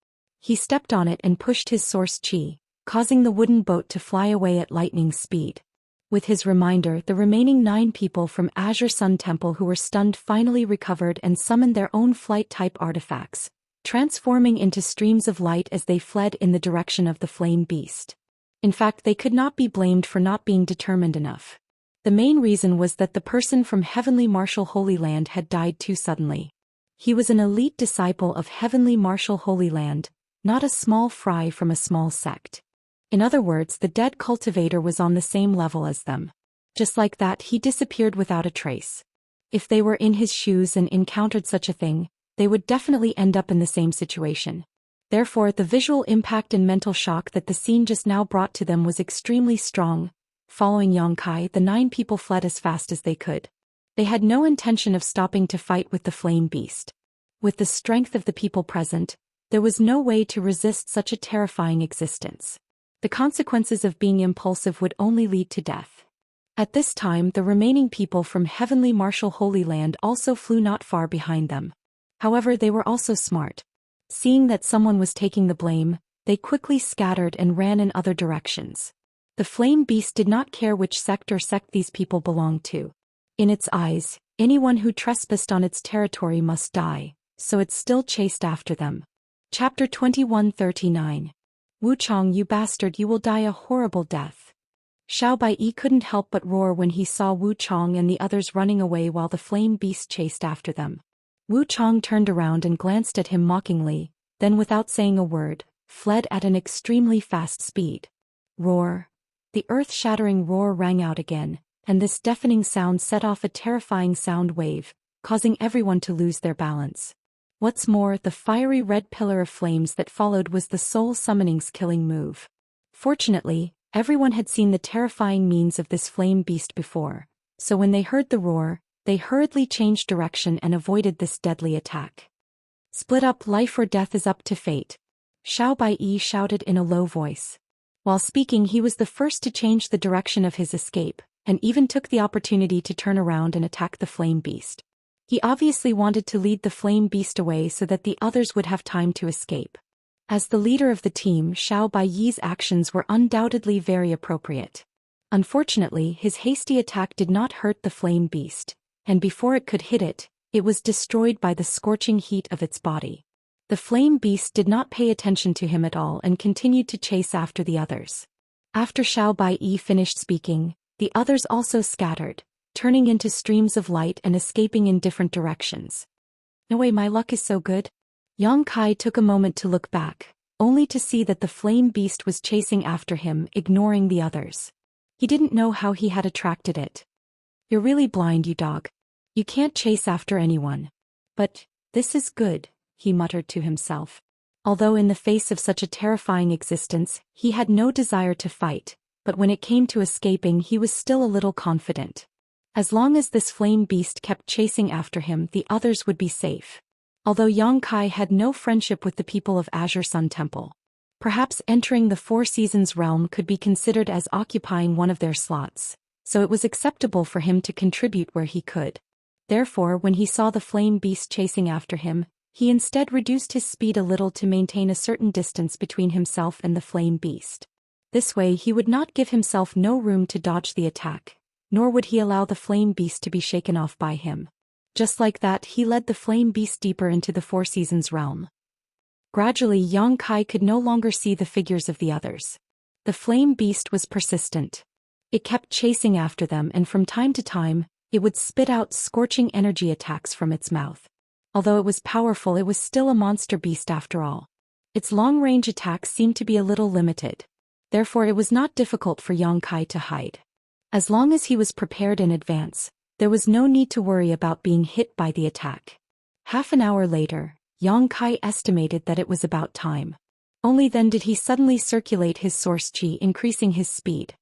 He stepped on it and pushed his source chi, causing the wooden boat to fly away at lightning speed. With his reminder, the remaining 9 people from Azure Sun Temple who were stunned finally recovered and summoned their own flight-type artifacts, transforming into streams of light as they fled in the direction of the flame beast. In fact, they could not be blamed for not being determined enough. The main reason was that the person from Heavenly Martial Holy Land had died too suddenly. He was an elite disciple of Heavenly Martial Holy Land, not a small fry from a small sect. In other words, the dead cultivator was on the same level as them. Just like that, he disappeared without a trace. If they were in his shoes and encountered such a thing, they would definitely end up in the same situation. Therefore, the visual impact and mental shock that the scene just now brought to them was extremely strong. Following Yang Kai, the 9 people fled as fast as they could. They had no intention of stopping to fight with the flame beast. With the strength of the people present, there was no way to resist such a terrifying existence. The consequences of being impulsive would only lead to death. At this time, the remaining people from Heavenly Martial Holy Land also flew not far behind them. However, they were also smart. Seeing that someone was taking the blame, they quickly scattered and ran in other directions. The flame beast did not care which sect or sect these people belonged to. In its eyes, anyone who trespassed on its territory must die, so it still chased after them. Chapter 2139. "Wu Chong, you bastard, you will die a horrible death." Xiao Baiyi couldn't help but roar when he saw Wu Chong and the others running away while the flame beast chased after them. Wu Chong turned around and glanced at him mockingly, then without saying a word, fled at an extremely fast speed. Roar. The earth-shattering roar rang out again, and this deafening sound set off a terrifying sound wave, causing everyone to lose their balance. What's more, the fiery red pillar of flames that followed was the soul summoning's killing move. Fortunately, everyone had seen the terrifying means of this flame beast before, so when they heard the roar, they hurriedly changed direction and avoided this deadly attack. "Split up, life or death is up to fate," Xiao Baiyi shouted in a low voice. While speaking, he was the first to change the direction of his escape, and even took the opportunity to turn around and attack the flame beast. He obviously wanted to lead the flame beast away so that the others would have time to escape. As the leader of the team, Xiao Baiyi's actions were undoubtedly very appropriate. Unfortunately, his hasty attack did not hurt the flame beast, and before it could hit it, it was destroyed by the scorching heat of its body. The flame beast did not pay attention to him at all and continued to chase after the others. After Xiao Baiyi finished speaking, the others also scattered, turning into streams of light and escaping in different directions. "No way, my luck is so good." Yang Kai took a moment to look back, only to see that the flame beast was chasing after him, ignoring the others. He didn't know how he had attracted it. "You're really blind, you dog. You can't chase after anyone. But this is good," he muttered to himself. Although in the face of such a terrifying existence, he had no desire to fight, but when it came to escaping he was still a little confident. As long as this flame beast kept chasing after him, the others would be safe. Although Yang Kai had no friendship with the people of Azure Sun Temple, perhaps entering the Four Seasons realm could be considered as occupying one of their slots, so it was acceptable for him to contribute where he could. Therefore, when he saw the flame beast chasing after him, he instead reduced his speed a little to maintain a certain distance between himself and the flame beast. This way he would not give himself no room to dodge the attack, nor would he allow the flame beast to be shaken off by him. Just like that, he led the flame beast deeper into the Four Seasons realm. Gradually, Yang Kai could no longer see the figures of the others. The flame beast was persistent. It kept chasing after them, and from time to time, it would spit out scorching energy attacks from its mouth. Although it was powerful, it was still a monster beast after all. Its long-range attacks seemed to be a little limited. Therefore it was not difficult for Yang Kai to hide. As long as he was prepared in advance, there was no need to worry about being hit by the attack. Half an hour later, Yang Kai estimated that it was about time. Only then did he suddenly circulate his source chi, increasing his speed.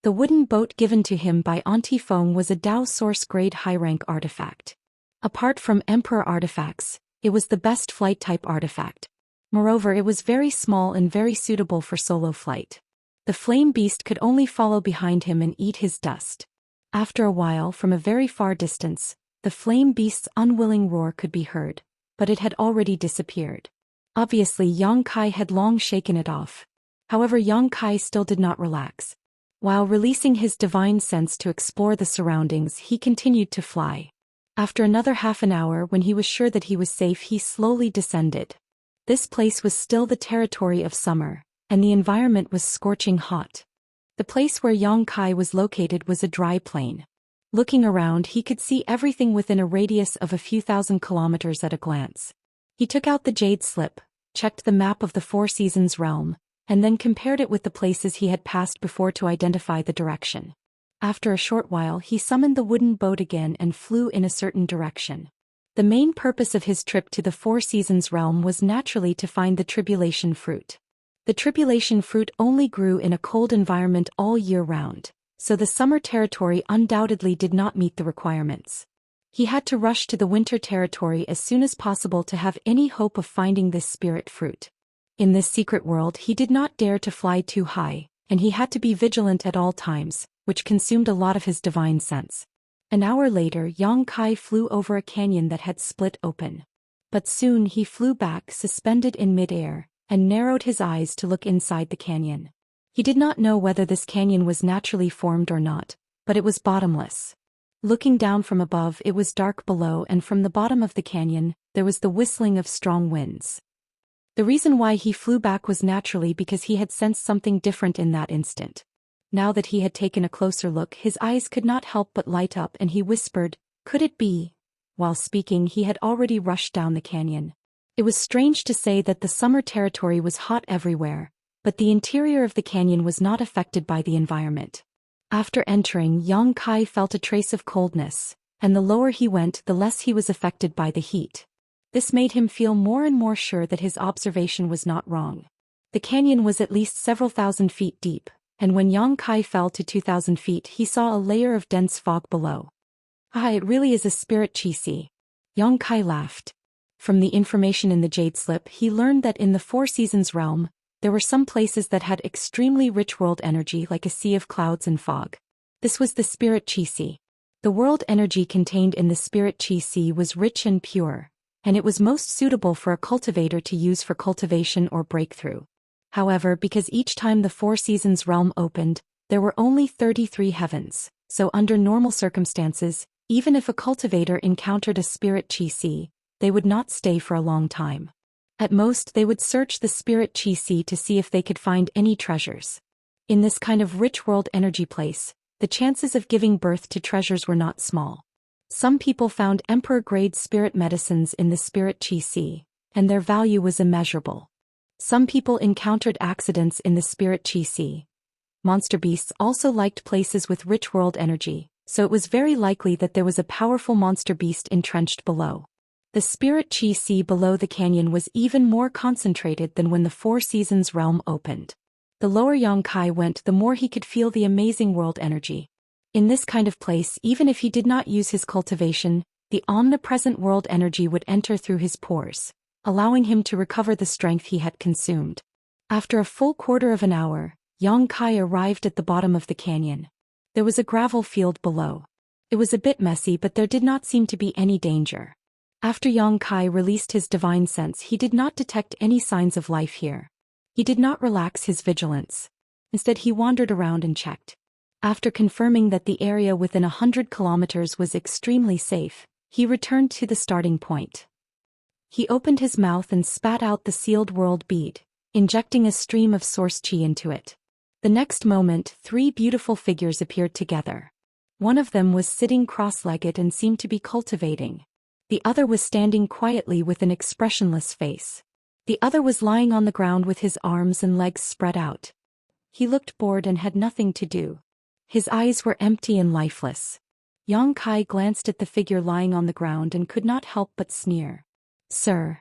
The wooden boat given to him by Auntie Feng was a Dao Source grade high-rank artifact. Apart from Emperor artifacts, it was the best flight-type artifact. Moreover, it was very small and very suitable for solo flight. The flame beast could only follow behind him and eat his dust. After a while, from a very far distance, the flame beast's unwilling roar could be heard, but it had already disappeared. Obviously, Yang Kai had long shaken it off. However, Yang Kai still did not relax. While releasing his divine sense to explore the surroundings, he continued to fly. After another half an hour, when he was sure that he was safe, he slowly descended. This place was still the territory of summer, and the environment was scorching hot. The place where Yang Kai was located was a dry plain. Looking around, he could see everything within a radius of a few thousand kilometers at a glance. He took out the jade slip, checked the map of the Four Seasons realm, and then compared it with the places he had passed before to identify the direction. After a short while, he summoned the wooden boat again and flew in a certain direction. The main purpose of his trip to the Four Seasons realm was naturally to find the tribulation fruit. The tribulation fruit only grew in a cold environment all year round, so the summer territory undoubtedly did not meet the requirements. He had to rush to the winter territory as soon as possible to have any hope of finding this spirit fruit. In this secret world, he did not dare to fly too high, and he had to be vigilant at all times, which consumed a lot of his divine sense. An hour later, Yang Kai flew over a canyon that had split open. But soon he flew back, suspended in mid-air, and narrowed his eyes to look inside the canyon. He did not know whether this canyon was naturally formed or not, but it was bottomless. Looking down from above, it was dark below, and from the bottom of the canyon, there was the whistling of strong winds. The reason why he flew back was naturally because he had sensed something different in that instant. Now that he had taken a closer look, his eyes could not help but light up, and he whispered, "Could it be?" While speaking, he had already rushed down the canyon. It was strange to say that the summer territory was hot everywhere, but the interior of the canyon was not affected by the environment. After entering, Yang Kai felt a trace of coldness, and the lower he went, the less he was affected by the heat. This made him feel more and more sure that his observation was not wrong. The canyon was at least several thousand feet deep, and when Yang Kai fell to 2,000 feet, he saw a layer of dense fog below. "Ah, it really is a spirit chi." Yang Kai laughed. From the information in the jade slip, he learned that in the Four Seasons realm, there were some places that had extremely rich world energy, like a sea of clouds and fog. This was the spirit chi. The world energy contained in the spirit chi was rich and pure, and it was most suitable for a cultivator to use for cultivation or breakthrough. However, because each time the Four Seasons realm opened, there were only 33 heavens, so under normal circumstances, even if a cultivator encountered a spirit chi, they would not stay for a long time. At most, they would search the spirit chi to see if they could find any treasures. In this kind of rich world energy place, the chances of giving birth to treasures were not small. Some people found emperor-grade spirit medicines in the spirit chi, and their value was immeasurable. Some people encountered accidents in the spirit chi. monster beasts also liked places with rich world energy, so it was very likely that there was a powerful monster beast entrenched below. The spirit chi sea below the canyon was even more concentrated than when the Four Seasons realm opened. The lower Yang Kai went, the more he could feel the amazing world energy. In this kind of place, even if he did not use his cultivation, the omnipresent world energy would enter through his pores, allowing him to recover the strength he had consumed. After a full quarter of an hour, Yang Kai arrived at the bottom of the canyon. There was a gravel field below. It was a bit messy, but there did not seem to be any danger. After Yang Kai released his divine sense, he did not detect any signs of life here. He did not relax his vigilance. Instead, he wandered around and checked. After confirming that the area within 100 kilometers was extremely safe, he returned to the starting point. He opened his mouth and spat out the sealed world bead, injecting a stream of source chi into it. The next moment, 3 beautiful figures appeared together. One of them was sitting cross-legged and seemed to be cultivating. The other was standing quietly with an expressionless face. The other was lying on the ground with his arms and legs spread out. He looked bored and had nothing to do. His eyes were empty and lifeless. Yang Kai glanced at the figure lying on the ground and could not help but sneer. "Sir."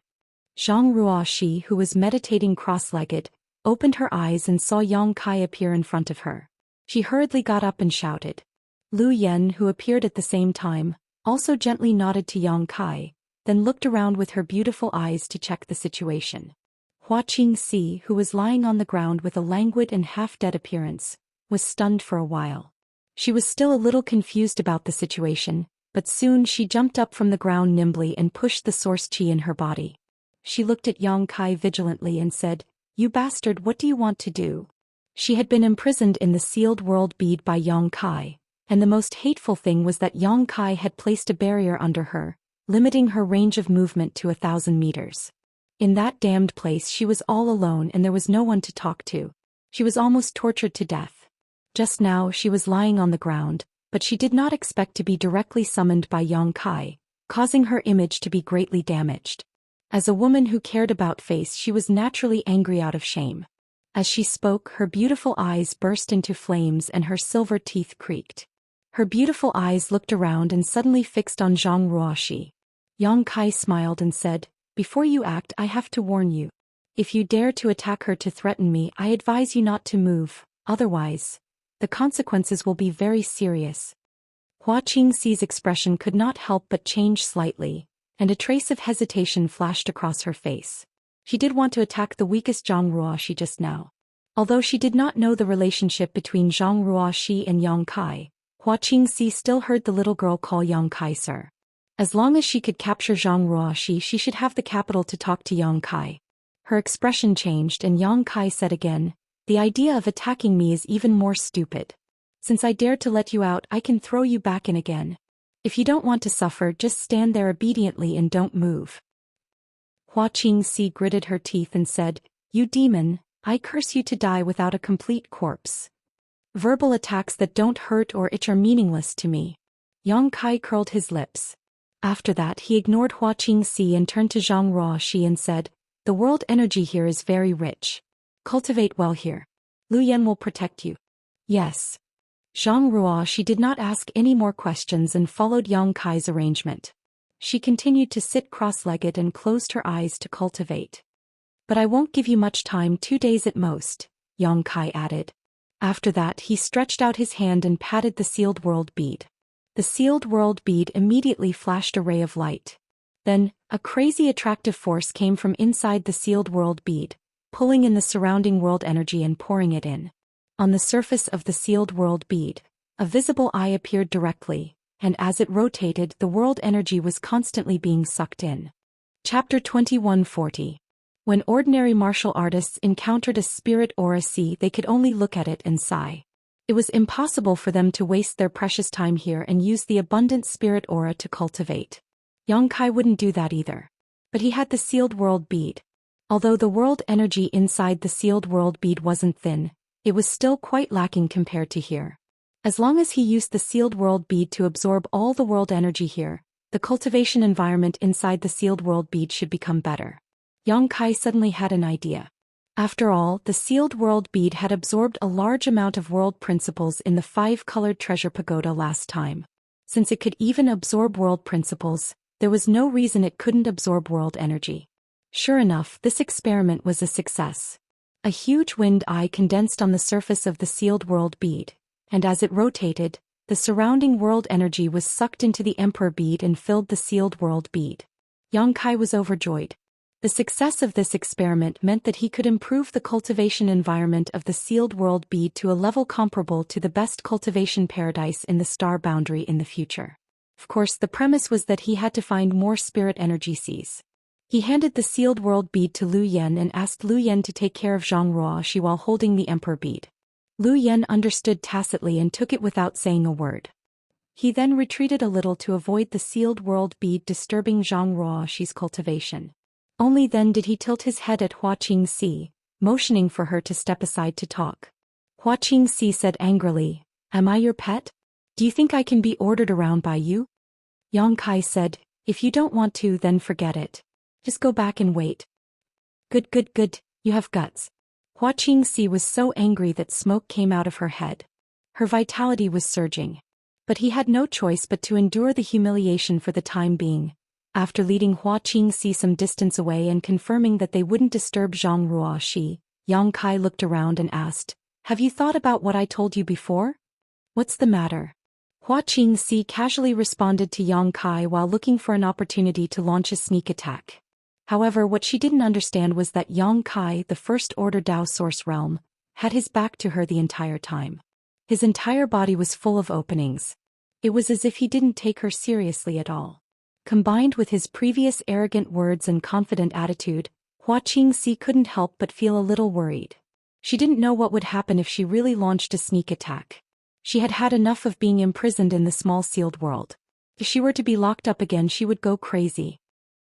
Zhang Ruoxi, who was meditating cross-legged, opened her eyes and saw Yang Kai appear in front of her. She hurriedly got up and shouted. Lu Yen, who appeared at the same time, also gently nodded to Yang Kai, then looked around with her beautiful eyes to check the situation. Hua Qingxi, who was lying on the ground with a languid and half-dead appearance, was stunned for a while. She was still a little confused about the situation, but soon she jumped up from the ground nimbly and pushed the source chi in her body. She looked at Yang Kai vigilantly and said, "You bastard, what do you want to do?" She had been imprisoned in the sealed world bead by Yang Kai, and the most hateful thing was that Yang Kai had placed a barrier under her, limiting her range of movement to 1,000 meters. In that damned place she was all alone and there was no one to talk to. She was almost tortured to death. Just now she was lying on the ground, but she did not expect to be directly summoned by Yang Kai, causing her image to be greatly damaged. As a woman who cared about face, she was naturally angry out of shame. As she spoke, her beautiful eyes burst into flames and her silver teeth creaked. Her beautiful eyes looked around and suddenly fixed on Zhang Ruoxi. Yang Kai smiled and said, "Before you act, I have to warn you. If you dare to attack her to threaten me, I advise you not to move, otherwise, the consequences will be very serious." Hua Qingxi's expression could not help but change slightly, and a trace of hesitation flashed across her face. She did want to attack the weakest Zhang Ruoxi just now. Although she did not know the relationship between Zhang Ruoxi and Yang Kai, Hua Qingxi still heard the little girl call Yang Kai sir. As long as she could capture Zhang Ruoxi, she should have the capital to talk to Yang Kai. Her expression changed and Yang Kai said again, "The idea of attacking me is even more stupid. Since I dared to let you out, I can throw you back in again. If you don't want to suffer, just stand there obediently and don't move." Hua Qingxi gritted her teeth and said, "You demon, I curse you to die without a complete corpse. Verbal attacks that don't hurt or itch are meaningless to me." Yang Kai curled his lips. After that he ignored Hua Qingxi and turned to Zhang Ruoxi and said, "The world energy here is very rich. Cultivate well here. Lu Yen will protect you." "Yes." Zhang Ruoxi did not ask any more questions and followed Yang Kai's arrangement. She continued to sit cross-legged and closed her eyes to cultivate. "But I won't give you much time, 2 days at most," Yang Kai added. After that he stretched out his hand and patted the sealed world bead. The sealed world bead immediately flashed a ray of light. Then, a crazy attractive force came from inside the sealed world bead, pulling in the surrounding world energy and pouring it in. On the surface of the sealed world bead, a visible eye appeared directly, and as it rotated, the world energy was constantly being sucked in. Chapter 2140. When ordinary martial artists encountered a spirit aura sea, they could only look at it and sigh. It was impossible for them to waste their precious time here and use the abundant spirit aura to cultivate. Yang Kai wouldn't do that either. But he had the sealed world bead. Although the world energy inside the sealed world bead wasn't thin, it was still quite lacking compared to here. As long as he used the sealed world bead to absorb all the world energy here, the cultivation environment inside the sealed world bead should become better. Yang Kai suddenly had an idea. After all, the sealed world bead had absorbed a large amount of world principles in the 5-colored treasure pagoda last time. Since it could even absorb world principles, there was no reason it couldn't absorb world energy. Sure enough, this experiment was a success. A huge wind eye condensed on the surface of the sealed world bead, and as it rotated, the surrounding world energy was sucked into the emperor bead and filled the sealed world bead. Yang Kai was overjoyed. The success of this experiment meant that he could improve the cultivation environment of the sealed world bead to a level comparable to the best cultivation paradise in the star boundary in the future. Of course, the premise was that he had to find more spirit energy seas. He handed the sealed world bead to Lu Yen and asked Lu Yen to take care of Zhang Ruoxi while holding the emperor bead. Lu Yen understood tacitly and took it without saying a word. He then retreated a little to avoid the sealed world bead disturbing Zhang Ruoxi's cultivation. Only then did he tilt his head at Hua Qingxi, motioning for her to step aside to talk. Hua Qingxi said angrily, "Am I your pet? Do you think I can be ordered around by you?" Yang Kai said, "If you don't want to, then forget it. Just go back and wait." Good, you have guts." Hua Qingxi was so angry that smoke came out of her head. Her vitality was surging. But he had no choice but to endure the humiliation for the time being. After leading Hua Qingxi some distance away and confirming that they wouldn't disturb Zhang Ruoxi, Yang Kai looked around and asked, "Have you thought about what I told you before? What's the matter?" Hua Qingxi casually responded to Yang Kai while looking for an opportunity to launch a sneak attack. However, what she didn't understand was that Yang Kai, the First Order Dao Source Realm, had his back to her the entire time. His entire body was full of openings. It was as if he didn't take her seriously at all. Combined with his previous arrogant words and confident attitude, Hua Qingxi couldn't help but feel a little worried. She didn't know what would happen if she really launched a sneak attack. She had had enough of being imprisoned in the small sealed world. If she were to be locked up again, she would go crazy.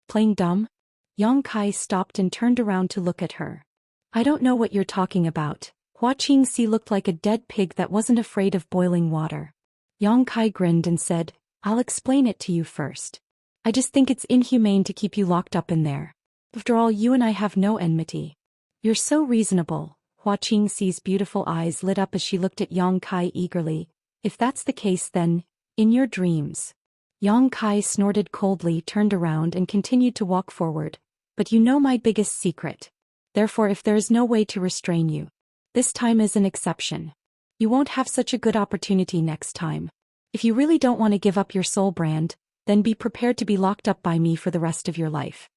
Playing dumb? Yang Kai stopped and turned around to look at her. "I don't know what you're talking about." Hua Qingxi looked like a dead pig that wasn't afraid of boiling water. Yang Kai grinned and said, "I'll explain it to you first. I just think it's inhumane to keep you locked up in there. After all, you and I have no enmity." "You're so reasonable." Hua Qingxi's beautiful eyes lit up as she looked at Yang Kai eagerly. "If that's the case, then, in your dreams." Yang Kai snorted coldly, turned around and continued to walk forward. "But you know my biggest secret. Therefore, if there is no way to restrain you, this time is an exception. You won't have such a good opportunity next time. If you really don't want to give up your soul brand, then be prepared to be locked up by me for the rest of your life."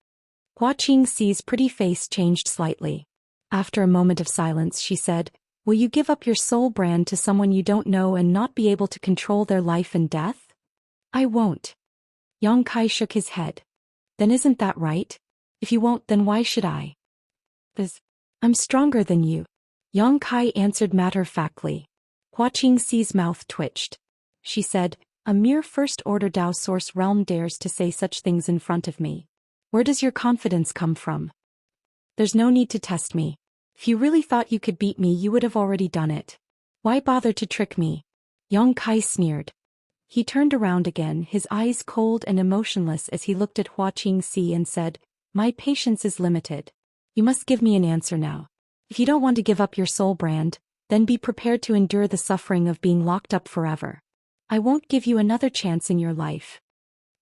Hua Qingxi's pretty face changed slightly. After a moment of silence, she said, "Will you give up your soul brand to someone you don't know and not be able to control their life and death?" "I won't." Yang Kai shook his head. "Then isn't that right? If you won't, then why should I?" "I'm stronger than you," Yang Kai answered matter-of-factly. Hua Qingxi's mouth twitched. She said, "A mere first-order Dao Source Realm dares to say such things in front of me. Where does your confidence come from? There's no need to test me. If you really thought you could beat me, you would have already done it. Why bother to trick me?" Yang Kai sneered. He turned around again, his eyes cold and emotionless as he looked at Hua Qingxi and said, "My patience is limited. You must give me an answer now. If you don't want to give up your soul brand, then be prepared to endure the suffering of being locked up forever. I won't give you another chance in your life."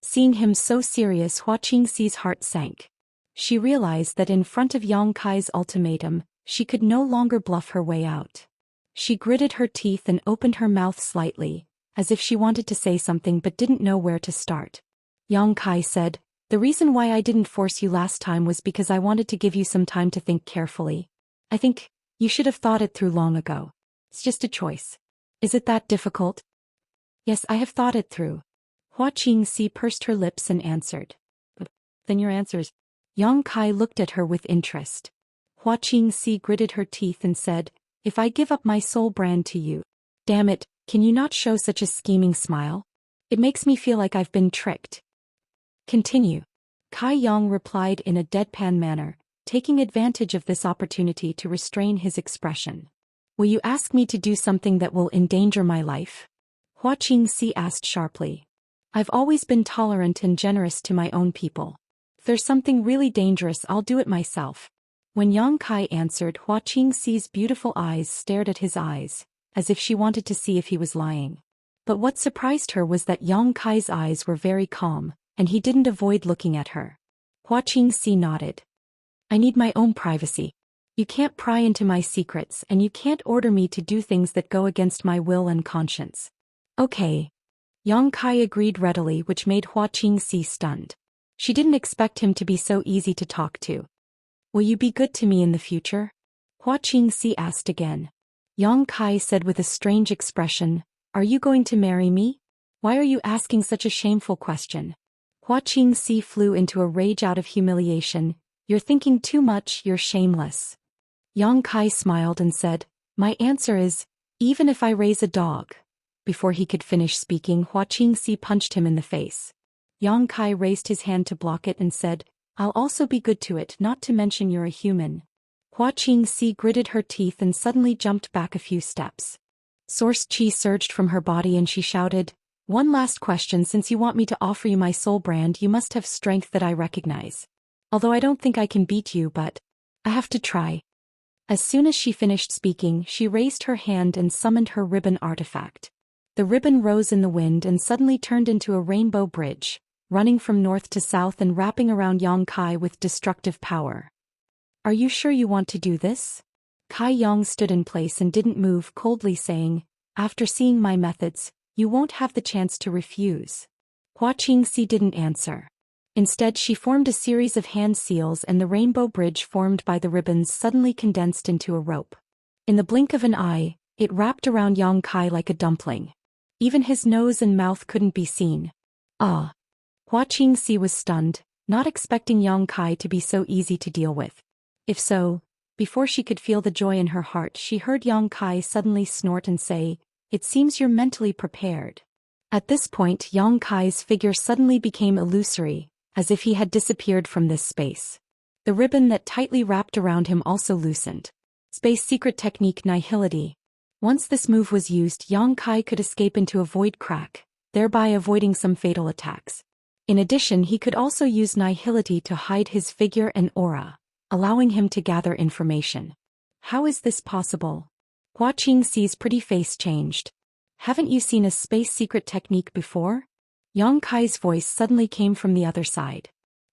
Seeing him so serious, Hua Qingxi's heart sank. She realized that in front of Yang Kai's ultimatum, she could no longer bluff her way out. She gritted her teeth and opened her mouth slightly, as if she wanted to say something but didn't know where to start. Yang Kai said, "The reason why I didn't force you last time was because I wanted to give you some time to think carefully. I think you should have thought it through long ago. It's just a choice. Is it that difficult?" "Yes, I have thought it through." Hua Qingxi pursed her lips and answered. "Then your answers?" Yang Kai looked at her with interest. Hua Qingxi gritted her teeth and said, "If I give up my soul brand to you." "Damn it, can you not show such a scheming smile? It makes me feel like I've been tricked." "Continue." Kai Yang replied in a deadpan manner, taking advantage of this opportunity to restrain his expression. "Will you ask me to do something that will endanger my life?" Hua Qingxi asked sharply. "I've always been tolerant and generous to my own people. If there's something really dangerous, I'll do it myself." When Yang Kai answered, Hua Qingxi's beautiful eyes stared at his eyes, as if she wanted to see if he was lying. But what surprised her was that Yang Kai's eyes were very calm, and he didn't avoid looking at her. Hua Qingxi nodded. I need my own privacy. You can't pry into my secrets and you can't order me to do things that go against my will and conscience. Okay. Yang Kai agreed readily, which made Hua Qingxi stunned. She didn't expect him to be so easy to talk to. Will you be good to me in the future? Hua Qingxi asked again. Yang Kai said with a strange expression, Are you going to marry me? Why are you asking such a shameful question? Hua Qingxi flew into a rage out of humiliation. You're thinking too much, you're shameless. Yang Kai smiled and said, My answer is, even if I raise a dog. Before he could finish speaking, Hua Qingxi punched him in the face. Yang Kai raised his hand to block it and said, I'll also be good to it, not to mention you're a human. Hua Qingxi gritted her teeth and suddenly jumped back a few steps. Source chi surged from her body and she shouted, One last question, since you want me to offer you my soul brand, you must have strength that I recognize. Although I don't think I can beat you, but I have to try. As soon as she finished speaking, she raised her hand and summoned her ribbon artifact. The ribbon rose in the wind and suddenly turned into a rainbow bridge, running from north to south and wrapping around Yang Kai with destructive power. Are you sure you want to do this? Kai Yang stood in place and didn't move, coldly saying, After seeing my methods, you won't have the chance to refuse. Hua Qingxi didn't answer. Instead, she formed a series of hand seals and the rainbow bridge formed by the ribbons suddenly condensed into a rope. In the blink of an eye, it wrapped around Yang Kai like a dumpling. Even his nose and mouth couldn't be seen. Ah! Hua Qingxi was stunned, not expecting Yang Kai to be so easy to deal with. If so, before she could feel the joy in her heart, she heard Yang Kai suddenly snort and say, It seems you're mentally prepared. At this point, Yang Kai's figure suddenly became illusory, as if he had disappeared from this space. The ribbon that tightly wrapped around him also loosened. Space secret technique Nihility. Once this move was used, Yang Kai could escape into a void crack, thereby avoiding some fatal attacks. In addition, he could also use Nihility to hide his figure and aura, allowing him to gather information. How is this possible? Hua Qingxi's pretty face changed. Haven't you seen a space secret technique before? Yang Kai's voice suddenly came from the other side.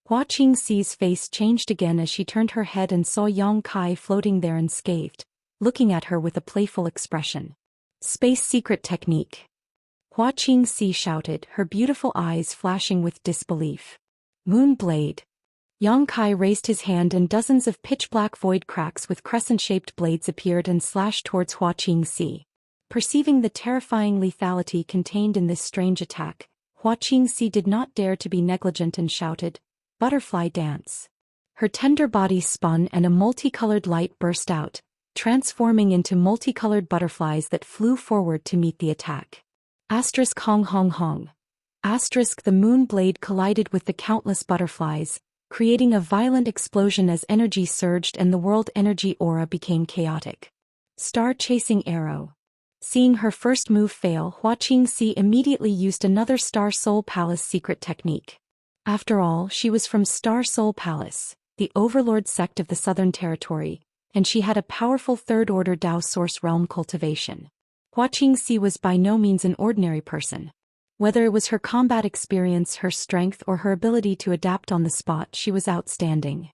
Hua Qingxi's face changed again as she turned her head and saw Yang Kai floating there unscathed, looking at her with a playful expression. Space secret technique. Hua Qingxi shouted, her beautiful eyes flashing with disbelief. Moon blade. Yang Kai raised his hand and dozens of pitch-black void cracks with crescent-shaped blades appeared and slashed towards Hua Qingxi. Perceiving the terrifying lethality contained in this strange attack, Hua Qingxi did not dare to be negligent and shouted, Butterfly dance. Her tender body spun and a multicolored light burst out, transforming into multicolored butterflies that flew forward to meet the attack. Asterisk hong hong hong. Asterisk the moon blade collided with the countless butterflies, creating a violent explosion as energy surged and the world energy aura became chaotic. Star-chasing arrow. Seeing her first move fail, Hua Qingxi immediately used another Star Soul Palace secret technique. After all, she was from Star Soul Palace, the overlord sect of the Southern Territory, and she had a powerful third-order Dao source realm cultivation. Hua Qingxi was by no means an ordinary person. Whether it was her combat experience, her strength, or her ability to adapt on the spot, she was outstanding.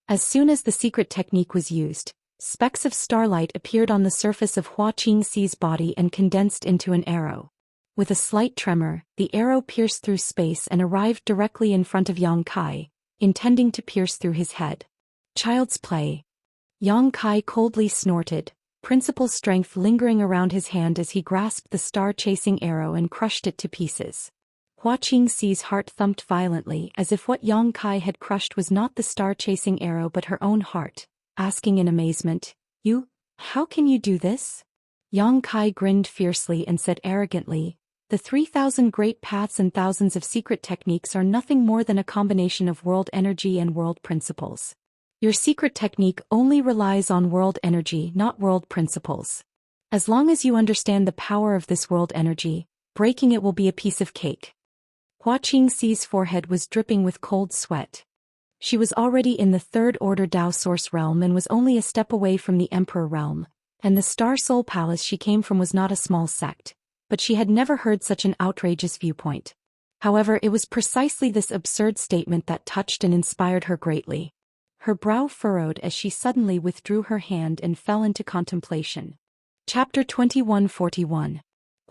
As soon as the secret technique was used, specks of starlight appeared on the surface of Hua Qingxi's body and condensed into an arrow. With a slight tremor, the arrow pierced through space and arrived directly in front of Yang Kai, intending to pierce through his head. Child's play. Yang Kai coldly snorted, principal strength lingering around his hand as he grasped the star-chasing arrow and crushed it to pieces. Hua Qingxi's heart thumped violently as if what Yang Kai had crushed was not the star-chasing arrow but her own heart, asking in amazement, How can you do this? Yang Kai grinned fiercely and said arrogantly, The 3,000 great paths and thousands of secret techniques are nothing more than a combination of world energy and world principles. Your secret technique only relies on world energy, not world principles. As long as you understand the power of this world energy, breaking it will be a piece of cake. Hua Qingxi's forehead was dripping with cold sweat. She was already in the Third Order Dao Source realm and was only a step away from the Emperor realm, and the Star Soul Palace she came from was not a small sect, but she had never heard such an outrageous viewpoint. However, it was precisely this absurd statement that touched and inspired her greatly. Her brow furrowed as she suddenly withdrew her hand and fell into contemplation. Chapter 2141.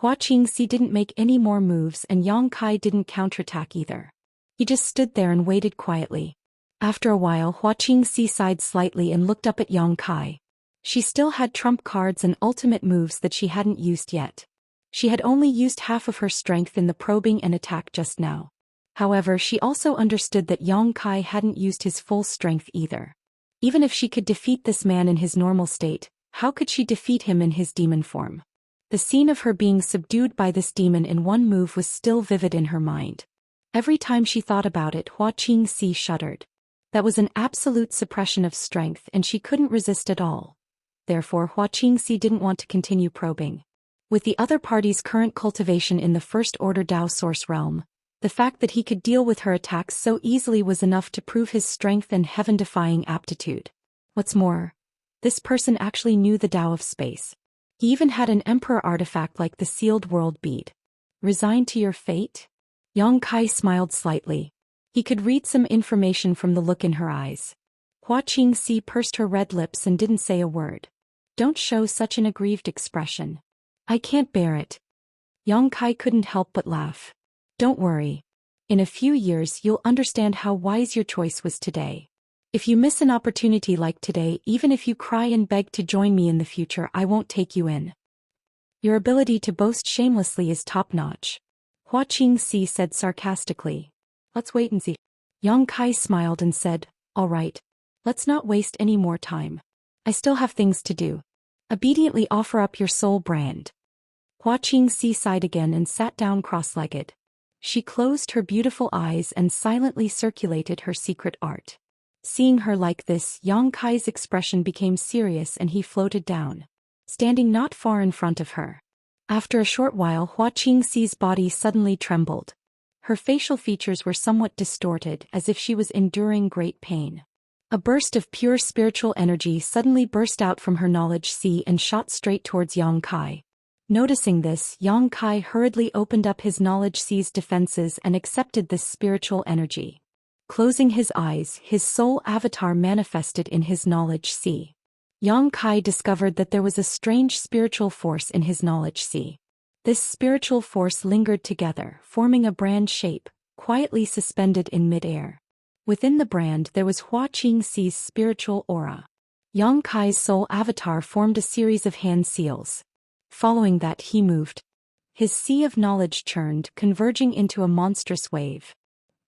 Hua Qingxi didn't make any more moves and Yang Kai didn't counterattack either. He just stood there and waited quietly. After a while, Hua Qingxi sighed slightly and looked up at Yang Kai. She still had trump cards and ultimate moves that she hadn't used yet. She had only used half of her strength in the probing and attack just now. However, she also understood that Yang Kai hadn't used his full strength either. Even if she could defeat this man in his normal state, how could she defeat him in his demon form? The scene of her being subdued by this demon in one move was still vivid in her mind. Every time she thought about it, Hua Qingxi shuddered. That was an absolute suppression of strength and she couldn't resist at all. Therefore, Hua Qingxi didn't want to continue probing. With the other party's current cultivation in the First Order Dao Source realm, the fact that he could deal with her attacks so easily was enough to prove his strength and heaven-defying aptitude. What's more, this person actually knew the Dao of space. He even had an Emperor artifact like the Sealed World Bead. Resigned to your fate? Yang Kai smiled slightly. He could read some information from the look in her eyes. Hua Qingxi pursed her red lips and didn't say a word. Don't show such an aggrieved expression. I can't bear it. Yang Kai couldn't help but laugh. Don't worry. In a few years you'll understand how wise your choice was today. If you miss an opportunity like today, even if you cry and beg to join me in the future, I won't take you in. Your ability to boast shamelessly is top-notch. Hua Qingxi said sarcastically. Let's wait and see. Yang Kai smiled and said, all right. Let's not waste any more time. I still have things to do. Obediently offer up your soul brand. Hua Qingxi sighed again and sat down cross-legged. She closed her beautiful eyes and silently circulated her secret art. Seeing her like this, Yang Kai's expression became serious and he floated down, standing not far in front of her. After a short while, Hua Qingxi's body suddenly trembled. Her facial features were somewhat distorted, as if she was enduring great pain. A burst of pure spiritual energy suddenly burst out from her knowledge sea and shot straight towards Yang Kai. Noticing this, Yang Kai hurriedly opened up his knowledge sea's defenses and accepted this spiritual energy. Closing his eyes, his soul avatar manifested in his knowledge sea. Yang Kai discovered that there was a strange spiritual force in his knowledge sea. This spiritual force lingered together, forming a brand shape, quietly suspended in mid-air. Within the brand there was Hua Qingxi's spiritual aura. Yang Kai's soul avatar formed a series of hand seals. Following that he moved. His sea of knowledge churned, converging into a monstrous wave.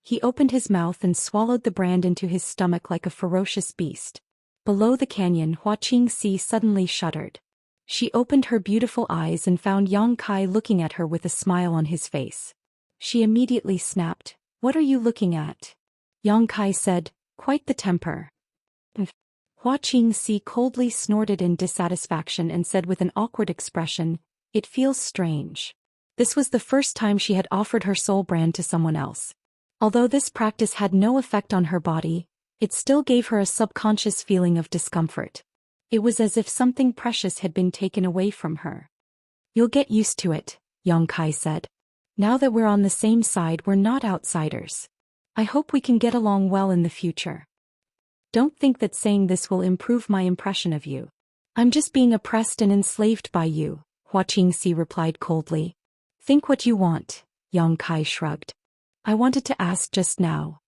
He opened his mouth and swallowed the brand into his stomach like a ferocious beast. Below the canyon, Hua Qingxi suddenly shuddered. She opened her beautiful eyes and found Yang Kai looking at her with a smile on his face. She immediately snapped, "What are you looking at?" Yang Kai said, "Quite the temper." Hua Qingxi coldly snorted in dissatisfaction and said with an awkward expression, "It feels strange." This was the first time she had offered her soul brand to someone else. Although this practice had no effect on her body, it still gave her a subconscious feeling of discomfort. It was as if something precious had been taken away from her. "You'll get used to it," Yang Kai said. "Now that we're on the same side, we're not outsiders. I hope we can get along well in the future. Don't think that saying this will improve my impression of you. I'm just being oppressed and enslaved by you," Hua Qingxi replied coldly. "Think what you want," Yang Kai shrugged. "I wanted to ask just now."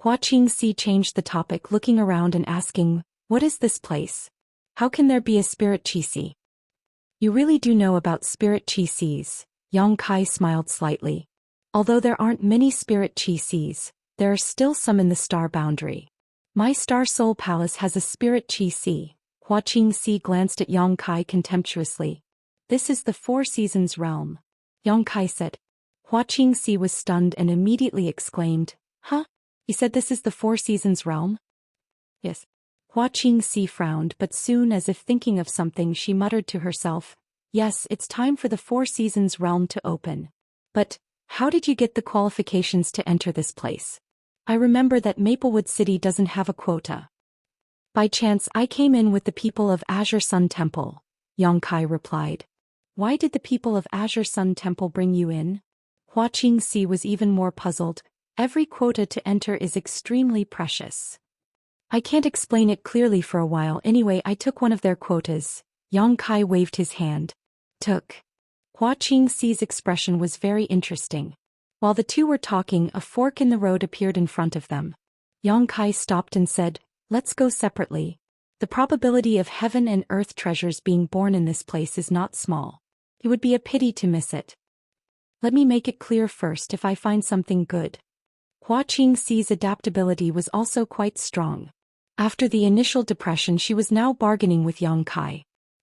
Hua Qingxi changed the topic, looking around and asking, "What is this place? How can there be a spirit qixi?" "You really do know about spirit qixis," Yang Kai smiled slightly. "Although there aren't many spirit qixis, there are still some in the star boundary. My Star Soul Palace has a spirit qixi." Hua Qingxi glanced at Yang Kai contemptuously. "This is the Four Seasons realm," Yang Kai said. Hua Qingxi was stunned and immediately exclaimed, "Huh? You said this is the Four Seasons realm?" "Yes." Hua Qingxi frowned, but soon, as if thinking of something, she muttered to herself, "Yes, it's time for the Four Seasons realm to open. But how did you get the qualifications to enter this place?" I remember that Maplewood City doesn't have a quota. By chance I came in with the people of Azure Sun Temple, Yongkai replied. Why did the people of Azure Sun Temple bring you in? Hua Qingxi was even more puzzled. Every quota to enter is extremely precious. I can't explain it clearly for a while anyway. I took one of their quotas. Yongkai waved his hand. Took. Hua Qingxi's expression was very interesting. While the two were talking, a fork in the road appeared in front of them. Yongkai stopped and said, let's go separately. The probability of heaven and earth treasures being born in this place is not small. It would be a pity to miss it. Let me make it clear first if I find something good. Hua Qingxi's adaptability was also quite strong. After the initial depression, she was now bargaining with Yongkai.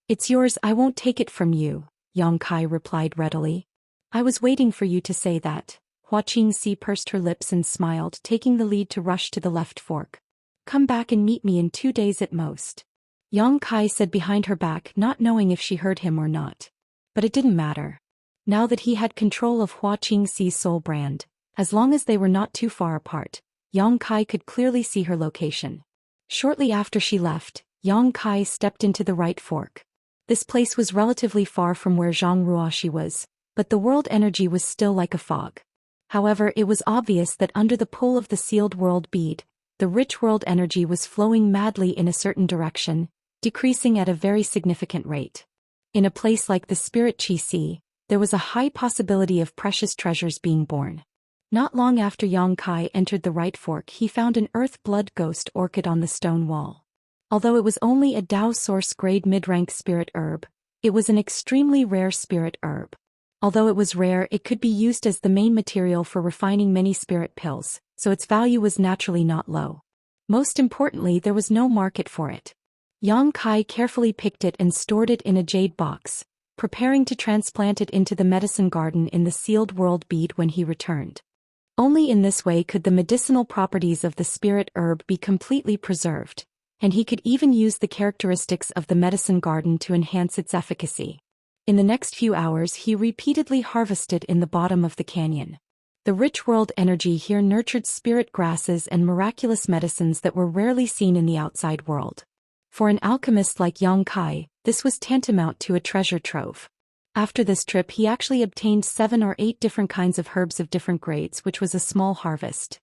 It's yours, I won't take it from you, Yongkai replied readily. I was waiting for you to say that. Hua Qingxi pursed her lips and smiled, taking the lead to rush to the left fork. Come back and meet me in 2 days at most. Yongkai said behind her back, not knowing if she heard him or not. But it didn't matter. Now that he had control of Hua Qingxi's soul brand, as long as they were not too far apart, Yongkai could clearly see her location. Shortly after she left, Yongkai stepped into the right fork. This place was relatively far from where Zhang Ruoxi was, but the world energy was still like a fog. However, it was obvious that under the pull of the sealed world bead, the rich world energy was flowing madly in a certain direction, decreasing at a very significant rate. In a place like the Spirit Chi Sea, there was a high possibility of precious treasures being born. Not long after Yongkai entered the right fork, he found an earth blood ghost orchid on the stone wall. Although it was only a Dao source grade mid-rank spirit herb, it was an extremely rare spirit herb. Although it was rare, it could be used as the main material for refining many spirit pills, so its value was naturally not low. Most importantly, there was no market for it. Yongkai carefully picked it and stored it in a jade box, preparing to transplant it into the medicine garden in the sealed world bead when he returned. Only in this way could the medicinal properties of the spirit herb be completely preserved, and he could even use the characteristics of the medicine garden to enhance its efficacy. In the next few hours, he repeatedly harvested in the bottom of the canyon. The rich world energy here nurtured spirit grasses and miraculous medicines that were rarely seen in the outside world. For an alchemist like Yongkai, this was tantamount to a treasure trove. After this trip, he actually obtained 7 or 8 different kinds of herbs of different grades, which was a small harvest.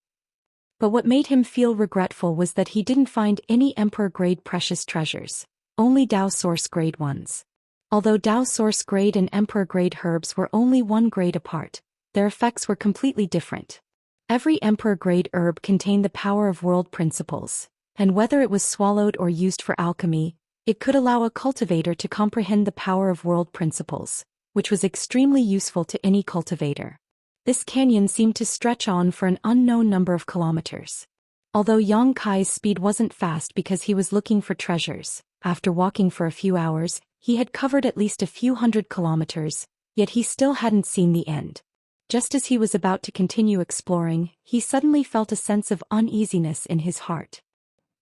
But what made him feel regretful was that he didn't find any Emperor-grade precious treasures, only Dao Source-grade ones. Although Dao Source-grade and Emperor-grade herbs were only 1 grade apart, their effects were completely different. Every Emperor-grade herb contained the power of world principles, and whether it was swallowed or used for alchemy, it could allow a cultivator to comprehend the power of world principles, which was extremely useful to any cultivator. This canyon seemed to stretch on for an unknown number of kilometers. Although Yongkai's speed wasn't fast because he was looking for treasures, after walking for a few hours, he had covered at least a few hundred kilometers, yet he still hadn't seen the end. Just as he was about to continue exploring, he suddenly felt a sense of uneasiness in his heart.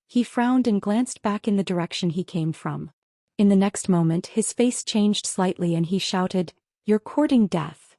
He frowned and glanced back in the direction he came from. In the next moment, his face changed slightly and he shouted, "You're courting death."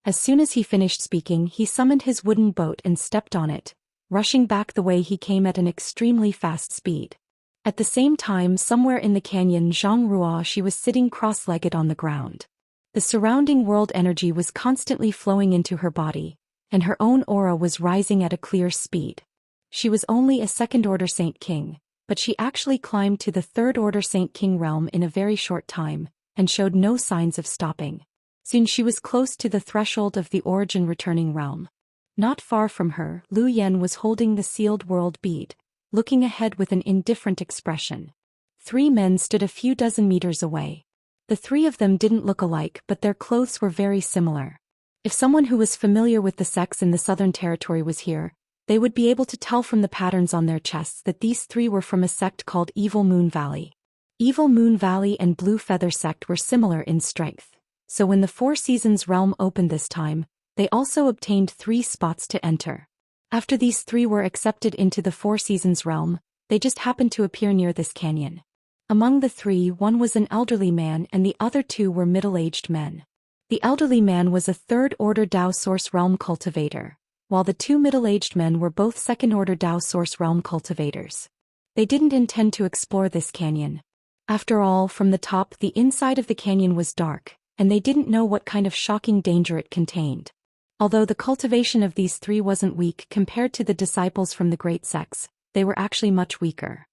As soon as he finished speaking, he summoned his wooden boat and stepped on it, rushing back the way he came at an extremely fast speed. At the same time, somewhere in the canyon, Zhang Ruoxi was sitting cross-legged on the ground. The surrounding world energy was constantly flowing into her body, and her own aura was rising at a clear speed. She was only a second-order Saint King, but she actually climbed to the third-order Saint King realm in a very short time, and showed no signs of stopping. Soon she was close to the threshold of the origin returning realm. Not far from her, Lu Yen was holding the sealed world bead, looking ahead with an indifferent expression. 3 men stood a few dozen meters away. The 3 of them didn't look alike, but their clothes were very similar. If someone who was familiar with the sects in the Southern Territory was here, they would be able to tell from the patterns on their chests that these 3 were from a sect called Evil Moon Valley. Evil Moon Valley and Blue Feather sect were similar in strength, so when the 4 Seasons realm opened this time, they also obtained 3 spots to enter. After these 3 were accepted into the 4 Seasons realm, they just happened to appear near this canyon. Among the 3, one was an elderly man and the other 2 were middle-aged men. The elderly man was a third-order Dao Source realm cultivator, while the two middle-aged men were both second-order Dao Source Realm cultivators. They didn't intend to explore this canyon. After all, from the top, the inside of the canyon was dark, and they didn't know what kind of shocking danger it contained. Although the cultivation of these three wasn't weak compared to the disciples from the great sects, they were actually much weaker.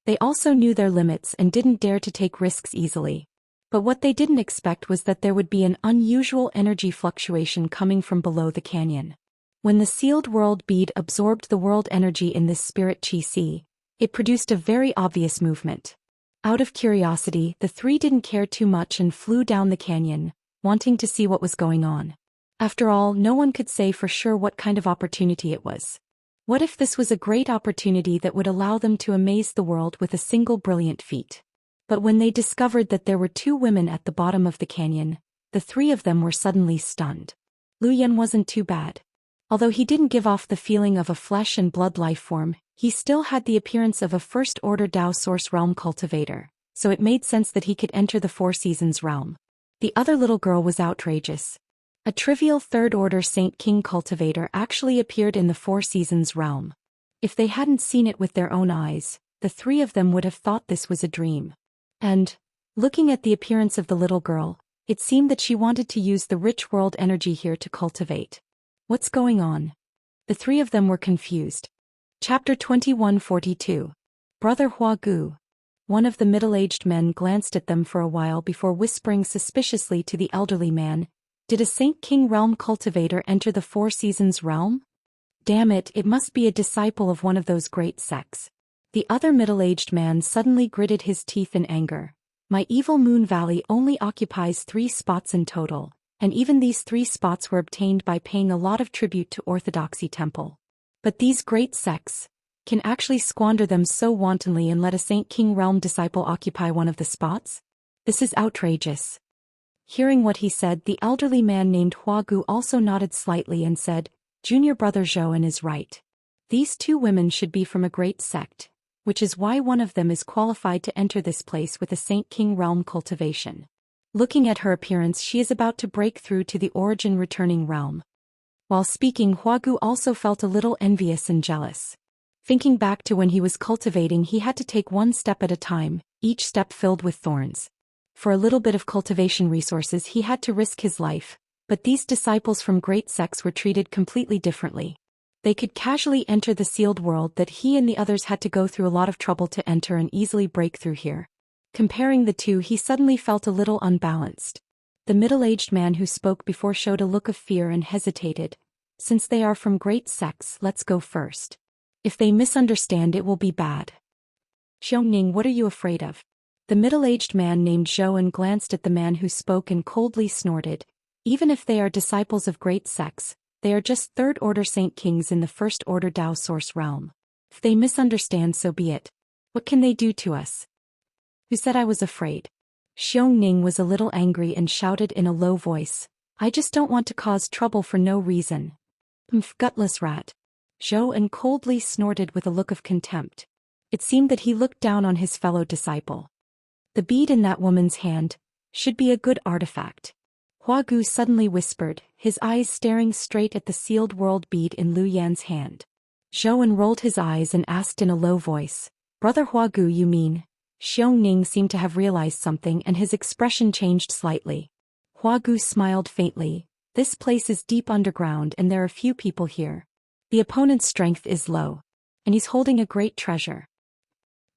They also knew their limits and didn't dare to take risks easily. But what they didn't expect was that there would be an unusual energy fluctuation coming from below the canyon. When the sealed world bead absorbed the world energy in this spirit chi si, it produced a very obvious movement. Out of curiosity, the three didn't care too much and flew down the canyon, wanting to see what was going on. After all, no one could say for sure what kind of opportunity it was. What if this was a great opportunity that would allow them to amaze the world with a single brilliant feat? But when they discovered that there were two women at the bottom of the canyon, the three of them were suddenly stunned. Lu Yan wasn't too bad. Although he didn't give off the feeling of a flesh and blood life form, he still had the appearance of a first-order Dao Source Realm cultivator, so it made sense that he could enter the Four Seasons realm. The other little girl was outrageous. A trivial third-order Saint King cultivator actually appeared in the Four Seasons realm. If they hadn't seen it with their own eyes, the three of them would have thought this was a dream. And, looking at the appearance of the little girl, it seemed that she wanted to use the rich world energy here to cultivate. What's going on? The three of them were confused. Chapter 2142. Brother Hua Gu. One of the middle-aged men glanced at them for a while before whispering suspiciously to the elderly man, "Did a Saint King realm cultivator enter the Four Seasons realm? Damn it, it must be a disciple of one of those great sects." The other middle-aged man suddenly gritted his teeth in anger. "My evil Moon Valley only occupies 3 spots in total, and even these 3 spots were obtained by paying a lot of tribute to Orthodoxy Temple. But these great sects can actually squander them so wantonly and let a Saint King realm disciple occupy one of the spots? This is outrageous." Hearing what he said, the elderly man named Hua Gu also nodded slightly and said, "Junior brother Zhou is right. These two women should be from a great sect, which is why one of them is qualified to enter this place with a Saint King realm cultivation. Looking at her appearance, she is about to break through to the origin returning realm." While speaking, Hua Gu also felt a little envious and jealous. Thinking back to when he was cultivating, he had to take one step at a time, each step filled with thorns. For a little bit of cultivation resources he had to risk his life, but these disciples from great sects were treated completely differently. They could casually enter the sealed world that he and the others had to go through a lot of trouble to enter and easily break through here. Comparing the two, he suddenly felt a little unbalanced. The middle-aged man who spoke before showed a look of fear and hesitated. "Since they are from great sects, let's go first. If they misunderstand, it will be bad." "Xiongning, what are you afraid of?" The middle-aged man named Zhou glanced at the man who spoke and coldly snorted. "Even if they are disciples of great sects, they are just third-order Saint Kings in the first-order Dao Source realm. If they misunderstand, so be it. What can they do to us?" "Who said I was afraid?" Xiongning was a little angry and shouted in a low voice, "I just don't want to cause trouble for no reason. Gutless rat." Zhou coldly snorted with a look of contempt. It seemed that he looked down on his fellow disciple. "The bead in that woman's hand should be a good artifact." Hua Gu suddenly whispered, his eyes staring straight at the sealed world bead in Lu Yan's hand. Zhou rolled his eyes and asked in a low voice, "Brother Hua Gu, you mean?" Xiongning seemed to have realized something and his expression changed slightly. Hua Gu smiled faintly. "This place is deep underground and there are few people here. The opponent's strength is low. And he's holding a great treasure."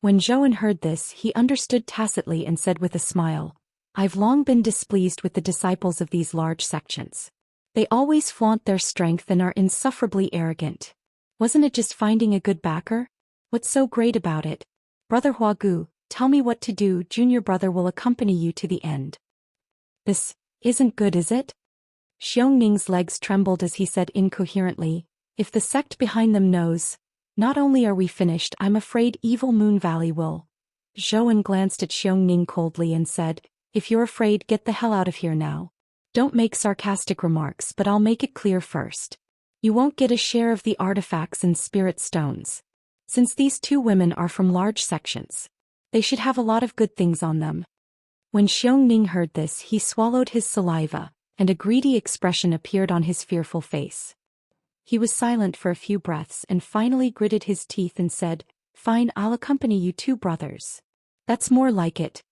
When Zhou heard this, he understood tacitly and said with a smile, "I've long been displeased with the disciples of these large sections. They always flaunt their strength and are insufferably arrogant. Wasn't it just finding a good backer? What's so great about it? Brother Hua Gu, tell me what to do. Junior brother will accompany you to the end." "This isn't good, is it?" Xiongming's legs trembled as he said incoherently, "If the sect behind them knows, not only are we finished, I'm afraid Evil Moon Valley will." Zhou glanced at Xiongning coldly and said, "If you're afraid, get the hell out of here now. Don't make sarcastic remarks, but I'll make it clear first. You won't get a share of the artifacts and spirit stones. Since these two women are from large sections, they should have a lot of good things on them." When Xiongning heard this, he swallowed his saliva, and a greedy expression appeared on his fearful face. He was silent for a few breaths and finally gritted his teeth and said, "Fine, I'll accompany you two brothers. That's more like it."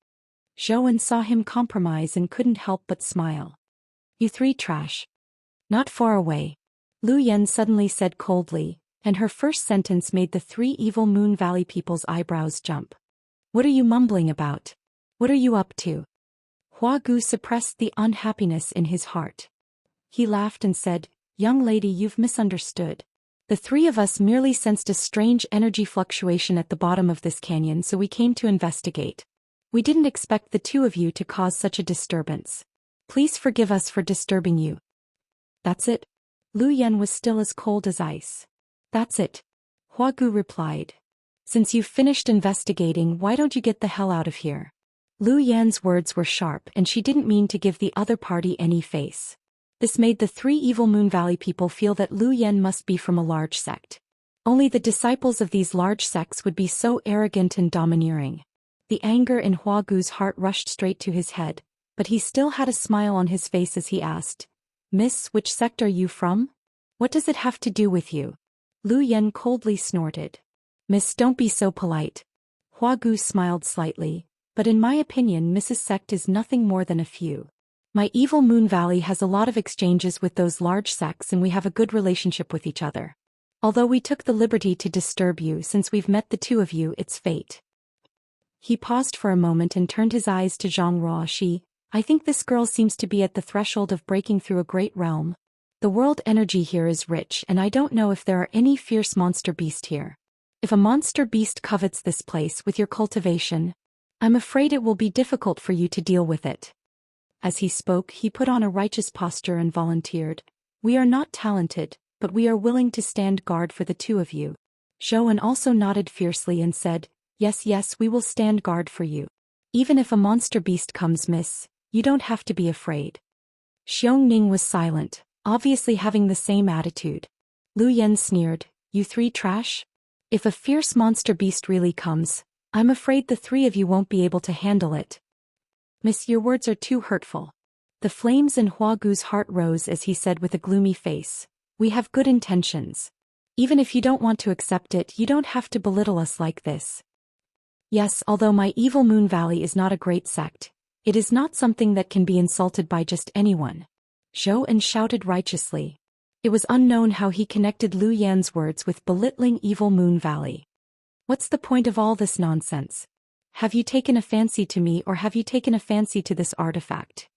Zhou saw him compromise and couldn't help but smile. "You three trash." "Not far away," Lu Yan suddenly said coldly, and her first sentence made the three Evil Moon Valley people's eyebrows jump. "What are you mumbling about? What are you up to?" Hua Gu suppressed the unhappiness in his heart. He laughed and said, "Young lady, you've misunderstood. The three of us merely sensed a strange energy fluctuation at the bottom of this canyon, so we came to investigate. We didn't expect the two of you to cause such a disturbance. Please forgive us for disturbing you." "That's it?" Lu Yan was still as cold as ice. "That's it," Hua Gu replied. "Since you've finished investigating, why don't you get the hell out of here?" Lu Yan's words were sharp and she didn't mean to give the other party any face. This made the three Evil Moon Valley people feel that Lu Yan must be from a large sect. Only the disciples of these large sects would be so arrogant and domineering. The anger in Hua Gu's heart rushed straight to his head, but he still had a smile on his face as he asked, "Miss, which sect are you from? What does it have to do with you?" Lu Yan coldly snorted. "Miss, don't be so polite." Hua Gu smiled slightly, "But in my opinion, Mrs. Sect is nothing more than a few. My Evil Moon Valley has a lot of exchanges with those large sects and we have a good relationship with each other. Although we took the liberty to disturb you, since we've met the two of you, it's fate." He paused for a moment and turned his eyes to Zhang Ruoxi. "I think this girl seems to be at the threshold of breaking through a great realm. The world energy here is rich and I don't know if there are any fierce monster beast here. If a monster beast covets this place with your cultivation, I'm afraid it will be difficult for you to deal with it." As he spoke, he put on a righteous posture and volunteered, "We are not talented, but we are willing to stand guard for the two of you." Zhou also nodded fiercely and said, Yes, we will stand guard for you. Even if a monster beast comes, miss, you don't have to be afraid." Xiongning was silent, obviously having the same attitude. Lu Yan sneered, "You three trash? If a fierce monster beast really comes, I'm afraid the three of you won't be able to handle it." "Miss, your words are too hurtful." The flames in Hua Gu's heart rose as he said with a gloomy face, "We have good intentions. Even if you don't want to accept it, you don't have to belittle us like this." "Yes, although my Evil Moon Valley is not a great sect, it is not something that can be insulted by just anyone." Zhou shouted righteously. It was unknown how he connected Lu Yan's words with belittling Evil Moon Valley. "What's the point of all this nonsense? Have you taken a fancy to me or have you taken a fancy to this artifact?"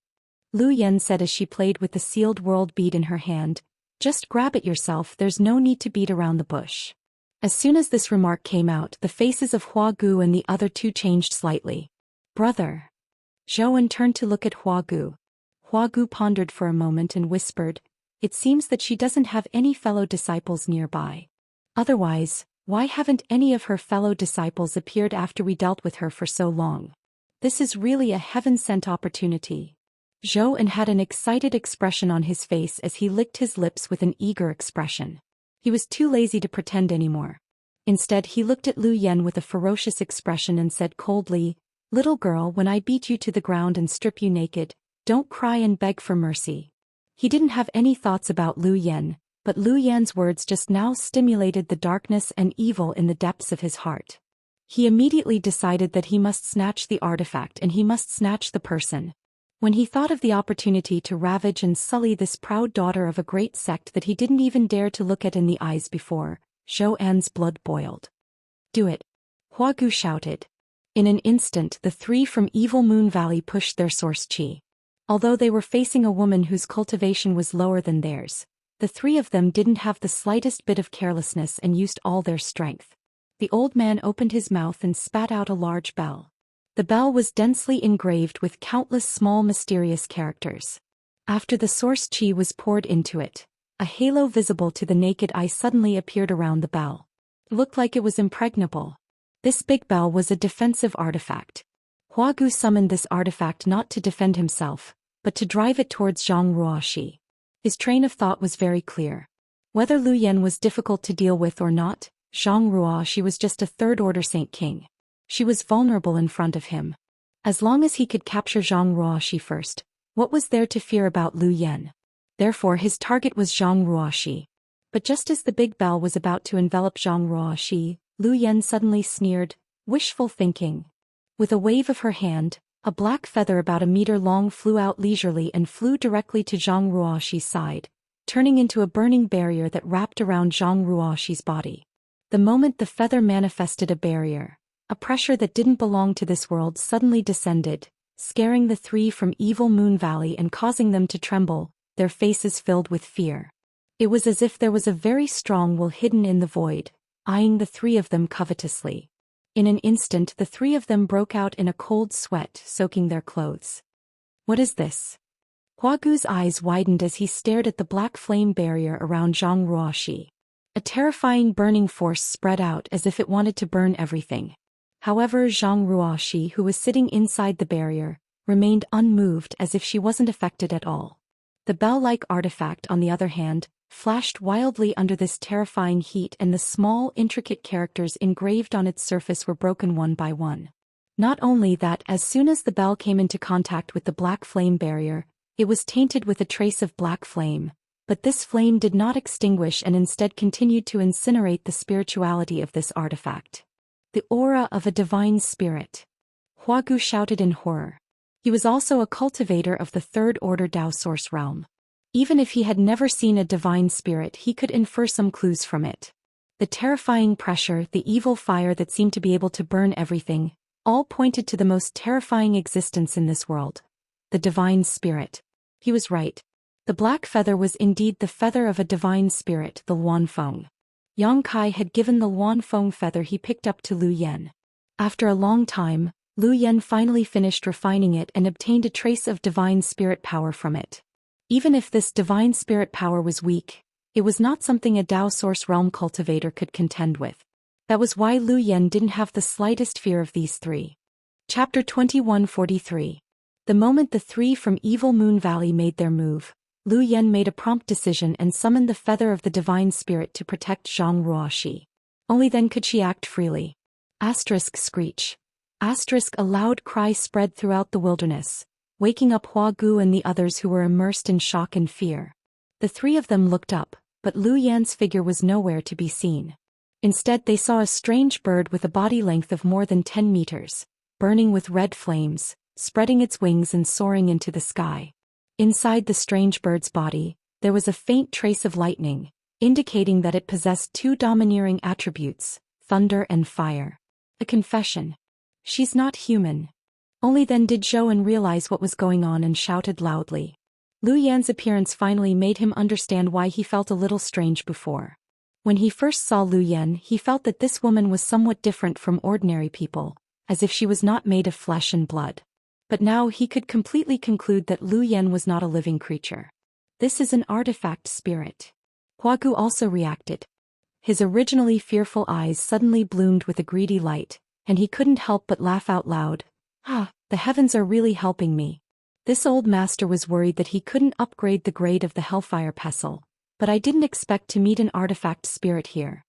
Lu Yan said as she played with the sealed world bead in her hand, "Just grab it yourself, there's no need to beat around the bush." As soon as this remark came out, the faces of Hua Gu and the other two changed slightly. "Brother." Zhou turned to look at Hua Gu. Hua Gu pondered for a moment and whispered, "It seems that she doesn't have any fellow disciples nearby. Otherwise, why haven't any of her fellow disciples appeared after we dealt with her for so long? This is really a heaven-sent opportunity." Zhou had an excited expression on his face as he licked his lips with an eager expression. He was too lazy to pretend anymore. Instead, he looked at Lu Yan with a ferocious expression and said coldly, "Little girl, when I beat you to the ground and strip you naked, don't cry and beg for mercy." He didn't have any thoughts about Lu Yan, but Lu Yan's words just now stimulated the darkness and evil in the depths of his heart. He immediately decided that he must snatch the artifact and he must snatch the person. When he thought of the opportunity to ravage and sully this proud daughter of a great sect that he didn't even dare to look at in the eyes before, Zhou blood boiled. "Do it!" Hua Gu shouted. In an instant, the three from Evil Moon Valley pushed their source chi. Although they were facing a woman whose cultivation was lower than theirs, the three of them didn't have the slightest bit of carelessness and used all their strength. The old man opened his mouth and spat out a large bell. The bell was densely engraved with countless small mysterious characters. After the source chi was poured into it, a halo visible to the naked eye suddenly appeared around the bell. It looked like it was impregnable. This big bell was a defensive artifact. Hua Gu summoned this artifact not to defend himself, but to drive it towards Zhang Ruoxi. His train of thought was very clear. Whether Lu Yan was difficult to deal with or not, Zhang Ruoxi was just a third-order Saint King. She was vulnerable in front of him. As long as he could capture Zhang Ruoxi first, what was there to fear about Lu Yan? Therefore his target was Zhang Ruoxi. But just as the big bell was about to envelop Zhang Ruoxi, Lu Yan suddenly sneered, wishful thinking. With a wave of her hand, a black feather about a meter long flew out leisurely and flew directly to Zhang Ruoxi's side, turning into a burning barrier that wrapped around Zhang Ruoxi's body. The moment the feather manifested a barrier, a pressure that didn't belong to this world suddenly descended, scaring the three from Evil Moon Valley and causing them to tremble, their faces filled with fear. It was as if there was a very strong will hidden in the void, eyeing the three of them covetously. In an instant the three of them broke out in a cold sweat, soaking their clothes. What is this? Huagu's eyes widened as he stared at the black flame barrier around Zhang Ruoxi. A terrifying burning force spread out as if it wanted to burn everything. However, Zhang Ruoxi, who was sitting inside the barrier, remained unmoved as if she wasn't affected at all. The bell-like artifact, on the other hand, flashed wildly under this terrifying heat, and the small, intricate characters engraved on its surface were broken one by one. Not only that, as soon as the bell came into contact with the black flame barrier, it was tainted with a trace of black flame, but this flame did not extinguish and instead continued to incinerate the spirituality of this artifact. The aura of a divine spirit. Huagu shouted in horror. He was also a cultivator of the third order Dao source realm. Even if he had never seen a divine spirit, he could infer some clues from it. The terrifying pressure, the evil fire that seemed to be able to burn everything, all pointed to the most terrifying existence in this world. The divine spirit. He was right. The black feather was indeed the feather of a divine spirit, the Luanfeng. Yang Kai had given the Luanfeng feather he picked up to Lu Yan. After a long time, Lu Yan finally finished refining it and obtained a trace of divine spirit power from it. Even if this divine spirit power was weak, it was not something a Dao source realm cultivator could contend with. That was why Lu Yan didn't have the slightest fear of these three. Chapter 2143. The moment the three from Evil Moon Valley made their move, Lu Yan made a prompt decision and summoned the feather of the divine spirit to protect Zhang Ruoxi. Only then could she act freely. Asterisk screech. Asterisk a loud cry spread throughout the wilderness, waking up Huagu and the others who were immersed in shock and fear. The three of them looked up, but Lu Yan's figure was nowhere to be seen. Instead they saw a strange bird with a body length of more than 10 meters, burning with red flames, spreading its wings and soaring into the sky. Inside the strange bird's body, there was a faint trace of lightning, indicating that it possessed two domineering attributes, thunder and fire. A confession. She's not human. Only then did Zhou realize what was going on and shouted loudly. Lu Yan's appearance finally made him understand why he felt a little strange before. When he first saw Lu Yan, he felt that this woman was somewhat different from ordinary people, as if she was not made of flesh and blood. But now he could completely conclude that Lu Yan was not a living creature. This is an artifact spirit. Huagu also reacted. His originally fearful eyes suddenly bloomed with a greedy light, and he couldn't help but laugh out loud. Ah, the heavens are really helping me. This old master was worried that he couldn't upgrade the grade of the Hellfire Pestle, but I didn't expect to meet an artifact spirit here.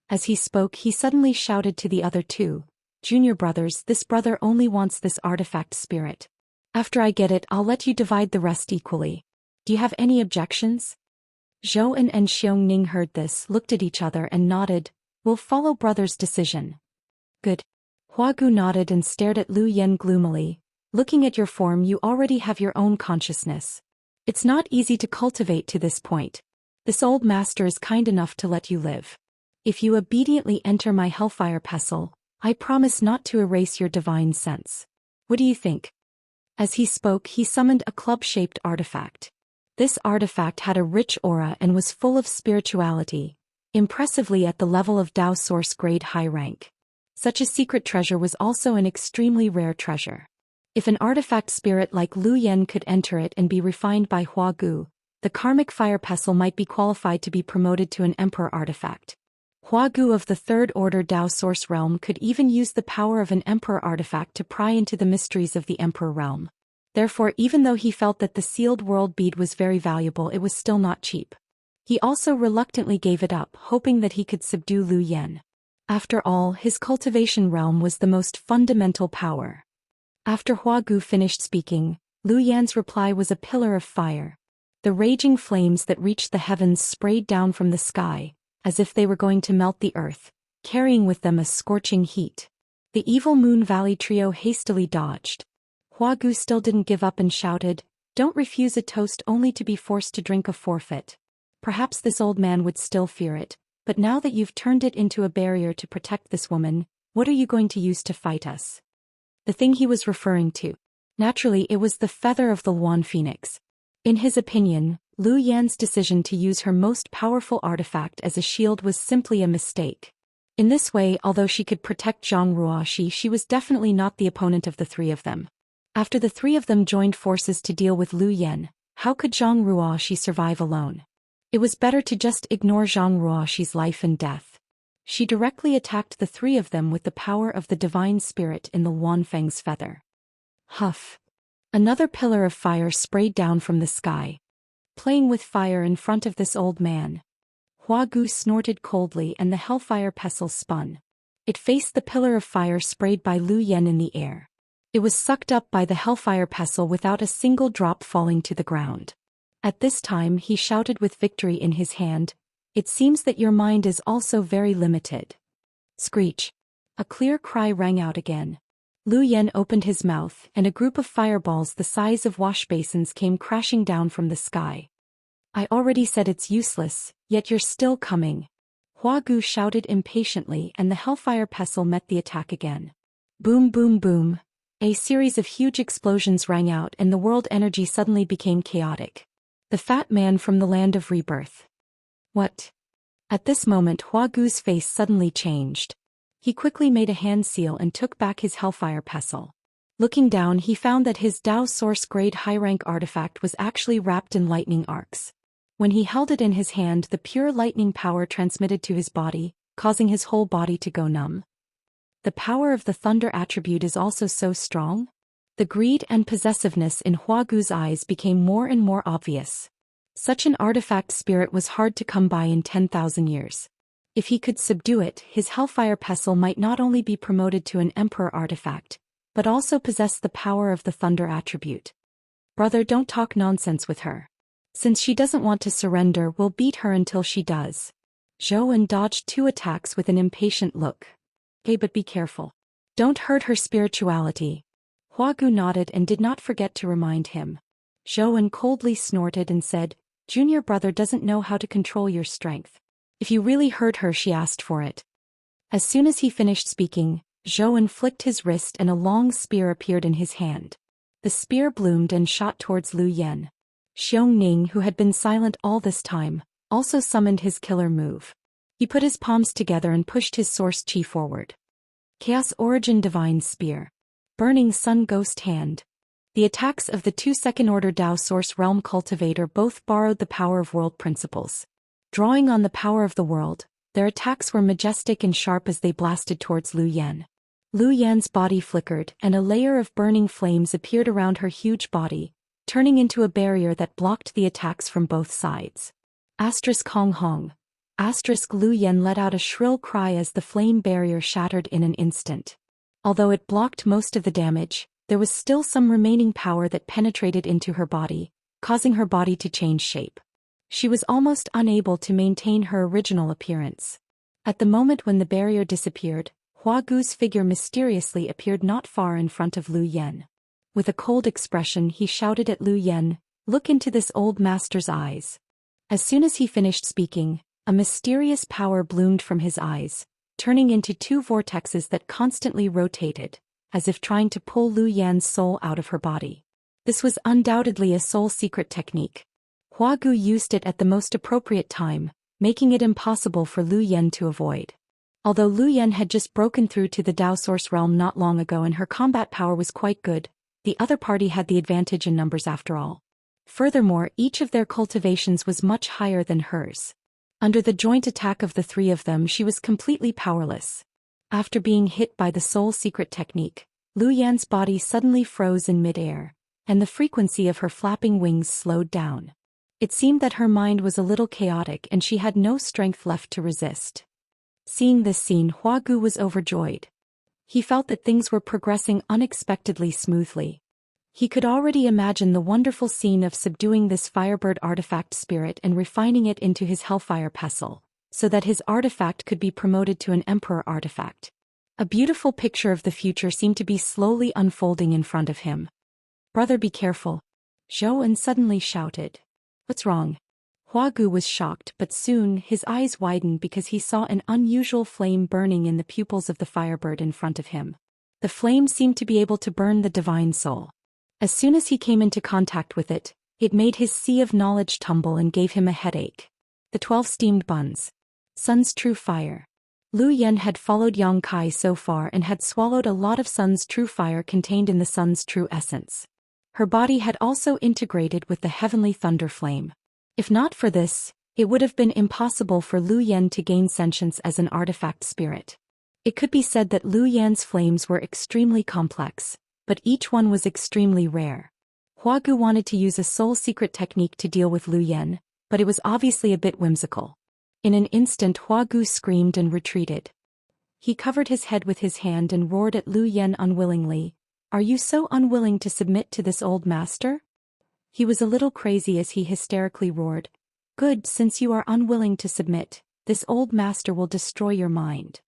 As he spoke, he suddenly shouted to the other two, Junior brothers, this brother only wants this artifact spirit. After I get it, I'll let you divide the rest equally. Do you have any objections? Zhou and Xiongning heard this, looked at each other and nodded. We'll follow brother's decision. Good. Huagu nodded and stared at Lu Yan gloomily. Looking at your form, you already have your own consciousness. It's not easy to cultivate to this point. This old master is kind enough to let you live. If you obediently enter my Hellfire Pestle, I promise not to erase your divine sense. What do you think? As he spoke, he summoned a club-shaped artifact. This artifact had a rich aura and was full of spirituality, impressively at the level of Dao Source grade high rank. Such a secret treasure was also an extremely rare treasure. If an artifact spirit like Lu Yan could enter it and be refined by Huagu, the karmic fire pestle might be qualified to be promoted to an emperor artifact. Huagu of the Third Order Dao Source Realm could even use the power of an Emperor artifact to pry into the mysteries of the Emperor Realm. Therefore, even though he felt that the sealed world bead was very valuable, it was still not cheap. He also reluctantly gave it up, hoping that he could subdue Lu Yan. After all, his cultivation realm was the most fundamental power. After Huagu finished speaking, Lu Yan's reply was a pillar of fire. The raging flames that reached the heavens sprayed down from the sky, as if they were going to melt the earth, carrying with them a scorching heat. The evil Moon Valley trio hastily dodged. Hua Gu still didn't give up and shouted, "Don't refuse a toast only to be forced to drink a forfeit." Perhaps this old man would still fear it, but now that you've turned it into a barrier to protect this woman, what are you going to use to fight us? The thing he was referring to. Naturally, it was the feather of the Luan Phoenix. In his opinion, Lu Yan's decision to use her most powerful artifact as a shield was simply a mistake. In this way, although she could protect Zhang Ruoxi, she was definitely not the opponent of the three of them. After the three of them joined forces to deal with Lu Yan, how could Zhang Ruoxi survive alone? It was better to just ignore Zhang Ruoxi's life and death. She directly attacked the three of them with the power of the divine spirit in the Wanfeng's feather. Huff! Another pillar of fire sprayed down from the sky. Playing with fire in front of this old man. Hua Gu snorted coldly and the hellfire pestle spun. It faced the pillar of fire sprayed by Lu Yan in the air. It was sucked up by the hellfire pestle without a single drop falling to the ground. At this time he shouted with victory in his hand, "It seems that your mind is also very limited." Screech! A clear cry rang out again. Lu Yan opened his mouth and a group of fireballs the size of wash basins came crashing down from the sky. "I already said it's useless, yet you're still coming." Hua Gu shouted impatiently and the hellfire pestle met the attack again. Boom boom boom. A series of huge explosions rang out and the world energy suddenly became chaotic. The fat man from the land of rebirth. What? At this moment Hua Gu's face suddenly changed. He quickly made a hand seal and took back his hellfire pestle. Looking down he found that his Dao Source grade high-rank artifact was actually wrapped in lightning arcs. When he held it in his hand the pure lightning power transmitted to his body, causing his whole body to go numb. The power of the thunder attribute is also so strong? The greed and possessiveness in Hua Gu's eyes became more and more obvious. Such an artifact spirit was hard to come by in 10,000 years. If he could subdue it, his hellfire pestle might not only be promoted to an emperor artifact, but also possess the power of the thunder attribute. Brother, don't talk nonsense with her. Since she doesn't want to surrender, we'll beat her until she does. Zhou Xian dodged 2 attacks with an impatient look. Hey, but be careful. Don't hurt her spirituality. Hua Gu nodded and did not forget to remind him. Zhou Xian coldly snorted and said, "Junior brother doesn't know how to control your strength. If you really hurt her, she asked for it." As soon as he finished speaking, Zhou Xian flicked his wrist and a long spear appeared in his hand. The spear bloomed and shot towards Lu Yan. Xiong Ning, who had been silent all this time, also summoned his killer move. He put his palms together and pushed his source chi forward. Chaos Origin Divine Spear. Burning Sun Ghost Hand. The attacks of the 2 second-order Dao Source Realm Cultivator both borrowed the power of world principles. Drawing on the power of the world, their attacks were majestic and sharp as they blasted towards Lu Yan. Lu Yan's body flickered and a layer of burning flames appeared around her huge body, turning into a barrier that blocked the attacks from both sides. Hong Hong. Lu Yan let out a shrill cry as the flame barrier shattered in an instant. Although it blocked most of the damage, there was still some remaining power that penetrated into her body, causing her body to change shape. She was almost unable to maintain her original appearance. At the moment when the barrier disappeared, Hua Gu's figure mysteriously appeared not far in front of Lu Yan. With a cold expression he shouted at Lu Yan, "Look into this old master's eyes." As soon as he finished speaking, a mysterious power bloomed from his eyes, turning into 2 vortexes that constantly rotated, as if trying to pull Lu Yan's soul out of her body. This was undoubtedly a soul secret technique. Hua Gu used it at the most appropriate time, making it impossible for Lu Yan to avoid. Although Lu Yan had just broken through to the Dao Source realm not long ago and her combat power was quite good, the other party had the advantage in numbers after all. Furthermore, each of their cultivations was much higher than hers. Under the joint attack of the 3 of them she was completely powerless. After being hit by the soul secret technique, Lu Yan's body suddenly froze in mid-air, and the frequency of her flapping wings slowed down. It seemed that her mind was a little chaotic and she had no strength left to resist. Seeing this scene, Hua Gu was overjoyed. He felt that things were progressing unexpectedly smoothly. He could already imagine the wonderful scene of subduing this firebird artifact spirit and refining it into his hellfire pestle, so that his artifact could be promoted to an emperor artifact. A beautiful picture of the future seemed to be slowly unfolding in front of him. "Brother, be careful," Zhou Xian suddenly shouted. "What's wrong?" Hua Gu was shocked, but soon his eyes widened because he saw an unusual flame burning in the pupils of the firebird in front of him. The flame seemed to be able to burn the divine soul. As soon as he came into contact with it, it made his sea of knowledge tumble and gave him a headache. The 12 steamed buns. Sun's true fire. Lu Yen had followed Yang Kai so far and had swallowed a lot of sun's true fire contained in the sun's true essence. Her body had also integrated with the heavenly thunder flame. If not for this, it would have been impossible for Lu Yen to gain sentience as an artifact spirit. It could be said that Lu Yan's flames were extremely complex, but each one was extremely rare. Hua Gu wanted to use a soul secret technique to deal with Lu Yen, but it was obviously a bit whimsical. In an instant Hua Gu screamed and retreated. He covered his head with his hand and roared at Lu Yen unwillingly. "Are you so unwilling to submit to this old master?" He was a little crazy as he hysterically roared. "Good, since you are unwilling to submit, this old master will destroy your mind."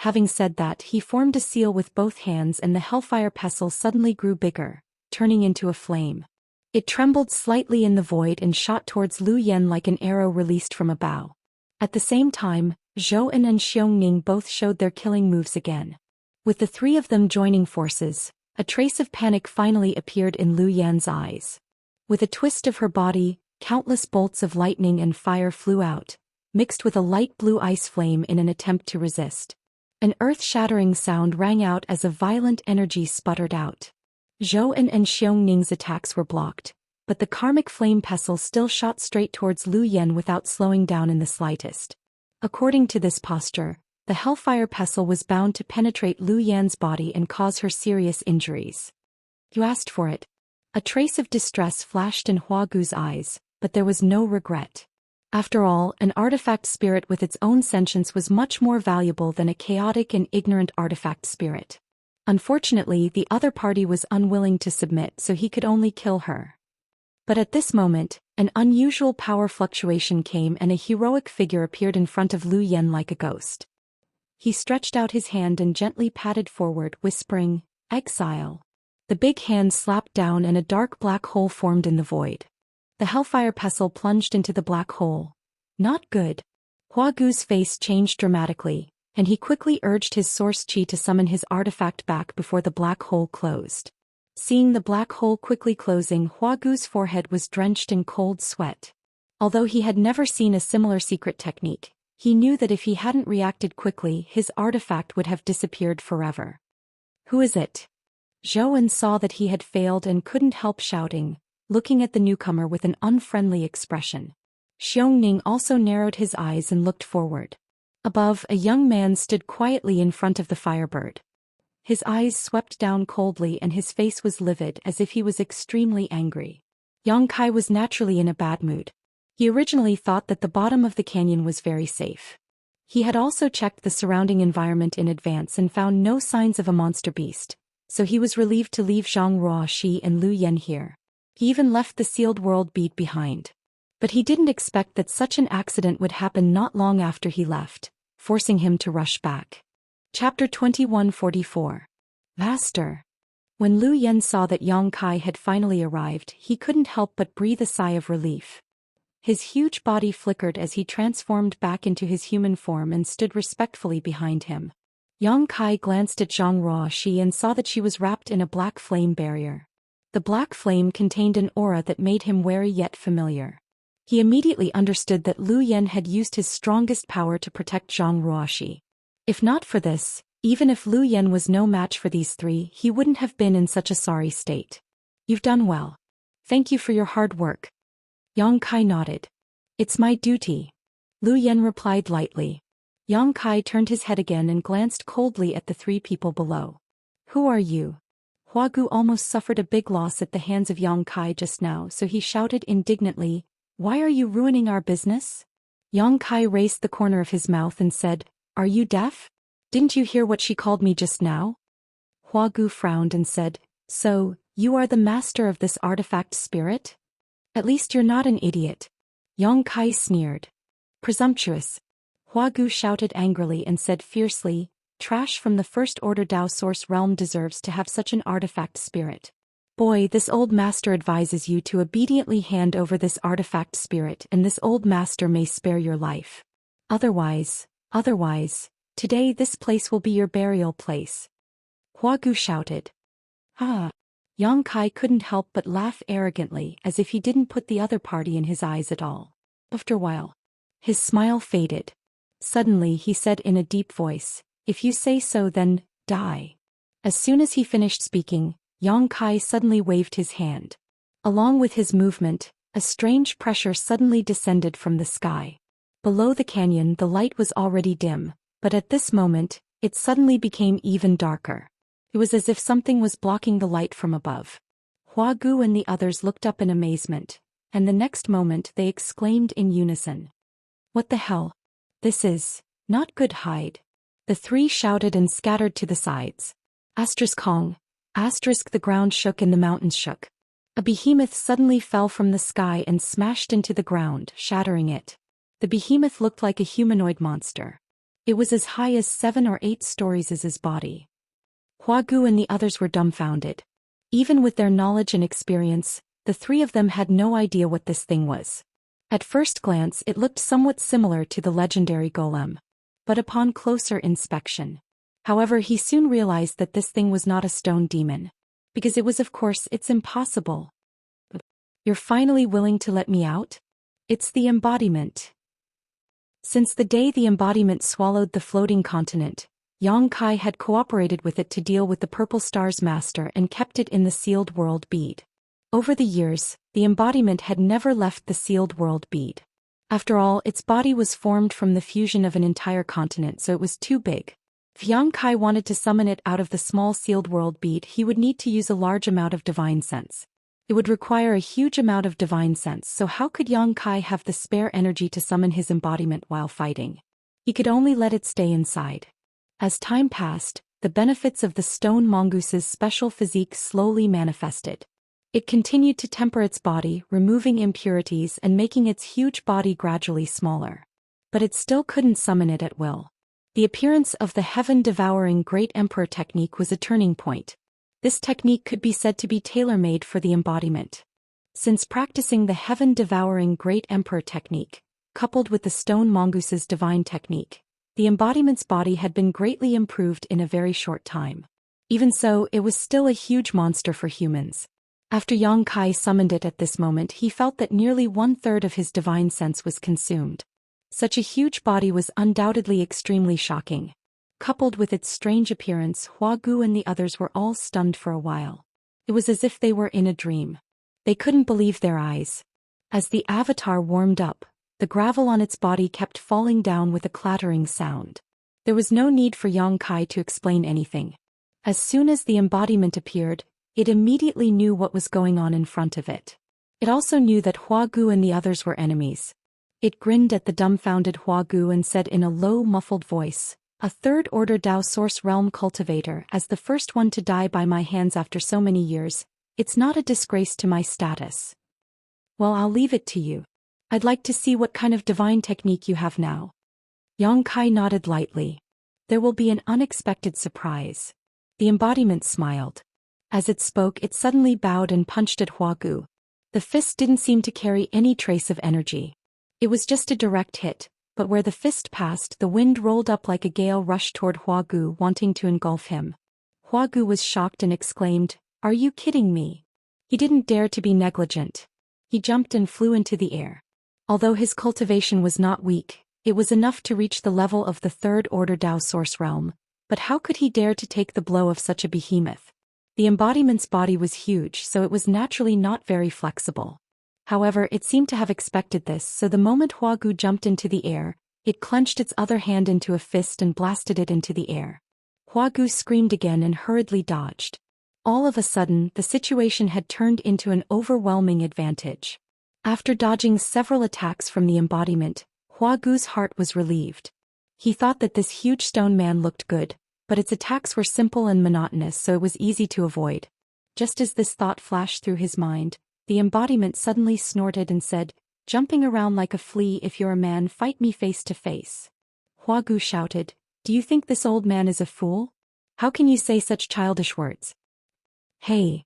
Having said that, he formed a seal with both hands and the hellfire pestle suddenly grew bigger, turning into a flame. It trembled slightly in the void and shot towards Lu Yen like an arrow released from a bow. At the same time, Zhou Xian and Xiongning both showed their killing moves again. With the three of them joining forces, a trace of panic finally appeared in Lu Yan's eyes. With a twist of her body, countless bolts of lightning and fire flew out, mixed with a light blue ice flame in an attempt to resist. An earth-shattering sound rang out as a violent energy sputtered out. Zhou Xian and Xiongning's attacks were blocked, but the karmic flame pestle still shot straight towards Lu Yen without slowing down in the slightest. According to this posture, the hellfire pestle was bound to penetrate Lu Yan's body and cause her serious injuries. "You asked for it." A trace of distress flashed in Hua Gu's eyes, but there was no regret. After all, an artifact spirit with its own sentience was much more valuable than a chaotic and ignorant artifact spirit. Unfortunately, the other party was unwilling to submit, so he could only kill her. But at this moment, an unusual power fluctuation came and a heroic figure appeared in front of Lu Yen like a ghost. He stretched out his hand and gently patted forward, whispering, "Exile." The big hand slapped down and a dark black hole formed in the void. The hellfire pestle plunged into the black hole. "Not good." Hua Gu's face changed dramatically, and he quickly urged his source chi to summon his artifact back before the black hole closed. Seeing the black hole quickly closing, Hua Gu's forehead was drenched in cold sweat. Although he had never seen a similar secret technique, he knew that if he hadn't reacted quickly, his artifact would have disappeared forever. "Who is it?" Zhou Xian saw that he had failed and couldn't help shouting, looking at the newcomer with an unfriendly expression. Xiongning also narrowed his eyes and looked forward. Above, a young man stood quietly in front of the firebird. His eyes swept down coldly and his face was livid as if he was extremely angry. Yang Kai was naturally in a bad mood. He originally thought that the bottom of the canyon was very safe. He had also checked the surrounding environment in advance and found no signs of a monster beast, so he was relieved to leave Zhang Ruoxi and Lu Yen here. He even left the sealed world bead behind. But he didn't expect that such an accident would happen not long after he left, forcing him to rush back. Chapter 2144. Master. When Lu Yen saw that Yang Kai had finally arrived, he couldn't help but breathe a sigh of relief. His huge body flickered as he transformed back into his human form and stood respectfully behind him. Yang Kai glanced at Zhang Ruoxi and saw that she was wrapped in a black flame barrier. The black flame contained an aura that made him wary yet familiar. He immediately understood that Lu Yen had used his strongest power to protect Zhang Ruoxi. If not for this, even if Lu Yen was no match for these three, he wouldn't have been in such a sorry state. "You've done well. Thank you for your hard work." Yang Kai nodded. "It's my duty." Lu Yen replied lightly. Yang Kai turned his head again and glanced coldly at the three people below. "Who are you?" Hua Gu almost suffered a big loss at the hands of Yang Kai just now, so he shouted indignantly, "Why are you ruining our business?" Yang Kai raised the corner of his mouth and said, "Are you deaf? Didn't you hear what she called me just now?" Hua Gu frowned and said, "So, You are the master of this artifact spirit? At least you're not an idiot. Yang Kai sneered. Presumptuous. Hua Gu shouted angrily and said fiercely, trash from the first order Dao source realm deserves to have such an artifact spirit. Boy, this old master advises you to obediently hand over this artifact spirit, and this old master may spare your life. Otherwise, today this place will be your burial place. Hua Gu shouted. Ah. Yang Kai couldn't help but laugh arrogantly, as if he didn't put the other party in his eyes at all. After a while, his smile faded. Suddenly he said in a deep voice, if you say so then, die. As soon as he finished speaking, Yang Kai suddenly waved his hand. Along with his movement, a strange pressure suddenly descended from the sky. Below the canyon the light was already dim, but at this moment, it suddenly became even darker. It was as if something was blocking the light from above. Hua Gu and the others looked up in amazement, and the next moment they exclaimed in unison. What the hell? This is not good. Hide. The three shouted and scattered to the sides. Kong. The ground shook and the mountains shook. A behemoth suddenly fell from the sky and smashed into the ground, shattering it. The behemoth looked like a humanoid monster. It was as high as 7 or 8 stories as his body. Hua Gu and the others were dumbfounded. Even with their knowledge and experience, the three of them had no idea what this thing was. At first glance it looked somewhat similar to the legendary golem. But upon closer inspection. However, he soon realized that this thing was not a stone demon. Because it was, of course, it's impossible. You're finally willing to let me out? It's the embodiment. Since the day the embodiment swallowed the floating continent, Yang Kai had cooperated with it to deal with the Purple Star's master and kept it in the sealed world bead. Over the years, the embodiment had never left the sealed world bead. After all, its body was formed from the fusion of an entire continent, so it was too big. If Yang Kai wanted to summon it out of the small sealed world bead, he would need to use a large amount of divine sense. It would require a huge amount of divine sense, so how could Yang Kai have the spare energy to summon his embodiment while fighting? He could only let it stay inside. As time passed, the benefits of the stone mongoose's special physique slowly manifested. It continued to temper its body, removing impurities and making its huge body gradually smaller. But it still couldn't summon it at will. The appearance of the heaven-devouring Great Emperor technique was a turning point. This technique could be said to be tailor-made for the embodiment. Since practicing the heaven-devouring Great Emperor technique, coupled with the stone mongoose's divine technique, the embodiment's body had been greatly improved in a very short time. Even so, it was still a huge monster for humans. After Yang Kai summoned it at this moment, he felt that nearly 1/3 of his divine sense was consumed. Such a huge body was undoubtedly extremely shocking. Coupled with its strange appearance, Hua Gu and the others were all stunned for a while. It was as if they were in a dream. They couldn't believe their eyes. As the avatar warmed up, the gravel on its body kept falling down with a clattering sound. There was no need for Yang Kai to explain anything. As soon as the embodiment appeared, it immediately knew what was going on in front of it. It also knew that Hua Gu and the others were enemies. It grinned at the dumbfounded Hua Gu and said in a low, muffled voice, "A third-order Dao Source Realm cultivator, as the first one to die by my hands after so many years, it's not a disgrace to my status. Well, I'll leave it to you. I'd like to see what kind of divine technique you have now." Yang Kai nodded lightly. "There will be an unexpected surprise." The embodiment smiled. As it spoke, it suddenly bowed and punched at Hua Gu. The fist didn't seem to carry any trace of energy. It was just a direct hit, but where the fist passed, the wind rolled up like a gale rushed toward Hua Gu, wanting to engulf him. Hua Gu was shocked and exclaimed, "Are you kidding me?" He didn't dare to be negligent. He jumped and flew into the air. Although his cultivation was not weak, it was enough to reach the level of the third-order Dao Source Realm, but how could he dare to take the blow of such a behemoth? The embodiment's body was huge, so it was naturally not very flexible. However, it seemed to have expected this, so the moment Hua Gu jumped into the air, it clenched its other hand into a fist and blasted it into the air. Hua Gu screamed again and hurriedly dodged. All of a sudden, the situation had turned into an overwhelming advantage. After dodging several attacks from the embodiment, Hua Gu's heart was relieved. He thought that this huge stone man looked good, but its attacks were simple and monotonous, so it was easy to avoid. Just as this thought flashed through his mind, the embodiment suddenly snorted and said, "Jumping around like a flea, if you're a man, fight me face to face." Hua Gu shouted, "Do you think this old man is a fool? How can you say such childish words?" "Hey."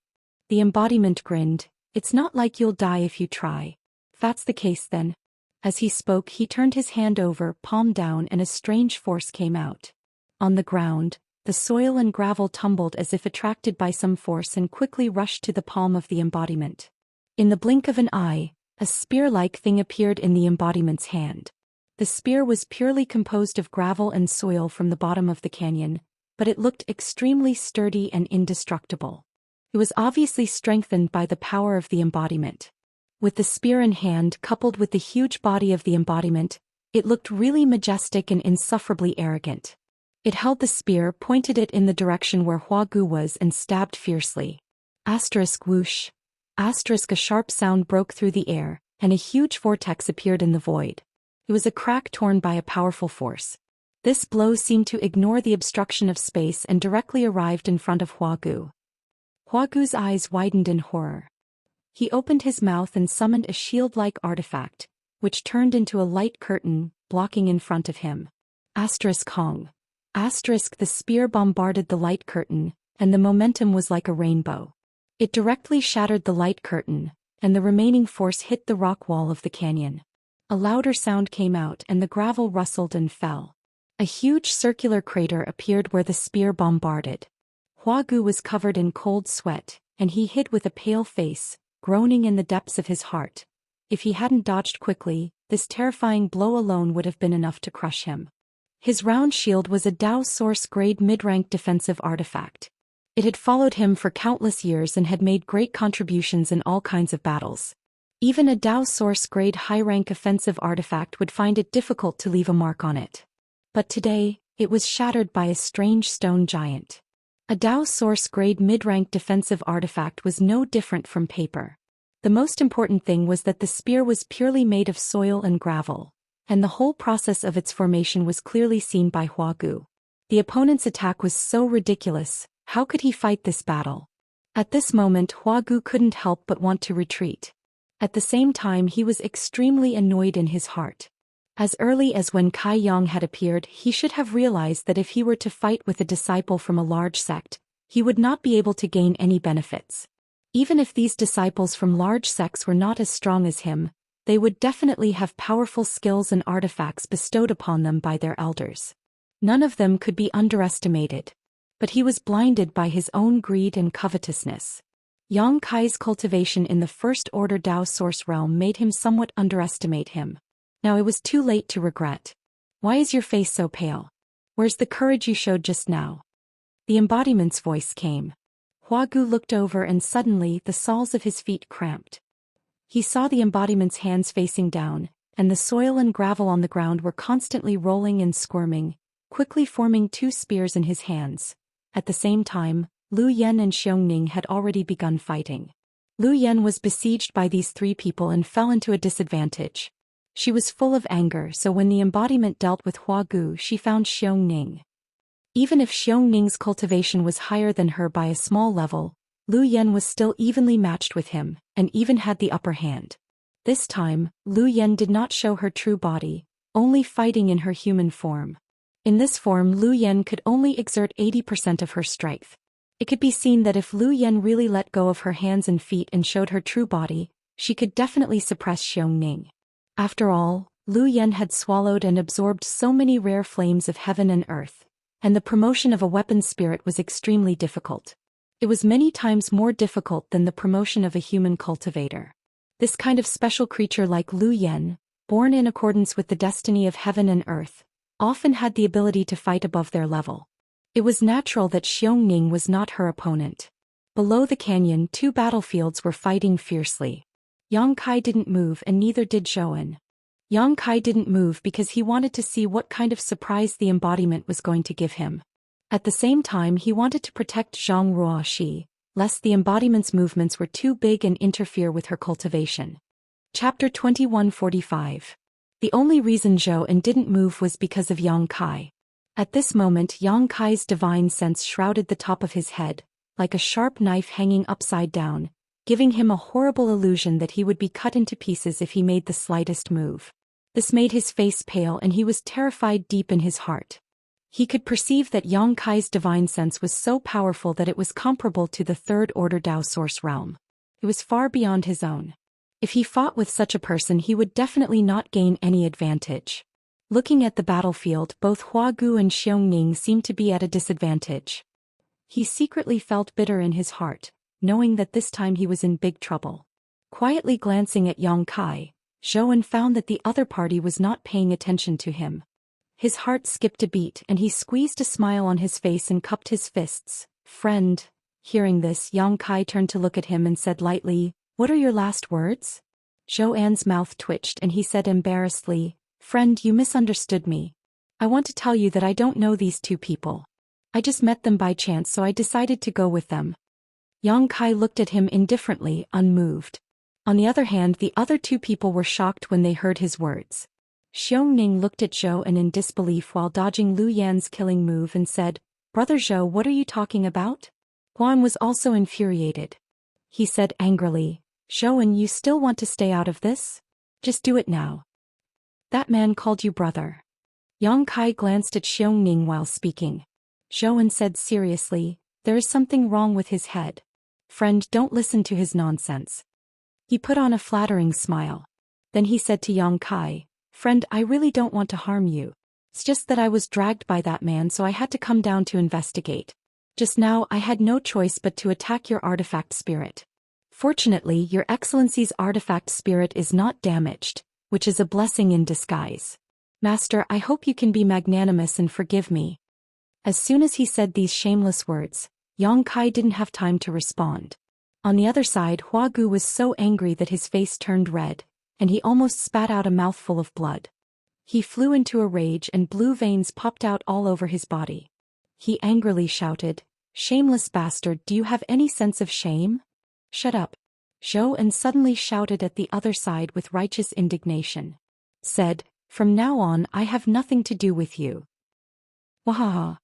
The embodiment grinned, "It's not like you'll die if you try. That's the case then." As he spoke, he turned his hand over, palm down, and a strange force came out. On the ground, the soil and gravel tumbled as if attracted by some force and quickly rushed to the palm of the embodiment. In the blink of an eye, a spear-like thing appeared in the embodiment's hand. The spear was purely composed of gravel and soil from the bottom of the canyon, but it looked extremely sturdy and indestructible. It was obviously strengthened by the power of the embodiment. With the spear in hand coupled with the huge body of the embodiment, it looked really majestic and insufferably arrogant. It held the spear, pointed it in the direction where Hua Gu was, and stabbed fiercely. Asterisk whoosh. Asterisk, a sharp sound broke through the air, and a huge vortex appeared in the void. It was a crack torn by a powerful force. This blow seemed to ignore the obstruction of space and directly arrived in front of Hua Gu. Hua Gu's eyes widened in horror. He opened his mouth and summoned a shield-like artifact, which turned into a light curtain, blocking in front of him. Asterisk Hong. Asterisk, the spear bombarded the light curtain, and the momentum was like a rainbow. It directly shattered the light curtain, and the remaining force hit the rock wall of the canyon. A louder sound came out and the gravel rustled and fell. A huge circular crater appeared where the spear bombarded. Hua Gu was covered in cold sweat, and he hid with a pale face, groaning in the depths of his heart. If he hadn't dodged quickly, this terrifying blow alone would have been enough to crush him. His round shield was a Dao Source-grade mid-rank defensive artifact. It had followed him for countless years and had made great contributions in all kinds of battles. Even a Dao Source-grade high-rank offensive artifact would find it difficult to leave a mark on it. But today, it was shattered by a strange stone giant. A Dao Source-grade mid-rank defensive artifact was no different from paper. The most important thing was that the spear was purely made of soil and gravel, and the whole process of its formation was clearly seen by Hua Gu. The opponent's attack was so ridiculous, how could he fight this battle? At this moment, Hua Gu couldn't help but want to retreat. At the same time, he was extremely annoyed in his heart. As early as when Kai Yang had appeared, he should have realized that if he were to fight with a disciple from a large sect, he would not be able to gain any benefits. Even if these disciples from large sects were not as strong as him, they would definitely have powerful skills and artifacts bestowed upon them by their elders. None of them could be underestimated. But he was blinded by his own greed and covetousness. Yang Kai's cultivation in the First Order Dao Source realm made him somewhat underestimate him. Now it was too late to regret. "Why is your face so pale? Where's the courage you showed just now?" The embodiment's voice came. Hua Gu looked over and suddenly the soles of his feet cramped. He saw the embodiment's hands facing down, and the soil and gravel on the ground were constantly rolling and squirming, quickly forming two spears in his hands. At the same time, Lu Yen and Xiongning had already begun fighting. Lu Yen was besieged by these three people and fell into a disadvantage. She was full of anger, so when the embodiment dealt with Hua Gu, she found Xiongning. Even if Xiongning's cultivation was higher than her by a small level, Lu Yen was still evenly matched with him, and even had the upper hand. This time, Lu Yen did not show her true body, only fighting in her human form. In this form, Lu Yen could only exert 80% of her strength. It could be seen that if Lu Yen really let go of her hands and feet and showed her true body, she could definitely suppress Xiongning. After all, Lu Yen had swallowed and absorbed so many rare flames of heaven and earth, and the promotion of a weapon spirit was extremely difficult. It was many times more difficult than the promotion of a human cultivator. This kind of special creature like Lu Yen, born in accordance with the destiny of heaven and earth, often had the ability to fight above their level. It was natural that Xiongning was not her opponent. Below the canyon, two battlefields were fighting fiercely. Yang Kai didn't move and neither did Zhou. Yang Kai didn't move because he wanted to see what kind of surprise the embodiment was going to give him. At the same time, he wanted to protect Zhang Ruoxi, lest the embodiment's movements were too big and interfere with her cultivation. Chapter 2145. The only reason Zhou didn't move was because of Yang Kai. At this moment, Yang Kai's divine sense shrouded the top of his head, like a sharp knife hanging upside down, giving him a horrible illusion that he would be cut into pieces if he made the slightest move. This made his face pale and he was terrified deep in his heart. He could perceive that Yang Kai's divine sense was so powerful that it was comparable to the third-order Dao source realm. It was far beyond his own. If he fought with such a person he would definitely not gain any advantage. Looking at the battlefield, both Hua Gu and Xiongning seemed to be at a disadvantage. He secretly felt bitter in his heart, knowing that this time he was in big trouble. Quietly glancing at Yang Kai, Zhou found that the other party was not paying attention to him. His heart skipped a beat and he squeezed a smile on his face and cupped his fists. "Friend." Hearing this, Yang Kai turned to look at him and said lightly, "What are your last words?" Zhou mouth twitched and he said embarrassedly, "Friend, you misunderstood me. I want to tell you that I don't know these two people. I just met them by chance so I decided to go with them." Yang Kai looked at him indifferently, unmoved. On the other hand, the other two people were shocked when they heard his words. Xiongning looked at Zhou in disbelief while dodging Lu Yan's killing move and said, "Brother Zhou, what are you talking about?" Huan was also infuriated. He said angrily, "Zhou, you still want to stay out of this? Just do it now." "That man called you brother." Yang Kai glanced at Xiongning while speaking. Zhou said seriously, "There is something wrong with his head. Friend, don't listen to his nonsense." He put on a flattering smile. Then he said to Yang Kai, "Friend, I really don't want to harm you. It's just that I was dragged by that man so I had to come down to investigate. Just now I had no choice but to attack your artifact spirit. Fortunately, your Excellency's artifact spirit is not damaged, which is a blessing in disguise. Master, I hope you can be magnanimous and forgive me." As soon as he said these shameless words, Yang Kai didn't have time to respond. On the other side, Hua Gu was so angry that his face turned red, and he almost spat out a mouthful of blood. He flew into a rage and blue veins popped out all over his body. He angrily shouted, "Shameless bastard, do you have any sense of shame? Shut up." Zhou suddenly shouted at the other side with righteous indignation. Said, "From now on I have nothing to do with you." Wahaha.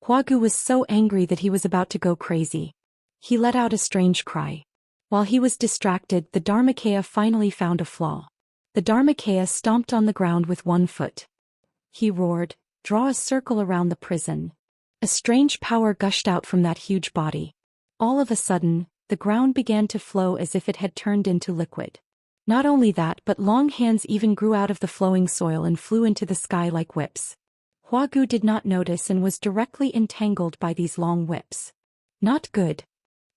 Hua Gu was so angry that he was about to go crazy. He let out a strange cry. While he was distracted, the Dharmakaya finally found a flaw. The Dharmakaya stomped on the ground with one foot. He roared, "Draw a circle around the prison." A strange power gushed out from that huge body. All of a sudden, the ground began to flow as if it had turned into liquid. Not only that, but long hands even grew out of the flowing soil and flew into the sky like whips. Hua Gu did not notice and was directly entangled by these long whips. "Not good!"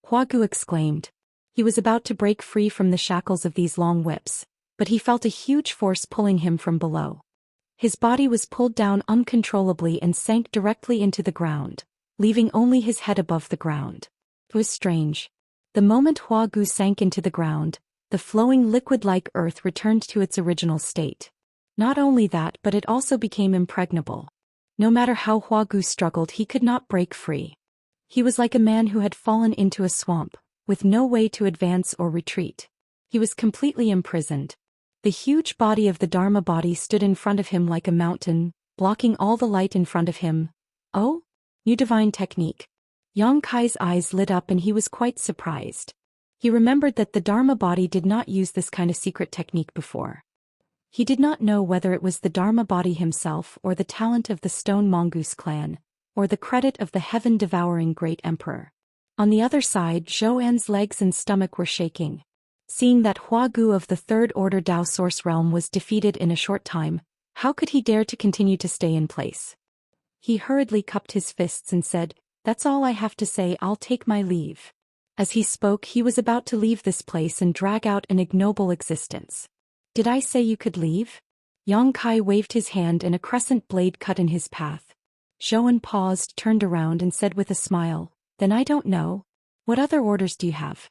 Hua Gu exclaimed. He was about to break free from the shackles of these long whips, but he felt a huge force pulling him from below. His body was pulled down uncontrollably and sank directly into the ground, leaving only his head above the ground. It was strange. The moment Hua Gu sank into the ground, the flowing liquid-like earth returned to its original state. Not only that, but it also became impregnable. No matter how Hua Gu struggled, he could not break free. He was like a man who had fallen into a swamp, with no way to advance or retreat. He was completely imprisoned. The huge body of the Dharma body stood in front of him like a mountain, blocking all the light in front of him. "Oh? New divine technique." Yang Kai's eyes lit up and he was quite surprised. He remembered that the Dharma body did not use this kind of secret technique before. He did not know whether it was the Dharma body himself or the talent of the Stone Mongoose clan, or the credit of the heaven-devouring Great Emperor. On the other side, Zhou legs and stomach were shaking. Seeing that Hua Gu of the Third Order Dao Source Realm was defeated in a short time, how could he dare to continue to stay in place? He hurriedly cupped his fists and said, "That's all I have to say, I'll take my leave." As he spoke, he was about to leave this place and drag out an ignoble existence. "Did I say you could leave?" Yang Kai waved his hand and a crescent blade cut in his path. Zhou paused, turned around and said with a smile, "Then I don't know. What other orders do you have?"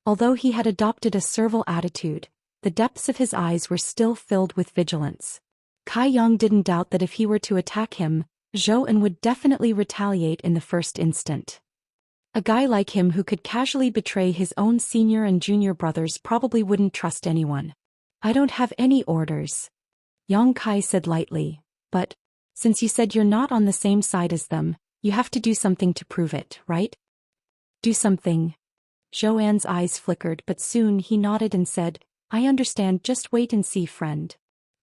Although he had adopted a servile attitude, the depths of his eyes were still filled with vigilance. Kai Yang didn't doubt that if he were to attack him, Zhou would definitely retaliate in the first instant. A guy like him who could casually betray his own senior and junior brothers probably wouldn't trust anyone. "I don't have any orders," Yang Kai said lightly, "but since you said you're not on the same side as them, you have to do something to prove it, right?" Do something. Zhou An's eyes flickered, but soon he nodded and said, I understand, just wait and see, friend.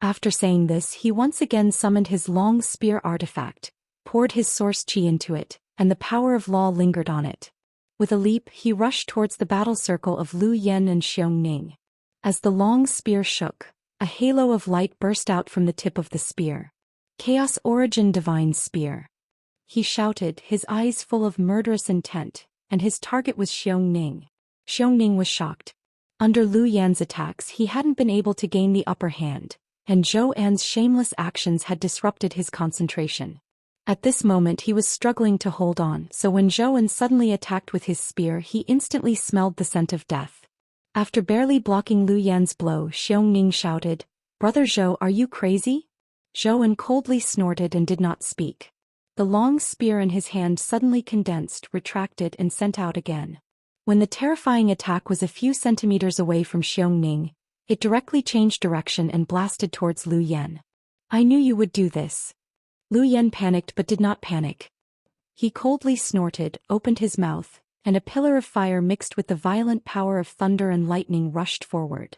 After saying this, he once again summoned his long spear artifact, poured his source qi into it, and the power of law lingered on it. With a leap, he rushed towards the battle circle of Lu Yen and Xiongning. As the long spear shook, a halo of light burst out from the tip of the spear. Chaos Origin Divine Spear. He shouted, his eyes full of murderous intent, and his target was Xiongning. Xiongning was shocked. Under Lu Yan's attacks, he hadn't been able to gain the upper hand, and Zhou An's shameless actions had disrupted his concentration. At this moment he was struggling to hold on, so when Zhou An suddenly attacked with his spear, he instantly smelled the scent of death. After barely blocking Lu Yan's blow, Xiongning shouted, Brother Zhou, are you crazy? Zhou An coldly snorted and did not speak. The long spear in his hand suddenly condensed, retracted, and sent out again. When the terrifying attack was a few centimeters away from Xiongning, it directly changed direction and blasted towards Lu Yan. I knew you would do this. Lu Yan panicked but did not panic. He coldly snorted, opened his mouth, and a pillar of fire mixed with the violent power of thunder and lightning rushed forward.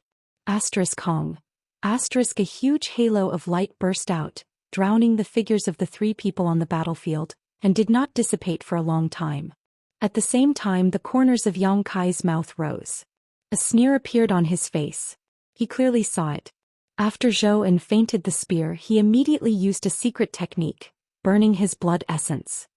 Kong. A huge halo of light burst out, drowning the figures of the three people on the battlefield, and did not dissipate for a long time. At the same time, the corners of Yang Kai's mouth rose. A sneer appeared on his face. He clearly saw it. After Zhou An feinted the spear, he immediately used a secret technique, burning his blood essence.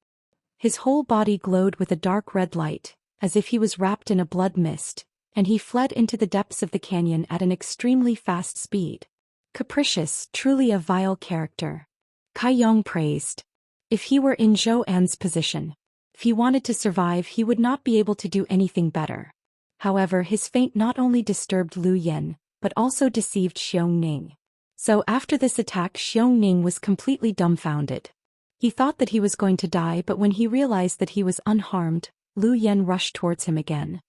His whole body glowed with a dark red light, as if he was wrapped in a blood mist, and he fled into the depths of the canyon at an extremely fast speed. Capricious, truly a vile character. Kai Yong praised. If he were in Zhou An's position, if he wanted to survive, he would not be able to do anything better. However, his feint not only disturbed Lu Yan, but also deceived Xiongning. So after this attack, Xiongning was completely dumbfounded. He thought that he was going to die, but when he realized that he was unharmed, Lu Yan rushed towards him again.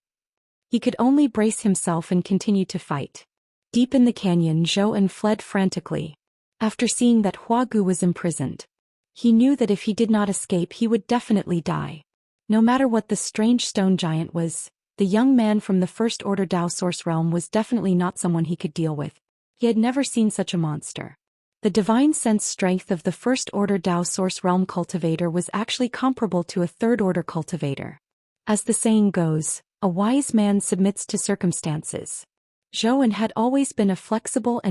He could only brace himself and continue to fight. Deep in the canyon, Zhou An fled frantically. After seeing that Hua Gu was imprisoned, he knew that if he did not escape, he would definitely die. No matter what the strange stone giant was, the young man from the First Order Dao Source Realm was definitely not someone he could deal with. He had never seen such a monster. The divine sense strength of the First Order Dao Source Realm cultivator was actually comparable to a Third Order cultivator. As the saying goes, a wise man submits to circumstances. Zhou An had always been a flexible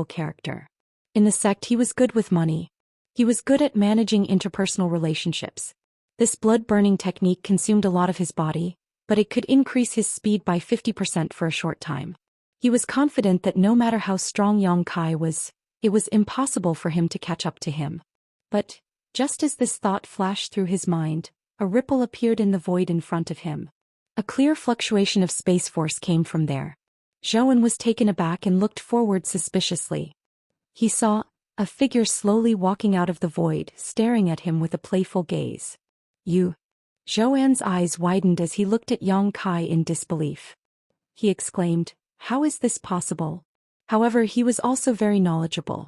character. In the sect, he was good with money. He was good at managing interpersonal relationships. This blood-burning technique consumed a lot of his body, but it could increase his speed by 50% for a short time. He was confident that no matter how strong Yang Kai was, it was impossible for him to catch up to him. But, just as this thought flashed through his mind, a ripple appeared in the void in front of him. A clear fluctuation of space force came from there. Zhou An was taken aback and looked forward suspiciously. He saw a figure slowly walking out of the void, staring at him with a playful gaze. You. Zhou An's eyes widened as he looked at Yang Kai in disbelief. He exclaimed, how is this possible? However, he was also very knowledgeable.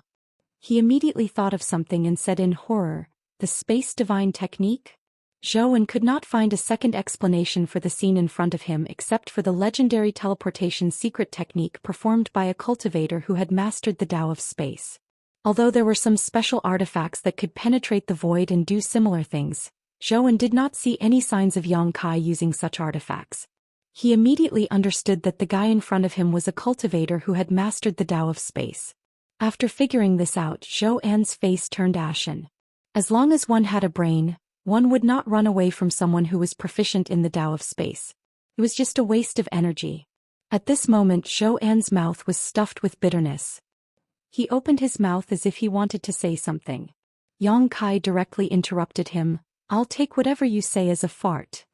He immediately thought of something and said in horror, the space divine technique? Zhou An could not find a second explanation for the scene in front of him except for the legendary teleportation secret technique performed by a cultivator who had mastered the Tao of space. Although there were some special artifacts that could penetrate the void and do similar things, Zhou An did not see any signs of Yang Kai using such artifacts. He immediately understood that the guy in front of him was a cultivator who had mastered the Tao of space. After figuring this out, Zhou An's face turned ashen. As long as one had a brain, one would not run away from someone who was proficient in the Tao of space. It was just a waste of energy. At this moment, Zhou An's mouth was stuffed with bitterness. He opened his mouth as if he wanted to say something. Yang Kai directly interrupted him. I'll take whatever you say as a fart.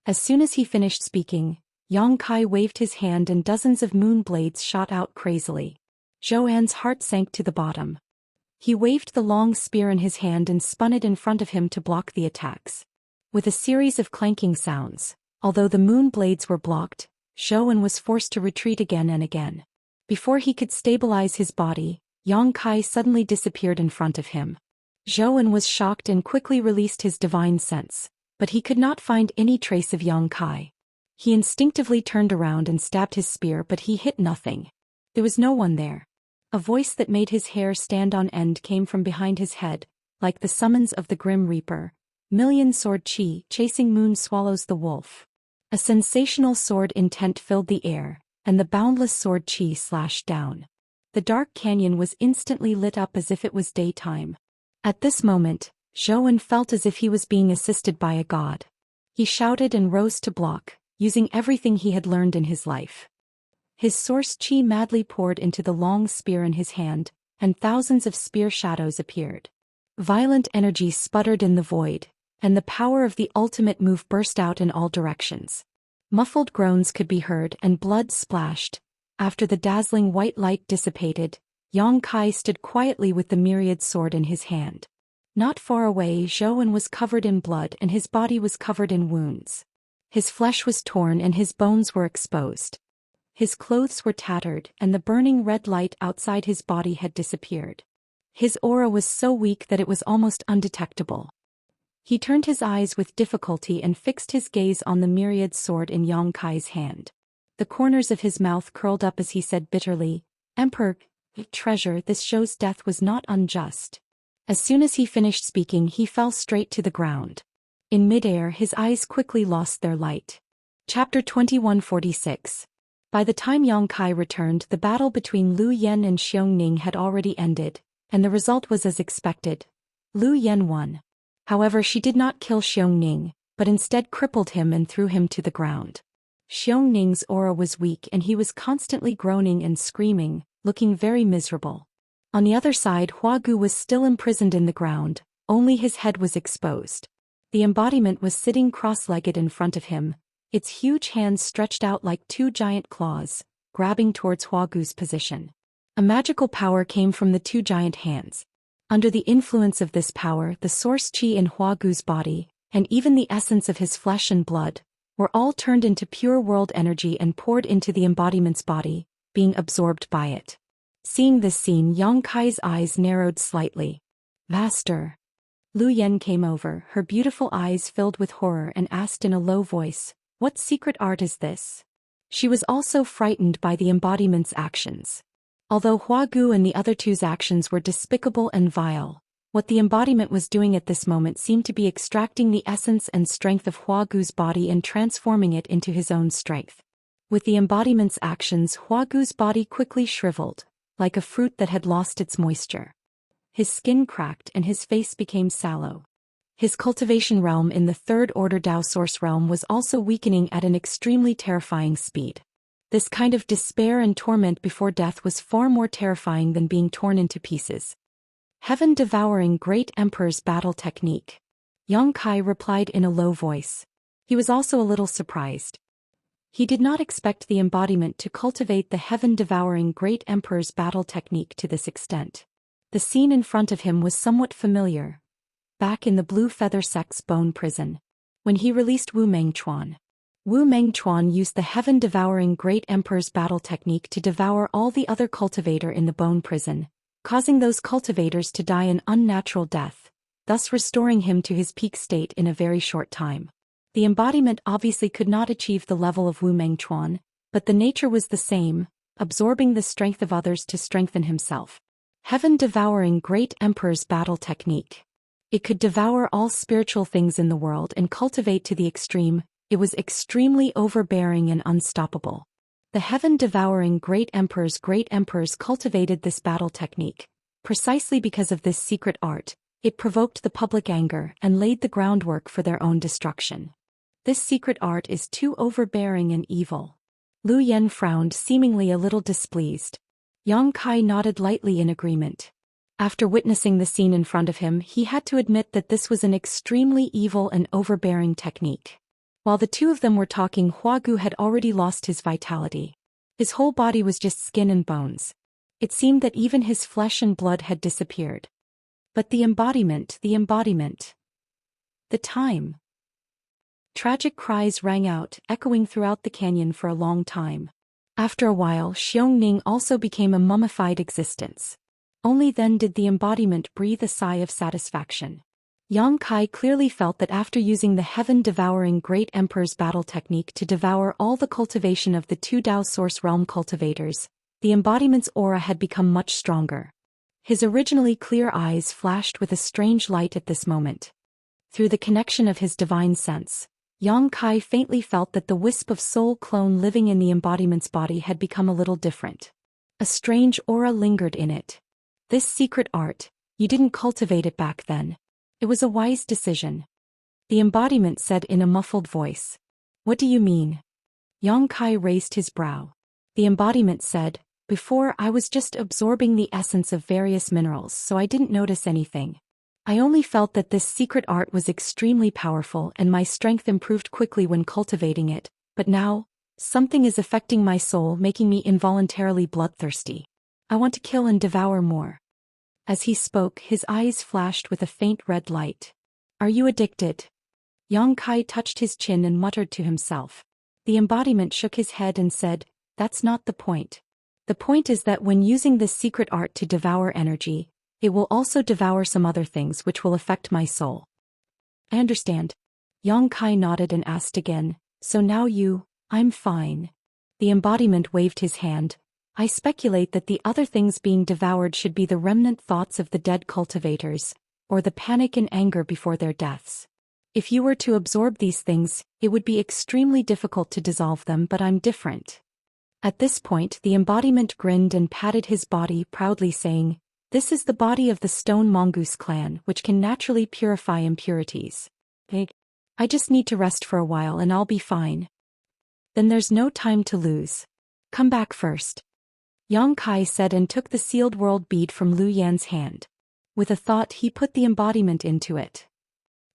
As soon as he finished speaking, Yang Kai waved his hand and dozens of moon blades shot out crazily. Zhou An's heart sank to the bottom. He waved the long spear in his hand and spun it in front of him to block the attacks. With a series of clanking sounds, although the moon blades were blocked, Zhou An was forced to retreat again and again. Before he could stabilize his body, Yang Kai suddenly disappeared in front of him. Zhou An was shocked and quickly released his divine sense, but he could not find any trace of Yang Kai. He instinctively turned around and stabbed his spear, but he hit nothing. There was no one there. A voice that made his hair stand on end came from behind his head, like the summons of the Grim Reaper. Million sword chi, chasing moon swallows the wolf. A sensational sword intent filled the air, and the boundless sword chi slashed down. The dark canyon was instantly lit up as if it was daytime. At this moment, Zhou Xian felt as if he was being assisted by a god. He shouted and rose to block, using everything he had learned in his life. His source chi madly poured into the long spear in his hand, and thousands of spear shadows appeared. Violent energy sputtered in the void, and the power of the ultimate move burst out in all directions. Muffled groans could be heard and blood splashed. After the dazzling white light dissipated, Yang Kai stood quietly with the myriad sword in his hand. Not far away, Zhou Xian was covered in blood and his body was covered in wounds. His flesh was torn and his bones were exposed. His clothes were tattered and the burning red light outside his body had disappeared. His aura was so weak that it was almost undetectable. He turned his eyes with difficulty and fixed his gaze on the myriad sword in Yang Kai's hand. The corners of his mouth curled up as he said bitterly, "Emperor, treasure, this show's death was not unjust." As soon as he finished speaking, he fell straight to the ground. In midair, his eyes quickly lost their light. Chapter 2146. By the time Yang Kai returned, the battle between Lu Yen and Xianxia had already ended, and the result was as expected. Lu Yen won. However, she did not kill Xianxia, but instead crippled him and threw him to the ground. Xianxia's aura was weak and he was constantly groaning and screaming, looking very miserable. On the other side, Huagu was still imprisoned in the ground, only his head was exposed. The embodiment was sitting cross-legged in front of him, its huge hands stretched out like two giant claws, grabbing towards Huagu's position. A magical power came from the two giant hands. Under the influence of this power, the source chi in Huagu's body, and even the essence of his flesh and blood, were all turned into pure world energy and poured into the embodiment's body, being absorbed by it. Seeing this scene, Yang Kai's eyes narrowed slightly. "Master." Lu Yen came over, her beautiful eyes filled with horror, and asked in a low voice, "What secret art is this?" She was also frightened by the embodiment's actions. Although Huagu and the other two's actions were despicable and vile, what the embodiment was doing at this moment seemed to be extracting the essence and strength of Huagu's body and transforming it into his own strength. With the embodiment's actions, Huagu's body quickly shriveled, like a fruit that had lost its moisture. His skin cracked and his face became sallow. His cultivation realm in the third order Dao source realm was also weakening at an extremely terrifying speed. This kind of despair and torment before death was far more terrifying than being torn into pieces. "Heaven-devouring Great Emperor's battle technique," Yang Kai replied in a low voice. He was also a little surprised. He did not expect the embodiment to cultivate the heaven-devouring Great Emperor's battle technique to this extent. The scene in front of him was somewhat familiar. Back in the Blue Feather Sect's bone prison, when he released Wu Mengchuan. Wu Mengchuan used the heaven-devouring Great Emperor's battle technique to devour all the other cultivator in the bone prison, causing those cultivators to die an unnatural death, thus restoring him to his peak state in a very short time. The embodiment obviously could not achieve the level of Wu Mengchuan, but the nature was the same, absorbing the strength of others to strengthen himself. Heaven-devouring Great Emperor's battle technique. It could devour all spiritual things in the world and cultivate to the extreme. It was extremely overbearing and unstoppable. The heaven-devouring Great Emperors cultivated this battle technique. Precisely because of this secret art, it provoked the public anger and laid the groundwork for their own destruction. This secret art is too overbearing and evil. Lu Yen frowned, seemingly a little displeased. Yang Kai nodded lightly in agreement. After witnessing the scene in front of him, he had to admit that this was an extremely evil and overbearing technique. While the two of them were talking, Huagu had already lost his vitality. His whole body was just skin and bones. It seemed that even his flesh and blood had disappeared. But the embodiment. The time. Tragic cries rang out, echoing throughout the canyon for a long time. After a while, Xianxia also became a mummified existence. Only then did the embodiment breathe a sigh of satisfaction. Yang Kai clearly felt that after using the heaven-devouring Great Emperor's battle technique to devour all the cultivation of the two Dao Source Realm cultivators, the embodiment's aura had become much stronger. His originally clear eyes flashed with a strange light at this moment. Through the connection of his divine sense, Yang Kai faintly felt that the wisp of soul clone living in the embodiment's body had become a little different. A strange aura lingered in it. This secret art, you didn't cultivate it back then. It was a wise decision. The embodiment said in a muffled voice. What do you mean? Yang Kai raised his brow. The embodiment said, before I was just absorbing the essence of various minerals, so I didn't notice anything. I only felt that this secret art was extremely powerful and my strength improved quickly when cultivating it, but now, something is affecting my soul, making me involuntarily bloodthirsty. I want to kill and devour more. As he spoke, his eyes flashed with a faint red light. Are you addicted? Yang Kai touched his chin and muttered to himself. The embodiment shook his head and said, that's not the point. The point is that when using this secret art to devour energy, it will also devour some other things which will affect my soul. I understand. Yang Kai nodded and asked again, so now I'm fine. The embodiment waved his hand. I speculate that the other things being devoured should be the remnant thoughts of the dead cultivators, or the panic and anger before their deaths. If you were to absorb these things, it would be extremely difficult to dissolve them, but I'm different. At this point, the embodiment grinned and patted his body proudly, saying, this is the body of the Stone Mongoose clan, which can naturally purify impurities. I just need to rest for a while and I'll be fine. Then there's no time to lose. Come back first. Yang Kai said and took the sealed world bead from Lu Yan's hand. With a thought, he put the embodiment into it.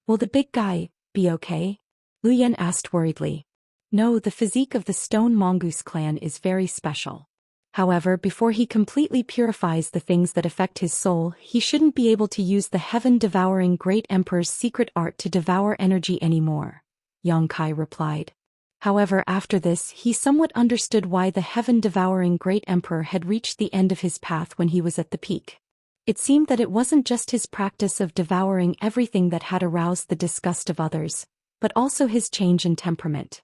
Will the big guy be okay? Lu Yan asked worriedly. No, the physique of the Stone Mongoose clan is very special. However, before he completely purifies the things that affect his soul, he shouldn't be able to use the heaven-devouring Great Emperor's secret art to devour energy anymore, Yang Kai replied. However, after this, he somewhat understood why the heaven-devouring Great Emperor had reached the end of his path when he was at the peak. It seemed that it wasn't just his practice of devouring everything that had aroused the disgust of others, but also his change in temperament.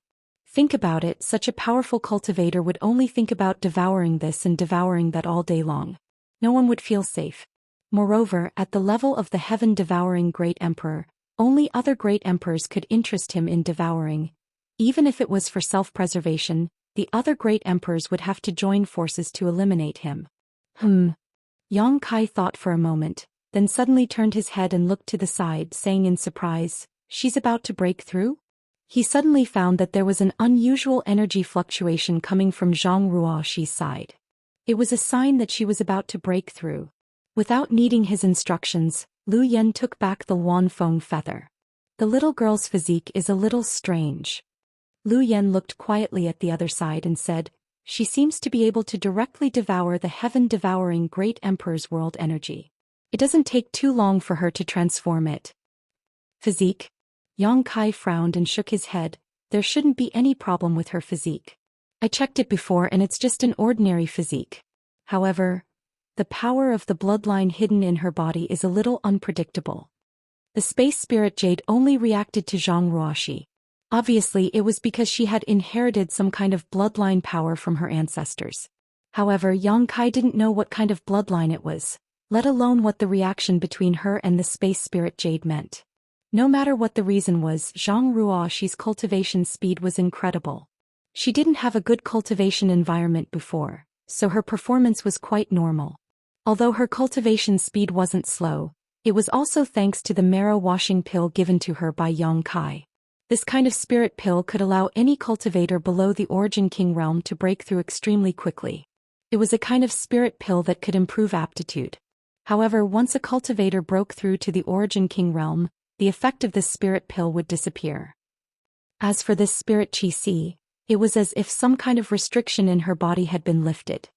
Think about it, such a powerful cultivator would only think about devouring this and devouring that all day long. No one would feel safe. Moreover, at the level of the heaven-devouring Great Emperor, only other Great Emperors could interest him in devouring. Even if it was for self-preservation, the other Great Emperors would have to join forces to eliminate him. Yang Kai thought for a moment, then suddenly turned his head and looked to the side, saying in surprise, she's about to break through? He suddenly found that there was an unusual energy fluctuation coming from Zhang Ruoxi's side. It was a sign that she was about to break through. Without needing his instructions, Lu Yan took back the Wanfeng feather. The little girl's physique is a little strange. Lu Yan looked quietly at the other side and said, she seems to be able to directly devour the heaven-devouring Great Emperor's world energy. It doesn't take too long for her to transform it. Physique? Yang Kai frowned and shook his head. There shouldn't be any problem with her physique. I checked it before and it's just an ordinary physique. However, the power of the bloodline hidden in her body is a little unpredictable. The space spirit Jade only reacted to Zhang Ruoxi. Obviously, it was because she had inherited some kind of bloodline power from her ancestors. However, Yang Kai didn't know what kind of bloodline it was, let alone what the reaction between her and the space spirit Jade meant. No matter what the reason was, Zhang Ruoxi's cultivation speed was incredible. She didn't have a good cultivation environment before, so her performance was quite normal. Although her cultivation speed wasn't slow, it was also thanks to the marrow washing pill given to her by Yang Kai. This kind of spirit pill could allow any cultivator below the Origin King realm to break through extremely quickly. It was a kind of spirit pill that could improve aptitude. However, once a cultivator broke through to the Origin King realm, the effect of this spirit pill would disappear. As for this spirit qi, it was as if some kind of restriction in her body had been lifted.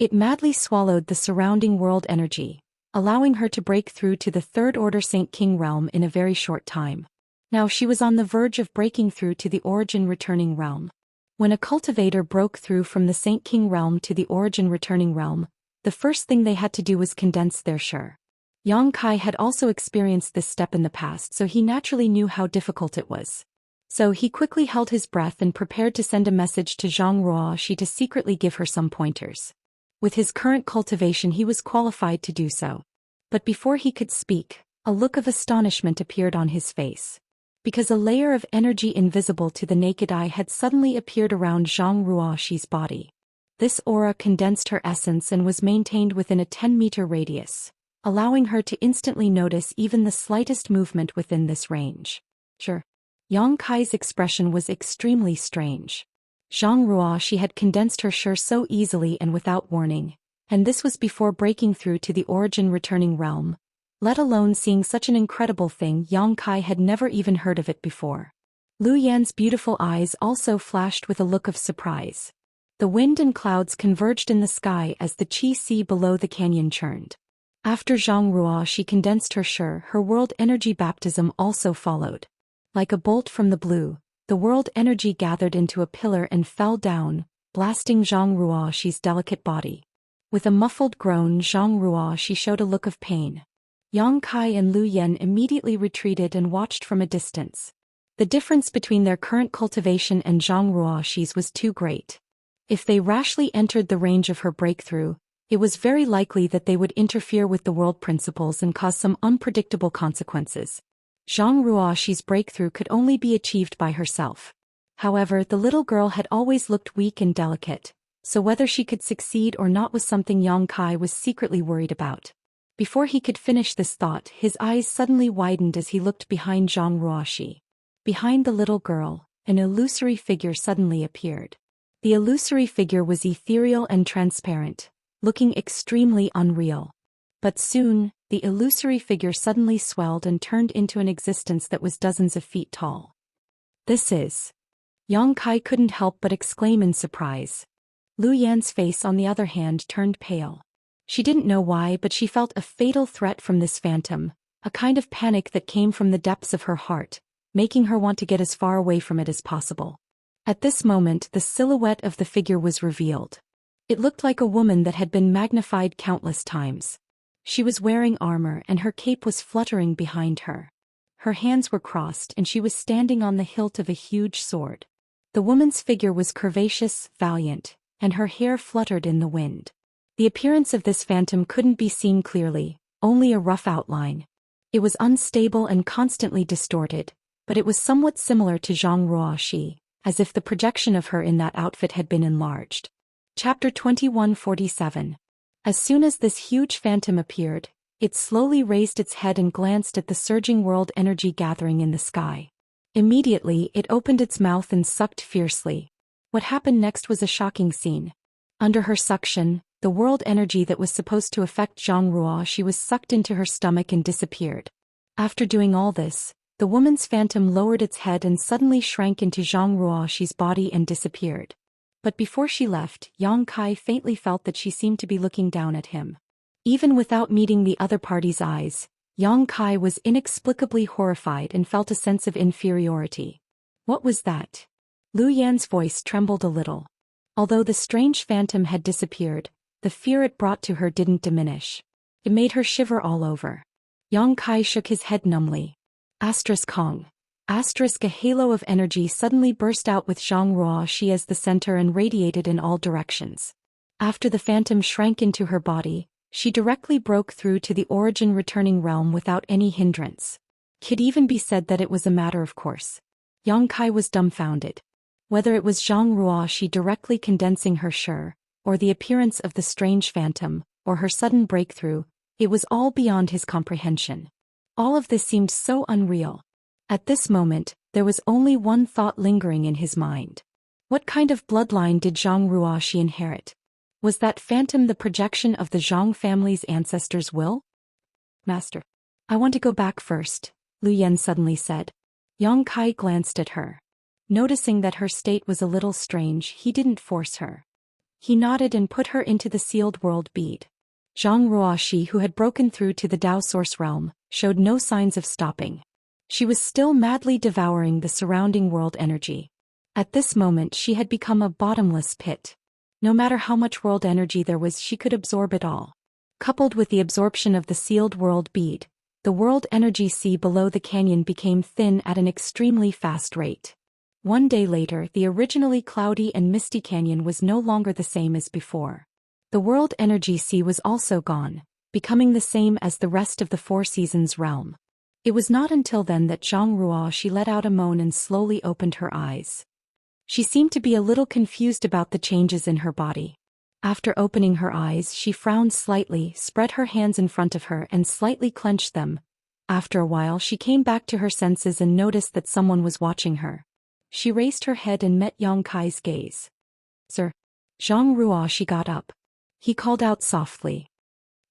It madly swallowed the surrounding world energy, allowing her to break through to the Third Order Saint King realm in a very short time. Now she was on the verge of breaking through to the Origin Returning realm. When a cultivator broke through from the Saint King realm to the Origin Returning realm, the first thing they had to do was condense their shi. Yang Kai had also experienced this step in the past, so he naturally knew how difficult it was. So he quickly held his breath and prepared to send a message to Zhang Ruoxi to secretly give her some pointers. With his current cultivation he was qualified to do so. But before he could speak, a look of astonishment appeared on his face. Because a layer of energy invisible to the naked eye had suddenly appeared around Zhang Ruoxi's body. This aura condensed her essence and was maintained within a 10-meter radius, allowing her to instantly notice even the slightest movement within this range. Sure. Yang Kai's expression was extremely strange. Zhang Ruoxi had condensed her so easily and without warning, and this was before breaking through to the origin returning realm. Let alone seeing such an incredible thing, Yang Kai had never even heard of it before. Lu Yan's beautiful eyes also flashed with a look of surprise. The wind and clouds converged in the sky as the qi sea below the canyon churned. After Zhang Ruoxi condensed her world energy baptism also followed. Like a bolt from the blue, the world energy gathered into a pillar and fell down, blasting Zhang Ruoxi's delicate body. With a muffled groan, Zhang Ruoxi showed a look of pain. Yang Kai and Lu Yan immediately retreated and watched from a distance. The difference between their current cultivation and Zhang Ruoxi's was too great. If they rashly entered the range of her breakthrough, it was very likely that they would interfere with the world principles and cause some unpredictable consequences. Zhang Ruoxi's breakthrough could only be achieved by herself. However, the little girl had always looked weak and delicate, so whether she could succeed or not was something Yang Kai was secretly worried about. Before he could finish this thought, his eyes suddenly widened as he looked behind Zhang Ruoxi. Behind the little girl, an illusory figure suddenly appeared. The illusory figure was ethereal and transparent, looking extremely unreal. But soon, the illusory figure suddenly swelled and turned into an existence that was dozens of feet tall. This is... Yang Kai couldn't help but exclaim in surprise. Lu Yan's face on the other hand turned pale. She didn't know why, but she felt a fatal threat from this phantom, a kind of panic that came from the depths of her heart, making her want to get as far away from it as possible. At this moment the silhouette of the figure was revealed. It looked like a woman that had been magnified countless times. She was wearing armor and her cape was fluttering behind her. Her hands were crossed and she was standing on the hilt of a huge sword. The woman's figure was curvaceous, valiant, and her hair fluttered in the wind. The appearance of this phantom couldn't be seen clearly, only a rough outline. It was unstable and constantly distorted, but it was somewhat similar to Zhang Ruoxi, as if the projection of her in that outfit had been enlarged. Chapter 2147. As soon as this huge phantom appeared, it slowly raised its head and glanced at the surging world energy gathering in the sky. Immediately, it opened its mouth and sucked fiercely. What happened next was a shocking scene. Under her suction, the world energy that was supposed to affect Zhang Ruoxi was sucked into her stomach and disappeared. After doing all this, the woman's phantom lowered its head and suddenly shrank into Zhang Ruoxi's body and disappeared. But before she left, Yang Kai faintly felt that she seemed to be looking down at him. Even without meeting the other party's eyes, Yang Kai was inexplicably horrified and felt a sense of inferiority. What was that? Lu Yan's voice trembled a little. Although the strange phantom had disappeared, the fear it brought to her didn't diminish. It made her shiver all over. Yang Kai shook his head numbly. Kong. A halo of energy suddenly burst out with Zhang Ruoxi as the center and radiated in all directions. After the phantom shrank into her body, she directly broke through to the origin returning realm without any hindrance. Could even be said that it was a matter of course. Yang Kai was dumbfounded. Whether it was Zhang Ruoxi directly condensing her or the appearance of the strange phantom, or her sudden breakthrough, it was all beyond his comprehension. All of this seemed so unreal. At this moment, there was only one thought lingering in his mind. What kind of bloodline did Zhang Ruoxi inherit? Was that phantom the projection of the Zhang family's ancestors' will? Master, I want to go back first, Lu Yan suddenly said. Yang Kai glanced at her. Noticing that her state was a little strange, he didn't force her. He nodded and put her into the sealed world bead. Zhang Ruoxi, who had broken through to the Dao source realm, showed no signs of stopping. She was still madly devouring the surrounding world energy. At this moment she had become a bottomless pit. No matter how much world energy there was, she could absorb it all. Coupled with the absorption of the sealed world bead, the world energy sea below the canyon became thin at an extremely fast rate. One day later, the originally cloudy and misty canyon was no longer the same as before. The world energy sea was also gone, becoming the same as the rest of the Four Seasons realm. It was not until then that Zhang Ruoxi let out a moan and slowly opened her eyes. She seemed to be a little confused about the changes in her body. After opening her eyes, she frowned slightly, spread her hands in front of her and slightly clenched them. After a while she came back to her senses and noticed that someone was watching her. She raised her head and met Yang Kai's gaze. "Sir." Zhang Ruoxi got up. He called out softly.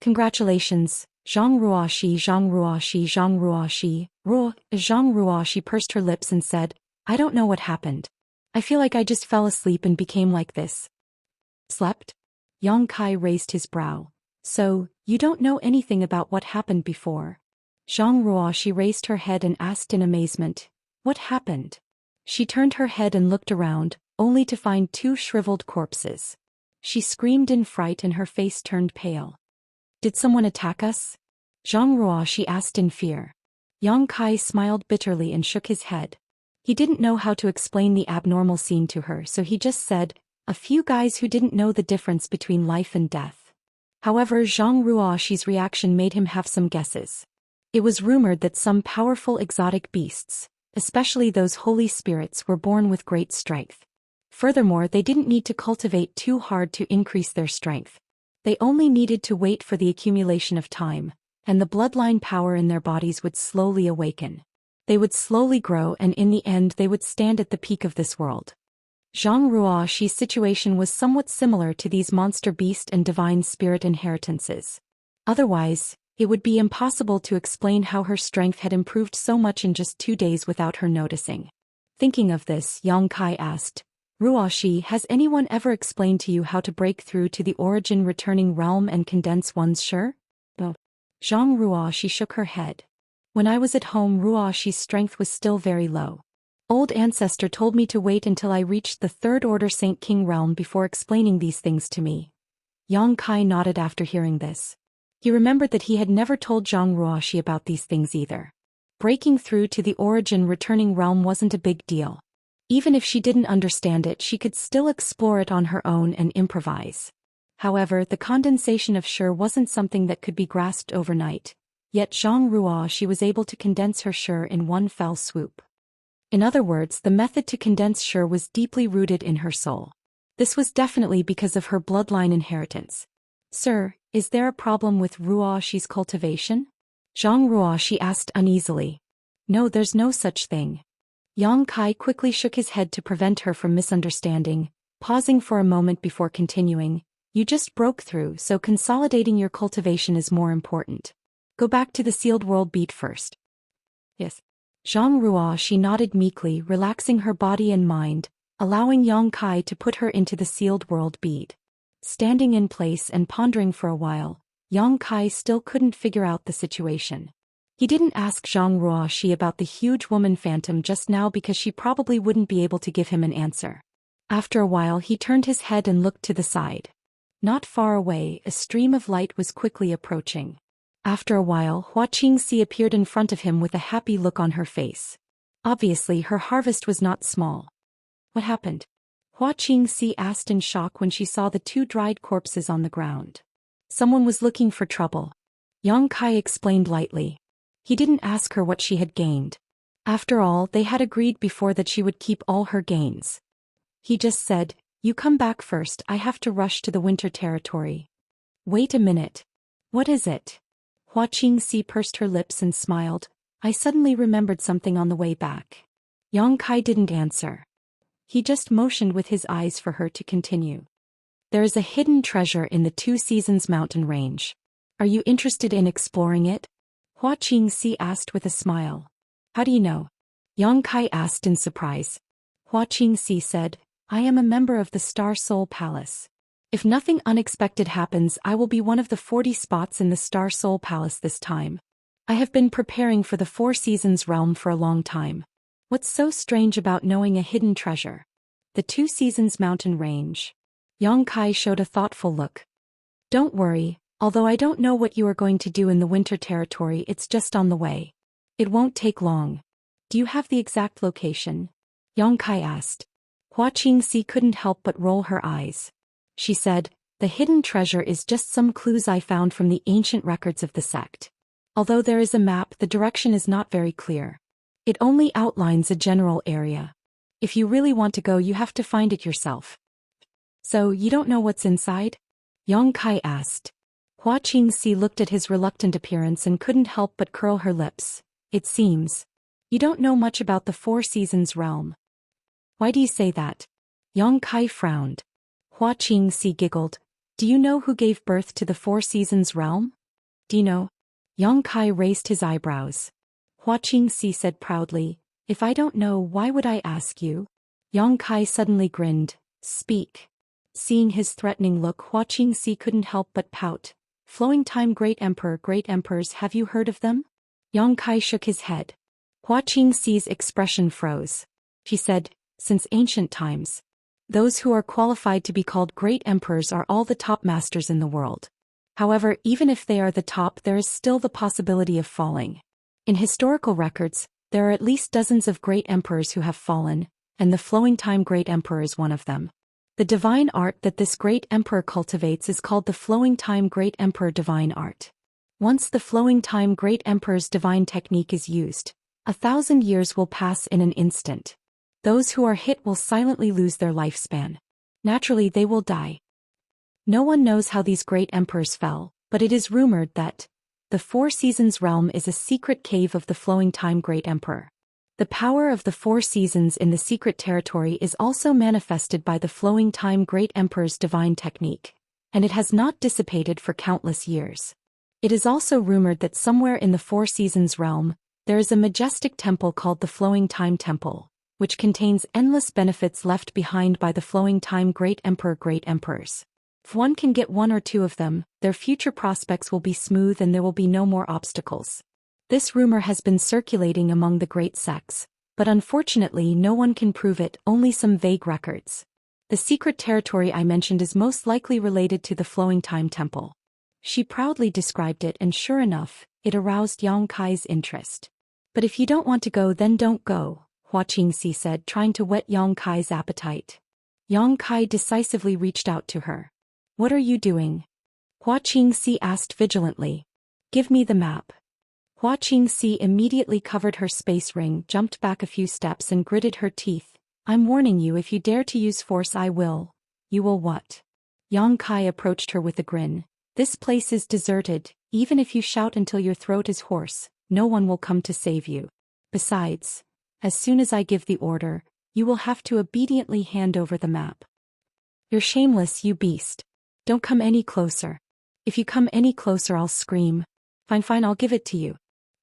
"Congratulations, Zhang Ruoxi, Zhang Ruoxi, Zhang Ruoxi." Zhang Ruoxi pursed her lips and said, "I don't know what happened. I feel like I just fell asleep and became like this." "Slept?" Yang Kai raised his brow. "So, you don't know anything about what happened before?" Zhang Ruoxi raised her head and asked in amazement, "What happened?" She turned her head and looked around, only to find two shriveled corpses. She screamed in fright and her face turned pale. "Did someone attack us?" Zhang Ruoxi asked in fear. Yang Kai smiled bitterly and shook his head. He didn't know how to explain the abnormal scene to her, so he just said, "A few guys who didn't know the difference between life and death." However, Zhang Ruoxi's reaction made him have some guesses. It was rumored that some powerful exotic beasts, especially those holy spirits, were born with great strength. Furthermore, they didn't need to cultivate too hard to increase their strength. They only needed to wait for the accumulation of time, and the bloodline power in their bodies would slowly awaken. They would slowly grow and in the end they would stand at the peak of this world. Zhang Ruoxi's situation was somewhat similar to these monster beast and divine spirit inheritances. Otherwise, it would be impossible to explain how her strength had improved so much in just 2 days without her noticing. Thinking of this, Yang Kai asked, "Ruoxi, has anyone ever explained to you how to break through to the origin returning realm and condense one's sure?" No. Zhang Ruoxi shook her head. "When I was at home, Ruoxi's strength was still very low. Old ancestor told me to wait until I reached the Third Order Saint King realm before explaining these things to me." Yang Kai nodded after hearing this. He remembered that he had never told Zhang Ruoxi about these things either. Breaking through to the origin returning realm wasn't a big deal. Even if she didn't understand it, she could still explore it on her own and improvise. However, the condensation of Shi wasn't something that could be grasped overnight. Yet Zhang Ruoxi was able to condense her Shi in one fell swoop. In other words, the method to condense Shi was deeply rooted in her soul. This was definitely because of her bloodline inheritance. "Sir, is there a problem with Ruoxi's cultivation?" Zhang Ruoxi asked uneasily. "No, there's no such thing." Yang Kai quickly shook his head to prevent her from misunderstanding, pausing for a moment before continuing, "You just broke through, so consolidating your cultivation is more important. Go back to the sealed world bead first." "Yes." Zhang Ruoxi nodded meekly, relaxing her body and mind, allowing Yang Kai to put her into the sealed world bead. Standing in place and pondering for a while, Yang Kai still couldn't figure out the situation. He didn't ask Zhang Ruoxi about the huge woman phantom just now because she probably wouldn't be able to give him an answer. After a while he turned his head and looked to the side. Not far away, a stream of light was quickly approaching. After a while, Xianxia appeared in front of him with a happy look on her face. Obviously, her harvest was not small. "What happened?" Xianxia asked in shock when she saw the 2 dried corpses on the ground. "Someone was looking for trouble." Yang Kai explained lightly. He didn't ask her what she had gained. After all, they had agreed before that she would keep all her gains. He just said, "You come back first, I have to rush to the winter territory." "Wait a minute. What is it?" Xianxia pursed her lips and smiled. "I suddenly remembered something on the way back." Yang Kai didn't answer. He just motioned with his eyes for her to continue. "There is a hidden treasure in the Two Seasons mountain range. Are you interested in exploring it?" Xianxia asked with a smile. "How do you know?" Yang Kai asked in surprise. Xianxia said, "I am a member of the Star Soul Palace. If nothing unexpected happens, I will be one of the 40 spots in the Star Soul Palace this time. I have been preparing for the Four Seasons realm for a long time. What's so strange about knowing a hidden treasure?" "The Two Seasons mountain range." Yang Kai showed a thoughtful look. "Don't worry, Although I don't know what you are going to do in the winter territory, it's just on the way. It won't take long. Do you have the exact location? Yang Kai asked. Hua Qingxi couldn't help but roll her eyes. She said, the hidden treasure is just some clues I found from the ancient records of the sect. Although there is a map, the direction is not very clear. It only outlines a general area. If you really want to go, you have to find it yourself. So, you don't know what's inside? Yang Kai asked. Hua Qingxi looked at his reluctant appearance and couldn't help but curl her lips. It seems. You don't know much about the Four Seasons realm. Why do you say that? Yang Kai frowned. Hua Qingxi giggled. Do you know who gave birth to the Four Seasons realm? Do you know? Yang Kai raised his eyebrows. Hua Qingxi said proudly, if I don't know, why would I ask you? Yang Kai suddenly grinned. Speak. Seeing his threatening look, Hua Qingxi couldn't help but pout. Flowing Time Great Emperor, Great Emperors, have you heard of them? Yang Kai shook his head. Hua Qingxi's expression froze. She said, since ancient times. Those who are qualified to be called Great Emperors are all the top masters in the world. However, even if they are the top, there is still the possibility of falling. In historical records, there are at least dozens of Great Emperors who have fallen, and the Flowing Time Great Emperor is one of them. The divine art that this Great Emperor cultivates is called the Flowing Time Great Emperor Divine Art. Once the Flowing Time Great Emperor's divine technique is used, 1,000 years will pass in an instant. Those who are hit will silently lose their lifespan. Naturally, they will die. No one knows how these great emperors fell, but it is rumored that the Four Seasons realm is a secret cave of the Flowing Time Great Emperor. The power of the Four Seasons in the secret territory is also manifested by the Flowing Time Great Emperor's divine technique, and it has not dissipated for countless years. It is also rumored that somewhere in the Four Seasons realm, there is a majestic temple called the Flowing Time Temple, which contains endless benefits left behind by the Flowing Time Great Emperor Great Emperors. If one can get one or two of them, their future prospects will be smooth and there will be no more obstacles. This rumor has been circulating among the great sects, but unfortunately no one can prove it, only some vague records. The secret territory I mentioned is most likely related to the Flowing Time Temple. She proudly described it, and sure enough, it aroused Yang Kai's interest. But if you don't want to go, then don't go, Hua Qingxi said, trying to whet Yang Kai's appetite. Yang Kai decisively reached out to her. What are you doing? Hua Qingxi asked vigilantly. Give me the map. Hua Qingxi immediately covered her space ring, jumped back a few steps and gritted her teeth. I'm warning you, if you dare to use force, I will. You will what? Yang Kai approached her with a grin. This place is deserted. Even if you shout until your throat is hoarse, no one will come to save you. Besides, as soon as I give the order, you will have to obediently hand over the map. You're shameless, you beast. Don't come any closer. If you come any closer, I'll scream. Fine, I'll give it to you.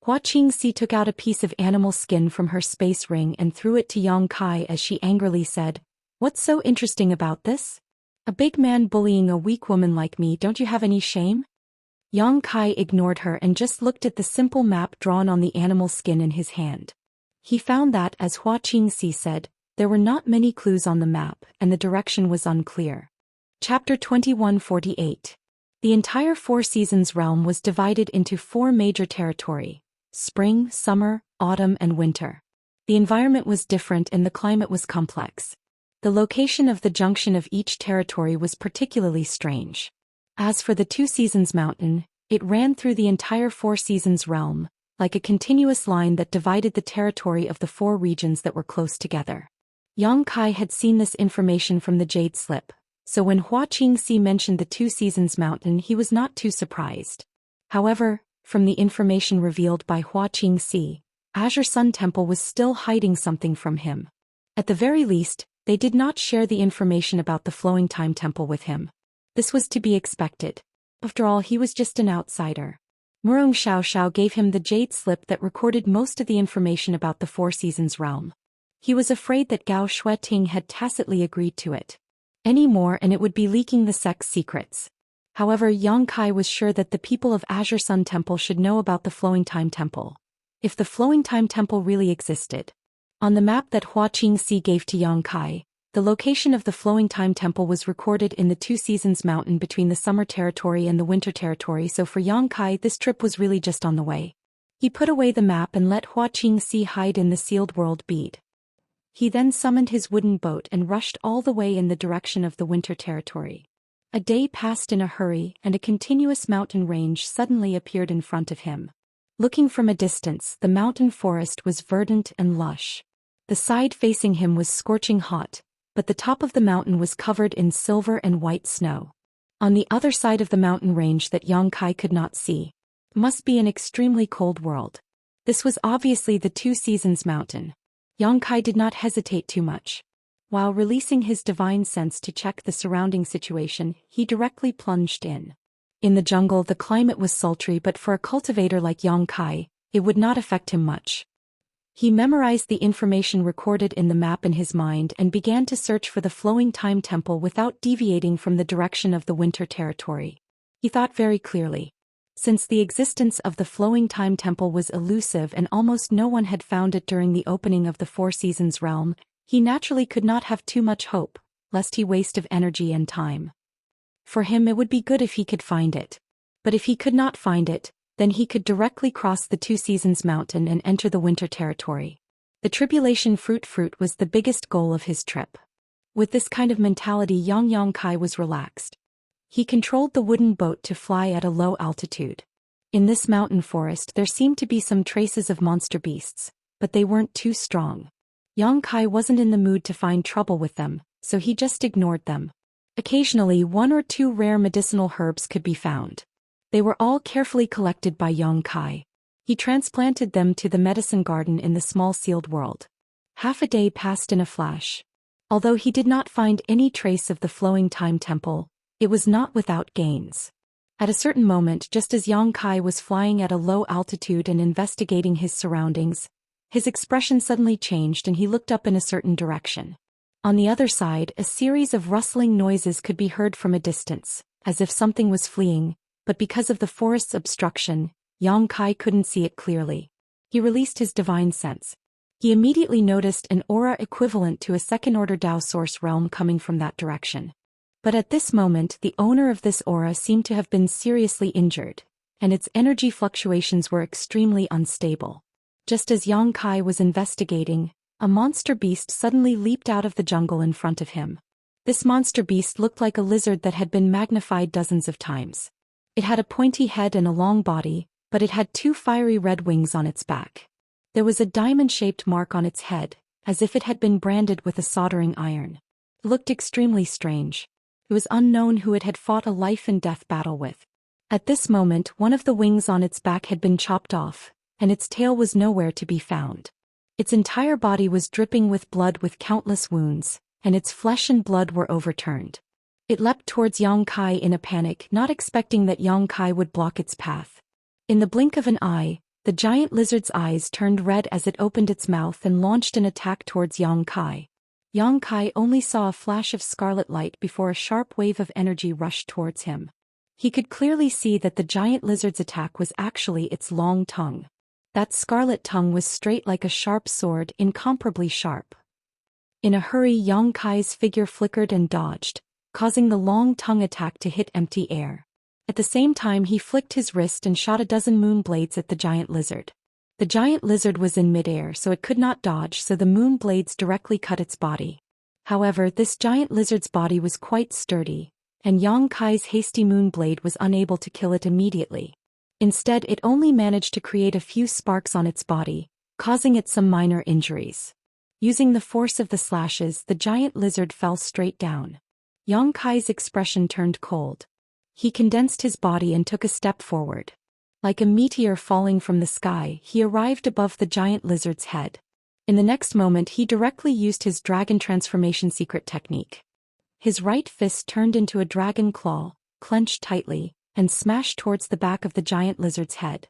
Hua Qingxi took out a piece of animal skin from her space ring and threw it to Yang Kai as she angrily said, What's so interesting about this? A big man bullying a weak woman like me, don't you have any shame? Yang Kai ignored her and just looked at the simple map drawn on the animal skin in his hand. He found that, as Hua Qingxi said, there were not many clues on the map and the direction was unclear. Chapter 2148. The entire Four Seasons realm was divided into 4 major territory: spring, summer, autumn, and winter. The environment was different and the climate was complex. The location of the junction of each territory was particularly strange. As for the Two Seasons Mountain, it ran through the entire Four Seasons realm, like a continuous line that divided the territory of the 4 regions that were close together. Yang Kai had seen this information from the Jade Slip, so when Hua Qingxi mentioned the Two Seasons Mountain, he was not too surprised. However, from the information revealed by Hua Qingxi, Azure Sun Temple was still hiding something from him. At the very least, they did not share the information about the Flowing Time Temple with him. This was to be expected. After all, he was just an outsider. Murong Xiao gave him the Jade Slip that recorded most of the information about the Four Seasons realm. He was afraid that Gao Shueting had tacitly agreed to it. Any more and it would be leaking the sect's secrets. However, Yang Kai was sure that the people of Azure Sun Temple should know about the Flowing Time Temple. If the Flowing Time Temple really existed. On the map that Hua Qingxi gave to Yang Kai, The location of the Flowing Time Temple was recorded in the Two Seasons Mountain between the Summer Territory and the Winter Territory, so for Yang Kai this trip was really just on the way. He put away the map and let Hua Qingxi hide in the sealed world bead. He then summoned his wooden boat and rushed all the way in the direction of the Winter Territory. A day passed in a hurry, and a continuous mountain range suddenly appeared in front of him. Looking from a distance, the mountain forest was verdant and lush. The side facing him was scorching hot, but the top of the mountain was covered in silver and white snow. On the other side of the mountain range that Yang Kai could not see, must be an extremely cold world. This was obviously the Two Seasons Mountain. Yang Kai did not hesitate too much. While releasing his divine sense to check the surrounding situation, he directly plunged in. In the jungle the climate was sultry, but for a cultivator like Yang Kai, it would not affect him much. He memorized the information recorded in the map in his mind and began to search for the Flowing Time Temple without deviating from the direction of the Winter Territory. He thought very clearly. Since the existence of the Flowing Time Temple was elusive and almost no one had found it during the opening of the Four Seasons realm, he naturally could not have too much hope, lest he waste of energy and time. For him it would be good if he could find it. But if he could not find it, then he could directly cross the Two Seasons Mountain and enter the Winter Territory. The Tribulation Fruit was the biggest goal of his trip. With this kind of mentality, Yang Kai was relaxed. He controlled the wooden boat to fly at a low altitude. In this mountain forest there seemed to be some traces of monster beasts, but they weren't too strong. Yang Kai wasn't in the mood to find trouble with them, so he just ignored them. Occasionally 1 or 2 rare medicinal herbs could be found. They were all carefully collected by Yang Kai. He transplanted them to the medicine garden in the small sealed world. Half a day passed in a flash. Although he did not find any trace of the Flowing Time Temple, it was not without gains. At a certain moment, just as Yang Kai was flying at a low altitude and investigating his surroundings, his expression suddenly changed and he looked up in a certain direction. On the other side, a series of rustling noises could be heard from a distance, as if something was fleeing, but because of the forest's obstruction, Yang Kai couldn't see it clearly. He released his divine sense. He immediately noticed an aura equivalent to a second-order Dao source realm coming from that direction. But at this moment, the owner of this aura seemed to have been seriously injured, and its energy fluctuations were extremely unstable. Just as Yang Kai was investigating, a monster beast suddenly leaped out of the jungle in front of him. This monster beast looked like a lizard that had been magnified dozens of times. It had a pointy head and a long body, but it had 2 fiery red wings on its back. There was a diamond-shaped mark on its head, as if it had been branded with a soldering iron. It looked extremely strange. It was unknown who it had fought a life-and-death battle with. At this moment, one of the wings on its back had been chopped off, and its tail was nowhere to be found. Its entire body was dripping with blood with countless wounds, and its flesh and blood were overturned. It leapt towards Yang Kai in a panic, not expecting that Yang Kai would block its path. In the blink of an eye, the giant lizard's eyes turned red as it opened its mouth and launched an attack towards Yang Kai. Yang Kai only saw a flash of scarlet light before a sharp wave of energy rushed towards him. He could clearly see that the giant lizard's attack was actually its long tongue. That scarlet tongue was straight like a sharp sword, incomparably sharp. In a hurry, Yang Kai's figure flickered and dodged, causing the long tongue attack to hit empty air. At the same time he flicked his wrist and shot a dozen moon blades at the giant lizard. The giant lizard was in midair, so it could not dodge, so the moon blades directly cut its body. However, this giant lizard's body was quite sturdy, and Yang Kai's hasty moon blade was unable to kill it immediately. Instead, it only managed to create a few sparks on its body, causing it some minor injuries. Using the force of the slashes, the giant lizard fell straight down. Yang Kai's expression turned cold. He condensed his body and took a step forward. Like a meteor falling from the sky, he arrived above the giant lizard's head. In the next moment he directly used his dragon transformation secret technique. His right fist turned into a dragon claw, clenched tightly, and smashed towards the back of the giant lizard's head.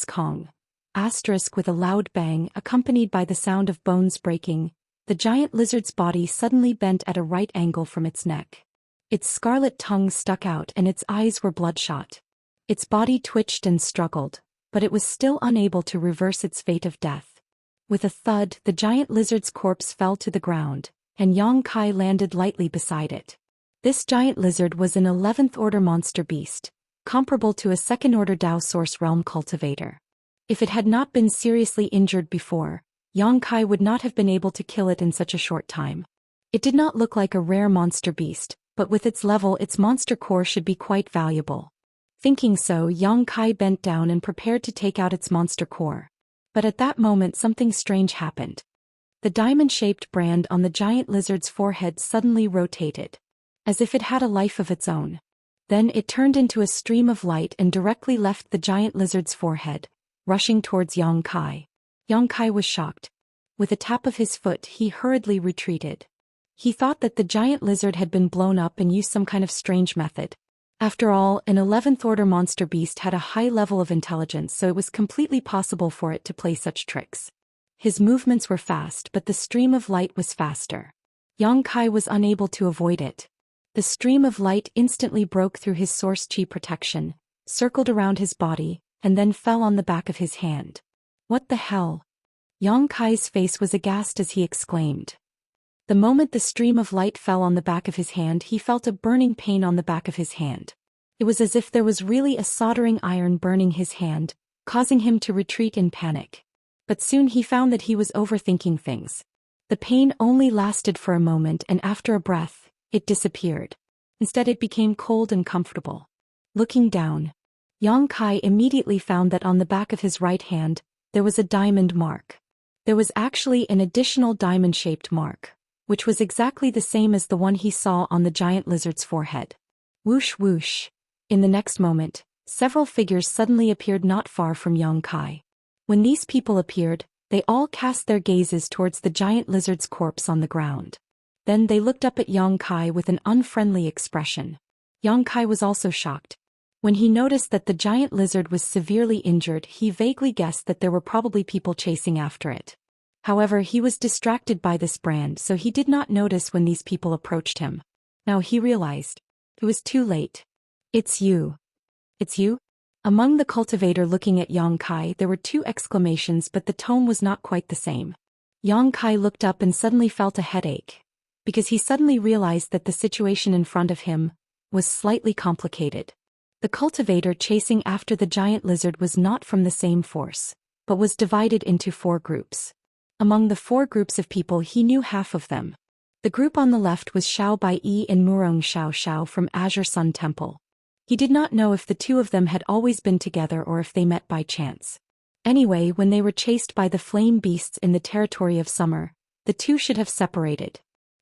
Kong. With a loud bang accompanied by the sound of bones breaking, the giant lizard's body suddenly bent at a right angle from its neck. Its scarlet tongue stuck out and its eyes were bloodshot. Its body twitched and struggled, but it was still unable to reverse its fate of death. With a thud, the giant lizard's corpse fell to the ground, and Yang Kai landed lightly beside it. This giant lizard was an 11th order monster beast, comparable to a second order Dao source realm cultivator. If it had not been seriously injured before, Yang Kai would not have been able to kill it in such a short time. It did not look like a rare monster beast, but with its level its monster core should be quite valuable. Thinking so, Yang Kai bent down and prepared to take out its monster core. But at that moment something strange happened. The diamond-shaped brand on the giant lizard's forehead suddenly rotated, as if it had a life of its own. Then it turned into a stream of light and directly left the giant lizard's forehead, rushing towards Yang Kai. Yang Kai was shocked. With a tap of his foot he hurriedly retreated. He thought that the giant lizard had been blown up and used some kind of strange method. After all, an 11th order monster beast had a high level of intelligence, so it was completely possible for it to play such tricks. His movements were fast, but the stream of light was faster. Yang Kai was unable to avoid it. The stream of light instantly broke through his source chi protection, circled around his body, and then fell on the back of his hand. What the hell? Yang Kai's face was aghast as he exclaimed. The moment the stream of light fell on the back of his hand, he felt a burning pain on the back of his hand. It was as if there was really a soldering iron burning his hand, causing him to retreat in panic. But soon he found that he was overthinking things. The pain only lasted for a moment, and after a breath, it disappeared. Instead it became cold and comfortable. Looking down, Yang Kai immediately found that on the back of his right hand, there was a diamond mark. There was actually an additional diamond-shaped mark, which was exactly the same as the one he saw on the giant lizard's forehead. Whoosh whoosh. In the next moment, several figures suddenly appeared not far from Yang Kai. When these people appeared, they all cast their gazes towards the giant lizard's corpse on the ground. Then they looked up at Yang Kai with an unfriendly expression. Yang Kai was also shocked. When he noticed that the giant lizard was severely injured, he vaguely guessed that there were probably people chasing after it. However, he was distracted by this brand, so he did not notice when these people approached him. Now he realized. It was too late. It's you. It's you? Among the cultivator looking at Yang Kai there were two exclamations, but the tone was not quite the same. Yang Kai looked up and suddenly felt a headache, because he suddenly realized that the situation in front of him was slightly complicated. The cultivator chasing after the giant lizard was not from the same force, but was divided into 4 groups. Among the 4 groups of people he knew half of them. The group on the left was Xiao Bai and Murong Xiao from Azure Sun Temple. He did not know if the two of them had always been together or if they met by chance. Anyway, when they were chased by the flame beasts in the territory of summer, the two should have separated.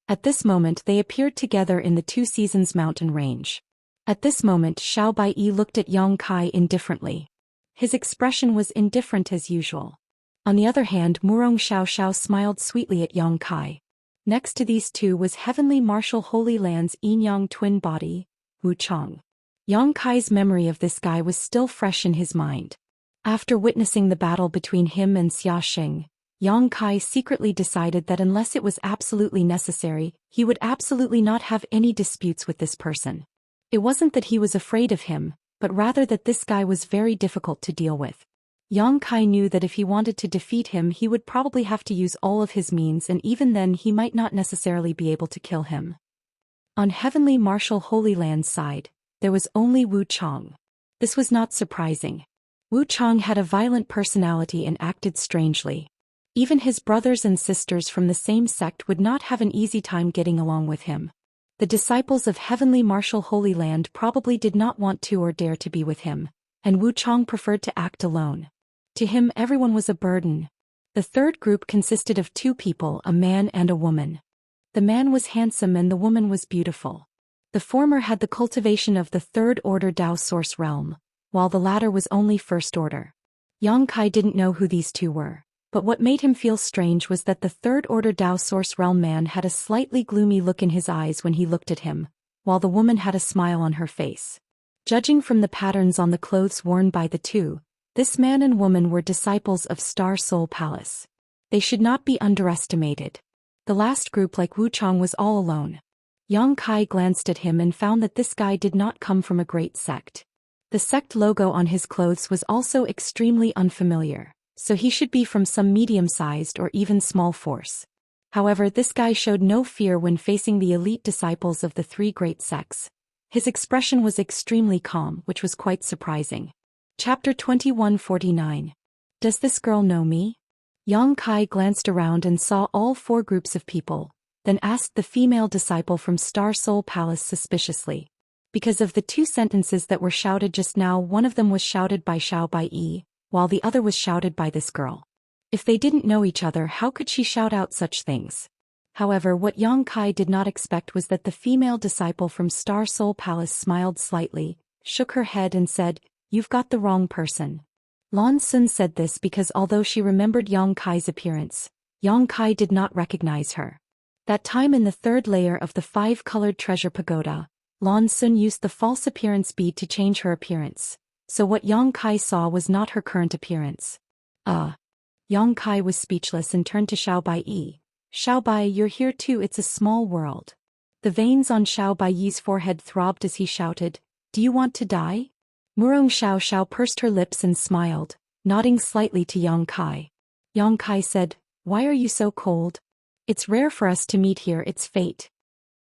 At this moment they appeared together in the Two Seasons mountain range. At this moment Xiao Bai looked at Yang Kai indifferently. His expression was indifferent as usual. On the other hand, Murong Xiao smiled sweetly at Yang Kai. Next to these two was Heavenly Martial Holy Land's yin-yang twin body, Wu Chang. Yang Kai's memory of this guy was still fresh in his mind. After witnessing the battle between him and Xianxia, Yang Kai secretly decided that unless it was absolutely necessary, he would absolutely not have any disputes with this person. It wasn't that he was afraid of him, but rather that this guy was very difficult to deal with. Yang Kai knew that if he wanted to defeat him he would probably have to use all of his means, and even then he might not necessarily be able to kill him. On Heavenly Martial Holy Land's side, there was only Wu Chang. This was not surprising. Wu Chang had a violent personality and acted strangely. Even his brothers and sisters from the same sect would not have an easy time getting along with him. The disciples of Heavenly Martial Holy Land probably did not want to or dare to be with him, and Wu Chang preferred to act alone. To him everyone was a burden. The third group consisted of 2 people, a man and a woman. The man was handsome and the woman was beautiful. The former had the cultivation of the 3rd order Dao source realm, while the latter was only 1st order. Yang Kai didn't know who these 2 were, but what made him feel strange was that the 3rd order Dao source realm man had a slightly gloomy look in his eyes when he looked at him, while the woman had a smile on her face. Judging from the patterns on the clothes worn by the 2, this man and woman were disciples of Star Soul Palace. They should not be underestimated. The last group, like Wu Chang, was all alone. Yang Kai glanced at him and found that this guy did not come from a great sect. The sect logo on his clothes was also extremely unfamiliar, so he should be from some medium-sized or even small force. However, this guy showed no fear when facing the elite disciples of the three great sects. His expression was extremely calm, which was quite surprising. Chapter 2149. Does this girl know me? Yang Kai glanced around and saw all four groups of people, then asked the female disciple from Star Soul Palace suspiciously. Because of the two sentences that were shouted just now, one of them was shouted by Xiao Baiyi, while the other was shouted by this girl. If they didn't know each other, how could she shout out such things? However, what Yang Kai did not expect was that the female disciple from Star Soul Palace smiled slightly, shook her head and said, "You've got the wrong person." Lan Sun said this because although she remembered Yang Kai's appearance, Yang Kai did not recognize her. That time in the third layer of the five-colored treasure pagoda, Lan Sun used the false appearance bead to change her appearance, so what Yang Kai saw was not her current appearance. Yang Kai was speechless and turned to Xiao Baiyi. "Xiao Bai, you're here too, it's a small world." The veins on Xiao Baiyi's forehead throbbed as he shouted, "Do you want to die?" Murong Xiao pursed her lips and smiled, nodding slightly to Yang Kai. Yang Kai said, "Why are you so cold? It's rare for us to meet here, it's fate."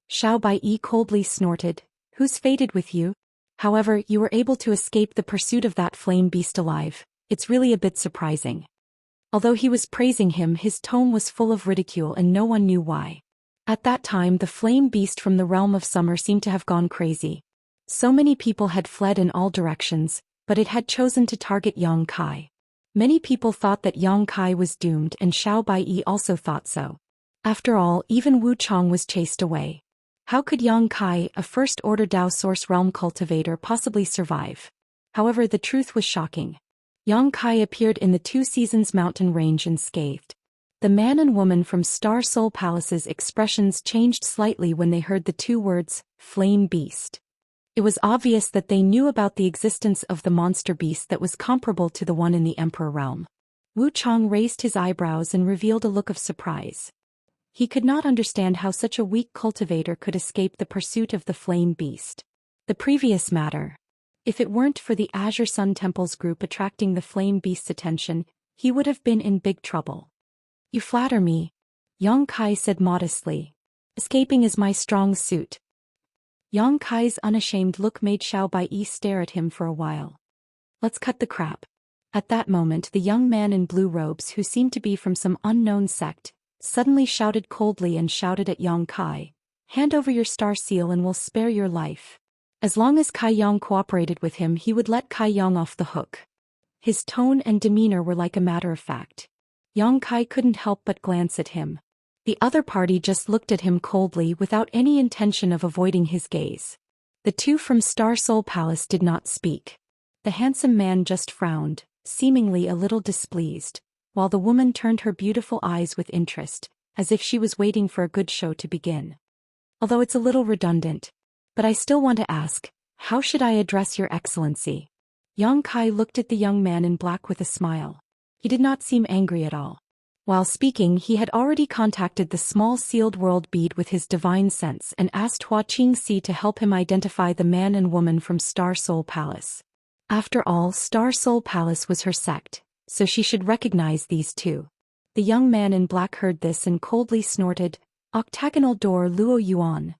Xiao Baiyi coldly snorted, "Who's fated with you? However, you were able to escape the pursuit of that flame beast alive. It's really a bit surprising." Although he was praising him, his tone was full of ridicule and no one knew why. At that time, the flame beast from the realm of summer seemed to have gone crazy. So many people had fled in all directions, but it had chosen to target Yang Kai. Many people thought that Yang Kai was doomed and Xiao Baiyi also thought so. After all, even Wu Chong was chased away. How could Yang Kai, a first-order Dao Source Realm cultivator, possibly survive? However, the truth was shocking. Yang Kai appeared in the Two Seasons mountain range unscathed. The man and woman from Star Soul Palace's expressions changed slightly when they heard the two words, flame beast. It was obvious that they knew about the existence of the monster beast that was comparable to the one in the Emperor realm. Wu Chong raised his eyebrows and revealed a look of surprise. He could not understand how such a weak cultivator could escape the pursuit of the flame beast. The previous matter. If it weren't for the Azure Sun Temple's group attracting the flame beast's attention, he would have been in big trouble. "You flatter me," Yang Kai said modestly. "Escaping is my strong suit." Yang Kai's unashamed look made Xiao Baiyi stare at him for a while. "Let's cut the crap." At that moment, the young man in blue robes, who seemed to be from some unknown sect, suddenly shouted coldly and shouted at Yang Kai, "Hand over your star seal and we'll spare your life." As long as Kai Yang cooperated with him, he would let Kai Yang off the hook. His tone and demeanor were like a matter of fact. Yang Kai couldn't help but glance at him. The other party just looked at him coldly without any intention of avoiding his gaze. The two from Star Soul Palace did not speak. The handsome man just frowned, seemingly a little displeased, while the woman turned her beautiful eyes with interest, as if she was waiting for a good show to begin. Although it's a little redundant, but I still want to ask, how should I address your excellency? Yang Kai looked at the young man in black with a smile. He did not seem angry at all. While speaking, he had already contacted the small sealed world bead with his divine sense and asked Hua Qingxi to help him identify the man and woman from Star Soul Palace. After all, Star Soul Palace was her sect, so she should recognize these two. The young man in black heard this and coldly snorted, "Octagonal door Luo Yuan.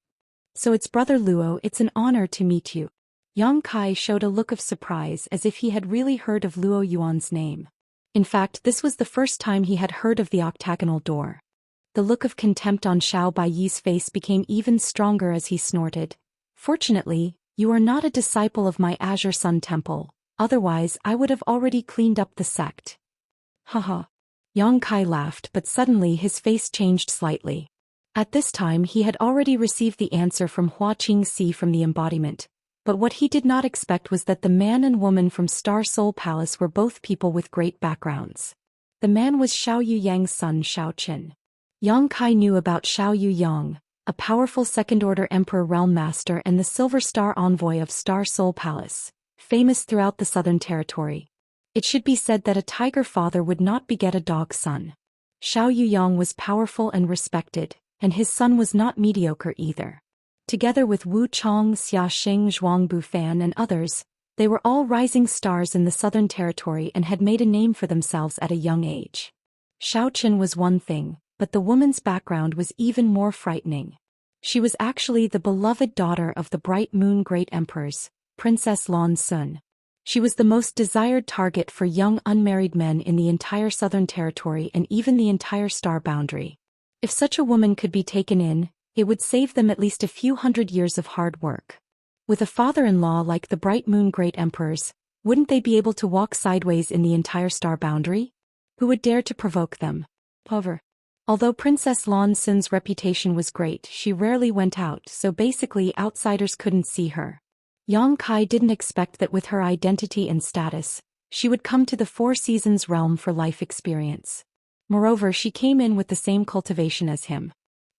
So it's Brother Luo, it's an honor to meet you." Yang Kai showed a look of surprise as if he had really heard of Luo Yuan's name. In fact, this was the first time he had heard of the octagonal door. The look of contempt on Xiao Baiyi's face became even stronger as he snorted, "Fortunately, you are not a disciple of my Azure Sun Temple, otherwise I would have already cleaned up the sect." Haha. Yang Kai laughed, but suddenly his face changed slightly. At this time he had already received the answer from Hua Qingxi from the embodiment, but what he did not expect was that the man and woman from Star Soul Palace were both people with great backgrounds. The man was Xiao Yu Yang's son Xiao Qin. Yang Kai knew about Xiao Yu Yang, a powerful second-order Emperor Realm Master and the Silver Star Envoy of Star Soul Palace, famous throughout the Southern Territory. It should be said that a tiger father would not beget a dog son. Xiao Yu Yang was powerful and respected, and his son was not mediocre either. Together with Wu Chong, Xia Xing, Zhuang Bufan and others, they were all rising stars in the Southern Territory and had made a name for themselves at a young age. Xiao Qin was one thing, but the woman's background was even more frightening. She was actually the beloved daughter of the Bright Moon Great Emperors, Princess Lan Sun. She was the most desired target for young unmarried men in the entire Southern Territory and even the entire star boundary. If such a woman could be taken in, it would save them at least a few hundred years of hard work. With a father-in-law like the Bright Moon Great Emperors, wouldn't they be able to walk sideways in the entire star boundary? Who would dare to provoke them? However, although Princess Lan Sun's reputation was great, she rarely went out, so basically outsiders couldn't see her. Yang Kai didn't expect that with her identity and status, she would come to the Four Seasons realm for life experience. Moreover, she came in with the same cultivation as him.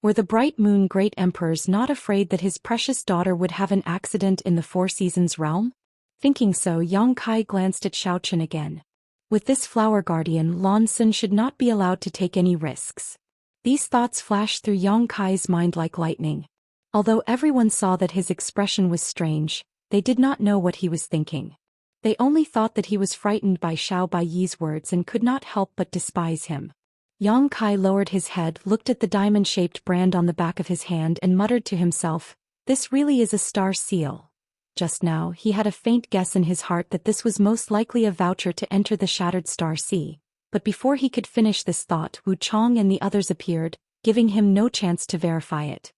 Were the Bright Moon Great Emperors not afraid that his precious daughter would have an accident in the Four Seasons realm? Thinking so, Yang Kai glanced at Zhou Xian again. With this flower guardian, Lan Sun should not be allowed to take any risks. These thoughts flashed through Yang Kai's mind like lightning. Although everyone saw that his expression was strange, they did not know what he was thinking. They only thought that he was frightened by Xiao Baiyi's words and could not help but despise him. Yang Kai lowered his head, looked at the diamond-shaped brand on the back of his hand and muttered to himself, "This really is a star seal." Just now, he had a faint guess in his heart that this was most likely a voucher to enter the Shattered Star Sea, but before he could finish this thought, Wu Chong and the others appeared, giving him no chance to verify it.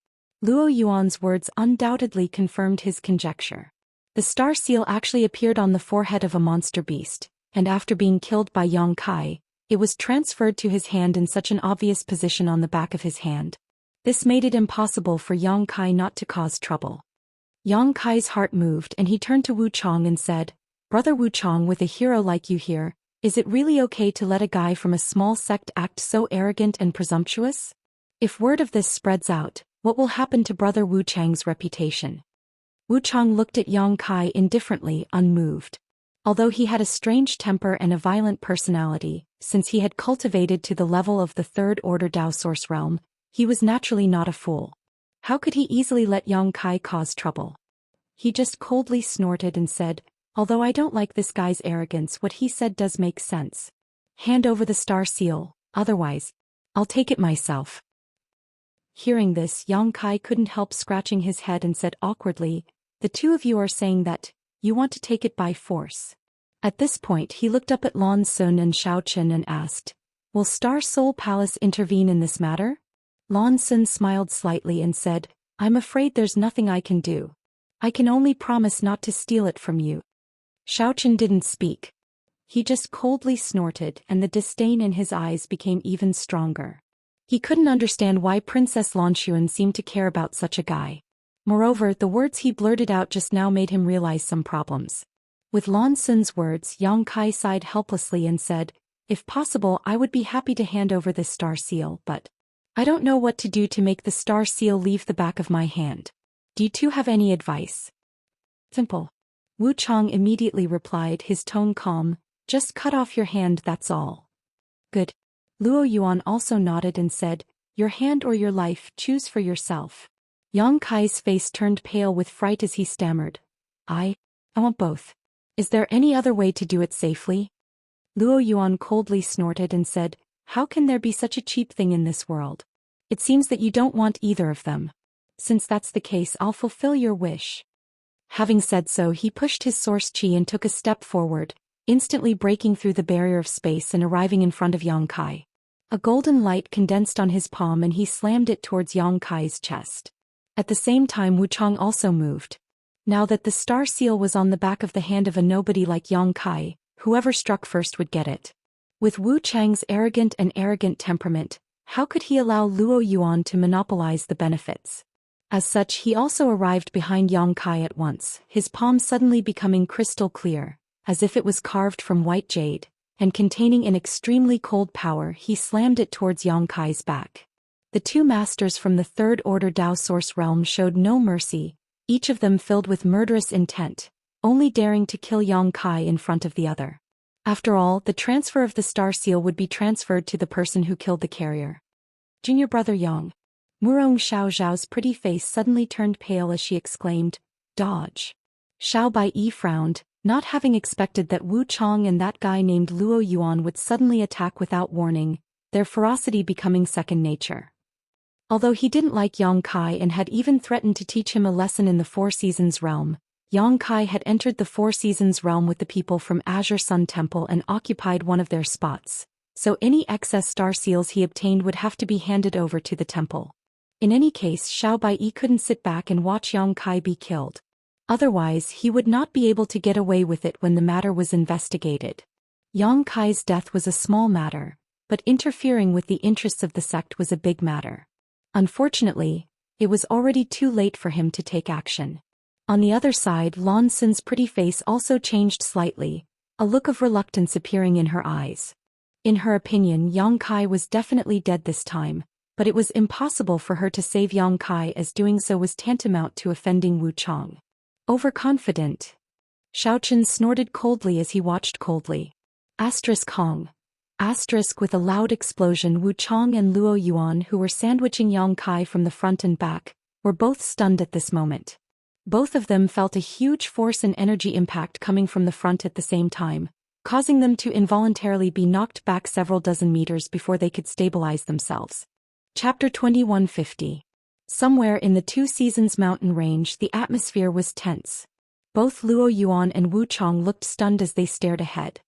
Luo Yuan's words undoubtedly confirmed his conjecture. The star seal actually appeared on the forehead of a monster beast, and after being killed by Yang Kai, it was transferred to his hand in such an obvious position on the back of his hand. This made it impossible for Yang Kai not to cause trouble. Yang Kai's heart moved and he turned to Wu Chong and said, "Brother Wu Chong, with a hero like you here, is it really okay to let a guy from a small sect act so arrogant and presumptuous? If word of this spreads out, what will happen to Brother Wu Chang's reputation?" Wu Chong looked at Yang Kai indifferently, unmoved. Although he had a strange temper and a violent personality, since he had cultivated to the level of the Third Order Dao Source realm, he was naturally not a fool. How could he easily let Yang Kai cause trouble? He just coldly snorted and said, "Although I don't like this guy's arrogance, what he said does make sense. Hand over the star seal, otherwise, I'll take it myself." Hearing this, Yang Kai couldn't help scratching his head and said awkwardly, "The two of you are saying that you want to take it by force." At this point he looked up at Lan Sun and Zhou Xian and asked, "Will Star Soul Palace intervene in this matter?" Lan Sun smiled slightly and said, "I'm afraid there's nothing I can do. I can only promise not to steal it from you." Zhou Xian didn't speak. He just coldly snorted and the disdain in his eyes became even stronger. He couldn't understand why Princess Lan Xuan seemed to care about such a guy. Moreover, the words he blurted out just now made him realize some problems. With Lan Sun's words, Yang Kai sighed helplessly and said, "If possible, I would be happy to hand over this star seal, but I don't know what to do to make the star seal leave the back of my hand. Do you two have any advice?" "Simple." Wu Chong immediately replied, his tone calm, "Just cut off your hand, that's all." "Good." Luo Yuan also nodded and said, "Your hand or your life, choose for yourself." Yang Kai's face turned pale with fright as he stammered, I want both. Is there any other way to do it safely?" Luo Yuan coldly snorted and said, "How can there be such a cheap thing in this world? It seems that you don't want either of them. Since that's the case, I'll fulfill your wish." Having said so, he pushed his source chi and took a step forward, instantly breaking through the barrier of space and arriving in front of Yang Kai. A golden light condensed on his palm and he slammed it towards Yang Kai's chest. At the same time, Wu Chong also moved. Now that the star seal was on the back of the hand of a nobody like Yang Kai, whoever struck first would get it. With Wu Chang's arrogant temperament, how could he allow Luo Yuan to monopolize the benefits? As such, he also arrived behind Yang Kai at once, his palm suddenly becoming crystal clear, as if it was carved from white jade, and containing an extremely cold power. He slammed it towards Yang Kai's back. The two masters from the Third Order Dao Source realm showed no mercy, each of them filled with murderous intent, only daring to kill Yang Kai in front of the other. After all, the transfer of the star seal would be transferred to the person who killed the carrier. "Junior brother Yang." Murong Xiao Zhao's pretty face suddenly turned pale as she exclaimed, "Dodge." Xiao Baiyi frowned, not having expected that Wu Chong and that guy named Luo Yuan would suddenly attack without warning, their ferocity becoming second nature. Although he didn't like Yang Kai and had even threatened to teach him a lesson in the Four Seasons realm, Yang Kai had entered the Four Seasons realm with the people from Azure Sun Temple and occupied one of their spots, so any excess star seals he obtained would have to be handed over to the temple. In any case, Xiao Baiyi couldn't sit back and watch Yang Kai be killed. Otherwise, he would not be able to get away with it when the matter was investigated. Yang Kai's death was a small matter, but interfering with the interests of the sect was a big matter. Unfortunately, it was already too late for him to take action. On the other side, Lan Xin's pretty face also changed slightly, a look of reluctance appearing in her eyes. In her opinion, Yang Kai was definitely dead this time, but it was impossible for her to save Yang Kai, as doing so was tantamount to offending Wu Chang. Overconfident. Xiao Chen snorted coldly as he watched coldly. Hong. With a loud explosion, Wu Chang and Luo Yuan, who were sandwiching Yang Kai from the front and back, were both stunned at this moment. Both of them felt a huge force and energy impact coming from the front at the same time, causing them to involuntarily be knocked back several dozen meters before they could stabilize themselves. Chapter 2150. Somewhere in the Two Seasons mountain range, the atmosphere was tense. Both Luo Yuan and Wu Chang looked stunned as they stared ahead.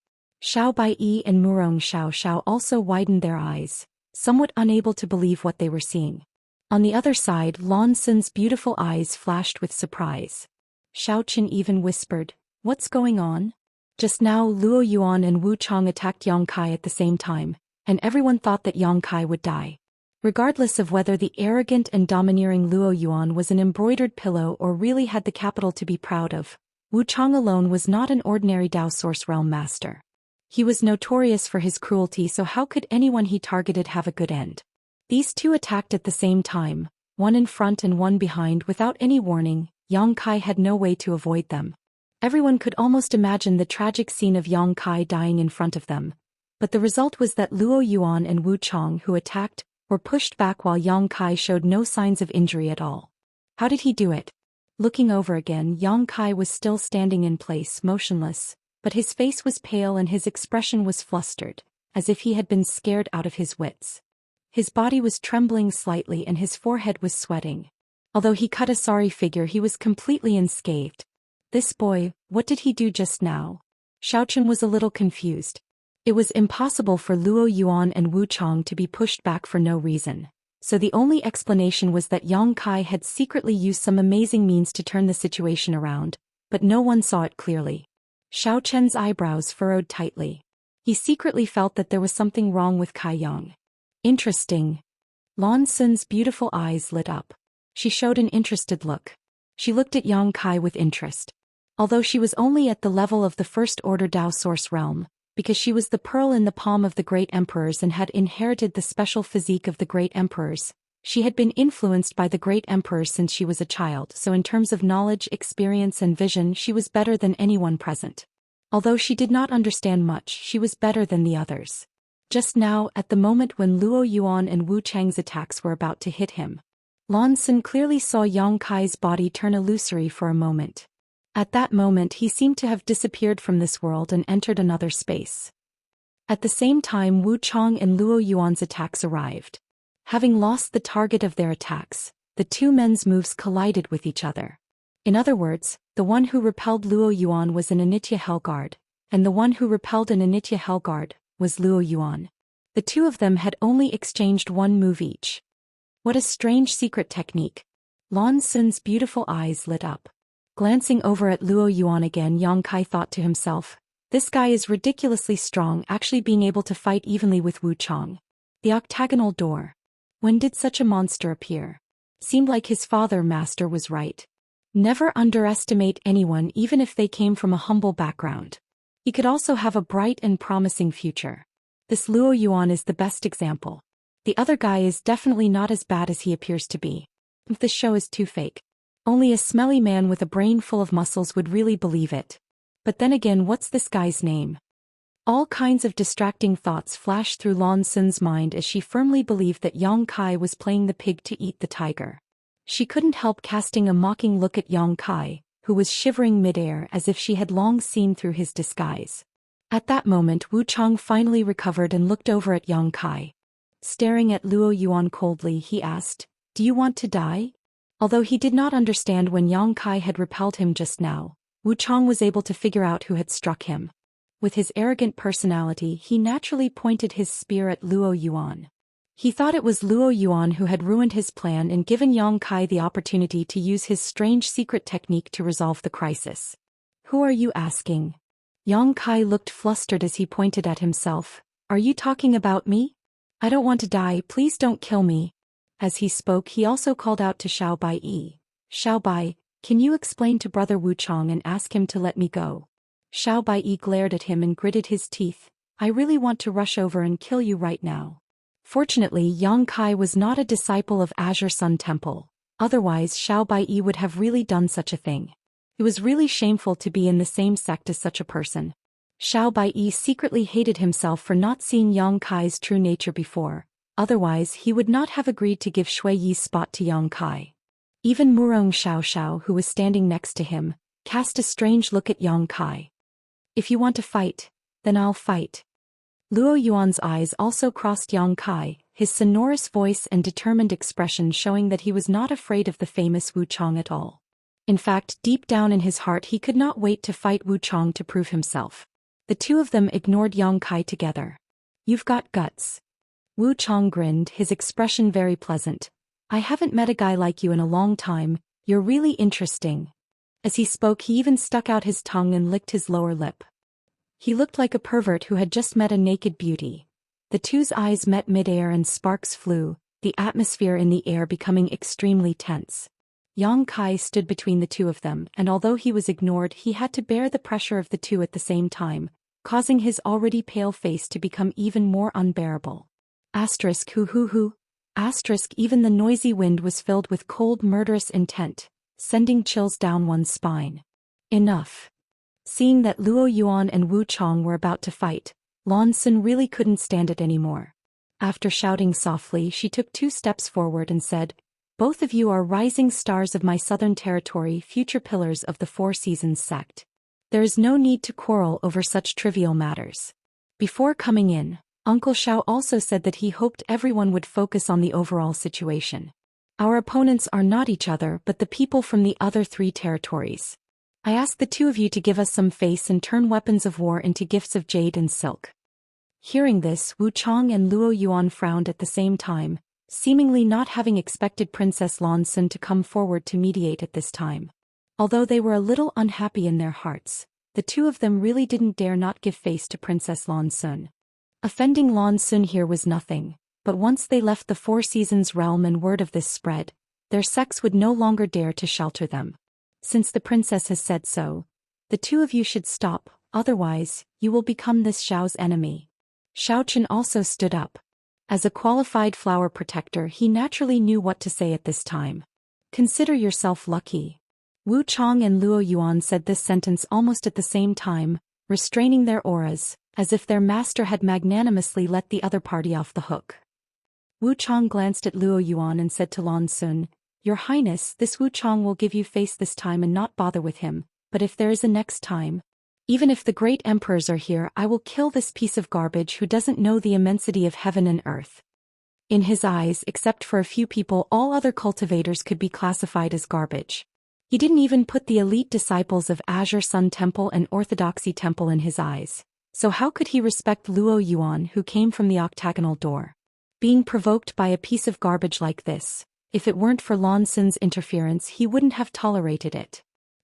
Xiao Baiyi and Murong Xiao also widened their eyes, somewhat unable to believe what they were seeing. On the other side, Lan Xin's beautiful eyes flashed with surprise. Xiao Chen even whispered, "What's going on?" Just now, Luo Yuan and Wu Chang attacked Yang Kai at the same time, and everyone thought that Yang Kai would die. Regardless of whether the arrogant and domineering Luo Yuan was an embroidered pillow or really had the capital to be proud of, Wu Chang alone was not an ordinary Dao Source Realm master. He was notorious for his cruelty, so how could anyone he targeted have a good end? These two attacked at the same time, one in front and one behind without any warning. Yang Kai had no way to avoid them. Everyone could almost imagine the tragic scene of Yang Kai dying in front of them, but the result was that Luo Yuan and Wu Chang, who attacked, were pushed back while Yang Kai showed no signs of injury at all. How did he do it? Looking over again, Yang Kai was still standing in place, motionless, but his face was pale and his expression was flustered, as if he had been scared out of his wits. His body was trembling slightly and his forehead was sweating. Although he cut a sorry figure, he was completely unscathed. This boy, what did he do just now? Xiao Chen was a little confused. It was impossible for Luo Yuan and Wu Chang to be pushed back for no reason, so the only explanation was that Yang Kai had secretly used some amazing means to turn the situation around, but no one saw it clearly. Xiao Chen's eyebrows furrowed tightly. He secretly felt that there was something wrong with Kai Yang. Interesting. Lan Xin's beautiful eyes lit up. She showed an interested look. She looked at Yang Kai with interest. Although she was only at the level of the First Order Dao Source Realm, because she was the pearl in the palm of the Great Emperors and had inherited the special physique of the Great Emperors, she had been influenced by the Great Emperors since she was a child, so in terms of knowledge, experience and vision she was better than anyone present. Although she did not understand much, she was better than the others. Just now, at the moment when Luo Yuan and Wu Chang's attacks were about to hit him, Lan Xin clearly saw Yang Kai's body turn illusory for a moment. At that moment he seemed to have disappeared from this world and entered another space. At the same time, Wu Chang and Luo Yuan's attacks arrived. Having lost the target of their attacks, the two men's moves collided with each other. In other words, the one who repelled Luo Yuan was an Anitya Hellguard, and the one who repelled an Anitya Hellguard was Luo Yuan. The two of them had only exchanged one move each. What a strange secret technique. Lan Xin's beautiful eyes lit up. Glancing over at Luo Yuan again, Yang Kai thought to himself, this guy is ridiculously strong, actually being able to fight evenly with Wu Chang. The octagonal door. When did such a monster appear? Seemed like his father master was right. Never underestimate anyone, even if they came from a humble background. He could also have a bright and promising future. This Luo Yuan is the best example. The other guy is definitely not as bad as he appears to be. This show is too fake. Only a smelly man with a brain full of muscles would really believe it. But then again, what's this guy's name? All kinds of distracting thoughts flashed through Lan Xin's mind as she firmly believed that Yang Kai was playing the pig to eat the tiger. She couldn't help casting a mocking look at Yang Kai, who was shivering midair as if she had long seen through his disguise. At that moment, Wu Chang finally recovered and looked over at Yang Kai. Staring at Luo Yuan coldly, he asked, "Do you want to die?" Although he did not understand when Yang Kai had repelled him just now, Wu Chang was able to figure out who had struck him. With his arrogant personality, he naturally pointed his spear at Luo Yuan. He thought it was Luo Yuan who had ruined his plan and given Yang Kai the opportunity to use his strange secret technique to resolve the crisis. "Who are you asking?" Yang Kai looked flustered as he pointed at himself. "Are you talking about me? I don't want to die, please don't kill me." As he spoke, he also called out to Xiao Bai. "Xiao Bai, can you explain to Brother Wu Chang and ask him to let me go?" Xiao Bai glared at him and gritted his teeth. "I really want to rush over and kill you right now." Fortunately, Yang Kai was not a disciple of Azure Sun Temple. Otherwise, Xiao Bai would have really done such a thing. It was really shameful to be in the same sect as such a person. Xiao Bai secretly hated himself for not seeing Yang Kai's true nature before. Otherwise, he would not have agreed to give Shui Yi's spot to Yang Kai. Even Murong Xiao, who was standing next to him, cast a strange look at Yang Kai. "If you want to fight, then I'll fight." Luo Yuan's eyes also crossed Yang Kai, his sonorous voice and determined expression showing that he was not afraid of the famous Wu Chang at all. In fact, deep down in his heart he could not wait to fight Wu Chang to prove himself. The two of them ignored Yang Kai together. "You've got guts." Wu Chang grinned, his expression very pleasant. "I haven't met a guy like you in a long time, you're really interesting." As he spoke, he even stuck out his tongue and licked his lower lip. He looked like a pervert who had just met a naked beauty. The two's eyes met midair and sparks flew, the atmosphere in the air becoming extremely tense. Yang Kai stood between the two of them, and although he was ignored, he had to bear the pressure of the two at the same time, causing his already pale face to become even more unbearable. Asterisk hoo. Asterisk even the noisy wind was filled with cold murderous intent, sending chills down one's spine. Enough. Seeing that Luo Yuan and Wu Chang were about to fight, Lan Xun really couldn't stand it anymore. After shouting softly, she took 2 steps forward and said, "Both of you are rising stars of my southern territory, future pillars of the Four Seasons sect. There is no need to quarrel over such trivial matters." Before coming in, Uncle Xiao also said that he hoped everyone would focus on the overall situation. "Our opponents are not each other but the people from the other 3 territories. I ask the 2 of you to give us some face and turn weapons of war into gifts of jade and silk." Hearing this, Wu Chang and Luo Yuan frowned at the same time, seemingly not having expected Princess Lan Xun to come forward to mediate at this time. Although they were a little unhappy in their hearts, the 2 of them really didn't dare not give face to Princess Lan Xun. Offending Lan Xun here was nothing, but once they left the Four Seasons realm and word of this spread, their sects would no longer dare to shelter them. "Since the princess has said so, the 2 of you should stop, otherwise, you will become this Xiao's enemy." Xiao Chen also stood up. As a qualified flower protector, he naturally knew what to say at this time. "Consider yourself lucky." Wu Chang and Luo Yuan said this sentence almost at the same time, restraining their auras, as if their master had magnanimously let the other party off the hook. Wu Chang glanced at Luo Yuan and said to Lan Xun, "Your Highness, this Wu Chang will give you face this time and not bother with him, but if there is a next time, even if the great emperors are here, I will kill this piece of garbage who doesn't know the immensity of heaven and earth." In his eyes, except for a few people, all other cultivators could be classified as garbage. He didn't even put the elite disciples of Azure Sun Temple and Orthodoxy Temple in his eyes. So how could he respect Luo Yuan, who came from the octagonal door? Being provoked by a piece of garbage like this, if it weren't for Lan Xun's interference, he wouldn't have tolerated it.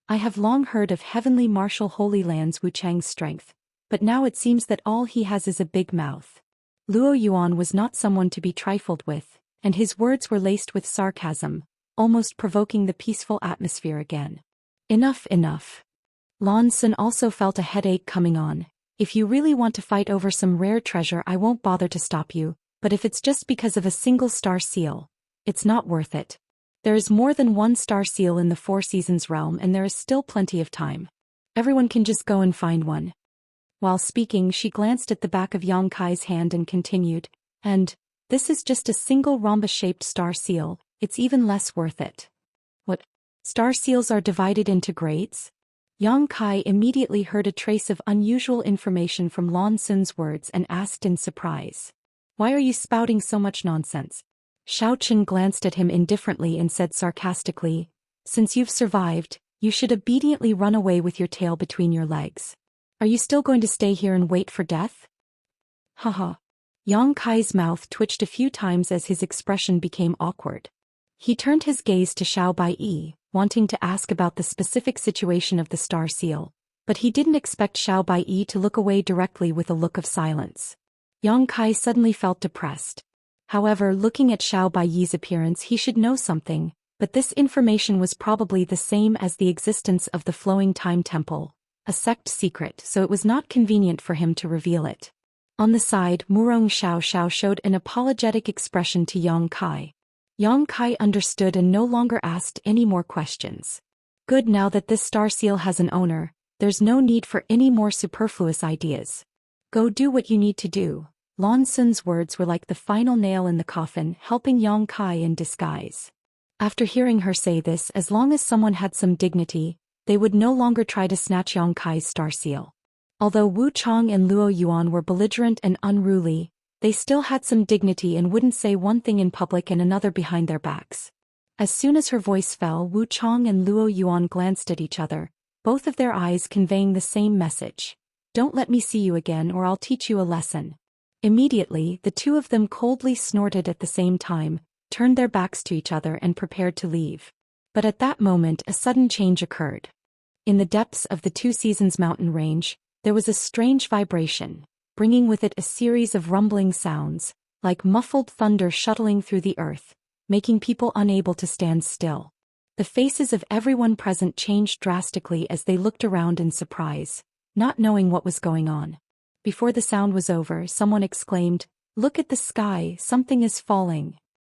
"I have long heard of Heavenly Marshal Holy Land's Wu Chang's strength, but now it seems that all he has is a big mouth." Luo Yuan was not someone to be trifled with, and his words were laced with sarcasm, almost provoking the peaceful atmosphere again. Enough. Lan Xun also felt a headache coming on. "If you really want to fight over some rare treasure, I won't bother to stop you, but if it's just because of a single star seal, it's not worth it. There is more than 1 star seal in the Four Seasons realm and there is still plenty of time. Everyone can just go and find one." While speaking, she glanced at the back of Yang Kai's hand and continued, "And this is just a single rhombus-shaped star seal, it's even less worth it." "What? Star seals are divided into grades?" Yang Kai immediately heard a trace of unusual information from Lan Xun's words and asked in surprise. Why are you spouting so much nonsense? Xiao Chen glanced at him indifferently and said sarcastically, since you've survived, you should obediently run away with your tail between your legs. Are you still going to stay here and wait for death? Haha. Yang Kai's mouth twitched a few times as his expression became awkward. He turned his gaze to Xiao Baiyi, wanting to ask about the specific situation of the star seal, but he didn't expect Xiao Baiyi to look away directly with a look of silence. Yang Kai suddenly felt depressed. However, looking at Xiao Baiyi's appearance, he should know something, but this information was probably the same as the existence of the Flowing Time Temple, a sect secret, so it was not convenient for him to reveal it. On the side, Murong Xiao showed an apologetic expression to Yang Kai. Yang Kai understood and no longer asked any more questions. Good, now that this star seal has an owner, there's no need for any more superfluous ideas. Go do what you need to do. Lan Sun's words were like the final nail in the coffin, helping Yang Kai in disguise. After hearing her say this, as long as someone had some dignity, they would no longer try to snatch Yang Kai's star seal. Although Wu Chong and Luo Yuan were belligerent and unruly, they still had some dignity and wouldn't say one thing in public and another behind their backs. As soon as her voice fell, Wu Chong and Luo Yuan glanced at each other, both of their eyes conveying the same message. Don't let me see you again or I'll teach you a lesson. Immediately, the two of them coldly snorted at the same time, turned their backs to each other and prepared to leave. But at that moment a sudden change occurred. In the depths of the Two Seasons mountain range, there was a strange vibration, bringing with it a series of rumbling sounds, like muffled thunder shuttling through the earth, making people unable to stand still. The faces of everyone present changed drastically as they looked around in surprise, not knowing what was going on. Before the sound was over, someone exclaimed, "Look at the sky, something is falling."